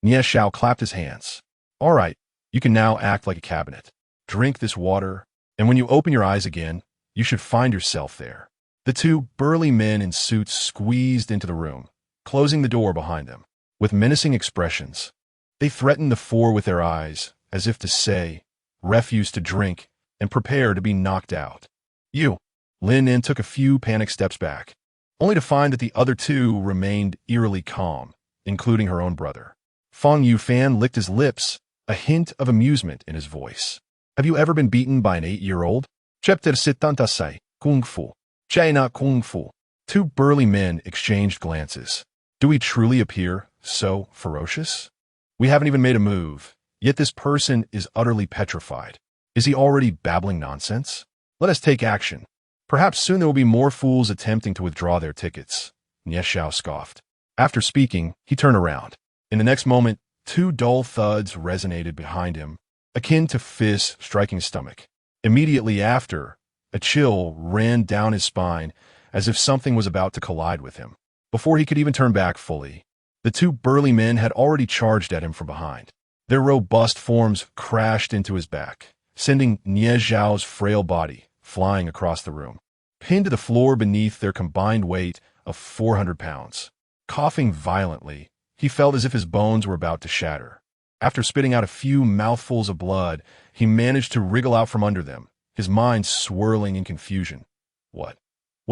Nie Zhao clapped his hands. "All right, you can now act like a cabinet. Drink this water, and when you open your eyes again, you should find yourself there." The two burly men in suits squeezed into the room, closing the door behind them. With menacing expressions, they threatened the four with their eyes, as if to say, refuse to drink and prepare to be knocked out. "You." Lin Nin took a few panicked steps back, only to find that the other two remained eerily calm, including her own brother. Feng Yufan licked his lips, a hint of amusement in his voice. "Have you ever been beaten by an 8-year-old? Chepter sitantasai, kung fu. China kung fu." Two burly men exchanged glances. Do we truly appear so ferocious? We haven't even made a move, yet this person is utterly petrified. Is he already babbling nonsense? Let us take action. Perhaps soon there will be more fools attempting to withdraw their tickets. Nie Zhao scoffed. After speaking, he turned around. In the next moment, two dull thuds resonated behind him, akin to fists striking his stomach. Immediately after, a chill ran down his spine as if something was about to collide with him. Before he could even turn back fully, the two burly men had already charged at him from behind. Their robust forms crashed into his back, sending Nie Zhao's frail body flying across the room, pinned to the floor beneath their combined weight of 400 pounds. Coughing violently, he felt as if his bones were about to shatter. After spitting out a few mouthfuls of blood, he managed to wriggle out from under them, his mind swirling in confusion. What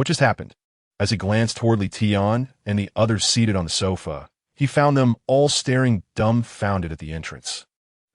just happened? As he glanced toward Li Tian and the others seated on the sofa, he found them all staring dumbfounded at the entrance,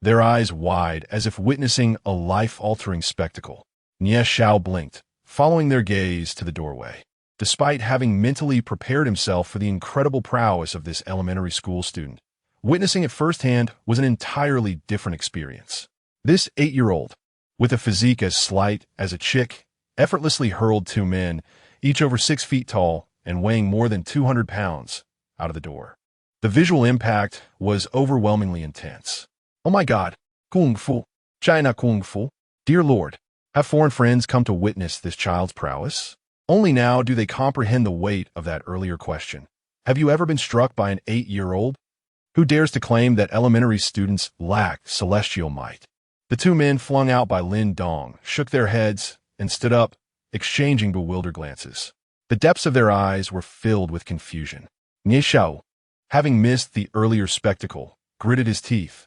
their eyes wide as if witnessing a life-altering spectacle. Nie Zhao blinked, following their gaze to the doorway. Despite having mentally prepared himself for the incredible prowess of this elementary school student, witnessing it firsthand was an entirely different experience. This 8-year-old, with a physique as slight as a chick, effortlessly hurled two men, each over 6 feet tall and weighing more than 200 pounds, out of the door. The visual impact was overwhelmingly intense. "Oh my God, Kung Fu, China Kung Fu. Dear Lord, have foreign friends come to witness this child's prowess? Only now do they comprehend the weight of that earlier question. Have you ever been struck by an 8-year-old? Who dares to claim that elementary students lack celestial might?" The two men flung out by Lin Dong shook their heads and stood up, exchanging bewildered glances. The depths of their eyes were filled with confusion. Nie Zhao, having missed the earlier spectacle, gritted his teeth.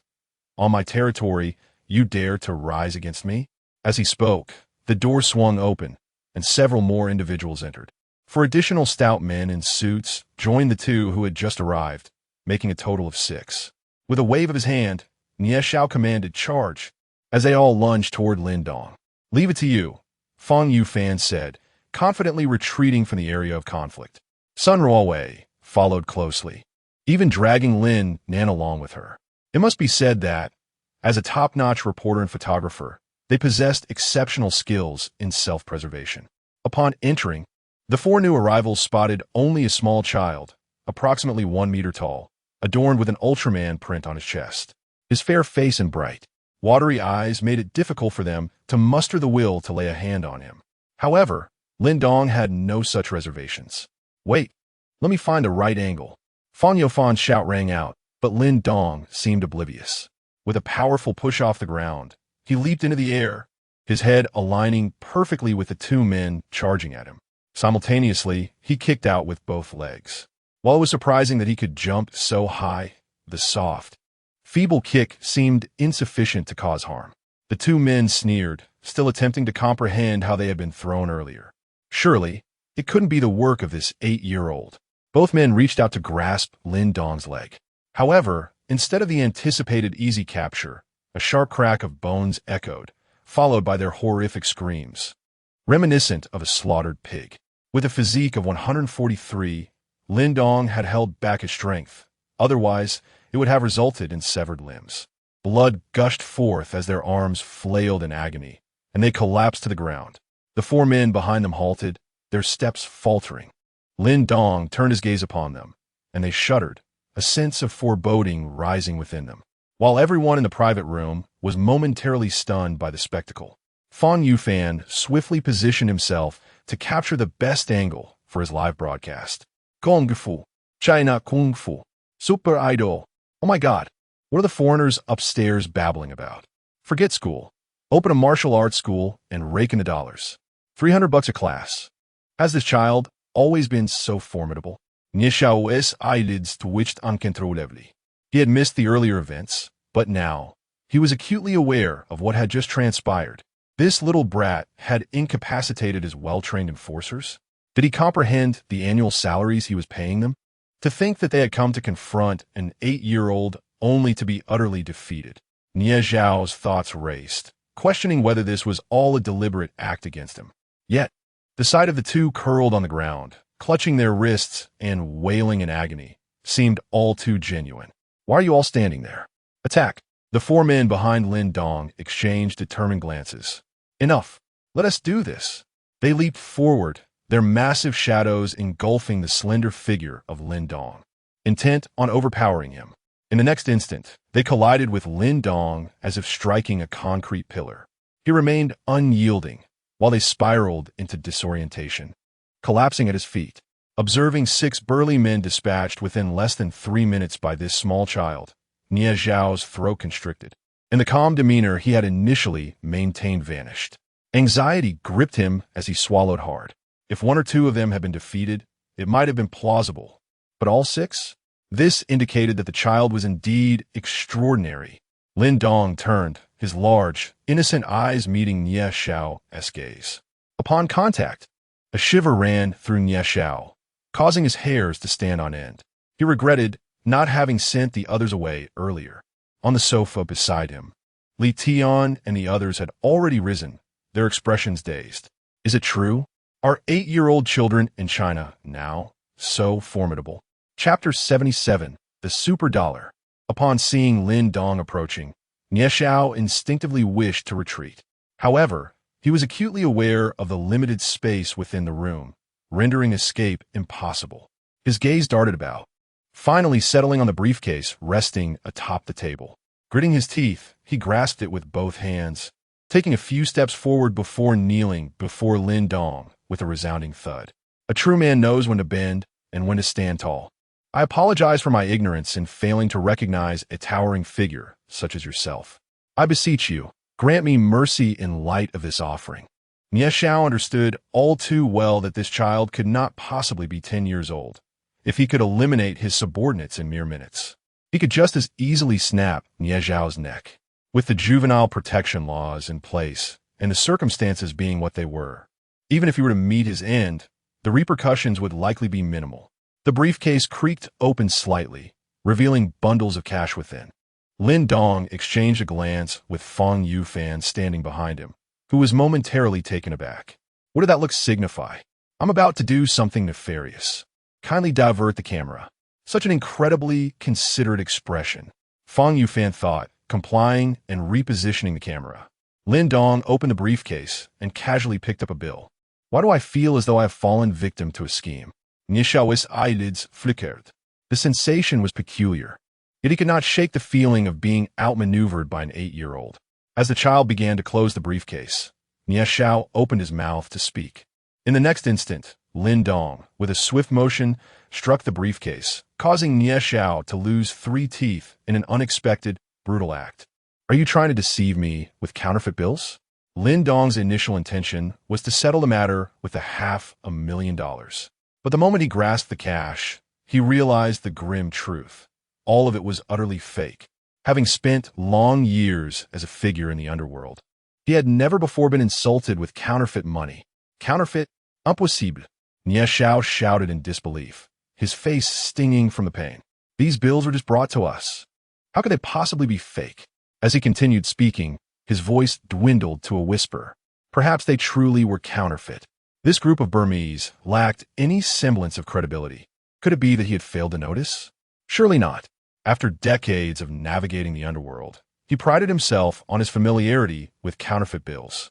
"On my territory, you dare to rise against me?" As he spoke, the door swung open, and several more individuals entered. 4 additional stout men in suits joined the two who had just arrived, making a total of 6. With a wave of his hand, Nie Zhao commanded charge, as they all lunged toward Lin Dong. Leave it to you, Fang Yufan said, confidently retreating from the area of conflict. Sun Ruowei followed closely, even dragging Lin Nan along with her. It must be said that, as a top-notch reporter and photographer, they possessed exceptional skills in self-preservation. Upon entering, the four new arrivals spotted only a small child, approximately 1 meter tall, adorned with an Ultraman print on his chest. His fair face and bright, watery eyes made it difficult for them to muster the will to lay a hand on him. However, Lin Dong had no such reservations. Wait, let me find a right angle. Fan Youfan's shout rang out, but Lin Dong seemed oblivious. With a powerful push off the ground, he leaped into the air, his head aligning perfectly with the two men charging at him. Simultaneously, he kicked out with both legs. While it was surprising that he could jump so high, the soft, feeble kick seemed insufficient to cause harm. The two men sneered, still attempting to comprehend how they had been thrown earlier. Surely, it couldn't be the work of this 8-year-old. Both men reached out to grasp Lin Dong's leg. However, instead of the anticipated easy capture, a sharp crack of bones echoed, followed by their horrific screams. Reminiscent of a slaughtered pig. With a physique of 143, Lin Dong had held back his strength. Otherwise, it would have resulted in severed limbs. Blood gushed forth as their arms flailed in agony, and they collapsed to the ground. The four men behind them halted, their steps faltering. Lin Dong turned his gaze upon them, and they shuddered, a sense of foreboding rising within them. While everyone in the private room was momentarily stunned by the spectacle, Fan Yufan swiftly positioned himself to capture the best angle for his live broadcast. Kung Fu, China Kung Fu, Super Idol. Oh my God, what are the foreigners upstairs babbling about? Forget school. Open a martial arts school and rake in the dollars. $300 a class. Has this child always been so formidable? Nishao's eyelids twitched uncontrollably. He had missed the earlier events, but now, he was acutely aware of what had just transpired. This little brat had incapacitated his well-trained enforcers. Did he comprehend the annual salaries he was paying them? To think that they had come to confront an 8-year-old only to be utterly defeated. Nie Zhao's thoughts raced, questioning whether this was all a deliberate act against him. Yet, the sight of the two curled on the ground, clutching their wrists and wailing in agony, seemed all too genuine. Why are you all standing there? Attack! The four men behind Lin Dong exchanged determined glances. Enough! Let us do this! They leaped forward, their massive shadows engulfing the slender figure of Lin Dong, intent on overpowering him. In the next instant, they collided with Lin Dong as if striking a concrete pillar. He remained unyielding, while they spiraled into disorientation, collapsing at his feet. Observing 6 burly men dispatched within less than 3 minutes by this small child, Nie Zhao's throat constricted, and the calm demeanor he had initially maintained vanished. Anxiety gripped him as he swallowed hard. If 1 or 2 of them had been defeated, it might have been plausible. But all 6? This indicated that the child was indeed extraordinary. Lin Dong turned, his large, innocent eyes meeting Nie Zhao's gaze. Upon contact, a shiver ran through Nie Zhao, causing his hairs to stand on end. He regretted not having sent the others away earlier. On the sofa beside him, Li Tian and the others had already risen, their expressions dazed. Is it true? Are 8-year-old children in China now so formidable? Chapter 77, The Super Dollar. Upon seeing Lin Dong approaching, Nie Zhao instinctively wished to retreat. However, he was acutely aware of the limited space within the room, rendering escape impossible. His gaze darted about, finally settling on the briefcase resting atop the table. Gritting his teeth, he grasped it with both hands, taking a few steps forward before kneeling before Lin Dong with a resounding thud. A true man knows when to bend and when to stand tall. I apologize for my ignorance in failing to recognize a towering figure such as yourself. I beseech you, grant me mercy in light of this offering. Nie Zhao understood all too well that this child could not possibly be 10 years old. If he could eliminate his subordinates in mere minutes, he could just as easily snap Nie Zhao's neck. With the juvenile protection laws in place and the circumstances being what they were, even if he were to meet his end, the repercussions would likely be minimal. The briefcase creaked open slightly, revealing bundles of cash within. Lin Dong exchanged a glance with Fang Yufan standing behind him, who was momentarily taken aback. What did that look signify? I'm about to do something nefarious. Kindly divert the camera. Such an incredibly considerate expression. Fang Yufan thought, complying and repositioning the camera. Lin Dong opened the briefcase and casually picked up a bill. Why do I feel as though I have fallen victim to a scheme? Nishao's eyelids flickered. The sensation was peculiar, yet he could not shake the feeling of being outmaneuvered by an 8-year-old. As the child began to close the briefcase, Nieshao opened his mouth to speak. In the next instant, Lin Dong, with a swift motion, struck the briefcase, causing Nieshao to lose 3 teeth in an unexpected, brutal act. Are you trying to deceive me with counterfeit bills? Lin Dong's initial intention was to settle the matter with $500,000. But the moment he grasped the cash, he realized the grim truth. All of it was utterly fake. Having spent long years as a figure in the underworld, he had never before been insulted with counterfeit money. Counterfeit? Impossible. Nieshao shouted in disbelief, his face stinging from the pain. These bills were just brought to us. How could they possibly be fake? As he continued speaking, his voice dwindled to a whisper. Perhaps they truly were counterfeit. This group of Burmese lacked any semblance of credibility. Could it be that he had failed to notice? Surely not. After decades of navigating the underworld, he prided himself on his familiarity with counterfeit bills.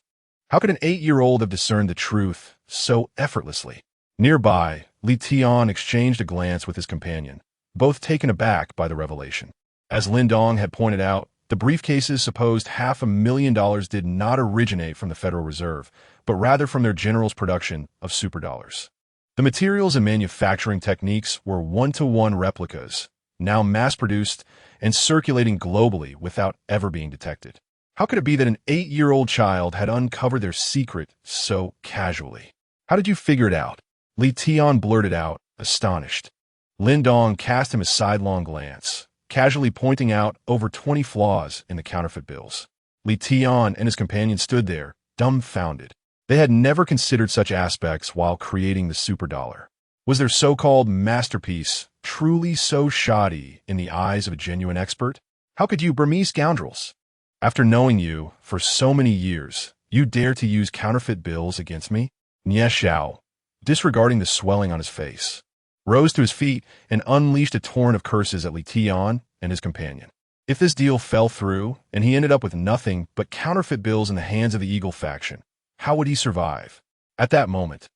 How could an 8-year-old have discerned the truth so effortlessly? Nearby, Li Tian exchanged a glance with his companion, both taken aback by the revelation. As Lin Dong had pointed out, the briefcase's supposed $500,000 did not originate from the Federal Reserve, but rather from their general's production of superdollars. The materials and manufacturing techniques were one-to-one replicas, now mass-produced and circulating globally without ever being detected. How could it be that an 8-year-old child had uncovered their secret so casually? How did you figure it out? Li Tian blurted out, astonished. Lin Dong cast him a sidelong glance, casually pointing out over 20 flaws in the counterfeit bills. Li Tian and his companion stood there, dumbfounded. They had never considered such aspects while creating the superdollar. Was their so-called masterpiece truly so shoddy in the eyes of a genuine expert? How could you, Burmese scoundrels, after knowing you for so many years, you dare to use counterfeit bills against me? Nieshao, disregarding the swelling on his face, rose to his feet and unleashed a torrent of curses at Li Tian and his companion. If this deal fell through and he ended up with nothing but counterfeit bills in the hands of the Eagle faction, how would he survive? At that moment,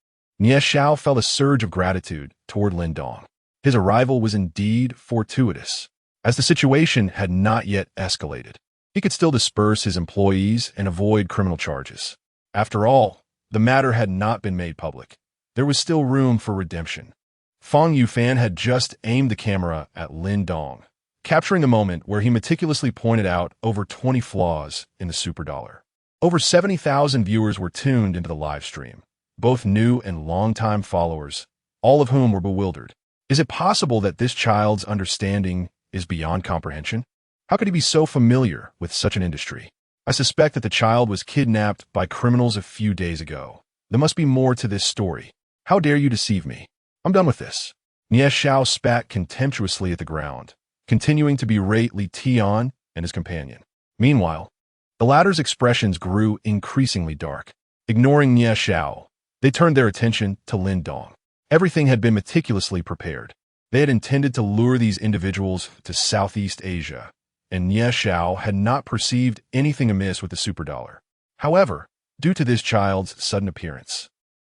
Nieshao felt a surge of gratitude toward Lin Dong. His arrival was indeed fortuitous, as the situation had not yet escalated. He could still disperse his employees and avoid criminal charges. After all, the matter had not been made public. There was still room for redemption. Fang Yufan had just aimed the camera at Lin Dong, capturing the moment where he meticulously pointed out over 20 flaws in the superdollar. Over 70,000 viewers were tuned into the live stream, both new and longtime followers, all of whom were bewildered. Is it possible that this child's understanding is beyond comprehension? How could he be so familiar with such an industry? I suspect that the child was kidnapped by criminals a few days ago. There must be more to this story. How dare you deceive me? I'm done with this. Nieshao spat contemptuously at the ground, continuing to berate Li Tian and his companion. Meanwhile, the latter's expressions grew increasingly dark. Ignoring Nieshao, they turned their attention to Lin Dong. Everything had been meticulously prepared. They had intended to lure these individuals to Southeast Asia, and Nieshao had not perceived anything amiss with the superdollar. However, due to this child's sudden appearance,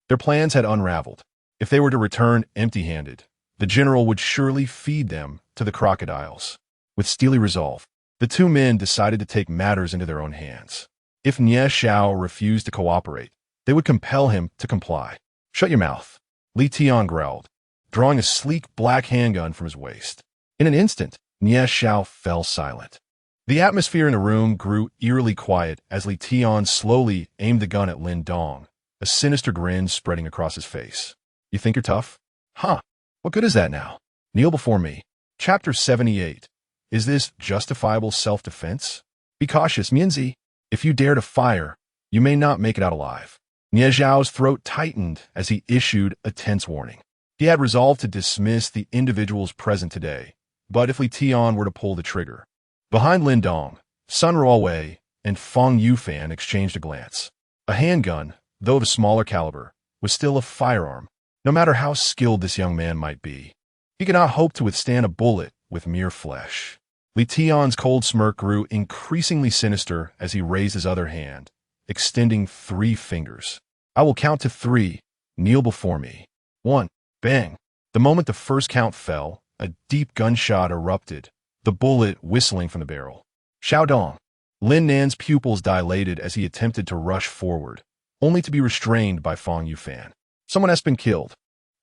their plans had unraveled. If they were to return empty-handed, the general would surely feed them to the crocodiles. With steely resolve, the two men decided to take matters into their own hands. If Nieshao refused to cooperate, they would compel him to comply. Shut your mouth, Li Tian growled, drawing a sleek black handgun from his waist. In an instant, Nieshao fell silent. The atmosphere in the room grew eerily quiet as Li Tian slowly aimed the gun at Lin Dong, a sinister grin spreading across his face. You think you're tough? Huh. What good is that now? Kneel before me. Chapter 78. Is this justifiable self-defense? Be cautious, Mianzi. If you dare to fire, you may not make it out alive. Niezhao's throat tightened as he issued a tense warning. He had resolved to dismiss the individuals present today, but if Li Tian were to pull the trigger. Behind Lin Dong, Sun Ruowei and Fang Yufan exchanged a glance. A handgun, though of a smaller caliber, was still a firearm, no matter how skilled this young man might be. He could not hope to withstand a bullet with mere flesh. Li Tian's cold smirk grew increasingly sinister as he raised his other hand, extending 3 fingers. I will count to 3. Kneel before me. 1. Bang. The moment the first count fell, a deep gunshot erupted, the bullet whistling from the barrel. Xiao Dong. Lin Nan's pupils dilated as he attempted to rush forward, only to be restrained by Fang Yufan. Someone has been killed.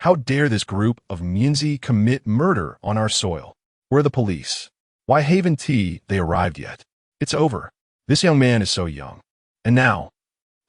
How dare this group of Mianzi commit murder on our soil? Where are the police? Why haven't they arrived yet? It's over. This young man is so young. And now,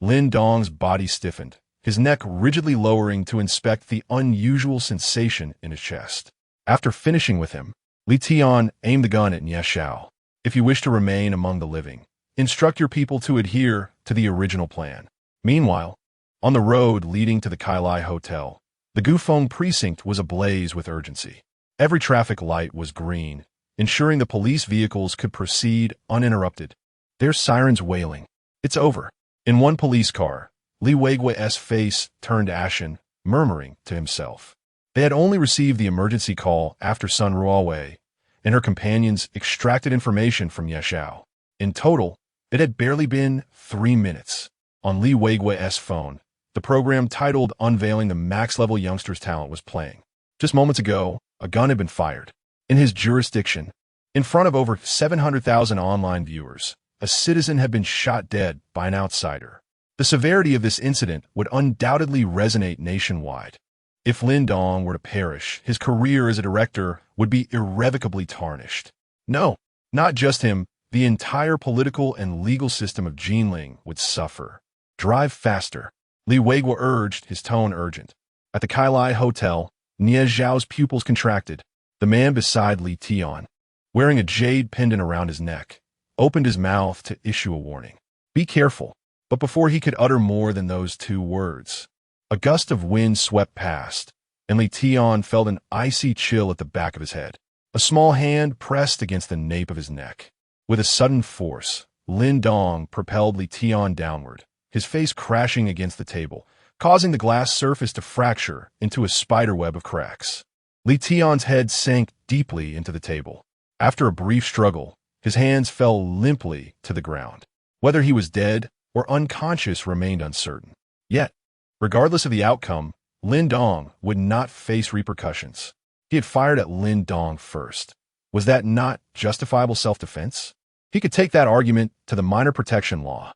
Lin Dong's body stiffened, his neck rigidly lowering to inspect the unusual sensation in his chest. After finishing with him, Li Tian aimed the gun at Nie Xiao. If you wish to remain among the living, instruct your people to adhere to the original plan. Meanwhile, on the road leading to the Kailai Hotel, the Gufeng precinct was ablaze with urgency. Every traffic light was green, ensuring the police vehicles could proceed uninterrupted, their sirens wailing. It's over. In one police car, Li Weigui's face turned ashen, murmuring to himself. They had only received the emergency call after Sun Ruowei and her companions extracted information from Ye Xiao. In total, it had barely been 3 minutes. On Li Weigui's phone, the program titled Unveiling the Max-Level Youngster's Talent was playing. Just moments ago, a gun had been fired. In his jurisdiction, in front of over 700,000 online viewers, a citizen had been shot dead by an outsider. The severity of this incident would undoubtedly resonate nationwide. If Lin Dong were to perish, his career as a director would be irrevocably tarnished. No, not just him, the entire political and legal system of Jinling would suffer. Drive faster, Li Weigua urged, his tone urgent. At the Kailai Hotel, Nie Zhao's pupils contracted. The man beside Li Tian, wearing a jade pendant around his neck, opened his mouth to issue a warning. Be careful. But before he could utter more than those 2 words, a gust of wind swept past, and Li Tian felt an icy chill at the back of his head. A small hand pressed against the nape of his neck. With a sudden force, Lin Dong propelled Li Tian downward, his face crashing against the table, causing the glass surface to fracture into a spiderweb of cracks. Li Tian's head sank deeply into the table. After a brief struggle, his hands fell limply to the ground. Whether he was dead or unconscious remained uncertain. Yet, regardless of the outcome, Lin Dong would not face repercussions. He had fired at Lin Dong first. Was that not justifiable self-defense? He could take that argument to the minor protection law.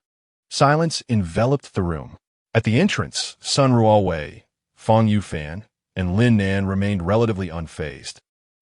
Silence enveloped the room. At the entrance, Sun Ruowei, Fang Yufan, and Lin Nan remained relatively unfazed,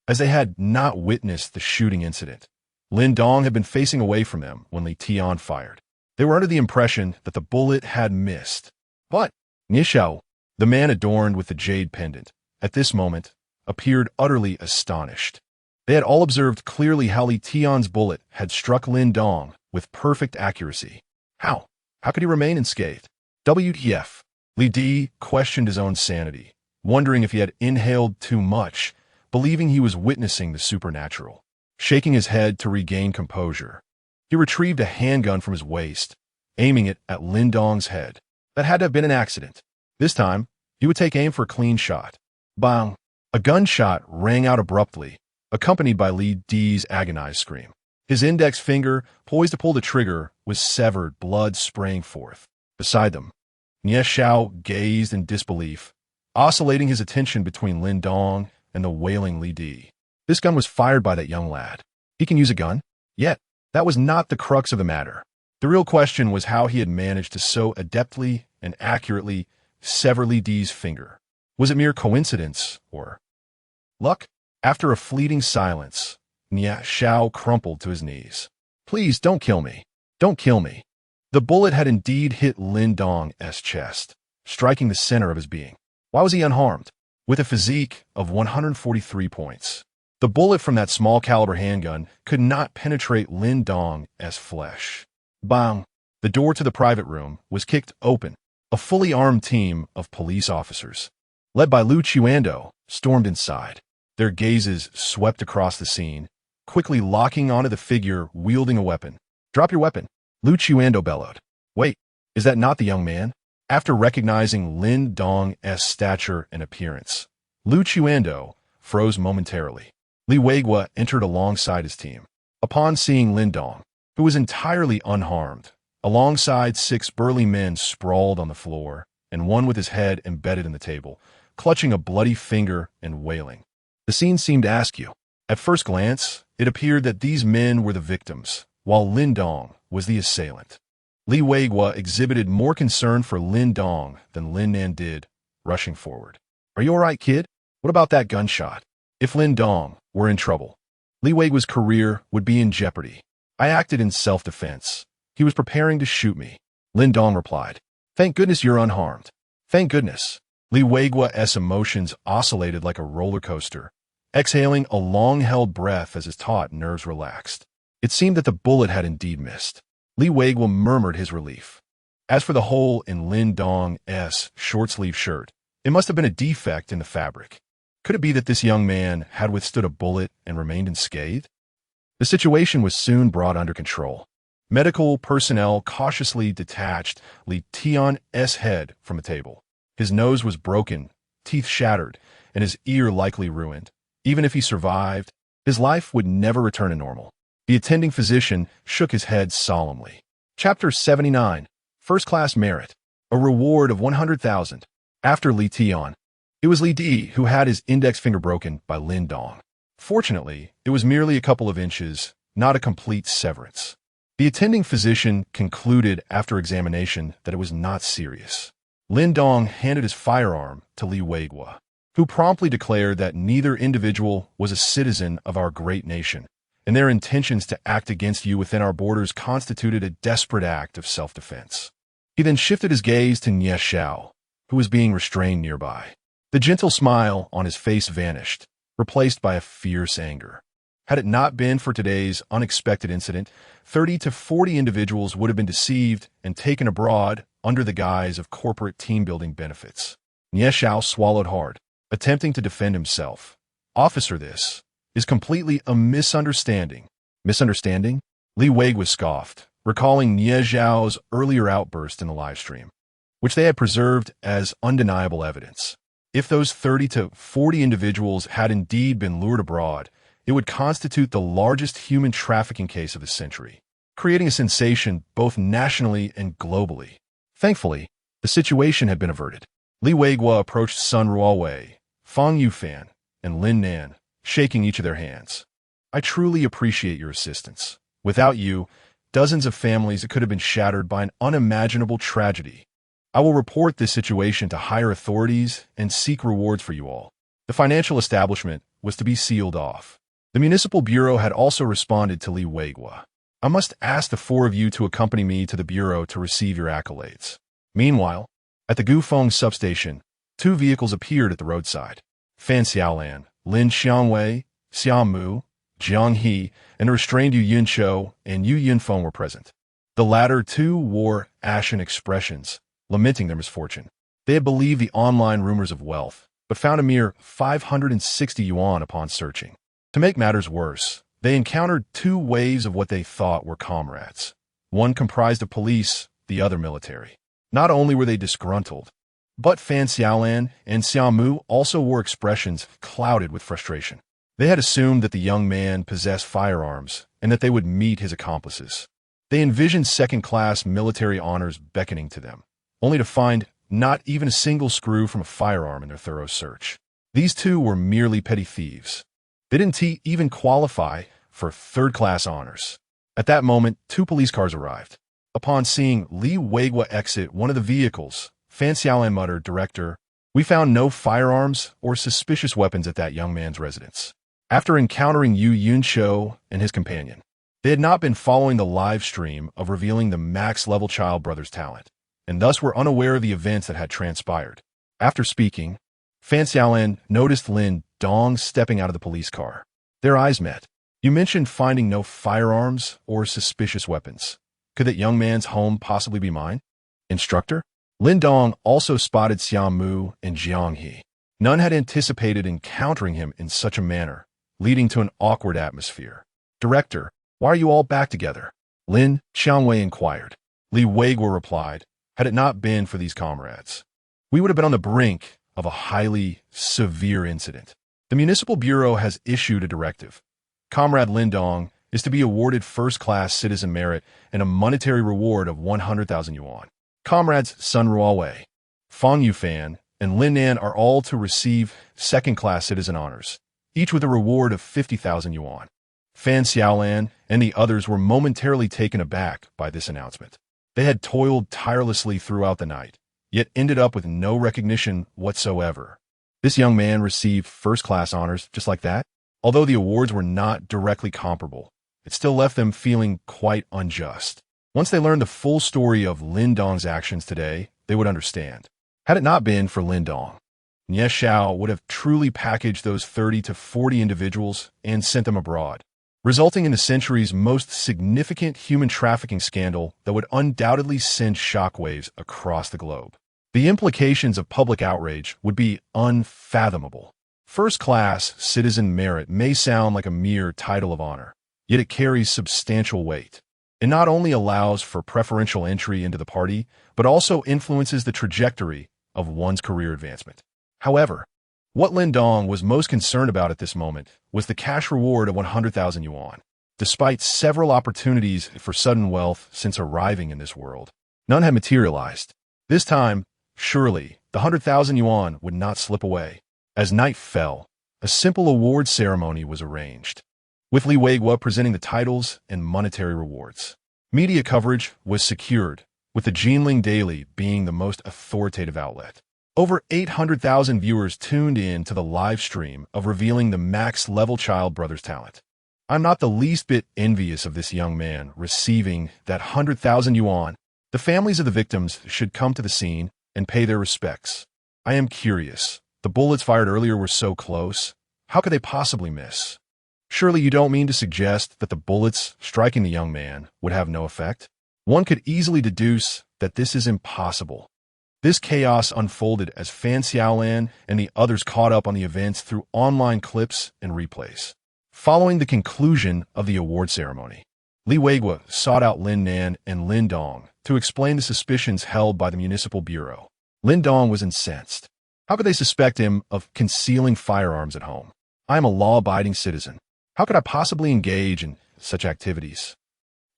as they had not witnessed the shooting incident. Lin Dong had been facing away from them when Li Tian fired. They were under the impression that the bullet had missed. But Nie Xiao, the man adorned with the jade pendant, at this moment, appeared utterly astonished. They had all observed clearly how Li Tian's bullet had struck Lin Dong with perfect accuracy. How? How could he remain unscathed? WTF? Li Di questioned his own sanity, wondering if he had inhaled too much, believing he was witnessing the supernatural. Shaking his head to regain composure, he retrieved a handgun from his waist, aiming it at Lin Dong's head. That had to have been an accident. This time, he would take aim for a clean shot. Bang! A gunshot rang out abruptly, accompanied by Li Di's agonized scream. His index finger, poised to pull the trigger, was severed, blood spraying forth. Beside them, Nie Xiao gazed in disbelief, oscillating his attention between Lin Dong and the wailing Li Di. This gun was fired by that young lad. He can use a gun? Yet, that was not the crux of the matter. The real question was how he had managed to so adeptly and accurately sever Li Di's finger. Was it mere coincidence or luck? After a fleeting silence, Nie Xiao crumpled to his knees. Please don't kill me. Don't kill me. The bullet had indeed hit Lin Dong's chest, striking the center of his being. Why was he unharmed? With a physique of 143 points. The bullet from that small caliber handgun could not penetrate Lin Dong's flesh. Bang! The door to the private room was kicked open. A fully armed team of police officers, led by Lu Chuando, stormed inside. Their gazes swept across the scene, quickly locking onto the figure wielding a weapon. Drop your weapon, Lu Chuando bellowed. Wait, Is that not the young man? After recognizing Lin Dong's stature and appearance, Lu Chuando froze momentarily. Li Weigua entered alongside his team. Upon seeing Lin Dong, who was entirely unharmed, alongside 6 burly men sprawled on the floor, and one with his head embedded in the table, clutching a bloody finger and wailing. The scene seemed askew. At first glance, it appeared that these men were the victims, while Lin Dong was the assailant. Li Weigua exhibited more concern for Lin Dong than Lin Nan did, rushing forward. "Are you all right, kid? What about that gunshot?" If Lin Dong were in trouble, Li Weigua's career would be in jeopardy. "I acted in self-defense. He was preparing to shoot me," Lin Dong replied. "Thank goodness you're unharmed." "Thank goodness." Li Weigua's emotions oscillated like a roller coaster, exhaling a long-held breath as his taut nerves relaxed. It seemed that the bullet had indeed missed. Li Weigua murmured his relief. As for the hole in Lin Dong's short-sleeve shirt, it must have been a defect in the fabric. Could it be that this young man had withstood a bullet and remained unscathed? The situation was soon brought under control. Medical personnel cautiously detached Li Tian's head from a table. His nose was broken, teeth shattered, and his ear likely ruined. Even if he survived, his life would never return to normal. The attending physician shook his head solemnly. Chapter 79. First-Class Merit. A reward of 100,000. After Li Tian, it was Li Di who had his index finger broken by Lin Dong. Fortunately, it was merely a couple of inches, not a complete severance. The attending physician concluded after examination that it was not serious. Lin Dong handed his firearm to Li Weigua, who promptly declared that neither individual was a citizen of our great nation, and their intentions to act against you within our borders constituted a desperate act of self-defense. He then shifted his gaze to Nie Xiao, who was being restrained nearby. The gentle smile on his face vanished, replaced by a fierce anger. Had it not been for today's unexpected incident, 30 to 40 individuals would have been deceived and taken abroad under the guise of corporate team-building benefits. Nie Xiao swallowed hard, attempting to defend himself. "Officer, this is completely a misunderstanding." "Misunderstanding?" Li Weigua scoffed, recalling Nie Xiao's earlier outburst in the livestream, which they had preserved as undeniable evidence. If those 30 to 40 individuals had indeed been lured abroad, it would constitute the largest human trafficking case of the century, creating a sensation both nationally and globally. Thankfully, the situation had been averted. Li Weigua approached Sun Ruowei, Fang Yufan, and Lin Nan, shaking each of their hands. "I truly appreciate your assistance. Without you, dozens of families could have been shattered by an unimaginable tragedy. I will report this situation to higher authorities and seek rewards for you all." The financial establishment was to be sealed off. The municipal bureau had also responded to Li Weigua. "I must ask the 4 of you to accompany me to the bureau to receive your accolades." Meanwhile, at the Gufeng substation, 2 vehicles appeared at the roadside. Fan Xiaolan, Lin Xiangwei, Xiaomu, Jiang He, and the restrained Yu Yunqiu and Yu Yunfeng were present. The latter 2 wore ashen expressions, lamenting their misfortune. They had believed the online rumors of wealth, but found a mere 560 yuan upon searching. To make matters worse, they encountered 2 waves of what they thought were comrades. One comprised of police, the other military. Not only were they disgruntled, but Fan Xiaolan and Xiaomu also wore expressions clouded with frustration. They had assumed that the young man possessed firearms and that they would meet his accomplices. They envisioned second-class military honors beckoning to them, only to find not even a single screw from a firearm in their thorough search. These 2 were merely petty thieves. They didn't even qualify for third-class honors. At that moment, 2 police cars arrived. Upon seeing Li Weigua exit one of the vehicles, Fan Xiaolan muttered, "Director, we found no firearms or suspicious weapons at that young man's residence." After encountering Yu Yunqiu and his companion, they had not been following the live stream of revealing the max-level child brother's talent, and thus were unaware of the events that had transpired. After speaking, Fan Xiaolan noticed Lin Dong stepping out of the police car. Their eyes met. "You mentioned finding no firearms or suspicious weapons. Could that young man's home possibly be mine?" "Instructor?" Lin Dong also spotted Xiaomu and Jiang He. None had anticipated encountering him in such a manner, leading to an awkward atmosphere. "Director, why are you all back together?" Lin Xiangwei inquired. Li Weigua replied, had it not been for these comrades. We would have been on the brink of a highly severe incident. The Municipal Bureau has issued a directive. Comrade Lin Dong is to be awarded first-class citizen merit and a monetary reward of 100,000 yuan. Comrades Sun Ruowei, Fang Yufan, and Lin Nan are all to receive second-class citizen honors, each with a reward of 50,000 yuan. Fan Xiaolan and the others were momentarily taken aback by this announcement. They had toiled tirelessly throughout the night, yet ended up with no recognition whatsoever. This young man received first-class honors just like that. Although the awards were not directly comparable, it still left them feeling quite unjust. Once they learned the full story of Lin Dong's actions today, they would understand. Had it not been for Lin Dong, Nie Xiao would have truly packaged those 30 to 40 individuals and sent them abroad, resulting in the century's most significant human trafficking scandal that would undoubtedly send shockwaves across the globe. The implications of public outrage would be unfathomable. First-class citizen merit may sound like a mere title of honor, yet it carries substantial weight. It not only allows for preferential entry into the party, but also influences the trajectory of one's career advancement. However, what Lin Dong was most concerned about at this moment was the cash reward of 100,000 yuan. Despite several opportunities for sudden wealth since arriving in this world, none had materialized. This time, surely, the 100,000 yuan would not slip away. As night fell, a simple award ceremony was arranged, with Li Weiguo presenting the titles and monetary rewards. Media coverage was secured, with the Jinling Daily being the most authoritative outlet. Over 800,000 viewers tuned in to the live stream of revealing the max-level child brother's talent. I'm not the least bit envious of this young man receiving that 100,000 yuan. The families of the victims should come to the scene and pay their respects. I am curious. The bullets fired earlier were so close. How could they possibly miss? Surely you don't mean to suggest that the bullets striking the young man would have no effect? One could easily deduce that this is impossible. This chaos unfolded as Fan Xiaolan and the others caught up on the events through online clips and replays. Following the conclusion of the award ceremony, Li Weiguo sought out Lin Nan and Lin Dong to explain the suspicions held by the Municipal Bureau. Lin Dong was incensed. How could they suspect him of concealing firearms at home? I am a law-abiding citizen. How could I possibly engage in such activities?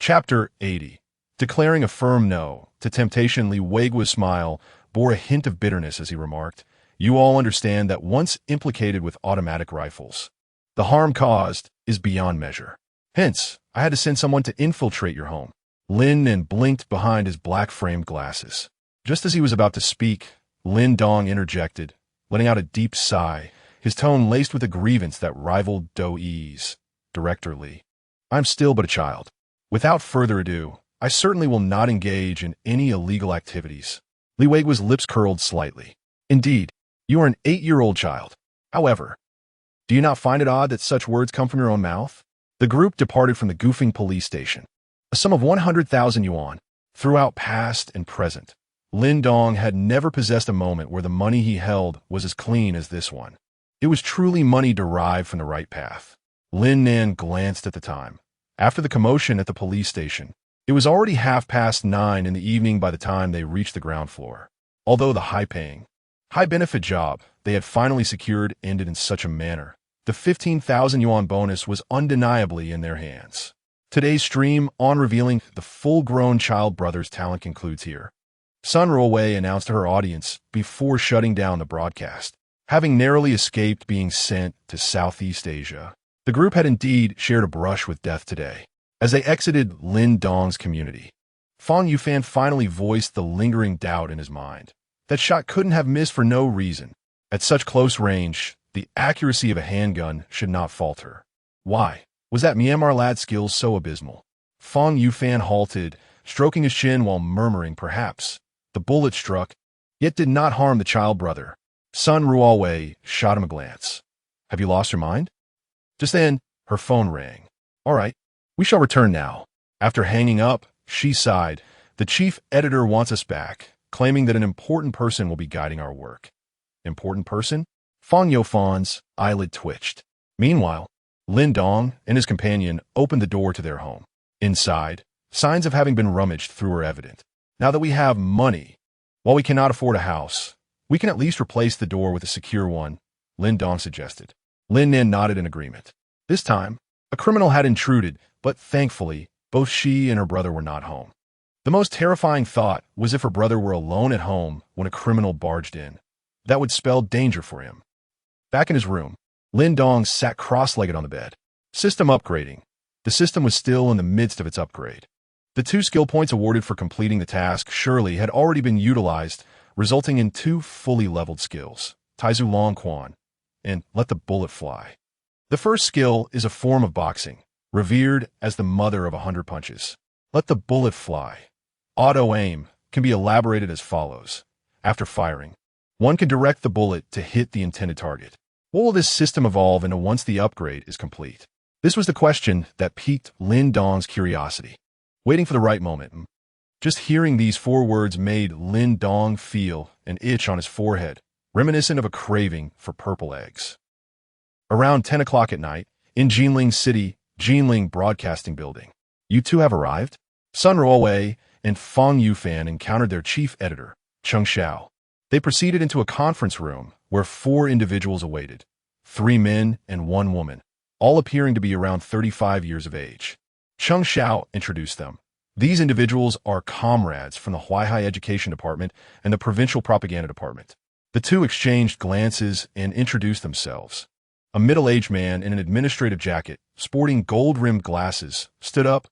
Chapter 80. Declaring a firm no to temptation, Li Weiguo's smile bore a hint of bitterness as he remarked, "You all understand that once implicated with automatic rifles, the harm caused is beyond measure. Hence, I had to send someone to infiltrate your home." Lin Nan blinked behind his black-framed glasses. Just as he was about to speak, Lin Dong interjected, letting out a deep sigh, his tone laced with a grievance that rivaled Do Yi's. "Director Li, I'm still but a child. Without further ado, I certainly will not engage in any illegal activities." Li Weiguo's lips curled slightly. "Indeed, you are an 8-year-old child. However, do you not find it odd that such words come from your own mouth?" The group departed from the Goofing police station. A sum of 100,000 yuan, throughout past and present. Lin Dong had never possessed a moment where the money he held was as clean as this one. It was truly money derived from the right path. Lin Nan glanced at the time. After the commotion at the police station, it was already 9:30 in the evening by the time they reached the ground floor. Although the high-paying, high-benefit job they had finally secured ended in such a manner, the 15,000 yuan bonus was undeniably in their hands. Today's stream on revealing the full-grown child brother's talent concludes here. Sun Ruowei announced to her audience before shutting down the broadcast. Having narrowly escaped being sent to Southeast Asia, the group had indeed shared a brush with death today. As they exited Lin Dong's community, Fang Yufan finally voiced the lingering doubt in his mind. That shot couldn't have missed for no reason. At such close range, the accuracy of a handgun should not falter. Why? Was that Myanmar lad's skills so abysmal? Fang Yufan halted, stroking his chin while murmuring, "Perhaps the bullet struck, yet did not harm the child brother." Sun Ruowei shot him a glance. "Have you lost your mind?" Just then, her phone rang. "All right, we shall return now." After hanging up, she sighed. "The chief editor wants us back, claiming that an important person will be guiding our work." Important person? Fang Yufan's eyelid twitched. Meanwhile, Lin Dong and his companion opened the door to their home. Inside, signs of having been rummaged through were evident. Now that we have money, while we cannot afford a house, we can at least replace the door with a secure one, Lin Dong suggested. Lin Nan nodded in agreement. This time, a criminal had intruded, but thankfully, both she and her brother were not home. The most terrifying thought was if her brother were alone at home when a criminal barged in. That would spell danger for him. Back in his room, Lin Dong sat cross-legged on the bed. System upgrading. The system was still in the midst of its upgrade. The 2 skill points awarded for completing the task surely had already been utilized, resulting in 2 fully leveled skills, Taizu Long Quan and Let the Bullet Fly. The first skill is a form of boxing, revered as the mother of 100 punches. Let the bullet fly. Auto-aim can be elaborated as follows. After firing, one can direct the bullet to hit the intended target. What will this system evolve into once the upgrade is complete? This was the question that piqued Lin Dong's curiosity. Waiting for the right moment. Just hearing these 4 words made Lin Dong feel an itch on his forehead, reminiscent of a craving for purple eggs. Around 10 o'clock at night, in Jinling City, Jinling Broadcasting Building. You 2 have arrived? Sun Ruowei and Fang Yufan encountered their chief editor, Cheng Xiao. They proceeded into a conference room where 4 individuals awaited, 3 men and 1 woman, all appearing to be around 35 years of age. Cheng Xiao introduced them. These individuals are comrades from the Huaihai Education Department and the Provincial Propaganda Department. The 2 exchanged glances and introduced themselves. A middle-aged man in an administrative jacket, sporting gold-rimmed glasses, stood up.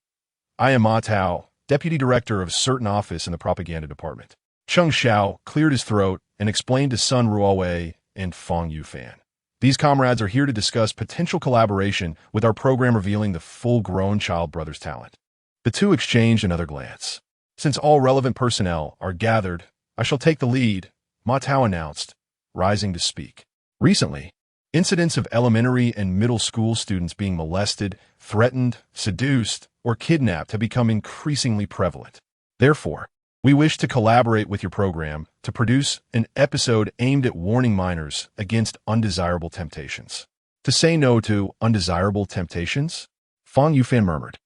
I am Ma Tao, Deputy Director of a certain office in the Propaganda Department. Cheng Xiao cleared his throat and explained to Sun Ruowei and Fang Yufan. These comrades are here to discuss potential collaboration with our program revealing the full-grown child brother's talent. The 2 exchanged another glance. Since all relevant personnel are gathered, I shall take the lead, Ma Tao announced, rising to speak. Recently, incidents of elementary and middle school students being molested, threatened, seduced, or kidnapped have become increasingly prevalent. Therefore, we wish to collaborate with your program to produce an episode aimed at warning minors against undesirable temptations. To say no to undesirable temptations? Fang Yufan murmured.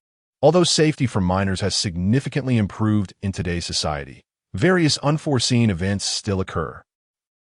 Although safety for minors has significantly improved in today's society, various unforeseen events still occur.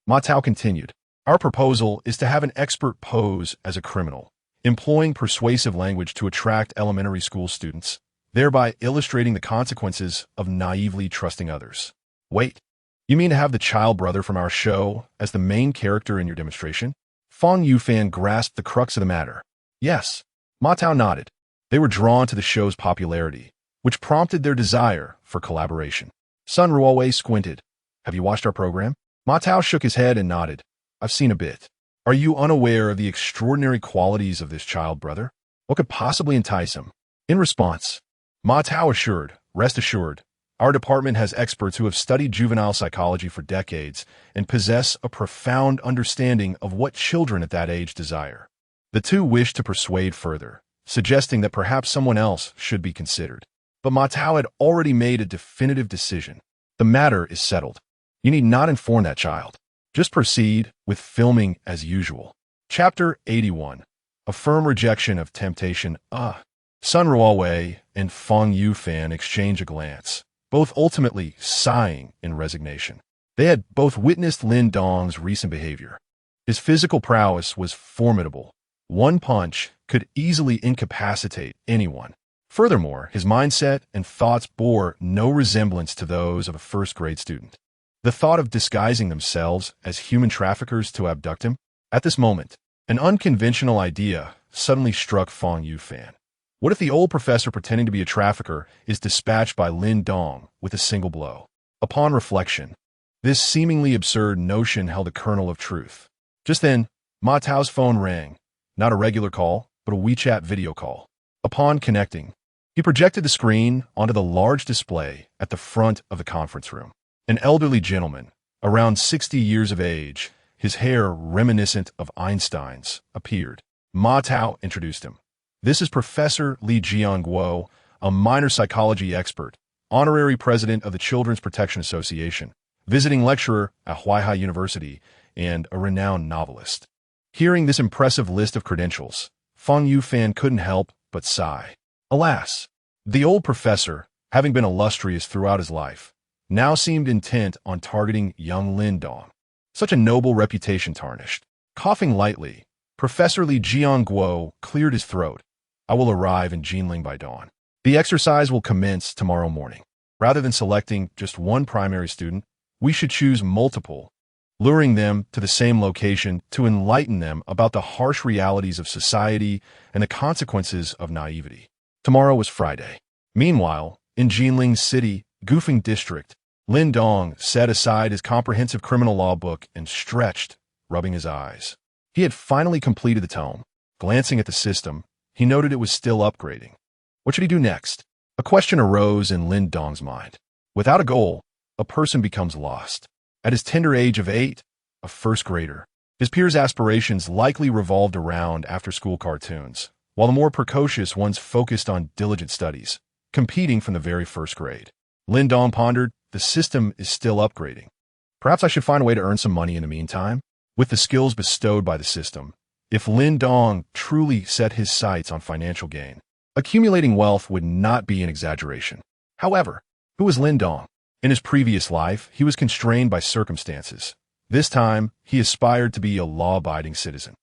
Ma Tao continued. Our proposal is to have an expert pose as a criminal, employing persuasive language to attract elementary school students, thereby illustrating the consequences of naively trusting others. Wait, you mean to have the child brother from our show as the main character in your demonstration? Fang Yufan grasped the crux of the matter. Yes. Ma Tao nodded. They were drawn to the show's popularity, which prompted their desire for collaboration. Sun Ruowei squinted. Have you watched our program? Ma Tao shook his head and nodded. I've seen a bit. Are you unaware of the extraordinary qualities of this child brother? What could possibly entice him? In response, Ma Tao assured, rest assured, our department has experts who have studied juvenile psychology for decades and possess a profound understanding of what children at that age desire. The 2 wished to persuade further, suggesting that perhaps someone else should be considered. But Ma Tao had already made a definitive decision. The matter is settled. You need not inform that child. Just proceed with filming as usual. Chapter 81. A firm rejection of temptation. Sun Ruowei and Fang Yufan exchanged a glance, both ultimately sighing in resignation. They had both witnessed Lin Dong's recent behavior. His physical prowess was formidable. 1 punch could easily incapacitate anyone. Furthermore, his mindset and thoughts bore no resemblance to those of a first-grade student. The thought of disguising themselves as human traffickers to abduct him? At this moment, an unconventional idea suddenly struck Fang Yufan. What if the old professor pretending to be a trafficker is dispatched by Lin Dong with a single blow? Upon reflection, this seemingly absurd notion held a kernel of truth. Just then, Ma Tao's phone rang. Not a regular call, but a WeChat video call. Upon connecting, he projected the screen onto the large display at the front of the conference room. An elderly gentleman, around 60 years of age, his hair reminiscent of Einstein's, appeared. Ma Tao introduced him. This is Professor Li Jianguo, a minor psychology expert, honorary president of the Children's Protection Association, visiting lecturer at Huaihai University, and a renowned novelist. Hearing this impressive list of credentials, Fang Yufan couldn't help but sigh. Alas, the old professor, having been illustrious throughout his life, now seemed intent on targeting young Lin Dong. Such a noble reputation tarnished. Coughing lightly, Professor Li Jianguo cleared his throat. I will arrive in Jinling by dawn. The exercise will commence tomorrow morning. Rather than selecting just one primary student, we should choose multiple, luring them to the same location to enlighten them about the harsh realities of society and the consequences of naivety. Tomorrow was Friday. Meanwhile, in Jinling City, Gufeng District, Lin Dong set aside his comprehensive criminal law book and stretched, rubbing his eyes. He had finally completed the tome. Glancing at the system, he noted it was still upgrading. What should he do next? A question arose in Lin Dong's mind. Without a goal, a person becomes lost. At his tender age of 8, a first grader, his peers' aspirations likely revolved around after-school cartoons, while the more precocious ones focused on diligent studies, competing from the very first grade. Lin Dong pondered, the system is still upgrading. Perhaps I should find a way to earn some money in the meantime? With the skills bestowed by the system, if Lin Dong truly set his sights on financial gain, accumulating wealth would not be an exaggeration. However, who was Lin Dong? In his previous life, he was constrained by circumstances. This time, he aspired to be a law-abiding citizen.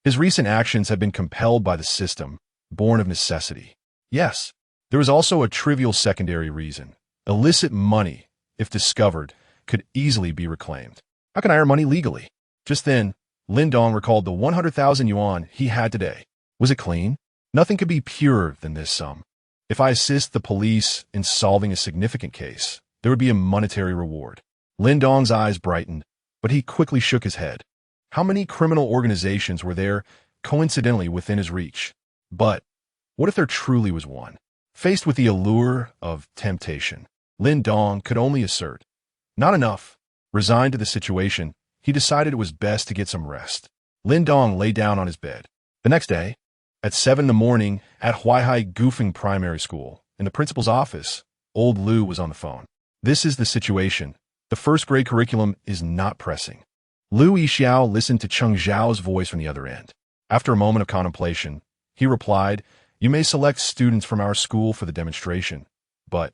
His recent actions had been compelled by the system, born of necessity. Yes, there was also a trivial secondary reason. Illicit money, if discovered, could easily be reclaimed. How can I earn money legally? Just then, Lin Dong recalled the 100,000 yuan he had today. Was it clean? Nothing could be purer than this sum. If I assist the police in solving a significant case, there would be a monetary reward. Lin Dong's eyes brightened, but he quickly shook his head. How many criminal organizations were there coincidentally within his reach? But what if there truly was one? Faced with the allure of temptation, Lin Dong could only assert, not enough. Resigned to the situation, he decided it was best to get some rest. Lin Dong lay down on his bed. The next day, at 7 in the morning, at Huaihai Gufeng Primary School, in the principal's office, old Lu was on the phone. This is the situation. The first grade curriculum is not pressing. Lu Yixiao listened to Cheng Zhao's voice from the other end. After a moment of contemplation, he replied, "You may select students from our school for the demonstration, but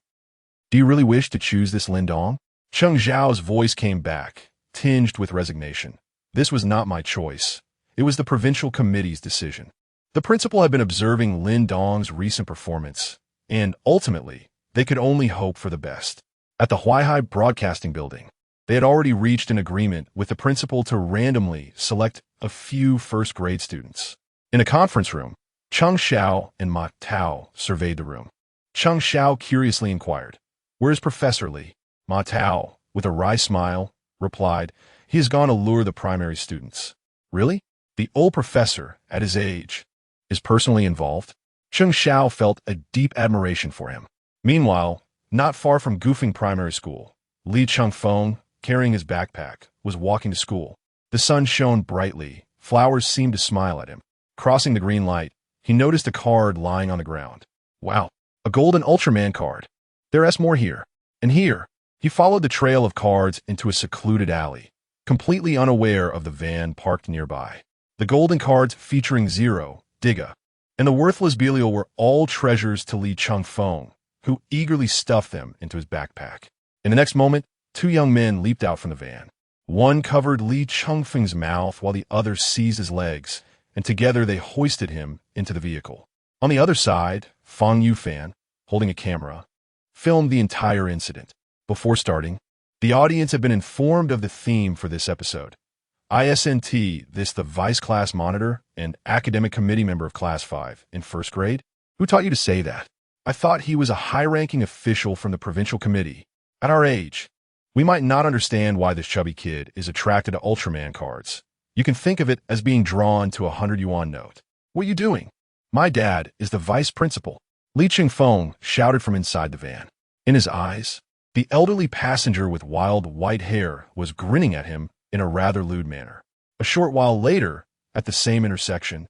do you really wish to choose this Lin Dong?" Cheng Zhao's voice came back, tinged with resignation. This was not my choice. It was the provincial committee's decision. The principal had been observing Lin Dong's recent performance, and ultimately, they could only hope for the best. At the Huaihai Broadcasting Building, they had already reached an agreement with the principal to randomly select a few first-grade students. In a conference room, Cheng Xiao and Ma Tao surveyed the room. Cheng Xiao curiously inquired, "Where is Professor Li?" Ma Tao, with a wry smile, replied, "He has gone to lure the primary students." Really? The old professor, at his age, is personally involved? Cheng Xiao felt a deep admiration for him. Meanwhile, not far from Gufeng Primary School, Li Chengfeng, carrying his backpack, was walking to school. The sun shone brightly. Flowers seemed to smile at him. Crossing the green light, he noticed a card lying on the ground. Wow, a golden Ultraman card. There's more here. And here. He followed the trail of cards into a secluded alley, completely unaware of the van parked nearby. The golden cards featuring Zero, Diga, and the worthless Belial were all treasures to Li Chengfeng, who eagerly stuffed them into his backpack. In the next moment, two young men leaped out from the van. One covered Li Chengfeng's mouth while the other seized his legs, and together they hoisted him into the vehicle. On the other side, Fang Yufan, holding a camera, filmed the entire incident. Before starting, the audience had been informed of the theme for this episode. ISNT, this the vice class monitor and academic committee member of class 5 in first grade? Who taught you to say that? I thought he was a high-ranking official from the provincial committee. At our age, we might not understand why this chubby kid is attracted to Ultraman cards. You can think of it as being drawn to a 100 yuan note. What are you doing? My dad is the vice principal. Li Chengfeng shouted from inside the van. In his eyes, the elderly passenger with wild white hair was grinning at him in a rather lewd manner. A short while later, at the same intersection,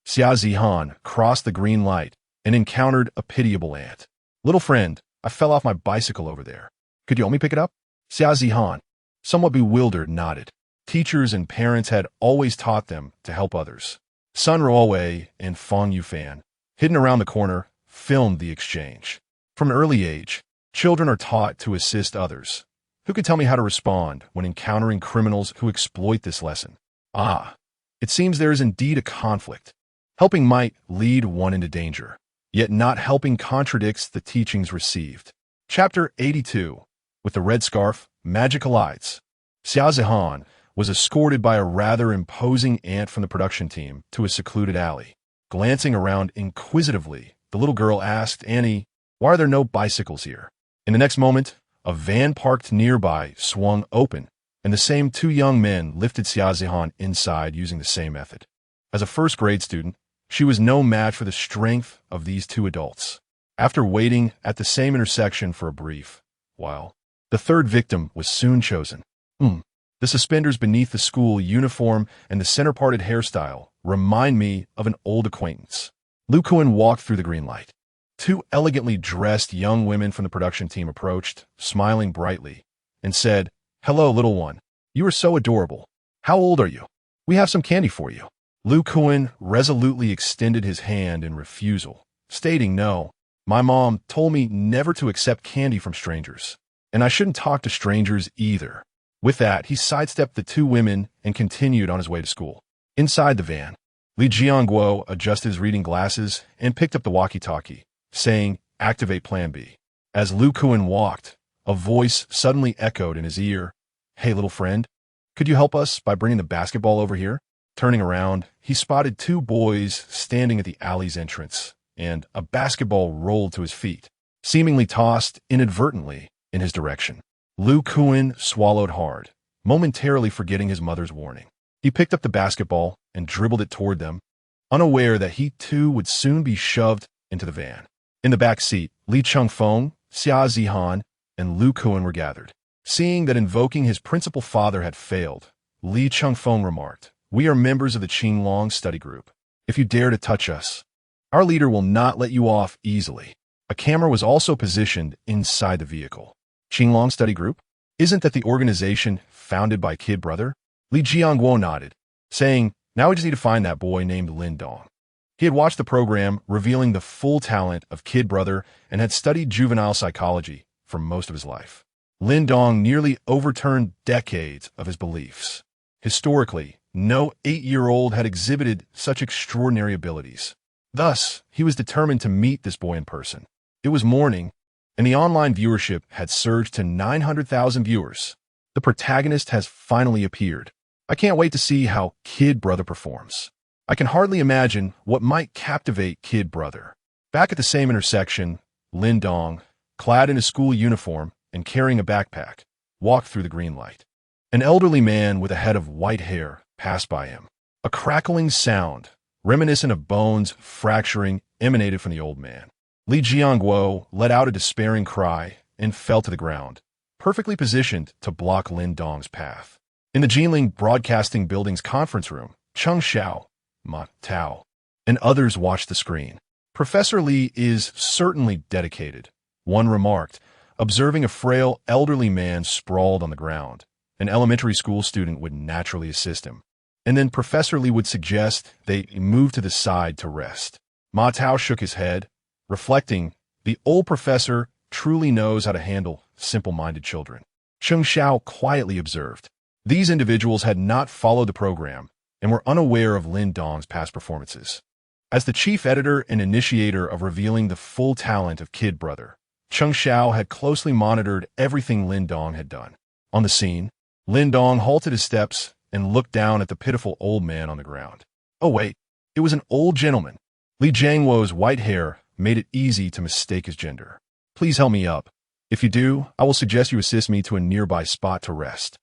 Xia Zihan crossed the green light and encountered a pitiable aunt. "Little friend, I fell off my bicycle over there. Could you help me pick it up?" Xia Zihan, somewhat bewildered, nodded. Teachers and parents had always taught them to help others. Sun Ruowei and Fang Yufan, hidden around the corner, filmed the exchange. From an early age, children are taught to assist others, Who could tell me how to respond when encountering criminals who exploit this lesson? Ah, it seems there is indeed a conflict. Helping might lead one into danger, yet not helping contradicts the teachings received. Chapter 82. With the Red Scarf, Magical Lights. Xia Zihan was escorted by a rather imposing aunt from the production team to a secluded alley. Glancing around inquisitively, the little girl asked Annie, "Why are there no bicycles here?" In the next moment, a van parked nearby swung open, and the same two young men lifted Xia Zihan inside using the same method. As a first-grade student, she was no match for the strength of these two adults. After waiting at the same intersection for a brief while, the third victim was soon chosen. The suspenders beneath the school uniform and the center-parted hairstyle remind me of an old acquaintance. Lu Kuan walked through the green light. Two elegantly dressed young women from the production team approached, smiling brightly, and said, "Hello, little one. You are so adorable. How old are you? We have some candy for you." Lu Kuan resolutely extended his hand in refusal, stating, "No, my mom told me never to accept candy from strangers, and I shouldn't talk to strangers either." With that, he sidestepped the two women and continued on his way to school. Inside the van, Li Jianguo adjusted his reading glasses and picked up the walkie-talkie, saying, "Activate Plan B." As Lu Kuan walked, a voice suddenly echoed in his ear, "Hey, little friend, could you help us by bringing the basketball over here?" Turning around, he spotted two boys standing at the alley's entrance, and a basketball rolled to his feet, seemingly tossed inadvertently in his direction. Lu Kuan swallowed hard, momentarily forgetting his mother's warning. He picked up the basketball and dribbled it toward them, unaware that he too would soon be shoved into the van. In the back seat, Li Chengfeng, Xia Zihan, and Lu Kuan were gathered. Seeing that invoking his principal father had failed, Li Chengfeng remarked, "We are members of the Qinglong study group. If you dare to touch us, our leader will not let you off easily." A camera was also positioned inside the vehicle. Qinglong study group? Isn't that the organization founded by Kid Brother? Li Jianguo nodded, saying, "Now we just need to find that boy named Lin Dong." He had watched the program revealing the full talent of Kid Brother and had studied juvenile psychology for most of his life. Lin Dong nearly overturned decades of his beliefs. Historically, no 8-year-old had exhibited such extraordinary abilities. Thus, he was determined to meet this boy in person. It was morning, and the online viewership had surged to 900,000 viewers. The protagonist has finally appeared. I can't wait to see how Kid Brother performs. I can hardly imagine what might captivate Kid Brother. Back at the same intersection, Lin Dong, clad in a school uniform and carrying a backpack, walked through the green light. An elderly man with a head of white hair passed by him. A crackling sound, reminiscent of bones fracturing, emanated from the old man. Li Jianguo let out a despairing cry and fell to the ground, perfectly positioned to block Lin Dong's path. In the Jinling Broadcasting Building's conference room, Cheng Xiao, Ma Tao, and others watched the screen. "Professor Li is certainly dedicated," one remarked, observing a frail elderly man sprawled on the ground. An elementary school student would naturally assist him, and then Professor Li would suggest they move to the side to rest. Ma Tao shook his head, reflecting, the old professor truly knows how to handle simple-minded children. Cheng Xiao quietly observed. These individuals had not followed the program and were unaware of Lin Dong's past performances. As the chief editor and initiator of revealing the full talent of Kid Brother, Cheng Xiao had closely monitored everything Lin Dong had done. On the scene, Lin Dong halted his steps and looked down at the pitiful old man on the ground. Oh wait, it was an old gentleman. Li Jianguo's white hair made it easy to mistake his gender. "Please help me up. If you do, I will suggest you assist me to a nearby spot to rest."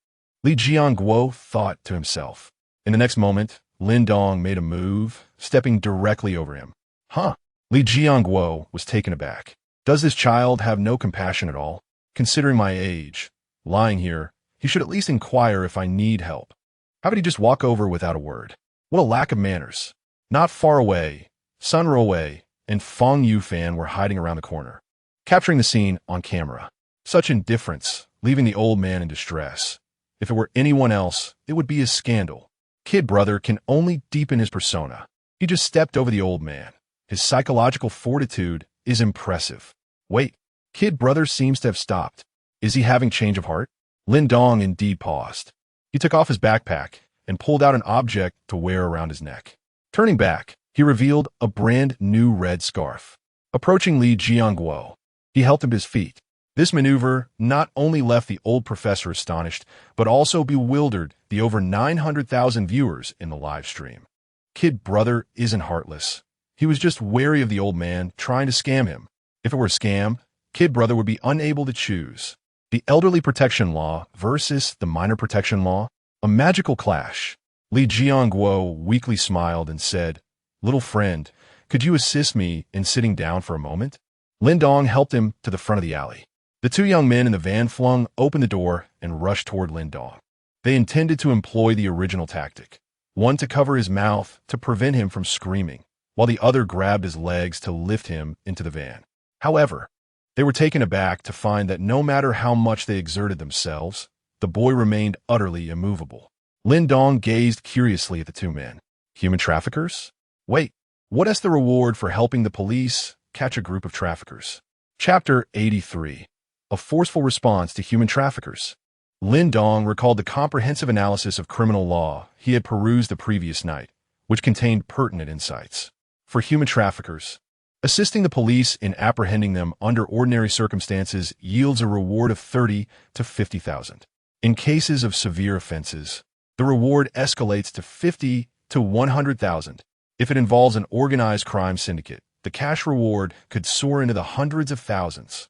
Li Jianguo thought to himself. In the next moment, Lin Dong made a move, stepping directly over him. Huh? Li Jianguo was taken aback. Does this child have no compassion at all? Considering my age, lying here, he should at least inquire if I need help. How could he just walk over without a word? What a lack of manners. Not far away, Sun Ruowei and Feng Yufan were hiding around the corner, capturing the scene on camera. Such indifference, leaving the old man in distress. If it were anyone else, it would be a scandal. Kid Brother can only deepen his persona. He just stepped over the old man. His psychological fortitude is impressive. Wait, Kid Brother seems to have stopped. Is he having change of heart? Lin Dong indeed paused. He took off his backpack and pulled out an object to wear around his neck. Turning back, he revealed a brand new red scarf. Approaching Li Jiangguo, he helped him to his feet. This maneuver not only left the old professor astonished, but also bewildered the over 900,000 viewers in the live stream. Kid brother isn't heartless. He was just wary of the old man trying to scam him. If it were a scam, Kid brother would be unable to choose. The elderly protection law versus the minor protection law, a magical clash. Li Jiangguo weakly smiled and said, "Little friend, could you assist me in sitting down for a moment?" Lin Dong helped him to the front of the alley. The two young men in the van flung open the door and rushed toward Lin Dong. They intended to employ the original tactic, one to cover his mouth to prevent him from screaming, while the other grabbed his legs to lift him into the van. However, they were taken aback to find that no matter how much they exerted themselves, the boy remained utterly immovable. Lin Dong gazed curiously at the two men. Human traffickers? Wait, what is the reward for helping the police catch a group of traffickers? Chapter 83. A forceful response to human traffickers. Lin Dong recalled the comprehensive analysis of criminal law he had perused the previous night, which contained pertinent insights. For human traffickers, assisting the police in apprehending them under ordinary circumstances yields a reward of 30 to 50,000. In cases of severe offenses, the reward escalates to 50 to 100,000. If it involves an organized crime syndicate, the cash reward could soar into the hundreds of thousands.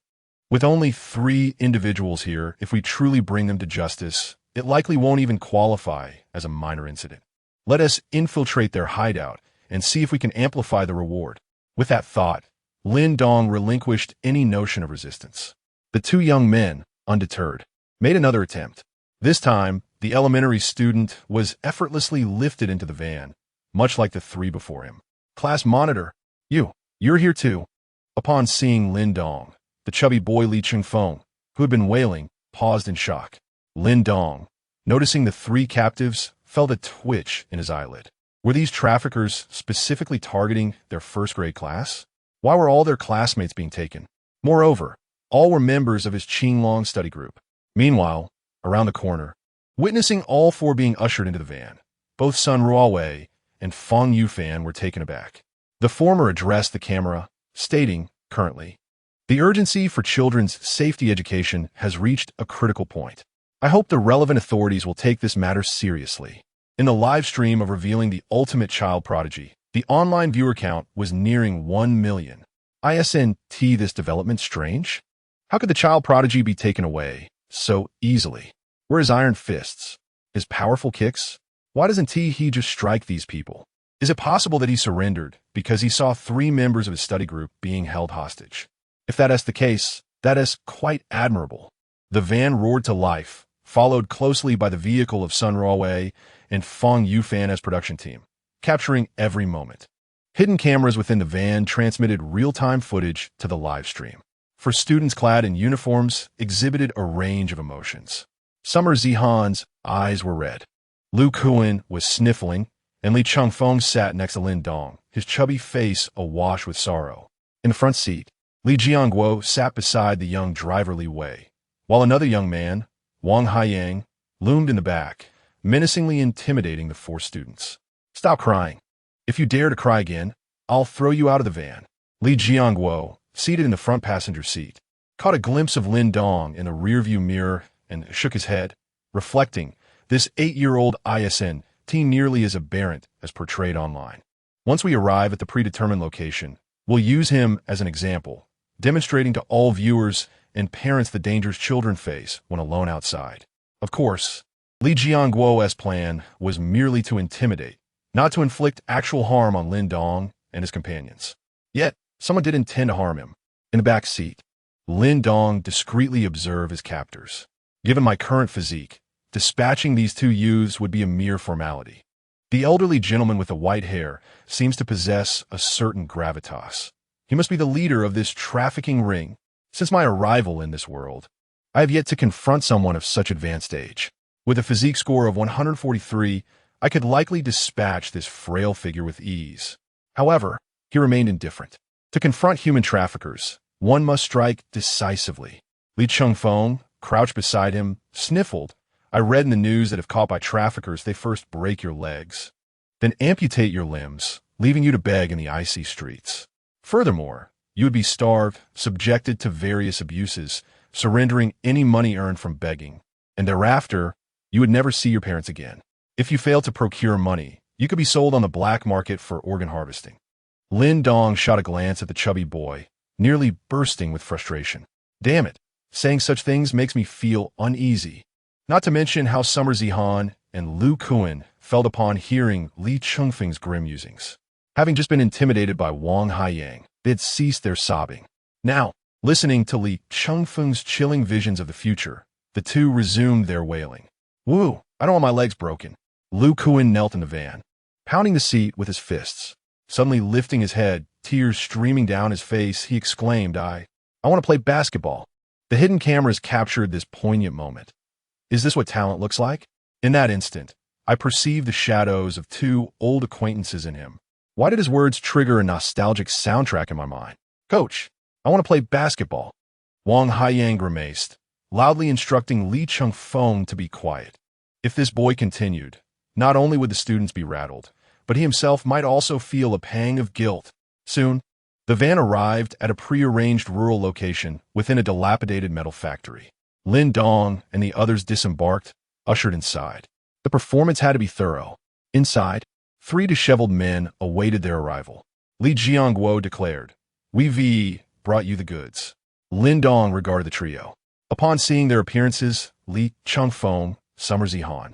With only 3 individuals here, if we truly bring them to justice, it likely won't even qualify as a minor incident. Let us infiltrate their hideout and see if we can amplify the reward. With that thought, Lin Dong relinquished any notion of resistance. The two young men, undeterred, made another attempt. This time, the elementary student was effortlessly lifted into the van, much like the 3 before him. Class monitor, you're here too. Upon seeing Lin Dong, the chubby boy Li Chengfeng, who had been wailing, paused in shock. Lin Dong, noticing the 3 captives, felt a twitch in his eyelid. Were these traffickers specifically targeting their first-grade class? Why were all their classmates being taken? Moreover, all were members of his Qinglong study group. Meanwhile, around the corner, witnessing all 4 being ushered into the van, both Sun Ruowei and Feng Yufan were taken aback. The former addressed the camera, stating, currently, "The urgency for children's safety education has reached a critical point. I hope the relevant authorities will take this matter seriously." In the live stream of revealing the ultimate child prodigy, the online viewer count was nearing 1 million. Isn't this development strange? How could the child prodigy be taken away so easily? Where his iron fists? His powerful kicks? Why doesn't he just strike these people? Is it possible that he surrendered because he saw 3 members of his study group being held hostage? If that is the case, that is quite admirable. The van roared to life, followed closely by the vehicle of Sun Ruowei and Feng Yufan as production team, capturing every moment. Hidden cameras within the van transmitted real-time footage to the live stream. For students clad in uniforms, exhibited a range of emotions. Summer Zihan's eyes were red. Lu Kuan was sniffling, and Li Chengfeng sat next to Lin Dong, his chubby face awash with sorrow. In the front seat, Li Jiangguo sat beside the young driver Li Wei, while another young man, Wang Haiyang, loomed in the back, menacingly intimidating the 4 students. "Stop crying. If you dare to cry again, I'll throw you out of the van." Li Jiangguo, seated in the front passenger seat, caught a glimpse of Lin Dong in the rearview mirror and shook his head, reflecting, this 8-year-old isn't nearly as aberrant as portrayed online. Once we arrive at the predetermined location, we'll use him as an example, demonstrating to all viewers and parents the dangers children face when alone outside. Of course, Li Jiangguo's plan was merely to intimidate, not to inflict actual harm on Lin Dong and his companions. Yet, someone did intend to harm him. In the back seat, Lin Dong discreetly observed his captors. Given my current physique, dispatching these 2 youths would be a mere formality. The elderly gentleman with the white hair seems to possess a certain gravitas. He must be the leader of this trafficking ring. Since my arrival in this world, I have yet to confront someone of such advanced age. With a physique score of 143, I could likely dispatch this frail figure with ease. However, he remained indifferent. To confront human traffickers, one must strike decisively. Li Chengfeng, crouched beside him, sniffled. I read in the news that if caught by traffickers, they first break your legs, then amputate your limbs, leaving you to beg in the icy streets. Furthermore, you would be starved, subjected to various abuses, surrendering any money earned from begging, and thereafter, you would never see your parents again. If you failed to procure money, you could be sold on the black market for organ harvesting. Lin Dong shot a glance at the chubby boy, nearly bursting with frustration. Damn it, saying such things makes me feel uneasy. Not to mention how Summer Zihan and Lu Kuan felt upon hearing Li Chengfeng's grim musings. Having just been intimidated by Wang Haiyang, they had ceased their sobbing. Now, listening to Li Chengfeng's chilling visions of the future, the two resumed their wailing. Woo, I don't want my legs broken. Lu Kuan knelt in the van, pounding the seat with his fists. Suddenly lifting his head, tears streaming down his face, he exclaimed, I want to play basketball. The hidden cameras captured this poignant moment. Is this what talent looks like? In that instant, I perceived the shadows of two old acquaintances in him. Why did his words trigger a nostalgic soundtrack in my mind? Coach, I want to play basketball. Wang Haiyang grimaced, loudly instructing Li Chengfeng to be quiet. If this boy continued, not only would the students be rattled, but he himself might also feel a pang of guilt. Soon, the van arrived at a prearranged rural location within a dilapidated metal factory. Lin Dong and the others disembarked, ushered inside. The performance had to be thorough. Inside, 3 disheveled men awaited their arrival. Li Jiangguo declared, "We brought you the goods." Lin Dong regarded the trio. Upon seeing their appearances, Li Chengfeng, Summer Zihan,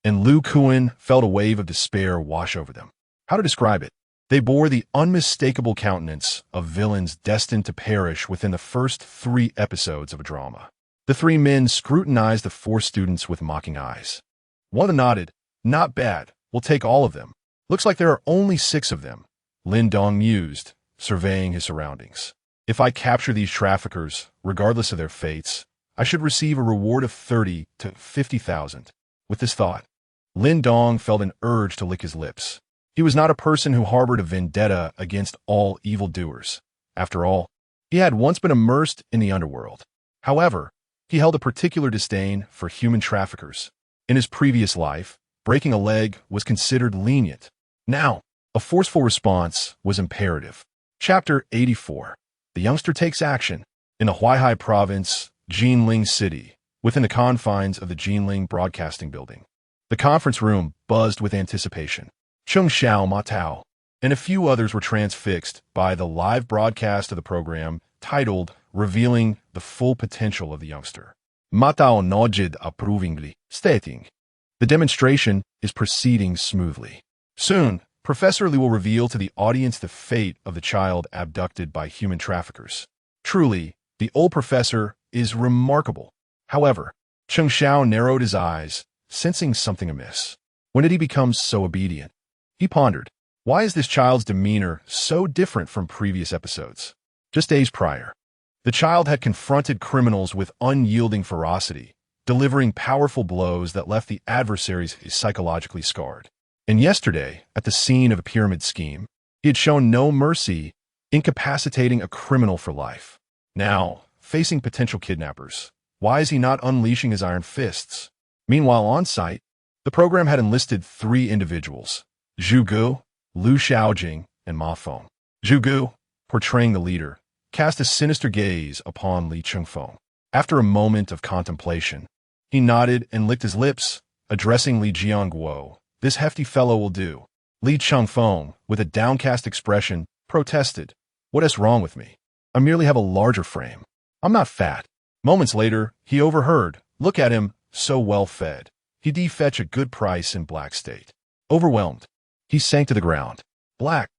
and Lu Kuan felt a wave of despair wash over them. How to describe it? They bore the unmistakable countenance of villains destined to perish within the first 3 episodes of a drama. The 3 men scrutinized the 4 students with mocking eyes. One of them nodded. Not bad. We'll take all of them. Looks like there are only 6 of them. Lin Dong mused, surveying his surroundings. If I capture these traffickers, regardless of their fates, I should receive a reward of 30 to 50,000. With this thought, Lin Dong felt an urge to lick his lips. He was not a person who harbored a vendetta against all evildoers. After all, he had once been immersed in the underworld. However, he held a particular disdain for human traffickers. In his previous life, breaking a leg was considered lenient. Now, a forceful response was imperative. Chapter 84. The youngster takes action. In the Huaihai province, Jinling City, within the confines of the Jinling Broadcasting Building, the conference room buzzed with anticipation. Chung Xiao Ma Tao and a few others were transfixed by the live broadcast of the program titled Revealing the Full Potential of the Youngster. Ma Tao nodded approvingly, stating, "The demonstration is proceeding smoothly. Soon, Professor Li will reveal to the audience the fate of the child abducted by human traffickers. Truly, the old professor is remarkable." However, Chung Xiao narrowed his eyes, sensing something amiss. When did he become so obedient? He pondered, why is this child's demeanor so different from previous episodes? Just days prior, the child had confronted criminals with unyielding ferocity, delivering powerful blows that left the adversaries psychologically scarred. And yesterday, at the scene of a pyramid scheme, he had shown no mercy, incapacitating a criminal for life. Now, facing potential kidnappers, why is he not unleashing his iron fists? Meanwhile, on site, the program had enlisted 3 individuals, Zhu Gu, Lu Xiaojing, and Ma Feng. Zhu Gu, portraying the leader, cast a sinister gaze upon Li Chengfeng. After a moment of contemplation, he nodded and licked his lips, addressing Li Jiangguo. "This hefty fellow will do." Li Chengfeng, with a downcast expression, protested, "What is wrong with me? I merely have a larger frame. I'm not fat." Moments later, he overheard, "Look at him, so well fed. He'd fetch a good price in Black State." Overwhelmed, he sank to the ground. Black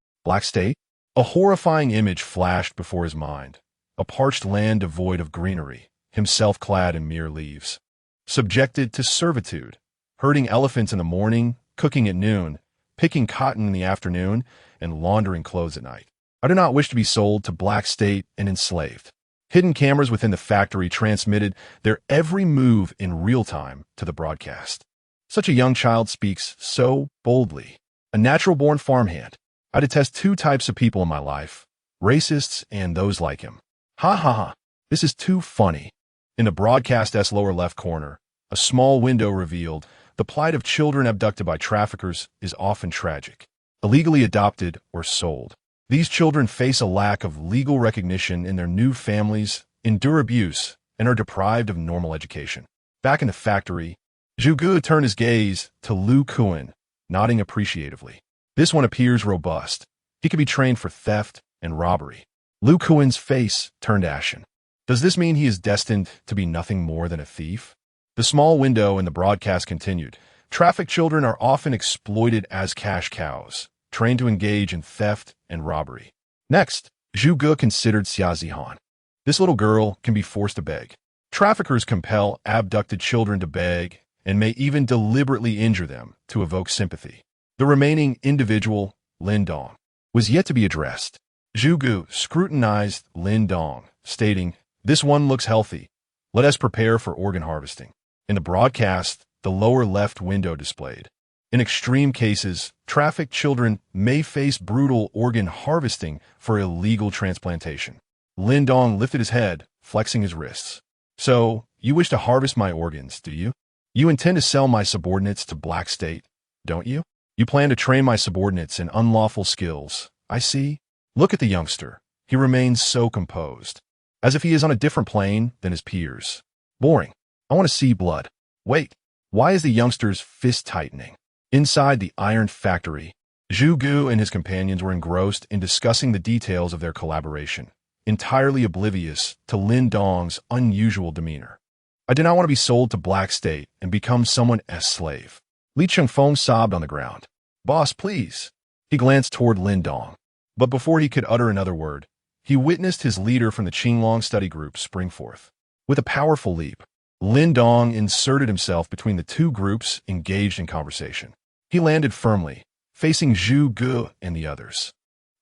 State? A horrifying image flashed before his mind. A parched land devoid of greenery, himself clad in mere leaves. Subjected to servitude, herding elephants in the morning, cooking at noon, picking cotton in the afternoon, and laundering clothes at night. I do not wish to be sold to Black State and enslaved. Hidden cameras within the factory transmitted their every move in real time to the broadcast. Such a young child speaks so boldly. A natural-born farmhand. I detest 2 types of people in my life, racists and those like him. Ha ha ha, this is too funny. In the broadcast's lower left corner, A small window revealed, the plight of children abducted by traffickers is often tragic. Illegally adopted or sold. These children face a lack of legal recognition in their new families, endure abuse, and are deprived of normal education. Back in the factory, Zhu Gu turned his gaze to Lu Kuan, nodding appreciatively. This one appears robust. He could be trained for theft and robbery. Lu Kuan's face turned ashen. Does this mean he is destined to be nothing more than a thief? The small window in the broadcast continued. Trafficked children are often exploited as cash cows, trained to engage in theft and robbery. Next, Zhu Gu considered Xia Zihan. This little girl can be forced to beg. Traffickers compel abducted children to beg and may even deliberately injure them to evoke sympathy. The remaining individual, Lin Dong, was yet to be addressed. Zhu Gu scrutinized Lin Dong, stating, "This one looks healthy. Let us prepare for organ harvesting." In the broadcast, the lower left window displayed. In extreme cases, trafficked children may face brutal organ harvesting for illegal transplantation. Lin Dong lifted his head, flexing his wrists. "So, you wish to harvest my organs, do you? You intend to sell my subordinates to Black State, don't you? You plan to train my subordinates in unlawful skills. I see. Look at the youngster. He remains so composed, as if he is on a different plane than his peers. Boring. I want to see blood. Wait, why is the youngster's fist tightening?" Inside the iron factory, Zhu Gu and his companions were engrossed in discussing the details of their collaboration, entirely oblivious to Lin Dong's unusual demeanor. "I do not want to be sold to Black State and become someone as slave." Li Chengfeng sobbed on the ground. "Boss, please." He glanced toward Lin Dong. But before he could utter another word, he witnessed his leader from the Qinglong study group spring forth. With a powerful leap, Lin Dong inserted himself between the two groups engaged in conversation. He landed firmly, facing Zhu Gu and the others.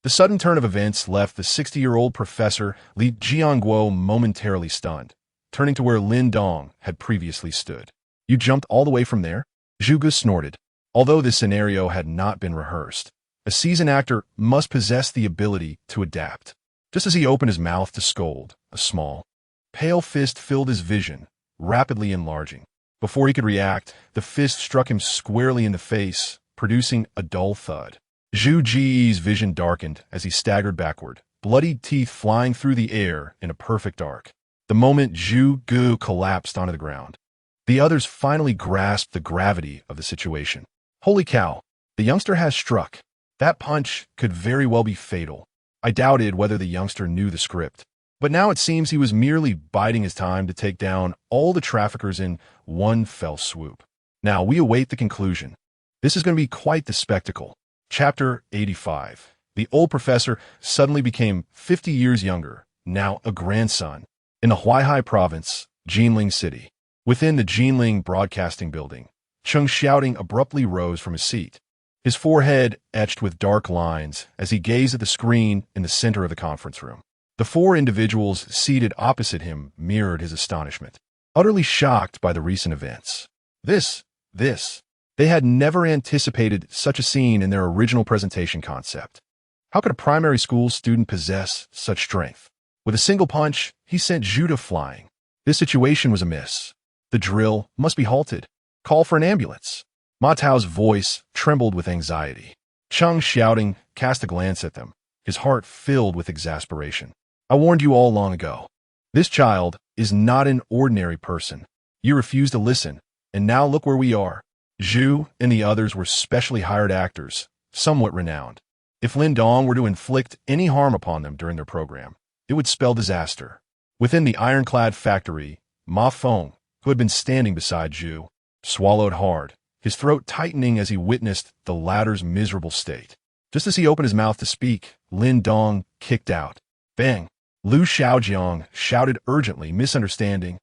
The sudden turn of events left the 60-year-old professor Li Jianguo momentarily stunned, turning to where Lin Dong had previously stood. "You jumped all the way from there?" Zhu Gu snorted. Although this scenario had not been rehearsed, a seasoned actor must possess the ability to adapt. Just as he opened his mouth to scold, a small, pale fist filled his vision, rapidly enlarging. Before he could react, the fist struck him squarely in the face, producing a dull thud. Zhu Ji's vision darkened as he staggered backward, bloodied teeth flying through the air in a perfect arc. The moment Zhu Gu collapsed onto the ground, the others finally grasped the gravity of the situation. Holy cow, the youngster has struck. That punch could very well be fatal. I doubted whether the youngster knew the script. But now it seems he was merely biding his time to take down all the traffickers in one fell swoop. Now we await the conclusion. This is going to be quite the spectacle. Chapter 85. The old professor suddenly became 50 years younger, now a grandson. In the Huaihai province, Jinling City. Within the Jinling Broadcasting Building, Cheng Xiaoding abruptly rose from his seat, his forehead etched with dark lines as he gazed at the screen in the center of the conference room. The four individuals seated opposite him mirrored his astonishment, utterly shocked by the recent events. This. They had never anticipated such a scene in their original presentation concept. How could a primary school student possess such strength? With a single punch, he sent Judah flying. This situation was amiss. The drill must be halted. Call for an ambulance. Ma Tao's voice trembled with anxiety. Cheng Xiaoding cast a glance at them, his heart filled with exasperation. "I warned you all long ago. This child is not an ordinary person. You refused to listen, and now look where we are." Zhu and the others were specially hired actors, somewhat renowned. If Lin Dong were to inflict any harm upon them during their program, it would spell disaster. Within the ironclad factory, Ma Feng, who had been standing beside Zhu, swallowed hard, his throat tightening as he witnessed the latter's miserable state. Just as he opened his mouth to speak, Lin Dong kicked out. Bang! Lu Xiaojiang shouted urgently, misunderstanding.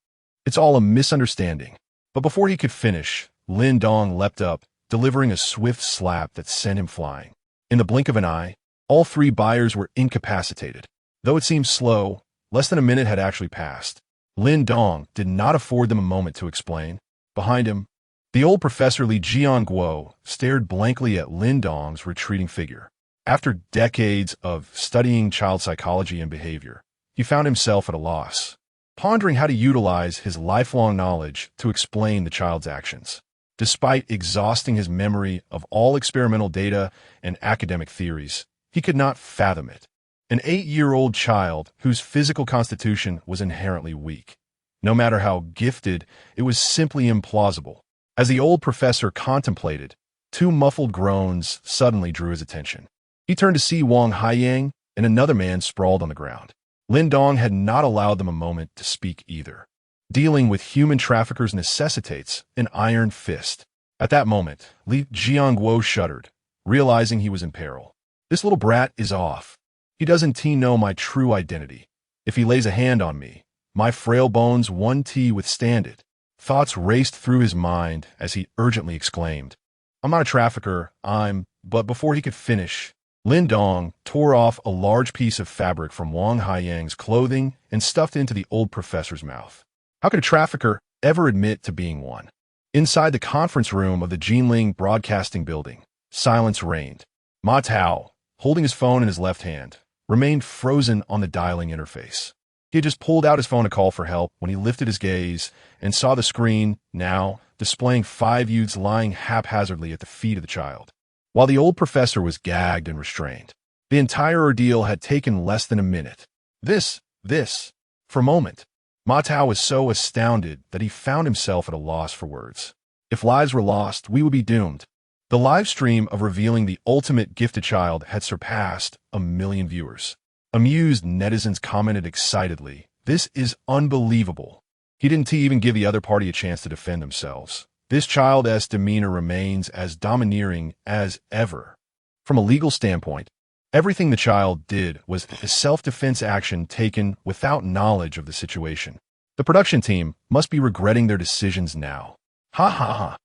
"It's all a misunderstanding." But before he could finish, Lin Dong leapt up, delivering a swift slap that sent him flying. In the blink of an eye, all three buyers were incapacitated. Though it seemed slow, less than a minute had actually passed. Lin Dong did not afford them a moment to explain. Behind him, the old Professor Li Jianguo stared blankly at Lin Dong's retreating figure. After decades of studying child psychology and behavior, he found himself at a loss. pondering how to utilize his lifelong knowledge to explain the child's actions. Despite exhausting his memory of all experimental data and academic theories, he could not fathom it. An 8-year-old child whose physical constitution was inherently weak. No matter how gifted, it was simply implausible. As the old professor contemplated, 2 muffled groans suddenly drew his attention. He turned to see Wang Haiyang and another man sprawled on the ground. Lin Dong had not allowed them a moment to speak either. Dealing with human traffickers necessitates an iron fist. At that moment, Li Jiangguo shuddered, realizing he was in peril. This little brat is off. He doesn't know my true identity. If he lays a hand on me, my frail bones won't withstand it. Thoughts raced through his mind as he urgently exclaimed, I'm not a trafficker, But before he could finish, Lin Dong tore off a large piece of fabric from Wang Haiyang's clothing and stuffed it into the old professor's mouth. How could a trafficker ever admit to being one? Inside the conference room of the Jinling Broadcasting Building, silence reigned. Ma Tao, holding his phone in his left hand, remained frozen on the dialing interface. He had just pulled out his phone to call for help when he lifted his gaze and saw the screen, now displaying 5 youths lying haphazardly at the feet of the child. While the old professor was gagged and restrained, the entire ordeal had taken less than a minute. For a moment, Ma Tao was so astounded that he found himself at a loss for words. If lives were lost, we would be doomed. The live stream of revealing the ultimate gifted child had surpassed 1 million viewers. Amused netizens commented excitedly, This is unbelievable. He didn't even give the other party a chance to defend themselves. This child's demeanor remains as domineering as ever. From a legal standpoint, everything the child did was a self-defense action taken without knowledge of the situation. The production team must be regretting their decisions now. Ha ha ha.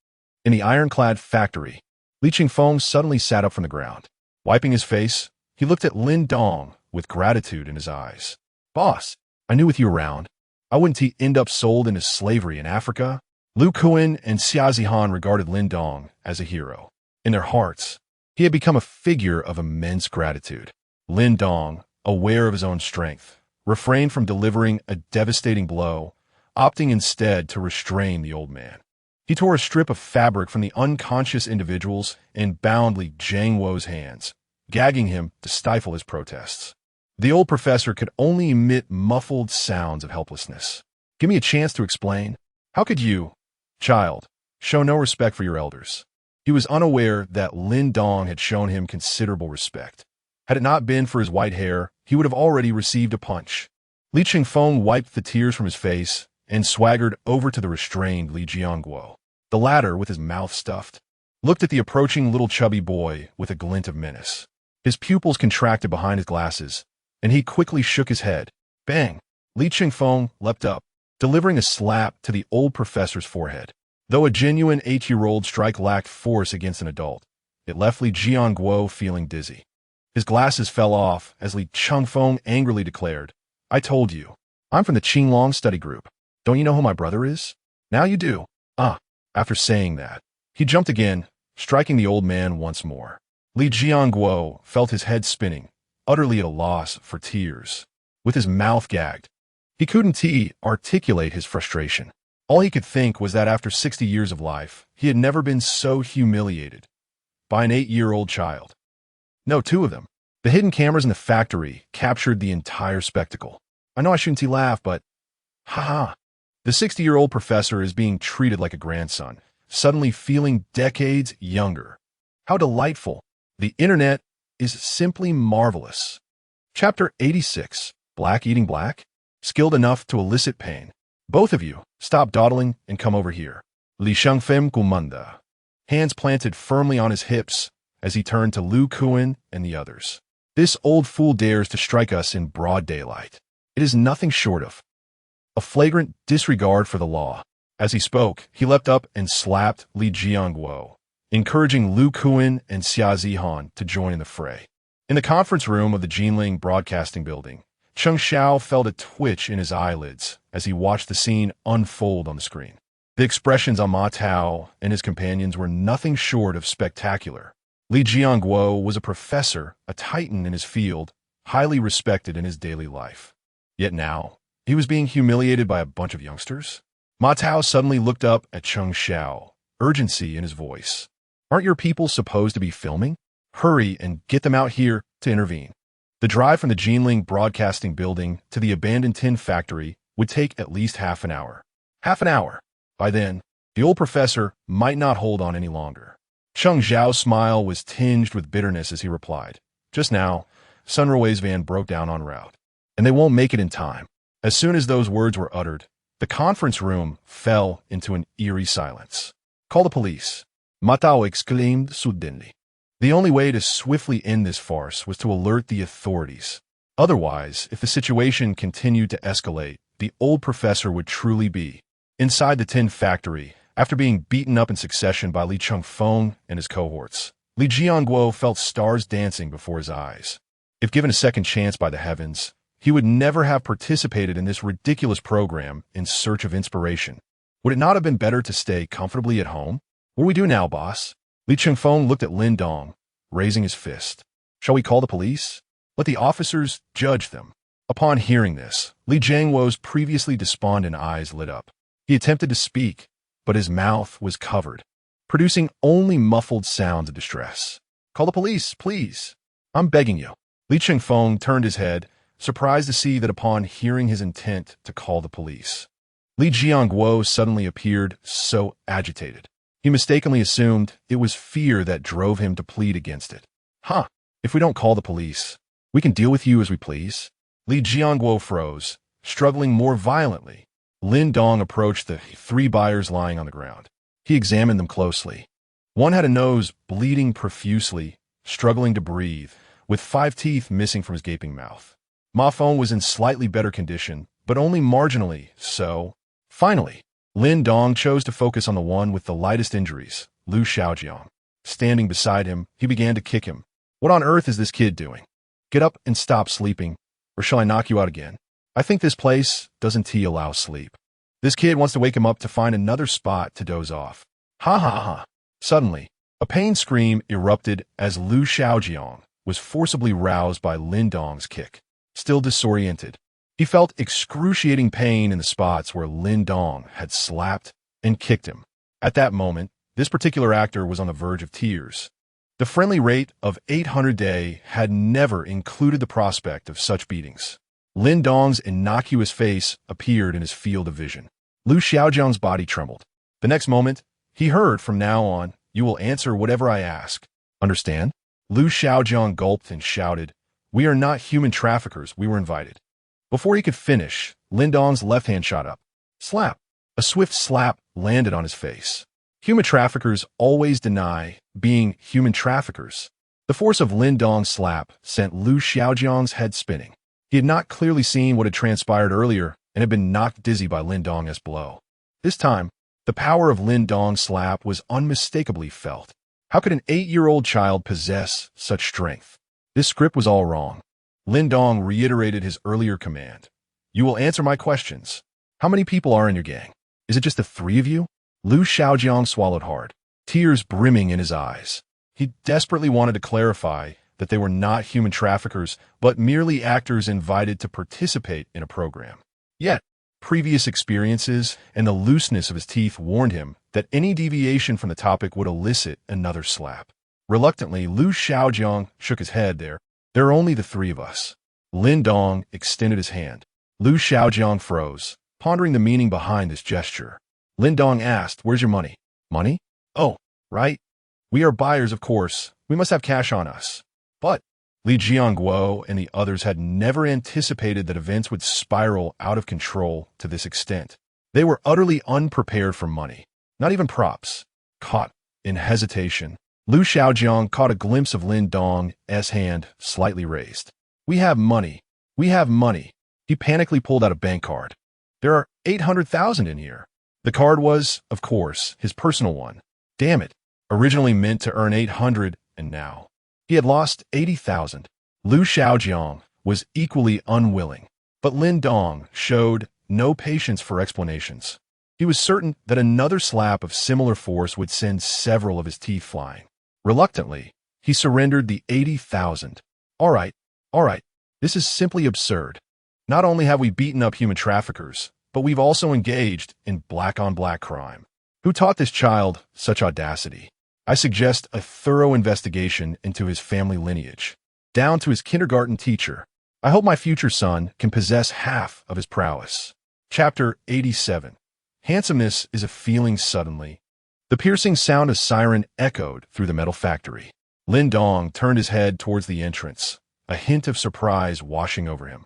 In the ironclad factory, Li Qingfeng suddenly sat up from the ground. Wiping his face, he looked at Lin Dong with gratitude in his eyes. Boss, I knew with you around, I wouldn't end up sold into slavery in Africa. Lu Kuan and Xia Zihan regarded Lin Dong as a hero. In their hearts, he had become a figure of immense gratitude. Lin Dong, aware of his own strength, refrained from delivering a devastating blow, opting instead to restrain the old man. He tore a strip of fabric from the unconscious individuals and bound Li Jiangguo's hands, gagging him to stifle his protests. The old professor could only emit muffled sounds of helplessness. Give me a chance to explain. How could you, child, show no respect for your elders? He was unaware that Lin Dong had shown him considerable respect. Had it not been for his white hair, he would have already received a punch. Li Qingfeng wiped the tears from his face and swaggered over to the restrained Li Jiangguo. The latter, with his mouth stuffed, looked at the approaching little chubby boy with a glint of menace. His pupils contracted behind his glasses, and he quickly shook his head. Bang! Li Qingfeng leapt up, delivering a slap to the old professor's forehead. Though a genuine 8-year-old strike lacked force against an adult, it left Li Jiangguo feeling dizzy. His glasses fell off as Li Qingfeng angrily declared, I told you, I'm from the Qinglong study group. Don't you know who my brother is? Now you do. After saying that, he jumped again, striking the old man once more. Li Jiangguo felt his head spinning, utterly at a loss for tears. With his mouth gagged, he couldn't articulate his frustration. All he could think was that after 60 years of life, he had never been so humiliated by an 8-year-old child. No, 2 of them. The hidden cameras in the factory captured the entire spectacle. I know I shouldn't laugh, but ha. The 60-year-old professor is being treated like a grandson, suddenly feeling decades younger. How delightful. The internet is simply marvelous. Chapter 86. Black eating black? Skilled enough to elicit pain. Both of you, stop dawdling and come over here. Li Shangfem Kumanda. Hands planted firmly on his hips as he turned to Lu Kuan and the others. This old fool dares to strike us in broad daylight. It is nothing short of a flagrant disregard for the law. As he spoke, he leapt up and slapped Li Jiangguo, encouraging Lu Kuan and Xia Zihan to join in the fray. In the conference room of the Jinling Broadcasting Building, Cheng Xiao felt a twitch in his eyelids as he watched the scene unfold on the screen. The expressions on Ma Tao and his companions were nothing short of spectacular. Li Jiangguo was a professor, a titan in his field, highly respected in his daily life. Yet now, He was being humiliated by a bunch of youngsters. Ma Tao suddenly looked up at Cheng Xiao, urgency in his voice. Aren't your people supposed to be filming? Hurry and get them out here to intervene. The drive from the Jinling Broadcasting Building to the abandoned tin factory would take at least half an hour. Half an hour. By then, the old professor might not hold on any longer. Cheng Xiao's smile was tinged with bitterness as he replied, "Just now, Sun Rui's van broke down en route, and they won't make it in time." As soon as those words were uttered, the conference room fell into an eerie silence. "Call the police," Ma Tao exclaimed suddenly. The only way to swiftly end this farce was to alert the authorities. Otherwise, if the situation continued to escalate, the old professor would truly be inside the tin factory. After being beaten up in succession by Li Chengfeng and his cohorts, Li Jianguo felt stars dancing before his eyes. If given a second chance by the heavens, he would never have participated in this ridiculous program in search of inspiration. Would it not have been better to stay comfortably at home? "What do we do now, boss?" Li Chengfeng looked at Lin Dong, raising his fist. "Shall we call the police? Let the officers judge them." Upon hearing this, Li Jianguo's previously despondent eyes lit up. He attempted to speak, but his mouth was covered, producing only muffled sounds of distress. "Call the police, please. I'm begging you." Li Chengfeng turned his head, surprised to see that upon hearing his intent to call the police, Li Jianguo suddenly appeared so agitated. He mistakenly assumed it was fear that drove him to plead against it. "Huh, if we don't call the police, we can deal with you as we please." Li Jianguo froze, struggling more violently. Lin Dong approached the three buyers lying on the ground. He examined them closely. One had a nose bleeding profusely, struggling to breathe, with 5 teeth missing from his gaping mouth. Ma Feng was in slightly better condition, but only marginally so. Finally, Lin Dong chose to focus on the one with the lightest injuries, Lu Xiaojiang. Standing beside him, he began to kick him. "What on earth is this kid doing? Get up and stop sleeping, or shall I knock you out again? I think this place doesn't allow sleep. This kid wants to wake him up to find another spot to doze off." "Ha ha ha." Suddenly, a pain scream erupted as Lu Xiaojiang was forcibly roused by Lin Dong's kick. Still disoriented, he felt excruciating pain in the spots where Lin Dong had slapped and kicked him. At that moment, this particular actor was on the verge of tears. The friendly rate of 800 day had never included the prospect of such beatings. Lin Dong's innocuous face appeared in his field of vision. Lu Xiaojiang's body trembled. The next moment, he heard, "From now on, you will answer whatever I ask. Understand?" Lu Xiaojiang gulped and shouted, "We are not human traffickers, we were invited." Before he could finish, Lin Dong's left hand shot up. Slap! A swift slap landed on his face. Human traffickers always deny being human traffickers. The force of Lin Dong's slap sent Lu Xiaojiang's head spinning. He had not clearly seen what had transpired earlier and had been knocked dizzy by Lin Dong's blow. This time, the power of Lin Dong's slap was unmistakably felt. How could an 8-year-old child possess such strength? This script was all wrong. Lin Dong reiterated his earlier command. "You will answer my questions. How many people are in your gang? Is it just the 3 of you?" Lu Xiaojiang swallowed hard, tears brimming in his eyes. He desperately wanted to clarify that they were not human traffickers, but merely actors invited to participate in a program. Yet, previous experiences and the looseness of his teeth warned him that any deviation from the topic would elicit another slap. Reluctantly, Lu Xiaojiang shook his head. There are only the 3 of us." Lin Dong extended his hand. Lu Xiaojiang froze, pondering the meaning behind this gesture. Lin Dong asked, "Where's your money?" "Money? Oh, right. We are buyers, of course. We must have cash on us." But Li Jianguo and the others had never anticipated that events would spiral out of control to this extent. They were utterly unprepared for money, not even props. Caught in hesitation, Lu Xiaojiang caught a glimpse of Lin Dong's hand slightly raised. "We have money. We have money." He panically pulled out a bank card. "There are 800,000 in here." The card was, of course, his personal one. Damn it. Originally meant to earn 800, and now he had lost 80,000. Lu Xiaojiang was equally unwilling, but Lin Dong showed no patience for explanations. He was certain that another slap of similar force would send several of his teeth flying. Reluctantly, he surrendered the 80,000. All right, this is simply absurd. Not only have we beaten up human traffickers, but we've also engaged in black-on-black crime. Who taught this child such audacity? I suggest a thorough investigation into his family lineage, down to his kindergarten teacher. I hope my future son can possess half of his prowess. Chapter 87. Handsomeness is a feeling suddenly. The piercing sound of siren echoed through the metal factory. Lin Dong turned his head towards the entrance, a hint of surprise washing over him.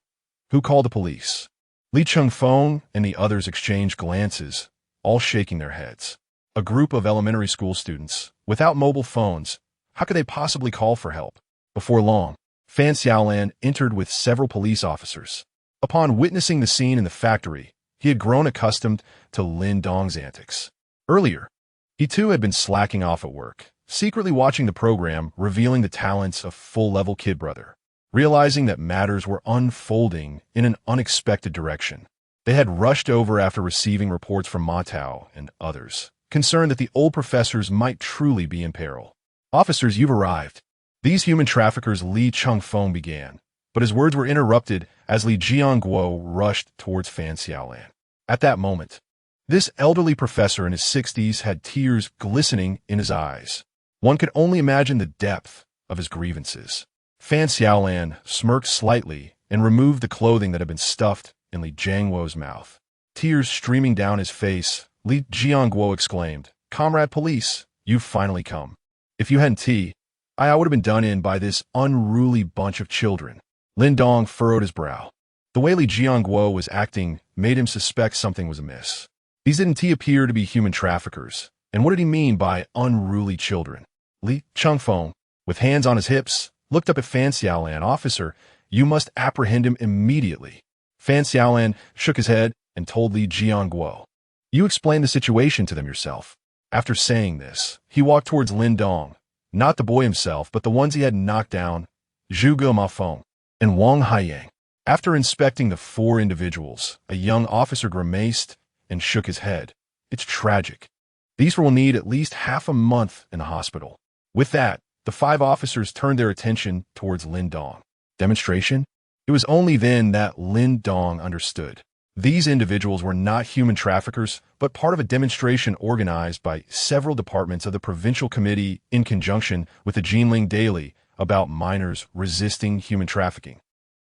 Who called the police? Li Chengfeng and the others exchanged glances, all shaking their heads. A group of elementary school students, without mobile phones, how could they possibly call for help? Before long, Fan Xiaolan entered with several police officers. Upon witnessing the scene in the factory, he had grown accustomed to Lin Dong's antics. Earlier, he too had been slacking off at work, secretly watching the program revealing the talents of full-level kid brother. Realizing that matters were unfolding in an unexpected direction, they had rushed over after receiving reports from Ma Tao and others, concerned that the old professors might truly be in peril. Officers, you've arrived. These human traffickers, Li Chengfeng began, but his words were interrupted as Li Jianguo rushed towards Fan Xiaolan. At that moment, this elderly professor in his 60s had tears glistening in his eyes. One could only imagine the depth of his grievances. Fan Xiaolan smirked slightly and removed the clothing that had been stuffed in Li Jianguo's mouth. Tears streaming down his face, Li Jianguo exclaimed, "Comrade police, you've finally come. If you hadn't I would have been done in by this unruly bunch of children." Lin Dong furrowed his brow. The way Li Jianguo was acting made him suspect something was amiss. These didn't appear to be human traffickers, and what did he mean by unruly children? Li Chengfeng, with hands on his hips, looked up at Fan Xiaolan. "Officer, you must apprehend him immediately." Fan Xiaolan shook his head and told Li Jianguo, "You explain the situation to them yourself." After saying this, he walked towards Lin Dong, not the boy himself, but the ones he had knocked down, Zhuge Mafeng and Wang Haiyang. After inspecting the four individuals, a young officer grimaced and shook his head. "It's tragic. These will need at least half a month in the hospital." With that, the five officers turned their attention towards Lin Dong. Demonstration? It was only then that Lin Dong understood. These individuals were not human traffickers, but part of a demonstration organized by several departments of the Provincial Committee in conjunction with the Jinling Daily about minors resisting human trafficking.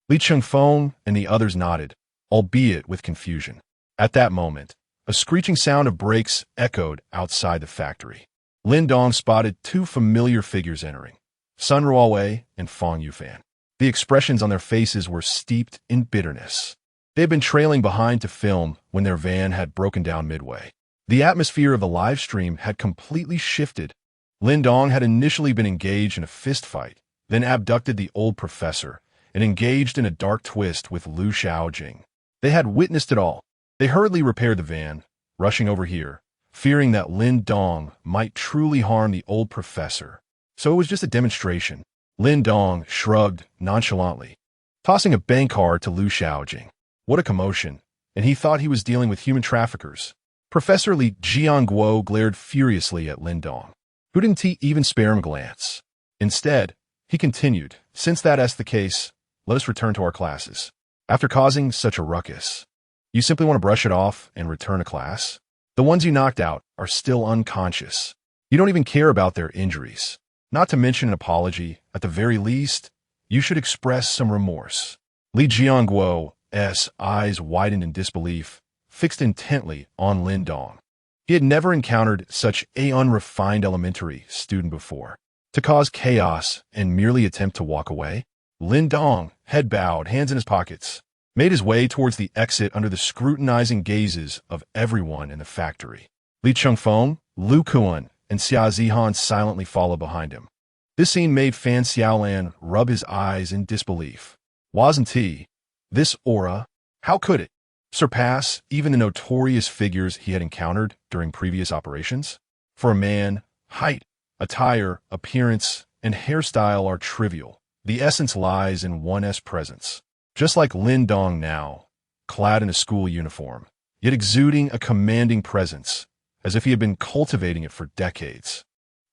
Li Chengfeng and the others nodded, albeit with confusion. At that moment, a screeching sound of brakes echoed outside the factory. Lin Dong spotted two familiar figures entering, Sun Ruowei and Fang Yufan. The expressions on their faces were steeped in bitterness. They had been trailing behind to film when their van had broken down midway. The atmosphere of the live stream had completely shifted. Lin Dong had initially been engaged in a fistfight, then abducted the old professor and engaged in a dark twist with Lu Xiaojing. They had witnessed it all. They hurriedly repaired the van, rushing over here, fearing that Lin Dong might truly harm the old professor. So it was just a demonstration. Lin Dong shrugged nonchalantly, tossing a bank card to Lu Xiaojing. What a commotion, and he thought he was dealing with human traffickers. Professor Li Jianguo glared furiously at Lin Dong, who didn't even spare him a glance. Instead, he continued, "Since that's the case, let us return to our classes. After causing such a ruckus, you simply want to brush it off and return to class? The ones you knocked out are still unconscious. You don't even care about their injuries. Not to mention an apology, at the very least, you should express some remorse." Li Jianguo's eyes widened in disbelief, fixed intently on Lin Dong. He had never encountered such an unrefined elementary student before. To cause chaos and merely attempt to walk away? Lin Dong, head bowed, hands in his pockets, made his way towards the exit under the scrutinizing gazes of everyone in the factory. Li Chengfeng, Lu Kuan, and Xia Zihan silently followed behind him. This scene made Fan Xiaolan rub his eyes in disbelief. Wasn't he? This aura, how could it surpass even the notorious figures he had encountered during previous operations? For a man, height, attire, appearance, and hairstyle are trivial. The essence lies in one's presence. Just like Lin Dong now, clad in a school uniform, yet exuding a commanding presence, as if he had been cultivating it for decades.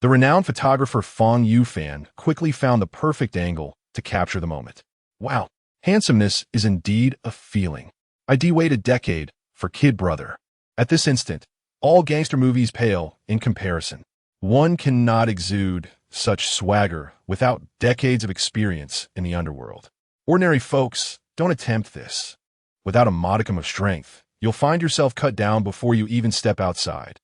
The renowned photographer Fang Yufan quickly found the perfect angle to capture the moment. "Wow, Handsomeness is indeed a feeling. I'd wait a decade for Kid Brother. At this instant, all gangster movies pale in comparison. One cannot exude such swagger without decades of experience in the underworld. Ordinary folks don't attempt this. Without a modicum of strength, you'll find yourself cut down before you even step outside.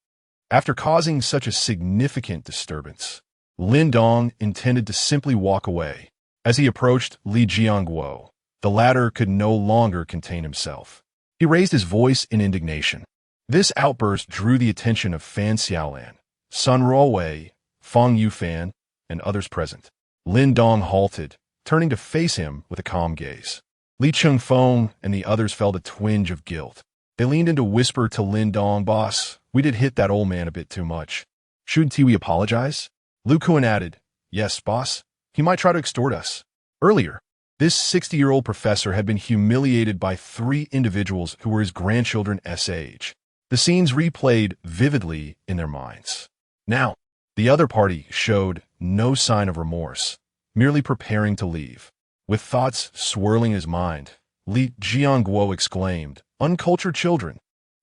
After causing such a significant disturbance, Lin Dong intended to simply walk away. As he approached Li Jiangguo, the latter could no longer contain himself. He raised his voice in indignation. This outburst drew the attention of Fan Xiaolan, Sun Ruowei, Feng Yufan, and others present. Lin Dong halted, turning to face him with a calm gaze. Li Chengfeng and the others felt a twinge of guilt. They leaned in to whisper to Lin Dong, "Boss, we did hit that old man a bit too much. Shouldn't we apologize?" Lu Kuan added, "Yes, boss. He might try to extort us." Earlier, this 60-year-old professor had been humiliated by 3 individuals who were his grandchildren's age. The scenes replayed vividly in their minds. Now, the other party showed no sign of remorse, merely preparing to leave. With thoughts swirling in his mind, Li Jiangguo exclaimed, "Uncultured children!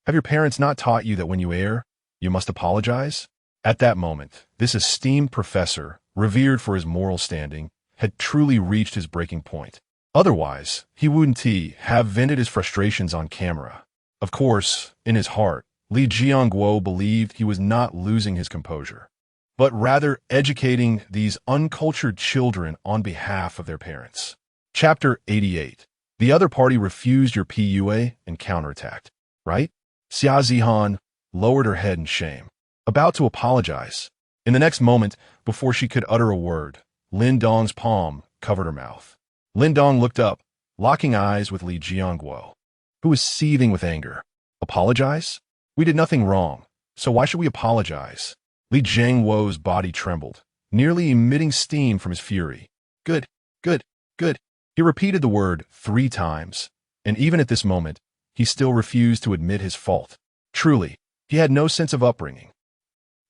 Have your parents not taught you that when you err, you must apologize?" At that moment, this esteemed professor, revered for his moral standing, had truly reached his breaking point. Otherwise, he wouldn't have vented his frustrations on camera. Of course, in his heart, Li Jiangguo believed he was not losing his composure, but rather educating these uncultured children on behalf of their parents. Chapter 88. The other party refused your PUA and counterattacked, right? Xia Zihan lowered her head in shame, about to apologize. In the next moment, before she could utter a word, Lin Dong's palm covered her mouth. Lin Dong looked up, locking eyes with Li Jiangguo, who was seething with anger. Apologize? We did nothing wrong, so why should we apologize? Li Jiangguo's body trembled, nearly emitting steam from his fury. Good, good, good. He repeated the word 3 times, and even at this moment, he still refused to admit his fault. Truly, he had no sense of upbringing.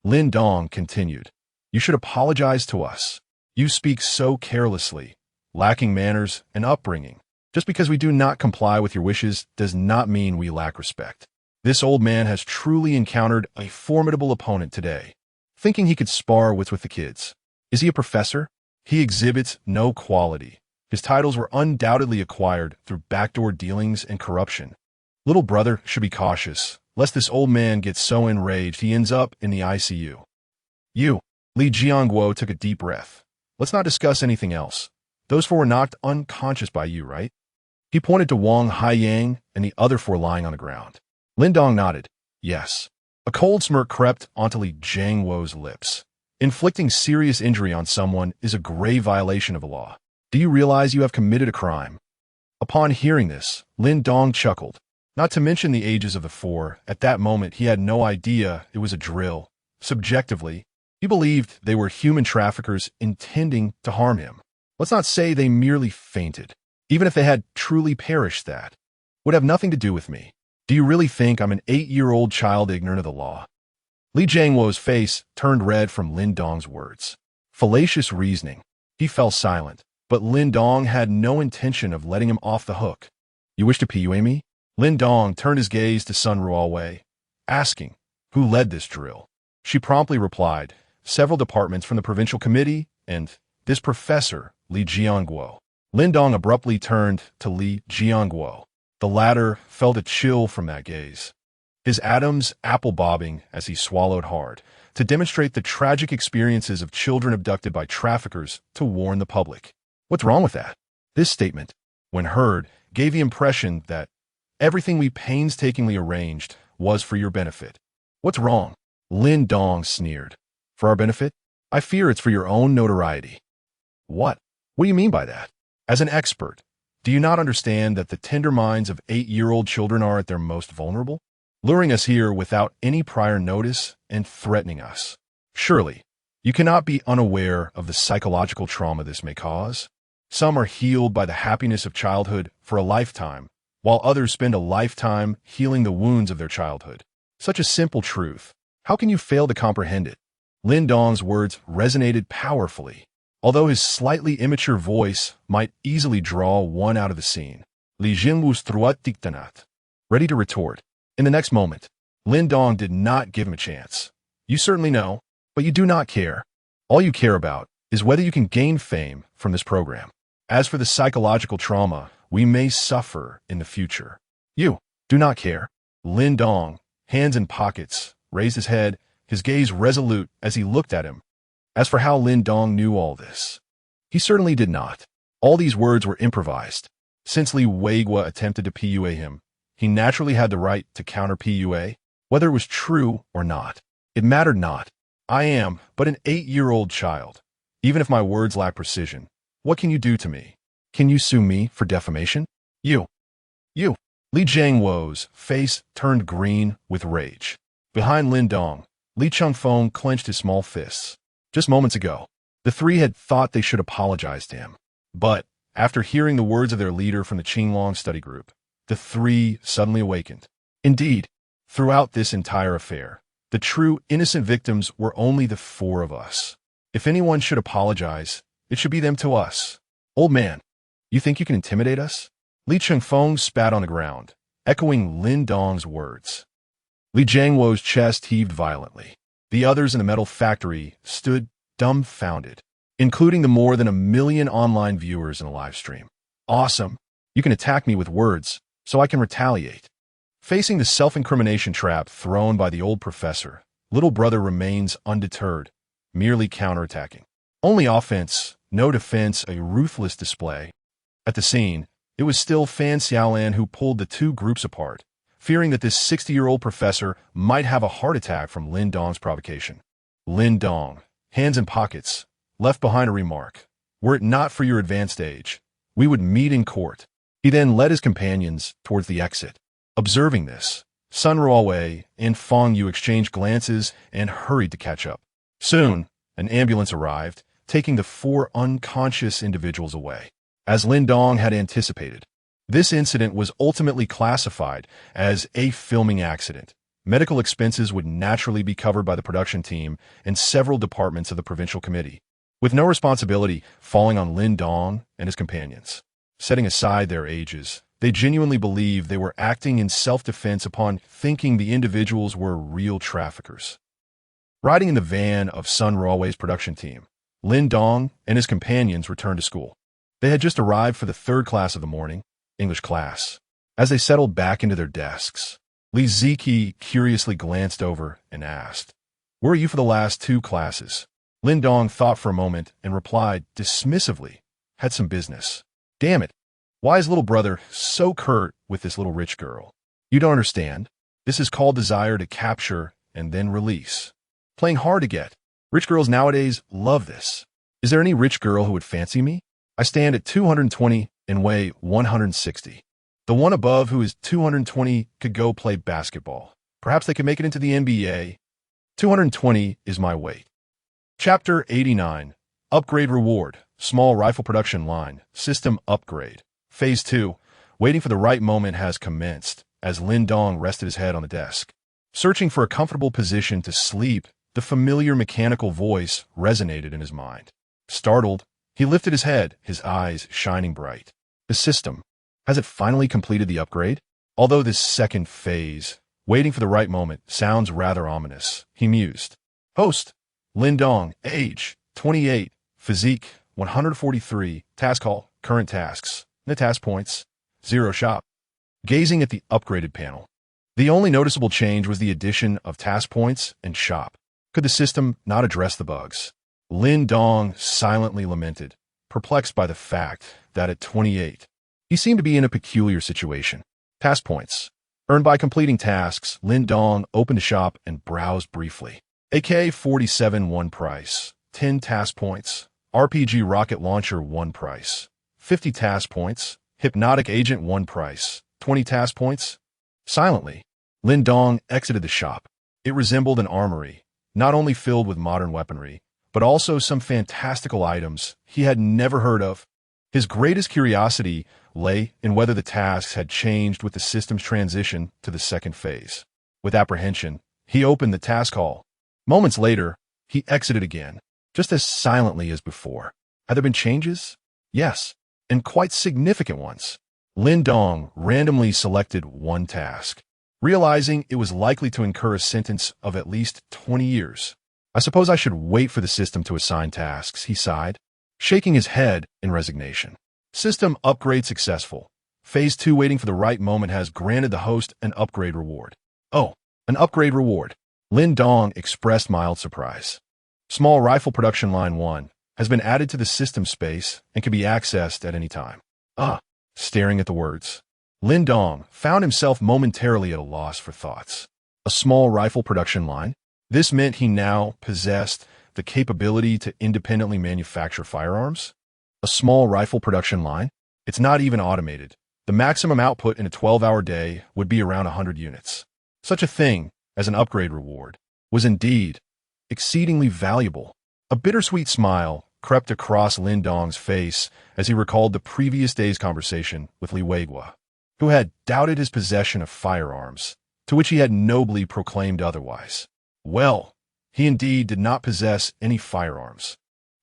Lin Dong continued, "You should apologize to us. You speak so carelessly, lacking manners and upbringing. Just because we do not comply with your wishes does not mean we lack respect. This old man has truly encountered a formidable opponent today, thinking he could spar with the kids. Is he a professor? He exhibits no quality. His titles were undoubtedly acquired through backdoor dealings and corruption. Little brother should be cautious, lest this old man gets so enraged he ends up in the ICU. You." Li Jiangguo took a deep breath. "Let's not discuss anything else. Those 4 were knocked unconscious by you, right?" He pointed to Wang Haiyang and the other 4 lying on the ground. Lin Dong nodded. "Yes." A cold smirk crept onto Li Jiangguo's lips. Inflicting serious injury on someone is a grave violation of the law. Do you realize you have committed a crime? Upon hearing this, Lin Dong chuckled. Not to mention the ages of the 4, at that moment he had no idea it was a drill. Subjectively, he believed they were human traffickers intending to harm him. Let's not say they merely fainted. Even if they had truly perished, that would have nothing to do with me. Do you really think I'm an 8-year-old child ignorant of the law? Li Jiangguo's face turned red from Lin Dong's words. Fallacious reasoning. He fell silent, but Lin Dong had no intention of letting him off the hook. You wish to PUA me? Lin Dong turned his gaze to Sun Ruowei, asking, who led this drill? She promptly replied, several departments from the provincial committee and this professor, Li Jiangguo. Lin Dong abruptly turned to Li Jiangguo. The latter felt a chill from that gaze, his atoms apple-bobbing as he swallowed hard, to demonstrate the tragic experiences of children abducted by traffickers to warn the public. What's wrong with that? This statement, when heard, gave the impression that everything we painstakingly arranged was for your benefit. What's wrong? Lin Dong sneered. For our benefit? I fear it's for your own notoriety. What? What do you mean by that? As an expert, do you not understand that the tender minds of 8-year-old children are at their most vulnerable? Luring us here without any prior notice and threatening us. Surely, you cannot be unaware of the psychological trauma this may cause. Some are healed by the happiness of childhood for a lifetime, while others spend a lifetime healing the wounds of their childhood. Such a simple truth. How can you fail to comprehend it? Lin Dong's words resonated powerfully. although his slightly immature voice might easily draw one out of the scene. Li Jinwu's truat dictanat. Ready to retort. In the next moment, Lin Dong did not give him a chance. You certainly know, but you do not care. All you care about is whether you can gain fame from this program. As for the psychological trauma we may suffer in the future, you do not care. Lin Dong, hands in pockets, raised his head, his gaze resolute as he looked at him. As for how Lin Dong knew all this, he certainly did not. All these words were improvised. Since Li Weigua attempted to PUA him, he naturally had the right to counter PUA, whether it was true or not. It mattered not. I am but an 8-year-old child. Even if my words lack precision, what can you do to me? Can you sue me for defamation? You. Li Jiangwo's face turned green with rage. Behind Lin Dong, Li Chengfeng clenched his small fists. Just moments ago, the three had thought they should apologize to him. But, after hearing the words of their leader from the Qinglong study group, the three suddenly awakened. Indeed, throughout this entire affair, the true innocent victims were only the four of us. If anyone should apologize, it should be them to us. Old man, you think you can intimidate us? Li Chengfeng spat on the ground, echoing Lin Dong's words. Li Jiangwo's chest heaved violently. The others in the metal factory stood dumbfounded, including the more than 1 million online viewers in the live stream. Awesome. You can attack me with words, so I can retaliate. Facing the self-incrimination trap thrown by the old professor, little brother remains undeterred, merely counterattacking. Only offense, no defense, a ruthless display. At the scene, it was still Fan Xiaolan who pulled the two groups apart, fearing that this 60-year-old professor might have a heart attack from Lin Dong's provocation. Lin Dong, hands in pockets, left behind a remark. Were it not for your advanced age, we would meet in court. He then led his companions towards the exit. Observing this, Sun Ruowei and Fong Yu exchanged glances and hurried to catch up. Soon, an ambulance arrived, taking the four unconscious individuals away. As Lin Dong had anticipated, this incident was ultimately classified as a filming accident. Medical expenses would naturally be covered by the production team and several departments of the provincial committee, with no responsibility falling on Lin Dong and his companions. Setting aside their ages, they genuinely believed they were acting in self-defense upon thinking the individuals were real traffickers. Riding in the van of Sun Ruowei's production team, Lin Dong and his companions returned to school. They had just arrived for the third class of the morning, English class. As they settled back into their desks, Li Ziki curiously glanced over and asked, "Where are you for the last two classes?" Lin Dong thought for a moment and replied dismissively, "Had some business." Damn it. Why is little brother so curt with this little rich girl? You don't understand. This is called desire to capture and then release. Playing hard to get. Rich girls nowadays love this. Is there any rich girl who would fancy me? I stand at 220 and weigh 160. The one above who is 220 could go play basketball. Perhaps they could make it into the NBA. 220 is my weight. Chapter 89. Upgrade Reward. Small Rifle Production Line. System Upgrade. Phase 2. Waiting for the right moment has commenced as Lin Dong rested his head on the desk. Searching for a comfortable position to sleep, the familiar mechanical voice resonated in his mind. Startled, he lifted his head, his eyes shining bright. The system. Has it finally completed the upgrade? Although this second phase, waiting for the right moment, sounds rather ominous, he mused. Host. Lin Dong. Age. 28. Physique. 143. Task hall. Current tasks. The task points. 0 shop. Gazing at the upgraded panel. The only noticeable change was the addition of task points and shop. Could the system not address the bugs? Lin Dong silently lamented, perplexed by the fact that at 28, he seemed to be in a peculiar situation. Task points. Earned by completing tasks, Lin Dong opened a shop and browsed briefly. AK-47 1 price. 10 task points. RPG rocket launcher 1 price. 50 task points. Hypnotic agent 1 price. 20 task points. Silently, Lin Dong exited the shop. It resembled an armory, not only filled with modern weaponry, but also some fantastical items he had never heard of. His greatest curiosity lay in whether the tasks had changed with the system's transition to the second phase. With apprehension, he opened the task hall. Moments later, he exited again, just as silently as before. Had there been changes? Yes, and quite significant ones. Lin Dong randomly selected one task, realizing it was likely to incur a sentence of at least 20 years. I suppose I should wait for the system to assign tasks, he sighed, shaking his head in resignation. System upgrade successful. Phase 2 waiting for the right moment has granted the host an upgrade reward. Oh, an upgrade reward. Lin Dong expressed mild surprise. Small rifle production line 1 has been added to the system space and can be accessed at any time. Staring at the words, Lin Dong found himself momentarily at a loss for thoughts. A small rifle production line? This meant he now possessed the capability to independently manufacture firearms? A small rifle production line? It's not even automated. The maximum output in a 12-hour day would be around 100 units. Such a thing as an upgrade reward was indeed exceedingly valuable. A bittersweet smile crept across Lin Dong's face as he recalled the previous day's conversation with Li Weigua, who had doubted his possession of firearms, to which he had nobly proclaimed otherwise. Well, he indeed did not possess any firearms.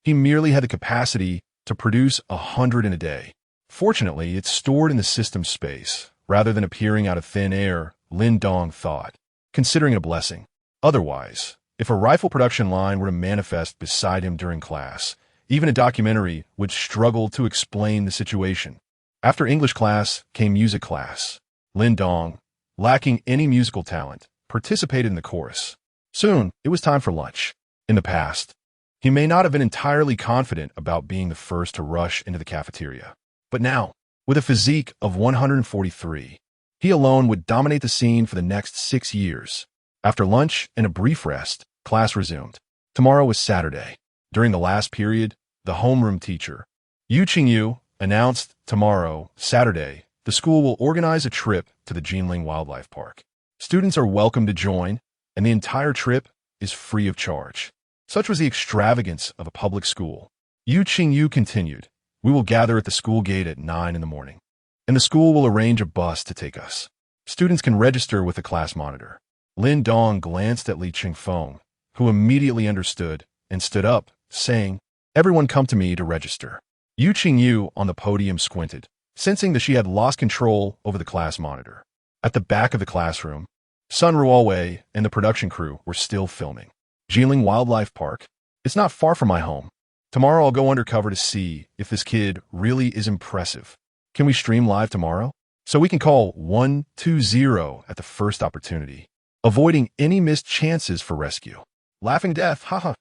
He merely had the capacity to produce 100 in a day. Fortunately, it's stored in the system space, rather than appearing out of thin air, Lin Dong thought, considering it a blessing. Otherwise, if a rifle production line were to manifest beside him during class, even a documentary would struggle to explain the situation. After English class came music class. Lin Dong, lacking any musical talent, participated in the chorus. Soon, it was time for lunch. In the past, he may not have been entirely confident about being the first to rush into the cafeteria. But now, with a physique of 143, he alone would dominate the scene for the next 6 years. After lunch and a brief rest, class resumed. Tomorrow was Saturday. During the last period, the homeroom teacher, Yu Qingyu, announced tomorrow, Saturday, the school will organize a trip to the Jinling Wildlife Park. Students are welcome to join, and the entire trip is free of charge. Such was the extravagance of a public school. Yu Qingyu continued, "We will gather at the school gate at 9 in the morning, and the school will arrange a bus to take us. Students can register with the class monitor." Lin Dong glanced at Li Qingfeng, who immediately understood and stood up, saying, "Everyone come to me to register." Yu Qingyu on the podium squinted, sensing that she had lost control over the class monitor. At the back of the classroom, Sun Ruowei and the production crew were still filming. Jinling Wildlife Park? It's not far from my home. Tomorrow I'll go undercover to see if this kid really is impressive. Can we stream live tomorrow? So we can call 120 at the first opportunity, avoiding any missed chances for rescue. Laughing death, haha.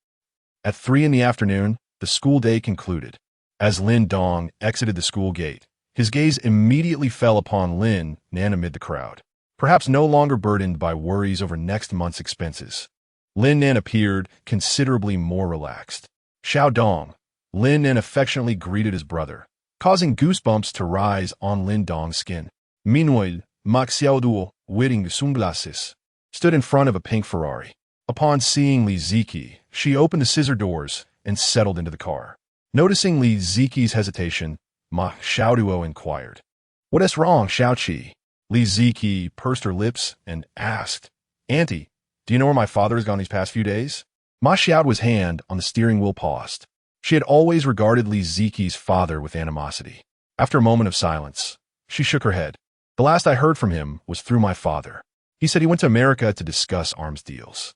At 3 in the afternoon, the school day concluded. As Lin Dong exited the school gate, his gaze immediately fell upon Lin Nan amid the crowd. Perhaps no longer burdened by worries over next month's expenses, Lin Nan appeared considerably more relaxed. Xiao Dong, Lin Nan affectionately greeted his brother, causing goosebumps to rise on Lin Dong's skin. Meanwhile, Ma Xiaoduo, wearing sunglasses, stood in front of a pink Ferrari. Upon seeing Li Ziki, she opened the scissor doors and settled into the car. Noticing Li Ziki's hesitation, Ma Xiaoduo inquired, "What is wrong, Xiaoqi?" Li Ziki pursed her lips and asked, "Auntie, do you know where my father has gone these past few days?" Ma Xiaoduo's hand on the steering wheel paused. She had always regarded Li Ziki's father with animosity. After a moment of silence, she shook her head. "The last I heard from him was through my father. He said he went to America to discuss arms deals.